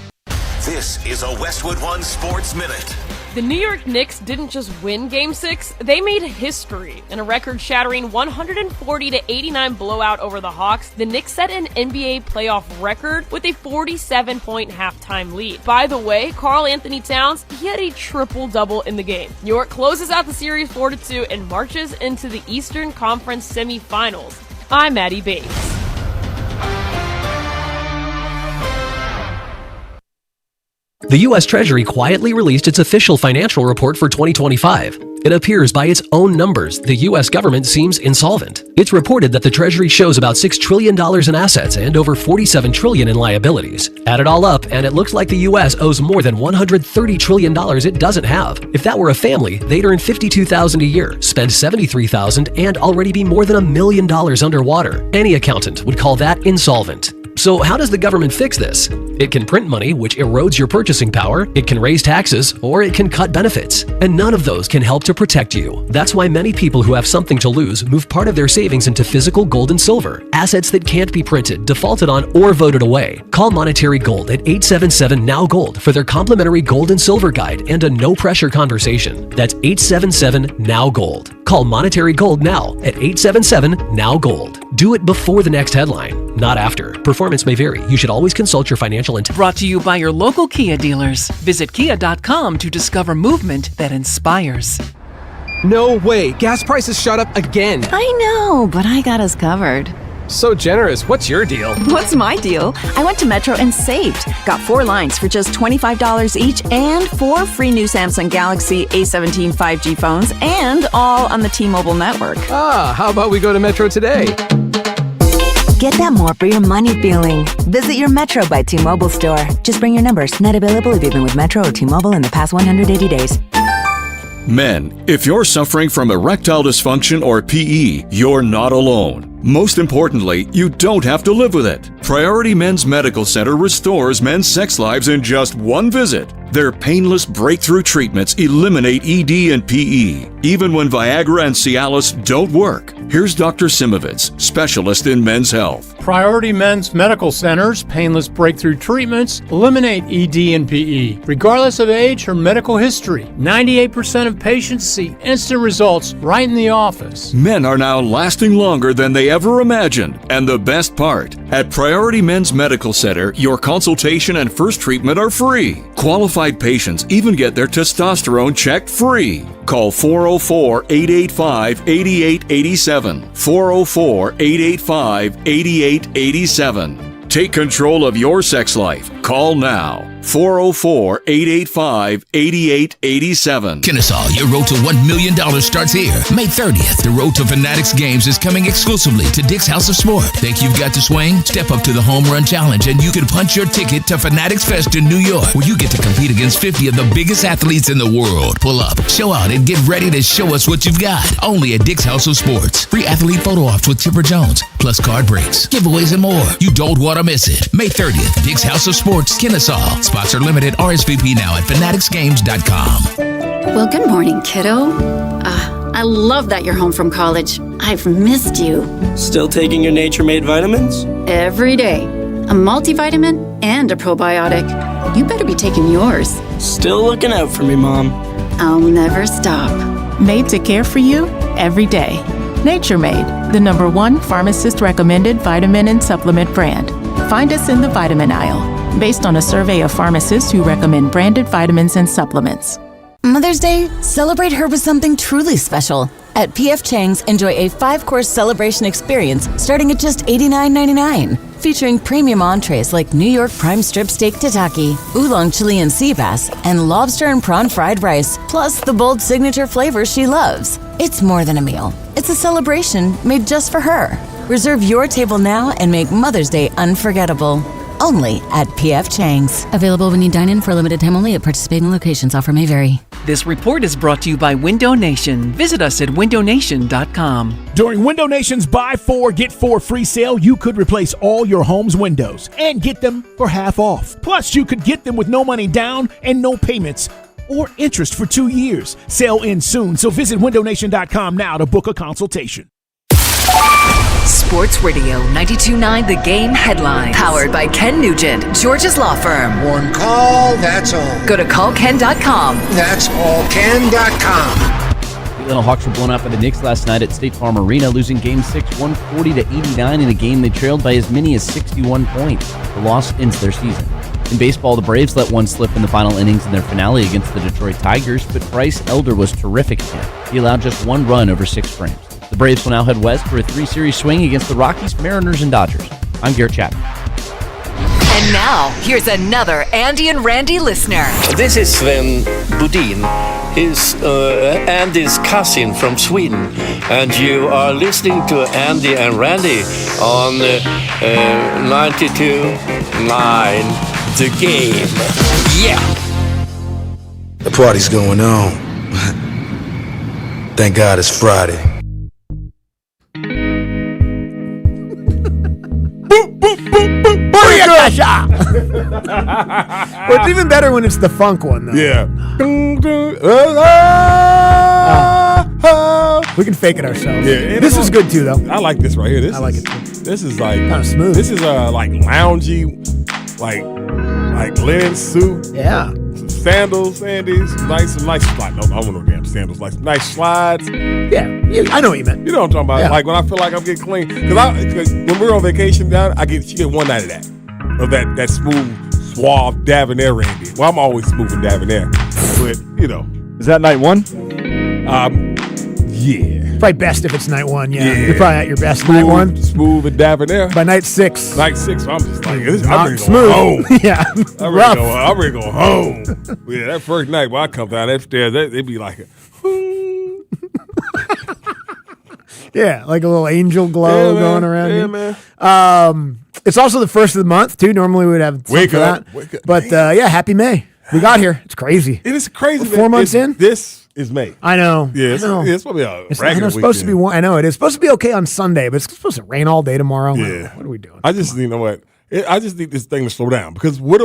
This is a Westwood One Sports Minute. The New York Knicks didn't just win Game 6, they made history. In a record-shattering 140-89 blowout over the Hawks, the Knicks set an NBA playoff record with a 47-point halftime lead. By the way, Karl Anthony Towns, he had a triple-double in the game. New York closes out the series 4-2 and marches into the Eastern Conference semifinals. I'm Maddie Bates. The U.S. Treasury quietly released its official financial report for 2025. It appears by its own numbers, the U.S. government seems insolvent. It's reported that the Treasury shows about $6 trillion in assets and over $47 trillion in liabilities. Add it all up, and it looks like the U.S. owes more than $130 trillion it doesn't have. If that were a family, they'd earn $52,000 a year, spend $73,000, and already be more than $1 million underwater. Any accountant would call that insolvent. So how does the government fix this? It can print money, which erodes your purchasing power, it can raise taxes, or it can cut benefits. And none of those can help to protect you. That's why many people who have something to lose move part of their savings into physical gold and silver, assets that can't be printed, defaulted on, or voted away. Call Monetary Gold at 877-NOW-GOLD for their complimentary gold and silver guide and a no-pressure conversation. That's 877-NOW-GOLD. Call Monetary Gold now at 877-NOW-GOLD. Do it before the next headline, not after. Performance may vary. You should always consult your financial intelligence. Brought to you by your local Kia dealers. Visit kia.com to discover movement that inspires. No way. Gas prices shot up again. I know, but I got us covered. So generous. What's your deal? What's my deal? I went to Metro and saved. Got 4 lines for just $25 each and 4 free new Samsung Galaxy A17 5G phones and all on the T-Mobile network. Ah, how about we go to Metro today? Get that more for your money feeling. Visit your Metro by T-Mobile store. Just bring your numbers. Not available if you've been with Metro or T-Mobile in the past 180 days. Men, if you're suffering from erectile dysfunction or PE, you're not alone. Most importantly, you don't have to live with it. Priority Men's Medical Center restores men's sex lives in just one visit. Their painless breakthrough treatments eliminate ED and PE, even when Viagra and Cialis don't work. Here's Dr. Simovitz, specialist in men's health. Priority Men's Medical Center's painless breakthrough treatments eliminate ED and PE, regardless of age or medical history. 98% of patients see instant results right in the office. Men are now lasting longer than they ever imagined. And the best part, at Priority Men's Medical Center, your consultation and first treatment are free. Qualified patients even get their testosterone checked free. Call 404-885-8887. 404-885-8887. Take control of your sex life. Call now. 404-885-8887. Kennesaw, your road to $1 million starts here. May 30th, the road to Fanatics Games is coming exclusively to Dick's House of Sport. Think you've got to swing? Step up to the Home Run Challenge and you can punch your ticket to Fanatics Fest in New York, where you get to compete against 50 of the biggest athletes in the world. Pull up, show out, and get ready to show us what you've got. Only at Dick's House of Sports. Free athlete photo ops with Chipper Jones, plus card breaks, giveaways, and more. You don't want to miss it. May 30th, Dick's House of Sports, Kennesaw. Spots are limited. RSVP now at fanaticsgames.com. Well, good morning, kiddo. I love that you're home from college. I've missed you. Still taking your Nature Made vitamins? Every day. A multivitamin and a probiotic. You better be taking yours. Still looking out for me, Mom. I'll never stop. Made to care for you every day. Nature Made, the #1 pharmacist-recommended vitamin and supplement brand. Find us in the vitamin aisle, based on a survey of pharmacists who recommend branded vitamins and supplements. Mother's Day, celebrate her with something truly special. At P.F. Chang's, enjoy a 5-course celebration experience starting at just $89.99. Featuring premium entrees like New York prime strip steak tataki, oolong Chilean sea bass, and lobster and prawn fried rice, plus the bold signature flavors she loves. It's more than a meal. It's a celebration made just for her. Reserve your table now and make Mother's Day unforgettable. Only at P.F. Chang's. Available when you dine in for a limited time only at participating locations. Offer may vary. This report is brought to you by Window Nation. Visit us at windownation.com. During Window Nation's Buy 4, Get 4 free sale, you could replace all your home's windows and get them for half off. Plus, you could get them with no money down and no payments or interest for 2 years. Sale ends soon, so visit windownation.com now to book a consultation. Sports Radio 92.9 The Game headlines. Powered by Ken Nugent, George's Law Firm. One call, that's all. Go to callken.com. That's allken.com. The Atlanta Hawks were blown out by the Knicks last night at State Farm Arena, losing Game 6 140-89 in a game they trailed by as many as 61 points. The loss ends their season. In baseball, the Braves let one slip in the final innings in their finale against the Detroit Tigers, but Bryce Elder was terrific again. He allowed just 1 run over 6 frames. The Braves will now head west for a 3-series swing against the Rockies, Mariners, and Dodgers. I'm Garrett Chapman. And now, here's another Andy and Randy listener. This is Sven Budin. He's Andy's cousin from Sweden. And you are listening to Andy and Randy on 92.9 The Game. Yeah! The party's going on. Thank God it's Friday. Well, it's even better when it's the funk one, though. Yeah. We can fake it ourselves. Yeah, This is good, too, though. I like this right here. This I like is, it, too. This is like Kind of smooth. This is like loungy, like linen suit. Yeah. Some sandals, Andy's. Some nice slides. No, I don't want no damn sandals. Like some nice slides. Yeah, I know what you meant. You know what I'm talking about. Yeah. Like when I feel like I'm getting clean. Because when we're on vacation down, she get one night of that. Of that smooth, suave Davonair Randy. Well, I'm always smooth and Davonair. But, you know. Is that night 1? Yeah. Probably best if it's night 1, yeah. You're probably at your best night 1. Smooth and Davonair. By night 6. Night 6, I'm just like, I'm not ready to smooth. go home. Yeah. I'm ready to go home. Yeah, that first night when I come down upstairs, they'd be like, yeah, like a little angel glow going around you. man. It's also the first of the month, too. Normally we would have Wake for up. that. But, yeah, happy May. We got here. It's crazy. It is crazy. We're 4 months in? This is May. I know. Yeah, I know. It's probably a regular it's supposed to be one. I know it is supposed to be okay on Sunday, but it's supposed to rain all day tomorrow. Yeah. What are we doing? I just, you know what? I just need this thing to slow down because why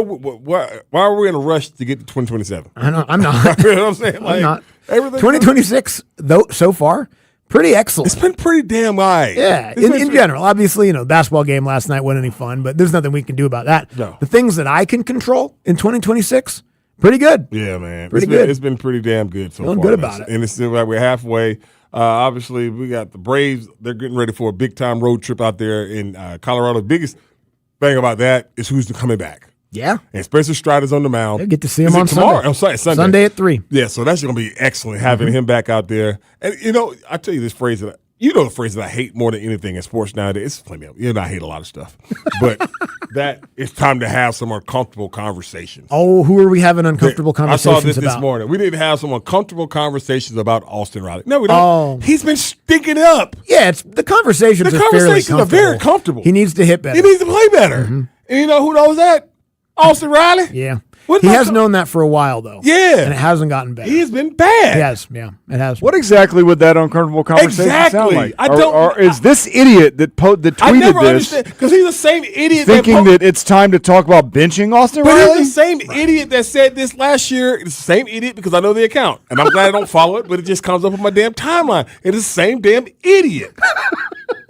are we in a rush to get to 2027? I know. I'm not. You know what I'm saying? Like, I'm not. Everything 2026, though, so far, pretty excellent. It's been pretty damn high. Yeah, in general. Obviously, the basketball game last night wasn't any fun, but there's nothing we can do about that. No. The things that I can control in 2026, pretty good. Yeah, man. Pretty good. It's been pretty damn good so Feeling far. good about it. And it's still like we're halfway. Obviously, we got the Braves. They're getting ready for a big-time road trip out there in Colorado. The biggest thing about that is who's coming back. Yeah. And Spencer Strider's on the mound. Yeah, get to see him on tomorrow? Sunday. Sunday. Sunday at 3. Yeah, so that's going to be excellent having him back out there. And, I tell you this phrase that you know the phrase that I hate more than anything in sports nowadays. It's plenty of, I hate a lot of stuff, but that it's time to have some uncomfortable conversations. Oh, who are we having uncomfortable conversations about? I saw this morning. We didn't have some uncomfortable conversations about Austin Riley. No, we don't. Oh. He's been stinking up. Yeah, the conversations are very comfortable. He needs to hit better. He needs to play better. Mm-hmm. And you know who knows that? Austin Riley. Yeah. He has known that for a while, though. Yeah. And it hasn't gotten better. He's been bad. It has. Yeah, it has. What exactly would that uncomfortable conversation sound like? I don't. Or is this idiot that tweeted I never this understand because he's the same idiot thinking that it's time to talk about benching Austin Riley? But he's the same idiot that said this last year. It's the same idiot because I know the account, and I'm glad I don't follow it. But it just comes up on my damn timeline. It is the same damn idiot.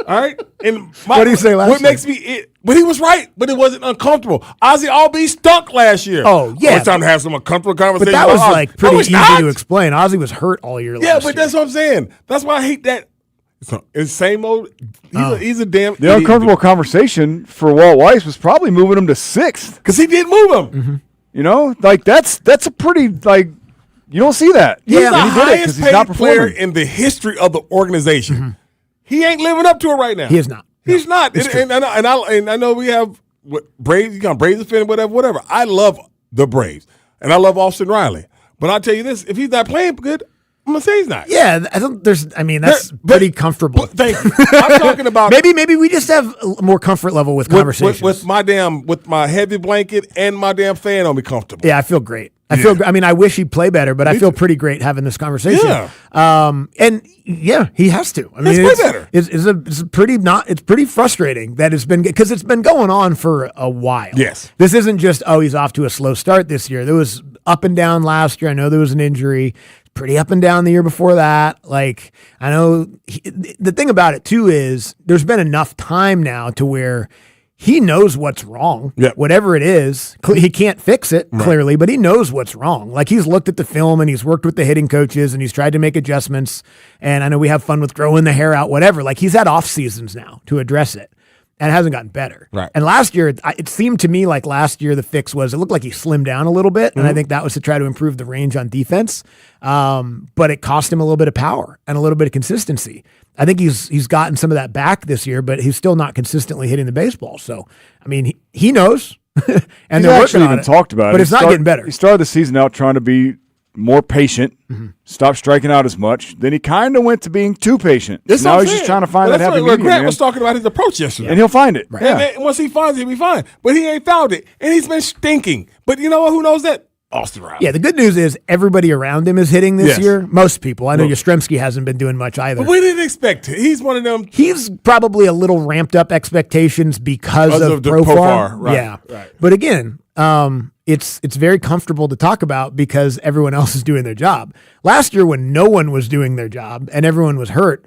All right. And what did he say last What year? makes me? But he was right. But it wasn't uncomfortable. Ozzy Albee stunk last year. Oh yeah. It's time to have some uncomfortable But conversation. that was about like Ozzy. pretty No, it's easy not. to explain. Ozzy was hurt all year. Yeah, last but year. that's what I'm saying. That's why I hate that. It's same old. He's a damn. The uncomfortable conversation for Walt Weiss was probably moving him to 6th because he did move him. Mm-hmm. You know, like that's a pretty you don't see that. He's the And he did it 'cause highest he's not paid player performing. in the history of the organization. He ain't living up to it right now. He is not. He's not. And I know we have Braves. You got Braves fan, whatever. I love the Braves, and I love Austin Riley. But I'll tell you this: if he's not playing good, I'm gonna say he's not. Yeah, I don't. That's pretty comfortable. Thank you. I'm talking about maybe we just have a more comfort level with conversations. with my heavy blanket and my damn fan on me comfortable. Yeah, I feel great. I wish he'd play better, but I feel pretty great having this conversation. Yeah. And yeah, he has to. I mean, play better. It's pretty frustrating that it's been because it's been going on for a while. Yes. This isn't just he's off to a slow start this year. There was up and down last year. I know there was an injury. Pretty up and down the year before that. Like I know the thing about it too is there's been enough time now to where he knows what's wrong. Yep. Whatever it is, he can't fix it clearly, but he knows what's wrong. Like he's looked at the film and he's worked with the hitting coaches and he's tried to make adjustments. And I know we have fun with growing the hair out, whatever. Like he's had off seasons now to address it. And it hasn't gotten better. Right. And last year, it seemed to me like last year the fix was it looked like he slimmed down a little bit, and I think that was to try to improve the range on defense. But it cost him a little bit of power and a little bit of consistency. I think he's gotten some of that back this year, but he's still not consistently hitting the baseball. So I mean, he knows, and He's they're actually working on even it, talked about it. but it's not getting better. He started the season out trying to be more patient, stop striking out as much. Then he kind of went to being too patient. That's Now what I'm he's just saying. trying to find Well, that that's happy what medium, Grant man. was talking about his approach yesterday. And he'll find it. And then once he finds it, he'll be fine. But he ain't found it. And he's been stinking. But you know what? Who knows that? Austin Riley. Yeah, the good news is everybody around him is hitting this Yes. year. Most people. I know Well- Yastrzemski hasn't been doing much either. But we didn't expect it. He's one of them. He's probably a little ramped up expectations because of the Profar. Profar, right, Yeah. right. But again, it's very comfortable to talk about because everyone else is doing their job. Last year when no one was doing their job and everyone was hurt,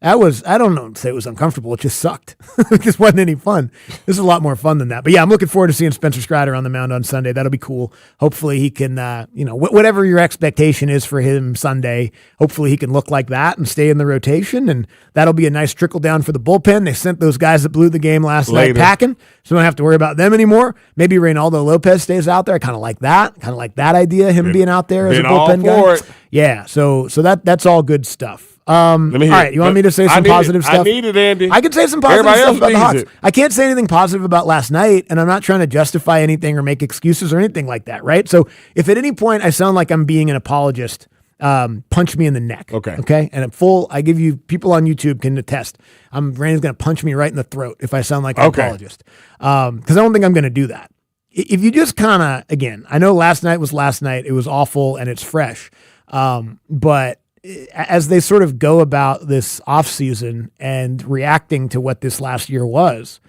I don't know, say it was uncomfortable. It just sucked. It just wasn't any fun. This is a lot more fun than that. But yeah, I'm looking forward to seeing Spencer Strider on the mound on Sunday. That'll be cool. Hopefully he can, whatever your expectation is for him Sunday, hopefully he can look like that and stay in the rotation. And that'll be a nice trickle down for the bullpen. They sent those guys that blew the game last night packing, so we don't have to worry about them anymore. Maybe Reynaldo Lopez stays out there. I kind of like that. Kind of like that idea, him being out there as a Been all bullpen for guy. it. Yeah, so that's all good stuff. Let me hear all it. right, you want me to say I some need it. positive stuff? I need it, Andy. I can say some positive Everybody stuff else about the needs Hawks. it. I can't say anything positive about last night, and I'm not trying to justify anything or make excuses or anything like that, right? So if at any point I sound like I'm being an apologist, punch me in the neck. Okay? And I give you, people on YouTube can attest. Randy's going to punch me right in the throat if I sound like an apologist. Because I don't think I'm going to do that. If you just kind of, again, I know last night was last night. It was awful and it's fresh. But as they sort of go about this offseason and reacting to what this last year was,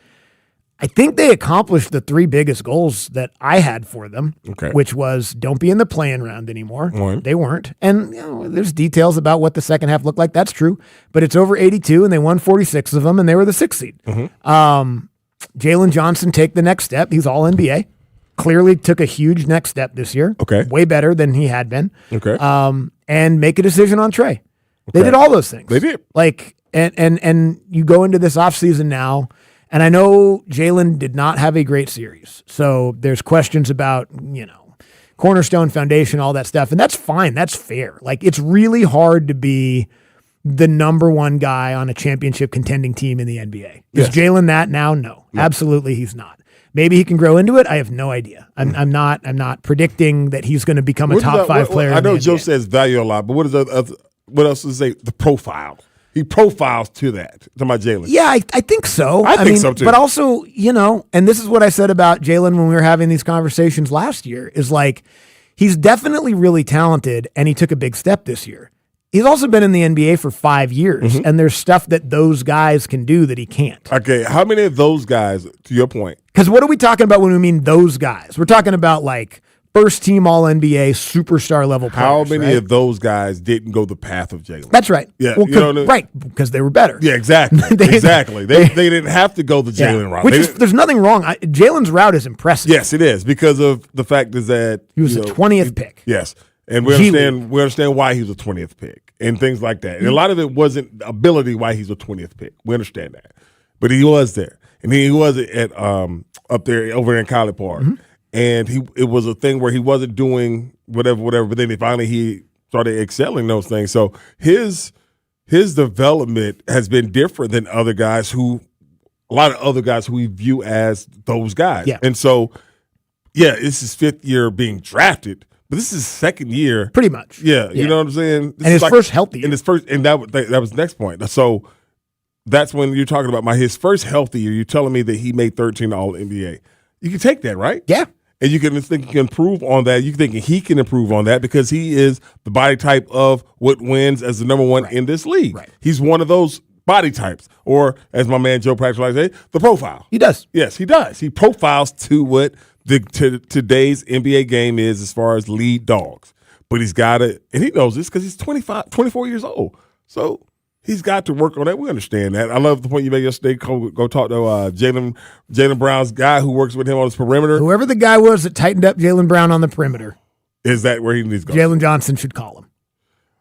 I think they accomplished the three biggest goals that I had for them, which was don't be in the play-in round anymore. They weren't. And there's details about what the second half looked like. That's true. But it's over 82, and they won 46 of them, and they were the 6th seed. Jalen Johnson take the next step. He's all NBA. Clearly took a huge next step this year. Way better than he had been. And make a decision on Trey. They did all those things. They did. And you go into this offseason now, and I know Jalen did not have a great series. So there's questions about, cornerstone foundation, all that stuff. And that's fine. That's fair. Like, it's really hard to be the number one guy on a championship contending team in the NBA. Is Yes. Jalen that now? No, absolutely he's not. Maybe he can grow into it. I have no idea. I'm not predicting that he's going to become a top 5 player. I know in the Joe NBA. says value a lot, but what else does it say? The profile. He profiles to that. To my Jalen. Yeah, I think so. I think so, too. But also, and this is what I said about Jalen when we were having these conversations last year, is like, he's definitely really talented, and he took a big step this year. He's also been in the NBA for 5 years, and there's stuff that those guys can do that he can't. Okay, how many of those guys, to your point? Because what are we talking about when we mean those guys? We're talking about like first-team All-NBA superstar level players. How many right? of those guys didn't go the path of Jalen? That's right. Yeah, well, you know what I mean? right, because they were better. Yeah, exactly. Exactly. They didn't have to go the Jalen route. Which is, there's nothing wrong. Jalen's route is impressive. Yes, it is, because of the fact is that He was the 20th pick. Yes, and we understand why he was a 20th pick and things like that. And a lot of it wasn't ability why he's a 20th pick. We understand that, but he was there, and he was at up there over in College Park, and it was a thing where he wasn't doing whatever. But then he started excelling those things. So his development has been different than a lot of other guys who we view as those guys. Yeah. And so, it's his 5th year being drafted, but this is his 2nd year. Pretty much. Yeah, you know what I'm saying? And his first healthy year. And that was the next point. So that's when you're talking about his first healthy year. You're telling me that he made 13 All-NBA. You can take that, right? Yeah. And you can think you can improve on that. You think he can improve on that because he is the body type of what wins as the number one in this league. Right. He's one of those body types, or as my man Joe Paxton likes to say, the profile. He does. Yes, he does. He profiles to what today's NBA game is as far as lead dogs. But he's got it, and he knows this because he's 24 years old. So he's got to work on that. We understand that. I love the point you made yesterday. Go talk to Jaylen Brown's guy who works with him on his perimeter. Whoever the guy was that tightened up Jaylen Brown on the perimeter. Is that where he needs to go? Jalen Johnson should call him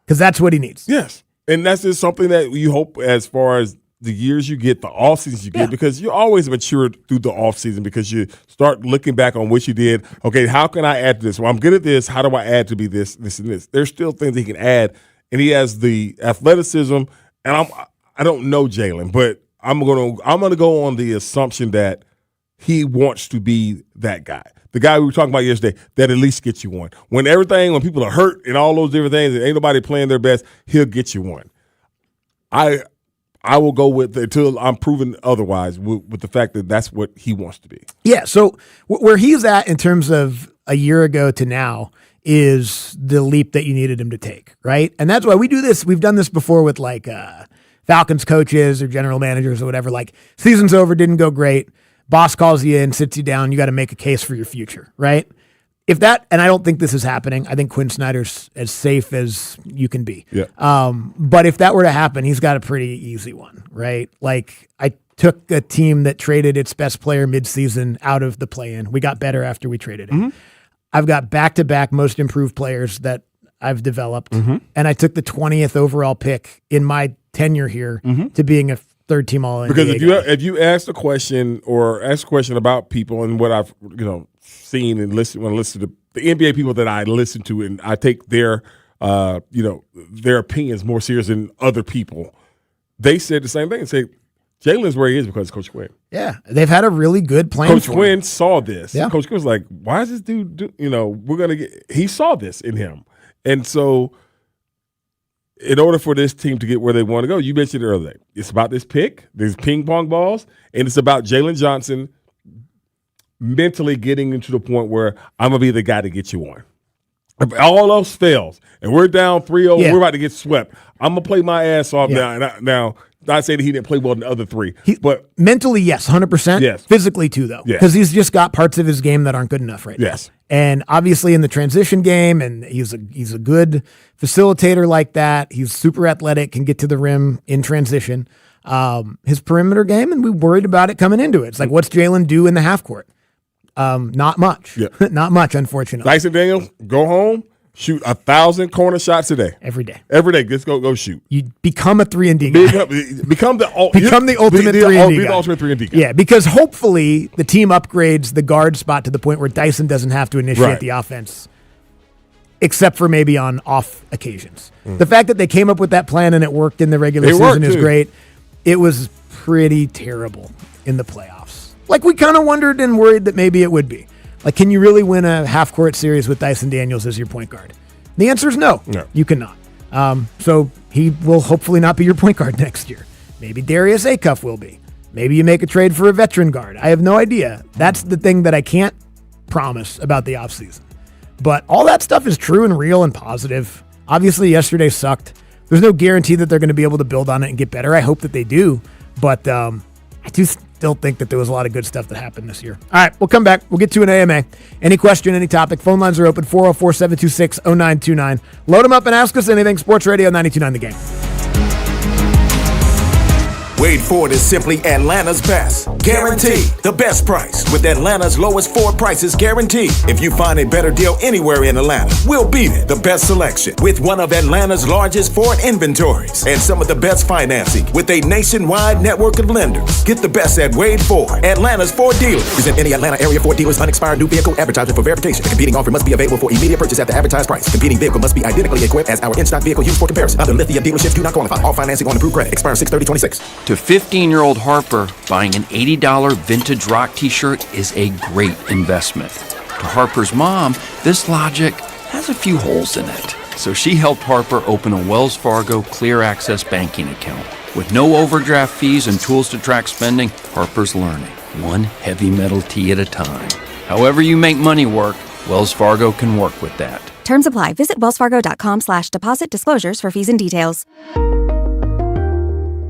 because that's what he needs. Yes. And that's just something that you hope as far as the years you get, the off seasons you get, because you always mature through the off season because you start looking back on what you did. Okay, how can I add to this? Well, I'm good at this. How do I add to be this, this, and this? There's still things he can add, and he has the athleticism. And I don't know Jalen, but I'm gonna go on the assumption that he wants to be that guy. The guy we were talking about yesterday that at least gets you one. When people are hurt and all those different things and ain't nobody playing their best, he'll get you one. I will go with until I'm proven otherwise with the fact that that's what he wants to be. Yeah, so where he's at in terms of a year ago to now is the leap that you needed him to take, right? And that's why we do this. We've done this before with like Falcons coaches or general managers or whatever. Like, season's over, didn't go great. Boss calls you in, sits you down. You got to make a case for your future, right? And I don't think this is happening. I think Quinn Snyder's as safe as you can be. Yeah. But if that were to happen, he's got a pretty easy one, right? Like, I took a team that traded its best player midseason out of the play-in. We got better after we traded him. I've got back-to-back most improved players that I've developed, and I took the 20th overall pick in my tenure here to being a third-team All-NBA Because guy. if you ask a question about people and what I've seen and listened when I listen to the NBA people that I listen to, and I take their opinions more serious than other people, they said the same thing. Say Jalen's where he is because of Coach Quinn. Yeah, they've had a really good plan. Coach for Quinn him. saw this. Yeah. Coach Quinn was like, "Why is this dude? He saw this in him." And so, in order for this team to get where they want to go, you mentioned it earlier. It's about this pick, these ping pong balls, and it's about Jalen Johnson mentally getting into the point where I'm gonna be the guy to get you one. If all else fails, and we're down 3-0, we're about to get swept. I'm gonna play my ass off now. Now, not saying that he didn't play well in the other three, but mentally, yes, 100%. Yes. Physically, too, though, Yes. because he's just got parts of his game that aren't good enough right Yes. now. And obviously, in the transition game, and he's a good facilitator like that. He's super athletic, can get to the rim in transition. His perimeter game, and we worried about it coming into it. It's like, what's Jalen do in the half court? Not much. Yeah. Not much, unfortunately. Dyson Daniels, go home, shoot 1,000 corner shots a day. Every day. Every day, just go shoot. You become a 3-and-D guy. Become the ultimate 3-and-D guy. the ultimate 3-and-D guy. Yeah, because hopefully the team upgrades the guard spot to the point where Dyson doesn't have to initiate Right. the offense. except for maybe on off occasions. The fact that they came up with that plan and it worked in the regular It season worked, is too. great. It was pretty terrible in the playoffs. Like we kind of wondered and worried that maybe it would be. Like, can you really win a half-court series with Dyson Daniels as your point guard? The answer is no. You cannot. So he will hopefully not be your point guard next year. Maybe Darius Acuff will be. Maybe you make a trade for a veteran guard. I have no idea. That's the thing that I can't promise about the offseason. But all that stuff is true and real and positive. Obviously, yesterday sucked. There's no guarantee that they're going to be able to build on it and get better. I hope that they do. But I do still think that there was a lot of good stuff that happened this year. All right, we'll come back. We'll get to an AMA. Any question, any topic, phone lines are open, 404-726-0929. Load them up and ask us anything. Sports Radio 92.9 The Game. Wade Ford is simply Atlanta's best. Guaranteed. The best price with Atlanta's lowest Ford prices guaranteed. If you find a better deal anywhere in Atlanta, we'll beat it. The best selection with one of Atlanta's largest Ford inventories and some of the best financing with a nationwide network of lenders. Get the best at Wade Ford, Atlanta's Ford dealers. Present any Atlanta area Ford dealers unexpired new vehicle advertisement for verification. The competing offer must be available for immediate purchase at the advertised price. Competing vehicle must be identically equipped as our in-stock vehicle used for comparison. Other Lithia dealerships do not qualify. All financing on approved credit. Expires 6/30/26. To 15-year-old Harper, buying an $80 vintage rock t-shirt is a great investment. To Harper's mom, this logic has a few holes in it. So she helped Harper open a Wells Fargo Clear Access banking account. With no overdraft fees and tools to track spending, Harper's learning, one heavy metal tee at a time. However you make money work, Wells Fargo can work with that. Terms apply. Visit wellsfargo.com/deposit disclosures for fees and details.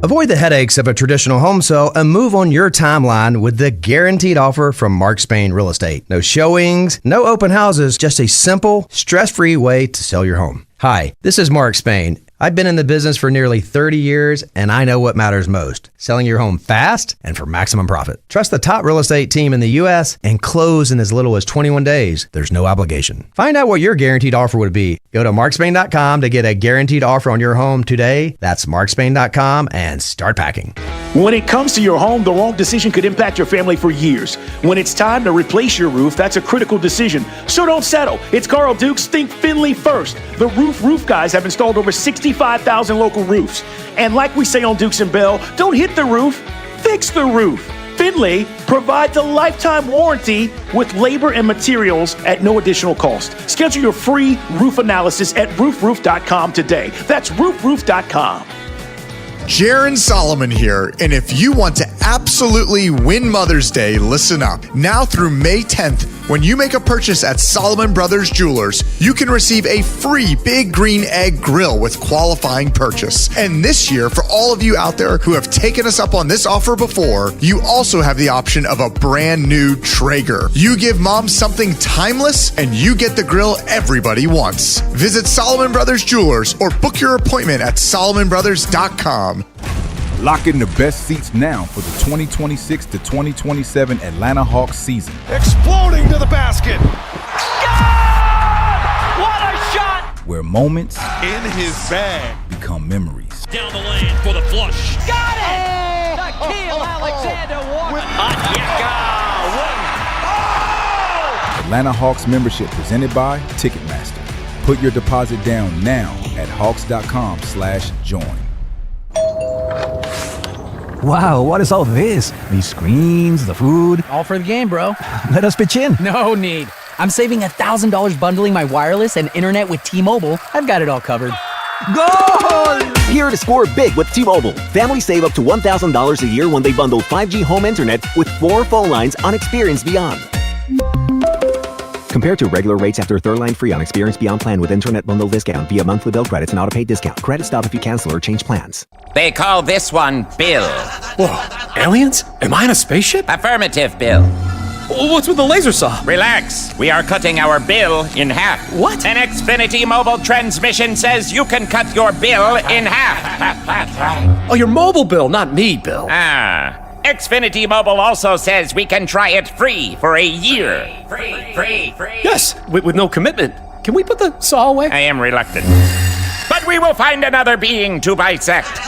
Avoid the headaches of a traditional home sale and move on your timeline with the guaranteed offer from Mark Spain Real Estate. No showings, no open houses, just a simple, stress-free way to sell your home. Hi, this is Mark Spain. I've been in the business for nearly 30 years, and I know what matters most: selling your home fast and for maximum profit. Trust the top real estate team in the U.S. and close in as little as 21 days. There's no obligation. Find out what your guaranteed offer would be. Go to markspain.com to get a guaranteed offer on your home today. That's markspain.com and start packing. When it comes to your home, the wrong decision could impact your family for years. When it's time to replace your roof, that's a critical decision. So don't settle. It's Carl Dukes. Think Finley first. The roof guys have installed over 65,000 local roofs. And like we say on Dukes and Bell, don't hit the roof, fix the roof. Finley provides a lifetime warranty with labor and materials at no additional cost. Schedule your free roof analysis at roofroof.com today. That's roofroof.com. Jaron Solomon here, and if you want to absolutely win Mother's Day, listen up. Now through May 10th, when you make a purchase at Solomon Brothers Jewelers, you can receive a free Big Green Egg grill with qualifying purchase. And this year, for all of you out there who have taken us up on this offer before, you also have the option of a brand new Traeger. You give mom something timeless, and you get the grill everybody wants. Visit Solomon Brothers Jewelers or book your appointment at solomonbrothers.com. Lock in the best seats now for the 2026 to 2027 Atlanta Hawks season. Exploding to the basket. What a shot! Where moments in his bag become memories. Down the lane for the flush. Got it! Nickeil Alexander Walker. Atlanta Hawks membership presented by Ticketmaster. Put your deposit down now at hawks.com/join. Wow, what is all this? These screens, the food. All for the game, bro. Let us pitch in. No need. I'm saving $1,000 bundling my wireless and internet with T-Mobile. I've got it all covered. Goal! Here to score big with T-Mobile. Families save up to $1,000 a year when they bundle 5G home internet with 4 phone lines on Experience Beyond. Compared to regular rates after third line free on Experience Beyond plan with internet bundle discount via monthly bill credits and auto-pay discount. Credit stop if you cancel or change plans. They call this one Bill. Whoa, aliens? Am I in a spaceship? Affirmative, Bill. What's with the laser saw? Relax. We are cutting our bill in half. What? An Xfinity mobile transmission says you can cut your bill in half. Oh, your mobile bill, not me, Bill. Xfinity Mobile also says we can try it free for a year. Free. Yes, with no commitment. Can we put the saw away? I am reluctant. But we will find another being to bisect.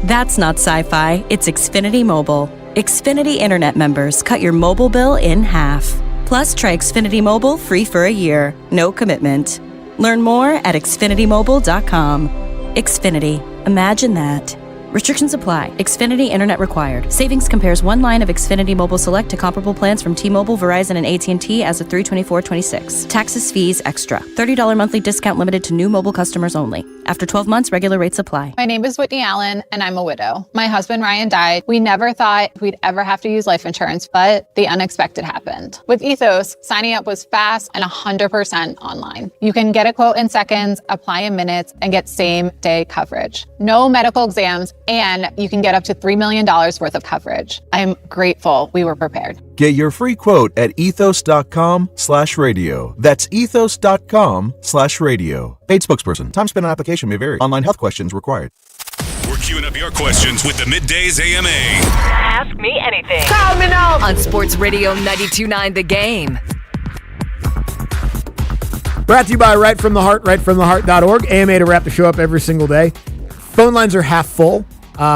That's not sci-fi, it's Xfinity Mobile. Xfinity Internet members cut your mobile bill in half. Plus, try Xfinity Mobile free for a year. No commitment. Learn more at xfinitymobile.com. Xfinity. Imagine that. Restrictions apply. Xfinity Internet required. Savings compares one line of Xfinity Mobile Select to comparable plans from T-Mobile, Verizon, and AT&T as of 3/24/26. Taxes, fees, extra. $30 monthly discount limited to new mobile customers only. After 12 months, regular rates apply. My name is Whitney Allen, and I'm a widow. My husband, Ryan, died. We never thought we'd ever have to use life insurance, but the unexpected happened. With Ethos, signing up was fast and 100% online. You can get a quote in seconds, apply in minutes, and get same-day coverage. No medical exams, and you can get up to $3 million worth of coverage. I'm grateful we were prepared. Get your free quote at ethos.com/radio. That's ethos.com/radio. Paid spokesperson. Time spent on application may vary. Online health questions required. We're queuing up your questions with the Middays AMA. Ask me anything. Coming up on Sports Radio 92.9 The Game. Brought to you by Right From The Heart, rightfromtheheart.org. AMA to wrap the show up every single day. Phone lines are half full,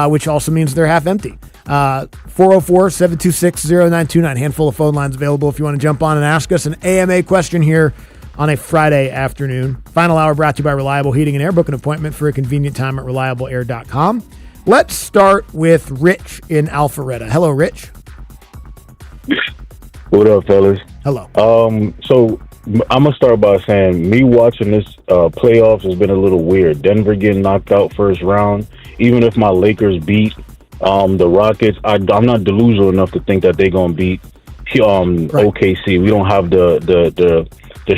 which also means they're half empty. 404-726-0929. Handful of phone lines available if you want to jump on and ask us an AMA question here on a Friday afternoon. Final hour brought to you by Reliable Heating and Air. Book an appointment for a convenient time at reliableair.com. Let's start with Rich in Alpharetta. Hello, Rich. What up, fellas? Hello. So I'm going to start by saying me watching this playoffs has been a little weird. Denver getting knocked out first round. Even if my Lakers beat the Rockets, I'm not delusional enough to think that they're going to beat OKC. We don't have the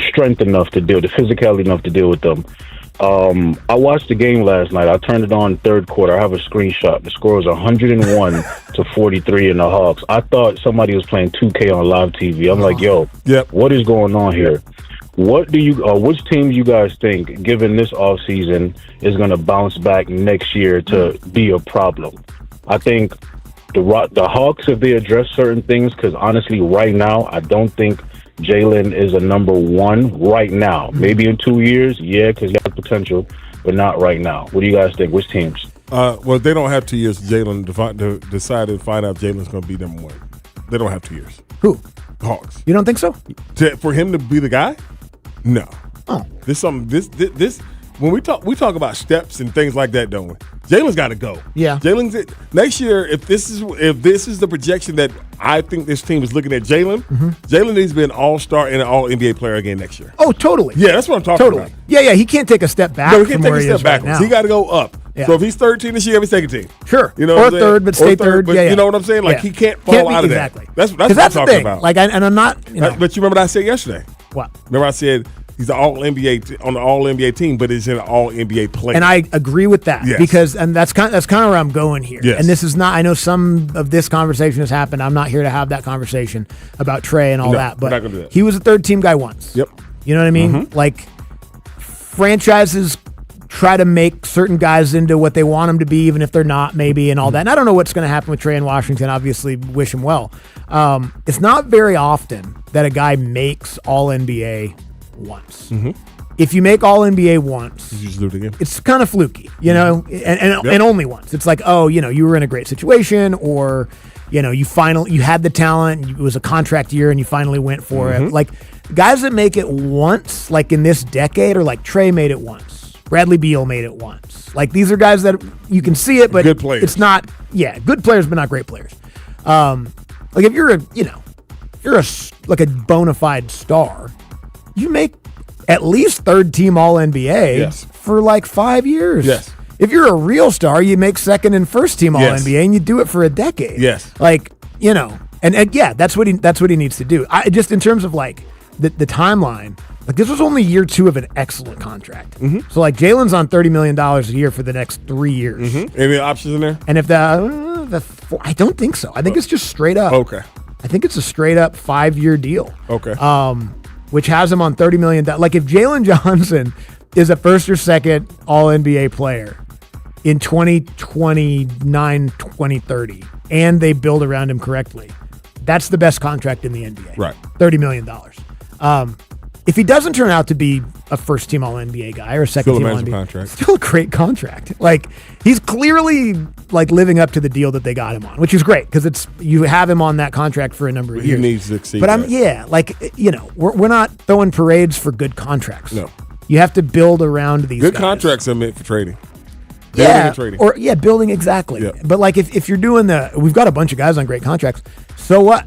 strength enough to deal, the physicality enough to deal with them. I watched the game last night. I turned it on third quarter. I have a screenshot. The score was 101-43 in the Hawks. I thought somebody was playing 2K on live TV. I'm like, yo, what is going on here? What do you, which teams you guys think, given this offseason, is going to bounce back next year to be a problem? I think the Hawks, if they address certain things, because honestly, right now, I don't think Jalen is a number one right now. Maybe in 2 years, because he has potential, but not right now. What do you guys think? Which teams? Well, they don't have 2 years. Jalen to decide to find out Jalen's going to be number one. They don't have 2 years. Who? Hawks. You don't think so? For him to be the guy? No. Oh. This when we talk about steps and things like that, don't we? Jalen's got to go. Yeah. Jalen's next year. If this is the projection that I think this team is looking at, Jalen needs to be an all-star and an all-NBA player again next year. Oh, totally. Yeah, that's what I'm talking about. Yeah. He can't take a step back. No, he can't from take where a he step is right backwards. now. He got to go up. Yeah. So if he's 13 this year, he's second team. Sure. You know, or third, but stay third. But you know what I'm saying? Like he can't fall out of exactly. that. That's what I'm talking thing. about. Like, and I'm not. But you remember what I said yesterday? What? Remember I said he's an all-NBA on the all-NBA team, but he's an all-NBA player. And I agree with that yes. and that's kind of where I'm going here. Yes. And this is not. I know some of this conversation has happened. I'm not here to have that conversation about Trey and all that. But we're not gonna do that. He was a third-team guy once. Yep. You know what I mean? Like franchises try to make certain guys into what they want them to be, even if they're not, maybe, and all that. And I don't know what's going to happen with Trey in Washington. Obviously, wish him well. It's not very often that a guy makes All-NBA once. If you make All-NBA once, you just do it again. It's kind of fluky, you know, and only once. It's like, oh, you know, you were in a great situation, or you know, you had the talent. It was a contract year, and you finally went for it. Like guys that make it once, like in this decade, or like Trey made it once. Bradley Beal made it once. Like these are guys that you can see it, but good players. It's not. Yeah, good players, but not great players. Like if you're a bona fide star, you make at least third team All NBA for like 5 years. Yes. If you're a real star, you make second and first team All NBA, and you do it for a decade. Yes. Like you know, and yeah, that's what he needs to do. I just in terms of like the timeline. Like this was only year 2 of an excellent contract. So like Jalen's on $30 million a year for the next 3 years. Any options in there? And if I don't think so. I think it's just straight up. Okay. I think it's a straight up 5-year deal. Okay. Which has him on $30 million. Like if Jalen Johnson is a first or second All-NBA player in 2029, 2030, and they build around him correctly, that's the best contract in the NBA. Right. $30 million. if he doesn't turn out to be a first-team All-NBA guy or a second-team All-NBA, contract. still a great contract. Like, he's clearly like living up to the deal that they got him on, which is great because you have him on that contract for a number of years. He needs to succeed. But we're not throwing parades for good contracts. No. You have to build around these Good guys. contracts are meant for trading. Building exactly. Yeah. But like if you're doing we've got a bunch of guys on great contracts. So what?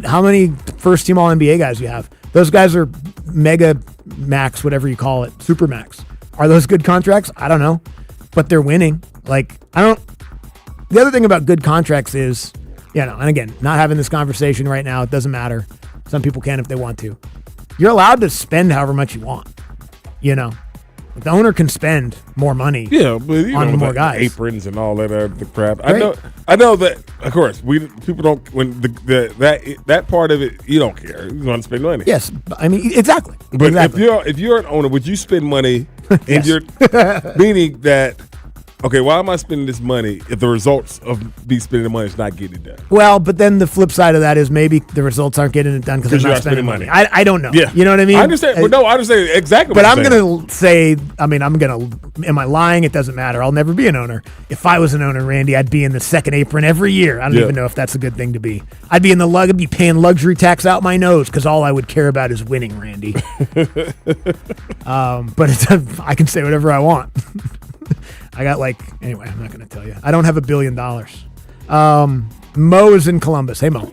How many first-team All-NBA guys you have? Those guys are mega max, whatever you call it, super max. Are those good contracts? I don't know, but they're winning. Like the other thing about good contracts is, and again, not having this conversation right now, it doesn't matter. Some people can if they want to. You're allowed to spend however much you want. The owner can spend more money. Yeah, but on more like guys, aprons and all that other crap. Right. I know that. Of course, people don't. When that part of it, you don't care. You want to spend money. Yes, I mean exactly. But if you're an owner, would you spend money? And you're meaning that. Okay, why am I spending this money if the results of me spending the money is not getting it done? Well, but then the flip side of that is maybe the results aren't getting it done because they're not spending money. I don't know. Yeah. You know what I mean? I understand. I understand exactly but what I'm going to say, am I lying? It doesn't matter. I'll never be an owner. If I was an owner, Randy, I'd be in the second apron every year. I don't even know if that's a good thing to be. I'd be I'd be paying luxury tax out my nose because all I would care about is winning, Randy. But I can say whatever I want. I got anyway, I'm not going to tell you. I don't have $1 billion. Mo is in Columbus. Hey, Mo.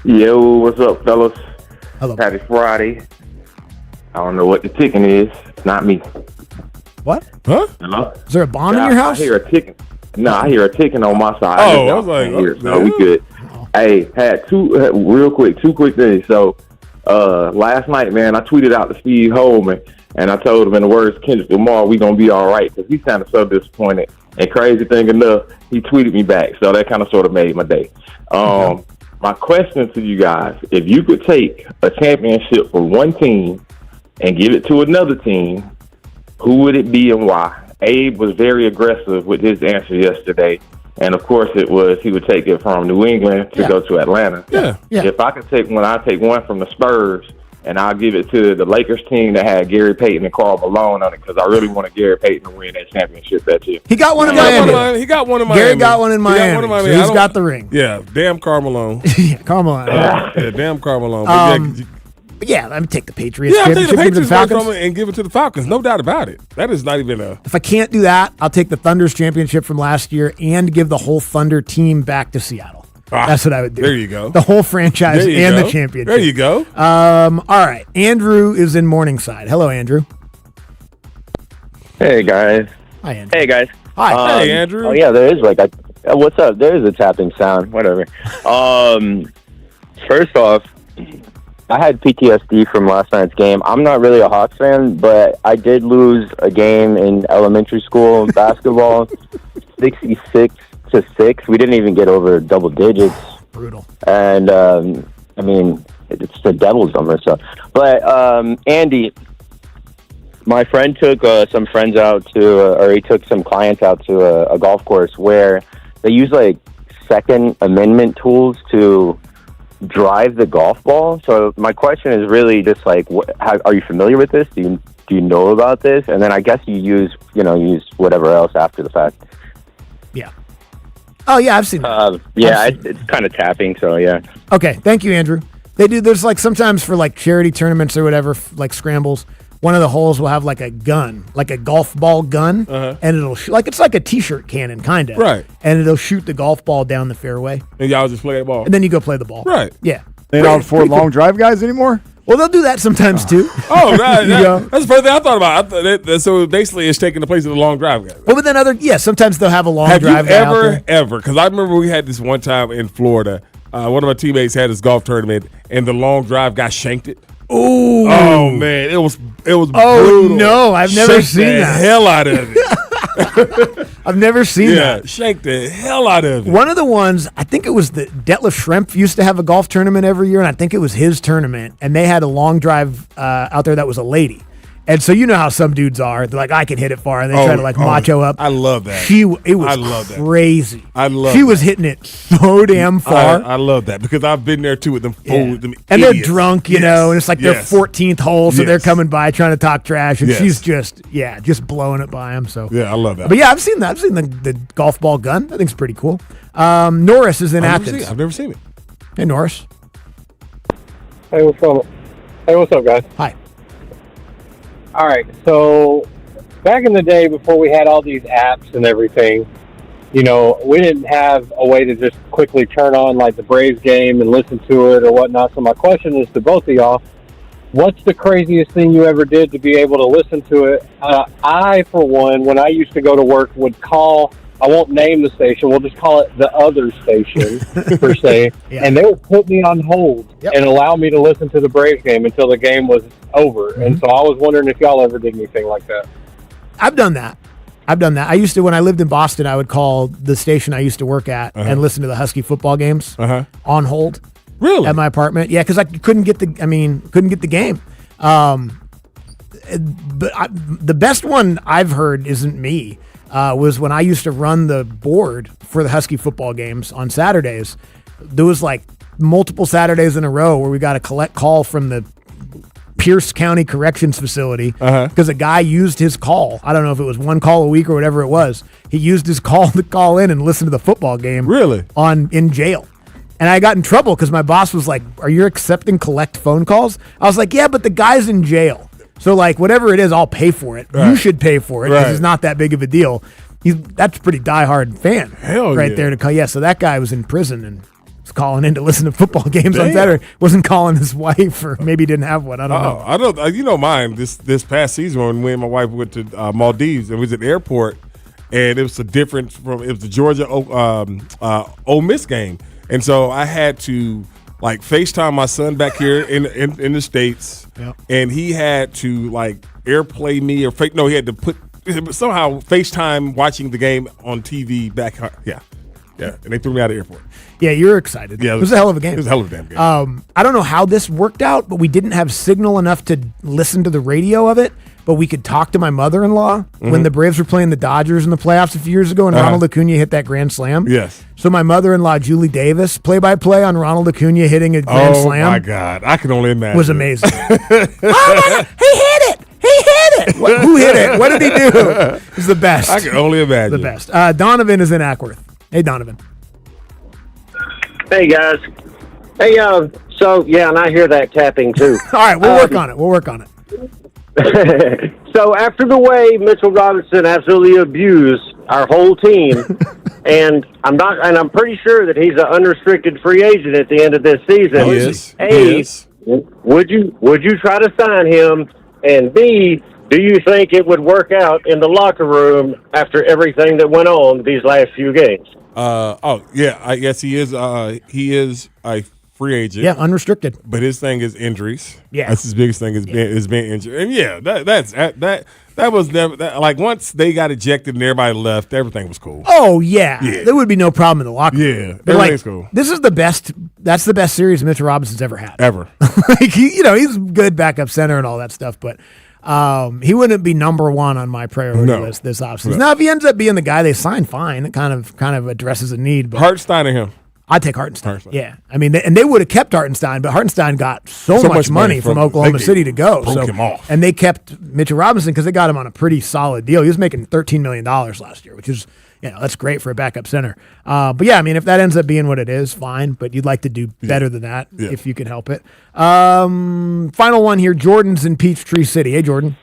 Yo, what's up, fellas? Hello. Happy Friday. I don't know what the ticking is. It's not me. What? Huh? Hello? Is there a bomb in your house? I hear a ticking. No, I hear a ticking on my side. Oh, I was like, so we good. Hey, had two quick things. So, last night, man, I tweeted out to Steve Holman. And I told him, in the words of Kendrick Lamar, we going to be all right. Because he sounded so disappointed. And crazy thing enough, he tweeted me back. So that kind of sort of made my day. My question to you guys, if you could take a championship for one team and give it to another team, who would it be and why? Abe was very aggressive with his answer yesterday. And, of course, he would take it from New England to go to Atlanta. Yeah. If I could take one, I'd take one from the Spurs. And I'll give it to the Lakers team that had Gary Payton and Karl Malone on it because I really wanted Gary Payton to win that championship that year. He got one in Miami. He got one in Miami. Gary got one in Miami. So he's got the ring. Yeah, damn Karl Malone. Yeah, Karl Malone. Yeah, damn Karl Malone. But let me take the Patriots. Yeah, I'll take the Patriots Falcons and give it to the Falcons. No doubt about it. That is not even a... If I can't do that, I'll take the Thunder's championship from last year and give the whole Thunder team back to Seattle. That's what I would do. There you go. The whole franchise and the championship. There you go. All right. Andrew is in Morningside. Hello, Andrew. Hey, guys. Hi, Andrew. Hey, guys. Hi. Hey, Andrew. Oh, yeah, there is what's up? There is a tapping sound. Whatever. First off, I had PTSD from last night's game. I'm not really a Hawks fan, but I did lose a game in elementary school basketball, 66-6. We didn't even get over double digits. Brutal. And it's the devil's number. So, but Andy, my friend took some friends out he took some clients out to a golf course where they use Second Amendment tools to drive the golf ball. So my question is really just are you familiar with this? Do you know about this? And then I guess you use whatever else after the fact. Yeah. Oh, yeah, I've seen that. It's kind of tapping, so yeah. Okay, thank you, Andrew. They do, there's sometimes for charity tournaments or whatever, like scrambles, one of the holes will have a gun, like a golf ball gun, and it'll it's like a t-shirt cannon, kind of. Right. And it'll shoot the golf ball down the fairway. And y'all just play the ball. And then you go play the ball. Right. Yeah. They don't afford long drive guys anymore? Well, they'll do that sometimes, too. Oh, that's the first thing I thought about. So basically it's taking the place of the long drive guy. Well, but then sometimes they'll have a long drive guy out there. Ever, because I remember we had this one time in Florida, one of my teammates had his golf tournament, and the long drive guy shanked it. Ooh. Oh, man. It was Oh, brutal. no. I've never seen the that. hell out of it. I've never seen that. Shake the hell out of it. One of the ones, I think it was the Detlef Schrempf used to have a golf tournament every year, and I think it was his tournament, and they had a long drive out there that was a lady. And so you know how some dudes are. They're like, I can hit it far. And they try to macho up. I love that. It was crazy. I love She that. was hitting it so damn far. I love that because I've been there too with them fools. Them And idiots. they're drunk, you know, and it's like their 14th hole. So they're coming by trying to talk trash. And she's just blowing it by them. So yeah, I love that. But yeah, I've seen that. I've seen the golf ball gun. I think it's pretty cool. Norris is in Athens. I've never seen it. Hey, Norris. Hey, what's up? Hey, what's up, guys? Hi. All right, so back in the day before we had all these apps and everything, you know, we didn't have a way to just quickly turn on like the Braves game and listen to it or whatnot. So my question is to both of y'all, what's the craziest thing you ever did to be able to listen to it? I, for one, when I used to go to work, would call, I won't name the station, we'll just call it the other station, per se, and they would put me on hold and allow me to listen to the Braves game until the game was over. And so I was wondering if y'all ever did anything like that. I've done that. I used to, when I lived in Boston, I would call the station I used to work at and listen to the Husky football games on hold. Really? At my apartment. Yeah, because I couldn't get the game. The best one I've heard isn't me. Was when I used to run the board for the Husky football games on Saturdays. There was like multiple Saturdays in a row where we got a collect call from the Pierce County Corrections Facility because a guy used his call. I don't know if it was one call a week or whatever it was. He used his call to call in and listen to the football game. Really? In jail. And I got in trouble because my boss was like, "Are you accepting collect phone calls?" I was like, "Yeah, but the guy's in jail. So, like, whatever it is, I'll pay for it. You should pay for it because it's not that big of a deal." That's a pretty diehard fan there to call. Yeah, so that guy was in prison and was calling in to listen to football games on Saturday. Wasn't calling his wife, or maybe didn't have one. I don't know. I don't. You know, mine this past season when me and my wife went to Maldives and we was at the airport, and it was a difference from it was the Georgia Ole Miss game, and so I had to like FaceTime my son back here in the States, and he had to like airplay me or fake. No, he had to put somehow FaceTime watching the game on TV back. Yeah, and they threw me out of the airport. Yeah, you're excited. Yeah, it was a hell of a game. It was a hell of a damn game. I don't know how this worked out, but we didn't have signal enough to listen to the radio of it. But we could talk to my mother-in-law when the Braves were playing the Dodgers in the playoffs a few years ago, and Ronald Acuna hit that grand slam. Yes. So my mother-in-law, Julie Davis, play-by-play on Ronald Acuna hitting a grand slam. Oh my God, I can only imagine. Was amazing. Oh my God, he hit it! Who hit it? What did he do? It was the best. I can only imagine. The best. Donovan is in Ackworth. Hey, Donovan. Hey, guys. Hey, so, yeah, and I hear that tapping, too. All right, we'll work on it. So after the way Mitchell Robinson absolutely abused our whole team, and I'm pretty sure that he's an unrestricted free agent at the end of this season. He is. Would you try to sign him? And B, do you think it would work out in the locker room after everything that went on these last few games? I guess he is. He is a free agent. Yeah, unrestricted. But his thing is injuries. Yeah, that's his biggest thing is being injured. And yeah, that was never like once they got ejected and everybody left, everything was cool. Oh yeah, there would be no problem in the locker room. Yeah, everything's cool. This is the best. That's the best series Mitchell Robinson's ever had. Ever. Like he's good backup center and all that stuff, but he wouldn't be number one on my priority list this offseason. No. Now, if he ends up being the guy they sign, fine. It kind of addresses a need. But Hartenstein or him? I'd take Hartenstein. Yeah, I mean, and they would have kept Hartenstein, but Hartenstein got so much money from Oklahoma City to go. Broke him off. And they kept Mitchell Robinson because they got him on a pretty solid deal. He was making $13 million last year, which is, that's great for a backup center. But yeah, I mean, if that ends up being what it is, fine. But you'd like to do better than that if you can help it. Final one here. Jordan's in Peachtree City. Hey, Jordan.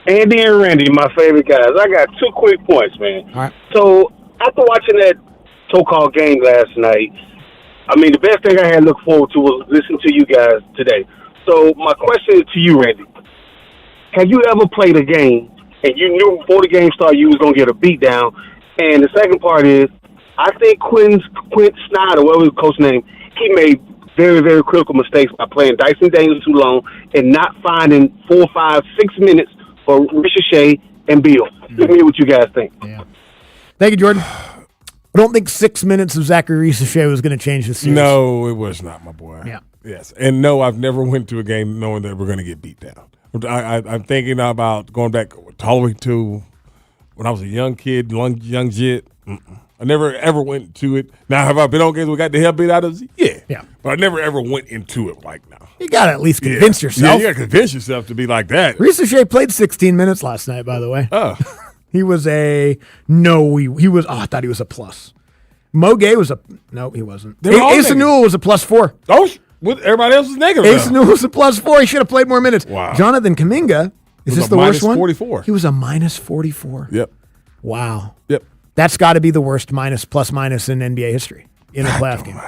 Andy and Randy, my favorite guys. I got 2 quick points, man. All right. So after watching that so-called game last night, I mean, the best thing I had to look forward to was listening to you guys today. So my question is to you, Randy. Have you ever played a game and you knew before the game started you was going to get a beat down? And the second part is, I think Quint Snyder, whatever his coach name, he made very, very critical mistakes by playing Dyson Daniels too long and not finding 4, 5, 6 minutes for Ricochet and Bill. Let me hear what you guys think. Yeah. Thank you, Jordan. I don't think 6 minutes of Zachary Ricochet was going to change the series. No, it was not, my boy. Yeah. Yes. And no, I've never went to a game knowing that we're going to get beat down. I'm thinking about going back all the way to when I was a young kid, young jit. I never ever went to it. Now, have I been on games we got the hell beat out of us? Yeah. But I never ever went into it like now. You got to at least convince yourself. Yeah, you got to convince yourself to be like that. Reese Shea played 16 minutes last night, by the way. Oh. He was he was, I thought he was a plus. Mo Gay was no, he wasn't. Ace Newell was a +4. Oh, everybody else was negative. Ace Newell was a +4. He should have played more minutes. Wow. Jonathan Kuminga, is this the worst one? -44. He was a -44. Yep. Wow. Yep. That's got to be the worst plus-minus in NBA history in a playoff game.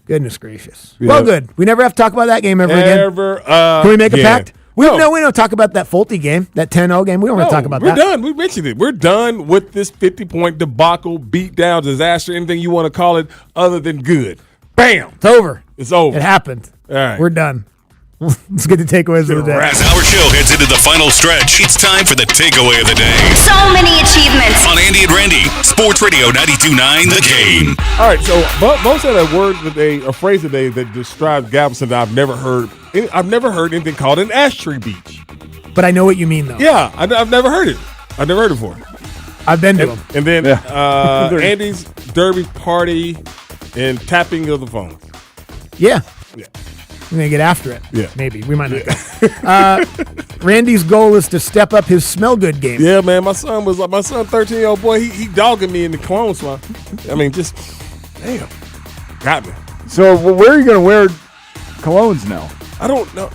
Goodness gracious. Yeah. Well, good. We never have to talk about that game ever again. Can we make a pact? We don't talk about that Fulte game, that 10-0 game. We don't want to talk about that. We're done. We mentioned it. We're done with this 50-point debacle, beatdown, disaster, anything you want to call it other than good. Bam. It's over. It's over. It happened. All right. We're done. Let's get the takeaways of the day. As our show heads into the final stretch, it's time for the takeaway of the day. So many achievements. On Andy and Randy, Sports Radio 92.9 The Game. All right, so Bo said a phrase today that describes Galveston that I've never heard. I've never heard anything called an ash tree beach. But I know what you mean, though. Yeah, I've never heard it. I've never heard it before. I've been to them. And then Andy's Derby party and tapping of the phone. Yeah. Yeah. We're going to get after it. Yeah. Maybe. We might not go. Randy's goal is to step up his smell good game. Yeah, man. My son, 13-year-old boy, he dogging me in the cologne swap. I mean, just, damn. Got me. So where are you going to wear colognes now? I don't know.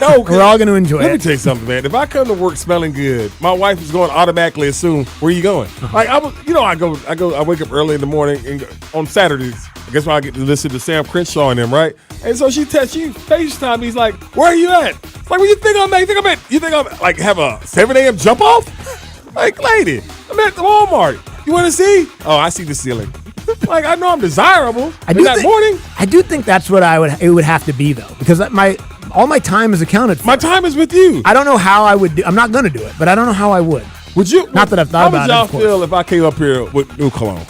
No, we're all going to enjoy it. Let me tell you something, man. If I come to work smelling good, my wife is going to automatically assume, where are you going? Like I wake up early in the morning and on Saturdays. I guess when I get to listen to Sam Crenshaw and them, right? And so she FaceTime. He's like, "Where are you at?" It's like, "Where you think I'm at? You think I'm like have a 7 a.m. jump off?" Like, lady, I'm at the Walmart. You want to see? Oh, I see the ceiling. Like, I know I'm desirable in that morning. I do think that's what it would have to be, though, because all my time is accounted for. My time is with you. I don't know how I would I'm not going to do it, but I don't know how I would. Would you? Not that I've thought about it, How of would y'all course. feel if I came up here with new cologne?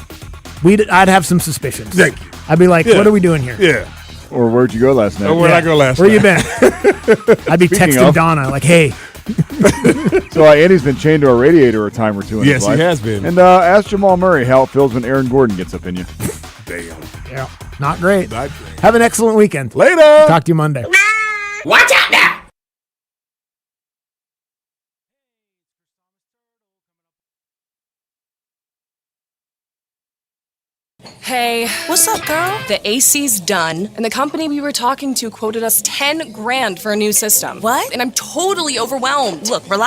I'd have some suspicions. Thank you. I'd be like, what are we doing here? Yeah. Or where'd you go last night? Or where'd I go last Where night? you been? I'd be Speaking texting of- Donna, like, hey. So Andy's been chained to a radiator a time or two in his Yes, he life. has been. And ask Jamal Murray how it feels when Aaron Gordon gets up in you. Damn. Yeah. Not great. Have an excellent weekend. Later. Talk to you Monday. Watch out now! Hey. What's up, girl? The AC's done, and the company we were talking to quoted us $10,000 for a new system. What? And I'm totally overwhelmed. Look, relax.